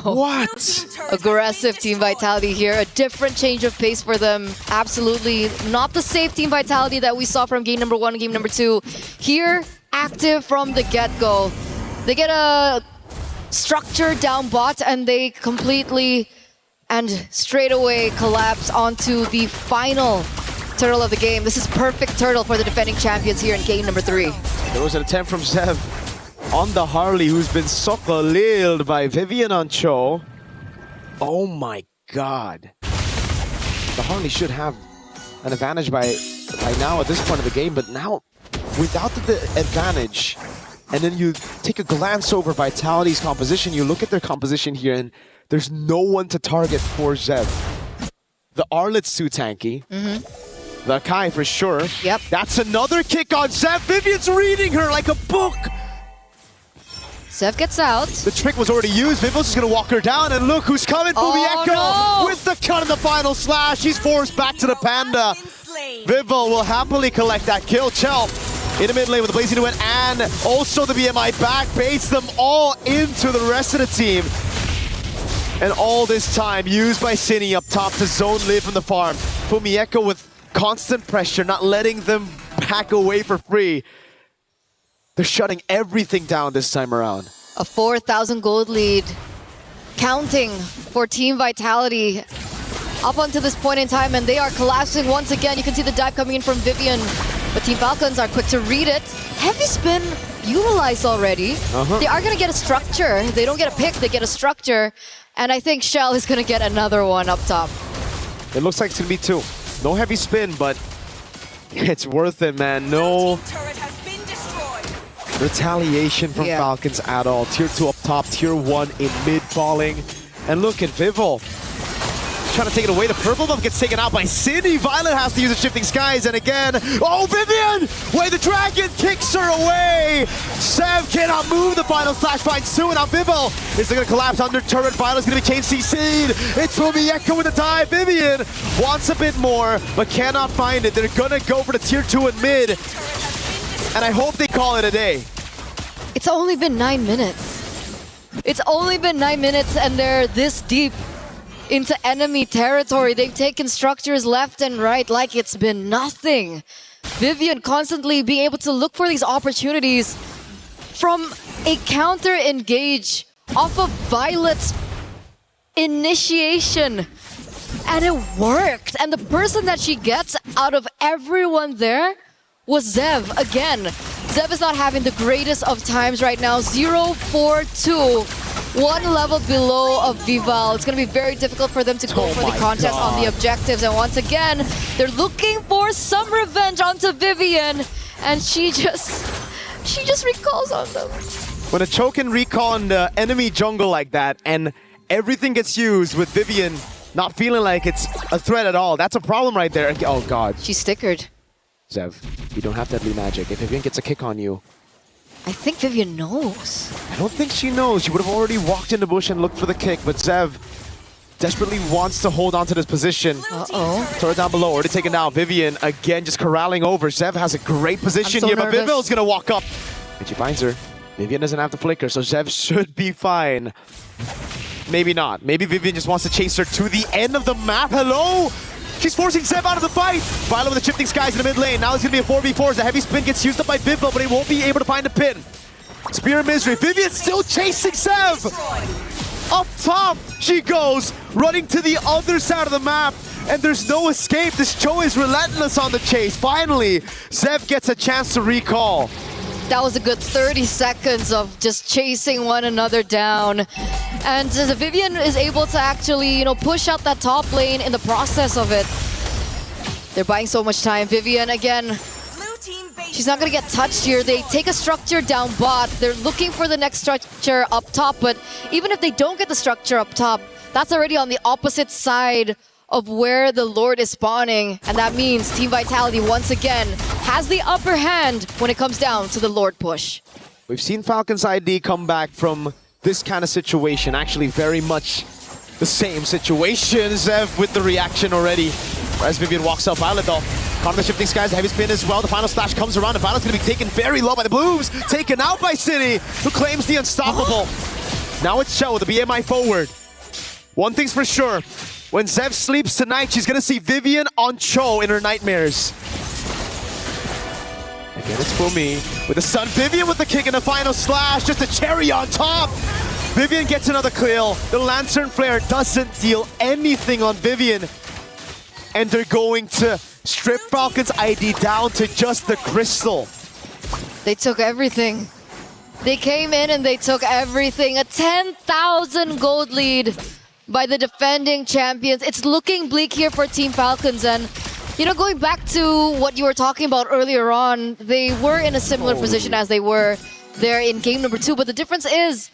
What? Aggressive Team Vitality here. A different change of pace for them. Absolutely not the safe Team Vitality that we saw from game number 1 and game number 2. Here, active from the get-go. They get a structure down bot and they completely and straight away collapse onto the final turtle of the game. This is perfect turtle for the defending champions here in game number 3. There was an attempt from Zev on the Harley, who's been sokoliled by Vivian on Cho. Oh my god. The Harley should have an advantage by now at this point of the game, but now without the advantage, and then you take a glance over Vitality's composition, you look at their composition here, and there's no one to target for Zev. The Arlet's too tanky. The Kai for sure. Yep. That's another kick on Zev. Vivian's reading her like a book. Zev gets out. The trick was already used. Vivil's just going to walk her down, and look who's coming. Fumieko with the cut in the final slash. He's forced back to the Panda. Vivel will happily collect that kill. Chell in the mid lane with the Blazing Wind and also the BMI back. Baits them all into the rest of the team. And all this time used by Cine up top to zone Liv from the farm. Fumieko with constant pressure, not letting them back away for free. They're shutting everything down this time around. A 4,000 gold lead. Counting for Team Vitality up until this point in time, and they are collapsing once again. You can see the dive coming in from Vivian, but Team Falcons are quick to read it. Heavy spin utilized already. They are going to get a structure. They don't get a pick, they get a structure. And I think Shell is going to get another one up top. It looks like it's going to be 2. No heavy spin, but it's worth it, man. No retaliation from Falcons at all. Tier 2 up top, Tier 1 in mid falling. And look at Vivel trying to take it away. The purple buff gets taken out by Cine. Violet has to use the Shifting Skies, and again, oh, Vivian! Wait, the dragon kicks her away! Sev cannot move. The final slash finds Sue, and now Vivel is going to collapse under turret. Violet's going to be chain CC'd. It's Fumieko with the dive. Vivian wants a bit more, but cannot find it. They're going to go for the Tier 2 in mid, and I hope they call it a day. It's only been 9 minutes. It's only been 9 minutes, and they're this deep into enemy territory. They've taken structures left and right like it's been nothing. Vivian constantly being able to look for these opportunities from a counter engage off of Violet's initiation. And it worked. And the person that she gets out of everyone there was Zev again. Zev is not having the greatest of times right now. 0-4-2. 1 level below of Vival. It's going to be very difficult for them to go for the contest on the objectives. And once again, they're looking for some revenge onto Vivian. And she just recalls on them. When a Cho can recall on the enemy jungle like that, and everything gets used with Vivian not feeling like it's a threat at all, that's a problem right there. Oh god. She's stickered. Zev, you don't have deadly magic. If Vivian gets a kick on you, I think Vivian knows. I don't think she knows. She would have already walked in the bush and looked for the kick, but Zev desperately wants to hold on to this position. Turret down below, already taken down. Vivian again just corralling over. Zev has a great position so here, nervous. but Vivil's gonna walk up. And she finds her. Vivian doesn't have to flicker, so Zev should be fine. Maybe not. Maybe Vivian just wants to chase her to the end of the map. Hello? She's forcing Zev out of the fight. Violet with the shifting skies in the mid lane. Now it's gonna be a 4v4 as the heavy spin gets used up by Vivo, but he won't be able to find a pin. Spear of Misery. Vivian's still chasing Zev. Up top she goes, running to the other side of the map, and there's no escape. This Cho is relentless on the chase. Finally, Zev gets a chance to recall. That was a good 30 seconds of just chasing one another down. And Vivian is able to actually, you know, push out that top lane in the process of it. They're buying so much time. Vivian, again, she's not going to get touched here. They take a structure down bot. They're looking for the next structure up top. But even if they don't get the structure up top, that's already on the opposite side of where the Lord is spawning. And that means Team Vitality once again has the upper hand when it comes down to the Lord push. We've seen Falcons ID come back from this kind of situation. Actually, very much the same situation. Zev with the reaction already. As Vivian walks up, Violet though. Caught on the shifting skies, the heavy spin as well. The final slash comes around, and Violet's going to be taken very low by the Blues. Taken out by City, who claims the unstoppable. Now it's Cho, the BMI forward. One thing's for sure. When Zev sleeps tonight, she's going to see Vivian on Cho in her nightmares. Again, it's Fumi with the stun. Vivian with the kick in the final slash. Just a cherry on top. Vivian gets another kill. The Lantern Flare doesn't deal anything on Vivian. And they're going to strip Falcons ID down to just the crystal. They took everything. They came in and they took everything. A 10,000 gold lead by the defending champions. It's looking bleak here for Team Falcons. And, you know, going back to what you were talking about earlier on, they were in a similar position as they were there in game number 2. But the difference is,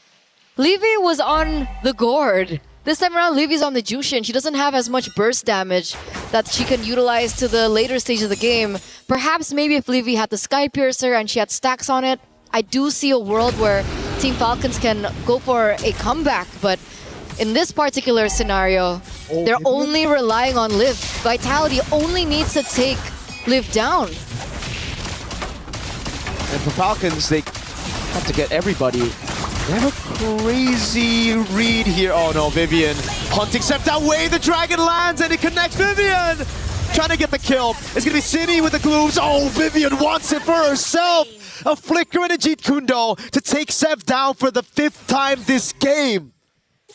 Levy was on the Gourd. This time around, Levy's on the Jushin. She doesn't have as much burst damage that she can utilize to the later stage of the game. Perhaps maybe if Levy had the Sky Piercer and she had stacks on it, I do see a world where Team Falcons can go for a comeback. But in this particular scenario, they're only relying on Liv. Vitality only needs to take Liv down. And for Falcons, they have to get everybody. They have a crazy read here. Oh no, Vivian. Hunting stepped away, the dragon lands and it connects Vivian! Trying to get the kill. It's gonna be Cini with the glooms. Oh, Vivian wants it for herself! A flicker and a Jeet Kundo to take Zev down for the 5th time this game.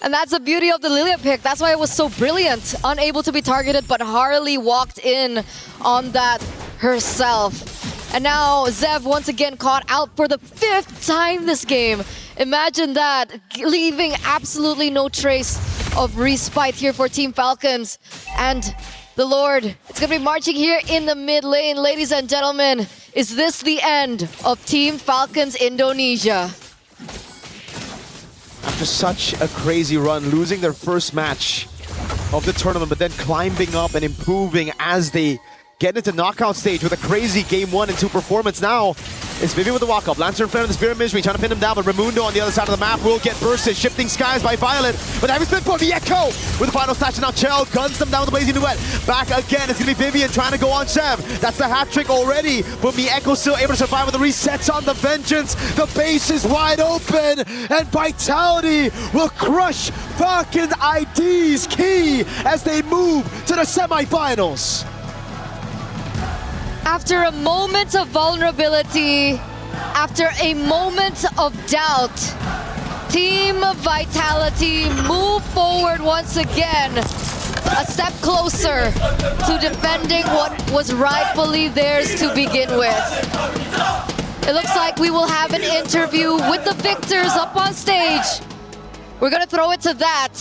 And that's the beauty of the Lilia pick. That's why it was so brilliant. Unable to be targeted, but Harley walked in on that herself. And now Zev once again caught out for the 5th time this game. Imagine that, leaving absolutely no trace of respite here for Team Falcons. And the Lord, it's gonna be marching here in the mid lane. Ladies and gentlemen, is this the end of Team Falcons Indonesia? After such a crazy run, losing their first match of the tournament, but then climbing up and improving as they get into knockout stage with a crazy game 1 and 2 performance. Now, it's Vivian with the walk-up. Lantern Flare and the Spear of Misery trying to pin him down, but Raimundo on the other side of the map will get bursted. Shifting skies by Violet, but heavy spin for the Echo with the final slash, and now Chell guns them down with the Blazing Duet. Back again, it's going to be Vivian trying to go on Zev. That's the hat trick already, but Mieko still able to survive with the resets on the Vengeance. The base is wide open, and Vitality will crush Falcon ID's key as they move to the semifinals. After a moment of vulnerability, after a moment of doubt, Team Vitality move forward once again, a step closer to defending what was rightfully theirs to begin with. It looks like we will have an interview with the victors up on stage. We're gonna throw it to that,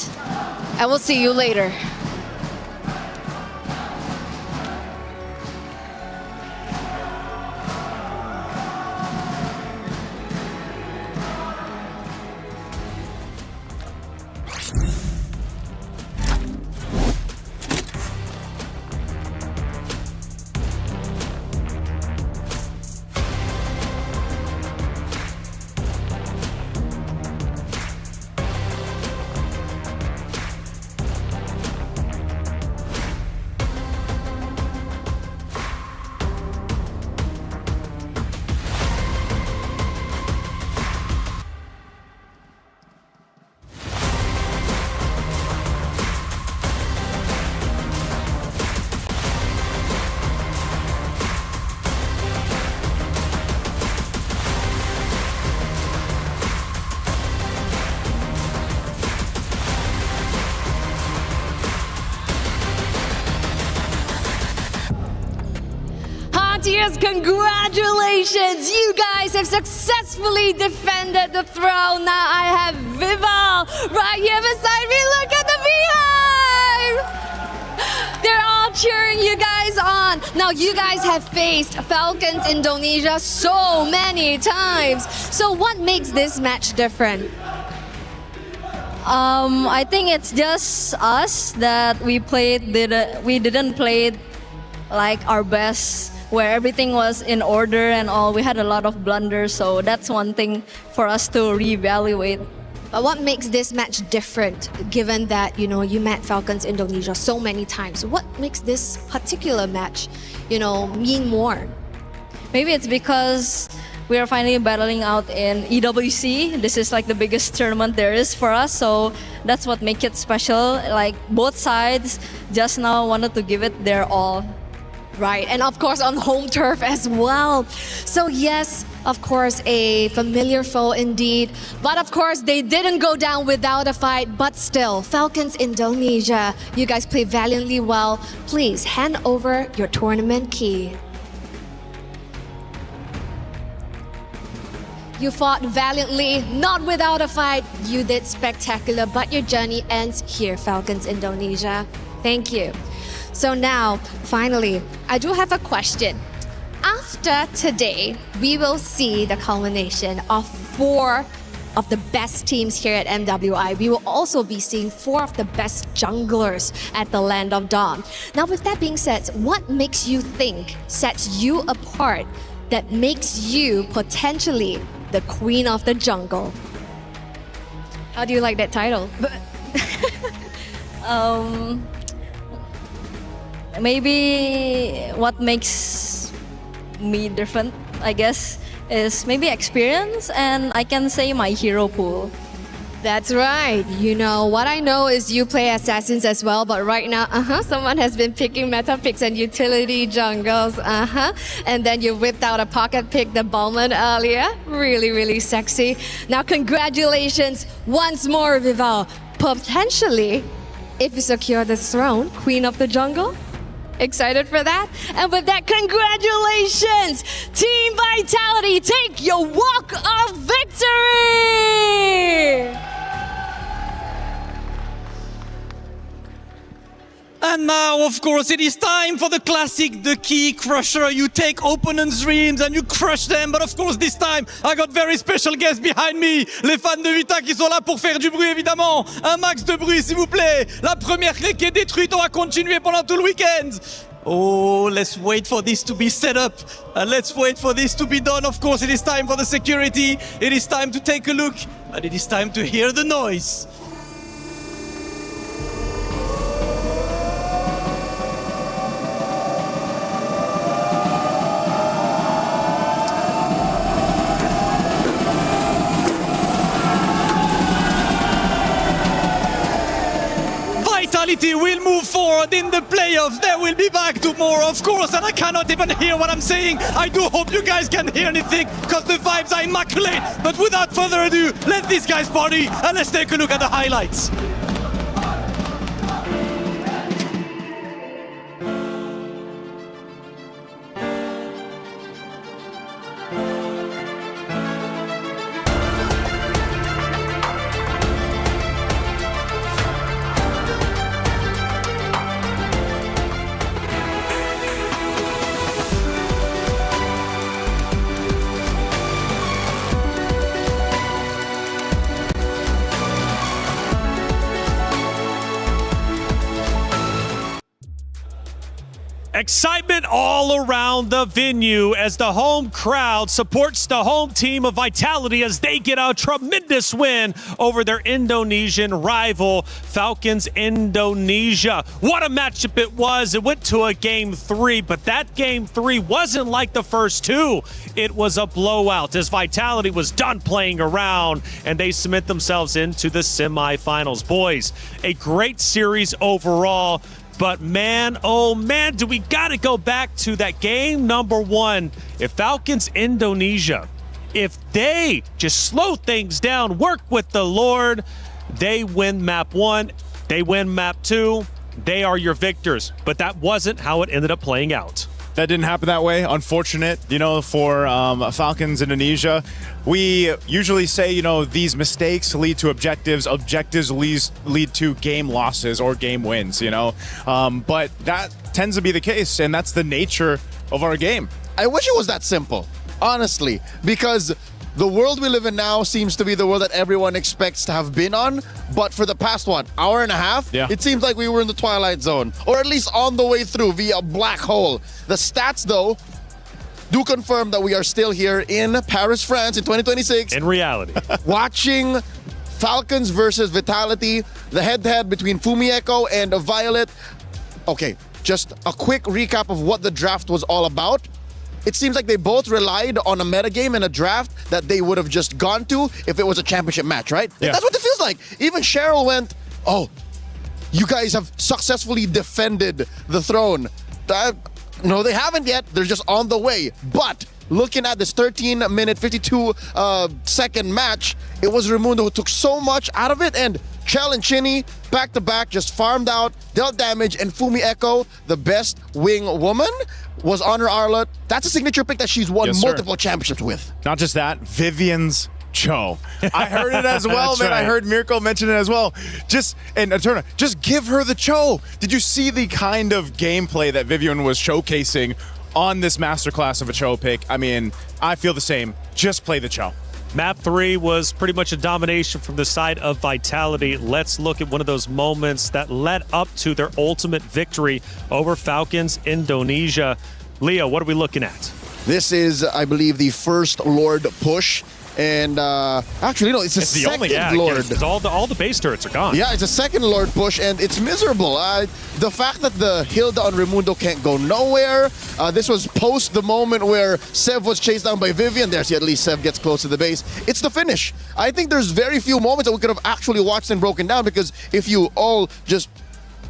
and we'll see you later. serious congratulations! You guys have successfully defended the throne. Now I have Vival right here beside me. Look at the beehive! They're all cheering you guys on. Now you guys have faced Falcons Indonesia so many times. So what makes this match different? I think it's just us that we didn't play like our best, where everything was in order and all. We had a lot of blunders, so that's one thing for us to reevaluate. But what makes this match different, given that you met Falcons Indonesia so many times? What makes this particular match, mean more? Maybe it's because we are finally battling out in EWC. This is like the biggest tournament there is for us, so that's what makes it special. Like both sides just now wanted to give it their all. Right, and of course on home turf as well. So yes, of course, a familiar foe indeed. But of course, they didn't go down without a fight. But still, Falcons Indonesia, you guys play valiantly well. Please hand over your tournament key. You fought valiantly, not without a fight. You did spectacular, but your journey ends here, Falcons Indonesia. Thank you. So now, finally, I do have a question. After today, we will see the culmination of 4 of the best teams here at MWI. We will also be seeing 4 of the best junglers at the Land of Dawn. Now, with that being said, what makes you think sets you apart, that makes you potentially the Queen of the Jungle? How do you like that title? Maybe what makes me different, I guess, is maybe experience, and I can say my hero pool. That's right. What I know is you play assassins as well, but right now, someone has been picking meta picks and utility jungles, and then you whipped out a pocket pick, the Balmond earlier. Really, really sexy. Now, congratulations once more, Vival. Potentially, if you secure the throne, Queen of the Jungle. Excited for that? And with that, congratulations! Team Vitality, take your walk of victory! And now, of course, it is time for the classic, the key crusher. You take opponents' dreams and you crush them. But of course, this time, I got very special guests behind me. Les fans de Vita qui sont là pour faire du bruit, évidemment. Un max de bruit, s'il vous plaît. La première clé qui est détruite, on va continuer pendant tout le week-end. Oh, let's wait for this to be set up. Let's wait for this to be done. Of course, it is time for the security. It is time to take a look. And it is time to hear the noise. Vitality will move forward in the playoffs. They will be back tomorrow, of course, and I cannot even hear what I'm saying. I do hope you guys can hear anything, because the vibes are immaculate. But without further ado, let these guys party, and let's take a look at the highlights. Excitement all around the venue as the home crowd supports the home team of Vitality as they get a tremendous win over their Indonesian rival, Falcons Indonesia. What a matchup it was. It went to a Game 3, but that Game 3 wasn't like the first 2. It was a blowout as Vitality was done playing around and they submit themselves into the semifinals. Boys, a great series overall. But man, oh man, do we got to go back to that game number 1. If Falcons Indonesia, if they just slow things down, work with the Lord, they win map 1, they win map 2, they are your victors. But that wasn't how it ended up playing out. that didn't happen that way. Unfortunate, for Falcons Indonesia. We usually say, these mistakes lead to objectives. Objectives lead to game losses or game wins, But that tends to be the case, and that's the nature of our game. I wish it was that simple, honestly, because the world we live in now seems to be the world that everyone expects to have been on. But for the past, hour and a half, it seems like we were in the Twilight Zone, or at least on the way through via a black hole. The stats, though, do confirm that we are still here in Paris, France in 2026. In reality. Watching Falcons versus Vitality, the head-to-head between Fumieko and Violet. Okay, just a quick recap of what the draft was all about. It seems like they both relied on a metagame and a draft that they would have just gone to if it was a championship match, right? Yeah. That's what it feels like. Even Cheryl went, oh, you guys have successfully defended the throne. No, they haven't yet. They're just on the way. But looking at this 13-minute, 52-second match, it was Raimundo who took so much out of it, and Chell and Chinny, back-to-back, just farmed out, dealt damage, and Fumieko, the best wing woman, was on her Arlott. That's a signature pick that she's won multiple championships with. Not just that, Vivian's Cho. I heard it as well, man. right. I heard Mirko mention it as well. And Eterna, just give her the Cho. Did you see the kind of gameplay that Vivian was showcasing on this masterclass of a Cho pick? I mean, I feel the same. Just play the Cho. Map 3 was pretty much a domination from the side of Vitality. Let's look at one of those moments that led up to their ultimate victory over Falcons Indonesia. Leo, what are we looking at? This is, I believe, the first Lord push. And actually, no, it's the second Lord. Because all the base turrets are gone. Yeah, it's a second Lord push, and it's miserable. The fact that the Hilda on Raimundo can't go nowhere. This was post the moment where Sev was chased down by Vivian. There's at least Sev gets close to the base. It's the finish. I think there's very few moments that we could have actually watched and broken down, because if you all just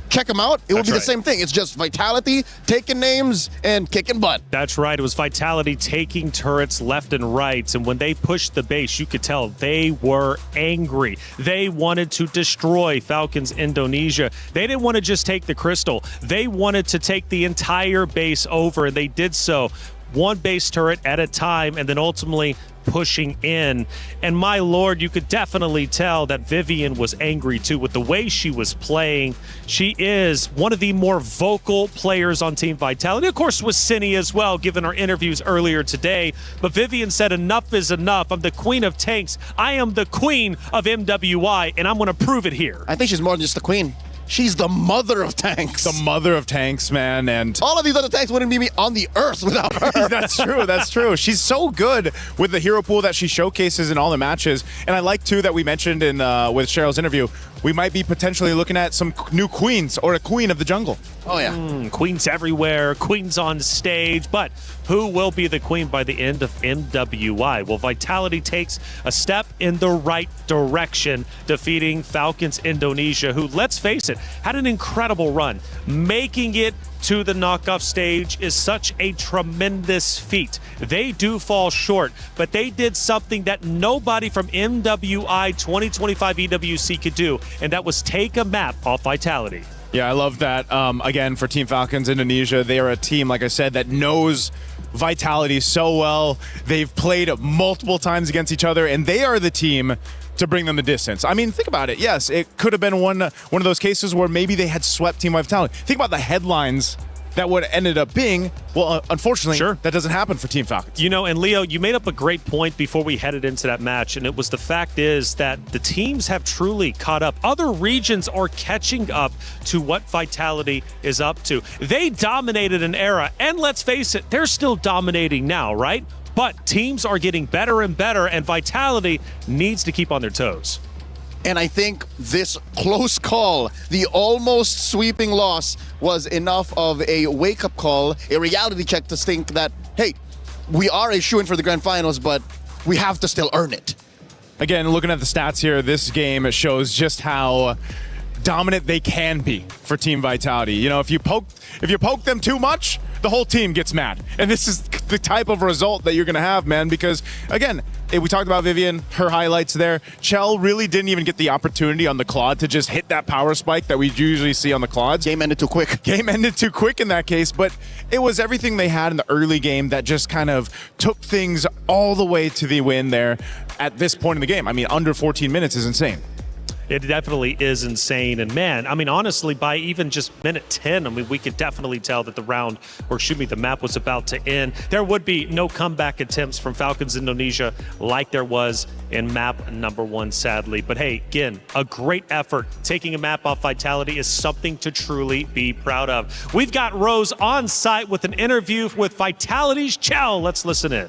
check them out, it would be the same thing. It's just Vitality, taking names, and kicking butt. That's right. It was Vitality taking turrets left and right. And when they pushed the base, you could tell they were angry. They wanted to destroy Falcons Indonesia. They didn't want to just take the crystal. They wanted to take the entire base over, and they did so one base turret at a time, and then ultimately pushing in. And my lord, you could definitely tell that Vivian was angry too with the way she was playing. She is one of the more vocal players on Team Vitality. Of course, with Cindy as well, given our interviews earlier today. But Vivian said, enough is enough. I'm the queen of tanks. I am the queen of MWI, and I'm going to prove it here. I think she's more than just the queen. She's the mother of tanks. The mother of tanks, man. And all of these other tanks wouldn't be on the earth without her. That's true. That's true. She's so good with the hero pool that she showcases in all the matches. And I like, too, that we mentioned in with Cheryl's interview, we might be potentially looking at some new queens or a queen of the jungle. Oh, yeah. Queens everywhere, queens on stage. But who will be the queen by the end of MWI? Well, Vitality takes a step in the right direction, defeating Falcons Indonesia, who, let's face it, had an incredible run. Making it to the knockoff stage is such a tremendous feat. They do fall short, but they did something that nobody from MWI 2025 EWC could do, and that was take a map off Vitality. Yeah, I love that. Again, for Team Falcons Indonesia, they are a team, like I said, that knows Vitality so well. They've played multiple times against each other, and they are the team to bring them the distance. I mean, think about it. Yes, it could have been one of those cases where maybe they had swept Team Vitality. Think about the headlines that would have ended up being. Well, unfortunately, that doesn't happen for Team Falcons. You know, and Leo, you made up a great point before we headed into that match, and it was the fact is that the teams have truly caught up. Other regions are catching up to what Vitality is up to. They dominated an era, and let's face it, they're still dominating now, right? But teams are getting better and better, and Vitality needs to keep on their toes. And I think this close call, the almost sweeping loss, was enough of a wake-up call, a reality check to think that, hey, we are a shoo-in for the grand finals, but we have to still earn it. Again, looking at the stats here, this game shows just how dominant they can be for Team Vitality. You know, if you poke them too much, the whole team gets mad. And this is the type of result that you're going to have, man, because, again, we talked about Vivian, her highlights there. Chell really didn't even get the opportunity on the Claude to just hit that power spike that we usually see on the Claudes. Game ended too quick. Game ended too quick in that case, but it was everything they had in the early game that just kind of took things all the way to the win there at this point in the game. I mean, under 14 minutes is insane. It definitely is insane. And man, I mean, honestly, by even just minute 10, I mean, we could definitely tell that the map was about to end. There would be no comeback attempts from Falcons Indonesia like there was in map number 1, sadly. But hey, again, a great effort. Taking a map off Vitality is something to truly be proud of. We've got Rose on site with an interview with Vitality's Chell. Let's listen in.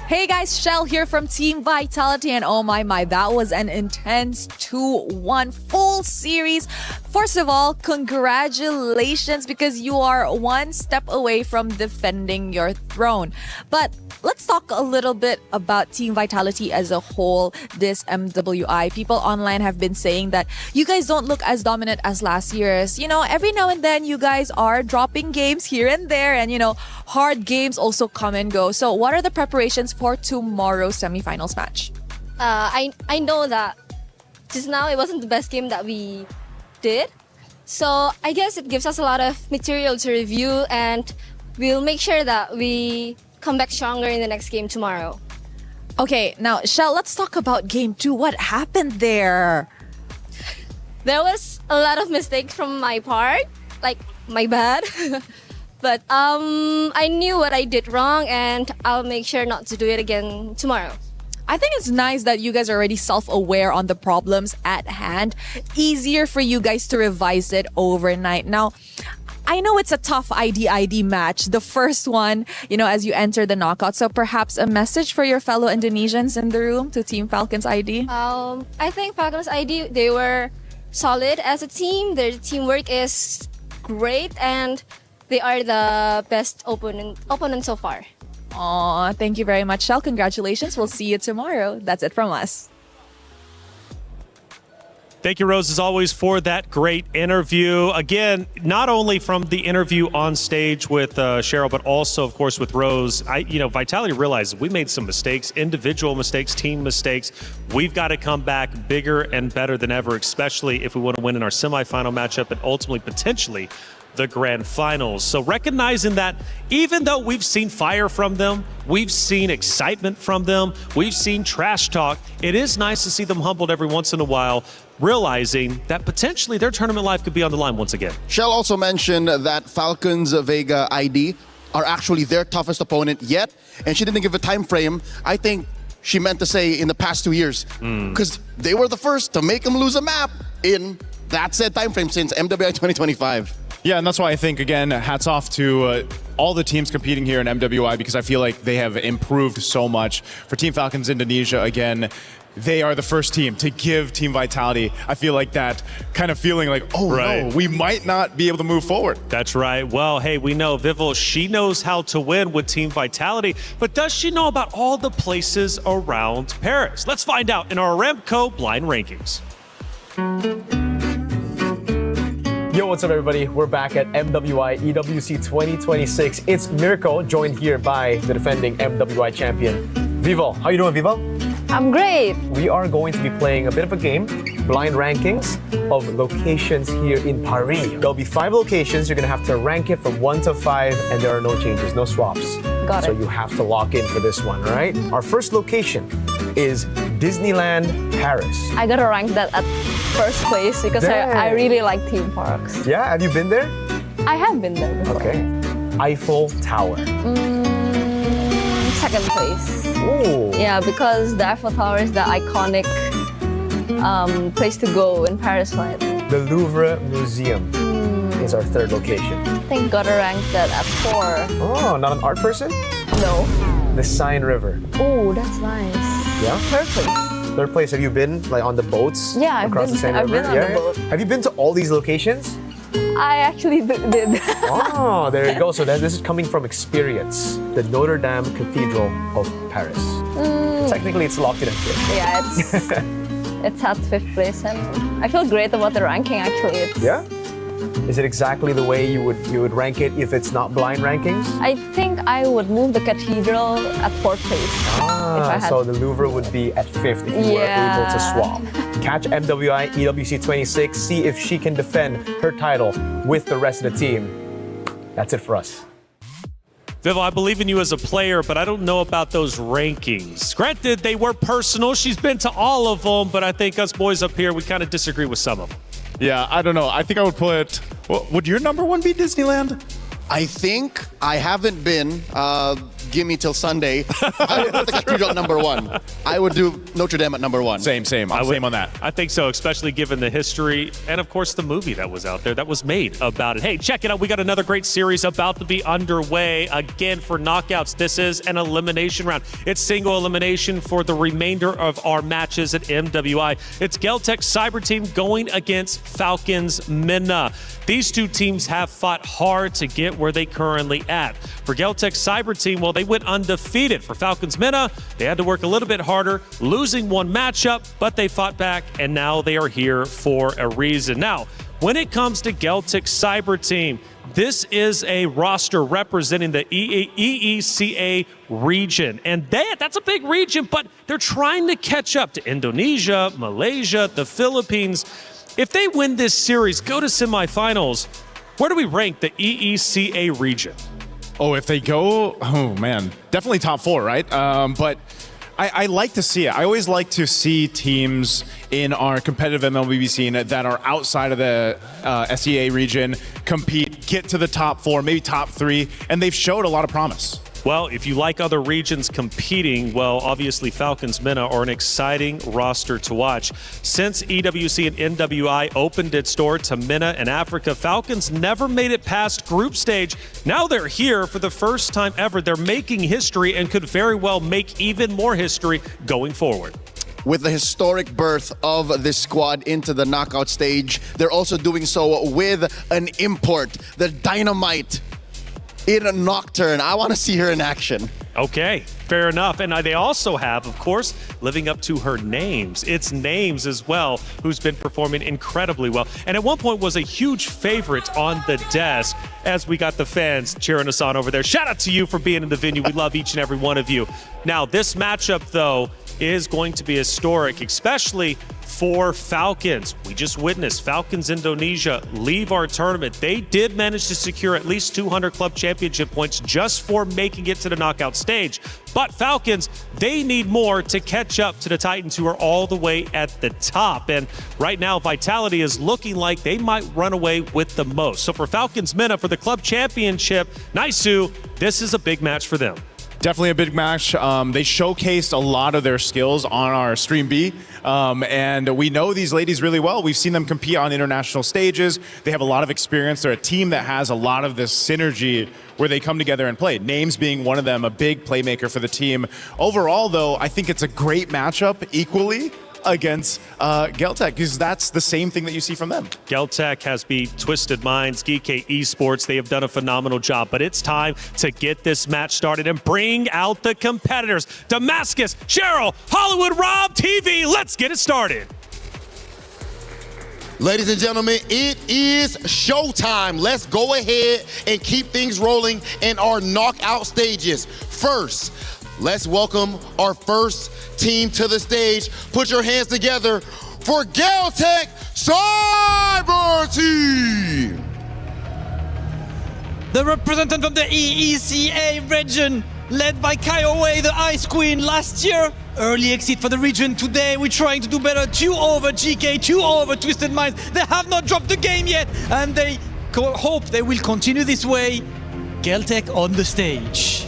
Hey guys, Shell here from Team Vitality, and oh my, that was an intense 2-1 full series. First of all, congratulations, because you are one step away from defending your throne. But let's talk a little bit about Team Vitality as a whole this MWI. People online have been saying that you guys don't look as dominant as last year's. You know, every now and then you guys are dropping games here and there, and you know, hard games also come and go. So what are the preparations for tomorrow's semifinals match? I know that just now it wasn't the best game that we did. So I guess it gives us a lot of material to review, and we'll make sure that we come back stronger in the next game tomorrow. Okay, now Shell, let's talk about game 2. What happened there? There was a lot of mistakes from my part, like my bad. But I knew what I did wrong, and I'll make sure not to do it again tomorrow. I think it's nice that you guys are already self-aware on the problems at hand. Easier for you guys to revise it overnight. Now, I know it's a tough ID match, the first one, you know, as you enter the knockout. So perhaps a message for your fellow Indonesians in the room to Team Falcons ID? I think Falcons ID, they were solid as a team. Their teamwork is great, and they are the best opponent so far. Aw, thank you very much, Shell. Congratulations. We'll see you tomorrow. That's it from us. Thank you, Rose, as always, for that great interview. Again, not only from the interview on stage with Cheryl, but also, of course, with Rose. Vitality realizes we made some mistakes, individual mistakes, team mistakes. We've got to come back bigger and better than ever, especially if we want to win in our semifinal matchup and ultimately, potentially, the grand finals. So recognizing that even though we've seen fire from them, we've seen excitement from them, we've seen trash talk, it is nice to see them humbled every once in a while, realizing that potentially their tournament life could be on the line once again. Shell also mentioned that Falcons Vega ID are actually their toughest opponent yet, and she didn't give a time frame. I think she meant to say in the past 2 years, because they were the first to make them lose a map in that said time frame since MWI 2025. Yeah, and that's why I think, again, hats off to all the teams competing here in MWI, because I feel like they have improved so much. For Team Falcons Indonesia, again, they are the first team to give Team Vitality, I feel like that kind of feeling like, no, we might not be able to move forward. That's right. Well, hey, we know Vival, she knows how to win with Team Vitality, but does she know about all the places around Paris? Let's find out in our Aramco Blind Rankings. Yo, what's up, everybody? We're back at MWI EWC26. It's Mirko, joined here by the defending MWI champion, Vival. How you doing, Vival? I'm great. We are going to be playing a bit of a game, blind rankings of locations here in Paris. There'll be 5 locations. You're going to have to rank it from 1 to 5, and there are no changes, no swaps. Got it. So you have to lock in for this one, all right? Our first location is Disneyland Paris. I gotta rank that at first place because I really like theme parks. Yeah, have you been there? I have been there before. Okay. Eiffel Tower. Second place. Ooh. Yeah, because the Eiffel Tower is the iconic place to go in Paris, right? The Louvre Museum is our third location. I think gotta rank that at 4. Oh, not an art person? No. The Seine River. Oh, that's nice. Yeah? Third place. Third place. Have you been like on the boats? Yeah, across the Seine I've River? been on the boat. Have you been to all these locations? I actually did. Oh, there you go. So this is coming from experience. The Notre Dame Cathedral of Paris. Technically, it's locked in here. Yeah, it's at 5th place, and I feel great about the ranking actually. Yeah? Is it exactly the way you would rank it if it's not blind rankings? I think I would move the Cathedral at 4th place. If I had. So the Louvre would be at 5th if you were able to swap. Catch MWI EWC26, see if she can defend her title with the rest of the team. That's it for us. Viv, I believe in you as a player, but I don't know about those rankings. Granted, they were personal. She's been to all of them, but I think us boys up here, we kind of disagree with some of them. Yeah, I don't know. I think I would put... Well, would your number one be Disneyland? I think I haven't been. Give me till Sunday. I would put the Cathedral at number 1. I would do Notre Dame at number 1. Same. I'm same on that. I think so, especially given the history and, of course, the movie that was out there that was made about it. Hey, check it out. We got another great series about to be underway. Again, for knockouts, this is an elimination round. It's single elimination for the remainder of our matches at MWI. It's Geltec Cyber Team going against Falcons Minna. These two teams have fought hard to get where they currently at. For Geltec Cyber Team, well, they went undefeated. For Falcons Minna, they had to work a little bit harder, losing one matchup, but they fought back, and now they are here for a reason. Now, when it comes to Geltec Cyber Team, this is a roster representing the EECA region. And that's a big region, but they're trying to catch up to Indonesia, Malaysia, the Philippines. If they win this series, go to semifinals, where do we rank the EECA region? Oh, if they go, oh man, definitely top 4, right? But I like to see it. I always like to see teams in our competitive MLBB scene that are outside of the SEA region compete, get to the top 4, maybe top 3, and they've showed a lot of promise. Well, if you like other regions competing, well, obviously Falcons Minna are an exciting roster to watch. Since EWC and MWI opened its door to Minna and Africa, Falcons never made it past group stage. Now they're here for the first time ever. They're making history and could very well make even more history going forward. With the historic birth of this squad into the knockout stage, they're also doing so with an import, the Dynamite in a Nocturne. I want to see her in action. Okay, fair enough. And they also have, of course, living up to her names. It's Names as well, who's been performing incredibly well. And at one point was a huge favorite on the desk as we got the fans cheering us on over there. Shout out to you for being in the venue. We love each and every one of you. Now, this matchup, though, is going to be historic, especially for Falcons. We just witnessed Falcons Indonesia leave our tournament. They did manage to secure at least 200 club championship points just for making it to the knockout stage. But Falcons, they need more to catch up to the Titans, who are all the way at the top. And right now, Vitality is looking like they might run away with the most. So for Falcons Minna, for the club championship, Naisu, this is a big match for them. Definitely a big match. They showcased a lot of their skills on our Stream B, and we know these ladies really well. We've seen them compete on international stages. They have a lot of experience. They're a team that has a lot of this synergy where they come together and play. Names being one of them, a big playmaker for the team. Overall, though, I think it's a great matchup equally against Geltec, because that's the same thing that you see from them. Geltec has beat Twisted Minds, GK Esports. They have done a phenomenal job, but it's time to get this match started and bring out the competitors. Damascus, Cheryl, Hollywood, Rob, TV, let's get it started. Ladies and gentlemen, it is showtime. Let's go ahead and keep things rolling in our knockout stages. First, let's welcome our first team to the stage. Put your hands together for Geltec Cyber Team. The representative of the EECA region, led by Kaiowei, the Ice Queen last year. Early exit for the region today. We're trying to do better. 2 over GK, 2 over Twisted Minds. They have not dropped the game yet, and they hope they will continue this way. Geltec on the stage.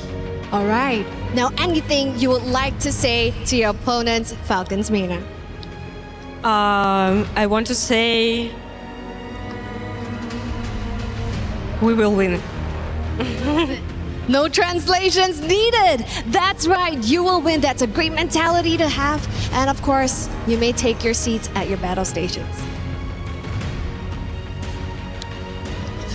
All right. Now, anything you would like to say to your opponents, Falcons Minna? I want to say we will win. No translations needed. That's right. You will win. That's a great mentality to have. And of course, you may take your seats at your battle stations.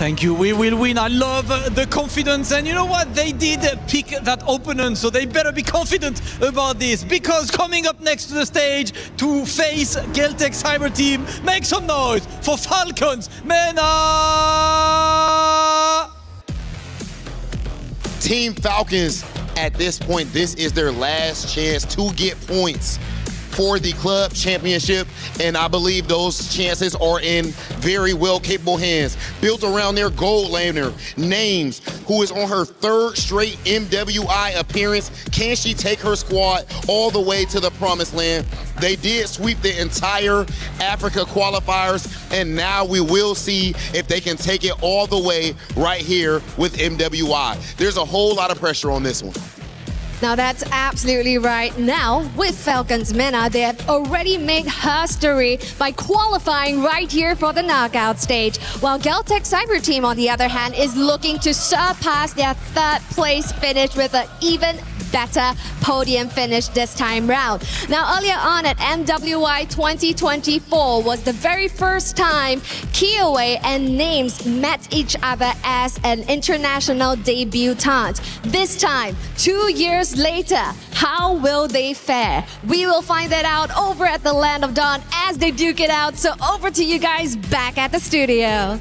Thank you. We will win. I love the confidence. And you know what? They did pick that opponent, so they better be confident about this. Because coming up next to the stage to face Geltec Cyber Team, make some noise for Falcons MENA! Team Falcons, at this point, this is their last chance to get points for the club championship, and I believe those chances are in very well capable hands. Built around their gold laner, Names, who is on her 3rd straight MWI appearance. Can she take her squad all the way to the promised land? They did sweep the entire Africa qualifiers, and now we will see if they can take it all the way right here with MWI. There's a whole lot of pressure on this one. Now that's absolutely right. Now, with Falcons MENA, they have already made history by qualifying right here for the knockout stage. While Geltec Cyber Team, on the other hand, is looking to surpass their 3rd place finish with an even better podium finish this time round. Now, earlier on at MWI 2024 was the very first time Kiowa and Names met each other as an international debutante. This time, 2 years later, how will they fare? We will find that out over at the Land of Dawn as they duke it out. So over to you guys back at the studio.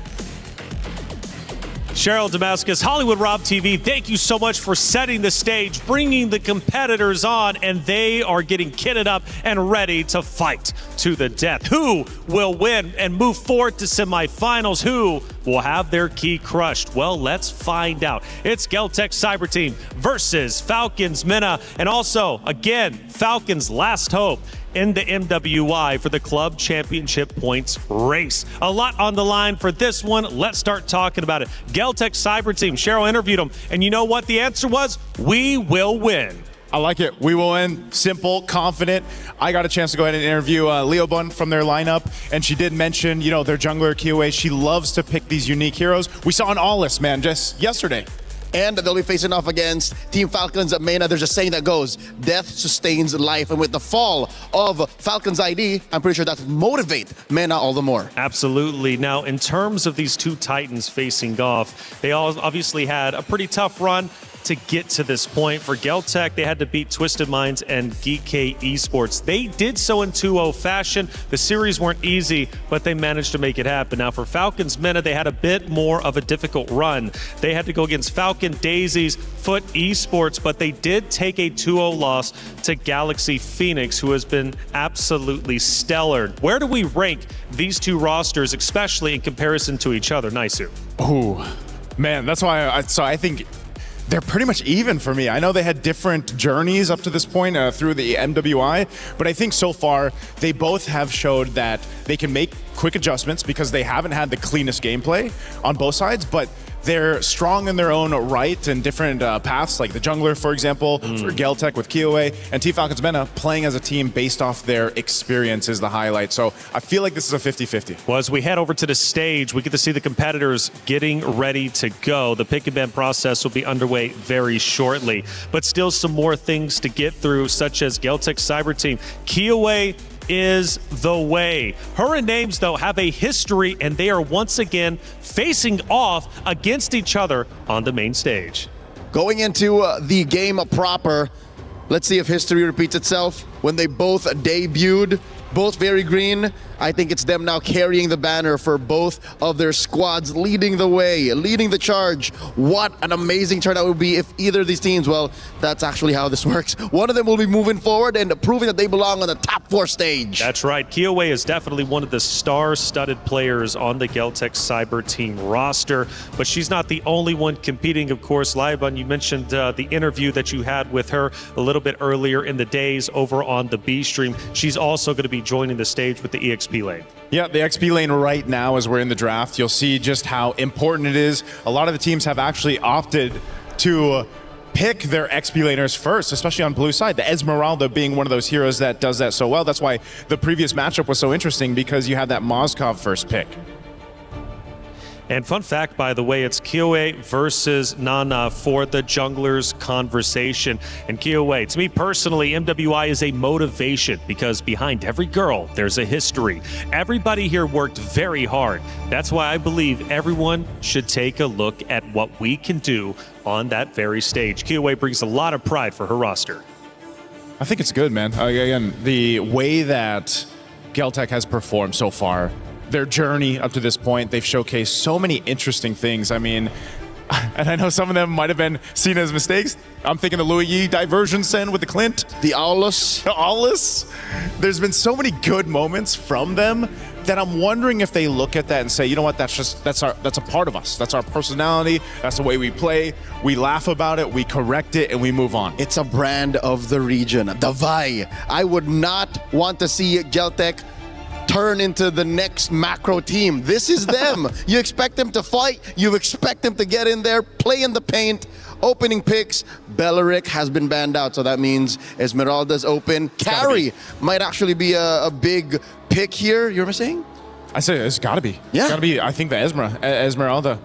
Cheryl Damascus, Hollywood Rob TV, thank you so much for setting the stage, bringing the competitors on, and they are getting kitted up and ready to fight to the death. Who will win and move forward to semifinals? Who will have their key crushed? Well, let's find out. It's Geltec Cyber Team versus Falcons MENA, and also, again, Falcons' last hope in the MWI for the club championship points race. A lot on the line for this one. Let's start talking about it. Geltec Cyber Team, Cheryl interviewed them, and you know what the answer was? We will win. I like it. We will win. Simple, confident. I got a chance to go ahead and interview Leo Bun from their lineup, and she did mention, you know, their jungler, Kiowa. She loves to pick these unique heroes. We saw an All-List, man, just yesterday. And they'll be facing off against Team Falcons at MENA. There's a saying that goes, death sustains life. And with the fall of Falcons ID, I'm pretty sure that will motivate MENA all the more. Absolutely. Now, in terms of these two Titans facing off, they all obviously had a pretty tough run to get to this point. For Geltec, they had to beat Twisted Minds and GK Esports. They did so in 2-0 fashion. The series weren't easy, but they managed to make it happen. Now for Falcons MENA, they had a bit more of a difficult run. They had to go against Falcon Daisies, Foot Esports, but they did take a 2-0 loss to Galaxy Phoenix, who has been absolutely stellar. Where do we rank these two rosters, especially in comparison to each other? Naisu. Oh, man, that's why I think they're pretty much even for me. I know they had different journeys up to this point through the MWI, but I think so far they both have showed that they can make quick adjustments because they haven't had the cleanest gameplay on both sides, but they're strong in their own right and different paths, like the jungler, for example, for Geltec with Kiowa, and Team Falcons MENA playing as a team based off their experience is the highlight. So I feel like this is a 50-50. Well, as we head over to the stage, we get to see the competitors getting ready to go. The pick and ban process will be underway very shortly, but still some more things to get through, such as Geltec Cyber Team. Kiowa is the way. Her and Names, though, have a history, and they are once again facing off against each other on the main stage. Going into the game proper, let's see if history repeats itself. When they both debuted, both very green, I think it's them now carrying the banner for both of their squads, leading the way, leading the charge. What an amazing turnout would be if either of these teams, well, that's actually how this works. One of them will be moving forward and proving that they belong on the top 4 stage. That's right. Kiowa is definitely one of the star-studded players on the Geltec Cyber Team roster, but she's not the only one competing, of course. Laibun, you mentioned the interview that you had with her a little bit earlier in the days over on the B stream. She's also going to be joining the stage with the EXP lane. Yeah, the XP lane right now as we're in the draft, you'll see just how important it is. A lot of the teams have actually opted to pick their XP laners first, especially on blue side. The Esmeralda being one of those heroes that does that so well. That's why the previous matchup was so interesting, because you had that Mozkov first pick. And fun fact, by the way, it's Kioe versus Nana for the junglers conversation. And Kioe, to me personally, MWI is a motivation because behind every girl, there's a history. Everybody here worked very hard. That's why I believe everyone should take a look at what we can do on that very stage. Kioe brings a lot of pride for her roster. I think it's good, man. Again, the way that Geltec has performed so far, their journey up to this point, they've showcased so many interesting things. I mean, and I know some of them might have been seen as mistakes. I'm thinking the Louis Yi diversion send with the Clint. The Aulus. The Aulus. There's been so many good moments from them that I'm wondering if they look at that and say, you know what, that's a part of us. That's our personality. That's the way we play. We laugh about it, we correct it, and we move on. It's a brand of the region. Davai. I would not want to see Geltec turn into the next macro team. This is them. You expect them to fight. You expect them to get in there, play in the paint. Opening picks, Belleric has been banned out, so that means Esmeralda's open. Carry might actually be a big pick here. You were saying? I say it's got to be. Yeah. It's got to be, I think, the Esmeralda.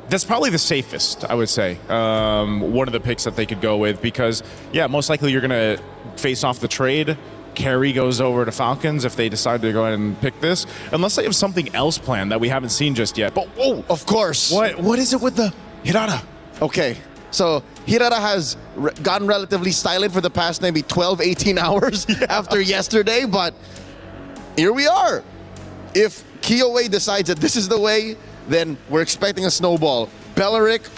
That's probably the safest, I would say. One of the picks that they could go with because, yeah, most likely you're going to face off the trade. Carry goes over to Falcons if they decide to go ahead and pick this, unless they have something else planned that we haven't seen just yet. But whoa, of course. What is it with the Hirata? Okay, so Hirata has gotten relatively silent for the past maybe 12, 18 hours after yesterday, but here we are. If Kioe decides that this is the way, then we're expecting a snowball. Belleric,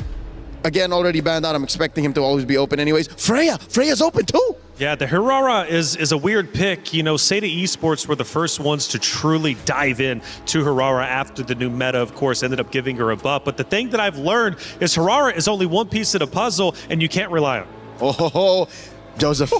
again, already banned out. I'm expecting him to always be open anyways. Freya's open too. Yeah, the Hirara is a weird pick. You know, Seda Esports were the first ones to truly dive in to Hirara after the new meta, of course, ended up giving her a buff. But the thing that I've learned is Hirara is only one piece of the puzzle, and you can't rely on it. Oh, Joseph.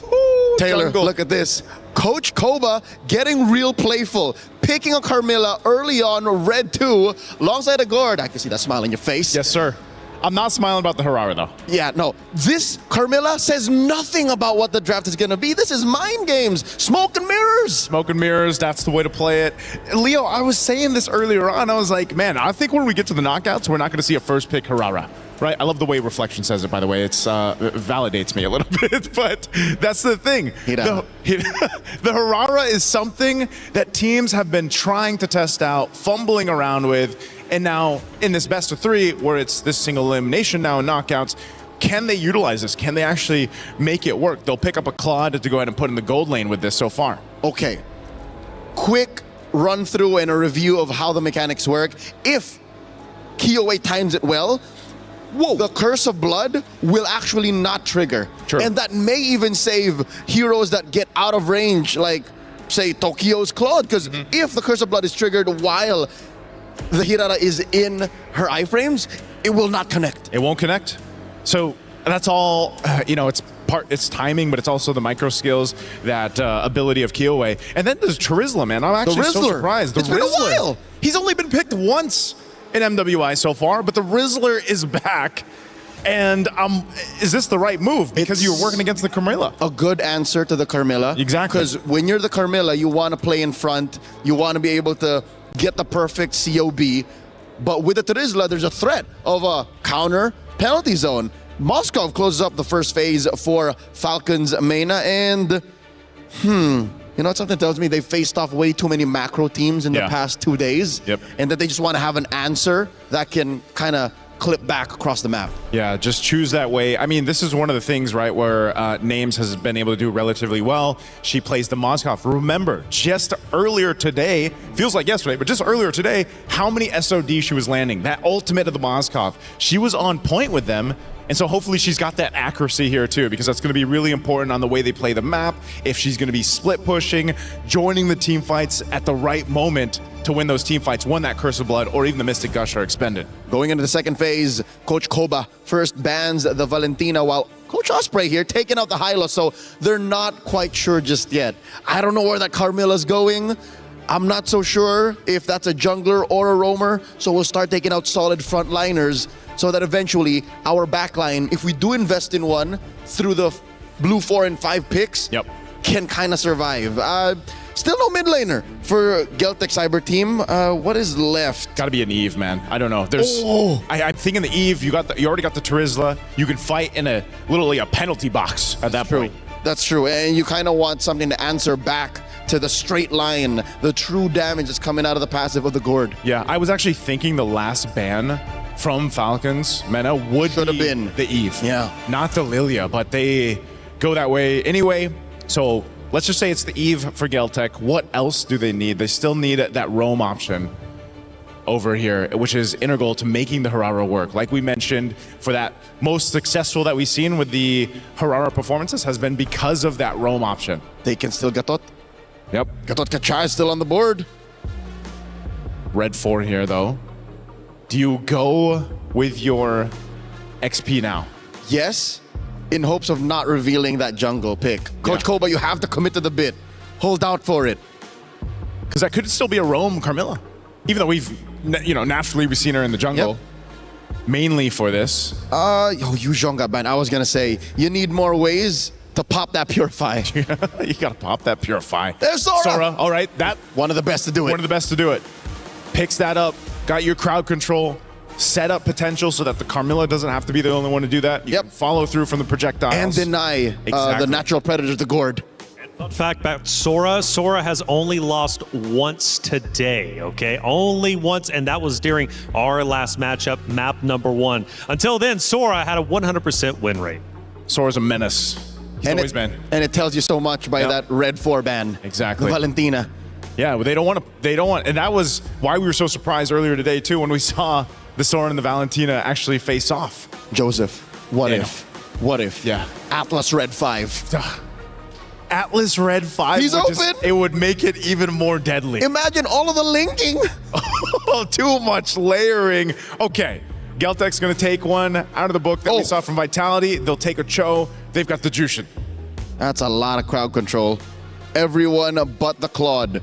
Taylor, jungle. Look at this. Coach Koba getting real playful, picking a Carmilla early on, red 2, alongside a guard. I can see that smile on your face. Yes, sir. I'm not smiling about the Hirara, though. Yeah, no. This Carmilla says nothing about what the draft is going to be. This is mind games. Smoke and mirrors. Smoke and mirrors, that's the way to play it. Leo, I was saying this earlier on. I was like, man, I think when we get to the knockouts, we're not going to see a first pick Hirara. Right? I love the way Reflection says it, by the way. It validates me a little bit, but that's the thing. The Hirara is something that teams have been trying to test out, fumbling around with, and now in this best of 3, where it's this single elimination now in knockouts, can they utilize this? Can they actually make it work? They'll pick up a Claude to go ahead and put in the gold lane with this so far. Okay. Quick run through and a review of how the mechanics work. If Kioe times it well, the Curse of Blood will actually not trigger. True. And that may even save heroes that get out of range, like, say, Tokyo's Claude. Because if the Curse of Blood is triggered while the Hirata is in her iframes, it will not connect. It won't connect. So that's all, it's timing, but it's also the micro skills, that ability of Kioe. And then there's Charizla, man. I'm actually so surprised. The It's been a while. He's only been picked once in MWI so far, but the Rizzler is back. And is this the right move? Because you were working against the Carmilla. A good answer to the Carmilla. Exactly. Because when you're the Carmilla, you want to play in front. You want to be able to get the perfect COB. But with the Terizla, there's a threat of a counter penalty zone. Moskov closes up the first phase for Falcons Mena, and you know, something tells me they've faced off way too many macro teams in the past 2 days. Yep. And that they just want to have an answer that can kind of clip back across the map. Yeah, just choose that way. I mean, this is one of the things, right, where Names has been able to do relatively well. She plays the Moskov. Remember, just earlier today, feels like yesterday, but just earlier today, how many SOD she was landing. That ultimate of the Moskov. She was on point with them. And so hopefully she's got that accuracy here too, because that's going to be really important on the way they play the map. If she's going to be split pushing, joining the team fights at the right moment to win those team fights, win that Curse of Blood, or even the Mystic Gush are expended. Going into the second phase, Coach Koba first bans the Valentina, while Coach Osprey here taking out the Hylo, so they're not quite sure just yet. I don't know where that Carmilla's going. I'm not so sure if that's a jungler or a roamer, so we'll start taking out solid frontliners so that eventually our backline, if we do invest in one through the blue 4 and 5 picks, can kind of survive. Still no mid laner for Geltec Cyber Team. What is left? Got to be an Eve, man. I don't know. There's. I'm thinking the Eve. You already got the Terizla. You can fight in literally a penalty box at that point. That's true. And you kind of want something to answer back to the straight line, the true damage that's coming out of the passive of the Gourd. Yeah, I was actually thinking the last ban from Falcons Mena would have been the Eve. Yeah. Not the Lilia, but they go that way anyway. So let's just say it's the Eve for Geltec. What else do they need? They still need that roam option over here, which is integral to making the Harara work. Like we mentioned, for that most successful that we've seen with the Harara performances has been because of that roam option. They can still Gatot. Yep. Gatot Kacha is still on the board. Red 4 here, though. Do you go with your XP now? Yes, in hopes of not revealing that jungle pick. Coach Koba, you have to commit to the bit. Hold out for it. Because that could still be a roam Carmilla. Even though we've, naturally we've seen her in the jungle. Mainly for this. Yuzhong got banned. I was going to say, you need more ways to pop that Purify. You got to pop that Purify. There's Sora. Sora, all right. That one of the best to do it. One of the best to do it. Picks that up. Got your crowd control. Set up potential so that the Carmilla doesn't have to be the only one to do that. You can follow through from the projectiles. And deny the natural predators, the Gourd. Fun fact about Sora. Sora has only lost once today, okay? Only once, and that was during our last matchup, map number 1. Until then, Sora had a 100% win rate. Sora's a menace. He's always been. And it tells you so much by that red 4 ban. Exactly. The Valentina. Yeah, but they don't want, and that was why we were so surprised earlier today too when we saw the Sora and the Valentina actually face off. Joseph, what if? Yeah. Atlas Red 5. Atlas Red 5. He's open. It would make it even more deadly. Imagine all of the linking. Too much layering. Okay, Geltec's going to take one out of the book that we saw from Vitality. They'll take a Cho. They've got the Jushin. That's a lot of crowd control. Everyone but the Claude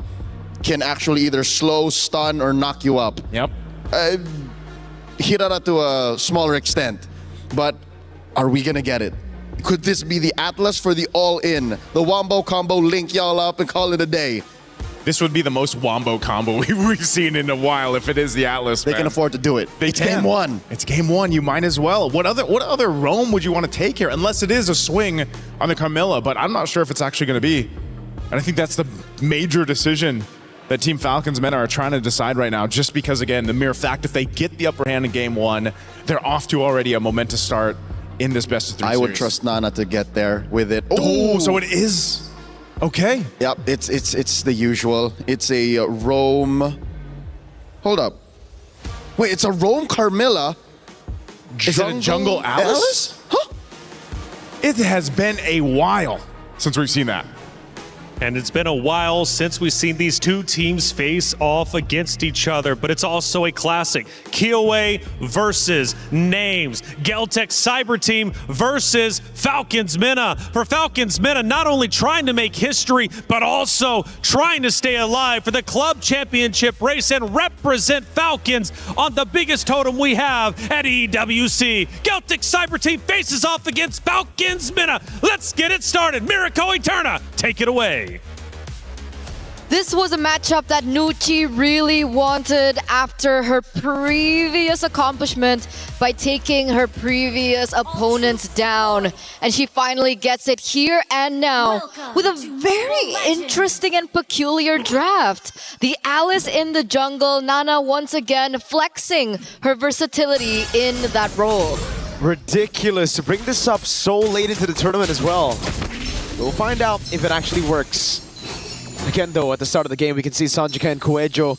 can actually either slow, stun, or knock you up. Yep. Hirara to a smaller extent. But are we going to get it? Could this be the Atlas for the all-in? The Wombo combo, link y'all up and call it a day. This would be the most Wombo combo we've seen in a while if it is the Atlas. They can afford to do it. It's game 1. It's game 1. You might as well. What other roam would you want to take here? Unless it is a swing on the Carmilla, but I'm not sure if it's actually going to be. And I think that's the major decision that Team Falcons men are trying to decide right now, just because, again, the mere fact if they get the upper hand in game 1, they're off to already a momentous start in this best of 3 I would series. trust Nana to get there with it. Oh, so it is. Okay. Yep, it's the usual. It's a roam. Hold up. Wait, it's a roam Carmilla. Is it a jungle Alice? Huh? It has been a while since we've seen that. And it's been a while since we've seen these two teams face off against each other, but it's also a classic. Kiowa versus Names. Geltec Cyber Team versus Falcons Mena. For Falcons Mena, not only trying to make history, but also trying to stay alive for the club championship race and represent Falcons on the biggest totem we have at EWC. Geltec Cyber Team faces off against Falcons Mena. Let's get it started. Miracle Eterna, take it away. This was a matchup that Nucci really wanted after her previous accomplishment by taking her previous opponents down. And she finally gets it here and now with a very interesting and peculiar draft. The Alice in the jungle, Nana once again flexing her versatility in that role. Ridiculous to bring this up so late into the tournament as well. We'll find out if it actually works. Again, though, at the start of the game, we can see Sanjika and Koejo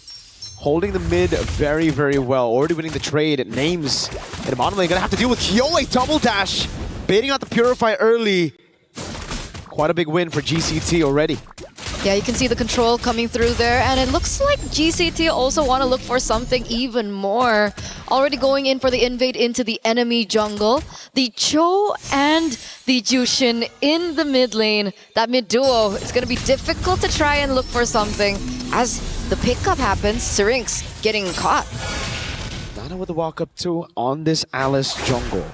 holding the mid very, very well. Already winning the trade. Names in the bottom lane. Gonna have to deal with Kiowa double dash. Baiting out the Purify early. Quite a big win for GCT already. Yeah, you can see the control coming through there, and it looks like GCT also want to look for something even more. Already going in for the invade into the enemy jungle. The Cho and the Jushin in the mid lane. That mid duo, it's going to be difficult to try and look for something. As the pickup happens, Syrinx getting caught. Nana with the walk up to on this Alice jungle.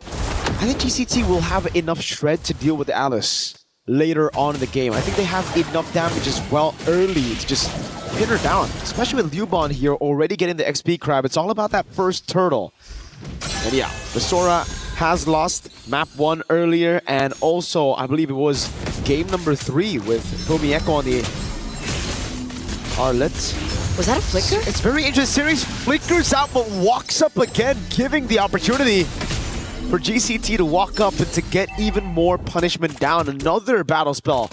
I think GCT will have enough shred to deal with Alice. later on in the game. I think they have enough damage as well early to just pin her down, especially with Liubon here already getting the XP crab. It's all about that first turtle. And yeah, the Sora has lost map 1 earlier, and also I believe it was game number 3 with Tomieko on the Arlet. Was that a flicker? It's very interesting. Series flickers out but walks up again, giving the opportunity for GCT to walk up and to get even more punishment down. Another battle spell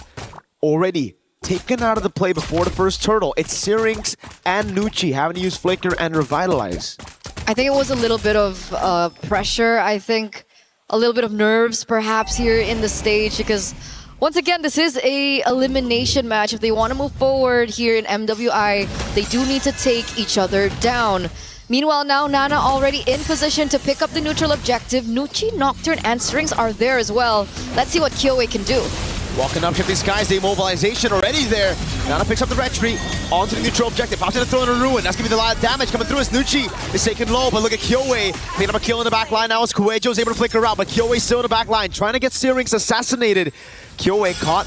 already taken out of the play before the first turtle. It's Syrinx and Nucci having to use Flicker and Revitalize. I think it was a little bit of pressure. I think a little bit of nerves perhaps here in the stage, because once again, this is a elimination match. If they want to move forward here in MWI, they do need to take each other down. Meanwhile, now Nana already in position to pick up the neutral objective. Nucci, Nocturne, and Strings are there as well. Let's see what Kyoe can do. Walking up, Shifting Skies, the immobilization already there. Nana picks up the retreat onto the neutral objective. Pops in a throw in a ruin. That's gonna be the lot of damage coming through as Nucci is taken low, but look at Kyoe. Picking up a kill in the back line now as Kuejo's able to flicker out, but Kyoe's still in the back line, trying to get Syrinx assassinated. Kyoe caught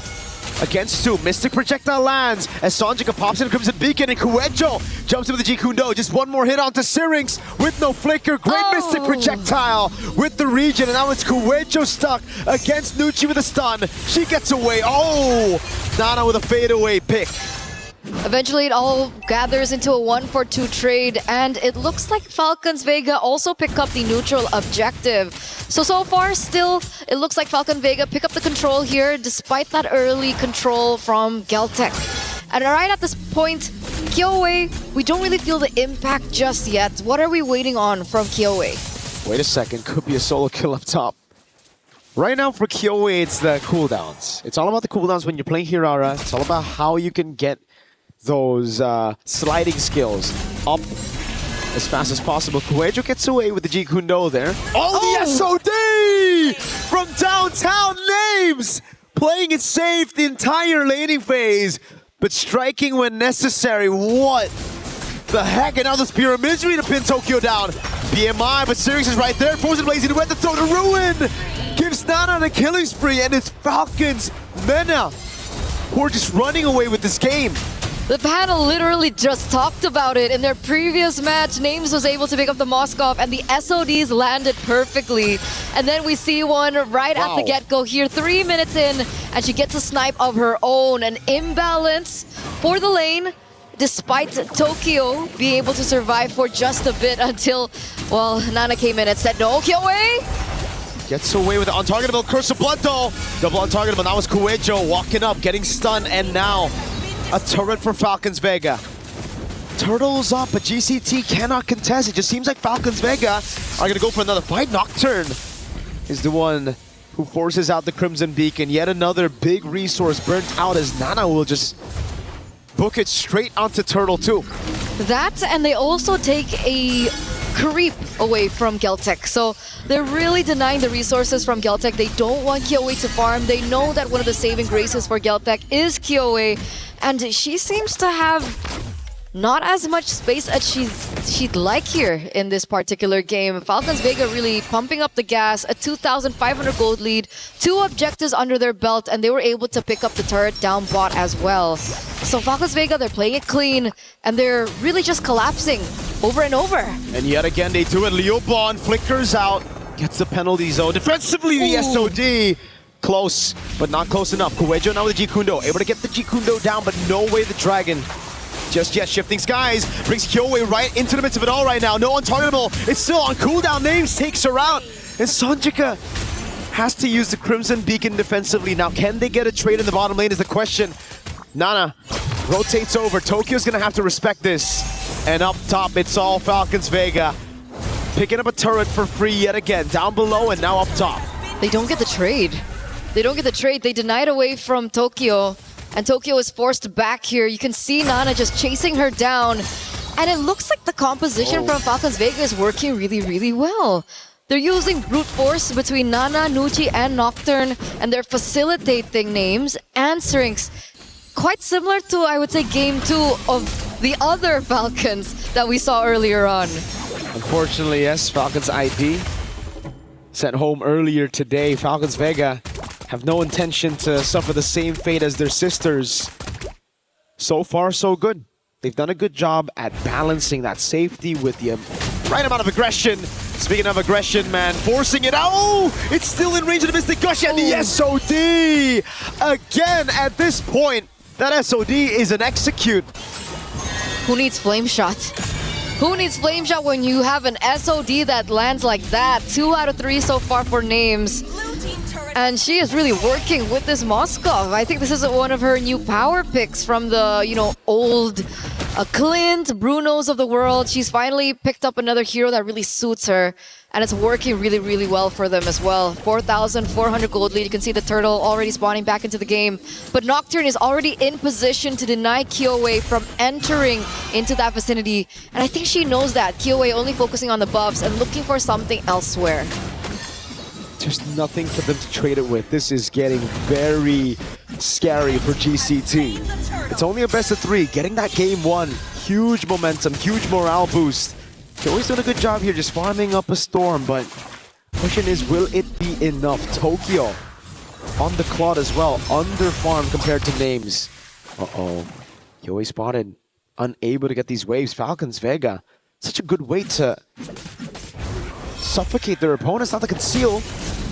against 2. Mystic Projectile lands as Sanjika pops in a Crimson Beacon, and Kuejo jumps in with the Jikundo. Just one more hit onto Syrinx with no flicker. Great Mystic Projectile with the region, and now it's Kuejo stuck against Nucci with a stun. She gets away. Oh! Nana with a fadeaway pick. Eventually, it all gathers into a 1-for-2 trade, and it looks like Falcons Vega also pick up the neutral objective. So far, still, it looks like Falcon Vega pick up the control here, despite that early control from Geltec. And right at this point, Kyoe, we don't really feel the impact just yet. What are we waiting on from Kyoe? Wait a second, could be a solo kill up top. Right now for Kyoe, it's the cooldowns. It's all about the cooldowns when you're playing Hirara. It's all about how you can get those sliding skills up as fast as possible. Kuejo gets away with the Jikundo there. Oh, the SOD from downtown Names! Playing it safe the entire laning phase, but striking when necessary. What the heck? And now the Spear of Misery to pin Tokyo down. BMI, but Syrinx is right there. Frozen Blazing Red to throw to ruin. Gives Nana the killing spree, and it's Falcons Mena who are just running away with this game. The panel literally just talked about it. In their previous match, Names was able to pick up the Moskov, and the SODs landed perfectly. And then we see one right at the get-go here, 3 minutes in, and she gets a snipe of her own. An imbalance for the lane, despite Tokyo being able to survive for just a bit until, well, Nana came in and said, no, Kyoe! Gets away with the untargetable Curse of Blood though. Double untargetable, now it's Kuejo walking up, getting stunned, and now a turret for Falcons Vega. Turtles up, but GCT cannot contest. It just seems like Falcons Vega are gonna go for another fight. Nocturne is the one who forces out the Crimson Beacon. Yet another big resource burnt out as Nana will just book it straight onto Turtle 2. That, and they also take a creep away from Geltec. So they're really denying the resources from Geltec. They don't want Kyoe to farm. They know that one of the saving graces for Geltec is Kyoe, and she seems to have not as much space as she'd like here in this particular game. Falcons Vega really pumping up the gas, a 2,500 gold lead, 2 objectives under their belt, and they were able to pick up the turret down bot as well. So Falcons Vega, they're playing it clean, and they're really just collapsing over and over. And yet again, they do it. Liubon flickers out, gets the penalty zone. Defensively, the SOD. Close, but not close enough. Kuejo now with the Jikundo, able to get the Jikundo down, but no way the Dragon just yet. Shifting Skies brings Kyoe right into the midst of it all right now. No untargetable. It's still on cooldown. Names takes her out. And Sanjika has to use the Crimson Beacon defensively. Now, can they get a trade in the bottom lane is the question. Nana rotates over. Tokyo's going to have to respect this. And up top, it's all Falcons Vega. Picking up a turret for free yet again. Down below and now up top. They don't get the trade. They don't get the trade. They denied away from Tokyo. And Tokyo is forced back here. You can see Nana just chasing her down. And it looks like the composition from Falcons Vega is working really, really well. They're using brute force between Nana, Nucci, and Nocturne. And they're facilitating Names and Syrinx. Quite similar to, I would say, Game 2 of the other Falcons that we saw earlier on. Unfortunately, yes, Falcons IP sent home earlier today. Falcons Vega have no intention to suffer the same fate as their sisters. So far, so good. They've done a good job at balancing that safety with the right amount of aggression. Speaking of aggression, man, forcing it out. Oh, it's still in range of the Mystic Gush and the SOD. Again, at this point, that SOD is an execute. Who needs Flame Shot? Who needs Flame Shot when you have an SOD that lands like that? 2 out of 3 so far for Names. And she is really working with this Moskov. I think this is one of her new power picks from the, old Clint, Brunos of the world. She's finally picked up another hero that really suits her. And it's working really, really well for them as well. 4,400 gold lead. You can see the turtle already spawning back into the game. But Nocturne is already in position to deny Kyoei from entering into that vicinity. And I think she knows that. Kyoei only focusing on the buffs and looking for something elsewhere. There's nothing for them to trade it with. This is getting very scary for GCT. It's only a best of 3. Getting that game 1. Huge momentum, huge morale boost. They're always doing a good job here just farming up a storm, but question is, will it be enough? Tokyo on the cloud as well, under farm compared to Names. Uh-oh, Kyoei spotted, unable to get these waves. Falcons Vega, such a good way to suffocate their opponents, not to conceal.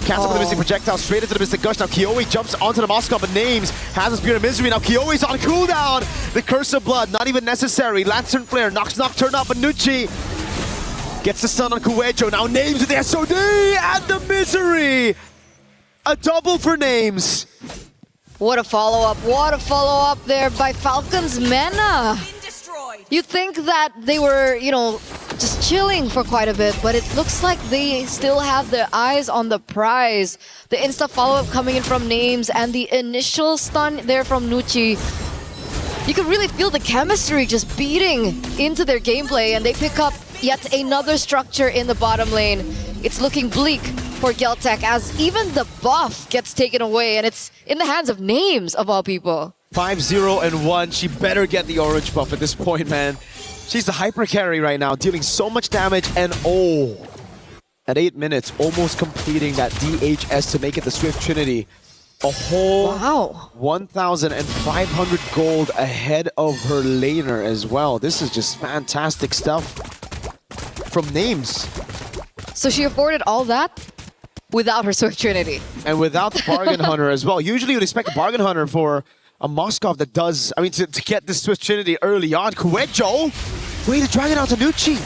Cancel with the Mystic Projectile straight into the Mystic Gush. Now Kyoei jumps onto the Moskov, but Names has a Spirit of Misery. Now Kyoei's on cooldown. The Curse of Blood, not even necessary. Lantern Flare knocks Nocturne up, but Nucci gets the stun on Kuejo. Now Names with the SOD and the Misery. A double for Names. What a follow-up. What a follow-up there by Falcons Mena. You'd think that they were, just chilling for quite a bit, but it looks like they still have their eyes on the prize. The insta follow-up coming in from Names and the initial stun there from Nucci. You can really feel the chemistry just beating into their gameplay, and they pick up yet another structure in the bottom lane. It's looking bleak for Geltec as even the buff gets taken away, and it's in the hands of Names, of all people. 5-0-1. She better get the orange buff at this point, man. She's the hyper carry right now, dealing so much damage, and at 8 minutes, almost completing that DHS to make it the Swift Trinity. A whole 1,500 gold ahead of her laner as well. This is just fantastic stuff from Names. So she afforded all that without her Swift Trinity. And without the Bargain Hunter as well. Usually you'd expect a Bargain Hunter for a Moskov that does, to get this Swift Trinity early on. Kuejo, wait, to drag it out to Nucci.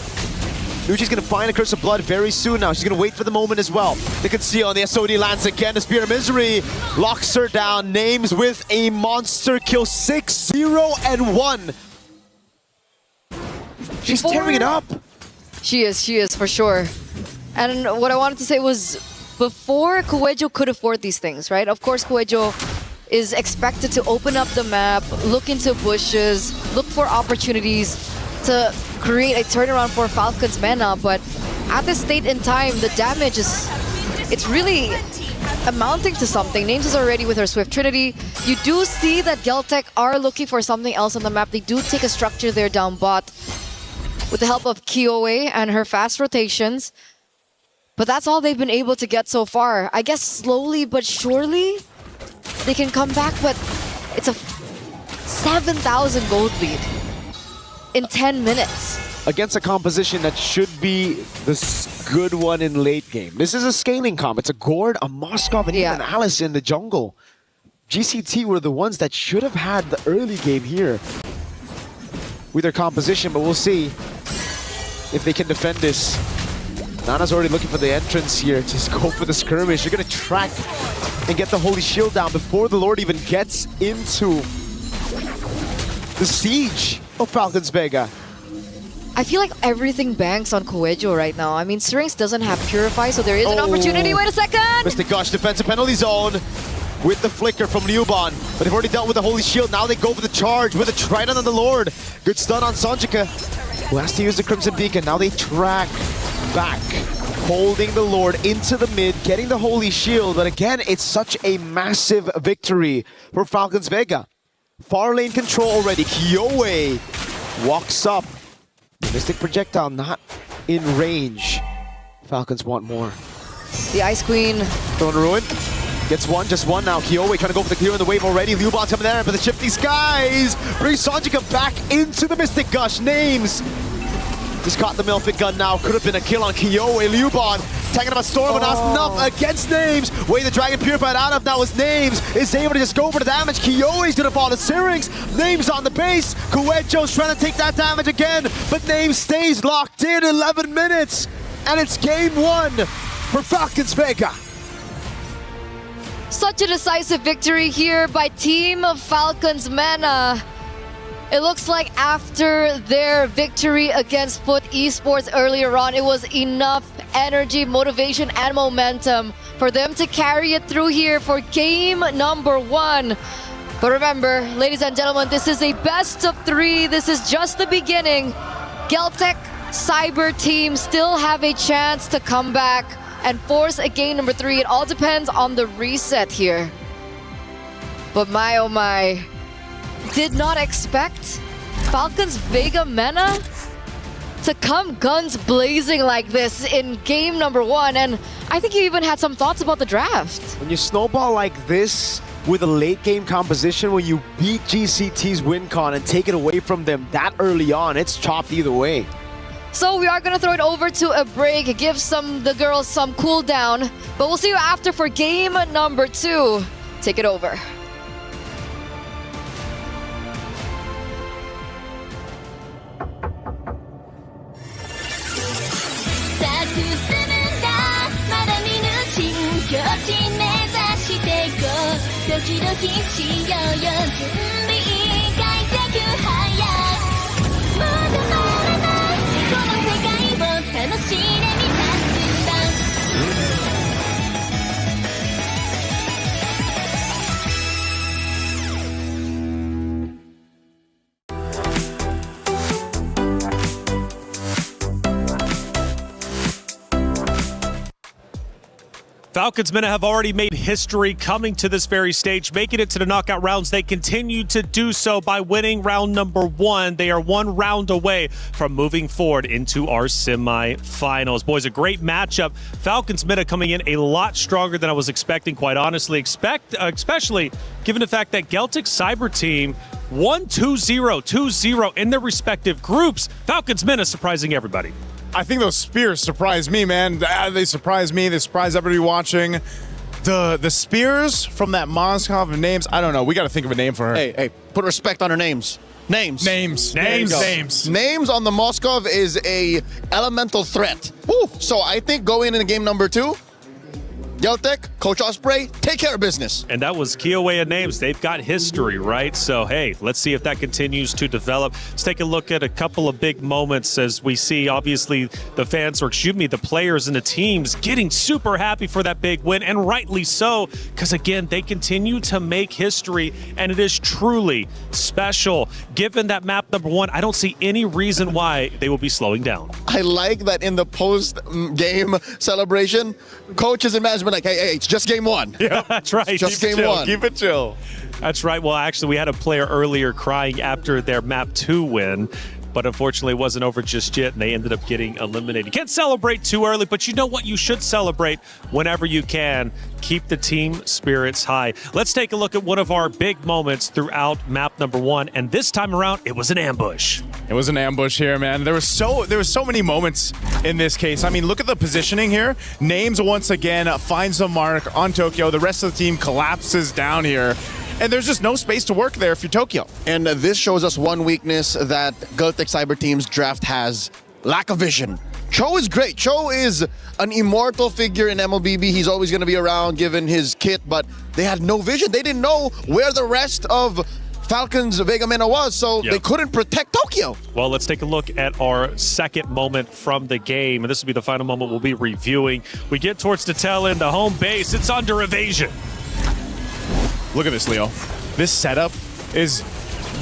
Nucci's gonna find a Curse of Blood very soon now. She's gonna wait for the moment as well. They can see on the SOD lands again. The Spirit of Misery locks her down. Names with a monster kill. 6-0-1. She's tearing it up. She is for sure. And what I wanted to say was, before Kuejo could afford these things, right? Of course, Kuejo is expected to open up the map, look into bushes, look for opportunities to create a turnaround for Falcons Mena, but at this state in time, the damage it's really amounting to something. Names is already with her Swift Trinity. You do see that Geltec are looking for something else on the map. They do take a structure there down bot with the help of Kyoei and her fast rotations. But that's all they've been able to get so far. I guess slowly but surely they can come back, but it's a 7,000 gold lead in 10 minutes. Against a composition that should be the good one in late game. This is a scaling comp. It's a Gord, a Moskov, and even an Alice in the jungle. GCT were the ones that should have had the early game here with their composition, but we'll see if they can defend this. Nana's already looking for the entrance here to go for the skirmish. You're going to track and get the Holy Shield down before the Lord even gets into the siege of Falcons Vega. I feel like everything banks on Kuejo right now. I mean, Strings doesn't have Purify, so there is an opportunity. Wait a second! Mystic Gush, defensive penalty zone with the flicker from Newbon. But they've already dealt with the Holy Shield. Now they go for the charge with a Trident on the Lord. Good stun on Sonjika, who has to use the Crimson Beacon. Now they track back, holding the Lord into the mid, getting the Holy Shield. But again, it's such a massive victory for Falcons Vega. Far lane control already. Kyoei walks up. Mystic Projectile not in range. Falcons want more. The Ice Queen. Throwing a Ruin. Gets one, just one now. Kyoe trying to go for the clear in the wave already. Liubon's coming there, but the shifting skies brings Sanjika back into the Mystic Gush. Names just caught the Milfit gun now. Could have been a kill on Kyoe. Liubon taking up a storm, but not enough against Names. Way the Dragon Purified out of now is Names. Is able to just go for the damage. Kyoe's gonna fall to Syrinx. Names on the base. Kuejo's trying to take that damage again, but Names stays locked in 11 minutes. And it's game 1 for Falcons Vega. Such a decisive victory here by Team Falcons Mena. It looks like after their victory against Foot Esports earlier on, it was enough energy, motivation, and momentum for them to carry it through here for game number 1. But remember, ladies and gentlemen, this is a best of 3. This is just the beginning. Geltec Cyber team still have a chance to come back and force a game number 3. It all depends on the reset here. But my oh my, did not expect Falcons Vega Mena to come guns blazing like this in game number 1. And I think you even had some thoughts about the draft. When you snowball like this with a late game composition, when you beat GCT's win con and take it away from them that early on, it's chopped either way. So we are going to throw it over to a break, give the girls some cool down. But we'll see you after for game number 2. Take it over. Falcons Mena have already made history coming to this very stage, making it to the knockout rounds. They continue to do so by winning round number 1. They are 1 round away from moving forward into our semifinals. Boys, a great matchup. Falcons Mena coming in a lot stronger than I was expecting, quite honestly, especially given the fact that Geltec Cyber team won 2-0, 2-0 in their respective groups. Falcons Mena surprising everybody. I think those spears surprised me, man. They surprised me. They surprised everybody watching. The spears from that Moskov of Names, I don't know. We got to think of a name for her. Hey, put respect on her names. Names on the Moskov is a elemental threat. Woo. So I think going into game number 2, Geltec, Coach Osprey, take care of business. And that was Kyoe and Names. They've got history, right? So, hey, let's see if that continues to develop. Let's take a look at a couple of big moments as we see, obviously, the fans, or excuse me, the players and the teams getting super happy for that big win, and rightly so, because, again, they continue to make history, and it is truly special. Given that map number 1, I don't see any reason why they will be slowing down. I like that in the post-game celebration, coaches and management like, hey, it's just game 1. Yeah, that's right. It's just game 1. Keep it chill. That's right. Well, actually, we had a player earlier crying after their map 2 win, but unfortunately it wasn't over just yet, and they ended up getting eliminated. You can't celebrate too early, but you know what? You should celebrate whenever you can. Keep the team spirits high. Let's take a look at one of our big moments throughout map number 1, and this time around, it was an ambush. It was an ambush here, man. There was so many moments in this case. I mean, look at the positioning here. Names once again finds a mark on Tokyo. The rest of the team collapses down here. And there's just no space to work there if you're Tokyo. And this shows us one weakness that Geltec Cyber Team's draft has: lack of vision. Cho is great. Cho is an immortal figure in MLBB. He's always going to be around given his kit, but they had no vision. They didn't know where the rest of Falcons Vega Mena was, so they couldn't protect Tokyo. Well, let's take a look at our second moment from the game, and this will be the final moment we'll be reviewing. We get towards the tail end, the home base. It's under evasion. Look at this, Leo. This setup is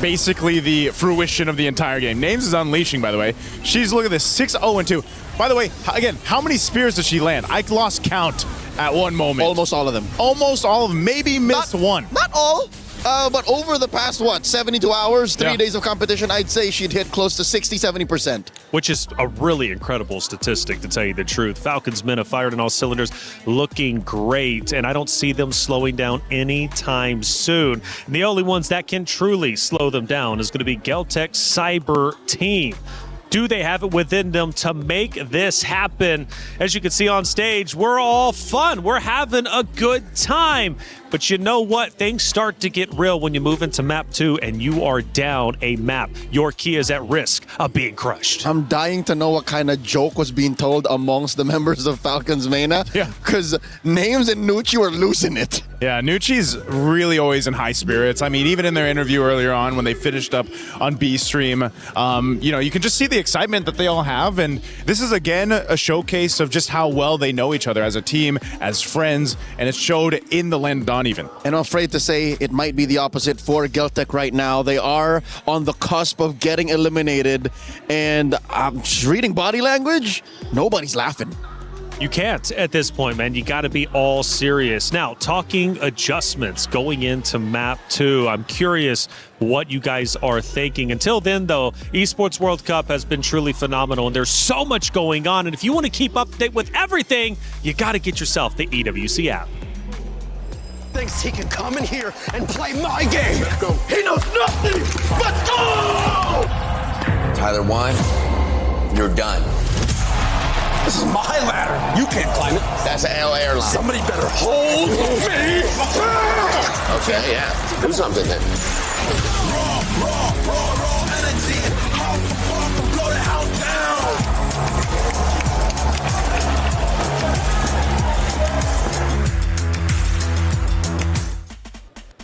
basically the fruition of the entire game. Names is unleashing, by the way. She's, look at this, 6-0-2. By the way, again, how many spears does she land? I lost count at one moment. Almost all of them. Almost all of them. Maybe missed one. Not all. But over the past, 72 hours, 3 days of competition, I'd say she'd hit close to 60-70%. Which is a really incredible statistic, to tell you the truth. Falcons men have fired on all cylinders, looking great, and I don't see them slowing down anytime soon. And the only ones that can truly slow them down is going to be Geltec Cyber Team. Do they have it within them to make this happen? As you can see on stage, we're all fun. We're having a good time. But you know what? Things start to get real when you move into map 2 and you are down a map. Your key is at risk of being crushed. I'm dying to know what kind of joke was being told amongst the members of Falcons Mena. Yeah. Because Names and Nucci were losing it. Yeah, Nucci's really always in high spirits. I mean, even in their interview earlier on when they finished up on B Stream, you can just see the excitement that they all have. And this is, again, a showcase of just how well they know each other as a team, as friends, and it showed in the Landon even. And I'm afraid to say it might be the opposite for Geltec right now. They are on the cusp of getting eliminated. And just reading body language, nobody's laughing. You can't at this point, man. You got to be all serious. Now, talking adjustments going into map 2, I'm curious what you guys are thinking. Until then, though, Esports World Cup has been truly phenomenal, and there's so much going on. And if you want to keep up to date with everything, you got to get yourself the EWC app. Thinks he can come in here and play my game. Let's go. He knows nothing. Let's go! Tyler Wine, you're done. This is my ladder. You can't climb it. That's an L airline. Somebody better hold me. Okay, yeah. Do something then. Raw energy. Blow the house down.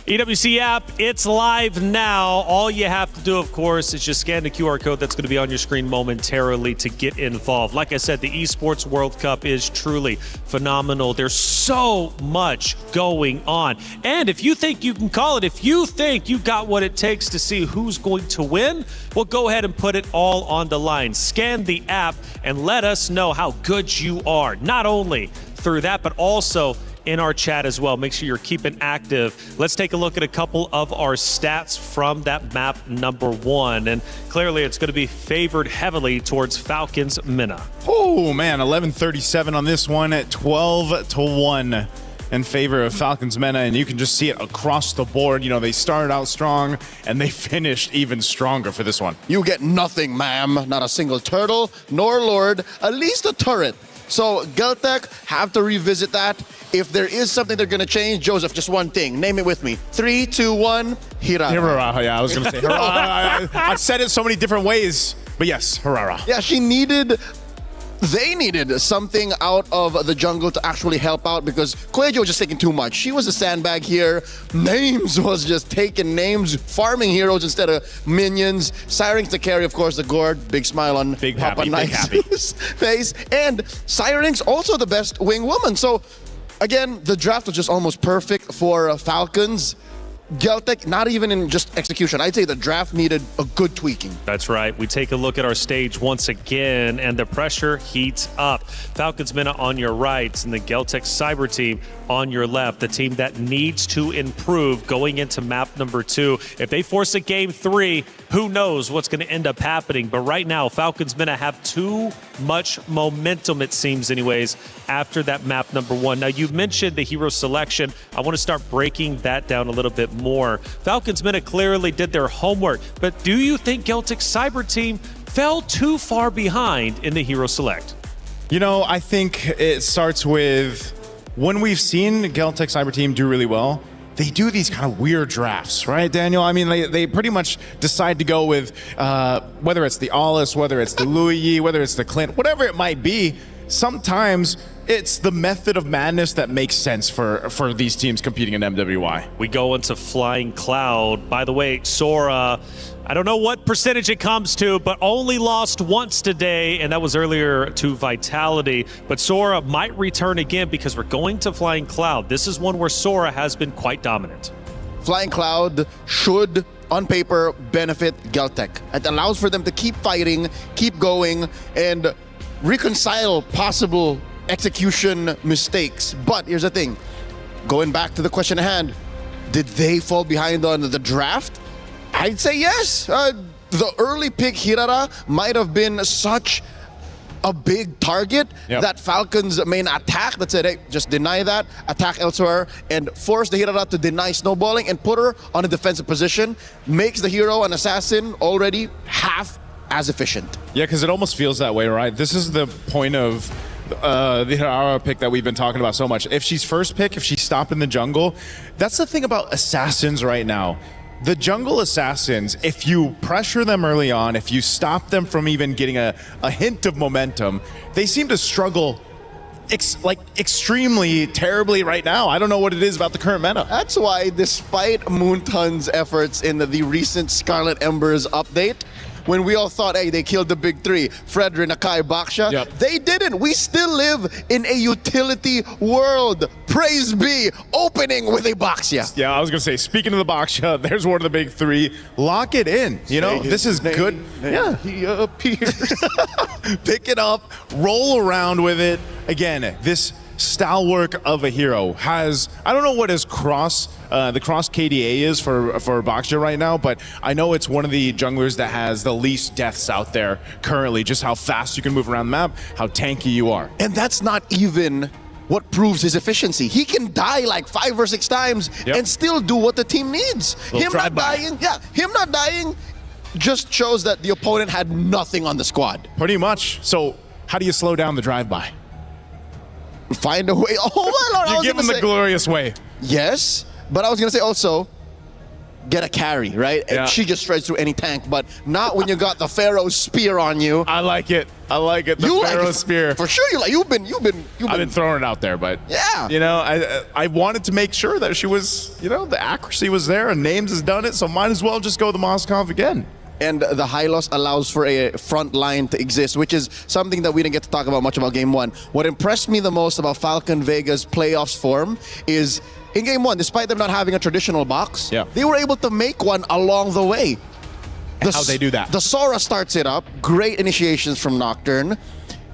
EWC app, it's live now. All you have to do, of course, is just scan the QR code that's going to be on your screen momentarily to get involved. Like I said, the Esports World Cup is truly phenomenal. There's so much going on. And if you think you can call it, if you think you got what it takes to see who's going to win, well, go ahead and put it all on the line. Scan the app and let us know how good you are. Not only through that, but also in our chat as well. Make sure you're keeping active. Let's take a look at a couple of our stats from that map number 1. And clearly it's going to be favored heavily towards Falcons Mena. Oh, man, 11:37 on this one at 12-1 in favor of Falcons Mena. And you can just see it across the board. You know, they started out strong and they finished even stronger for this one. You get nothing, ma'am. Not a single turtle, nor lord, at least a turret. So Geltec have to revisit that. If there is something they're going to change, Joseph, just one thing. Name it with me. 3, 2, 1, Hirara. Hirara, yeah, I was going to say Hirara. I've said it so many different ways, but yes, Hirara. Yeah, they needed something out of the jungle to actually help out because Koejo was just taking too much. She was a sandbag here. Names was just taking names, farming heroes instead of minions. Syrinx to carry, of course, the gourd. Big smile on Big Papa Knight's face. And Syrinx also the best wing woman. So, again, the draft was just almost perfect for Falcons. Geltec, not even in just execution. I'd say the draft needed a good tweaking. That's right. We take a look at our stage once again, and the pressure heats up. Falcons Mena on your right, and the Geltec Cyber team on your left, the team that needs to improve going into map number 2. If they force a game 3, who knows what's going to end up happening. But right now, Falcons Mena have too much momentum, it seems anyways, after that map number 1. Now, you mentioned the hero selection. I want to start breaking that down a little bit more. Falcons Mena clearly did their homework, but do you think Geltec Cyber team fell too far behind in the hero select? You know, I think it starts with when we've seen Geltec Cyber team do really well, they do these kind of weird drafts, right, Daniel? I mean, they pretty much decide to go with whether it's the Alice, whether it's the Louis, whether it's the Clint, whatever it might be. Sometimes it's the method of madness that makes sense for these teams competing in MWI. We go into Flying Cloud. By the way, Sora, I don't know what percentage it comes to, but only lost once today, and that was earlier to Vitality. But Sora might return again because we're going to Flying Cloud. This is one where Sora has been quite dominant. Flying Cloud should, on paper, benefit Geltec. It allows for them to keep fighting, keep going, and reconcile possible execution mistakes. But here's the thing. Going back to the question at hand, Did they fall behind on the draft? I'd say yes. The early pick Hirara might have been such a big target that Falcons' main attack that said, hey, just deny that, attack elsewhere, and force the Hirara to deny snowballing and put her on a defensive position, makes the hero an assassin already half as efficient. Yeah, because it almost feels that way, right? This is the point of the Hirara pick that we've been talking about so much. If she's first pick, if she's stopped in the jungle, that's the thing about assassins right now. The jungle assassins, if you pressure them early on, if you stop them from even getting a hint of momentum, they seem to struggle extremely terribly right now. I don't know what it is about the current meta. That's why, despite Moonton's efforts in the recent Scarlet Embers update, when we all thought, hey, they killed the big three, Fredrin, Akai, Baksha, they didn't. We still live in a utility world. Praise be, opening with a Baksha. Yeah, I was going to say, speaking of the Baksha, there's one of the big three. Lock it in. You know, this is good. Yeah. He appears. Pick it up, roll around with it. Again, this stalwart of a hero has, I don't know what his cross KDA is for Baksha right now, but I know it's one of the junglers that has the least deaths out there currently, just how fast you can move around the map, how tanky you are. And that's not even what proves his efficiency. He can die like 5 or 6 times and still do what the team needs. Him not dying just shows that the opponent had nothing on the squad. Pretty much. So how do you slow down the drive-by? Find a way. Oh my Lord, you give him the glorious way. Yes, but I was going to say also, get a carry, right? Yeah. And she just strides through any tank, but not when you got the Pharaoh's spear on you. I like it. I like it. The Pharaoh's spear. For sure, you've been I've been throwing it out there, but yeah, you know, I wanted to make sure that she was, you know, the accuracy was there, and Names has done it, so might as well just go the Moskov again. And the Hylos allows for a front line to exist, which is something that we didn't get to talk about much about Game 1. What impressed me the most about Falcon Vega's playoffs form is, in Game 1, despite them not having a traditional box, they were able to make one along the way. How'd they do that? The Sora starts it up. Great initiations from Nocturne.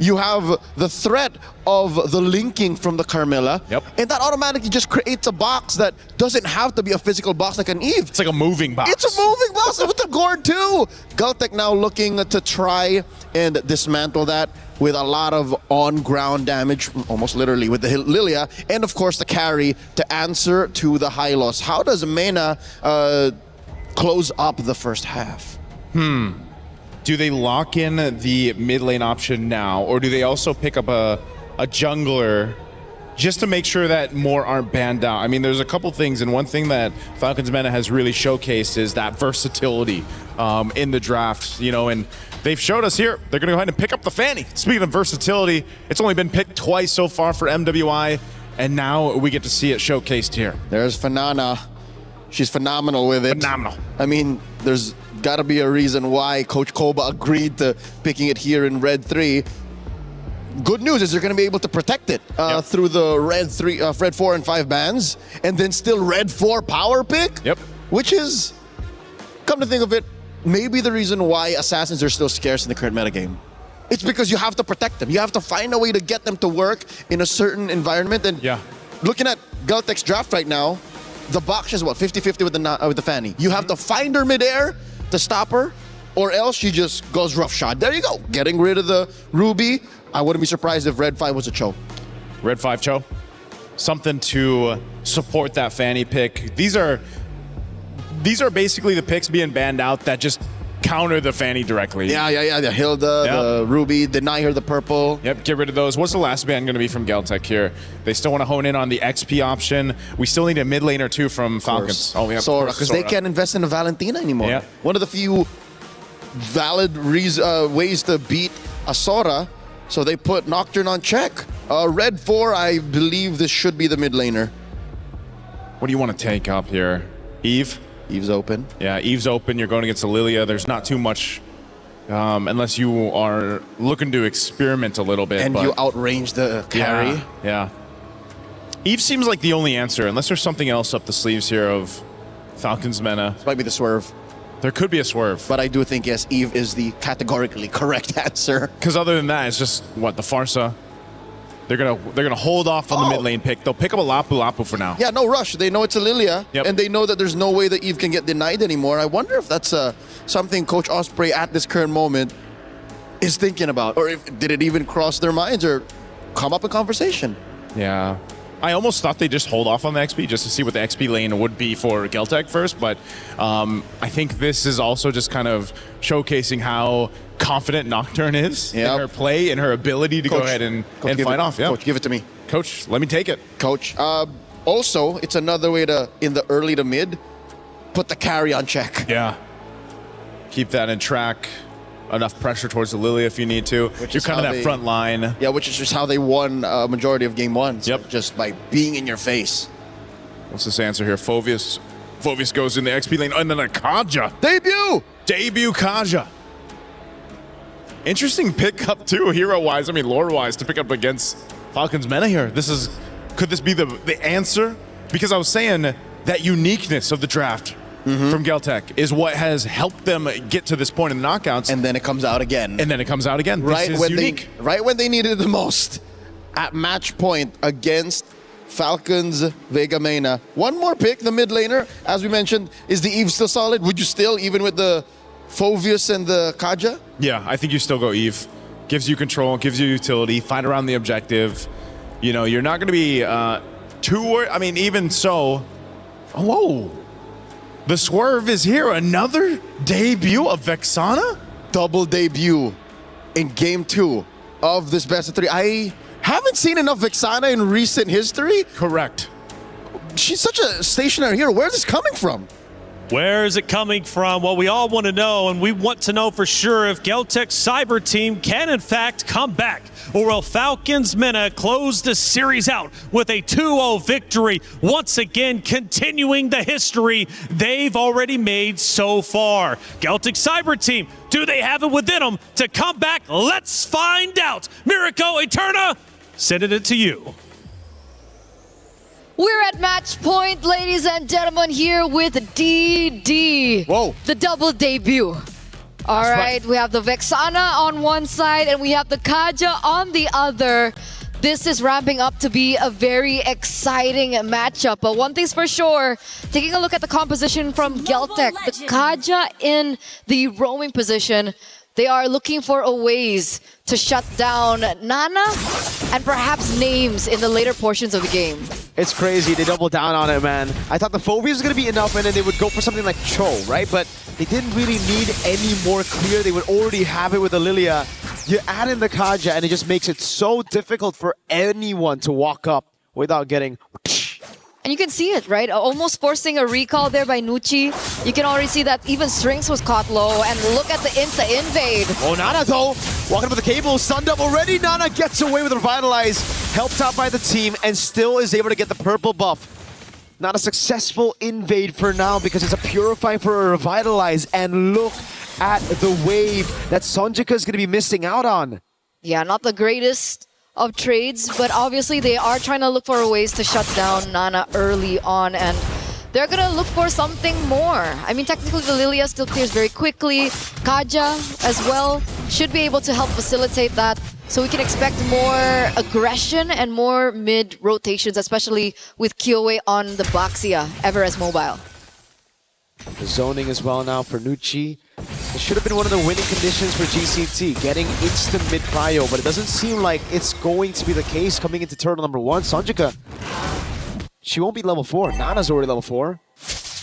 You have the threat of the linking from the Carmilla. And that automatically just creates a box that doesn't have to be a physical box like an Eve. It's like a moving box. It's a moving box with the Gord too. Galtech now looking to try and dismantle that with a lot of on-ground damage, almost literally, with the Lilia, and of course the carry to answer to the Hylos. How does Mena close up the first half? Do they lock in the mid lane option now, or do they also pick up a jungler just to make sure that more aren't banned out? I mean, there's a couple things, and one thing that Falcons Meta has really showcased is that versatility in the draft, you know, and they've showed us here, they're going to go ahead and pick up the Fanny. Speaking of versatility, it's only been picked twice so far for MWI, and now we get to see it showcased here. There's Fanana. She's phenomenal with it. Phenomenal. I mean, there's got to be a reason why Coach Koba agreed to picking it here in Red 3. Good news is they're going to be able to protect it through the Red 4 and 5 bans, and then still Red 4 power pick. Which is, come to think of it, maybe the reason why assassins are still scarce in the current metagame. It's because you have to protect them. You have to find a way to get them to work in a certain environment. And looking at Galtech's draft right now, the box is what, 50-50 with the Fanny. You have to find her midair to stop her, or else she just goes rough shot. There you go. Getting rid of the Ruby. I wouldn't be surprised if Red 5 was a Cho. Red 5 Cho. Something to support that Fanny pick. These are basically the picks being banned out that just counter the Fanny directly. Yeah. The Hilda, the Ruby, deny her the purple. Yep, get rid of those. What's the last ban going to be from Galtech here? They still want to hone in on the XP option. We still need a mid lane or two from Falcons. Oh, yeah, Sora, because they can't invest in a Valentina anymore. One of the few valid ways to beat a Sora, so they put Nocturne on check. Red 4, I believe this should be the mid laner. What do you want to take up here? Eve? Eve's open. Yeah, Eve's open. You're going against Lilia. There's not too much, unless you are looking to experiment a little bit. And you outrange the carry. Yeah. Eve seems like the only answer, unless there's something else up the sleeves here of Falcons Mena. This might be the swerve. There could be a swerve. But I do think, yes, Eve is the categorically correct answer. Because other than that, it's just, what, the Farsa? They're gonna hold off on the mid lane pick. They'll pick up a Lapu Lapu for now. Yeah, no rush. They know it's a Lilia, and they know that there's no way that Eve can get denied anymore. I wonder if that's something Coach Osprey at this current moment is thinking about, or did it even cross their minds or come up in conversation? Yeah. I almost thought they'd just hold off on the XP just to see what the XP lane would be for Geltec first, but I think this is also just kind of showcasing how confident Nocturne is in her play and her ability to go ahead and fight off. Yeah. Coach, give it to me. Coach, let me take it. Coach. Also, it's another way to, in the early to mid, put the carry on check. Yeah. Keep that in track. Enough pressure towards the Lilia if you need to. You're kind of that front line. Yeah, which is just how they won a majority of game one. So just by being in your face. What's this answer here? Phovius. Phovius goes in the XP lane, and then a Kaja. Debut Kaja. Interesting pickup too, hero-wise. I mean, lore-wise, to pick up against Falcons Meta here. Could this be the answer? Because I was saying that uniqueness of the draft from Geltec is what has helped them get to this point in the knockouts. And then it comes out again. This is unique. Right when they needed it the most. At match point against Falcons Vega Mena. One more pick, the mid laner. As we mentioned, is the Eve still solid? Would you still, even with the Phovius and the Kaja? Yeah, I think you still go Eve. Gives you control, gives you utility, fight around the objective. You know, you're not going to be even so. Whoa. The swerve is here. Another debut of Vexana? Double debut in game 2 of this best of 3. I haven't seen enough Vexana in recent history. Correct. She's such a stationary hero. Where's this coming from? Where is it coming from? Well, we all want to know, and we want to know for sure if Geltec's Cyber team can in fact come back, or will Falcons Mena close the series out with a 2-0 victory, once again continuing the history they've already made so far. Geltec Cyber team, do they have it within them to come back? Let's find out. Miracle Eterna, sending it to you. We're at match point, ladies and gentlemen, here with DD. Whoa. The double debut. All right, we have the Vexana on one side and we have the Kaja on the other. This is ramping up to be a very exciting matchup. But one thing's for sure, taking a look at the composition from Geltec, the Kaja in the roaming position, they are looking for a ways to shut down Nana and perhaps names in the later portions of the game. It's crazy. They doubled down on it, man. I thought the Phobius was going to be enough, and then they would go for something like Cho, right? But they didn't really need any more clear. They would already have it with the Lilia. You add in the Kaja, and it just makes it so difficult for anyone to walk up without getting... And you can see it, right? Almost forcing a recall there by Nucci. You can already see that even Strings was caught low. And look at the invade. Oh, Nana, though, walking up with the cable. Sunned up already. Nana gets away with Revitalize. Helped out by the team and still is able to get the purple buff. Not a successful invade for now because it's a Purify for a Revitalize. And look at the wave that Sonjika is going to be missing out on. Yeah, not the greatest of trades, but obviously they are trying to look for ways to shut down Nana early on, and they're gonna look for something more. I mean, technically the Lilia still clears very quickly. Kaja as well should be able to help facilitate that, so we can expect more aggression and more mid rotations, especially with Kyoe on the Baxia, ever as mobile. The zoning as well now for Nucci. It should have been one of the winning conditions for GCT, getting instant mid prio, but it doesn't seem like it's going to be the case coming into turtle number 1. Sonjika, she won't be level 4. Nana's already level 4.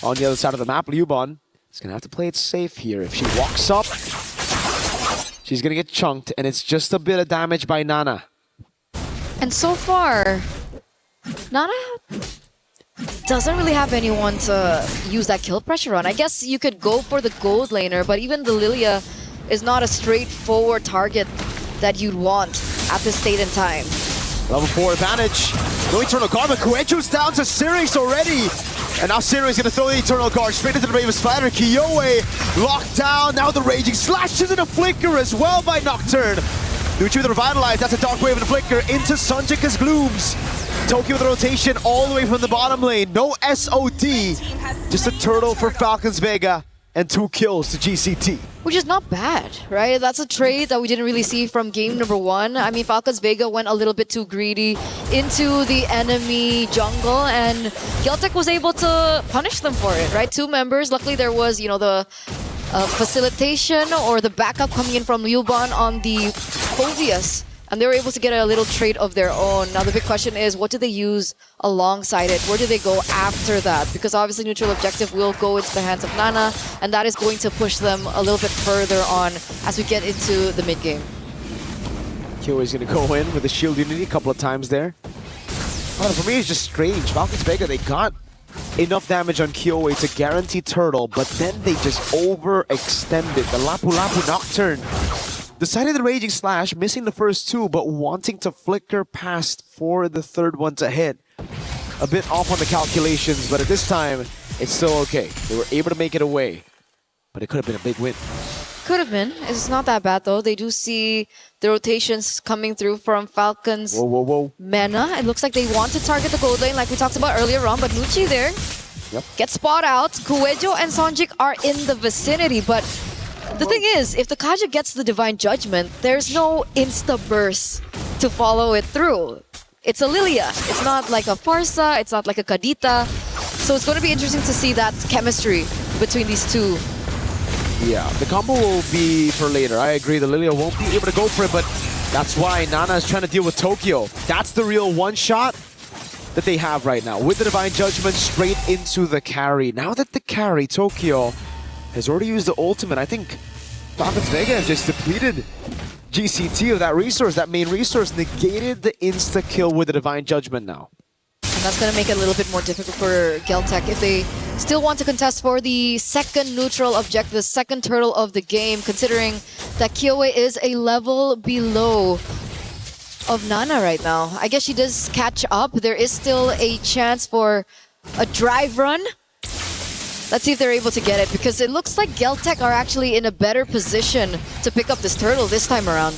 On the other side of the map, Liubon is going to have to play it safe here. If she walks up, she's going to get chunked, and it's just a bit of damage by Nana. And so far, Nana doesn't really have anyone to use that kill pressure on. I guess you could go for the gold laner, but even the Lilia is not a straightforward target that you'd want at this state and time. Level 4 advantage. No Eternal Guard, but Kuecho's down to Sirius already. And now Sirius gonna throw the Eternal Guard straight into the Raven Spider. Kyoe locked down. Now the Raging Slashes and a Flicker as well by Nocturne. Nucci with the Revitalize. That's a Dark Wave and a Flicker into Sonjika's Glooms. Tokyo with the rotation all the way from the bottom lane. No SOD. Just a turtle for Falcons Vega. and 2 kills to GCT. Which is not bad, right? That's a trade that we didn't really see from game number 1. I mean, Falcons Vega went a little bit too greedy into the enemy jungle, and Geltec was able to punish them for it, right? 2 members. Luckily, there was, you know, the facilitation or the backup coming in from Liuban on the Phobius, and they were able to get a little trade of their own. Now, the big question is, what do they use alongside it? Where do they go after that? Because obviously, neutral objective will go into the hands of Nana, and that is going to push them a little bit further on as we get into the mid-game. Kyo is going to go in with the shield unity a couple of times there. Oh, for me, it's just strange. Falcons Vega, they got enough damage on Kyoe to guarantee Turtle, but then they just overextended. The Lapu Lapu Nocturne decided the Raging Slash, missing the first 2, but wanting to flicker past for the third one to hit. A bit off on the calculations, but at this time, it's still okay. They were able to make it away, but it could have been a big win. Could have been. It's not that bad, though. They do see the rotations coming through from Falcons. Whoa. Mena. It looks like they want to target the gold lane like we talked about earlier on, but Nucci there gets spot out. Kuejo and Sonjik are in the vicinity, but the thing is, if the Kaja gets the Divine Judgment, there's no insta-burst to follow it through. It's a Lilia. It's not like a Farsa. It's not like a Kadita. So it's going to be interesting to see that chemistry between these two. Yeah, the combo will be for later. I agree, the Lilia won't be able to go for it, but that's why Nana is trying to deal with Tokyo. That's the real one-shot that they have right now, with the Divine Judgment straight into the carry. Now that the carry, Tokyo, has already used the ultimate, I think Falcons Vega have just depleted GCT of that resource, that main resource, negated the insta-kill with the Divine Judgment now. And that's going to make it a little bit more difficult for Geltec if they still want to contest for the second neutral objective, the second turtle of the game, considering that Kyoe is a level below of Nana right now. I guess she does catch up. There is still a chance for a drive run. Let's see if they're able to get it, because it looks like Geltec are actually in a better position to pick up this turtle this time around.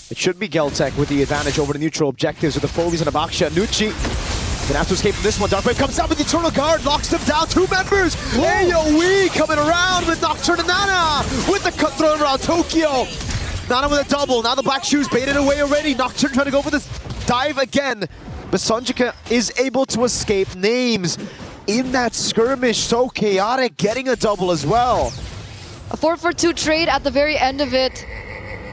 It should be Geltec with the advantage over the neutral objectives with the Phobies and Abaksha. Nucci gonna have to escape from this one. Dark Wave comes out with the Eternal Guard, locks them down. 2 members. AoE coming around with Nocturne and Nana with the cut thrown around Tokyo. Nana with a double. Now the Black Shoes baited away already. Nocturne trying to go for this dive again. But Sonjika is able to escape. Names in that skirmish, so chaotic, getting a double as well. A 4-for-2 trade at the very end of it.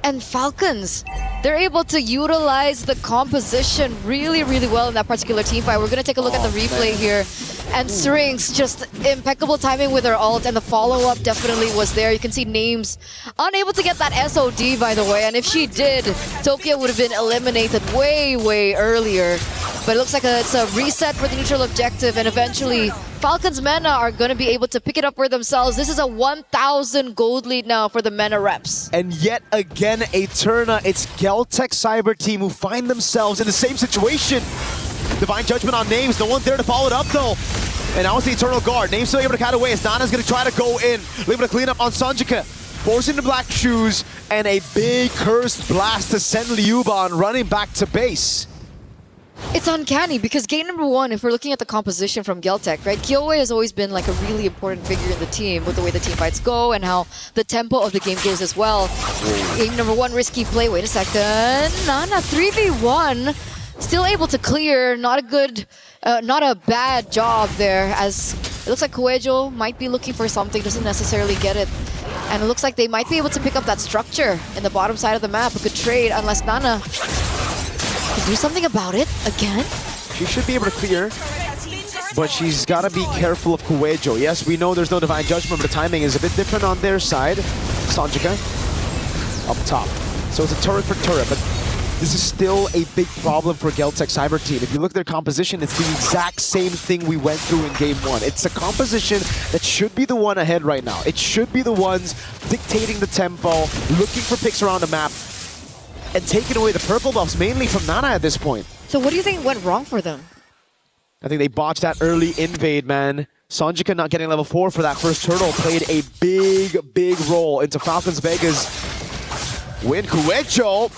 And Falcons, they're able to utilize the composition really, really well in that particular team fight. We're going to take a look at the replay here. And Syrinx, just impeccable timing with her ult, and the follow-up definitely was there. You can see Names unable to get that SOD, by the way. And if she did, Tokyo would have been eliminated way, way earlier. But it looks like it's a reset for the neutral objective, and eventually Falcons Mena are going to be able to pick it up for themselves. This is a 1,000 gold lead now for the Mena reps. And yet again, Eterna, it's Geltec Cyber Team who find themselves in the same situation. Divine Judgment on Names, no one there to follow it up though. And now it's the Eternal Guard. Names still able to cut away as Nana's going to try to go in. Able to clean up on Sonjika. Forcing the Black Shoes, and a big cursed blast to send Liuban running back to base. It's uncanny because game number 1, if we're looking at the composition from Geltec, right? Kyoe has always been like a really important figure in the team with the way the team fights go and how the tempo of the game goes as well. Game number 1, risky play. Wait a second. Nana 3v1. Still able to clear. Not a bad job there, as it looks like Kuejo might be looking for something, doesn't necessarily get it. And it looks like they might be able to pick up that structure in the bottom side of the map. A good trade, unless Nana can do something about it again. She should be able to clear, but she's got to be careful of Kuejo. Yes, we know there's no Divine Judgment, but the timing is a bit different on their side. Sonjika up top. So it's a turret for turret, but this is still a big problem for Geltec Cyber Team. If you look at their composition, it's the exact same thing we went through in Game 1. It's a composition that should be the one ahead right now. It should be the ones dictating the tempo, looking for picks around the map, and taking away the purple buffs, mainly from Nana at this point. So what do you think went wrong for them? I think they botched that early invade, man. Sonjika not getting level 4 for that first turtle played a big role into Falcons Vega's win. Kuejo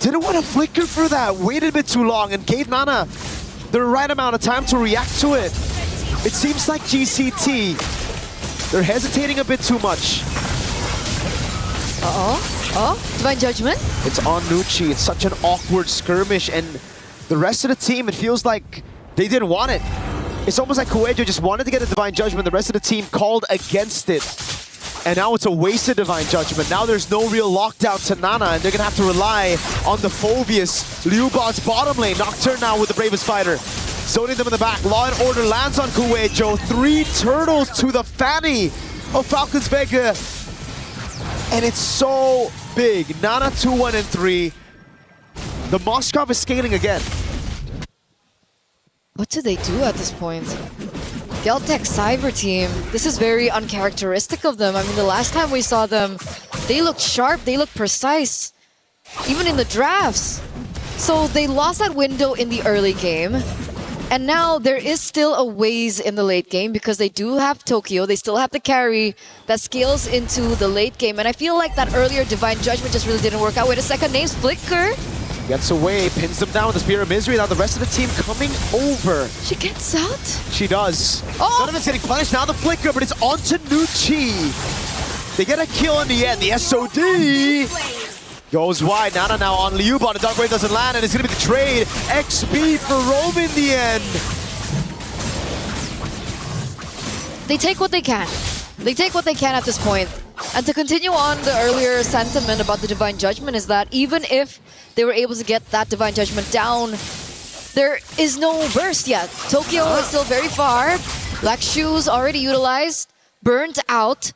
didn't want to flicker for that, waited a bit too long and gave Nana the right amount of time to react to it. It seems like GCT They're hesitating a bit too much. Divine Judgment? It's on Nucci. It's such an awkward skirmish, and the rest of the team, it feels like they didn't want it. It's almost like Coelho just wanted to get a Divine Judgment. The rest of the team called against it. And now it's a wasted Divine Judgment. Now there's no real lockdown to Nana, and they're going to have to rely on the Phobius. Liubot's bottom lane. Nocturne now with the Bravest Fighter. Zoning them in the back. Law and Order lands on Coelho. 3 turtles to the fanny of Falcons Vega. And it's so big. Nana 2-1 and 3. The Moskov is scaling again. What do they do at this point? Geltech Cyber Team, this is very uncharacteristic of them. I mean, the last time we saw them, they looked sharp, they looked precise, even in the drafts. So they lost that window in the early game. And now there is still a ways in the late game because they do have Tokyo. They still have the carry that scales into the late game. And I feel like that earlier Divine Judgment just really didn't work out. Wait a second, name's Flicker. Gets away, pins them down with the Spear of Misery. Now the rest of the team coming over. She gets out? She does. Oh! Donovan's getting punished. Now the Flicker, but it's onto Nucci. They get a kill in the end. The SOD goes wide. Nana now on Liubot. The Dark Wave doesn't land, and it's going to be the trade. XP for Rome in the end. They take what they can. They take what they can at this point. And to continue on the earlier sentiment about the Divine Judgment is that even if they were able to get that Divine Judgment down, there is no burst yet. Tokyo is still very far. Black Shoes already utilized, burnt out.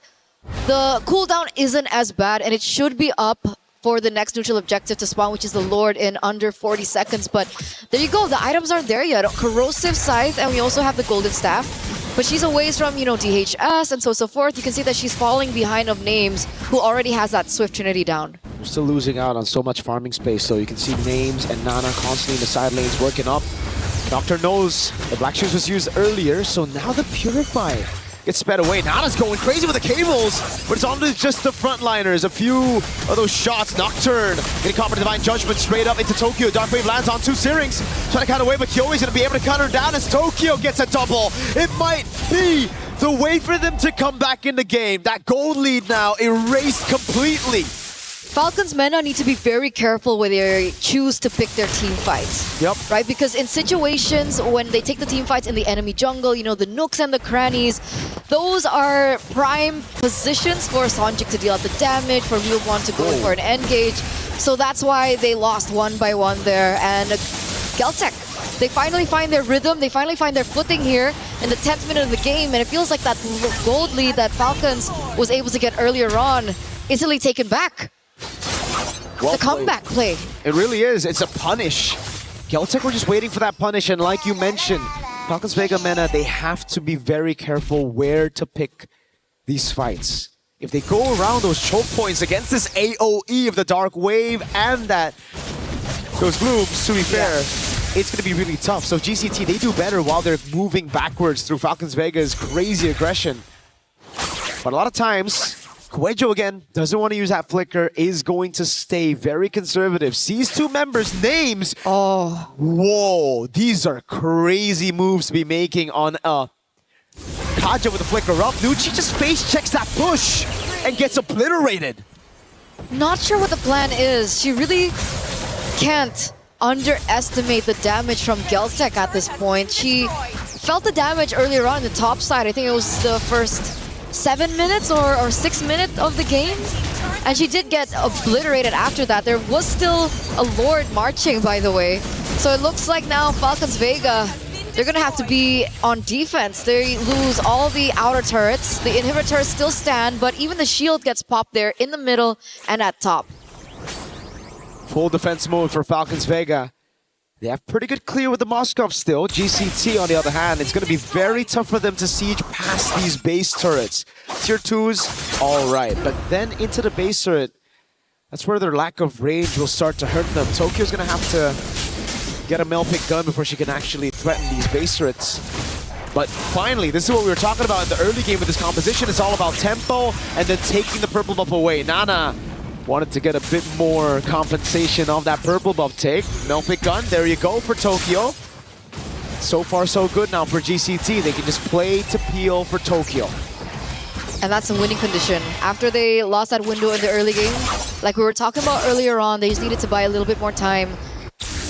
The cooldown isn't as bad, and it should be up for the next neutral objective to spawn, which is the Lord, in under 40 seconds. But there you go, the items aren't there yet. Corrosive Scythe, and we also have the Golden Staff. But she's away from, you know, DHS and so forth. You can see that she's falling behind of Names, who already has that Swift Trinity down. We're still losing out on so much farming space, so you can see Names and Nana constantly in the side lanes working up. Doctor knows the Black Shoes was used earlier, so now the Purify gets sped away. Nana's going crazy with the cables, but it's on to just the frontliners. A few of those shots. Nocturne getting caught by Divine Judgment straight up into Tokyo. Dark Wave lands on 2 Syrinx. Trying to cut away, but Kyoi's going to be able to cut her down as Tokyo gets a double. It might be the way for them to come back in the game. That gold lead now erased completely. Falcons Mena need to be very careful when they choose to pick their team fights. Yep. Right? Because in situations when they take the team fights in the enemy jungle, you know, the nooks and the crannies, those are prime positions for Sonjik to deal out the damage, for Ryuwon to go for an engage. So that's why they lost 1 by 1 there. And Geltech, they finally find their rhythm, they finally find their footing here in the 10th minute of the game, and it feels like that gold lead that Falcons was able to get earlier on easily taken back. Well the comeback play. It really is. It's a punish. Geltech were just waiting for that punish, and like you mentioned, Falcons Vega Mena, they have to be very careful where to pick these fights. If they go around those choke points against this AoE of the Dark Wave and those glooms, to be fair, it's going to be really tough. So GCT, they do better while they're moving backwards through Falcons Vega's crazy aggression. But a lot of times, Coelho again doesn't want to use that flicker, is going to stay very conservative. Sees 2 members' names. Oh. Whoa, these are crazy moves to be making on a Kaja with the flicker up. Nucci just face checks that push and gets obliterated. Not sure what the plan is. She really can't underestimate the damage from Geltech at this point. She felt the damage earlier on the top side. I think it was the first 7 minutes or 6 minutes of the game. And she did get obliterated after that. There was still a Lord marching, by the way. So it looks like now Falcons Vega, they're going to have to be on defense. They lose all the outer turrets. The inhibitors still stand, but even the shield gets popped there in the middle and at top. Full defense mode for Falcons Vega. They have pretty good clear with the Moskov still. GCT, on the other hand, it's going to be very tough for them to siege past these base turrets. Tier 2s, all right. But then into the base turret, that's where their lack of range will start to hurt them. Tokyo's going to have to get a Melpick gun before she can actually threaten these base turrets. But finally, this is what we were talking about in the early game with this composition. It's all about tempo and then taking the purple buff away. Nana wanted to get a bit more compensation of that purple buff take. Melpick gun, there you go for Tokyo. So far, so good now for GCT. They can just play to peel for Tokyo. and that's a winning condition. After they lost that window in the early game, like we were talking about earlier on, they just needed to buy a little bit more time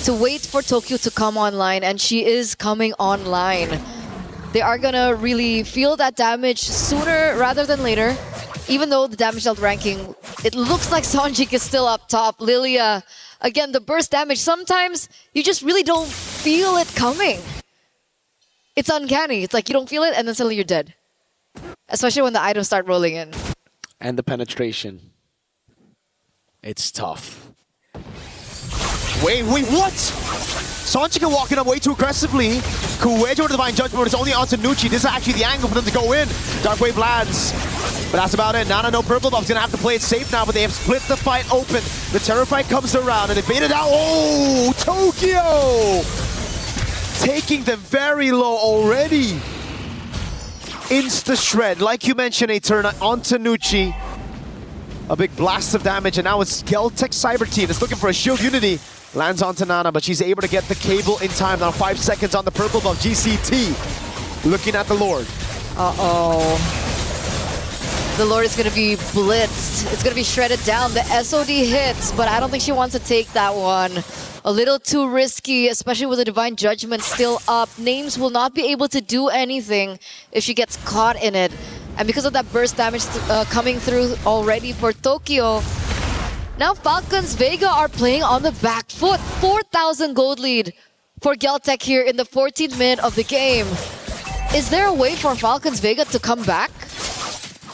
to wait for Tokyo to come online, and she is coming online. They are gonna really feel that damage sooner rather than later. Even though the damage dealt ranking, it looks like Sonjik is still up top. Lilia, again, the burst damage, sometimes you just really don't feel it coming. It's uncanny. It's like you don't feel it and then suddenly you're dead. Especially when the items start rolling in. And the penetration. It's tough. Wait, what? Sonjika walking up way too aggressively. Kuwejo with Divine Judgment, but it's only onto Nucci. This is actually the angle for them to go in. Dark Wave lands. But that's about it. Nana, no purple buff's gonna have to play it safe now, but they have split the fight open. The Terror fight comes around and they bait it out. Oh, Tokyo! Taking them very low already. Insta shred, like you mentioned, a turn onto Nucci. A big blast of damage, and now it's Geltech Cyber Team. It's looking for a shield unity. Lands onto Nana, but she's able to get the cable in time. Now 5 seconds on the purple buff. GCT looking at the Lord. Uh-oh. The Lord is going to be blitzed. It's going to be shredded down. The SOD hits, but I don't think she wants to take that one. A little too risky, especially with the Divine Judgment still up. Names will not be able to do anything if she gets caught in it. And because of that burst damage coming through already for Tokyo, now Falcons Vega are playing on the back foot. 4,000 gold lead for Geltech here in the 14th minute of the game. Is there a way for Falcons Vega to come back?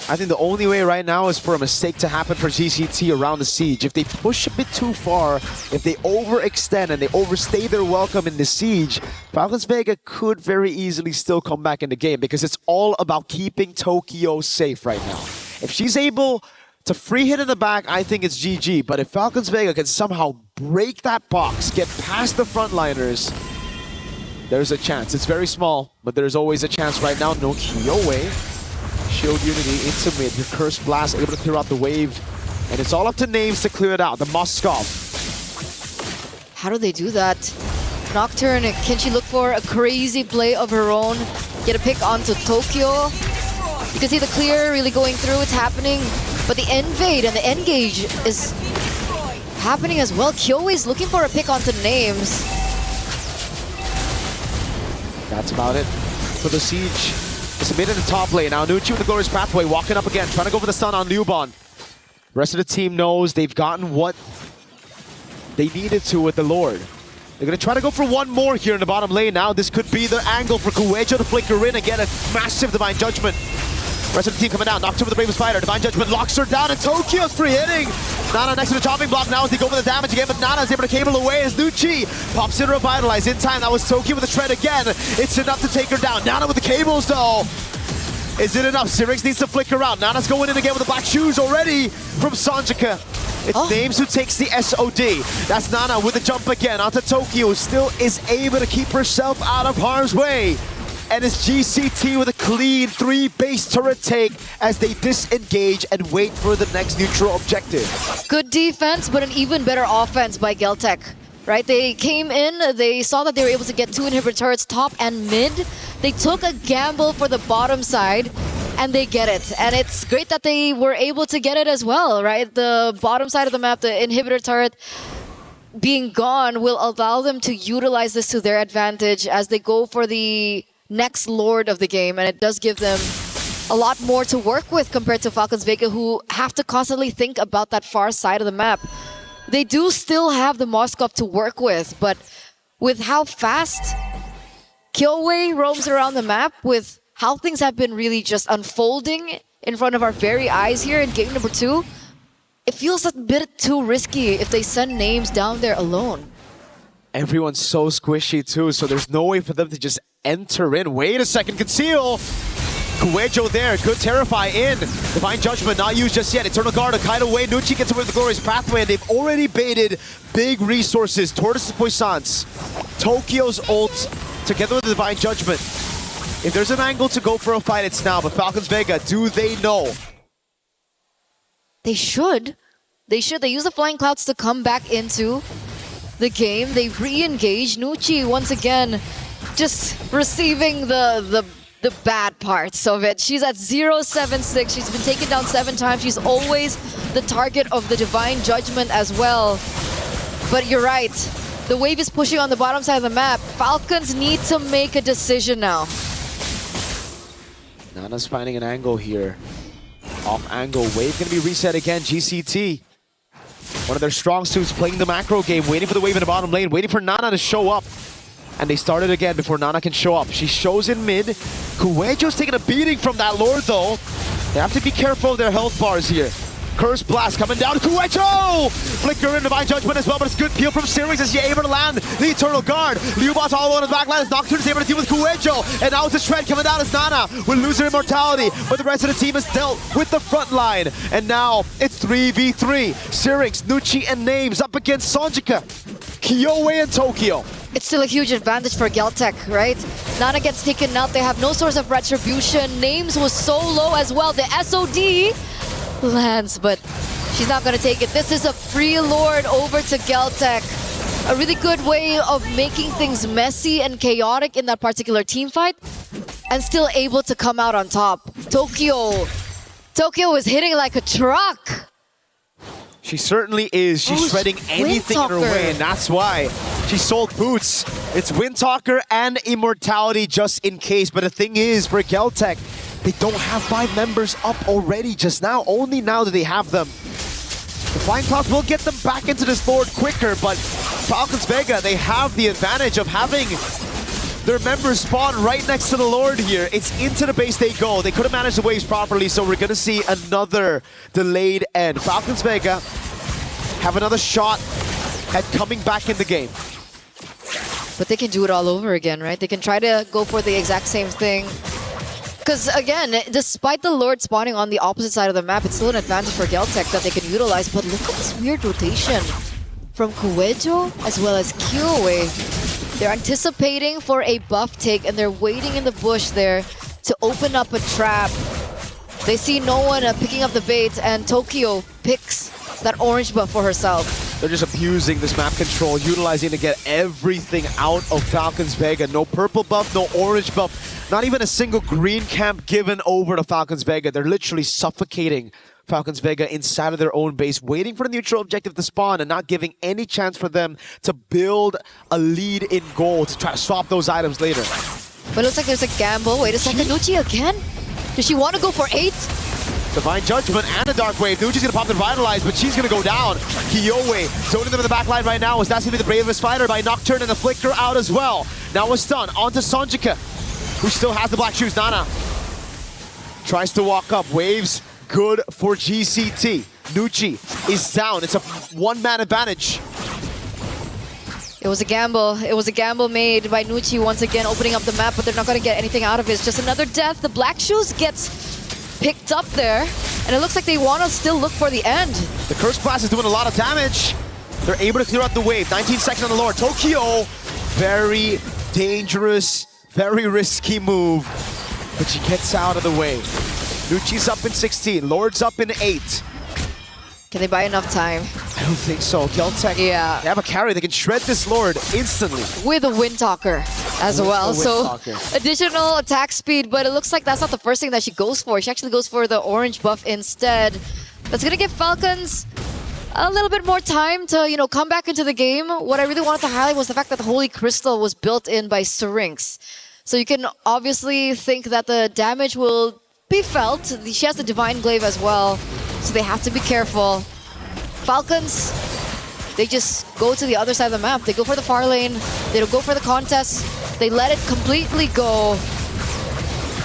I think the only way right now is for a mistake to happen for GCT around the siege. If they push a bit too far, if they overextend and they overstay their welcome in the siege, Falcons Vega could very easily still come back in the game because it's all about keeping Tokyo safe right now. If she's able to free hit in the back, I think it's GG. But if Falcons Vega can somehow break that box, get past the frontliners, there's a chance. It's very small, but there's always a chance right now. No Kyowe. Shield unity into mid. Your Curse Blast able to clear out the wave. And it's all up to Names to clear it out. The Moskov. How do they do that? Nocturne, can she look for a crazy play of her own? Get a pick onto Tokyo. You can see the clear really going through. It's happening. But the Invade and the Engage is happening as well. Kyoe is looking for a pick onto Names. That's about it for the siege. It's mid in the top lane. Now Nucci with the Glorious Pathway, walking up again, trying to go for the stun on Liubon. Rest of the team knows they've gotten what they needed to with the Lord. They're going to try to go for one more here in the bottom lane now. This could be the angle for Kuwejo to flicker in and get a massive Divine Judgment. Rest of the team coming down. Nocturne with the Bravest Fighter. Divine Judgment locks her down, and Tokyo's free hitting. Nana next to the chopping block now as they go for the damage again, but Nana's able to cable away as Nucci pops in Revitalize in time. That was Tokyo with the shred again. It's enough to take her down. Nana with the cables though. Is it enough? Syrinx needs to flicker out. Nana's going in again with the black shoes already from Sonjika. It's Names who takes the SOD. That's Nana with the jump again onto Tokyo, who still is able to keep herself out of harm's way. And it's GCT with a clean 3 base turret take as they disengage and wait for the next neutral objective. Good defense, but an even better offense by Geltech. Right? They came in, they saw that they were able to get 2 inhibitor turrets top and mid. They took a gamble for the bottom side, and they get it. And it's great that they were able to get it as well, right? The bottom side of the map, the inhibitor turret being gone will allow them to utilize this to their advantage as they go for the next Lord of the game, and it does give them a lot more to work with compared to Falcons Vega, who have to constantly think about that far side of the map. They do still have the Moskov to work with, but with how fast Kyoe roams around the map, with how things have been really just unfolding in front of our very eyes here in game number 2, it feels a bit too risky if they send Names down there alone. Everyone's so squishy too, so there's no way for them to just enter in. Wait a second, conceal! Kuwejo there, good Terrify in. Divine Judgment not used just yet. Eternal Guard, a kite away. Nucci gets away with the Glorious Pathway, and they've already baited big resources. Tortoise Puissance, Tokyo's ult, together with the Divine Judgment. If there's an angle to go for a fight, it's now. But Falcons Vega, do they know? They should. They should. They use the Flying Clouds to come back into the game. They re-engage. Nucci once again just receiving the the bad parts of it. She's at 0-7-6. She's been taken down 7 times. She's always the target of the Divine Judgment as well. But you're right. The wave is pushing on the bottom side of the map. Falcons need to make a decision now. Nana's finding an angle here. Off angle. Wave going to be reset again. GCT. One of their strong suits, playing the macro game, waiting for the wave in the bottom lane, waiting for Nana to show up. And they started again before Nana can show up. She shows in mid. Kuejo's taking a beating from that Lord though. They have to be careful of their health bars here. Curse Blast coming down. Kuejo! Flicker and Divine Judgment as well, but it's good peel from Syrinx as he's able to land the Eternal Guard. Liubot's all alone in the back line as Nocturne is able to deal with Kuejo. And now it's a shred coming down as Nana will lose her immortality. But the rest of the team is dealt with the front line. And now it's 3v3. Syrinx, Nucci, and Names up against Sonjika, Kyowe, and Tokyo. It's still a huge advantage for Geltec, right? Nana gets taken out. They have no source of retribution. Names was so low as well. The SOD lands, but she's not going to take it. This is a free Lord over to Geltec. A really good way of making things messy and chaotic in that particular team fight and still able to come out on top. Tokyo is hitting like a truck. She certainly is. She's shredding anything in her way, and that's why she sold boots. It's Windtalker and Immortality just in case. But the thing is, for Geltec, they don't have 5 members up already just now. Only now do they have them. The Flying Clouds will get them back into this Lord quicker, but Falcons Vega, they have the advantage of having their members spawn right next to the Lord here. It's into the base they go. They couldn't manage the waves properly, so we're going to see another delayed end. Falcons Vega have another shot at coming back in the game. But they can do it all over again, right? They can try to go for the exact same thing. Because again, despite the Lord spawning on the opposite side of the map, it's still an advantage for Geltec that they can utilize. But look at this weird rotation from Kuejo as well as Kyowe. They're anticipating for a buff take and they're waiting in the bush there to open up a trap. They see no one picking up the bait, and Tokyo picks that orange buff for herself. They're just abusing this map control, utilizing to get everything out of Falcons Vega. No purple buff, no orange buff, not even a single green camp given over to Falcons Vega. They're literally suffocating Falcons Vega inside of their own base, waiting for the neutral objective to spawn and not giving any chance for them to build a lead in goal to try to swap those items later. But it looks like there's a gamble. Wait a second, Nucci again? Does she want to go for 8? Divine Judgment and a Dark Wave. Nucci's gonna pop the Revitalize, but she's gonna go down. Kyowe zoning them in the back line right now, as that's gonna be the bravest fighter by Nocturne, and the Flicker out as well. Now a stun onto Sonjika, who still has the black shoes. Nana tries to walk up. Waves good for GCT. Nucci is down. It's a one-man advantage. It was a gamble. It was a gamble made by Nucci once again, opening up the map, but they're not going to get anything out of it. It's just another death. The Black Shoes gets picked up there, and it looks like they want to still look for the end. The Curse Blast is doing a lot of damage. They're able to clear out the wave. 19 seconds on the Lord. Tokyo, very dangerous, very risky move, but she gets out of the way. Nucci's up in 16. Lord's up in 8. Can they buy enough time? I don't think so. Geltec, yeah, they have a carry. They can shred this Lord instantly. With a Windtalker as well. So additional attack speed, but it looks like that's not the first thing that she goes for. She actually goes for the orange buff instead. That's going to give Falcons a little bit more time to, you know, come back into the game. What I really wanted to highlight was the fact that the Holy Crystal was built in by Syrinx. So you can obviously think that the damage will be felt. She has the Divine Glaive as well, so they have to be careful. Falcons, they just go to the other side of the map. They go for the far lane. They don't go for the contest. They let it completely go.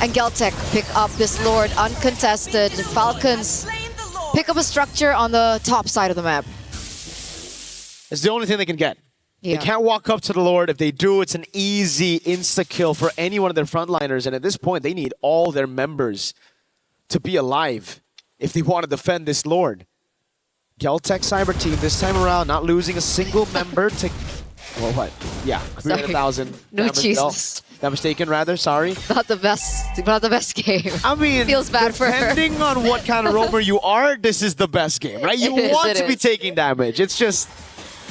And Geltec pick up this Lord uncontested. Falcons pick up a structure on the top side of the map. It's the only thing they can get. Yeah. They can't walk up to the Lord. If they do, it's an easy insta-kill for any one of their frontliners. And at this point, they need all their members to be alive if they want to defend this Lord. Geltec Cyber Team this time around, not losing a single member to... Well, what? Yeah, 300,000. No, Jesus. That mistaken, rather. Sorry. Not the best game. I mean, feels bad for her. Depending on what kind of roamer you are, this is the best game, right? You want to be taking damage. It's just...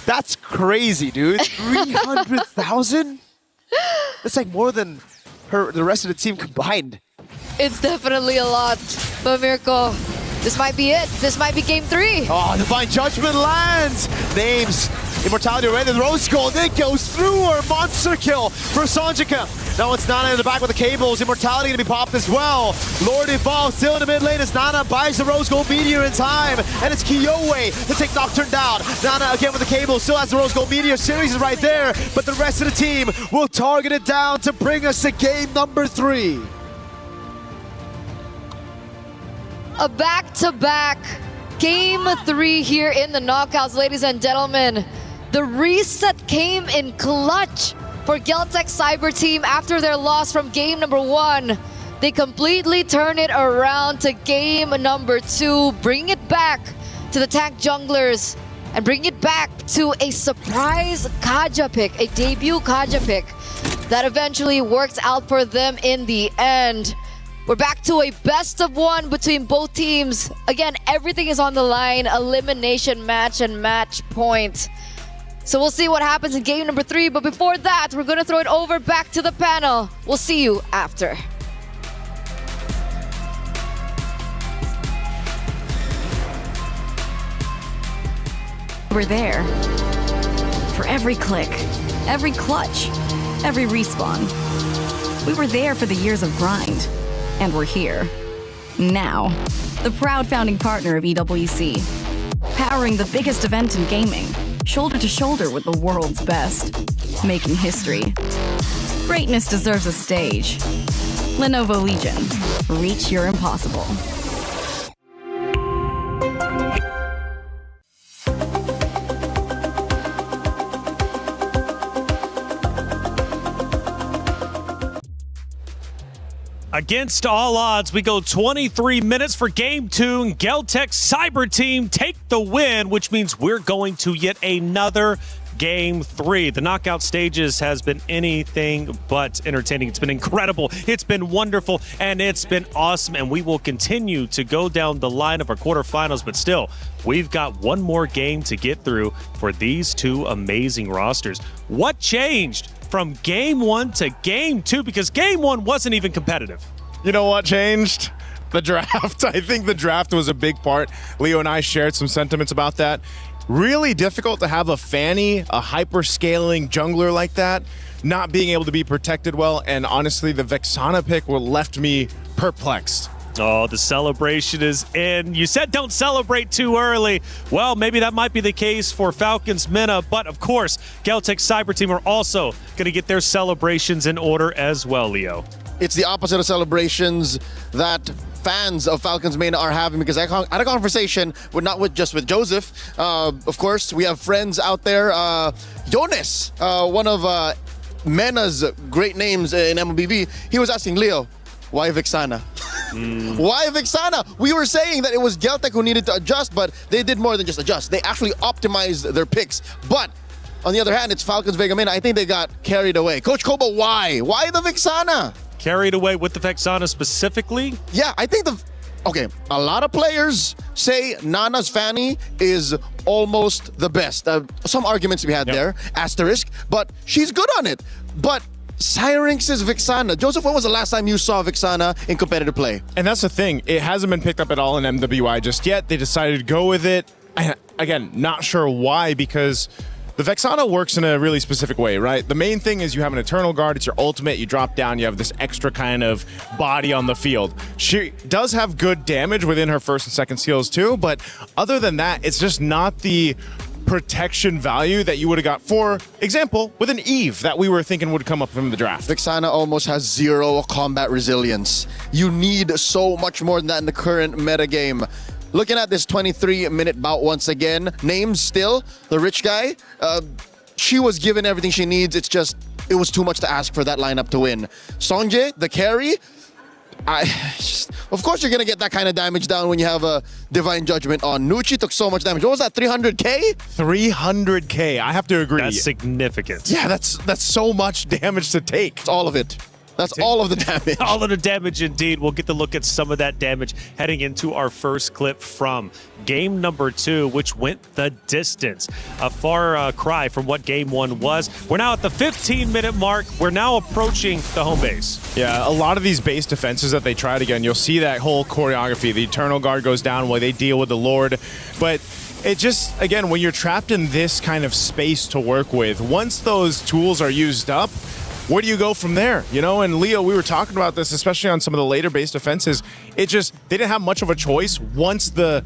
That's crazy, dude. 300,000? That's like more than the rest of the team combined. It's definitely a lot. But Mirko, this might be it. This might be game 3. Oh, Divine Judgment lands. Names. Immortality ready. The Rose Gold. It goes through her. Monster kill for Sonjika. Now it's Nana in the back with the cables. Immortality going to be popped as well. Lord Evolve still in the mid lane as Nana buys the Rose Gold Meteor in time. And it's Kyowe to take Nocturne down. Nana again with the cable. Still has the Rose Gold Meteor. Series is right there. But the rest of the team will target it down to bring us to game number 3. A back-to-back game 3 here in the knockouts, ladies and gentlemen. The reset came in clutch for Geltec Cyber Team after their loss from game number 1. They completely turn it around to game number 2, bring it back to the tank junglers and bring it back to a surprise Kaja pick, a debut Kaja pick that eventually works out for them in the end. We're back to a best of 1 between both teams. Again, everything is on the line. Elimination match and match point. So we'll see what happens in game number 3. But before that, we're going to throw it over back to the panel. We'll see you after. We're there. For every click, every clutch, every respawn. We were there for the years of grind. And we're here. Now. The proud founding partner of EWC. Powering the biggest event in gaming. Shoulder to shoulder with the world's best. Making history. Greatness deserves a stage. Lenovo Legion. Reach your impossible. Against all odds, we go 23 minutes for game 2, and Geltec Cyber Team take the win, which means we're going to yet another game 3. The knockout stages has been anything but entertaining. It's been incredible. It's been wonderful, and it's been awesome, and we will continue to go down the line of our quarterfinals, but still, we've got one more game to get through for these two amazing rosters. What changed from game 1 to game 2? Because game 1 wasn't even competitive. You know what changed? The draft. I think the draft was a big part. Leo and I shared some sentiments about that. Really difficult to have a Fanny, a hyper-scaling jungler like that, not being able to be protected well, and honestly, the Vexana pick left me perplexed. Oh, the celebration is in. You said don't celebrate too early. Well, maybe that might be the case for Falcons Mina, but of course, Geltec Cyber Team are also going to get their celebrations in order as well, Leo. It's the opposite of celebrations that fans of Falcons Mina are having, because I had a conversation not just with Joseph. Of course, we have friends out there. Jonas, one of Mena's great names in MLBB, he was asking Leo, why Vexana? Why Vexana? We were saying that it was Geltec who needed to adjust, but they did more than just adjust. They actually optimized their picks. But on the other hand, it's Falcons Vega Mina. I think they got carried away. Coach Koba, why? Why the Vexana? Carried away with the Vexana specifically? Yeah, I think okay, a lot of players say Nana's Fanny is almost the best. Some arguments to be had there, asterisk, but she's good on it. But Syrinx's Vexana. Joseph, when was the last time you saw Vexana in competitive play? And that's the thing. It hasn't been picked up at all in MWI just yet. They decided to go with it. Again, not sure why, because the Vexana works in a really specific way, right? The main thing is you have an Eternal Guard. It's your ultimate. You drop down. You have this extra kind of body on the field. She does have good damage within her first and second skills too, but other than that, it's just not the protection value that you would have got, for example, with an Eve that we were thinking would come up from the draft. Vexana almost has 0 combat resilience. You need so much more than that in the current metagame. Looking at this 23-minute bout once again, names still, the rich guy, she was given everything she needs. It's just, it was too much to ask for that lineup to win. Sonje, the carry, of course you're going to get that kind of damage down when you have a Divine Judgment on. Nucci took so much damage. What was that, 300k? 300k, I have to agree. That's significant. Yeah, that's so much damage to take. All of it. That's all of the damage. All of the damage, indeed. We'll get to look at some of that damage heading into our first clip from game number 2, which went the distance. A far cry from what game 1 was. We're now at the 15-minute mark. We're now approaching the home base. Yeah, a lot of these base defenses that they tried again, you'll see that whole choreography. The Eternal Guard goes down while they deal with the Lord. But it just, again, when you're trapped in this kind of space to work with, once those tools are used up, where do you go from there? You know, and Leo, we were talking about this, especially on some of the later base defenses. It just, they didn't have much of a choice once the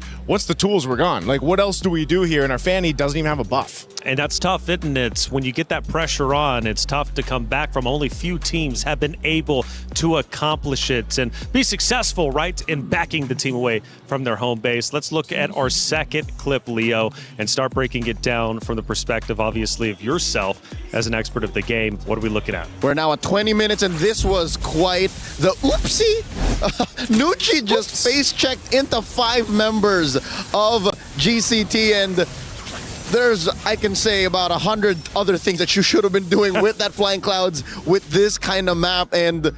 tools were gone. Like, what else do we do here? And our Fanny doesn't even have a buff. And that's tough, isn't it? When you get that pressure on, it's tough to come back from. Only few teams have been able to accomplish it and be successful, right, in backing the team away from their home base. Let's look at our second clip, Leo, and start breaking it down from the perspective, obviously, of yourself as an expert of the game. What are we looking at? We're now at 20 minutes, and this was quite the oopsie. Nucci just face-checked into 5 members of GCT, and there's, I can say, about 100 other things that you should have been doing with that Flying Clouds, with this kind of map, and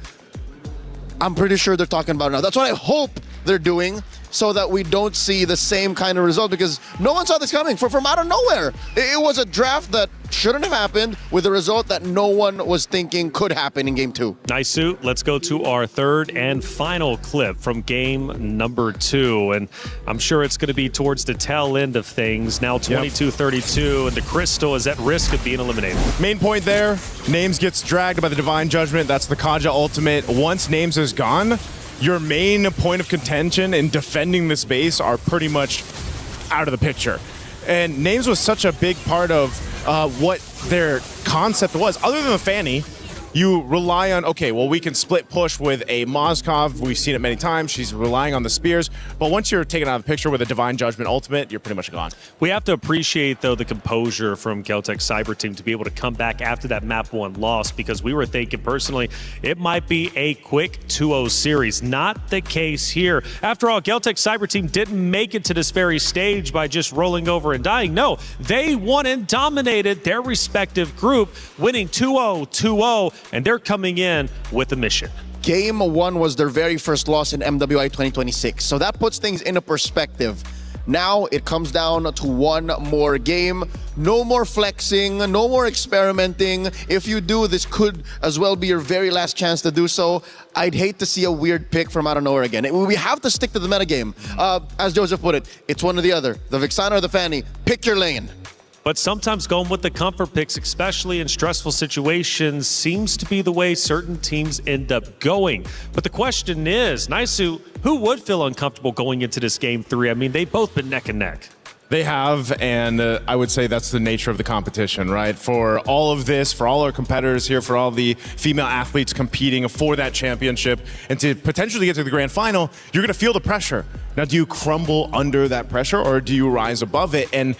I'm pretty sure they're talking about it now. That's what I hope they're doing, so that we don't see the same kind of result, because no one saw this coming from out of nowhere. It was a draft that shouldn't have happened, with a result that no one was thinking could happen in game 2. Nice suit. Let's go to our third and final clip from game number 2. And I'm sure it's going to be towards the tail end of things. Now 22-32, and the Crystal is at risk of being eliminated. Main point there, Names gets dragged by the Divine Judgment. That's the Kaja ultimate. Once Names is gone, your main point of contention in defending this base are pretty much out of the picture. And Names was such a big part of what their concept was. Other than the Fanny, you rely on, okay, well, we can split push with a Mozkov. We've seen it many times. She's relying on the spears. But once you're taken out of the picture with a Divine Judgment ultimate, you're pretty much gone. We have to appreciate, though, the composure from Galtech Cyber Team to be able to come back after that map 1 loss, because we were thinking personally it might be a quick 2-0 series. Not the case here. After all, Galtech Cyber Team didn't make it to this very stage by just rolling over and dying. No, they won and dominated their respective group, winning 2-0, 2-0, and they're coming in with a mission. Game 1 was their very first loss in MWI 2026, so that puts things into perspective. Now it comes down to one more game. No more flexing, no more experimenting. If you do, this could as well be your very last chance to do so. I'd hate to see a weird pick from out of nowhere again. We have to stick to the metagame. As Joseph put it, it's one or the other. The Vixana or the Fanny. Pick your lane. But sometimes going with the comfort picks, especially in stressful situations, seems to be the way certain teams end up going. But the question is, Naisu, who would feel uncomfortable going into this game 3? I mean, they've both been neck and neck. They have, and I would say that's the nature of the competition, right? For all of this, for all our competitors here, for all the female athletes competing for that championship, and to potentially get to the grand final, you're going to feel the pressure. Now, do you crumble under that pressure, or do you rise above it? And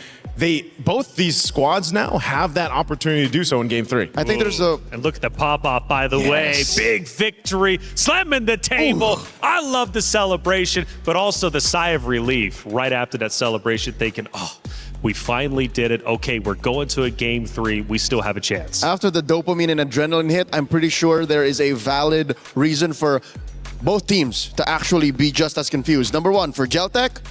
both these squads now have that opportunity to do so in game 3. I think there's a... And look at the pop-off, by the way. Big victory, slamming the table. Ooh. I love the celebration, but also the sigh of relief right after that celebration, thinking, oh, we finally did it. Okay, we're going to a game 3. We still have a chance. After the dopamine and adrenaline hit, I'm pretty sure there is a valid reason for both teams to actually be just as confused. Number 1, for Geltech,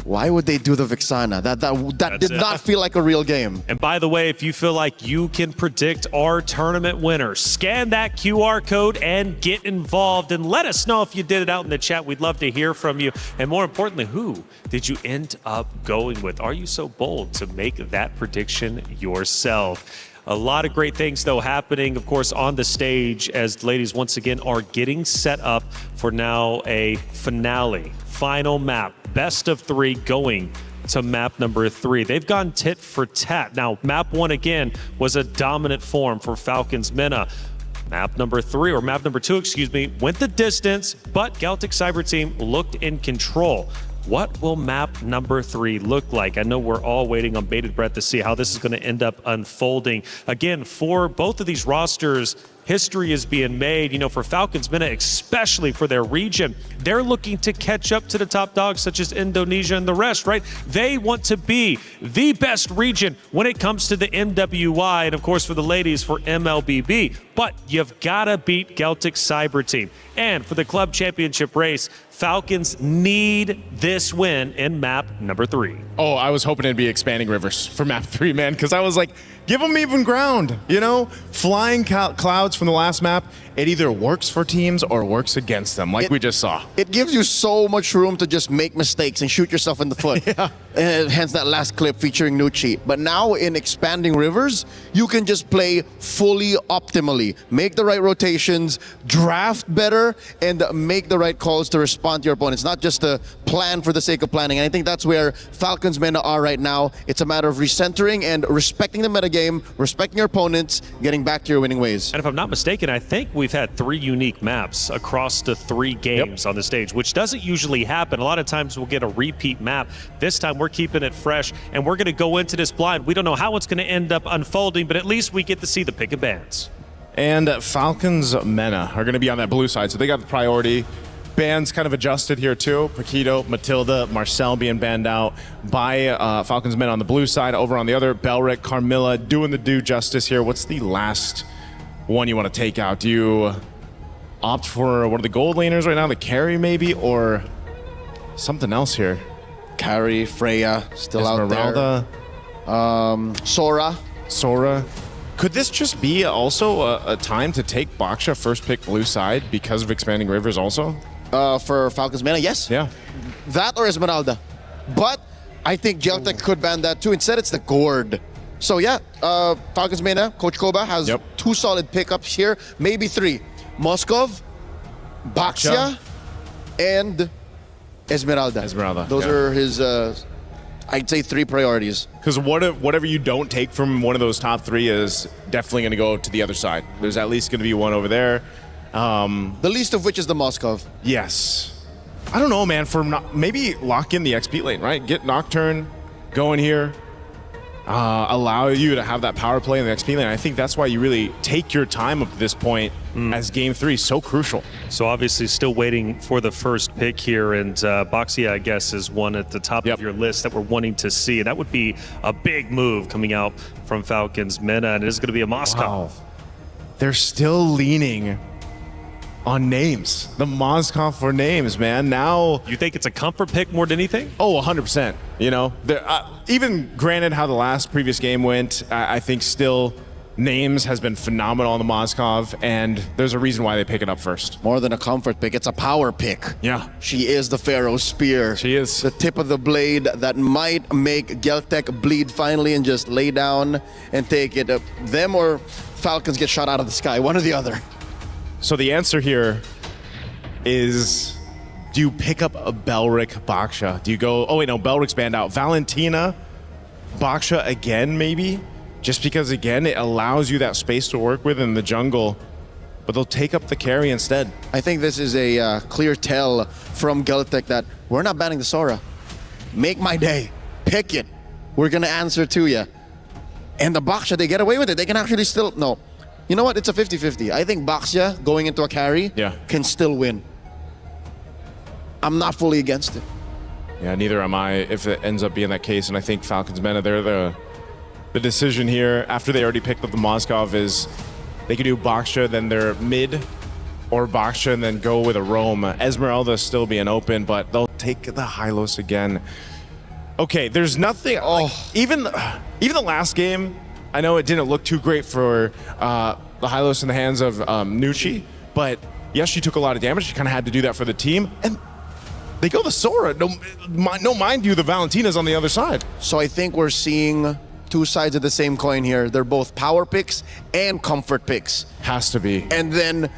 why would they do the Vixana? That did not feel like a real game. And by the way, if you feel like you can predict our tournament winner, scan that QR code and get involved. And let us know if you did it out in the chat. We'd love to hear from you. And more importantly, who did you end up going with? Are you so bold to make that prediction yourself? A lot of great things, though, happening, of course, on the stage as the ladies once again are getting set up for now a finale. Final map, best of 3 going to map number 3. They've gone tit for tat. Now, map 1 again was a dominant form for Falcons Mena. Map number 3, or map number 2, excuse me, went the distance, but Galtech Cyber Team looked in control. What will map number 3 look like? I know we're all waiting on bated breath to see how this is going to end up unfolding. Again, for both of these rosters, history is being made, for Falcons Mena, especially for their region. They're looking to catch up to the top dogs such as Indonesia and the rest, right? They want to be the best region when it comes to the MWI, and of course for the ladies for MLBB. But you've got to beat Celtic Cyber Team. And for the club championship race, Falcons need this win in map number 3. Oh, I was hoping it'd be Expanding Rivers for map 3, man, because I was like, give them even ground, Flying clouds from the last map, it either works for teams or works against them, like we just saw. It gives you so much room to just make mistakes and shoot yourself in the foot. Yeah. Hence that last clip featuring Nucci. But now in Expanding Rivers, you can just play fully optimally. Make the right rotations, draft better, and make the right calls to respond to your opponents. Not just to plan for the sake of planning. And I think that's where Falcons Mena are right now. It's a matter of recentering and respecting the metagame, respecting your opponents, getting back to your winning ways. And if I'm not mistaken, I think we've had 3 unique maps across the 3 games on the stage, which doesn't usually happen. A lot of times we'll get a repeat map. This time we're keeping it fresh, and we're going to go into this blind. We don't know how it's going to end up unfolding, but at least we get to see the pick of bands. And Falcons Mena are going to be on that blue side, so they got the priority. Bands kind of adjusted here too. Paquito, Matilda, Marcel being banned out by Falcons Mena on the blue side. Over on the other, Belric, Carmilla doing the due justice here. What's the last one you want to take out? Do you opt for one of the gold laners right now, the carry maybe, or something else here? Carry, Freya, still Esmeralda, out there. Sora. Could this just be also a time to take Baksha first pick blue side because of Expanding Rivers also? For Falcons Mena, yes. Yeah. That or Esmeralda. But I think Celtic could ban that too. Instead, it's the Gourd. So yeah, Falcons Mena, Coach Koba has 2 solid pickups here, maybe 3. Moskov, Baksha, and Esmeralda. Those are his, I'd say, 3 priorities. Because whatever you don't take from one of those top 3 is definitely going to go to the other side. There's at least going to be one over there. The least of which is the Moskov. Yes. I don't know, man. Maybe lock in the XP lane, right? Get Nocturne going here. Allow you to have that power play in the XP lane. I think that's why you really take your time up to this point as Game 3 is so crucial. So obviously still waiting for the first pick here, and Baxia, I guess, is one at the top of your list that we're wanting to see. And that would be a big move coming out from Falcons Mena, and it is going to be a Moskov. Wow. They're still leaning on names. The Moskov for names, man. Now, you think it's a comfort pick more than anything? Oh, 100%. Even granted how the previous game went, I think still names has been phenomenal on the Moskov, and there's a reason why they pick it up first. More than a comfort pick, it's a power pick. Yeah. She is the Pharaoh's spear. She is. The tip of the blade that might make Celtic bleed finally and just lay down and take it. Them or Falcons get shot out of the sky, one or the other. So the answer here is, do you pick up a Belric Baksha? Do you go, oh wait, no, Belric's banned out. Valentina, Baksha again, maybe? Just because, again, it allows you that space to work with in the jungle, but they'll take up the carry instead. I think this is a clear tell from Celtic that we're not banning the Sora. Make my day. Pick it. We're going to answer to you. And the Baksha, they get away with it. They can actually still, no. You know what? It's a 50-50. I think Baksha going into a carry can still win. I'm not fully against it. Yeah, neither am I if it ends up being that case. And I think Falcons Mena, they're the decision here after they already picked up the Moskov is they could do Baksha, then they're mid, or Baksha and then go with a roam. Esmeralda still being open, but they'll take the Hylos again. Okay, there's nothing. Even the last game, I know it didn't look too great for the Hylos in the hands of Nucci, but yes, she took a lot of damage. She kind of had to do that for the team, and they go the Sora. No, mind you, the Valentina's on the other side. So I think we're seeing 2 sides of the same coin here. They're both power picks and comfort picks. Has to be. And then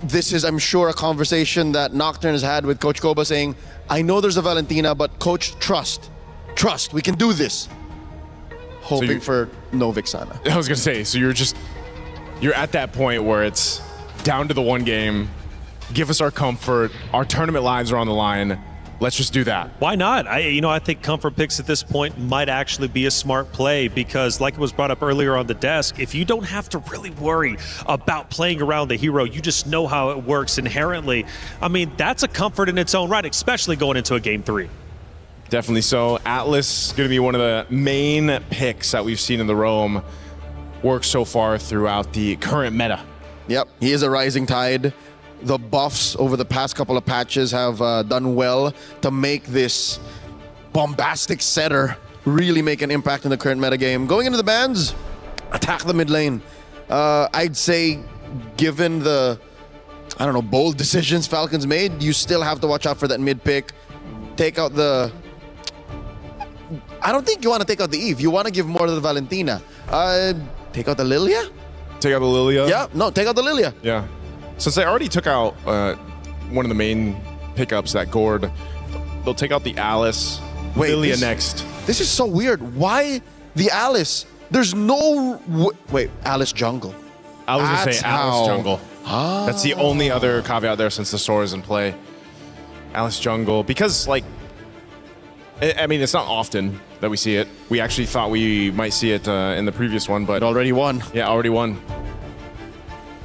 this is, I'm sure, a conversation that Nocturne has had with Coach Koba saying, I know there's a Valentina, but Coach, trust, we can do this. Hoping for no Vixana. I was going to say, so you're at that point where it's down to the one game. Give us our comfort. Our tournament lives are on the line. let's just do that. Why not? I think comfort picks at this point might actually be a smart play because, like it was brought up earlier on the desk, if you don't have to really worry about playing around the hero, you just know how it works inherently. I mean, that's a comfort in its own right, especially going into a Game 3. Definitely so. Atlas is going to be one of the main picks that we've seen in the Roam work so far throughout the current meta. Yep, he is a rising tide. The buffs over the past couple of patches have done well to make this bombastic setter really make an impact in the current metagame. Going into the bans, attack the mid lane. I'd say, given the, bold decisions Falcons made, you still have to watch out for that mid pick. Take out the... I don't think you want to take out the Eve. You want to give more to the Valentina. Take out the Lilia? Take out the Lilia? Yeah, no, take out the Lilia. Yeah. Since they already took out one of the main pickups, that Gord, they'll take out the Alice. Lilia next. This is so weird. Why the Alice? There's no... Wait, Alice jungle. I was going to say Alice jungle. Ah. That's the only other caveat there since the store is in play. Alice jungle. Because, it's not often that we see it. We actually thought we might see it in the previous one, but... It already won. Yeah, already won.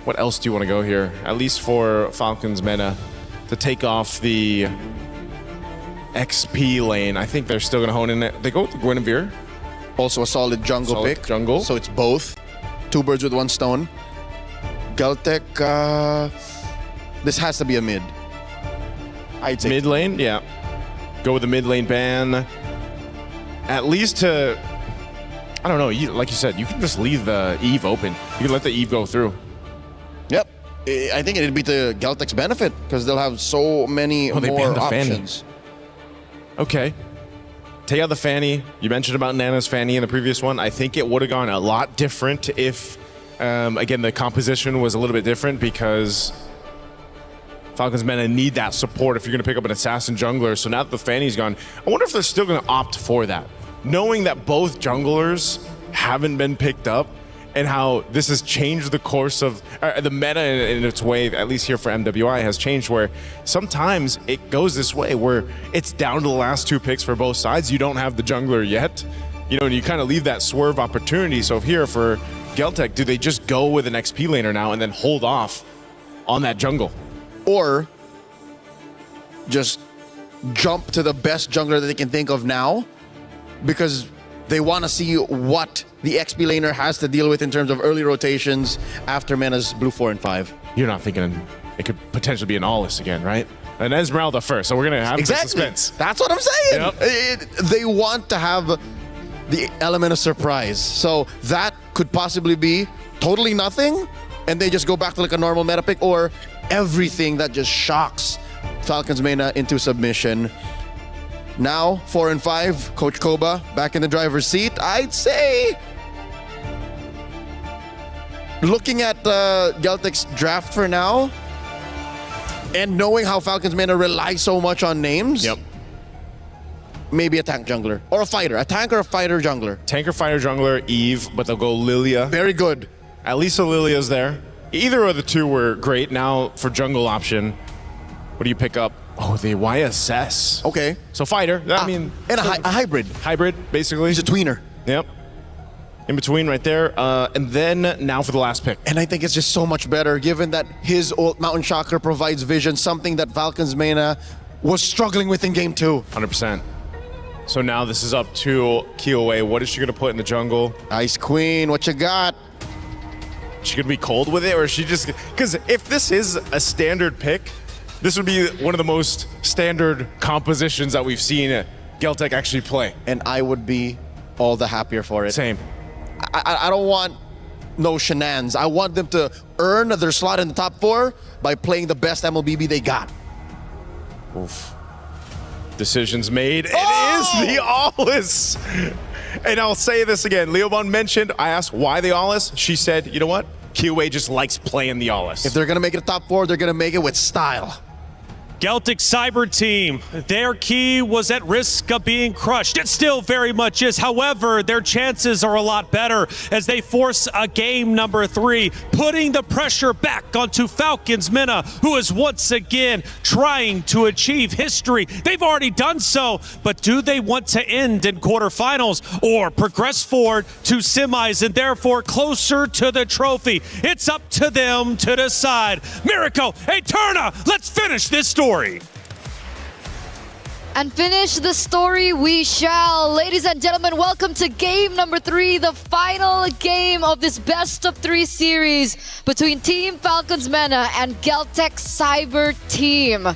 What else do you want to go here? At least for Falcons meta to take off the XP lane. I think they're still going to hone in it. They go with the Guinevere. Also a solid jungle pick. Jungle. So it's both. 2 birds with 1 stone. Galtech, this has to be a mid. I'd say. Mid lane? Yeah. Go with the mid lane ban. At least to, I don't know, like you said, you can just leave the Eve open. You can let the Eve go through. Yep. I think it'd be to Galtech's benefit because they'll have so many more options. Okay. Take out the Fanny. You mentioned about Nana's Fanny in the previous one. I think it would have gone a lot different if, again, the composition was a little bit different because Falcons meta need that support if you're going to pick up an assassin jungler. So now that the Fanny's gone, I wonder if they're still going to opt for that. Knowing that both junglers haven't been picked up and how this has changed the course of the meta in its way, at least here for MWI, has changed where sometimes it goes this way where it's down to the last 2 picks for both sides. You don't have the jungler yet, and you kind of leave that swerve opportunity. So here for Galtech, do they just go with an XP laner now and then hold off on that jungle? Or just jump to the best jungler that they can think of now because they want to see what the XP laner has to deal with in terms of early rotations after Mena's blue 4 and 5. You're not thinking it could potentially be an Aulus again, right? An Esmeralda first, so we're going to have exactly. suspense. That's what I'm saying. Yep. They want to have the element of surprise. So that could possibly be totally nothing, and they just go back to like a normal meta pick, or everything that just shocks Falcons meta into submission. Now, 4 and 5, Coach Koba back in the driver's seat. I'd say, looking at Galtech's draft for now, and knowing how Falcons meta rely so much on names, maybe a tank jungler or a fighter, a tank or a fighter jungler. Tank or fighter jungler, Eve, but they'll go Lilia. Very good. At least a Lilia's there. Either of the 2 were great. Now for jungle option, what do you pick up? Oh, the YSS. Okay. So fighter. And a hybrid. Hybrid, basically. He's a tweener. Yep. In between right there. And then now for the last pick. And I think it's just so much better given that his ult Mountain Shocker provides vision, something that Falcons meta was struggling with in game 2. 100%. So now this is up to Kiowe. What is she going to put in the jungle? Ice Queen, what you got? She going to be cold with it, or is she just... Because if this is a standard pick, this would be one of the most standard compositions that we've seen Galtech actually play. And I would be all the happier for it. Same. I don't want no shenanigans. I want them to earn their slot in the top 4 by playing the best MLBB they got. Oof. Decisions made. It is the Aulus. And I'll say this again. Leobon mentioned, I asked why the Aulus. She said, you know what? Kiowe just likes playing the Aulus. If they're going to make it a top 4, they're going to make it with style. Celtic Cyber Team, their key was at risk of being crushed. It still very much is. However, their chances are a lot better as they force a game number 3, putting the pressure back onto Falcons Mena, who is once again trying to achieve history. They've already done so, but do they want to end in quarterfinals or progress forward to semis and therefore closer to the trophy? It's up to them to decide. Miracle, Eterna, let's finish this story. And finish the story we shall. Ladies and gentlemen, welcome to game number 3, the final game of this best of 3 series between Team Falcons Mena and Celtic Cyber Team.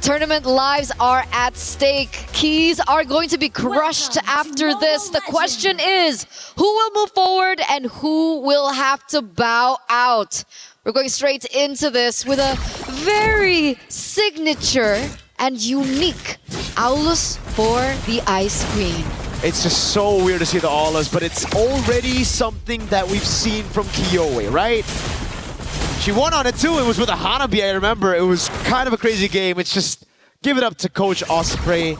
Tournament lives are at stake. Keys are going to be crushed after this. The question is, who will move forward and who will have to bow out? We're going straight into this with a very signature and unique Aulus for the ice queen. It's just so weird to see the Aulus, but it's already something that we've seen from Kyoe, right? She won on it too. It was with a Hanabi, I remember. It was kind of a crazy game. It's just give it up to Coach Osprey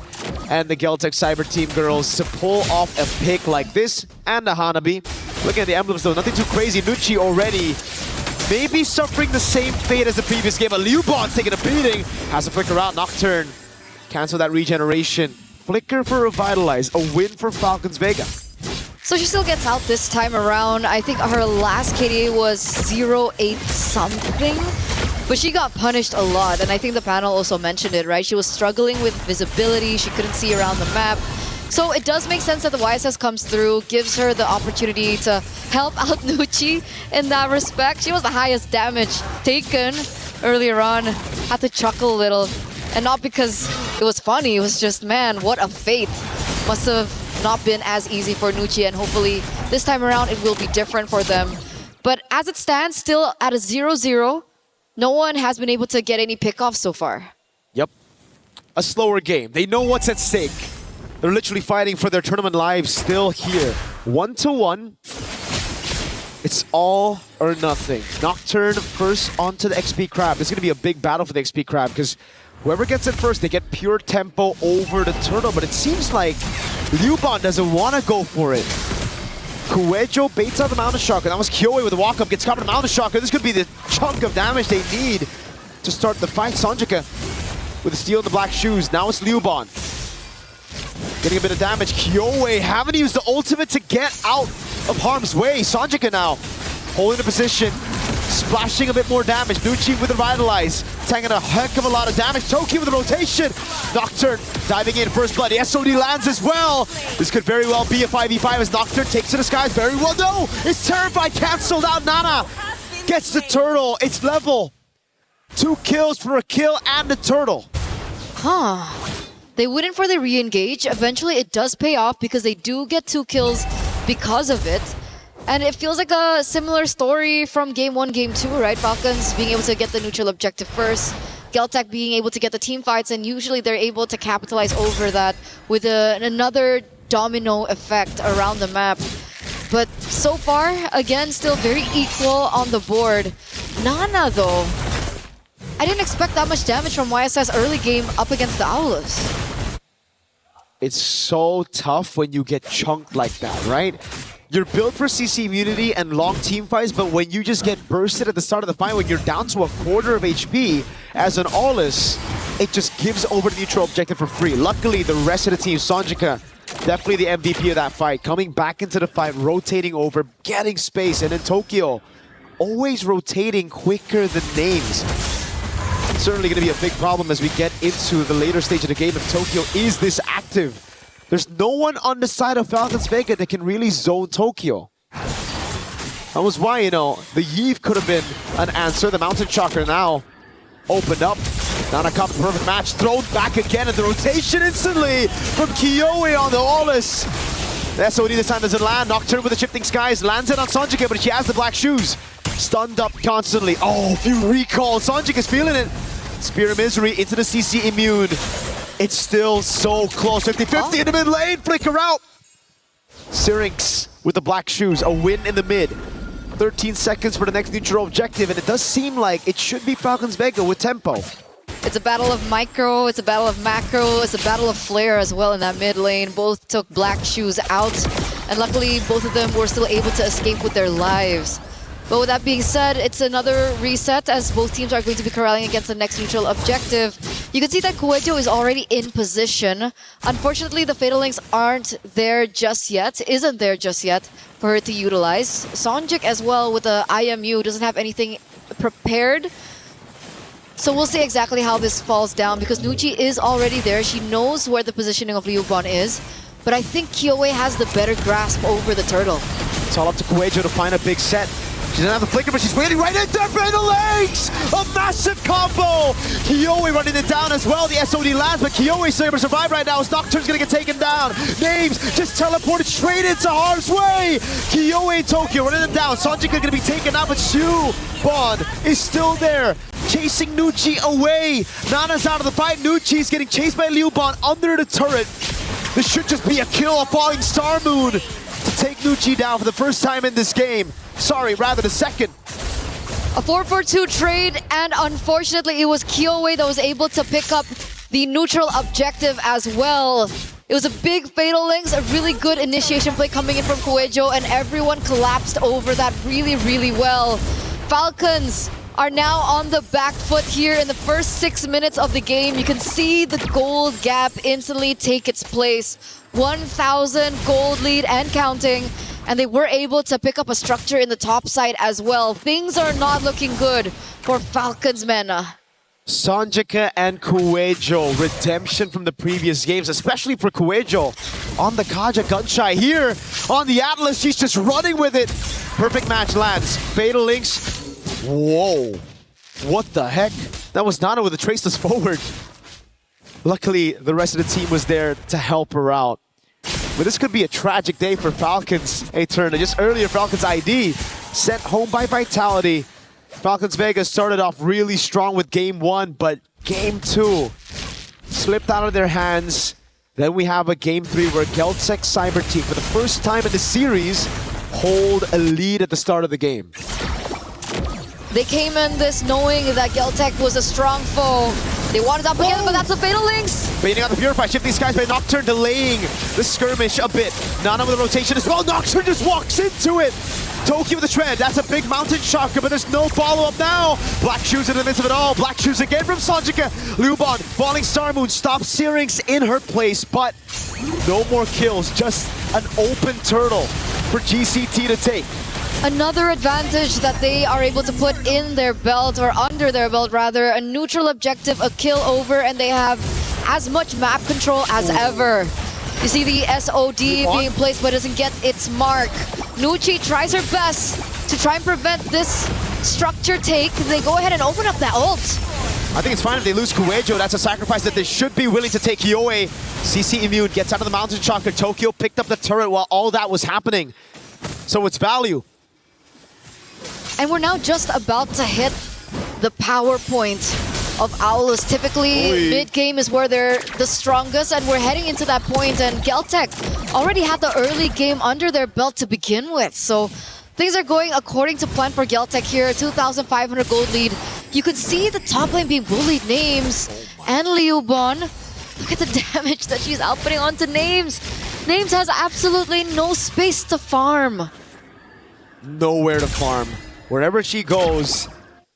and the Celtic Cyber Team girls to pull off a pick like this and a Hanabi. Looking at the emblems though, nothing too crazy. Nucci already maybe suffering the same fate as the previous game. But Liubon's taking a beating. Has to flicker out. Nocturne. Cancel that regeneration. Flicker for Revitalize. A win for Falcons Vega. So she still gets out this time around. I think her last KDA was 0-8 something. But she got punished a lot. And I think the panel also mentioned it, right? She was struggling with visibility. She couldn't see around the map. So it does make sense that the YSS comes through, gives her the opportunity to help out Nucci in that respect. She was the highest damage taken earlier on. Had to chuckle a little. And not because it was funny, it was just, man, what a fate. Must have not been as easy for Nucci, and hopefully this time around it will be different for them. But as it stands, still at a 0-0, no one has been able to get any pickoffs so far. Yep. A slower game. They know what's at stake. They're literally fighting for their tournament lives still here. 1-1. It's all or nothing. Nocturne first onto the XP Crab. This is going to be a big battle for the XP Crab because whoever gets it first, they get pure tempo over the turtle. But it seems like Liubon doesn't want to go for it. Kuejo baits out the Mountain Shocker. That was Kyoe with the walk-up. Gets caught in the Mountain Shocker. This could be the chunk of damage they need to start the fight. Sonjika with the steel in the black shoes. Now it's Liubon. Getting a bit of damage. Kyoe having to use the ultimate to get out of harm's way. Sonjika now holding the position, splashing a bit more damage. Nucci with the Revitalize, taking a heck of a lot of damage. Toki with the rotation. Nocturne diving in, first blood. The SOD lands as well. This could very well be a 5v5 as Nocturne takes to the skies. Very well, no! It's terrified, cancelled out. Nana gets the turtle. It's level. 2 kills for a kill and the turtle. Huh. They wouldn't for the re-engage. Eventually it does pay off because they do get 2 kills because of it. And it feels like a similar story from Game 1, Game 2, right? Falcons being able to get the neutral objective first. Celtic being able to get the team fights, and usually they're able to capitalize over that with another domino effect around the map. But so far, again, still very equal on the board. Nana, though, I didn't expect that much damage from YSS early game up against the Aulus. It's so tough when you get chunked like that, right? You're built for CC immunity and long team fights, but when you just get bursted at the start of the fight, when you're down to a quarter of HP as an Aulus, it just gives over the neutral objective for free. Luckily, the rest of the team, Sonjika, definitely the MVP of that fight, coming back into the fight, rotating over, getting space, and then Tokyo, always rotating quicker than names. Certainly going to be a big problem as we get into the later stage of the game if Tokyo is this active. There's no one on the side of Falcons Vega that can really zone Tokyo. That was why, you know, the Yeeve could have been an answer. The Mountain Shocker now opened up. Nana caught the perfect match, thrown back again at the rotation instantly from Kyoe on the Aulus. The SOD this time doesn't land. Nocturne with the shifting skies lands it on Sonjika, but she has the black shoes. Stunned up constantly. Oh, few recalls. Sonjika's feeling it. Spear of Misery into the CC immune. It's still so close. 50-50 in the mid lane. Flicker out. Syrinx with the black shoes. A win in the mid. 13 seconds for the next neutral objective. And it does seem like it should be Falcons Vega with tempo. It's a battle of micro, it's a battle of macro, it's a battle of flare as well in that mid lane. Both took Black Shoes out, and luckily both of them were still able to escape with their lives. But with that being said, it's another reset as both teams are going to be corralling against the next neutral objective. You can see that Kuejo is already in position. Unfortunately, the Fatal Links isn't there just yet for her to utilize. Sonjik as well with the IMU doesn't have anything prepared. So we'll see exactly how this falls down because Nucci is already there. She knows where the positioning of Liubon is. But I think Kyoe has the better grasp over the turtle. It's all up to Kuejo to find a big set. She doesn't have the flicker, but she's waiting right in there for the legs! A massive combo! Kyoe running it down as well. The SOD lands, but Kyoe still able to survive right now as Nocturne's gonna get taken down. Names just teleported straight into harm's way! Kyoe and Tokyo running them down. Sonjika gonna be taken out, but Shu Bond is still there, chasing Nucci away. Nana's out of the fight. Nucci's getting chased by Liu Bond under the turret. This should just be a kill, a falling Star Moon to take Nucci down for the first time in this game. Sorry, rather the second. A 4-4-2 trade, and unfortunately it was Kyoe that was able to pick up the neutral objective as well. It was a big Fatal Links, a really good initiation play coming in from Kuejo, and everyone collapsed over that really, really well. Falcons are now on the back foot here in the first 6 minutes of the game. You can see the gold gap instantly take its place. 1,000 gold lead and counting. And they were able to pick up a structure in the top side as well. Things are not looking good for Falcons men. Sonjika and Kuejo, redemption from the previous games, especially for Kuejo. On the Kaja Gunshai here, on the Atlas, she's just running with it. Perfect match lands. Fatal Links. Whoa. What the heck? That was Nana with a traceless forward. Luckily, the rest of the team was there to help her out. But this could be a tragic day for Falcons. Hey, Turner, just earlier, Falcons ID sent home by Vitality. Falcons Vegas started off really strong with game 1, but game 2 slipped out of their hands. Then we have a game 3 where Geltec Cyber Team, for the first time in the series, hold a lead at the start of the game. They came in this knowing that Geltec was a strong foe. They wanted up again, but that's the Fatal Links. Baiting out the Purify, shift these guys by Nocturne, delaying the skirmish a bit. Nana with a rotation as well. Nocturne just walks into it. Toki with the tread. That's a big mountain shocker, but there's no follow-up now. Black Shoes in the midst of it all. Black Shoes again from Sonjika. Lubon, falling Star Moon, stops Syrinx in her place, but no more kills. Just an open turtle for GCT to take. Another advantage that they are able to put in their belt, or under their belt rather, a neutral objective, a kill over, and they have as much map control as ever. You see the SOD being placed but doesn't get its mark. Nucci tries her best to try and prevent this structure take. They go ahead and open up that ult. I think it's fine if they lose Kuejo. That's a sacrifice that they should be willing to take. Kyoe, CC Immune gets out of the mountain shocker. Tokyo picked up the turret while all that was happening. So it's value. And we're now just about to hit the power point of Owlus. Typically, mid-game is where they're the strongest, and we're heading into that point, and Geltec already had the early game under their belt to begin with. So things are going according to plan for Geltec here. 2,500 gold lead. You could see the top lane being bullied. Names and Liubon. Look at the damage that she's outputting onto Names. Names has absolutely no space to farm. Nowhere to farm. Wherever she goes,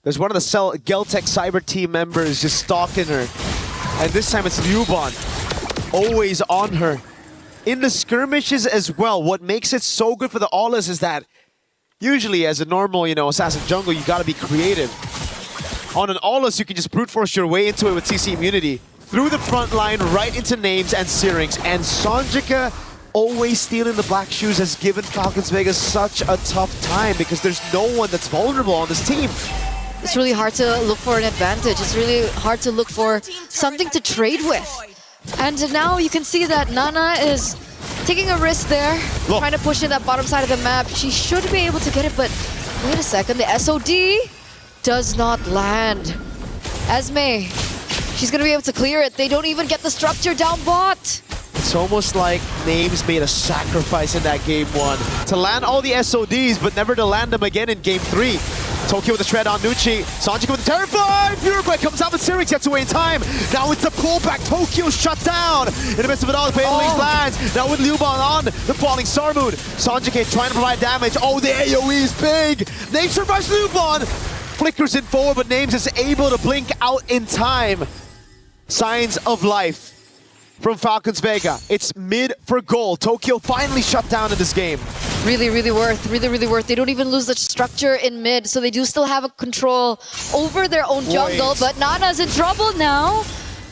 there's one of the Geltec Cyber Team members just stalking her. And this time it's Liubon, always on her. In the skirmishes as well, what makes it so good for the Aulas is that usually as a normal, assassin jungle, you gotta be creative. On an Aulas, you can just brute force your way into it with CC immunity. Through the front line, right into Names and Syrinx. And Sonjika always stealing the Black Shoes has given Falcons Vegas such a tough time because there's no one that's vulnerable on this team. It's really hard to look for an advantage. It's really hard to look for something to trade with. And now you can see that Nana is taking a risk there, trying to push in that bottom side of the map. She should be able to get it, but wait a second, the SOD does not land. Esme, she's gonna be able to clear it. They don't even get the structure down bot. It's almost like Names made a sacrifice in that game 1 to land all the SODs, but never to land them again in game 3. Tokyo with the shred on Nucci. Sanjika with the terrified. Uruguay comes out, but Sirix gets away in time. Now it's the pullback. Tokyo shut down. In the midst of it all, the Pave lands. Now with Liuban on the falling Sarmoon. Sanjika trying to provide damage. Oh, the AoE is big. Names survives Liuban. Flickers in forward, but Names is able to blink out in time. Signs of life from Falcons Vega. It's mid for goal. Tokyo finally shut down in this game. Really, really worth. They don't even lose the structure in mid, so they do still have a control over their own jungle, but Nana's in trouble now.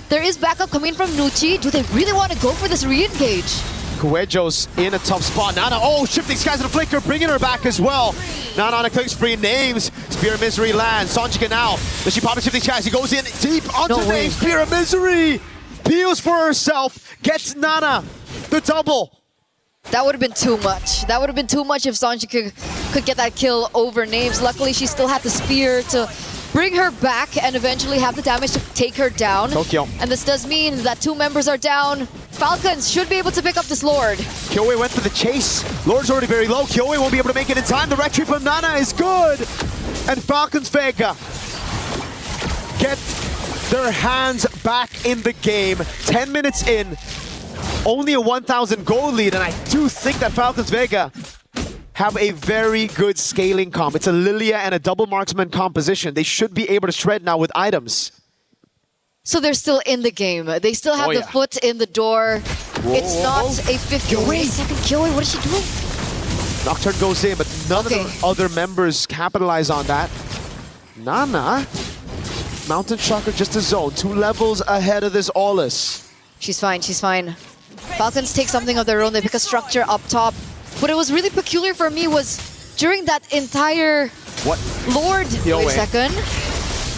There is backup coming from Nucci. Do they really want to go for this re-engage? Coelho's in a tough spot. Nana, shifting skies in a flicker, bringing her back as well. Nana on a quick spree, Names. Spear of Misery lands. Sanjika now. Does she pop a shifting skies? He goes in deep onto Names. Spear of Misery. Peels for herself. Gets Nana the double. That would have been too much. That would have been too much if Sanjika could get that kill over Names. Luckily, she still had the spear to bring her back and eventually have the damage to take her down. Tokyo. And this does mean that 2 members are down. Falcons should be able to pick up this Lord. Kyoe went for the chase. Lord's already very low. Kyoe won't be able to make it in time. The retreat from Nana is good. And Falcons Vega get their hands back in the game. 10 minutes in. Only a 1,000 gold lead. And I do think that Falcons Vega have a very good scaling comp. It's a Lilia and a double marksman composition. They should be able to shred now with items. So they're still in the game. They still have the foot in the door. It's not a 50. Wait a second, Kyoe, what is she doing? Nocturne goes in, but none of the other members capitalize on that. Nana, Mountain Shocker just a zone. 2 levels ahead of this Aulus. She's fine, she's fine. Falcons take something of their own. They pick a structure up top. What it was really peculiar for me was during that entire Lord. Wait a second.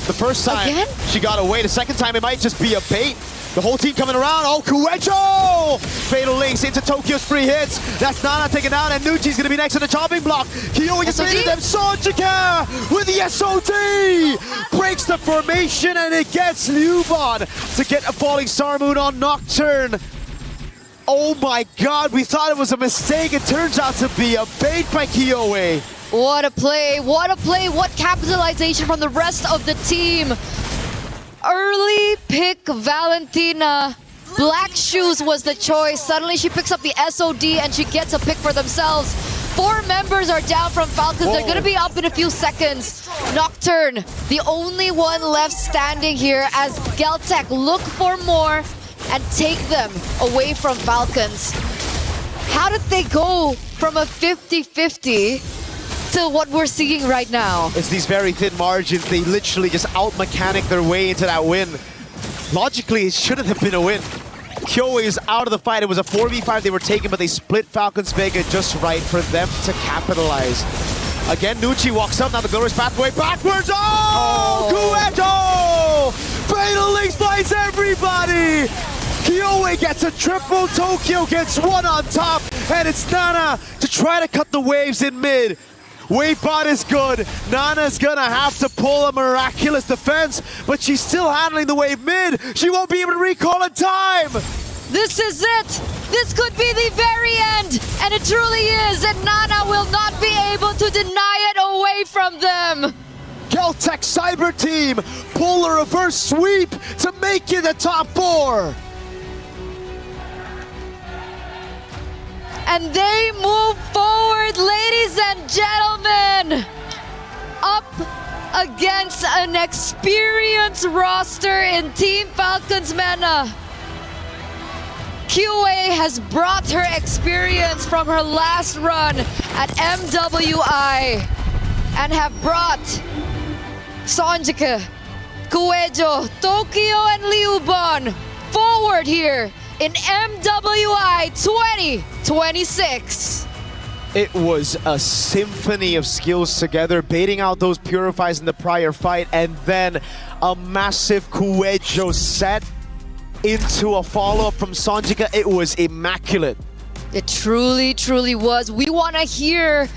The first time she got away. The second time it might just be a bait. The whole team coming around. Oh, Kuecho! Fatal links into Tokyo's free hits. That's Nana taken out, and Nucci's gonna be next on the chopping block. Kyoe gets baited them. Sanjika with the SOD! Breaks the formation, and it gets Liuban to get a falling Sarmoon on Nocturne. Oh my god, we thought it was a mistake. It turns out to be a bait by Kyoe. What a play, what a play, what capitalization from the rest of the team. Early pick Valentina. Black Shoes was the choice. Suddenly she picks up the SOD and she gets a pick for themselves. 4 members are down from Falcons. They're gonna be up in a few seconds. Nocturne, the only one left standing here as Geltec look for more and take them away from Falcons. How did they go from a 50-50 to what we're seeing right now? It's these very thin margins. They literally just out-mechanic their way into that win. Logically, it shouldn't have been a win. Kyoe is out of the fight. It was a 4v5 they were taking, but they split Falcons Vega just right for them to capitalize. Again, Nucci walks up. Now the glorious pathway backwards. Oh, Kueto! Fatal Links finds everybody! Kyoe gets a triple. Tokyo gets 1 on top. And it's Nana to try to cut the waves in mid. Wave bot is good. Nana's gonna have to pull a miraculous defense, but she's still handling the wave mid. She won't be able to recall in time. This is it. This could be the very end. And it truly is. And Nana will not be able to deny it away from them. Geltec Cyber Team pull a reverse sweep to make it the top 4. And they move forward, ladies and gentlemen, up against an experienced roster in Team Falcons Mena. Kyoe has brought her experience from her last run at MWI and have brought Sanjika, Kuejo, Tokyo, and Liuban forward here in MWI 2026. It was a symphony of skills together, baiting out those purifies in the prior fight, and then a massive Kuejo set into a follow-up from Sanjika. It was immaculate. It truly, truly was. We want to hear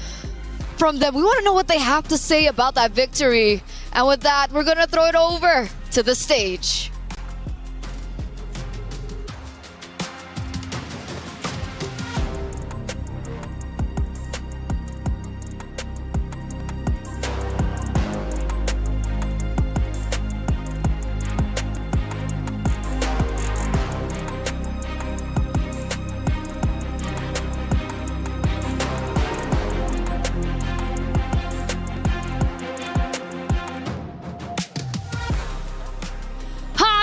from them. We want to know what they have to say about that victory. And with that, we're going to throw it over to the stage.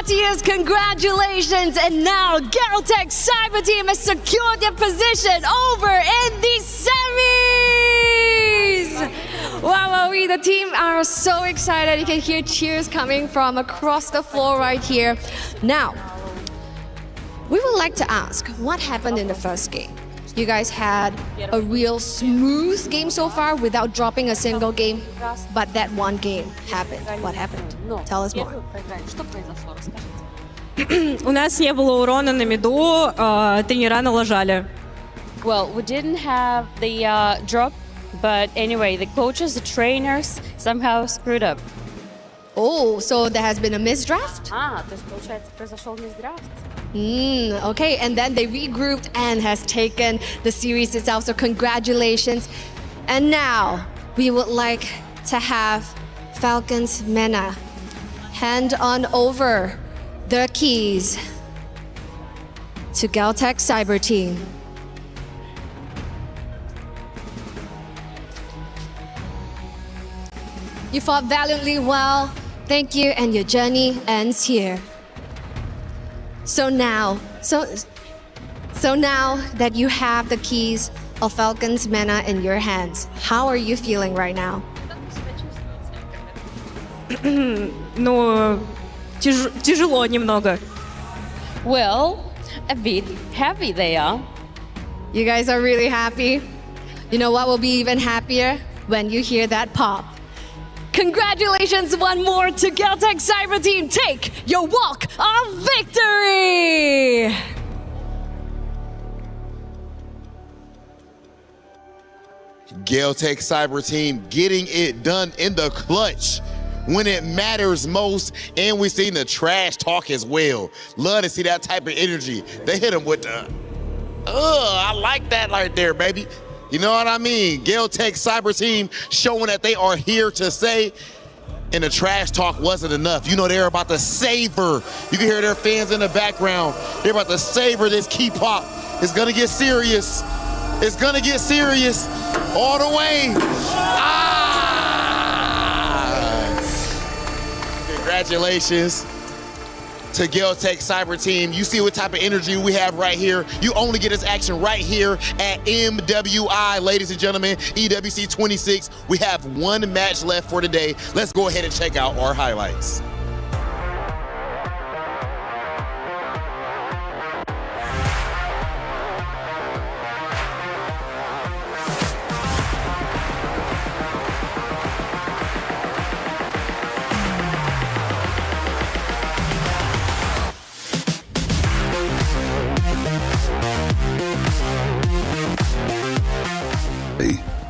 Matthias, congratulations. And now Galtech Cyber Team has secured their position over in the semis. Wow, the team are so excited. You can hear cheers coming from across the floor right here. Now, we would like to ask, what happened in the first game? You guys had a real smooth game so far without dropping a single game, but that one game happened. What happened? Tell us more. У нас не было урона на миду, тренера налажали. Well, we didn't have the drop, but anyway, the coaches, the trainers somehow screwed up. Oh, so there has been a misdraft? То есть, получается, произошел мисдрафт. Okay, and then they regrouped and has taken the series itself, so congratulations. And now, we would like to have Falcons MENA hand on over the keys to Galtech Cyber Team. You fought valiantly well. Thank you, and your journey ends here. So now that you have the keys of Falcons MENA in your hands, how are you feeling right now? Ну, тяжело немного. Well, a bit heavy they are. You guys are really happy. You know what will be even happier? When you hear that pop. Congratulations one more to Galtech Cyber Team. Take your walk of victory! Galtech Cyber Team getting it done in the clutch when it matters most, and we've seen the trash talk as well. Love to see that type of energy. They hit him with the, I like that right there, baby. You know what I mean? Galtech Cyber Team showing that they are here to stay, and the trash talk wasn't enough. You know, they're about to savor. You can hear their fans in the background. They're about to savor this key pop. It's gonna get serious. It's gonna get serious all the way. Congratulations to Galtech Cyber Team. You see what type of energy we have right here. You only get this action right here at MWI, ladies and gentlemen, EWC26. We have one match left for today. Let's go ahead and check out our highlights.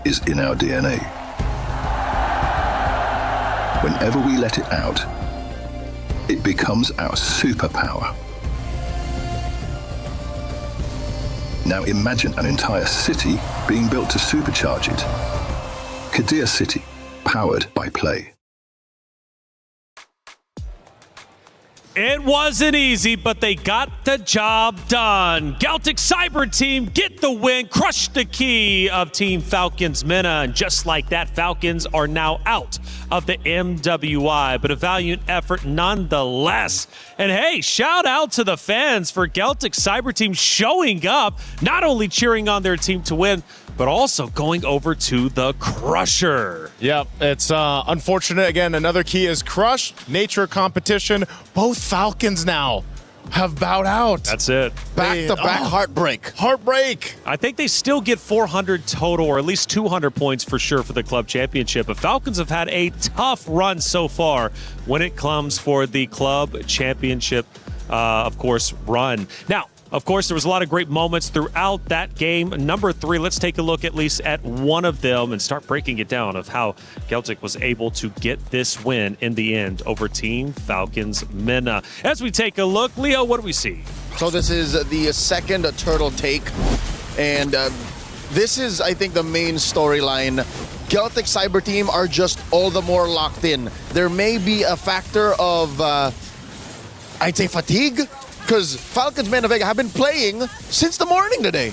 Is in our DNA. Whenever we let it out, it becomes our superpower. Now imagine an entire city being built to supercharge it. Kadir City, powered by play. It wasn't easy, but they got the job done. Galtech Cyber Team get the win, crush the key of Team Falcons MENA, and just like that, Falcons are now out of the MWI, but a valiant effort nonetheless. And hey, shout out to the fans for Galtech Cyber Team showing up, not only cheering on their team to win, but also going over to the Crusher. Yep, it's unfortunate. Again, another key is crushed. Nature competition. Both Falcons now have bowed out. That's it. Back-to-back heartbreak. Heartbreak. I think they still get 400 total, or at least 200 points for sure for the club championship. But Falcons have had a tough run so far when it comes for the club championship, of course, run. Now, of course, there was a lot of great moments throughout that game. Number 3, let's take a look at least at one of them and start breaking it down of how Galtech was able to get this win in the end over Team Falcons MENA. As we take a look, Leo, what do we see? So this is the second turtle take, and this is, I think, the main storyline. Galtech Cyber Team are just all the more locked in. There may be a factor of, I'd say, fatigue, because Falcons MENA Vega have been playing since the morning today.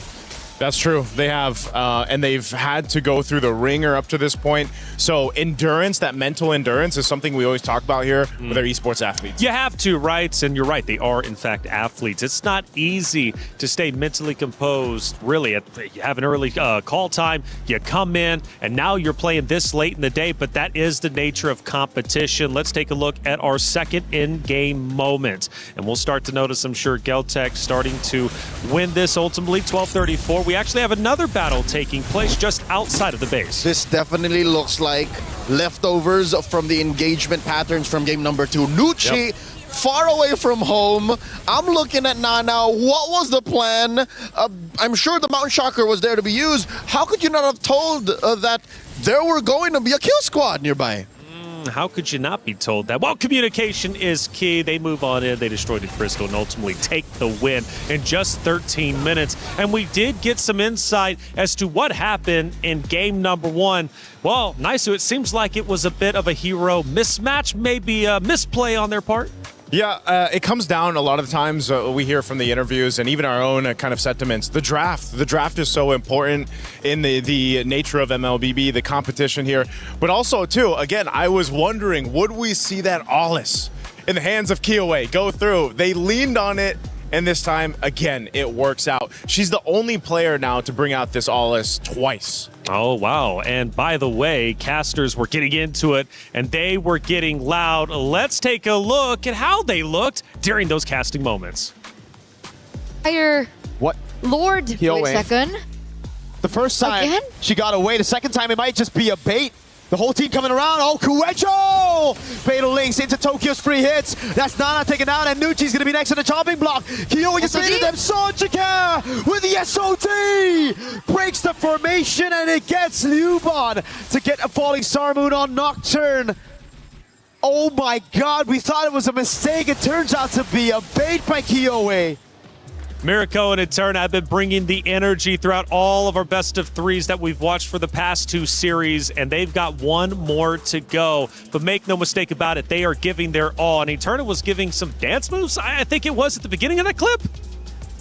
That's true. They have, and they've had to go through the ringer up to this point. So endurance, that mental endurance, is something we always talk about here with our esports athletes. You have to, right? And you're right. They are, in fact, athletes. It's not easy to stay mentally composed, really. You have an early call time, you come in, and now you're playing this late in the day, but that is the nature of competition. Let's take a look at our second in-game moment. And we'll start to notice, I'm sure, Geltec starting to win this ultimately, 12-34. We actually have another battle taking place just outside of the base. This definitely looks like leftovers from the engagement patterns from game number 2. Nucci, far away from home. I'm looking at Nana. What was the plan? I'm sure the Mountain Shocker was there to be used. How could you not have told that there were going to be a kill squad nearby? How could you not be told that? Well, communication is key. They move on in, they destroy the crystal, and ultimately take the win in just 13 minutes. And we did get some insight as to what happened in game number 1. Well, Naisu, it seems like it was a bit of a hero mismatch, maybe a misplay on their part. Yeah, it comes down a lot of the times we hear from the interviews and even our own kind of sentiments. The draft is so important in the nature of MLBB, the competition here. But also, too, again, I was wondering, would we see that Ollis in the hands of Kiowe go through? They leaned on it, and this time, again, it works out. She's the only player now to bring out this Ollis twice. Oh, wow. And by the way, casters were getting into it, and they were getting loud. Let's take a look at how they looked during those casting moments. Fire. What? Lord, wait a second. The first time Again? she got away. The second time it might just be a bait. The whole team coming around. Oh, Kuecho! Fatal links into Tokyo's free hits. That's Nana taken down, and Nucci's going to be next on the chopping block. Kyoe just raided them. Sonjika with the SOT! Breaks the formation, and it gets Liuban to get a falling Star Moon on Nocturne. Oh my god, we thought it was a mistake. It turns out to be a bait by Kyoe. Mirko and Eterna have been bringing the energy throughout all of our best of threes that we've watched for the past 2 series, and they've got one more to go. But make no mistake about it, they are giving their all. And Eterna was giving some dance moves, I think it was at the beginning of that clip.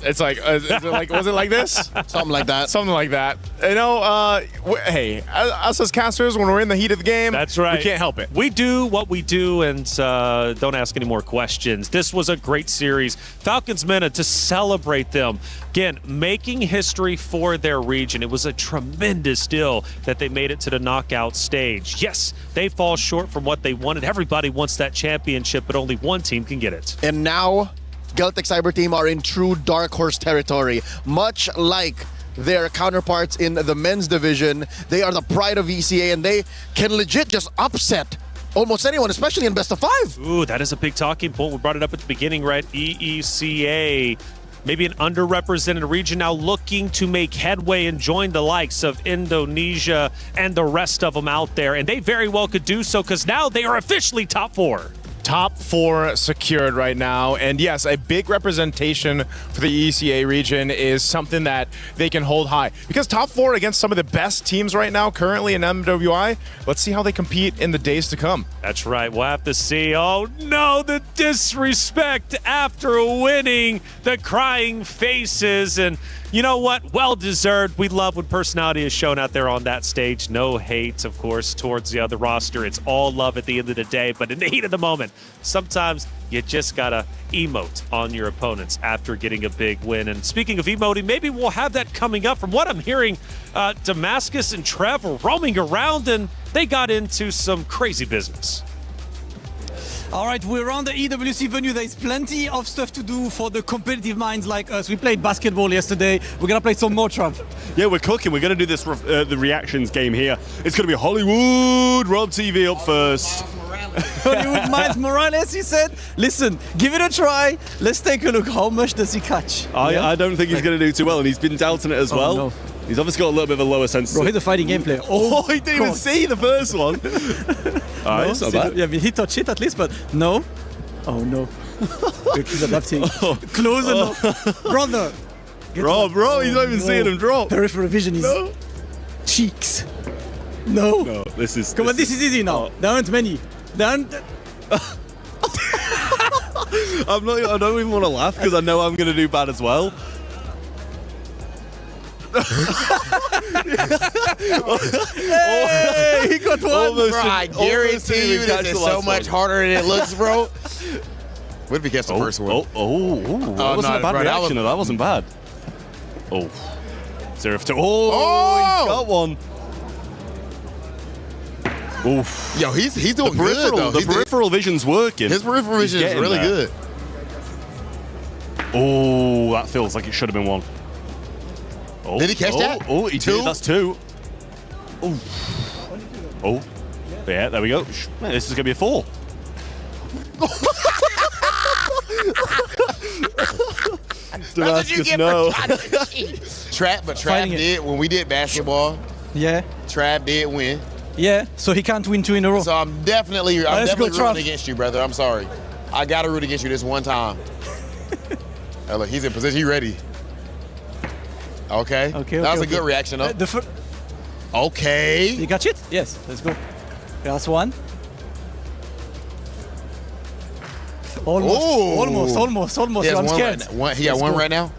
It's like, was it like this? Something like that. Something like that. You know, hey, us as casters, when we're in the heat of the game, that's right. We can't help it. We do what we do, and don't ask any more questions. This was a great series. Falcons Mena to celebrate them. Again, making history for their region. It was a tremendous deal that they made it to the knockout stage. Yes, they fall short from what they wanted. Everybody wants that championship, but only one team can get it. And now, Geltec Cyber Team are in true dark horse territory. Much like their counterparts in the men's division, they are the pride of ECA, and they can legit just upset almost anyone, especially in best of 5. Ooh, that is a big talking point. We brought it up at the beginning, right? EECA, maybe an underrepresented region now looking to make headway and join the likes of Indonesia and the rest of them out there. And they very well could do so, because now they are officially top 4. Top 4 secured right now. And yes, a big representation for the ECA region is something that they can hold high. Because top 4 against some of the best teams right now currently in MWI, let's see how they compete in the days to come. That's right. We'll have to see. Oh no, the disrespect after winning, the crying faces. And you know what? Well deserved. We love when personality is shown out there on that stage. No hate, of course, towards the other roster. It's all love at the end of the day. But in the heat of the moment, sometimes you just gotta emote on your opponents after getting a big win. And speaking of emoting, maybe we'll have that coming up. From what I'm hearing, Damascus and Trev were roaming around, and they got into some crazy business. All right, we're on the EWC venue. There's plenty of stuff to do for the competitive minds like us. We played basketball yesterday. We're going to play some more, Trav. Yeah, we're cooking. We're going to do this the reactions game here. It's going to be Hollywood Rob TV up first. Hollywood Miles Morales, he said. Listen, give it a try. Let's take a look. How much does he catch? I don't think he's going to do too well, and he's been doubting it as well. No. He's obviously got a little bit of a lower sense. Bro, he's a fighting game player. Oh, he didn't even see the first one. All right, it's not bad. Yeah, he touched it at least, but no. Oh, no. He's adapting. Close enough. Brother. Bro, he's not even seeing him drop. Peripheral vision is cheeks. No. No, this is... Come on, this is easy now. There aren't many. I don't even want to laugh because I know I'm going to do bad as well. Hey, he got one. Bro, I guarantee you this is so much harder than it looks, bro. What if he catch the first one? That wasn't a bad reaction. That wasn't bad. Oh. 0-2. Oh, he got one. Oof. Yo, he's doing good, though. The peripheral vision's working. His peripheral vision is really good. Oh, that feels like it should have been one. Oh, did he catch that? Oh, he did. That's two. Oh. Oh. Yeah, there we go. Man, this is going to be a 4. That's what you get for trying to cheat. Trav did when we did basketball. Yeah. Trav did win. Yeah, so he can't win 2 in a row. So I'm definitely rooting against you, brother. I'm sorry. I got to root against you this one time. Oh, look, he's in position. He's ready. Okay. That was a good reaction, though. Okay. You got it? Yes, let's go. Last one. Almost. I'm scared. He got one right now?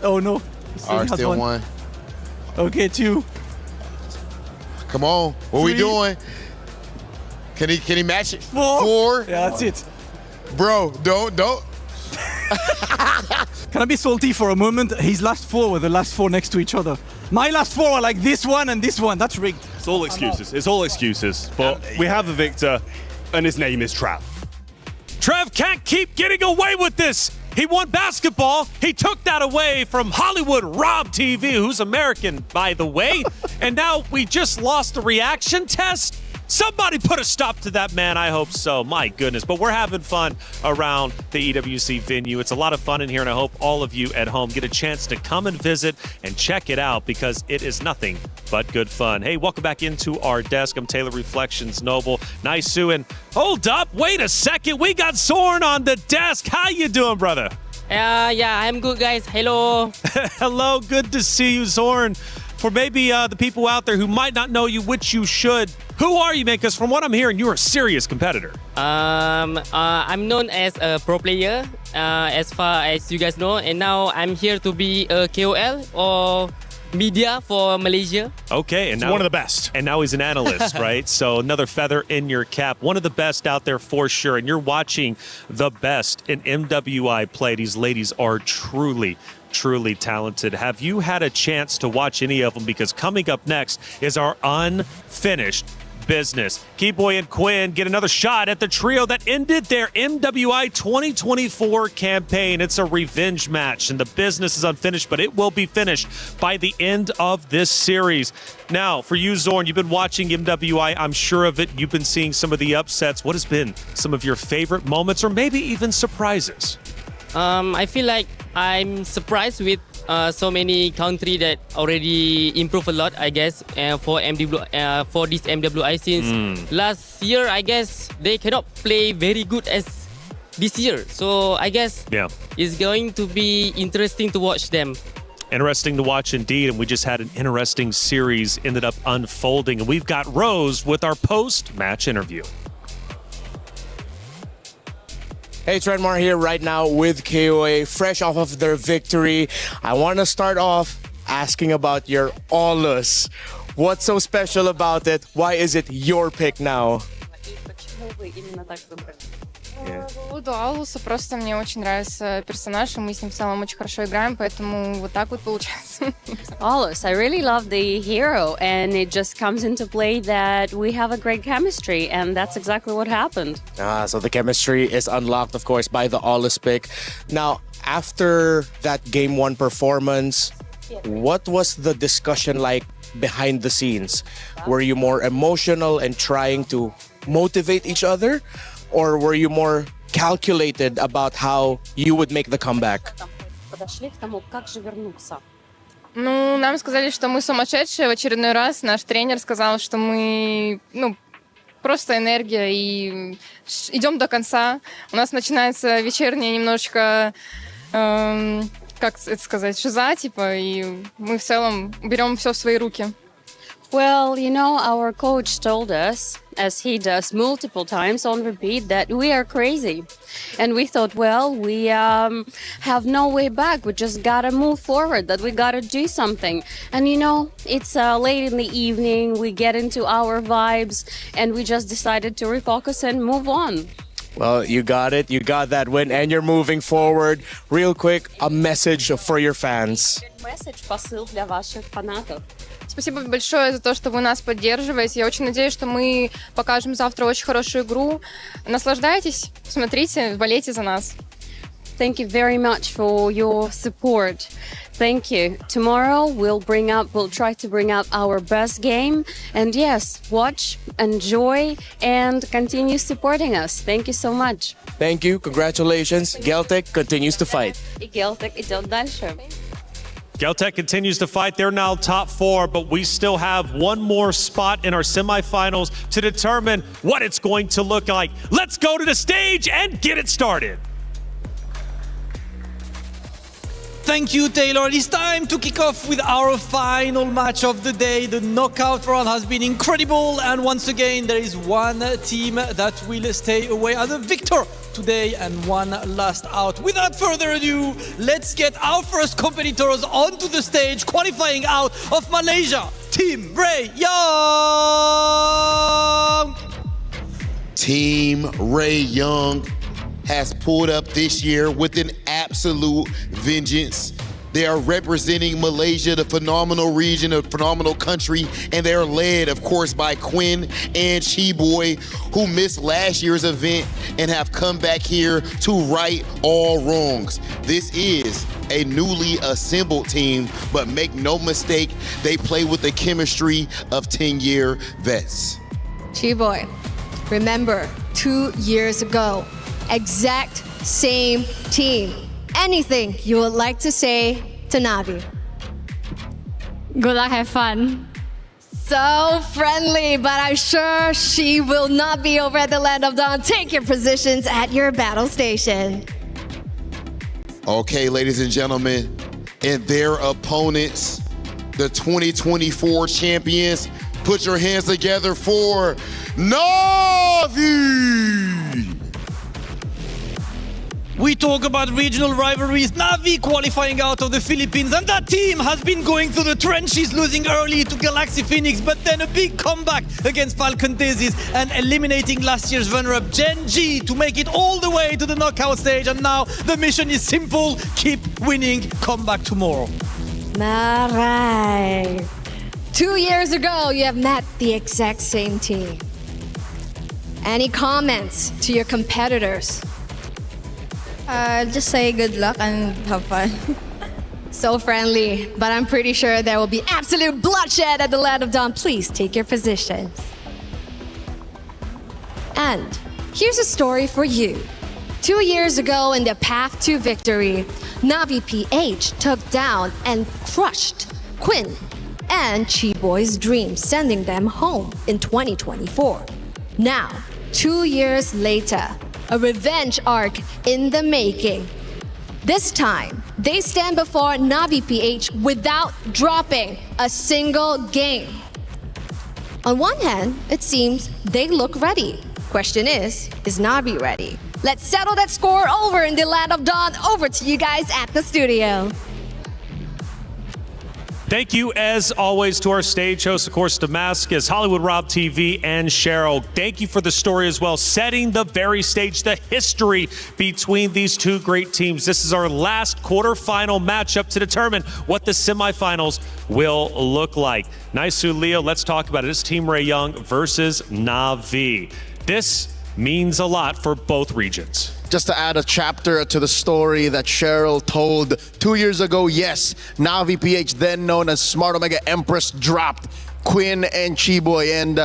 Oh, no. All right, still one. Okay, 2. Come on. What 3. we doing? Can he match it? 4. Yeah, that's it. Bro, don't. Can I be salty for a moment? His last 4 were the last 4 next to each other. My last 4 are like this one and this one. That's rigged. It's all excuses. It's all excuses. But we have a victor, and his name is Trav. Trev can't keep getting away with this. He won basketball. He took that away from Hollywood Rob TV, who's American, by the way. And now we just lost the reaction test. Somebody put a stop to that, man. I hope so. My goodness. But we're having fun around the EWC venue. It's a lot of fun in here, and I hope all of you at home get a chance to come and visit and check it out because it is nothing but good fun. Hey, welcome back into our desk. I'm Taylor Reflections Noble. Nice, Sue. And hold up. Wait a second. We got Zorn on the desk. How you doing, brother? Yeah, I'm good, guys. Hello. Hello. Good to see you, Zorn. For maybe the people out there who might not know you, which you should, who are you, man? Because from what I'm hearing, you're a serious competitor. I'm known as a pro player, as far as you guys know, and now I'm here to be a KOL or media for Malaysia. Okay, and now one of the best. And now he's an analyst, right? So another feather in your cap. One of the best out there for sure. And you're watching the best in MWI play. These ladies are truly talented. Have you had a chance to watch any of them? Because coming up next is our unfinished business. Keyboy and Quinn get another shot at the trio that ended their MWI 2024 campaign. It's a revenge match, and the business is unfinished, but it will be finished by the end of this series. Now, for you, Zorn, you've been watching MWI. I'm sure of it. You've been seeing some of the upsets. What has been some of your favorite moments or maybe even surprises? I feel like I'm surprised with so many country that already improved a lot, I guess, for this MWI since last year, I guess they cannot play very good as this year. So I guess it's going to be interesting to watch them. Interesting to watch indeed, and we just had an interesting series ended up unfolding. And we've got Rose with our post-match interview. Hey, Trendmar here right now with KOA, fresh off of their victory. I want to start off asking about your Allus. What's so special about it? Why is it your pick now? По поводу Алуса, просто мне очень нравится персонаж, и мы с ним в целом очень хорошо играем, поэтому вот так вот получается. Alus, I really love the hero, and it just comes into play that we have a great chemistry, and that's exactly what happened. So the chemistry is unlocked, of course, by the Allus pick. Now, after that Game 1 performance, what was the discussion like behind the scenes? Were you more emotional and trying to motivate each other? Or were you more calculated about how you would make the comeback? Ну, нам сказали, что мы сумасшедшие в очередной раз. Наш тренер сказал, что мы, просто энергия и идем до конца. У нас начинается вечерняя немножечко, как это сказать, шиза, типа, и мы в целом берем все в свои руки. Well, you know, our coach told us, as he does multiple times on repeat, that we are crazy. And we thought, well, we have no way back. We just gotta move forward, that we gotta do something. And you know, it's late in the evening, we get into our vibes, and we just decided to refocus and move on. Well, you got it. You got that win, and you're moving forward. Real quick, a message for your fans. Message, посыл для ваших фанатов. Спасибо большое за то, что вы нас поддерживаете. Я очень надеюсь, что мы покажем завтра очень хорошую игру. Наслаждайтесь, смотрите, болейте за нас. Thank you very much for your support. Thank you. Tomorrow we'll try to bring out our best game. And yes, watch, enjoy, and continue supporting us. Thank you so much. Thank you. Congratulations. Geltec continues to fight. И Geltec идет дальше. Geltec continues to fight. They're now top 4, but we still have one more spot in our semifinals to determine what it's going to look like. Let's go to the stage and get it started. Thank you, Taylor. It's time to kick off with our final match of the day. The knockout round has been incredible, and once again, there is one team that will stay away as a victor today and one last out. Without further ado, let's get our first competitors onto the stage, qualifying out of Malaysia, Team Ray Young. Team Ray Young has pulled up this year with an absolute vengeance. They are representing Malaysia, the phenomenal region, a phenomenal country, and they're led, of course, by Quinn and Chiboy, who missed last year's event and have come back here to right all wrongs. This is a newly assembled team, but make no mistake, they play with the chemistry of 10-year vets. Chiboy, remember 2 years ago, exact same team. Anything you would like to say to Navi? Good luck, have fun. So friendly, but I'm sure she will not be over at the Land of Dawn. Take your positions at your battle station. Okay, ladies and gentlemen, and their opponents, the 2024 champions, put your hands together for Navi! We talk about regional rivalries. Navi qualifying out of the Philippines, and that team has been going through the trenches, losing early to Galaxy Phoenix, but then a big comeback against Falcon Daisies and eliminating last year's runner-up Gen G to make it all the way to the knockout stage. And now the mission is simple: keep winning, come back tomorrow. All right. 2 years ago, you have met the exact same team. Any comments to your competitors? Just say good luck and have fun. So friendly, but I'm pretty sure there will be absolute bloodshed at the Land of Dawn. Please take your positions. And here's a story for you. 2 years ago in the path to victory, Navi PH took down and crushed Quinn and Chiboy's dreams, sending them home in 2024. Now, 2 years later, a revenge arc in the making. This time, they stand before Navi PH without dropping a single game. On one hand, it seems they look ready. Question is Navi ready? Let's settle that score over in the Land of Dawn. Over to you guys at the studio. Thank you, as always, to our stage hosts, of course, Damascus, Hollywood Rob TV, and Cheryl. Thank you for the story as well, setting the very stage, the history between these two great teams. This is our last quarterfinal matchup to determine what the semifinals will look like. Naisu, Leo, let's talk about it. It's Team Ray Young versus Navi. This means a lot for both regions. Just to add a chapter to the story that Cheryl told 2 years ago, yes, Navi PH, then known as Smart Omega Empress, dropped Quinn and Chiboy, and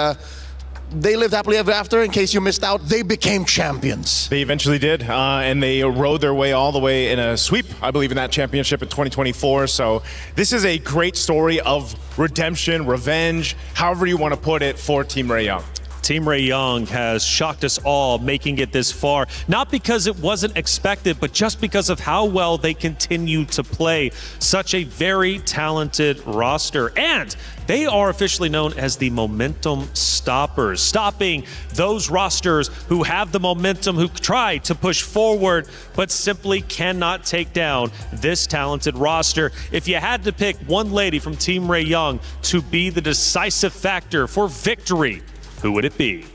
they lived happily ever after. In case you missed out, they became champions. They eventually did, and they rode their way all the way in a sweep, I believe, in that championship in 2024. So this is a great story of redemption, revenge, however you want to put it, for Team Ray Young. Team Ray Young has shocked us all, making it this far, not because it wasn't expected, but just because of how well they continue to play. Such a very talented roster. And they are officially known as the momentum stoppers, stopping those rosters who have the momentum, who try to push forward, but simply cannot take down this talented roster. If you had to pick one lady from Team Ray Young to be the decisive factor for victory, who would it be?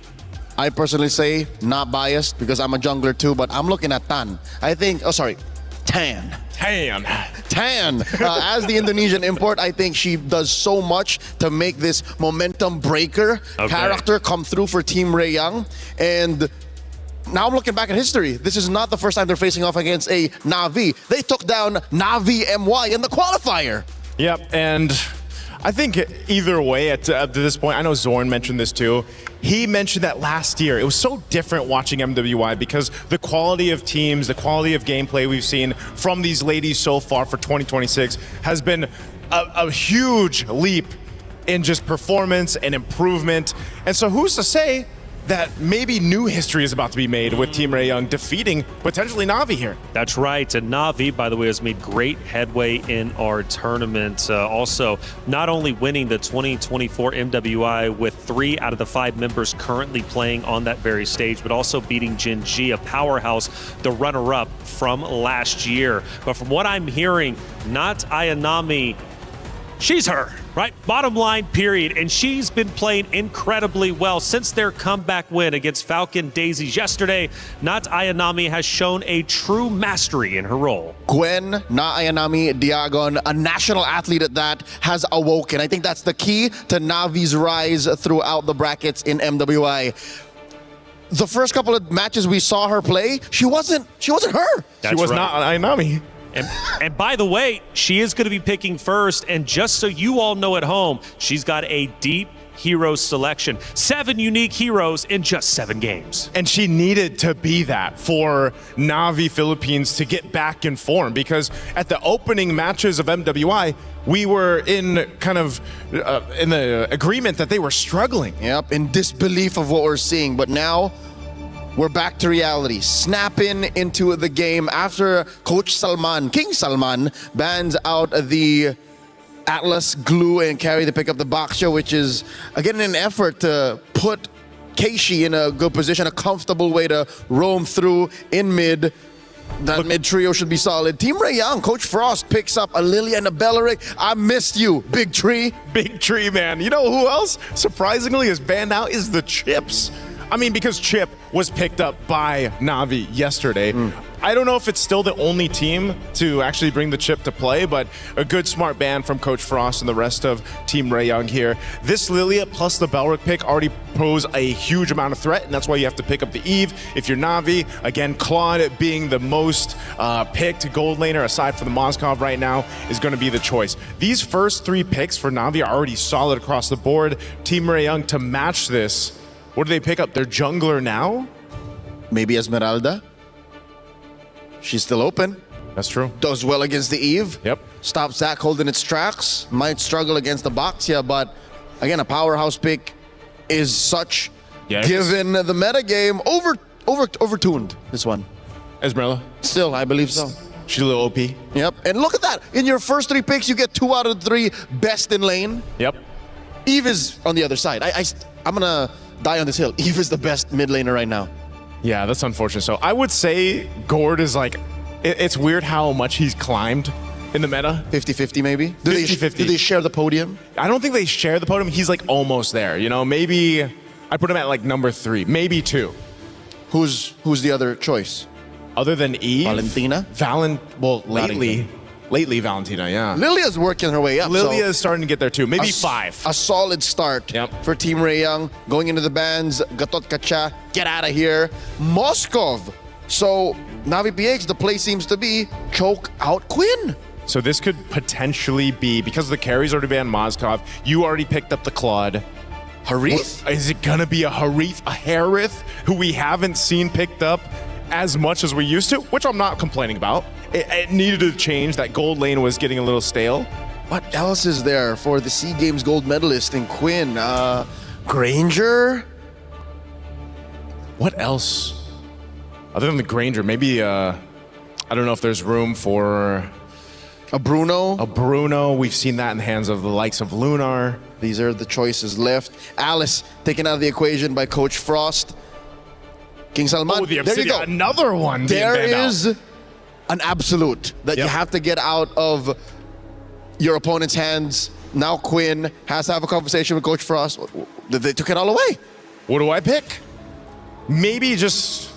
I personally say, not biased because I'm a jungler too, but I'm looking at Tan. I think, Tan. As the Indonesian import, I think she does so much to make this momentum breaker character come through for Team Ray Young. And now I'm looking back at history. This is not the first time they're facing off against a Na'Vi. They took down Na'Vi MY in the qualifier. Yep, and I think either way at this point, I know Zorn mentioned this too. He mentioned that last year, it was so different watching MWI because the quality of teams, the quality of gameplay we've seen from these ladies so far for 2026 has been a huge leap in just performance and improvement. And so who's to say that maybe new history is about to be made with Team Ray Young defeating potentially Na'Vi here. That's right. And Na'Vi, by the way, has made great headway in our tournament. Also, not only winning the 2024 MWI with 3 out of the 5 members currently playing on that very stage, but also beating Jinji, a powerhouse, the runner-up from last year. But from what I'm hearing, not Ayanami, she's her. Right? Bottom line, period. And she's been playing incredibly well since their comeback win against Falcon Daisies yesterday. Not Ayanami has shown a true mastery in her role. Gwen, Na Ayanami, Diagon, a national athlete at that, has awoken. I think that's the key to Navi's rise throughout the brackets in MWI. The first couple of matches we saw her play, she wasn't her. She was not Ayanami. And by the way, she is going to be picking first. And just so you all know at home, she's got a deep hero selection. 7 unique heroes in just 7 games. And she needed to be that for Na'Vi Philippines to get back in form, because at the opening matches of MWI, we were in kind of in the agreement that they were struggling. Yep, in disbelief of what we're seeing. But now we're back to reality, snapping into the game after Coach Salman, King Salman, bans out the Atlas glue and carry to pick up the Baksha, which is, again, an effort to put Keishi in a good position, a comfortable way to roam through in mid. That mid trio should be solid. Team Ray Young, Coach Frost picks up a Lilia and a Belleric. I missed you, Big Tree. Big Tree, man. You know who else, surprisingly, is banned out is the Chips. I mean, because Chip was picked up by Na'Vi yesterday. I don't know if it's still the only team to actually bring the Chip to play, but a good smart ban from Coach Frost and the rest of Team Ray Young here. This Lilia plus the Belric pick already pose a huge amount of threat, and that's why you have to pick up the Eve if you're Na'Vi. Again, Claude being the most picked gold laner aside from the Moskov right now is going to be the choice. These first 3 picks for Na'Vi are already solid across the board. Team Ray Young to match this. What do they pick up? Their jungler now? Maybe Esmeralda. She's still open. That's true. Does well against the Eve. Yep. Stops Zach holding its tracks. Might struggle against the Baxia, but again, a powerhouse pick is such, given the metagame, overtuned, this one. Esmeralda? Still, I believe so. She's a little OP. Yep. And look at that. In your first 3 picks, you get 2 out of 3 best in lane. Yep. Eve is on the other side. I'm going to die on this hill. Eve is the best mid laner right now. Yeah, that's unfortunate. So I would say Gord is like, it's weird how much he's climbed in the meta. 50-50 maybe? Do 50-50. they share the podium? I don't think they share the podium. He's like almost there. You know, maybe I put him at like number 3, maybe 2. Who's the other choice? Other than Eve? Valentina? Lately Valentina, yeah. Lilia's working her way up. Lilia is starting to get there too. Maybe 5. A solid start for Team Ray Young. Going into the bans, Gatot Kacha, get out of here. Moskov. So, Na'Vi PH, the play seems to be choke out Quinn. So this could potentially be, because the carries already banned Moskov, you already picked up the Claude. Harith? Is it gonna be a Harith, a Harith, who we haven't seen picked up as much as we used to, which I'm not complaining about. It needed to change. That gold lane was getting a little stale. What else is there for the SEA Games gold medalist in Quinn? Granger? What else? Other than the Granger, maybe, I don't know if there's room for a Bruno. A Bruno. We've seen that in the hands of the likes of Lunar. These are the choices left. Alice taken out of the equation by Coach Frost. King Salman. Oh, the there you Obsidian. go. Another one. There is an absolute that you have to get out of your opponent's hands. Now Quinn has to have a conversation with Coach Frost. They took it all away. What do I pick? Maybe just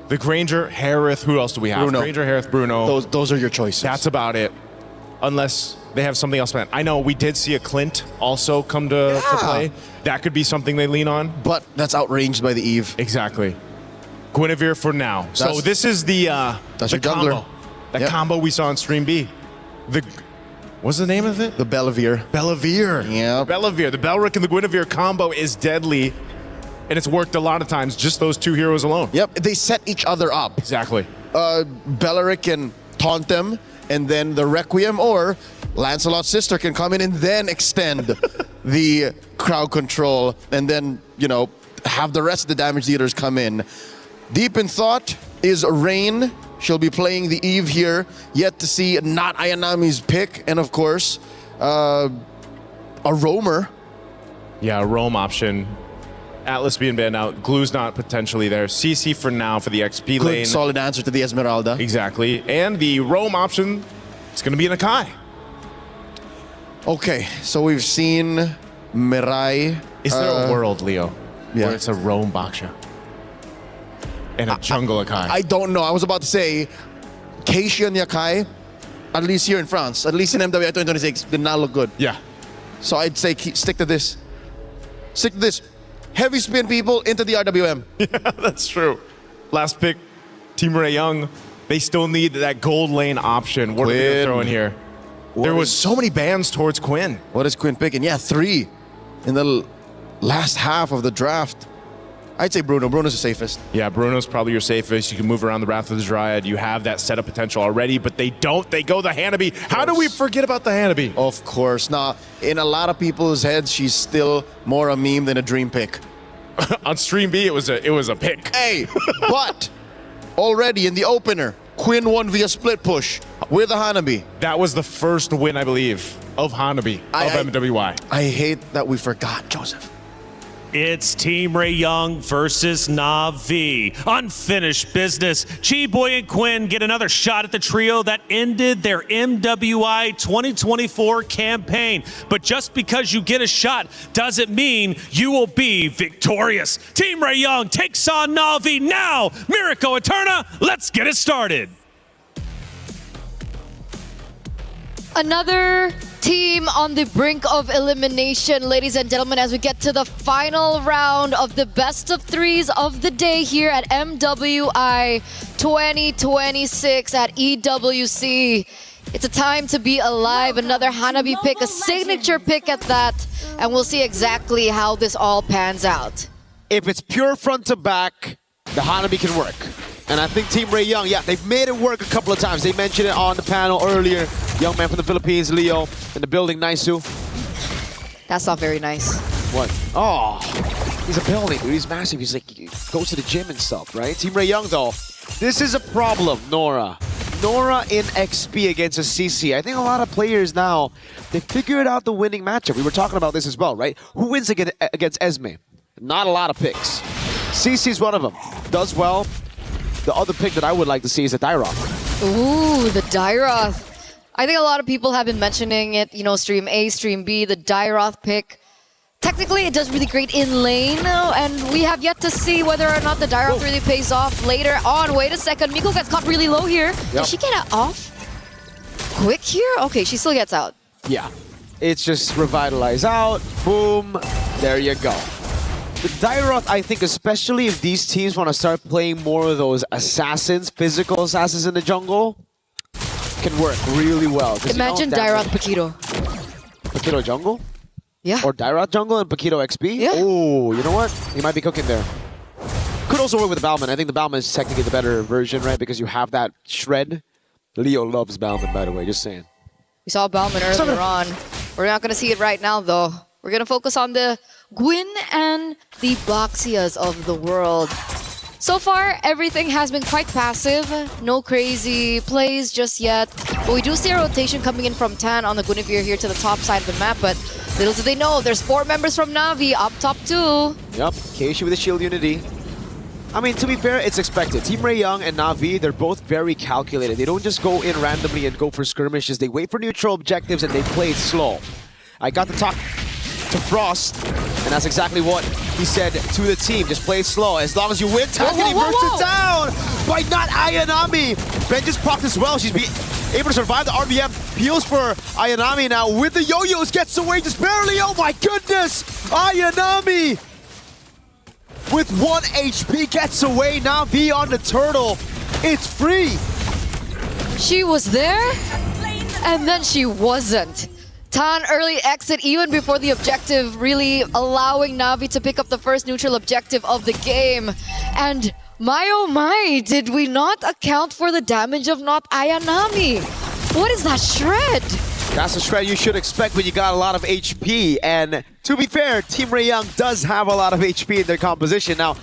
the Granger, Harith. Who else do we have? Bruno. Granger, Harith, Bruno. Those are your choices. That's about it. Unless they have something else planned. I know we did see a Clint also come to play. That could be something they lean on. But that's outranged by the Eve. Exactly. Guinevere for now. So this is the that's the your jungler. combo. The combo we saw on Stream B. What's the name of it? The Bellavere. Bellavere. Yeah. Bellavere. The Belric and the Guinevere combo is deadly. And it's worked a lot of times, just those two heroes alone. Yep, they set each other up. Exactly. Belric can taunt them, and then the Requiem or Lancelot's sister can come in and then extend the crowd control, and then, you know, have the rest of the damage dealers come in. Deep in thought is Rain. She'll be playing the Eve here. Yet to see not Ayanami's pick, and of course, a roamer. Yeah, a roam option. Atlas being banned out. Glue's not potentially there. CC for now for the XP lane. Good solid answer to the Esmeralda. Exactly. And the roam option, it's going to be an Akai. Okay, so we've seen Mirai. Is there a world, Leo, yeah. where it's a roam Baksha and a jungle Akai? I don't know. I was about to say, Keishi and Yakai, at least here in France, at least in MWI 2026, did not look good. Yeah. So I'd say stick to this. Stick to this. Heavy spin people into the RWM. Yeah, that's true. Last pick, Team Ray Young. They still need that gold lane option. What are they going to throw in here? There was so many bans towards Quinn. What is Quinn picking? Yeah, 3 in the last half of the draft. I'd say Bruno. Bruno's the safest. Yeah, Bruno's probably your safest. You can move around the Wrath of the Dryad. You have that setup potential already, but they don't. They go the Hanabi. How do we forget about the Hanabi? Of course. Now, in a lot of people's heads, she's still more a meme than a dream pick. On Stream B, it was a pick. Hey, but already in the opener, Quinn won via split push with a Hanabi. That was the first win, I believe, of Hanabi, of MWI. I hate that we forgot, Joseph. It's Team Ray Young versus Na'Vi. Unfinished business. Chi Boy and Quinn get another shot at the trio that ended their MWI 2024 campaign. But just because you get a shot doesn't mean you will be victorious. Team Ray Young takes on Na'Vi now. Miracle Eterna, let's get it started. Another team on the brink of elimination, ladies and gentlemen, as we get to the final round of the best of threes of the day here at MWI 2026 at EWC. It's a time to be alive. Another Hanabi pick, a signature pick at that, and we'll see exactly how this all pans out. If it's pure front to back, the Hanabi can work. And I think Team Ray Young, yeah, they've made it work a couple of times. They mentioned it on the panel earlier. Young man from the Philippines, Leo, in the building, Naisu. That's not very nice. What? Oh, he's a building, dude. He's massive. He's like, he goes to the gym and stuff, right? Team Ray Young, though, this is a problem, Nora. Nora in XP against a CC. I think a lot of players now, they figured out the winning matchup. We were talking about this as well, right? Who wins against Esme? Not a lot of picks. CC's one of them. Does well. The other pick that I would like to see is a Dyroth. Ooh, the Dyroth. I think a lot of people have been mentioning it, you know, Stream A, Stream B, the Dyroth pick. Technically, it does really great in lane, and we have yet to see whether or not the Dyroth really pays off later on. Wait a second, Miko gets caught really low here. Yep. Did she get off quick here? Okay, she still gets out. Yeah, it's just revitalize out, boom, there you go. The Dyroth, I think, especially if these teams want to start playing more of those assassins, physical assassins in the jungle, can work really well. Imagine Dyroth Paquito. Paquito jungle? Yeah. Or Dyroth jungle and Paquito XP? Yeah. Oh, you know what? He might be cooking there. Could also work with the Balman. I think the Balman is technically the better version, right? Because you have that shred. Leo loves Balman, by the way, just saying. We saw Bauman earlier on. We're not going to see it right now, though. We're going to focus on the Gwyn and the Boxias of the world. So far, everything has been quite passive. No crazy plays just yet. But we do see a rotation coming in from Tan on the Guinevere here to the top side of the map. But little do they know, there's 4 members from Na'Vi up top too. Yep, Keishi with the shield unity. I mean, to be fair, it's expected. Team Ray Young and Na'Vi, they're both very calculated. They don't just go in randomly and go for skirmishes. They wait for neutral objectives and they play it slow. I got to talk to Frost, and that's exactly what he said to the team. Just play it slow. As long as you win, Takani bursts it down by not Ayanami. Ben just procs as well. She's able to survive the RBM. Peels for Ayanami now with the yo-yos. Gets away just barely. Oh my goodness! Ayanami! With 1 HP gets away. Now V on the turtle. It's free. She was there, and then she wasn't. Tan early exit even before the objective, really allowing Na'Vi to pick up the first neutral objective of the game. And my oh my, did we not account for the damage of not Ayanami? What is that shred? That's a shred you should expect when you got a lot of HP. And to be fair, Team Ray Young does have a lot of HP in their composition. Now,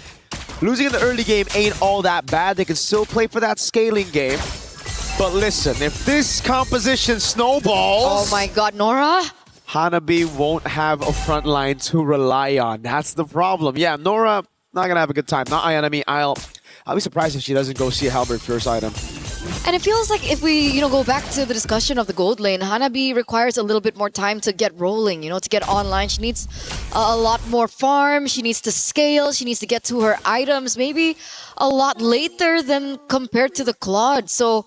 losing in the early game ain't all that bad. They can still play for that scaling game. But listen, if this composition snowballs... Oh my god, Nora? Hanabi won't have a front line to rely on. That's the problem. Yeah, Nora, not gonna have a good time. Not Ayanami. I'll be surprised if she doesn't go see a Halberd first item. And it feels like if we, go back to the discussion of the gold lane, Hanabi requires a little bit more time to get rolling, to get online. She needs a lot more farm. She needs to scale. She needs to get to her items maybe a lot later than compared to the Claude. So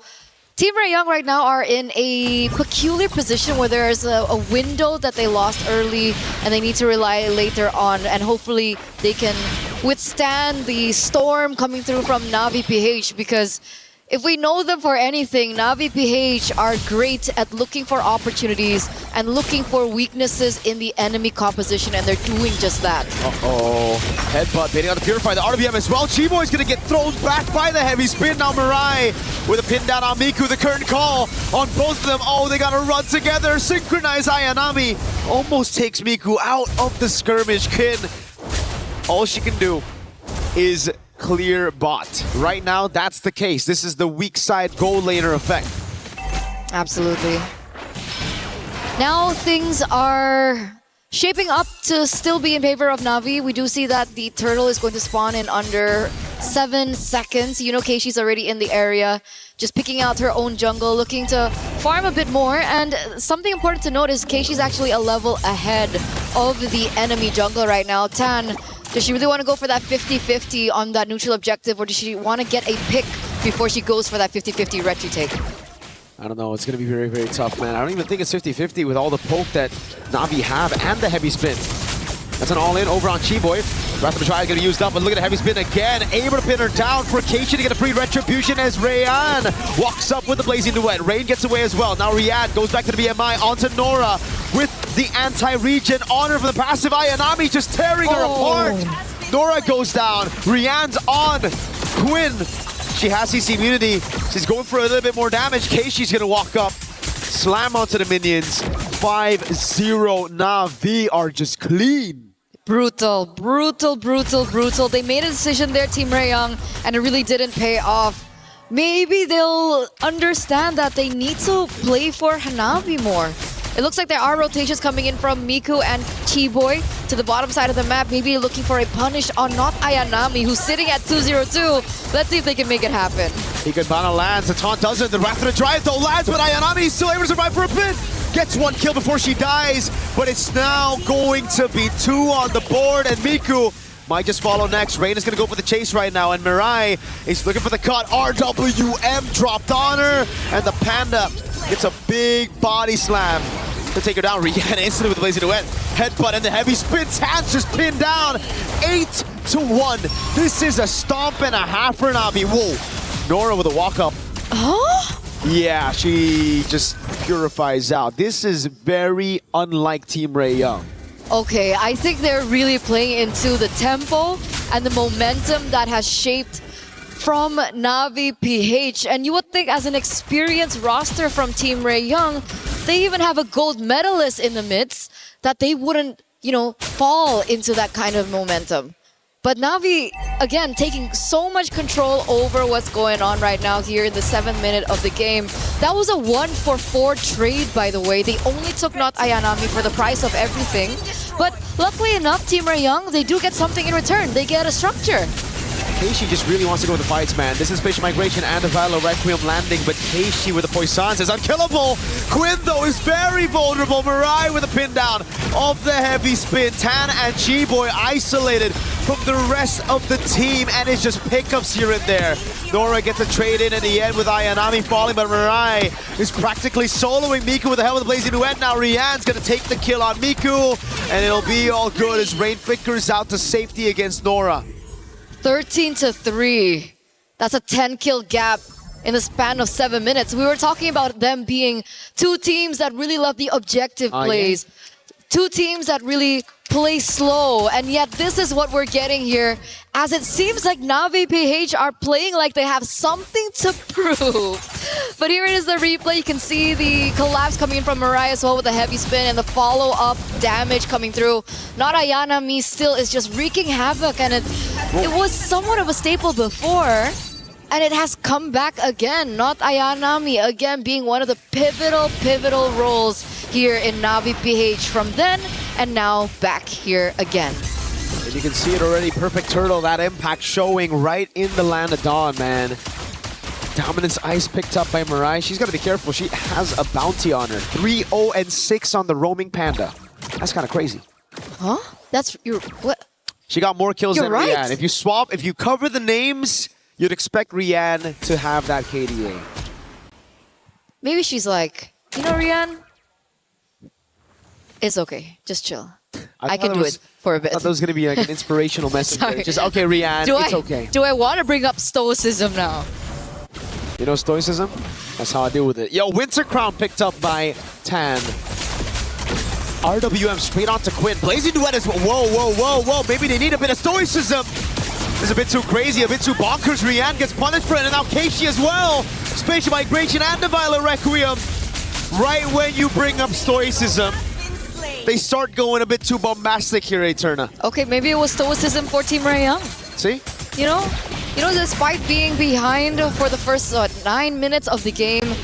Team Ray Young right now are in a peculiar position where there's a window that they lost early and they need to rely later on, and hopefully they can withstand the storm coming through from Na'Vi PH, because if we know them for anything, Na'Vi PH are great at looking for opportunities and looking for weaknesses in the enemy composition, and they're doing just that. Uh-oh. Headbutt baiting on the Purify, the RBM as well. Chiboy's gonna get thrown back by the heavy spin. Now Mirai with a pin down on Miku. The current call on both of them. Oh, they gotta run together. Synchronize Ayanami. Almost takes Miku out of the skirmish. Kin, all she can do is clear bot. Right now, that's the case. This is the weak side gold laner effect. Absolutely. Now things are shaping up to still be in favor of Na'Vi. We do see that the turtle is going to spawn in under 7 seconds. Keishi's already in the area, just picking out her own jungle, looking to farm a bit more. And something important to note is Keishi's actually a level ahead of the enemy jungle right now. Tan, does she really want to go for that 50-50 on that neutral objective, or does she want to get a pick before she goes for that 50-50 retry take? I don't know. It's going to be very, very tough, man. I don't even think it's 50-50 with all the poke that Na'Vi have and the heavy spin. That's an all-in over on Chiboy. Wrath of the Triad going to use up, but look at the heavy spin again. Able to pin her down for Keishi to get a free retribution as Rayan walks up with the Blazing Duet. Rain gets away as well. Now Riyadh goes back to the BMI onto Nora with the anti-regen honor for the passive. Ayanami just tearing her apart. Nora goes down. Rian's on Quinn. She has CC immunity. She's going for a little bit more damage. Keishi's going to walk up, slam onto the minions. 5-0. Na'Vi are just clean. Brutal, brutal, brutal, brutal. They made a decision there, Team Ray Young, and it really didn't pay off. Maybe they'll understand that they need to play for Hanabi more. It looks like there are rotations coming in from Miku and Chiboy to the bottom side of the map. Maybe looking for a punish on not Ayanami, who's sitting at 2-0-2. Let's see if they can make it happen. Ikebana lands, the taunt doesn't. The Wrath of the Triad though lands, but Ayanami is still able to survive for a bit. Gets 1 kill before she dies, but it's now going to be 2 on the board, and Miku might just follow next. Rain is going to go for the chase right now, and Mirai is looking for the cut. RWM dropped on her, and the Panda gets a big body slam to take her down. Rihanna instantly with the Blazing Duet. Headbutt and the heavy spins. Hands just pinned down. 8-1. This is a stomp and a half for Na'Vi. Whoa. Nora with a walk up. Huh? Yeah, she just purifies out. This is very unlike Team Ray Young. Okay, I think they're really playing into the tempo and the momentum that has shaped from Na'Vi PH. And you would think as an experienced roster from Team Ray Young, they even have a gold medalist in the midst, that they wouldn't, fall into that kind of momentum. But Na'Vi, again, taking so much control over what's going on right now here in the 7th minute of the game. That was a 1-for-4 trade, by the way. They only took not Ayanami for the price of everything. But luckily enough, Team Rayoung, they do get something in return. They get a structure. Keishi just really wants to go with the fights, man. This is Spatial Migration and a Vilo Requiem landing, but Keishi with the Poissons is unkillable. Quinn, though, is very vulnerable. Mirai with a pin down of the heavy spin. Tan and Chiboy isolated from the rest of the team, and it's just pickups here and there. Nora gets a trade in the end with Ayanami falling, but Mirai is practically soloing Miku with the help of the Blazing Duet. Now Rian's going to take the kill on Miku, and it'll be all good as Rain flickers out to safety against Nora. 13-3. That's a 10-kill gap in the span of 7 minutes. We were talking about them being two teams that really love the objective plays. Two teams that really play slow, and yet this is what we're getting here, as it seems like Na'Vi PH are playing like they have something to prove. But here it is, the replay. You can see the collapse coming in from Mirai as well with the heavy spin and the follow-up damage coming through. Not Ayanami still is just wreaking havoc, and it was somewhat of a staple before, and it has come back again. Not Ayanami again being one of the pivotal roles here in Na'Vi PH from then and now back here again. And you can see it already, perfect turtle, that impact showing right in the Land of Dawn, man. Dominance Ice picked up by Mirai. She's got to be careful. She has a bounty on her. 3-0-6 on the roaming panda. That's kind of crazy. Huh? That's your what? She got more kills than right. Rian. If you cover the names, you'd expect Rian to have that KDA. Maybe she's like, you know, Rian, it's okay. Just chill. I can do it for a bit. I thought that was going to be like an inspirational message. There. Just, okay, Rian, it's okay. Do I want to bring up stoicism now? You know stoicism? That's how I deal with it. Yo, Winter Crown picked up by Tan. RWM straight onto Quinn. Blazing Duet is, whoa. Maybe they need a bit of stoicism. This is a bit too crazy, a bit too bonkers. Rian gets punished for it, and now Keishi as well. Spatial Migration and the Violet Requiem. Right when you bring up stoicism, they start going a bit too bombastic here, Eterna. Okay, maybe it was stoicism for Team Rayoung. See? You know, despite being behind for the first 9 minutes of the game,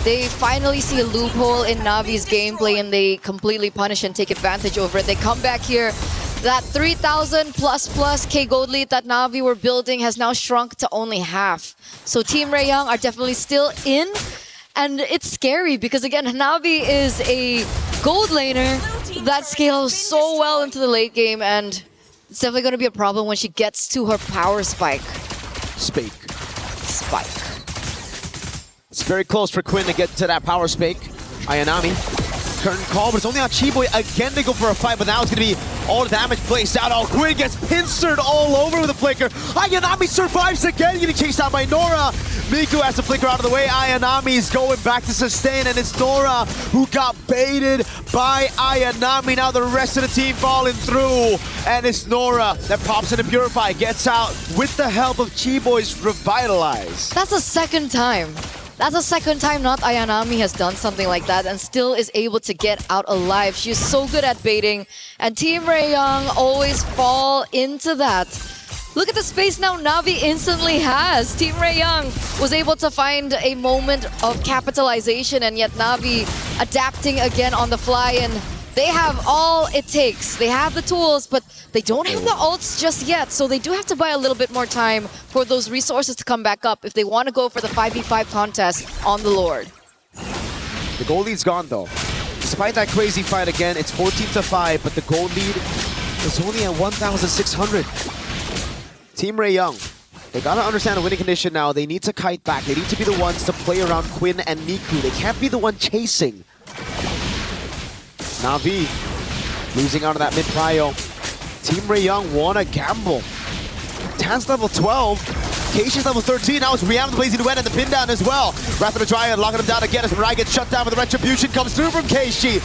they finally see a loophole in Navi's gameplay and they completely punish and take advantage over it. They come back here. That 3,000 plus K gold lead that Na'Vi were building has now shrunk to only half. So Team Rayoung are definitely still in, and it's scary because again, Na'Vi is a gold laner that scales so well into the late game, and it's definitely going to be a problem when she gets to her power spike. Spike. It's very close for Quinn to get to that power spike. Ayanami. Curtain call, but it's only on Chiboy again to go for a fight, but now it's going to be all the damage placed out. Oh, Quinn gets pincered all over with a flicker. Ayanami survives again, getting chased down by Nora. Miku has to flicker out of the way. Ayanami is going back to sustain, and it's Nora who got baited by Ayanami. Now the rest of the team falling through, and it's Nora that pops into Purify, gets out with the help of Chiboy's Revitalize. That's the second time. That's the second time not Ayanami has done something like that and still is able to get out alive. She's so good at baiting, and Team Rayoung always fall into that. Look at the space now Na'Vi instantly has. Team Rayoung was able to find a moment of capitalization, and yet Na'Vi adapting again on the fly, and they have all it takes. They have the tools, but they don't have the ults just yet, so they do have to buy a little bit more time for those resources to come back up if they want to go for the 5v5 contest on the Lord. The gold lead's gone though. Despite that crazy fight again, it's 14-5, but the gold lead is only at 1,600. Team Rayoung, they gotta understand the winning condition now. They need to kite back. They need to be the ones to play around Quinn and Miku. They can't be the one chasing. Na'Vi losing out on that mid-prio. Team Rayoung wanna gamble. Tan's level 12. Keishi's level 13. Now it's Rian with the Blazing Duet and the pin down as well. Wrath of the Dryad locking him down again as Mirai gets shut down, but the Retribution comes through from Keishi.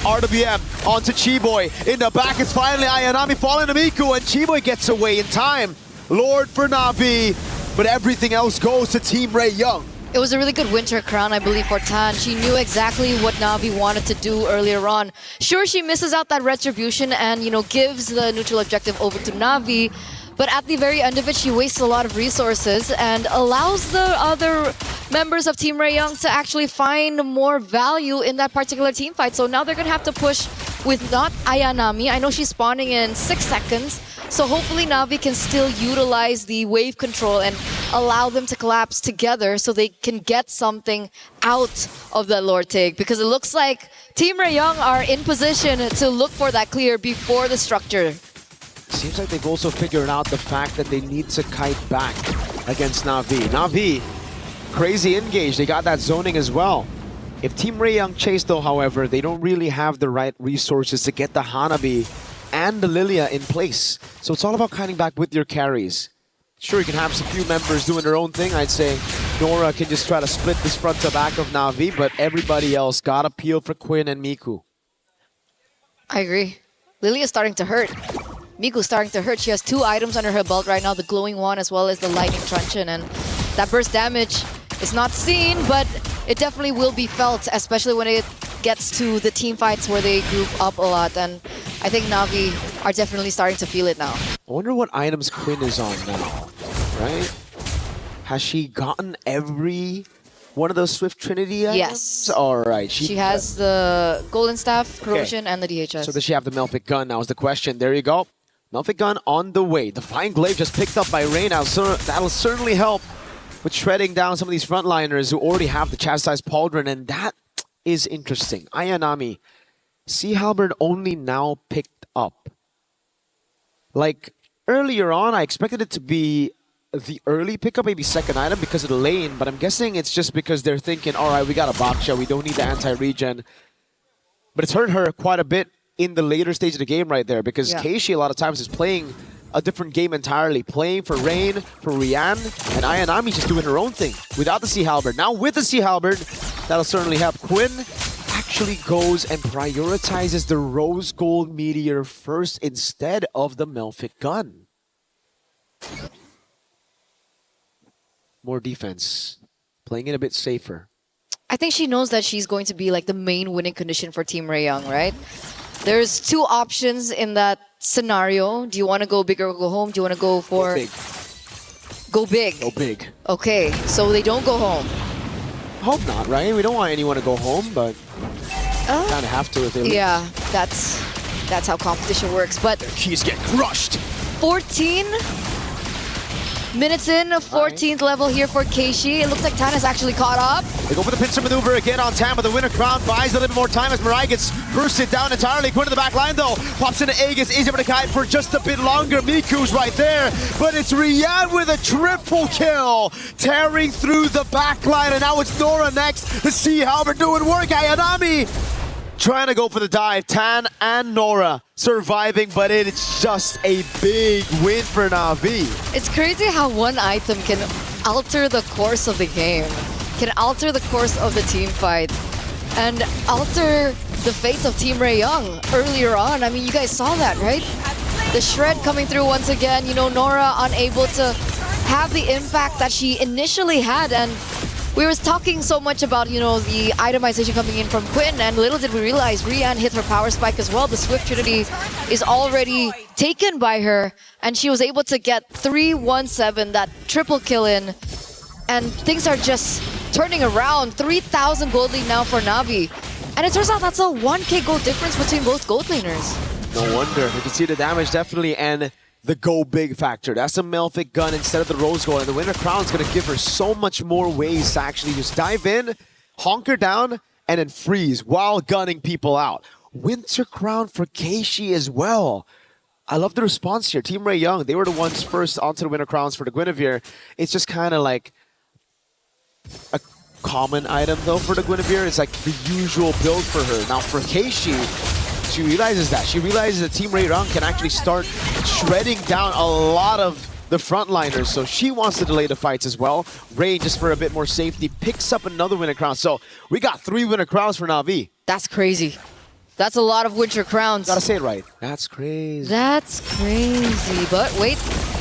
RWM onto Chiboy. In the back, it's finally Ayanami falling to Miku, and Chiboy gets away in time. Lord for Na'Vi, but everything else goes to Team Rayoung. It was a really good winter crown, I believe, for Tan. She knew exactly what Na'Vi wanted to do earlier on. Sure, she misses out that retribution and, gives the neutral objective over to Na'Vi. But at the very end of it, she wastes a lot of resources and allows the other members of Team Rayoung to actually find more value in that particular team fight. So now they're going to have to push with not Ayanami. I know she's spawning in 6 seconds. So hopefully Na'Vi can still utilize the wave control and allow them to collapse together so they can get something out of that Lord Tig. Because it looks like Team Rayoung are in position to look for that clear before the structure. Seems like they've also figured out the fact that they need to kite back against Na'Vi. Na'Vi, crazy engage. They got that zoning as well. If Team Rayoung chase though, however, they don't really have the right resources to get the Hanabi and the Lilia in place. So it's all about kiting back with your carries. Sure, you can have some few members doing their own thing. I'd say Nora can just try to split this front to back of Na'Vi, but everybody else got a peel for Quinn and Miku. I agree. Lilia's starting to hurt. Miku's starting to hurt. She has 2 items under her belt right now, the glowing wand as well as the lightning truncheon, and that burst damage is not seen, but it definitely will be felt, especially when it gets to the team fights where they group up a lot, and I think Na'Vi are definitely starting to feel it now. I wonder what items Quinn is on now, right? Has she gotten every one of those Swift Trinity items? Yes. All right. She has the Golden Staff, Corrosion, and the DHS. So does she have the Melfic Gun now is the question. There you go. Melfic Gun on the way. Defiant Glaive just picked up by Rain now, so that'll certainly help with shredding down some of these frontliners who already have the Chastised Pauldron, and that is interesting. Ayanami, Sea Halberd only now picked up. Like, earlier on, I expected it to be the early pickup, maybe second item because of the lane, but I'm guessing it's just because they're thinking, all right, we got a Baksha, we don't need the anti-regen. But it's hurt her quite a bit in the later stage of the game right there, because Keishi a lot of times is playing a different game entirely, playing for Rain, for Rian, and Ayanami just doing her own thing without the Sea Halberd. Now with the Sea Halberd, that'll certainly help. Quinn actually goes and prioritizes the Rose Gold Meteor first instead of the Melfic Gun. More defense, playing it a bit safer. I think she knows that she's going to be like the main winning condition for Team Rayoung, right? There's 2 options in that scenario. Do you want to go big or go home? Do you want to go for... Go big. Go big. Go big. Okay, so they don't go home. Hope not, right? We don't want anyone to go home, but kind of have to if they lose. Yeah, that's how competition works. But keys get crushed. 14 minutes in, 14th level here for Keishi. It looks like Tan has actually caught up. They go for the pincer maneuver again on Tam, but the winner crown buys a little bit more time as Mirai gets bursted down entirely. Going to the back line though, pops into Aegis, is able to kite for just a bit longer. Miku's right there, but it's Rian with a triple kill, tearing through the back line, and now it's Nora next. The Sea Halberd doing work. Ayanami trying to go for the dive. Tan and Nora surviving, but it's just a big win for Na'Vi. It's crazy how one item can alter the course of the game, can alter the course of the team fight, and alter the fate of Team Rayoung earlier on. I mean, you guys saw that, right? The shred coming through once again, Nora unable to have the impact that she initially had, and we were talking so much about, the itemization coming in from Quinn, and little did we realize Rian hit her power spike as well. The Swift Trinity is already taken by her, and she was able to get 317, that triple kill in, and things are just turning around. 3,000 gold lead now for Na'Vi, and it turns out that's a 1k gold difference between both gold laners. No wonder. You can see the damage definitely, and the go big factor. That's a Melfic Gun instead of the Rose Gold, and the winner crown is going to give her so much more ways to actually just dive in, honker down, and then freeze while gunning people out. Winter crown for Keishi as well. I love the response here. Team Rayoung, they were the ones first onto the winner crowns for the Guinevere. It's just kind of like a common item though for the Guinevere. It's like the usual build for her. Now for Keishi, she realizes that. She realizes that Team Rayoung can actually start shredding down a lot of the frontliners, so she wants to delay the fights as well. Rain, just for a bit more safety, picks up another winner crown. So we got 3 winner crowns for Na'Vi. That's crazy. That's a lot of winter crowns. Gotta say it right. That's crazy. That's crazy. But wait,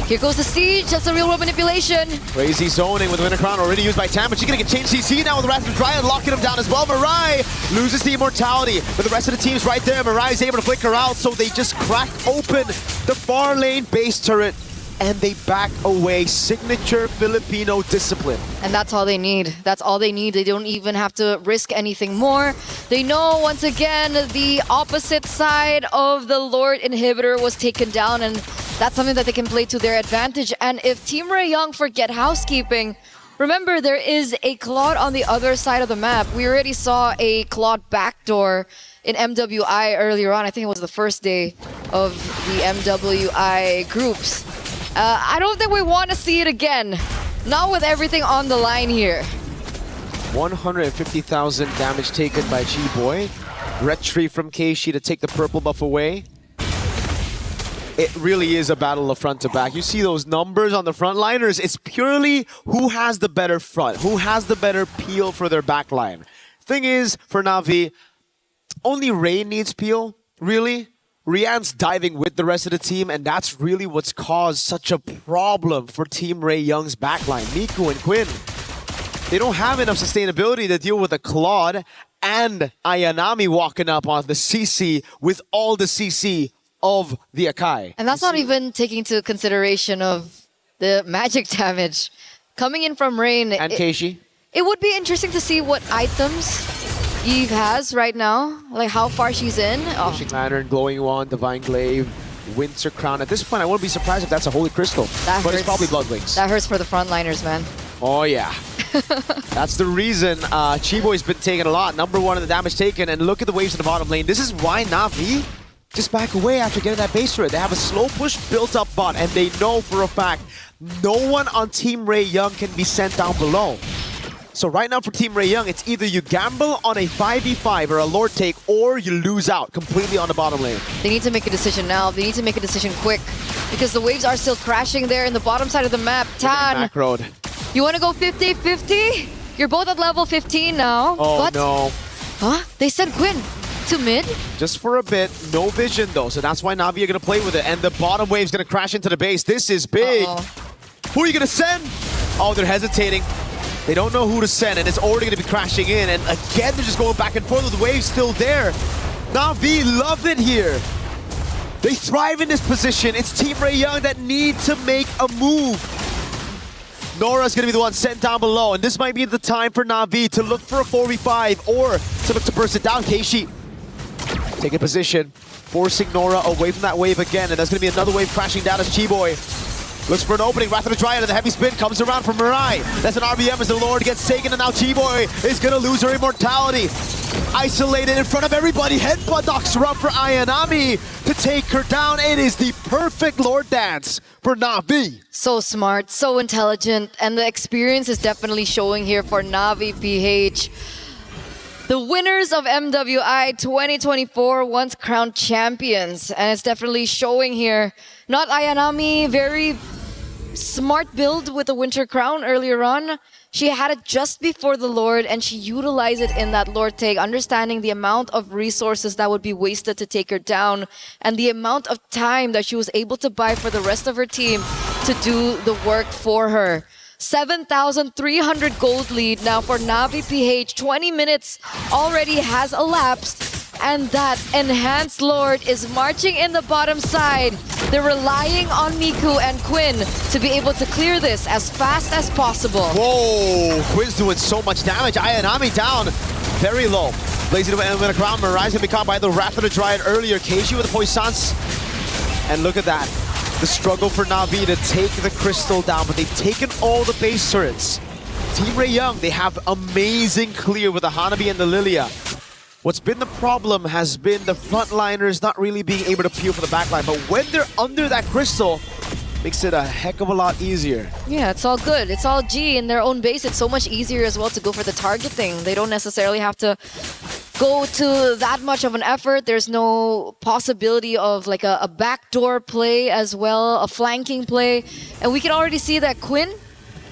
Here goes the siege. That's a real world manipulation. Crazy zoning with the Winter Crown already used by Tam, but she's gonna get changed CC now with the Wrath of Dryad locking him down as well. Mirai loses the immortality, but the rest of the team's right there. Mirai is able to flicker out, so they just crack open the far lane base turret and they back away. Signature Filipino discipline. And that's all they need. That's all they need. They don't even have to risk anything more. They know, once again, the opposite side of the Lord Inhibitor was taken down, and that's something that they can play to their advantage. And if Team Ray Young forget housekeeping, remember, there is a Claude on the other side of the map. We already saw a Claude backdoor in MWI earlier on. I think it was the first day of the MWI groups. I don't think we want to see it again. Not with everything on the line here. 150,000 damage taken by G-Boy. Retry from Keishi to take the purple buff away. It really is a battle of front to back. You see those numbers on the frontliners. It's purely who has the better front, who has the better peel for their backline. Thing is, for Na'Vi, only Ray needs peel, really. Rian's diving with the rest of the team, and that's really what's caused such a problem for Team Ray Young's backline. Miku and Quinn, they don't have enough sustainability to deal with a Claude and Ayanami walking up on the CC with all the CC of the Akai. And that's not even taking into consideration of the magic damage coming in from Rain. And Keishi. It would be interesting to see what items Eve has right now, like how far she's in. Fishing Lantern, Glowing Wand, Divine Glaive, Winter Crown. At this point, I wouldn't be surprised if that's a Holy Crystal. That but hurts. It's probably Blood Wings. That hurts for the frontliners, man. Oh, yeah. That's the reason Chiboy's been taking a lot. Number one in the damage taken. And look at the waves in the bottom lane. This is why Na'Vi just back away after getting that base turret. They have a slow push built up bot, and they know for a fact no one on Team Ray Young can be sent down below. So right now for Team Ray Young, it's either you gamble on a 5v5 or a Lord take, or you lose out completely on the bottom lane. They need to make a decision now. They need to make a decision quick, because the waves are still crashing there in the bottom side of the map. Tan, Macroed. You want to go 50-50? You're both at level 15 now. Oh, but, no. Huh? They sent Quinn to mid? Just for a bit. No vision, though. So that's why Na'Vi are going to play with it. And the bottom wave's going to crash into the base. This is big. Who are you going to send? Oh, they're hesitating. They don't know who to send, and it's already going to be crashing in. And again, they're just going back and forth with the waves still there. Na'Vi love it here. They thrive in this position. It's Team Ray Young that need to make a move. Nora's going to be the one sent down below, and this might be the time for Na'Vi to look for a 4v5 or to look to burst it down. Keishi taking position, forcing Nora away from that wave again, and that's going to be another wave crashing down as Chiboy looks for an opening. Wrath of the Dryad and the heavy spin comes around from Mirai. That's an RBM as the Lord gets taken, and now Chiboy is going to lose her immortality. Isolated in front of everybody. Headbutt knocks her up for Ayanami to take her down. It is the perfect Lord dance for Na'Vi. So smart, so intelligent, and the experience is definitely showing here for Na'Vi PH. The winners of MWI 2024 once crowned champions, and it's definitely showing here. Not Ayanami, very smart build with the Winter Crown earlier on. She had it just before the Lord, and she utilized it in that Lord take, understanding the amount of resources that would be wasted to take her down, and the amount of time that she was able to buy for the rest of her team to do the work for her. 7,300 gold lead now for Na'Vi PH. 20 minutes already has elapsed, and that enhanced Lord is marching in the bottom side. They're relying on Miku and Quinn to be able to clear this as fast as possible. Whoa, Quinn's doing so much damage. Ayanami down very low. Blazing to win a crown. Mirai's gonna be caught by the Wrath of the Dryad earlier. Keishi with the Poissance. And look at that. The struggle for Na'Vi to take the crystal down, but they've taken all the base turrets. Team Ray Young, they have amazing clear with the Hanabi and the Lilia. What's been the problem has been the frontliners not really being able to peel for the backline, but when they're under that crystal, makes it a heck of a lot easier. Yeah, it's all good. It's all G in their own base. It's so much easier as well to go for the targeting. They don't necessarily have to go to that much of an effort. There's no possibility of like a backdoor play as well, a flanking play. And we can already see that Quinn,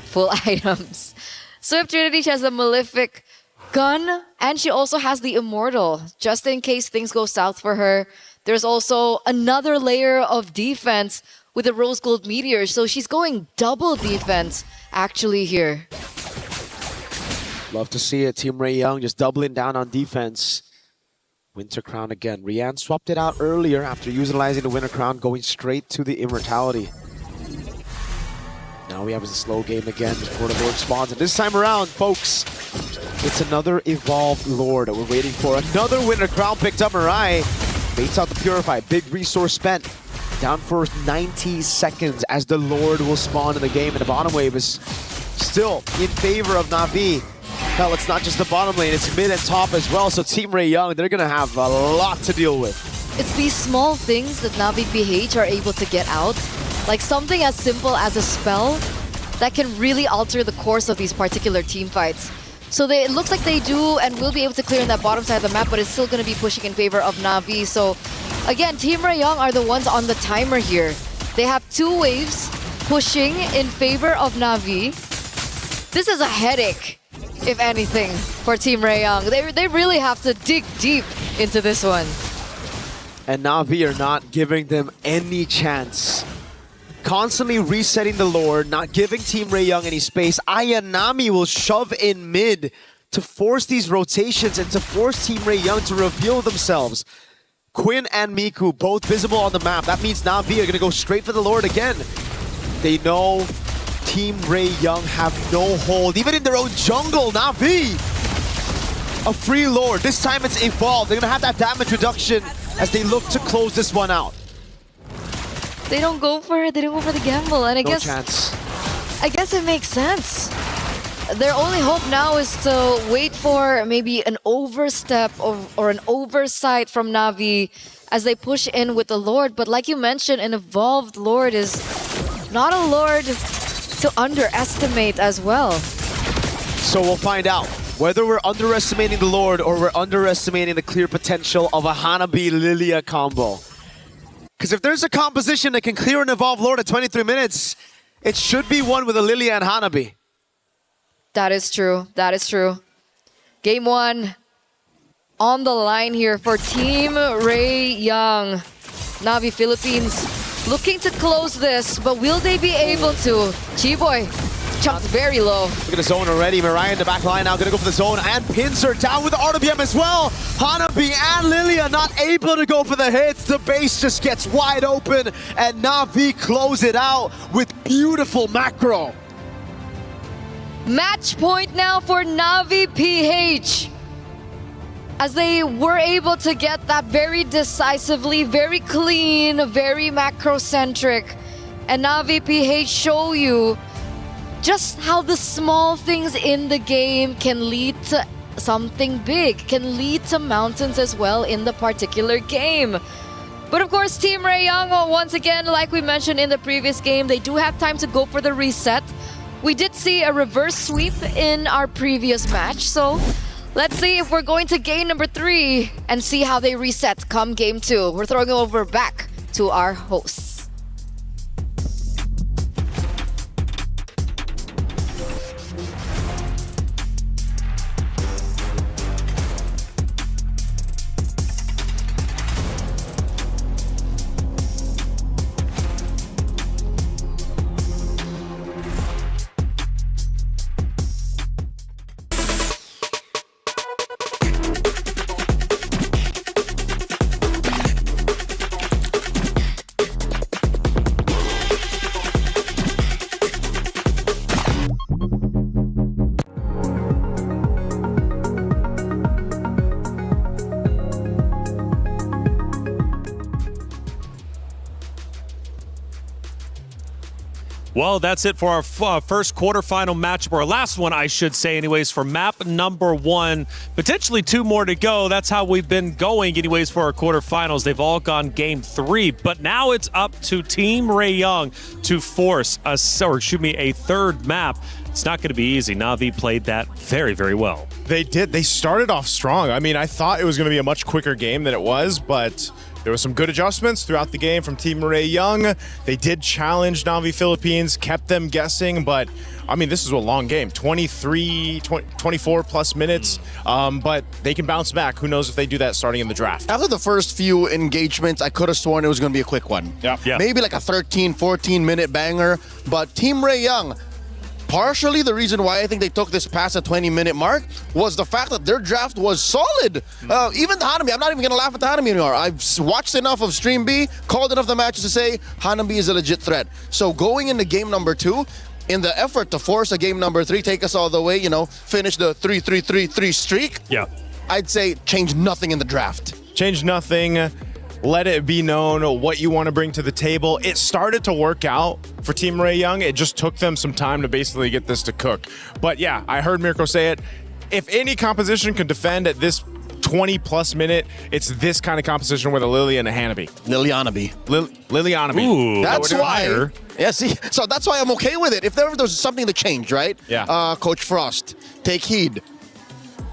full items. Swift Trinity, she has the Malefic gun, and she also has the Immortal, just in case things go south for her. There's also another layer of defense with the Rose Gold Meteor. So she's going double defense actually here. Love to see it. Team Ray Young just doubling down on defense. Winter Crown again. Rian swapped it out earlier after utilizing the Winter Crown, going straight to the Immortality. Now we have a slow game again before the Lord spawns. And this time around, folks, it's another Evolved Lord that we're waiting for. Another Winter Crown picked up. Mirai baits out the Purify. Big resource spent. Down for 90 seconds as the Lord will spawn in the game. And the bottom wave is still in favor of Na'Vi. Hell, it's not just the bottom lane, it's mid and top as well. So Team Ray Young, they're going to have a lot to deal with. It's these small things that Na'Vi PH are able to get out. Like something as simple as a spell that can really alter the course of these particular team fights. So it looks like they do and will be able to clear in that bottom side of the map, but it's still going to be pushing in favor of Na'Vi. So again, Team Ray Young are the ones on the timer here. They have 2 waves pushing in favor of Na'Vi. This is a headache, if anything, for Team Ray Young. They really have to dig deep into this one. And Na'Vi are not giving them any chance. Constantly resetting the Lord, not giving Team Ray Young any space. Ayanami will shove in mid to force these rotations and to force Team Ray Young to reveal themselves. Quinn and Miku both visible on the map. That means Na'Vi are going to go straight for the Lord again. They know Team Ray Young have no hold, even in their own jungle. Na'Vi, a free Lord. This time it's Evolved. They're going to have that damage reduction as they look to close this one out. They don't go for it. They don't go for the gamble. And No chance. I guess it makes sense. Their only hope now is to wait for maybe an overstep or an oversight from Na'Vi as they push in with the Lord. But like you mentioned, an Evolved Lord is not a Lord to underestimate as well. So we'll find out whether we're underestimating the Lord or we're underestimating the clear potential of a Hanabi-Lilia combo. Because if there's a composition that can clear an Evolved Lord at 23 minutes, it should be one with a Lilia and Hanabi. That is true. That is true. Game 1 on the line here for Team Ray Young. Na'Vi Philippines looking to close this, but will they be able to? Chiboy jumps very low. Look at the zone already. Mirai in the back line now going to go for the zone, and Pincer down with the RWM as well. Hanabi and Lilia not able to go for the hits. The base just gets wide open, and Na'Vi close it out with beautiful macro. Match point now for Na'Vi PH. As they were able to get that very decisively, very clean, very macro-centric. And Na'Vi PH show you just how the small things in the game can lead to something big, can lead to mountains as well in the particular game. But of course, Team Ray Young, once again, like we mentioned in the previous game, they do have time to go for the reset. We did see a reverse sweep in our previous match, so let's see if we're going to game number 3 and see how they reset come game 2. We're throwing it over back to our hosts. Well, that's it for our first quarterfinal matchup, or last one, I should say, anyways, for map number 1. Potentially 2 more to go. That's how we've been going, anyways, for our quarterfinals. They've all gone game 3, but now it's up to Team Ray Young to force a third map. It's not going to be easy. Na'Vi played that very, very well. They did. They started off strong. I mean, I thought it was going to be a much quicker game than it was, but there were some good adjustments throughout the game from Team Ray Young. They did challenge Na'Vi Philippines, kept them guessing, but I mean, this is a long game, 24 plus minutes, but they can bounce back. Who knows if they do that starting in the draft. After the first few engagements, I could have sworn it was going to be a quick one. Yeah. Maybe like a 13, 14-minute banger, but Team Ray Young, partially the reason why I think they took this past the 20-minute mark was the fact that their draft was solid. Even the Hanami, I'm not even going to laugh at the Hanami anymore. I've watched enough of Stream B, called enough of the matches to say Hanami is a legit threat. So going into game number 2, in the effort to force a game number 3, take us all the way, finish the 3-3-3-3 streak, I'd say change nothing in the draft. Change nothing. Let it be known what you want to bring to the table. It started to work out for Team Ray Young. It just took them some time to basically get this to cook. But yeah, I heard Mirko say it. If any composition can defend at this 20-plus minute, it's this kind of composition with a Lily and a Hanabi. Lilianabi. Lilianabi. Ooh, that's why. Yeah, see, so that's why I'm okay with it. If there was something to change, right? Yeah. Coach Frost, take heed.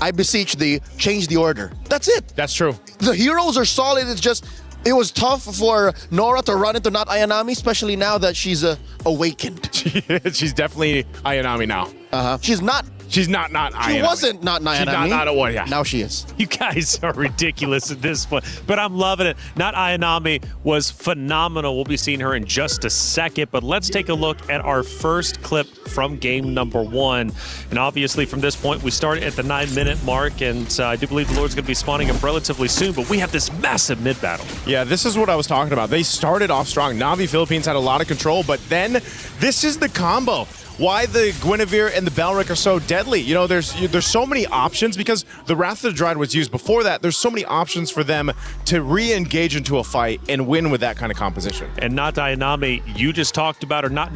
I beseech thee, change the order. That's it. That's true. The heroes are solid. It's just, it was tough for Nora to run into not Ayanami, especially now that she's awakened. She's definitely Ayanami now. She's not. She's not Ayanami. She wasn't not Ayanami. She's not a one, yeah. Now she is. You guys are ridiculous at this point, but I'm loving it. Not Ayanami was phenomenal. We'll be seeing her in just a second, but let's take a look at our first clip from game number 1. And obviously from this point, we start at the 9-minute mark, and I do believe the Lord's going to be spawning up relatively soon, but we have this massive mid battle. Yeah, this is what I was talking about. They started off strong. Na'Vi Philippines had a lot of control, but then this is the combo. Why the Guinevere and the Balric are so deadly. There's so many options because the Wrath of the Dread was used before that. There's so many options for them to re-engage into a fight and win with that kind of composition. And not Ayanami, you just talked about her. Not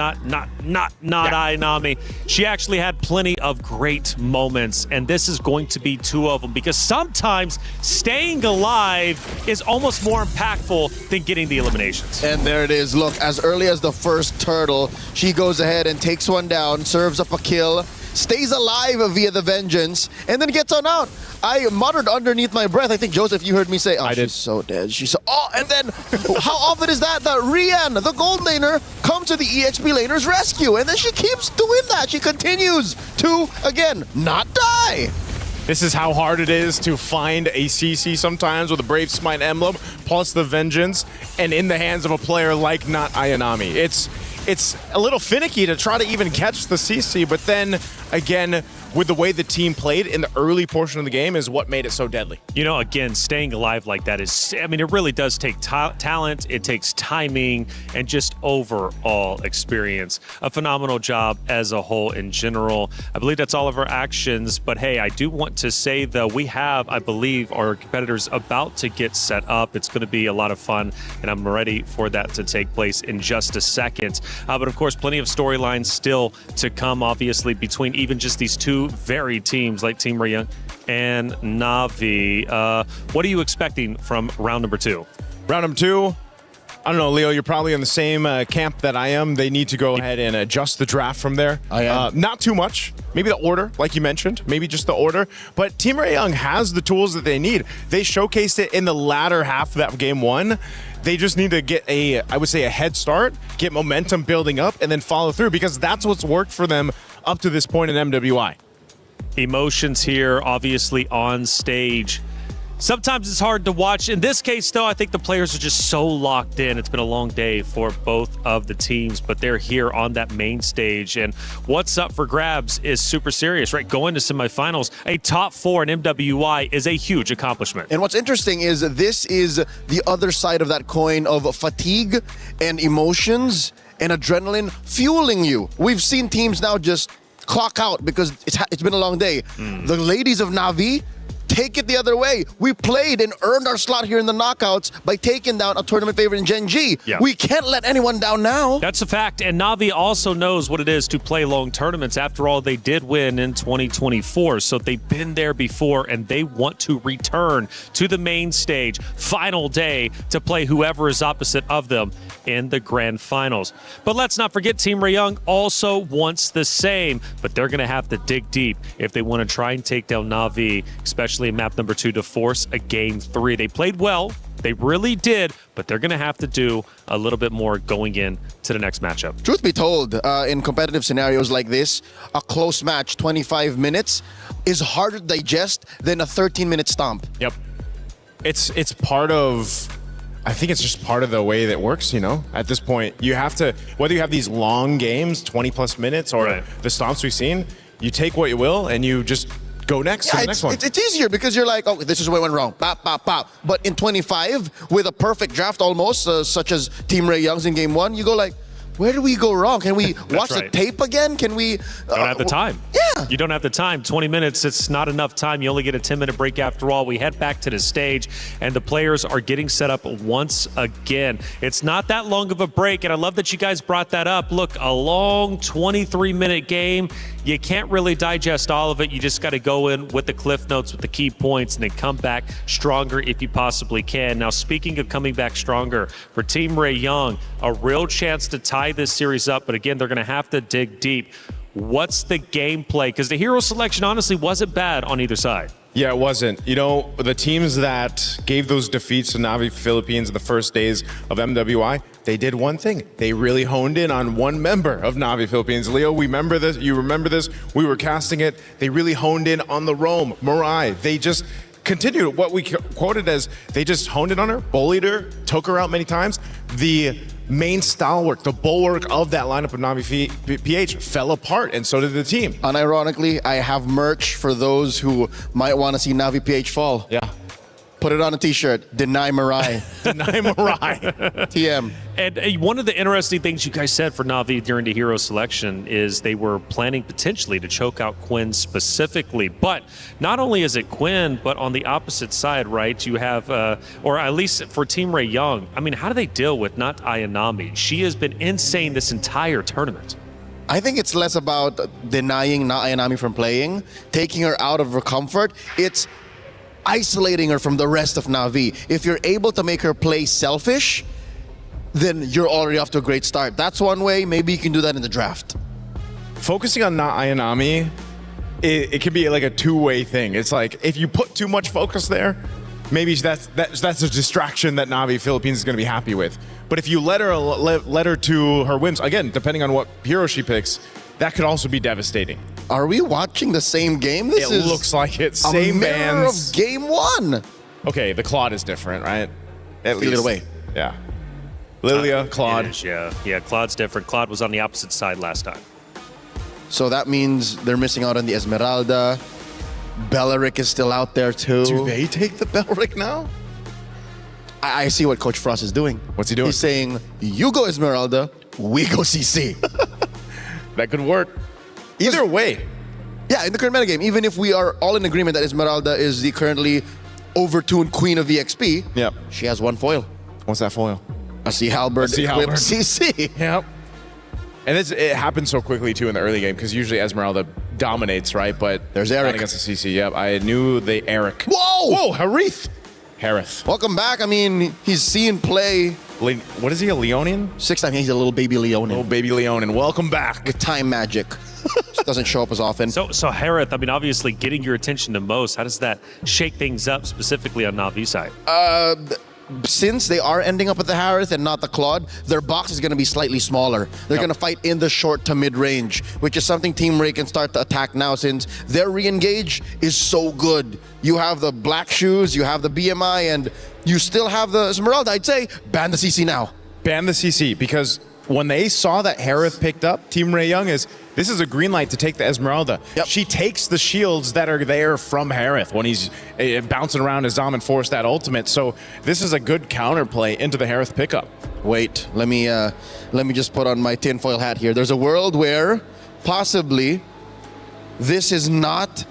Ayanami. She actually had plenty of great moments, and this is going to be 2 of them because sometimes staying alive is almost more impactful than getting the eliminations. And there it is. Look, as early as the first turtle, she goes ahead and takes one down, serves up a kill, stays alive via the vengeance, and then gets on out. I muttered underneath my breath. I think, Joseph, you heard me say, she's so dead. And then how often is that Rian, the gold laner, comes to the EXP laner's rescue, and then she keeps doing that. She continues to, again, not die. This is how hard it is to find a CC sometimes with a Brave Smite emblem, plus the vengeance, and in the hands of a player like not Ayanami. It's a little finicky to try to even catch the CC, but then again, with the way the team played in the early portion of the game is what made it so deadly. Again, staying alive like that is, it really does take talent, it takes timing, and just overall experience. A phenomenal job as a whole in general. I believe that's all of our actions, but hey, I do want to say though, we have, I believe, our competitors about to get set up. It's going to be a lot of fun, and I'm ready for that to take place in just a second. But of course, plenty of storylines still to come, obviously, between even just these 2 varied teams like Team Ray Young and Na'Vi. What are you expecting from round number 2? Round number 2, I don't know, Leo, you're probably in the same camp that I am. They need to go ahead and adjust the draft from there. I am. Not too much. Maybe the order, like you mentioned. Maybe just the order. But Team Ray Young has the tools that they need. They showcased it in the latter half of that game 1. They just need to get a head start, get momentum building up, and then follow through because that's what's worked for them up to this point in MWI. Emotions here, obviously on stage. Sometimes it's hard to watch. In this case, though, I think the players are just so locked in. It's been a long day for both of the teams, but they're here on that main stage. And what's up for grabs is super serious, right? Going to semifinals, a top 4 in MWI is a huge accomplishment. And what's interesting is this is the other side of that coin of fatigue and emotions and adrenaline fueling you. We've seen teams now just clock out because it's been a long day. The ladies of Na'Vi take it the other way. We played and earned our slot here in the knockouts by taking down a tournament favorite in Gen G. Yeah. We can't let anyone down now. That's a fact, and Na'Vi also knows what it is to play long tournaments. After all, they did win in 2024, so they've been there before, and they want to return to the main stage, final day, to play whoever is opposite of them in the grand finals. But let's not forget, Team Ray Young also wants the same, but they're going to have to dig deep if they want to try and take down Na'Vi, especially in map number 2 to force a game 3. They played well They really did, but they're going to have to do a little bit more going in to the next matchup. Truth be told, in competitive scenarios like this, a close match, 25 minutes, is harder to digest than a 13-minute stomp. Yep. It's part of, I think it's just part of the way that works, you know? At this point, you have to, whether you have these long games, 20-plus minutes, or the stomps we've seen, you take what you will and you just go next to the next one. It's easier because you're like, oh, this is where it went wrong. Pop, pop, pop. But in 25, with a perfect draft almost, such as Team Ray Young's in Game 1, you go like, where do we go wrong? Can we watch the tape again? Can we... Don't have the time. Yeah. You don't have the time. 20 minutes, it's not enough time. You only get a 10-minute break after all. We head back to the stage, and the players are getting set up once again. It's not that long of a break, and I love that you guys brought that up. Look, a long 23-minute game. You can't really digest all of it. You just got to go in with the cliff notes, with the key points, and then come back stronger if you possibly can. Now, speaking of coming back stronger, for Team Ray Young, a real chance to tie this series up, but again, they're going to have to dig deep. What's the gameplay? Because the hero selection honestly wasn't bad on either side. Yeah, it wasn't. You know, the teams that gave those defeats to Navi Philippines in the first days of MWI, they did one thing. They really honed in on one member of Navi Philippines. Leo, we remember this. You remember this. We were casting it. They really honed in on the roam, Mirai. They just continued what we quoted as they just honed in on her, bullied her, took her out many times. The main stalwart, the bulwark of that lineup of Navi PH fell apart, and so did the team. Unironically, I have merch for those who might want to see Navi PH fall. Yeah. Put it on a t-shirt. Deny Mirai. Deny Mirai. TM. And one of the interesting things you guys said for Navi during the hero selection is they were planning potentially to choke out Quinn specifically. But not only is it Quinn, but on the opposite side, right, you have, or at least for Team Ray Young, I mean, how do they deal with not Ayanami? She has been insane this entire tournament. I think it's less about denying Na Ayanami from playing, taking her out of her comfort. It's isolating her from the rest of Navi. If you're able to make her play selfish, then you're already off to a great start. That's one way. Maybe you can do that in the draft. Focusing on Na Ayanami, it can be like a two-way thing. It's like if you put too much focus there, maybe that's a distraction that Navi Philippines is going to be happy with. But if you let her to her whims, again, depending on what hero she picks, that could also be devastating. Are we watching the same game? This It looks like it. a Same mirror bands. of Game 1. Okay, the Claude is different, right? At Feel it away. Yeah. Lilia, Claude. It is, yeah, Claude's different. Claude was on the opposite side last time. So that means they're missing out on the Esmeralda. Belleric is still out there too. Do they take the Belleric now? I see what Coach Frost is doing. What's he doing? He's saying, you go Esmeralda, we go CC. That could work. Either way. Yeah, in the current metagame, even if we are all in agreement that Esmeralda is the currently overtuned queen of EXP, yep, she has one foil. What's that foil? A Sea Halberd equipped CC. Yep. And it happens so quickly too in the early game because usually Esmeralda dominates, right? But there's Eric not against the CC. Yep, I knew the Eric. Whoa! Harith. Harith. Welcome back. I mean, he's seen play. What is he, a Leonian? 6 times. He's a little baby Leonin. Little baby Leonin. Welcome back. With time magic. Just doesn't show up as often. So Harith, I mean, obviously getting your attention the most, how does that shake things up specifically on Navi's side? Since they are ending up at the Harith and not the Claude, their box is going to be slightly smaller. They're going to fight in the short to mid range, which is something Team Ray can start to attack now since their re-engage is so good. You have the black shoes, you have the BMI, and you still have the Esmeralda. I'd say ban the CC now. Ban the CC because when they saw that Harith picked up, Team Ray Young this is a green light to take the Esmeralda. Yep. She takes the shields that are there from Harith when he's bouncing around his Dom and force that ultimate. So this is a good counterplay into the Harith pickup. Wait, let me just put on my tinfoil hat here. There's a world where possibly this is not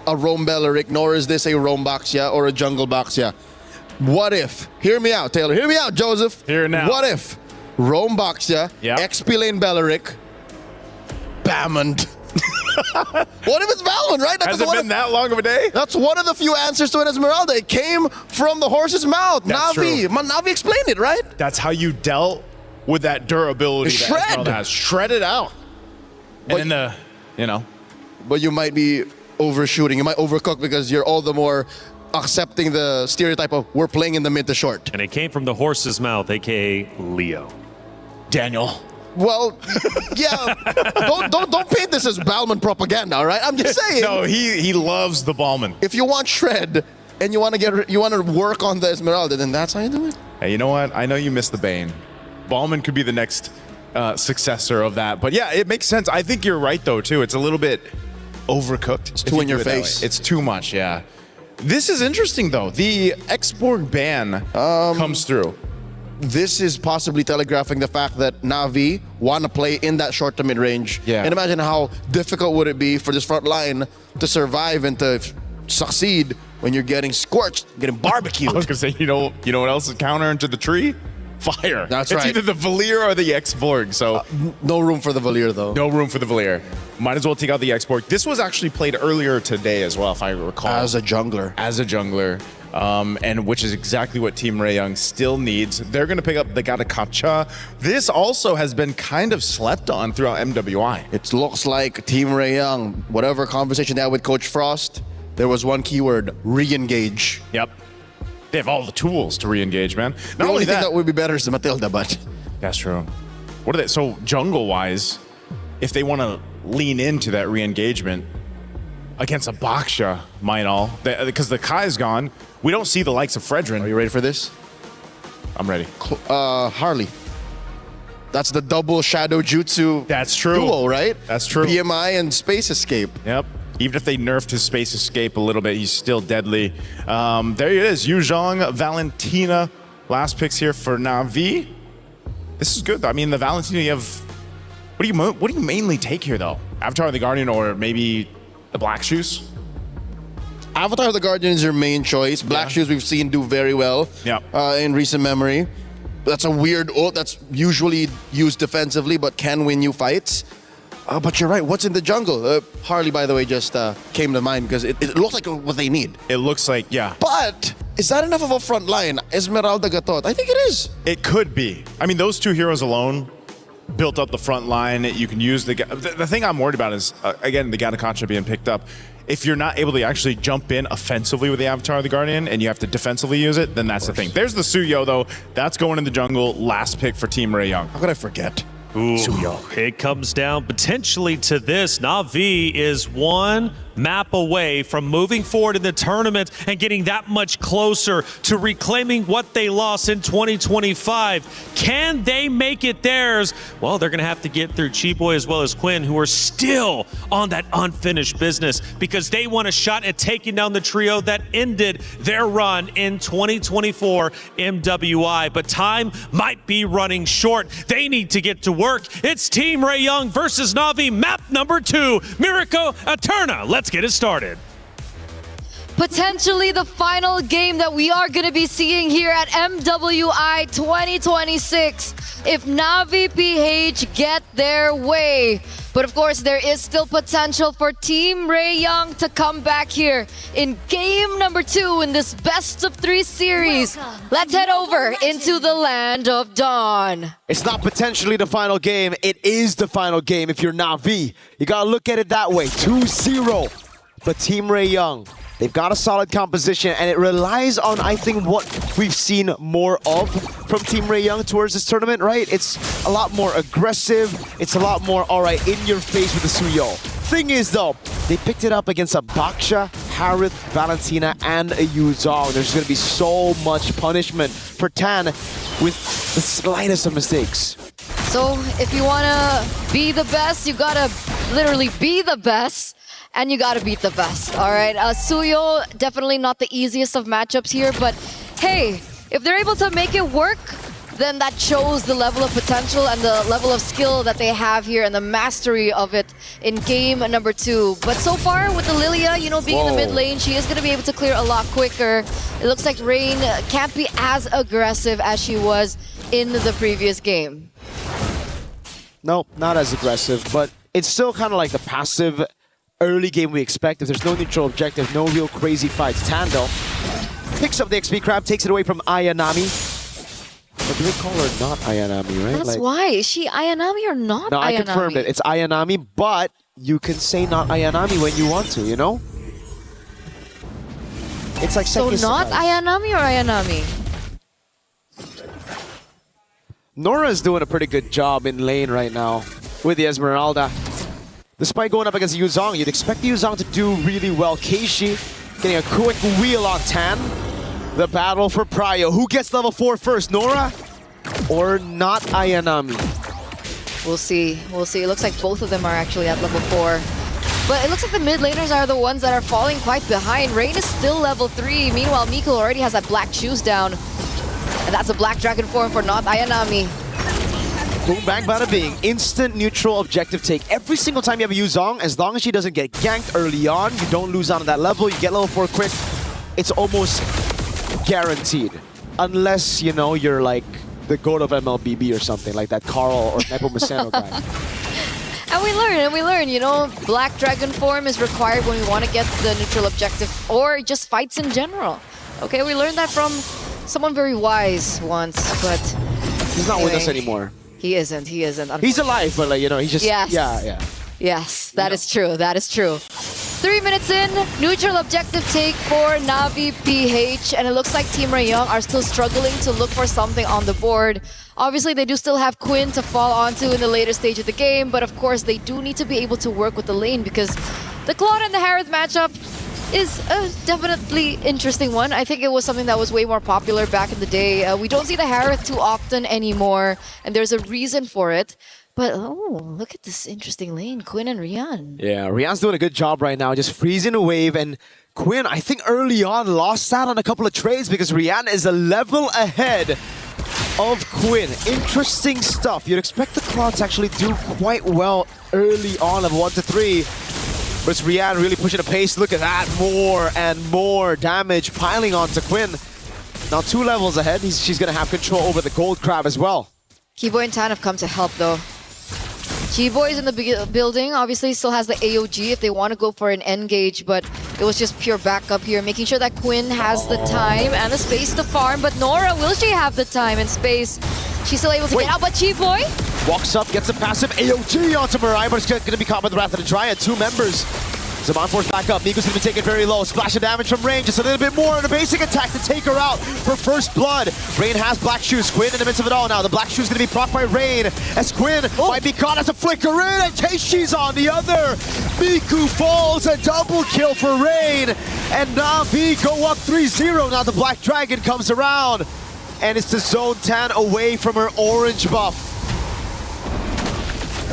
a Roam Belleric, nor is this a Roam Baxia or a Jungle Baxia. What if, hear me out, Taylor, hear me out, Joseph. Here now. What if Roam Baxia, XP Lane Belleric, Bammond. What if it's Valmond, right? Has it been that long of a day? That's one of the few answers to an Esmeralda. It came from the horse's mouth. That's Navi. true. Navi explained it, right? That's how you dealt with that durability that Esmeralda has. Shred it out. And then But you might be overshooting. You might overcook because you're all the more accepting the stereotype of we're playing in the mid to short. And it came from the horse's mouth, aka Leo. Daniel. Well, yeah. don't paint this as Balman propaganda, all right? I'm just saying. No, he loves the Balman. If you want shred and you want to work on the Esmeralda, then that's how you do it. Hey, you know what? I know you missed the Bane. Balman could be the next successor of that. But yeah, it makes sense. I think you're right, though, too. It's a little bit overcooked. It's too in your face. It's too much, yeah. This is interesting, though. The Expo ban comes through. This is possibly telegraphing the fact that Na'Vi want to play in that short to mid-range. Yeah. And imagine how difficult would it be for this front line to survive and to succeed when you're getting scorched, getting barbecued. I was going to say, you know what else is counter into the tree? Fire. That's it's right. either the Valier or the X-Borg, so... no room for the Valier, though. No room for the Valier. Might as well take out the X-Borg. This was actually played earlier today as well, if I recall. As a jungler. As a jungler. And which is exactly what Team Ray Young still needs. They're going to pick up the Gatakacha. This also has been kind of slept on throughout MWI. It looks like Team Ray Young, whatever conversation they had with Coach Frost, there was one keyword, re-engage. Yep. They have all the tools to re-engage, man. The only thing that would be better is the Matilda, but... That's true. What are they? So jungle-wise, if they want to lean into that re-engagement against a Baksha, because the Kai's gone, we don't see the likes of Fredrin. Are you ready for this? I'm ready. Harley. That's the double shadow jutsu. That's true. Duo, right? That's true. BMI and Space Escape. Yep. Even if they nerfed his Space Escape a little bit, he's still deadly. There he is, Yu Zhang, Valentina. Last picks here for Na'Vi. This is good. I mean, the Valentina, you have... What do you mainly take here, though? Avatar of the Guardian or maybe the Black Shoes? Avatar of the Guardian is your main choice. Black Shoes we've seen do very well in recent memory. That's a weird ult that's usually used defensively but can win you fights. But you're right, what's in the jungle? Harley, by the way, just came to mind because it looks like what they need. It looks like, yeah. But is that enough of a front line? Esmeralda Gatot, I think it is. It could be. I mean, those two heroes alone built up the front line. You can use the thing I'm worried about is, again, the Gatakacha being picked up. If you're not able to actually jump in offensively with the Avatar of the Guardian and you have to defensively use it, then that's the thing. There's the Suyo, though. That's going in the jungle. Last pick for Team Ray Young. How could I forget? Ooh, it comes down potentially to this. Na'Vi is one map away from moving forward in the tournament and getting that much closer to reclaiming what they lost in 2025. Can they make it theirs? Well, they're going to have to get through Chiboy as well as Quinn, who are still on that unfinished business because they want a shot at taking down the trio that ended their run in 2024 MWI. But time might be running short. They need to get to work. It's Team Ray Young versus Na'Vi, map number 2, Miracle Eterna. Let's get it started. Potentially the final game that we are going to be seeing here at MWI 2026 if Na'Vi PH get their way. But of course, there is still potential for Team Ray Young to come back here in game number 2 in this best of 3 series. Let's head over into the land of Dawn. It's not potentially the final game. It is the final game if you're Na'Vi. You gotta look at it that way. 2-0. But Team Ray Young, they've got a solid composition, and it relies on, I think, what we've seen more of from Team Ray Young towards this tournament, right? It's a lot more aggressive. It's a lot more, all right, in your face with the Suyo. Thing is, though, they picked it up against a Baksha, Harith, Valentina, and a Yu Zhang. There's going to be so much punishment for Tan with the slightest of mistakes. So if you want to be the best, you got to literally be the best. And you gotta beat the best, all right? Suyo, definitely not the easiest of matchups here, but hey, if they're able to make it work, then that shows the level of potential and the level of skill that they have here and the mastery of it in game number 2. But so far, with the Lilia, you know, being in the mid lane, she is gonna be able to clear a lot quicker. It looks like Rain can't be as aggressive as she was in the previous game. No, not as aggressive, but it's still kind of like the passive early game we expect. If there's no neutral objective, no real crazy fights. Tando picks up the XP crab, takes it away from Ayanami. Or do they call her not Ayanami, right? That's why. Is she Ayanami or not no, Ayanami? I confirmed it. It's Ayanami, but you can say not Ayanami when you want to, you know? It's like So second not surprise. Ayanami or Ayanami? Nora's doing a pretty good job in lane right now with the Esmeralda. Despite going up against Yuzong, you'd expect the Yuzong to do really well. Keishi getting a quick wheel on Tan. The battle for Prio. Who gets level 4 first, Nora or not Ayanami? We'll see. We'll see. It looks like both of them are actually at level 4. But it looks like the mid laners are the ones that are falling quite behind. Rain is still level 3. Meanwhile, Miko already has that black shoes down. And that's a black dragon form for not Ayanami. Boom, bang, bada bing. Instant neutral objective take. Every single time you have a Yuzong, as long as she doesn't get ganked early on, you don't lose on that level, you get level 4 quick, it's almost guaranteed. Unless, you know, you're like the goat of MLBB or something, like that Carl or Nepomuceno guy. And we learn, you know, black dragon form is required when we want to get the neutral objective or just fights in general. Okay, we learned that from someone very wise once, but... He's not with us anymore. He isn't. He's alive, but like, you know, he's just... Yes. Yeah. Yes, that is true. That is true. 3 minutes in, neutral objective take for Na'Vi PH, and it looks like Team Rayong are still struggling to look for something on the board. Obviously, they do still have Quinn to fall onto in the later stage of the game, but of course, they do need to be able to work with the lane because the Claude and the Harith matchup is a definitely interesting one. I think it was something that was way more popular back in the day. We don't see the Harith too often anymore, and there's a reason for it. But, oh, look at this interesting lane, Quinn and Rian. Yeah, Rian's doing a good job right now, just freezing a wave. And Quinn, I think early on, lost out on a couple of trades because Rian is a level ahead of Quinn. Interesting stuff. You'd expect the Cloud to actually do quite well early on, level 1 to 3. But it's Rian really pushing the pace. Look at that, more and more damage piling onto Quinn. Now 2 levels ahead, she's going to have control over the gold crab as well. Keyboy and Tan have come to help though. G-Boy is in the building, obviously still has the AOG if they want to go for an engage, but it was just pure backup here, making sure that Quinn has the time and the space to farm. But Nora, will she have the time and space? She's still able to get out, but G-Boy walks up, gets a passive AOG onto Mirai, but it's going to be caught by the Wrath of the Dryad. 2 members. Zaman force back up. Miko's going to be taken very low. Splash of damage from Rain. Just a little bit more on a basic attack to take her out for first blood. Rain has Black Shoes. Quinn in the midst of it all now. The Black Shoes going to be procced by Rain as Quinn might be caught as a flicker in, and Keishi's on the other. Miku falls. A double kill for Rain. And Na'Vi go up 3-0. Now the Black Dragon comes around. And it's the Zone Tan away from her orange buff.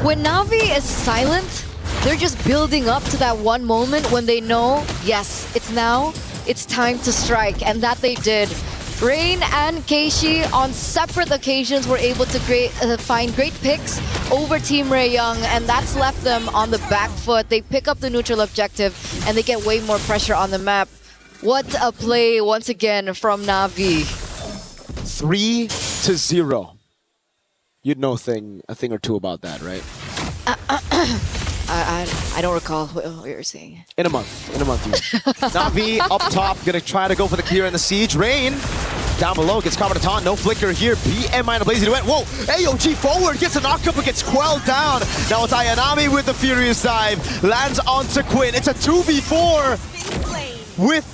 When Na'Vi is silent, they're just building up to that one moment when they know, yes, it's now, it's time to strike, and that they did. Rain and Keishi on separate occasions were able to find great picks over Team Rayong, and that's left them on the back foot. They pick up the neutral objective, and they get way more pressure on the map. What a play once again from Na'Vi. 3-0. You'd know a thing or two about that, right? I don't recall what you were saying. In a month. Na'Vi up top, gonna try to go for the clear and the siege. Rain down below, gets caught by the taunt. No flicker here. BM minor blazing went. Whoa! AOG forward, gets a knockup, but gets quelled down. Now it's Ayanami with the furious dive. Lands onto Quinn. It's a 2v4 with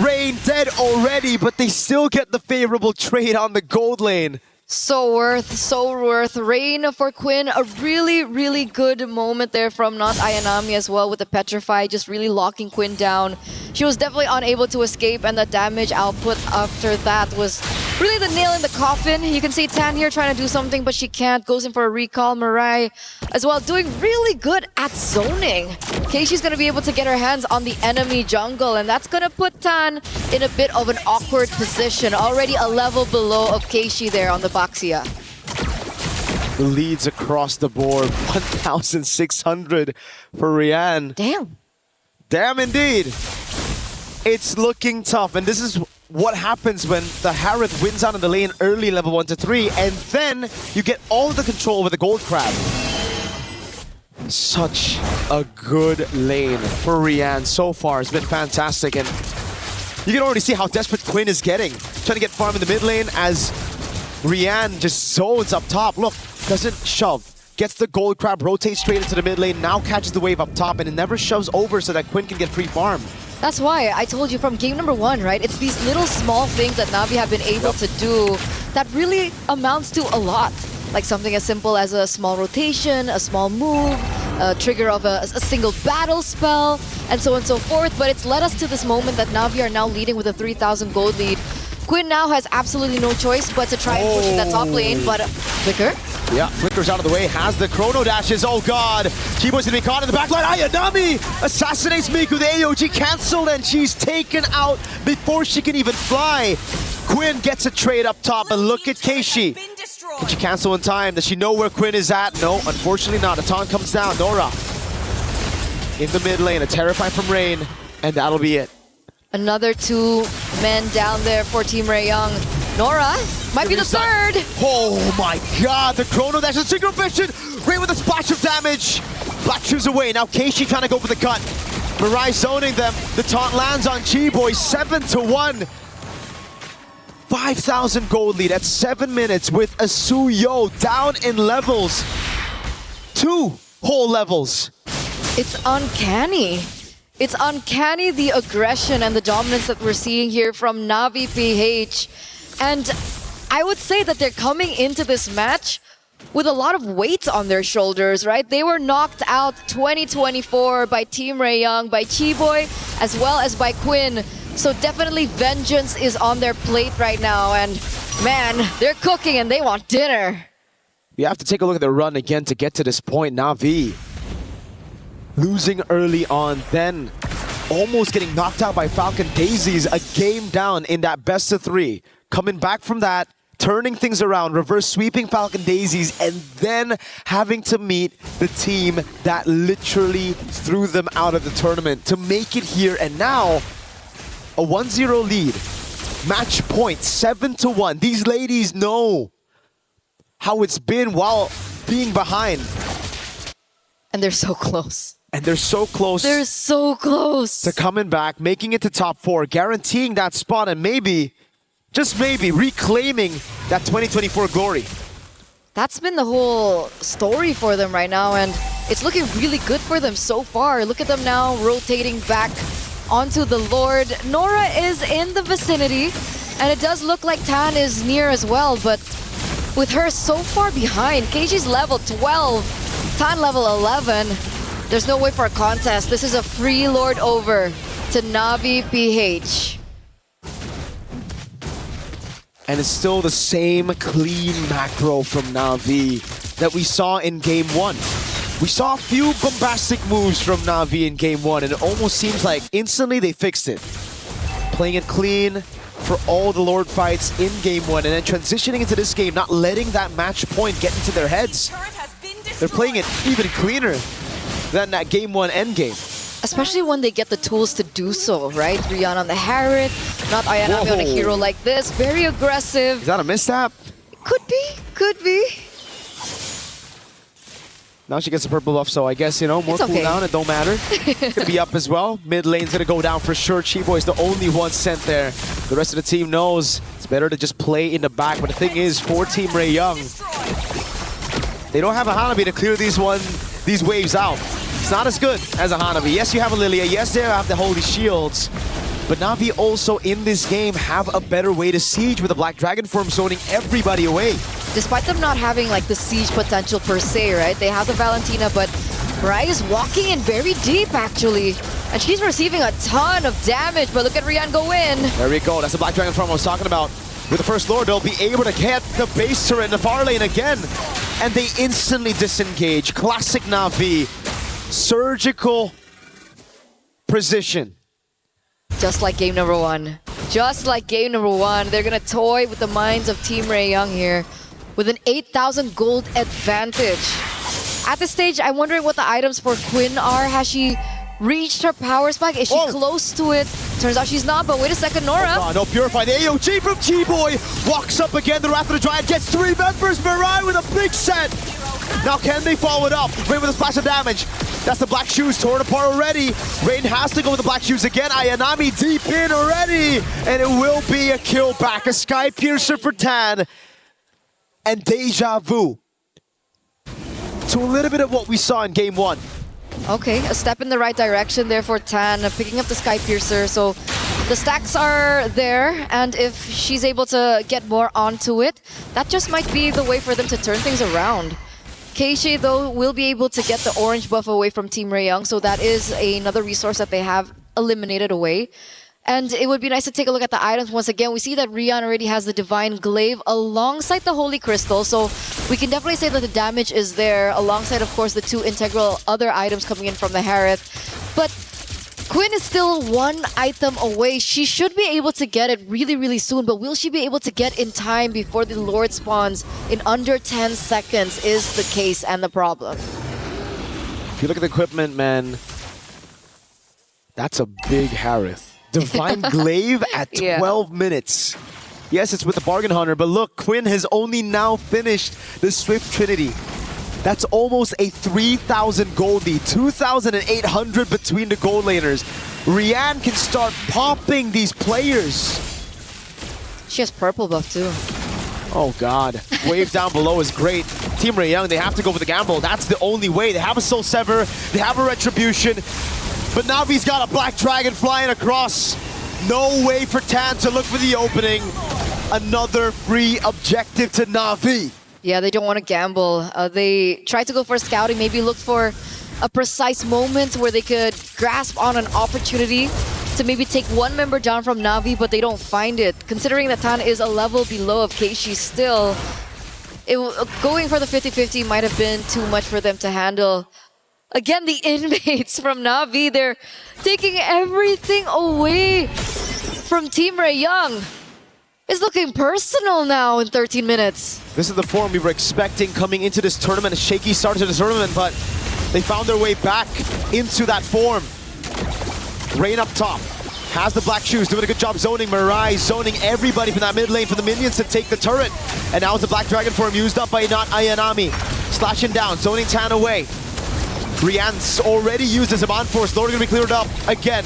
Rain dead already, but they still get the favorable trade on the gold lane. So worth. Rain for Quinn, a really, really good moment there from not Ayanami as well with the Petrify, just really locking Quinn down. She was definitely unable to escape, and the damage output after that was really the nail in the coffin. You can see Tan here trying to do something, but she can't. Goes in for a recall. Mirai as well, doing really good at zoning. Keishi's going to be able to get her hands on the enemy jungle, and that's going to put Tan in a bit of an awkward position. Already a level below of Keishi there on the Baxia. The leads across the board, 1,600 for Rian. Damn indeed. It's looking tough, and this is what happens when the Harith wins out in the lane early, level 1 to 3, and then you get all the control over the gold crab. Such a good lane for Rian so far. It's been fantastic, and you can already see how desperate Quinn is getting. Trying to get farm in the mid lane as Rian just zones up top. Look, doesn't shove. Gets the gold crab, rotates straight into the mid lane, now catches the wave up top, and it never shoves over so that Quinn can get free farm. That's why I told you from game number 1, right? It's these little small things that Na'Vi have been able to do that really amounts to a lot. Like something as simple as a small rotation, a small move, a trigger of a single battle spell, and so on and so forth. But it's led us to this moment that Na'Vi are now leading with a 3,000 gold lead. Quinn now has absolutely no choice but to try and push in that top lane, but Flicker? Yeah, Flicker's out of the way, has the chrono dashes. Oh god, Chibo's gonna be caught in the backline. Ayanami assassinates Miku, the AOG cancelled, and she's taken out before she can even fly. Quinn gets a trade up top, and look at Keishi. Can she cancel in time? Does she know where Quinn is at? No, unfortunately not. A taunt comes down. Nora in the mid lane, a terrify from Rain, and that'll be it. Another 2 men down there for Team Raeyang. Nora might be the third. Oh my god, the chrono dash is synchro vision. Rain with a splash of damage. Black shoes away. Now Keishi trying to go for the cut. Mirai zoning them. The taunt lands on Chiboy. 7-1. 5,000 gold lead at 7 minutes with a Suyo down in levels. 2 whole levels. It's uncanny. It's uncanny, the aggression and the dominance that we're seeing here from Na'Vi PH. And I would say that they're coming into this match with a lot of weight on their shoulders, right? They were knocked out 2024 by Team Raeyang, by Chiboy, as well as by Quinn. So definitely vengeance is on their plate right now. And man, they're cooking and they want dinner. You have to take a look at the run again to get to this point. Na'Vi losing early on, then almost getting knocked out by Falcon Daisies, a game down in that best of 3. Coming back from that, turning things around, reverse sweeping Falcon Daisies, and then having to meet the team that literally threw them out of the tournament to make it here. And now, a 1-0 lead. Match point, 7-1. These ladies know how it's been while being behind. And they're so close. And they're so close. They're so close to coming back, making it to top 4, guaranteeing that spot, and maybe, just maybe, reclaiming that 2024 glory. That's been the whole story for them right now, and it's looking really good for them so far. Look at them now rotating back onto the Lord. Nora is in the vicinity, and it does look like Tan is near as well, but with her so far behind, Keishi's level 12, Tan level 11, there's no way for a contest. This is a free Lord over to Na'Vi PH. And it's still the same clean macro from Na'Vi that we saw in Game 1. We saw a few bombastic moves from Na'Vi in Game 1, and it almost seems like instantly they fixed it. Playing it clean for all the Lord fights in Game 1, and then transitioning into this game, not letting that match point get into their heads. They're playing it even cleaner than that Game 1 endgame. Especially when they get the tools to do so, right? Rihanna on the Harriet, not Ayanami on a hero like this. Very aggressive. Is that a misstep? Could be, could be. Now she gets a purple buff, so I guess, you know, more cooldown, it don't matter. Gonna be up as well. Mid lane's gonna go down for sure. Chiboy's the only one sent there. The rest of the team knows it's better to just play in the back. But the thing is, for Team Raeyang, they don't have a Hanabi to clear these waves out. It's not as good as a Hanabi. Yes, you have a Lilia. Yes, they have the Holy Shields. But Na'Vi also in this game have a better way to siege with the Black Dragon form zoning everybody away. Despite them not having like the siege potential per se, right? They have the Valentina, but Mirai is walking in very deep actually. And she's receiving a ton of damage, but look at Rian go in. There we go. That's the Black Dragon form I was talking about. With the First Lord, they'll be able to get the base turret in the far lane again. And they instantly disengage. Classic Na'Vi. Surgical precision. Just like game number 1. Just like game number 1. They're gonna toy with the minds of Team Raeyang here with an 8,000 gold advantage. At this stage, I'm wondering what the items for Quinn are. Has she reached her power spike? Is she close to it? Turns out she's not, but wait a second, Nora. Oh, no, Purify. The AOG from Chiboy walks up again. The Wrath of the Giant gets 3 members. Mirai with a big set. Now can they follow it up? Rain with a splash of damage. That's the Black Shoes torn apart already. Rain has to go with the Black Shoes again. Ayanami deep in already. And it will be a kill back. A Sky Piercer for Tan. And deja vu to a little bit of what we saw in Game 1. Okay, a step in the right direction there for Tan, picking up the Sky Piercer. So the stacks are there, and if she's able to get more onto it, that just might be the way for them to turn things around. Keishi, though, will be able to get the orange buff away from Team Rayoung, so that is another resource that they have eliminated away. And it would be nice to take a look at the items once again. We see that Rian already has the Divine Glaive alongside the Holy Crystal, so we can definitely say that the damage is there, alongside, of course, the 2 integral other items coming in from the Harith. But Quinn is still 1 item away. She should be able to get it really, really soon, but will she be able to get in time before the Lord spawns in under 10 seconds is the case and the problem. If you look at the equipment, man, that's a big Harith. Divine Glaive at 12 minutes. Yes, it's with the Bargain Hunter, but look, Quinn has only now finished the Swift Trinity. That's almost a 3,000 gold lead, 2,800 between the gold laners. Rian can start popping these players. She has purple buff too. Oh god, wave down below is great. Team Rayoung, they have to go for the gamble. That's the only way. They have a Soul Sever, they have a Retribution, but Navi's got a Black Dragon flying across. No way for Tan to look for the opening. Another free objective to Na'Vi. Yeah, they don't want to gamble. They try to go for scouting, maybe look for a precise moment where they could grasp on an opportunity to maybe take 1 member down from Na'Vi, but they don't find it. Considering that Tan is a level below of Keishi still, going for the 50-50 might have been too much for them to handle. Again, the inmates from Na'Vi, they're taking everything away from Team Rayoung. It's looking personal now in 13 minutes. This is the form we were expecting coming into this tournament. A shaky start to the tournament, but they found their way back into that form. Rain up top. Has the black shoes, doing a good job zoning. Mirai zoning everybody from that mid lane for the minions to take the turret. And now it's the Black Dragon form used up by not Ayanami. Slashing down, zoning Tan away. Rian's already used his Aman Force. Lord gonna be cleared up again.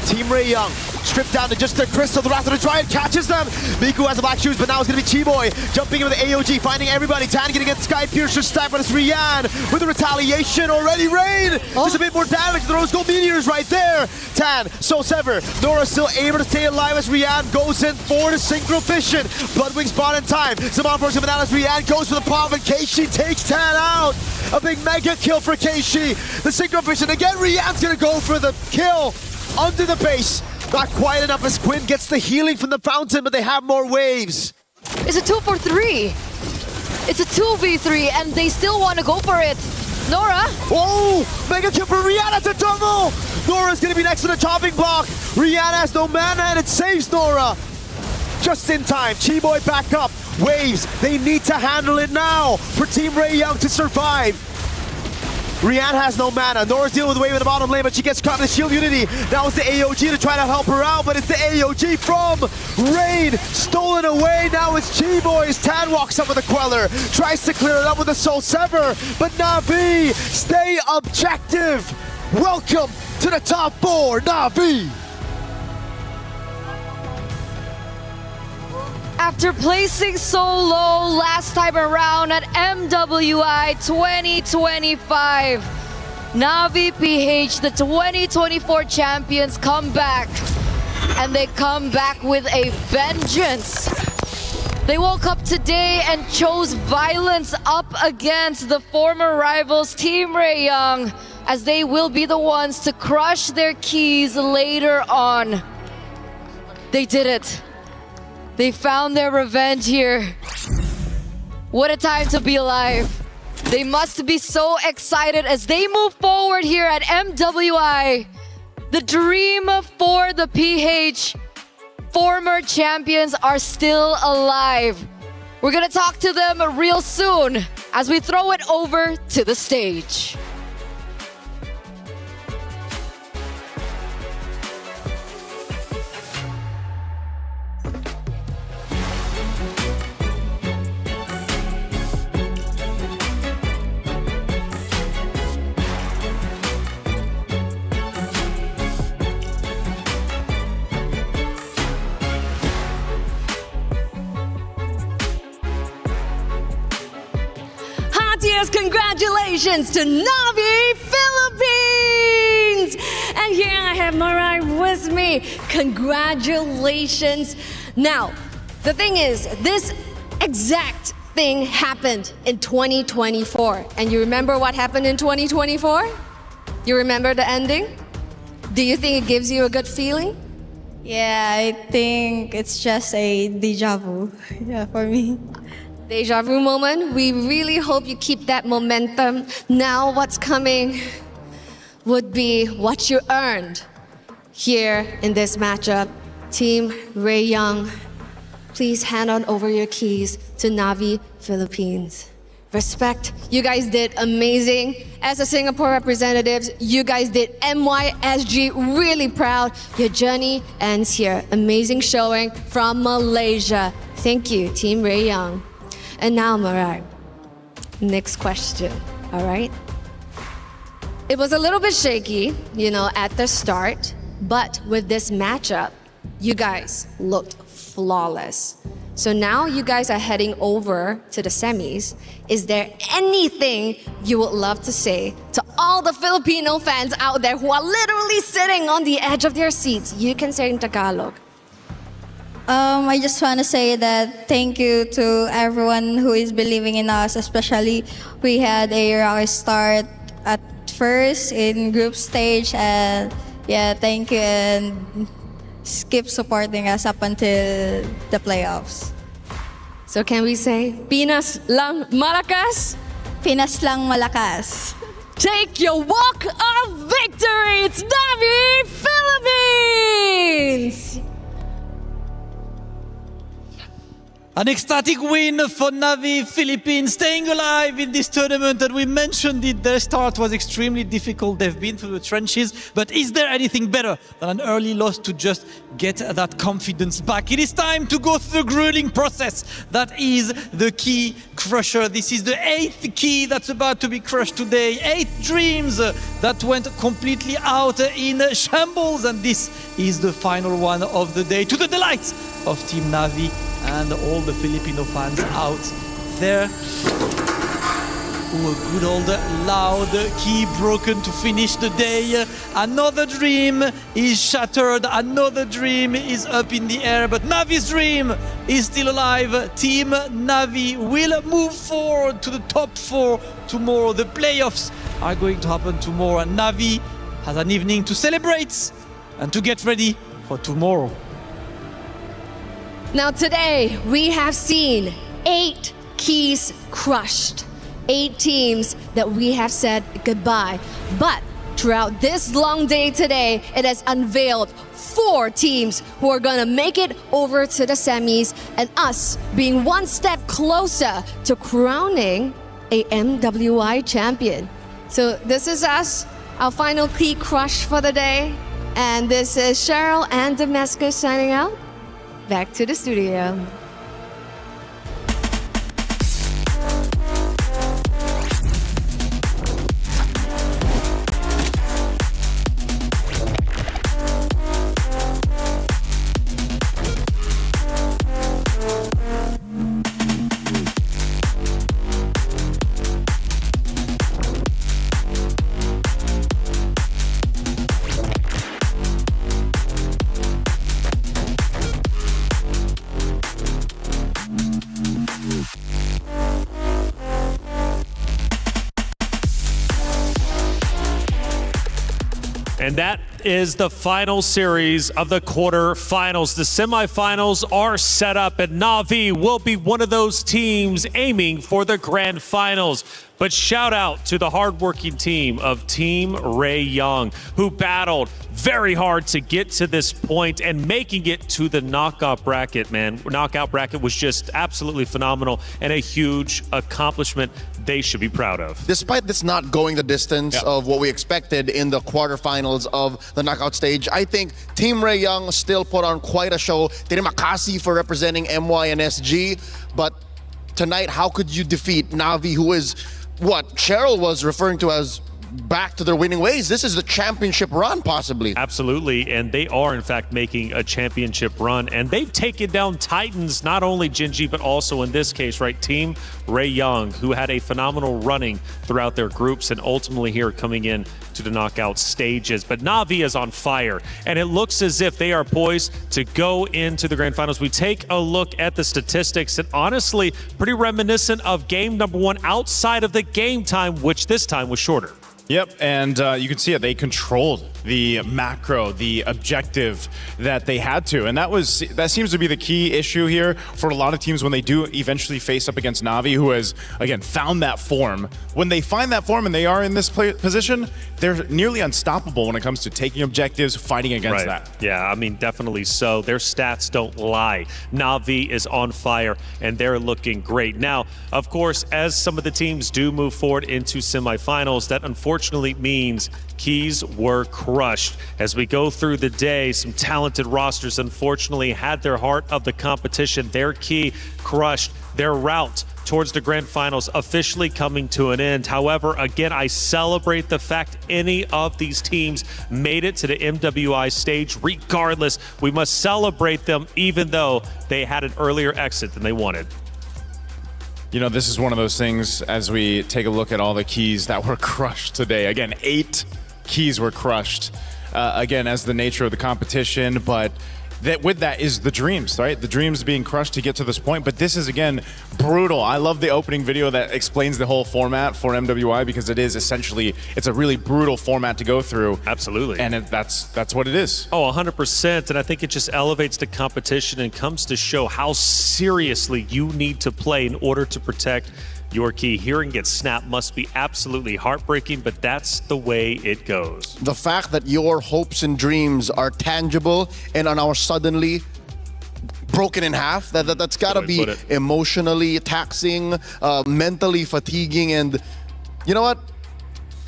Team Rayoung stripped down to just the crystal. The Wrath of the Dryad catches them. Miku has the black shoes, but now it's gonna be Chiboy jumping in with the AOG, finding everybody. Tan gonna get Sky Piercer stack, but it's Rian with the retaliation already. Rain! Just a bit more damage. The Rose Gold Meteors right there. Tan, Soul Sever. Nora still able to stay alive as Rian goes in for the Synchro Fission. Bloodwing spot in time. Saman Force coming out as Rian goes for the pop, and Keishi takes Tan out. A big mega kill for Keishi. The Synchro Fission again. Rian's gonna go for the kill under the base. Not quite enough as Quinn gets the healing from the fountain, but they have more waves. It's a 2-for-3. It's a 2v3, and they still want to go for it. Nora. Oh, mega kill for Rihanna to double. Nora's gonna be next to the chopping block. Rihanna has no mana, and it saves Nora. Just in time, Chiboy back up. Waves, they need to handle it now for Team Rayoung to survive. Rian has no mana. Nora's dealing with the wave in the bottom lane, but she gets caught in the shield unity. Now it's the AOG to try to help her out, but it's the AOG from Rain. Stolen away. Now it's Chiboy. Tan walks up with a Queller. Tries to clear it up with a Soul Sever, but Na'Vi, stay objective. Welcome to the top 4, Na'Vi. After placing so low last time around at MWI 2025, Na'Vi PH, the 2024 champions, come back. And they come back with a vengeance. They woke up today and chose violence up against the former rivals Team Rayoung, as they will be the ones to crush their keys later on. They did it. They found their revenge here. What a time to be alive. They must be so excited as they move forward here at MWI. The dream for the PH former champions are still alive. We're gonna talk to them real soon as we throw it over to the stage. Congratulations to Na'Vi Philippines! And here I have Mariah with me. Congratulations. Now, the thing is, this exact thing happened in 2024. And you remember what happened in 2024? You remember the ending? Do you think it gives you a good feeling? Yeah, I think it's just a deja vu. Yeah, for me. Deja vu moment. We really hope you keep that momentum. Now what's coming would be what you earned here in this matchup. Team Ray Young, please hand on over your keys to Navi Philippines. Respect, you guys did amazing. As a Singapore representatives, you guys did MYSG really proud. Your journey ends here. Amazing showing from Malaysia. Thank you, Team Ray Young. And now, Mariah, next question, all right? It was a little bit shaky, at the start, but with this matchup, you guys looked flawless. So now you guys are heading over to the semis. Is there anything you would love to say to all the Filipino fans out there who are literally sitting on the edge of their seats? You can say in Tagalog. I just want to say that thank you to everyone who is believing in us, especially we had a rocky start at first in group stage, and yeah, thank you, and keep supporting us up until the playoffs. So can we say, Pinas lang malakas? Pinas lang malakas. Take your walk of victory! It's Navi Philippines! An ecstatic win for Navi Philippines, staying alive in this tournament. And we mentioned it, their start was extremely difficult. They've been through the trenches. But is there anything better than an early loss to just get that confidence back? It is time to go through the grueling process. That is the key crusher. This is the 8th key that's about to be crushed today. 8 dreams that went completely out in shambles. And this is the final one of the day, to the delight of Team Navi and all the Filipino fans out there. Ooh, a good old loud key broken to finish the day. Another dream is shattered. Another dream is up in the air. But Navi's dream is still alive. Team Navi will move forward to the top 4 tomorrow. The playoffs are going to happen tomorrow. And Navi has an evening to celebrate and to get ready for tomorrow. Now today, we have seen 8 keys crushed. 8 teams that we have said goodbye. But throughout this long day today, it has unveiled 4 teams who are gonna make it over to the semis, and us being one step closer to crowning a MWI champion. So this is us, our final key crush for the day. And this is Cheryl and Damascus signing out. Back to the studio. And that is the final series of the quarterfinals. The semifinals are set up, and Navi will be one of those teams aiming for the grand finals. But shout out to the hardworking team of Team Ray Young, who battled very hard to get to this point and making it to the knockout bracket, man. Knockout bracket was just absolutely phenomenal and a huge accomplishment they should be proud of. Despite this not going the distance of what we expected in the quarterfinals of the knockout stage, I think Team Ray Young still put on quite a show. Terima kasih for representing MY and SG, but tonight, how could you defeat Navi, who is what Cheryl was referring to as back to their winning ways. This is the championship run, possibly. Absolutely, and they are, in fact, making a championship run. And they've taken down Titans, not only Genji, but also in this case, right, Team Ray Young, who had a phenomenal running throughout their groups and ultimately here coming in to the knockout stages. But Na'Vi is on fire, and it looks as if they are poised to go into the grand finals. We take a look at the statistics, and honestly, pretty reminiscent of game number one outside of the game time, which this time was shorter. Yep, and you can see it. They controlled the macro, the objective that they had to, and that seems to be the key issue here for a lot of teams when they do eventually face up against Na'Vi, who has again found that form. When they find that form and they are in this position, they're nearly unstoppable when it comes to taking objectives, fighting against that. Yeah, I mean, definitely so. Their stats don't lie. Na'Vi is on fire, and they're looking great. Now, of course, as some of the teams do move forward into semifinals, that unfortunately means keys were crushed. As we go through the day, some talented rosters unfortunately had their heart of the competition, their key crushed, their route towards the grand finals officially coming to an end. However, again, I celebrate the fact any of these teams made it to the MWI stage. Regardless, we must celebrate them even though they had an earlier exit than they wanted. You know, this is one of those things as we take a look at all the keys that were crushed today. Again, 8 keys were crushed, again, as the nature of the competition, but with that is the dreams, right? The dreams being crushed to get to this point, but this is, again, brutal. I love the opening video that explains the whole format for MWI because it is essentially, it's a really brutal format to go through. Absolutely. And that's what it is. Oh, 100%, and I think it just elevates the competition and comes to show how seriously you need to play in order to protect your key. Hearing it snap must be absolutely heartbreaking, but that's the way it goes. The fact that your hopes and dreams are tangible and are now suddenly broken in half, that's got to be emotionally taxing, mentally fatiguing, and you know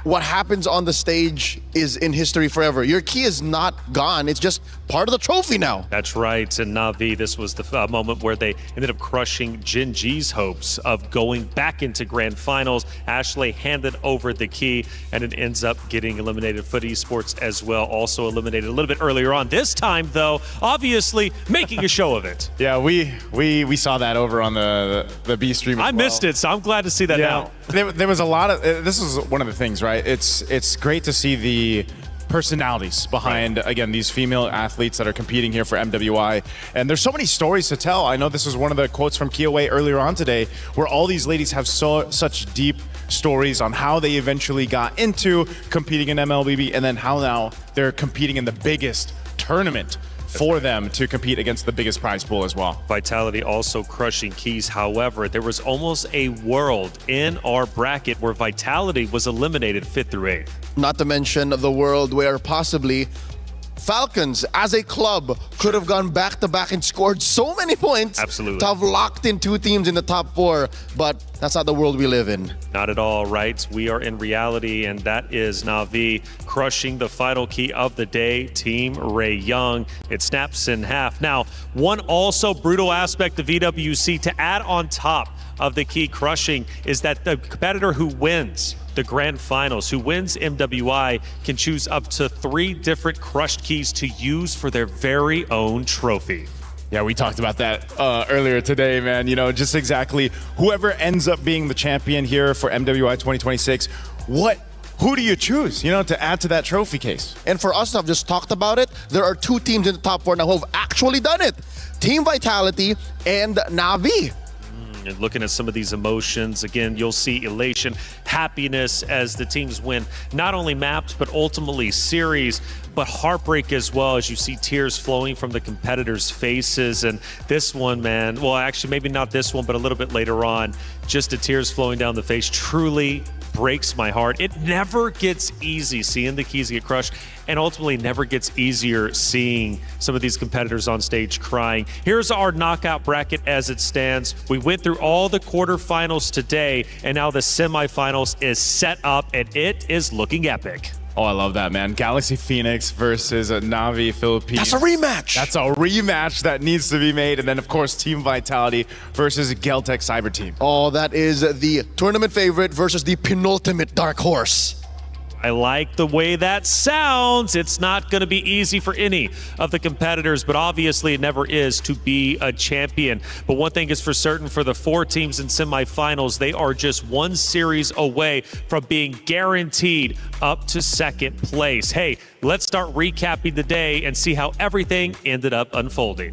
what happens on the stage is in history forever. Your key is not gone. It's just part of the trophy now. That's right. And Na'Vi, this was the moment where they ended up crushing Genji's hopes of going back into grand finals. Ashley handed over the key, and it ends up getting eliminated. Foot Esports as well, also eliminated a little bit earlier on. This time, though, obviously making a show of it. Yeah, we saw that over on the B stream as I missed it, so I'm glad to see that now. There was a lot of, this is one of the things, right? It's great to see the personalities behind, again, these female athletes that are competing here for MWI. And there's so many stories to tell. I know this was one of the quotes from Kiyoway earlier on today, where all these ladies have such deep stories on how they eventually got into competing in MLBB and then how now they're competing in the biggest tournament for them to compete against the biggest prize pool as well. Vitality also crushing keys. However, there was almost a world in our bracket where Vitality was eliminated 5th through 8th. Not to mention the world where possibly Falcons as a club could have gone back-to-back and scored so many points. Absolutely. To have locked in 2 teams in the top 4, but that's not the world we live in. Not at all, right? We are in reality, and that is Na'Vi crushing the final key of the day, Team Ray Young. It snaps in half. Now, one also brutal aspect of EWC to add on top of the key crushing is that the competitor who wins the grand finals, who wins MWI, can choose up to 3 different crushed keys to use for their very own trophy. Yeah, we talked about that earlier today, man. You know, just exactly whoever ends up being the champion here for MWI 2026, who do you choose, to add to that trophy case? And for us to have just talked about it, there are 2 teams in the top 4 now who have actually done it. Team Vitality and Na'Vi. And looking at some of these emotions, again, you'll see elation, happiness as the teams win not only maps, but ultimately series, but heartbreak as well as you see tears flowing from the competitors' faces. And this one, man, well, actually, maybe not this one, but a little bit later on, just the tears flowing down the face truly breaks my heart. It never gets easy seeing the keys get crushed, and ultimately never gets easier seeing some of these competitors on stage crying. Here's our knockout bracket as it stands. We went through all the quarterfinals today, and now the semifinals is set up, and it is looking epic. Oh, I love that, man. Galaxy Phoenix versus Na'Vi Philippines. That's a rematch. That's a rematch that needs to be made. And then, of course, Team Vitality versus Geltec Cyber Team. Oh, that is the tournament favorite versus the penultimate dark horse. I like the way that sounds. It's not going to be easy for any of the competitors, but obviously it never is to be a champion. But one thing is for certain, for the 4 teams in semifinals, they are just 1 series away from being guaranteed up to 2nd place. Hey, let's start recapping the day and see how everything ended up unfolding.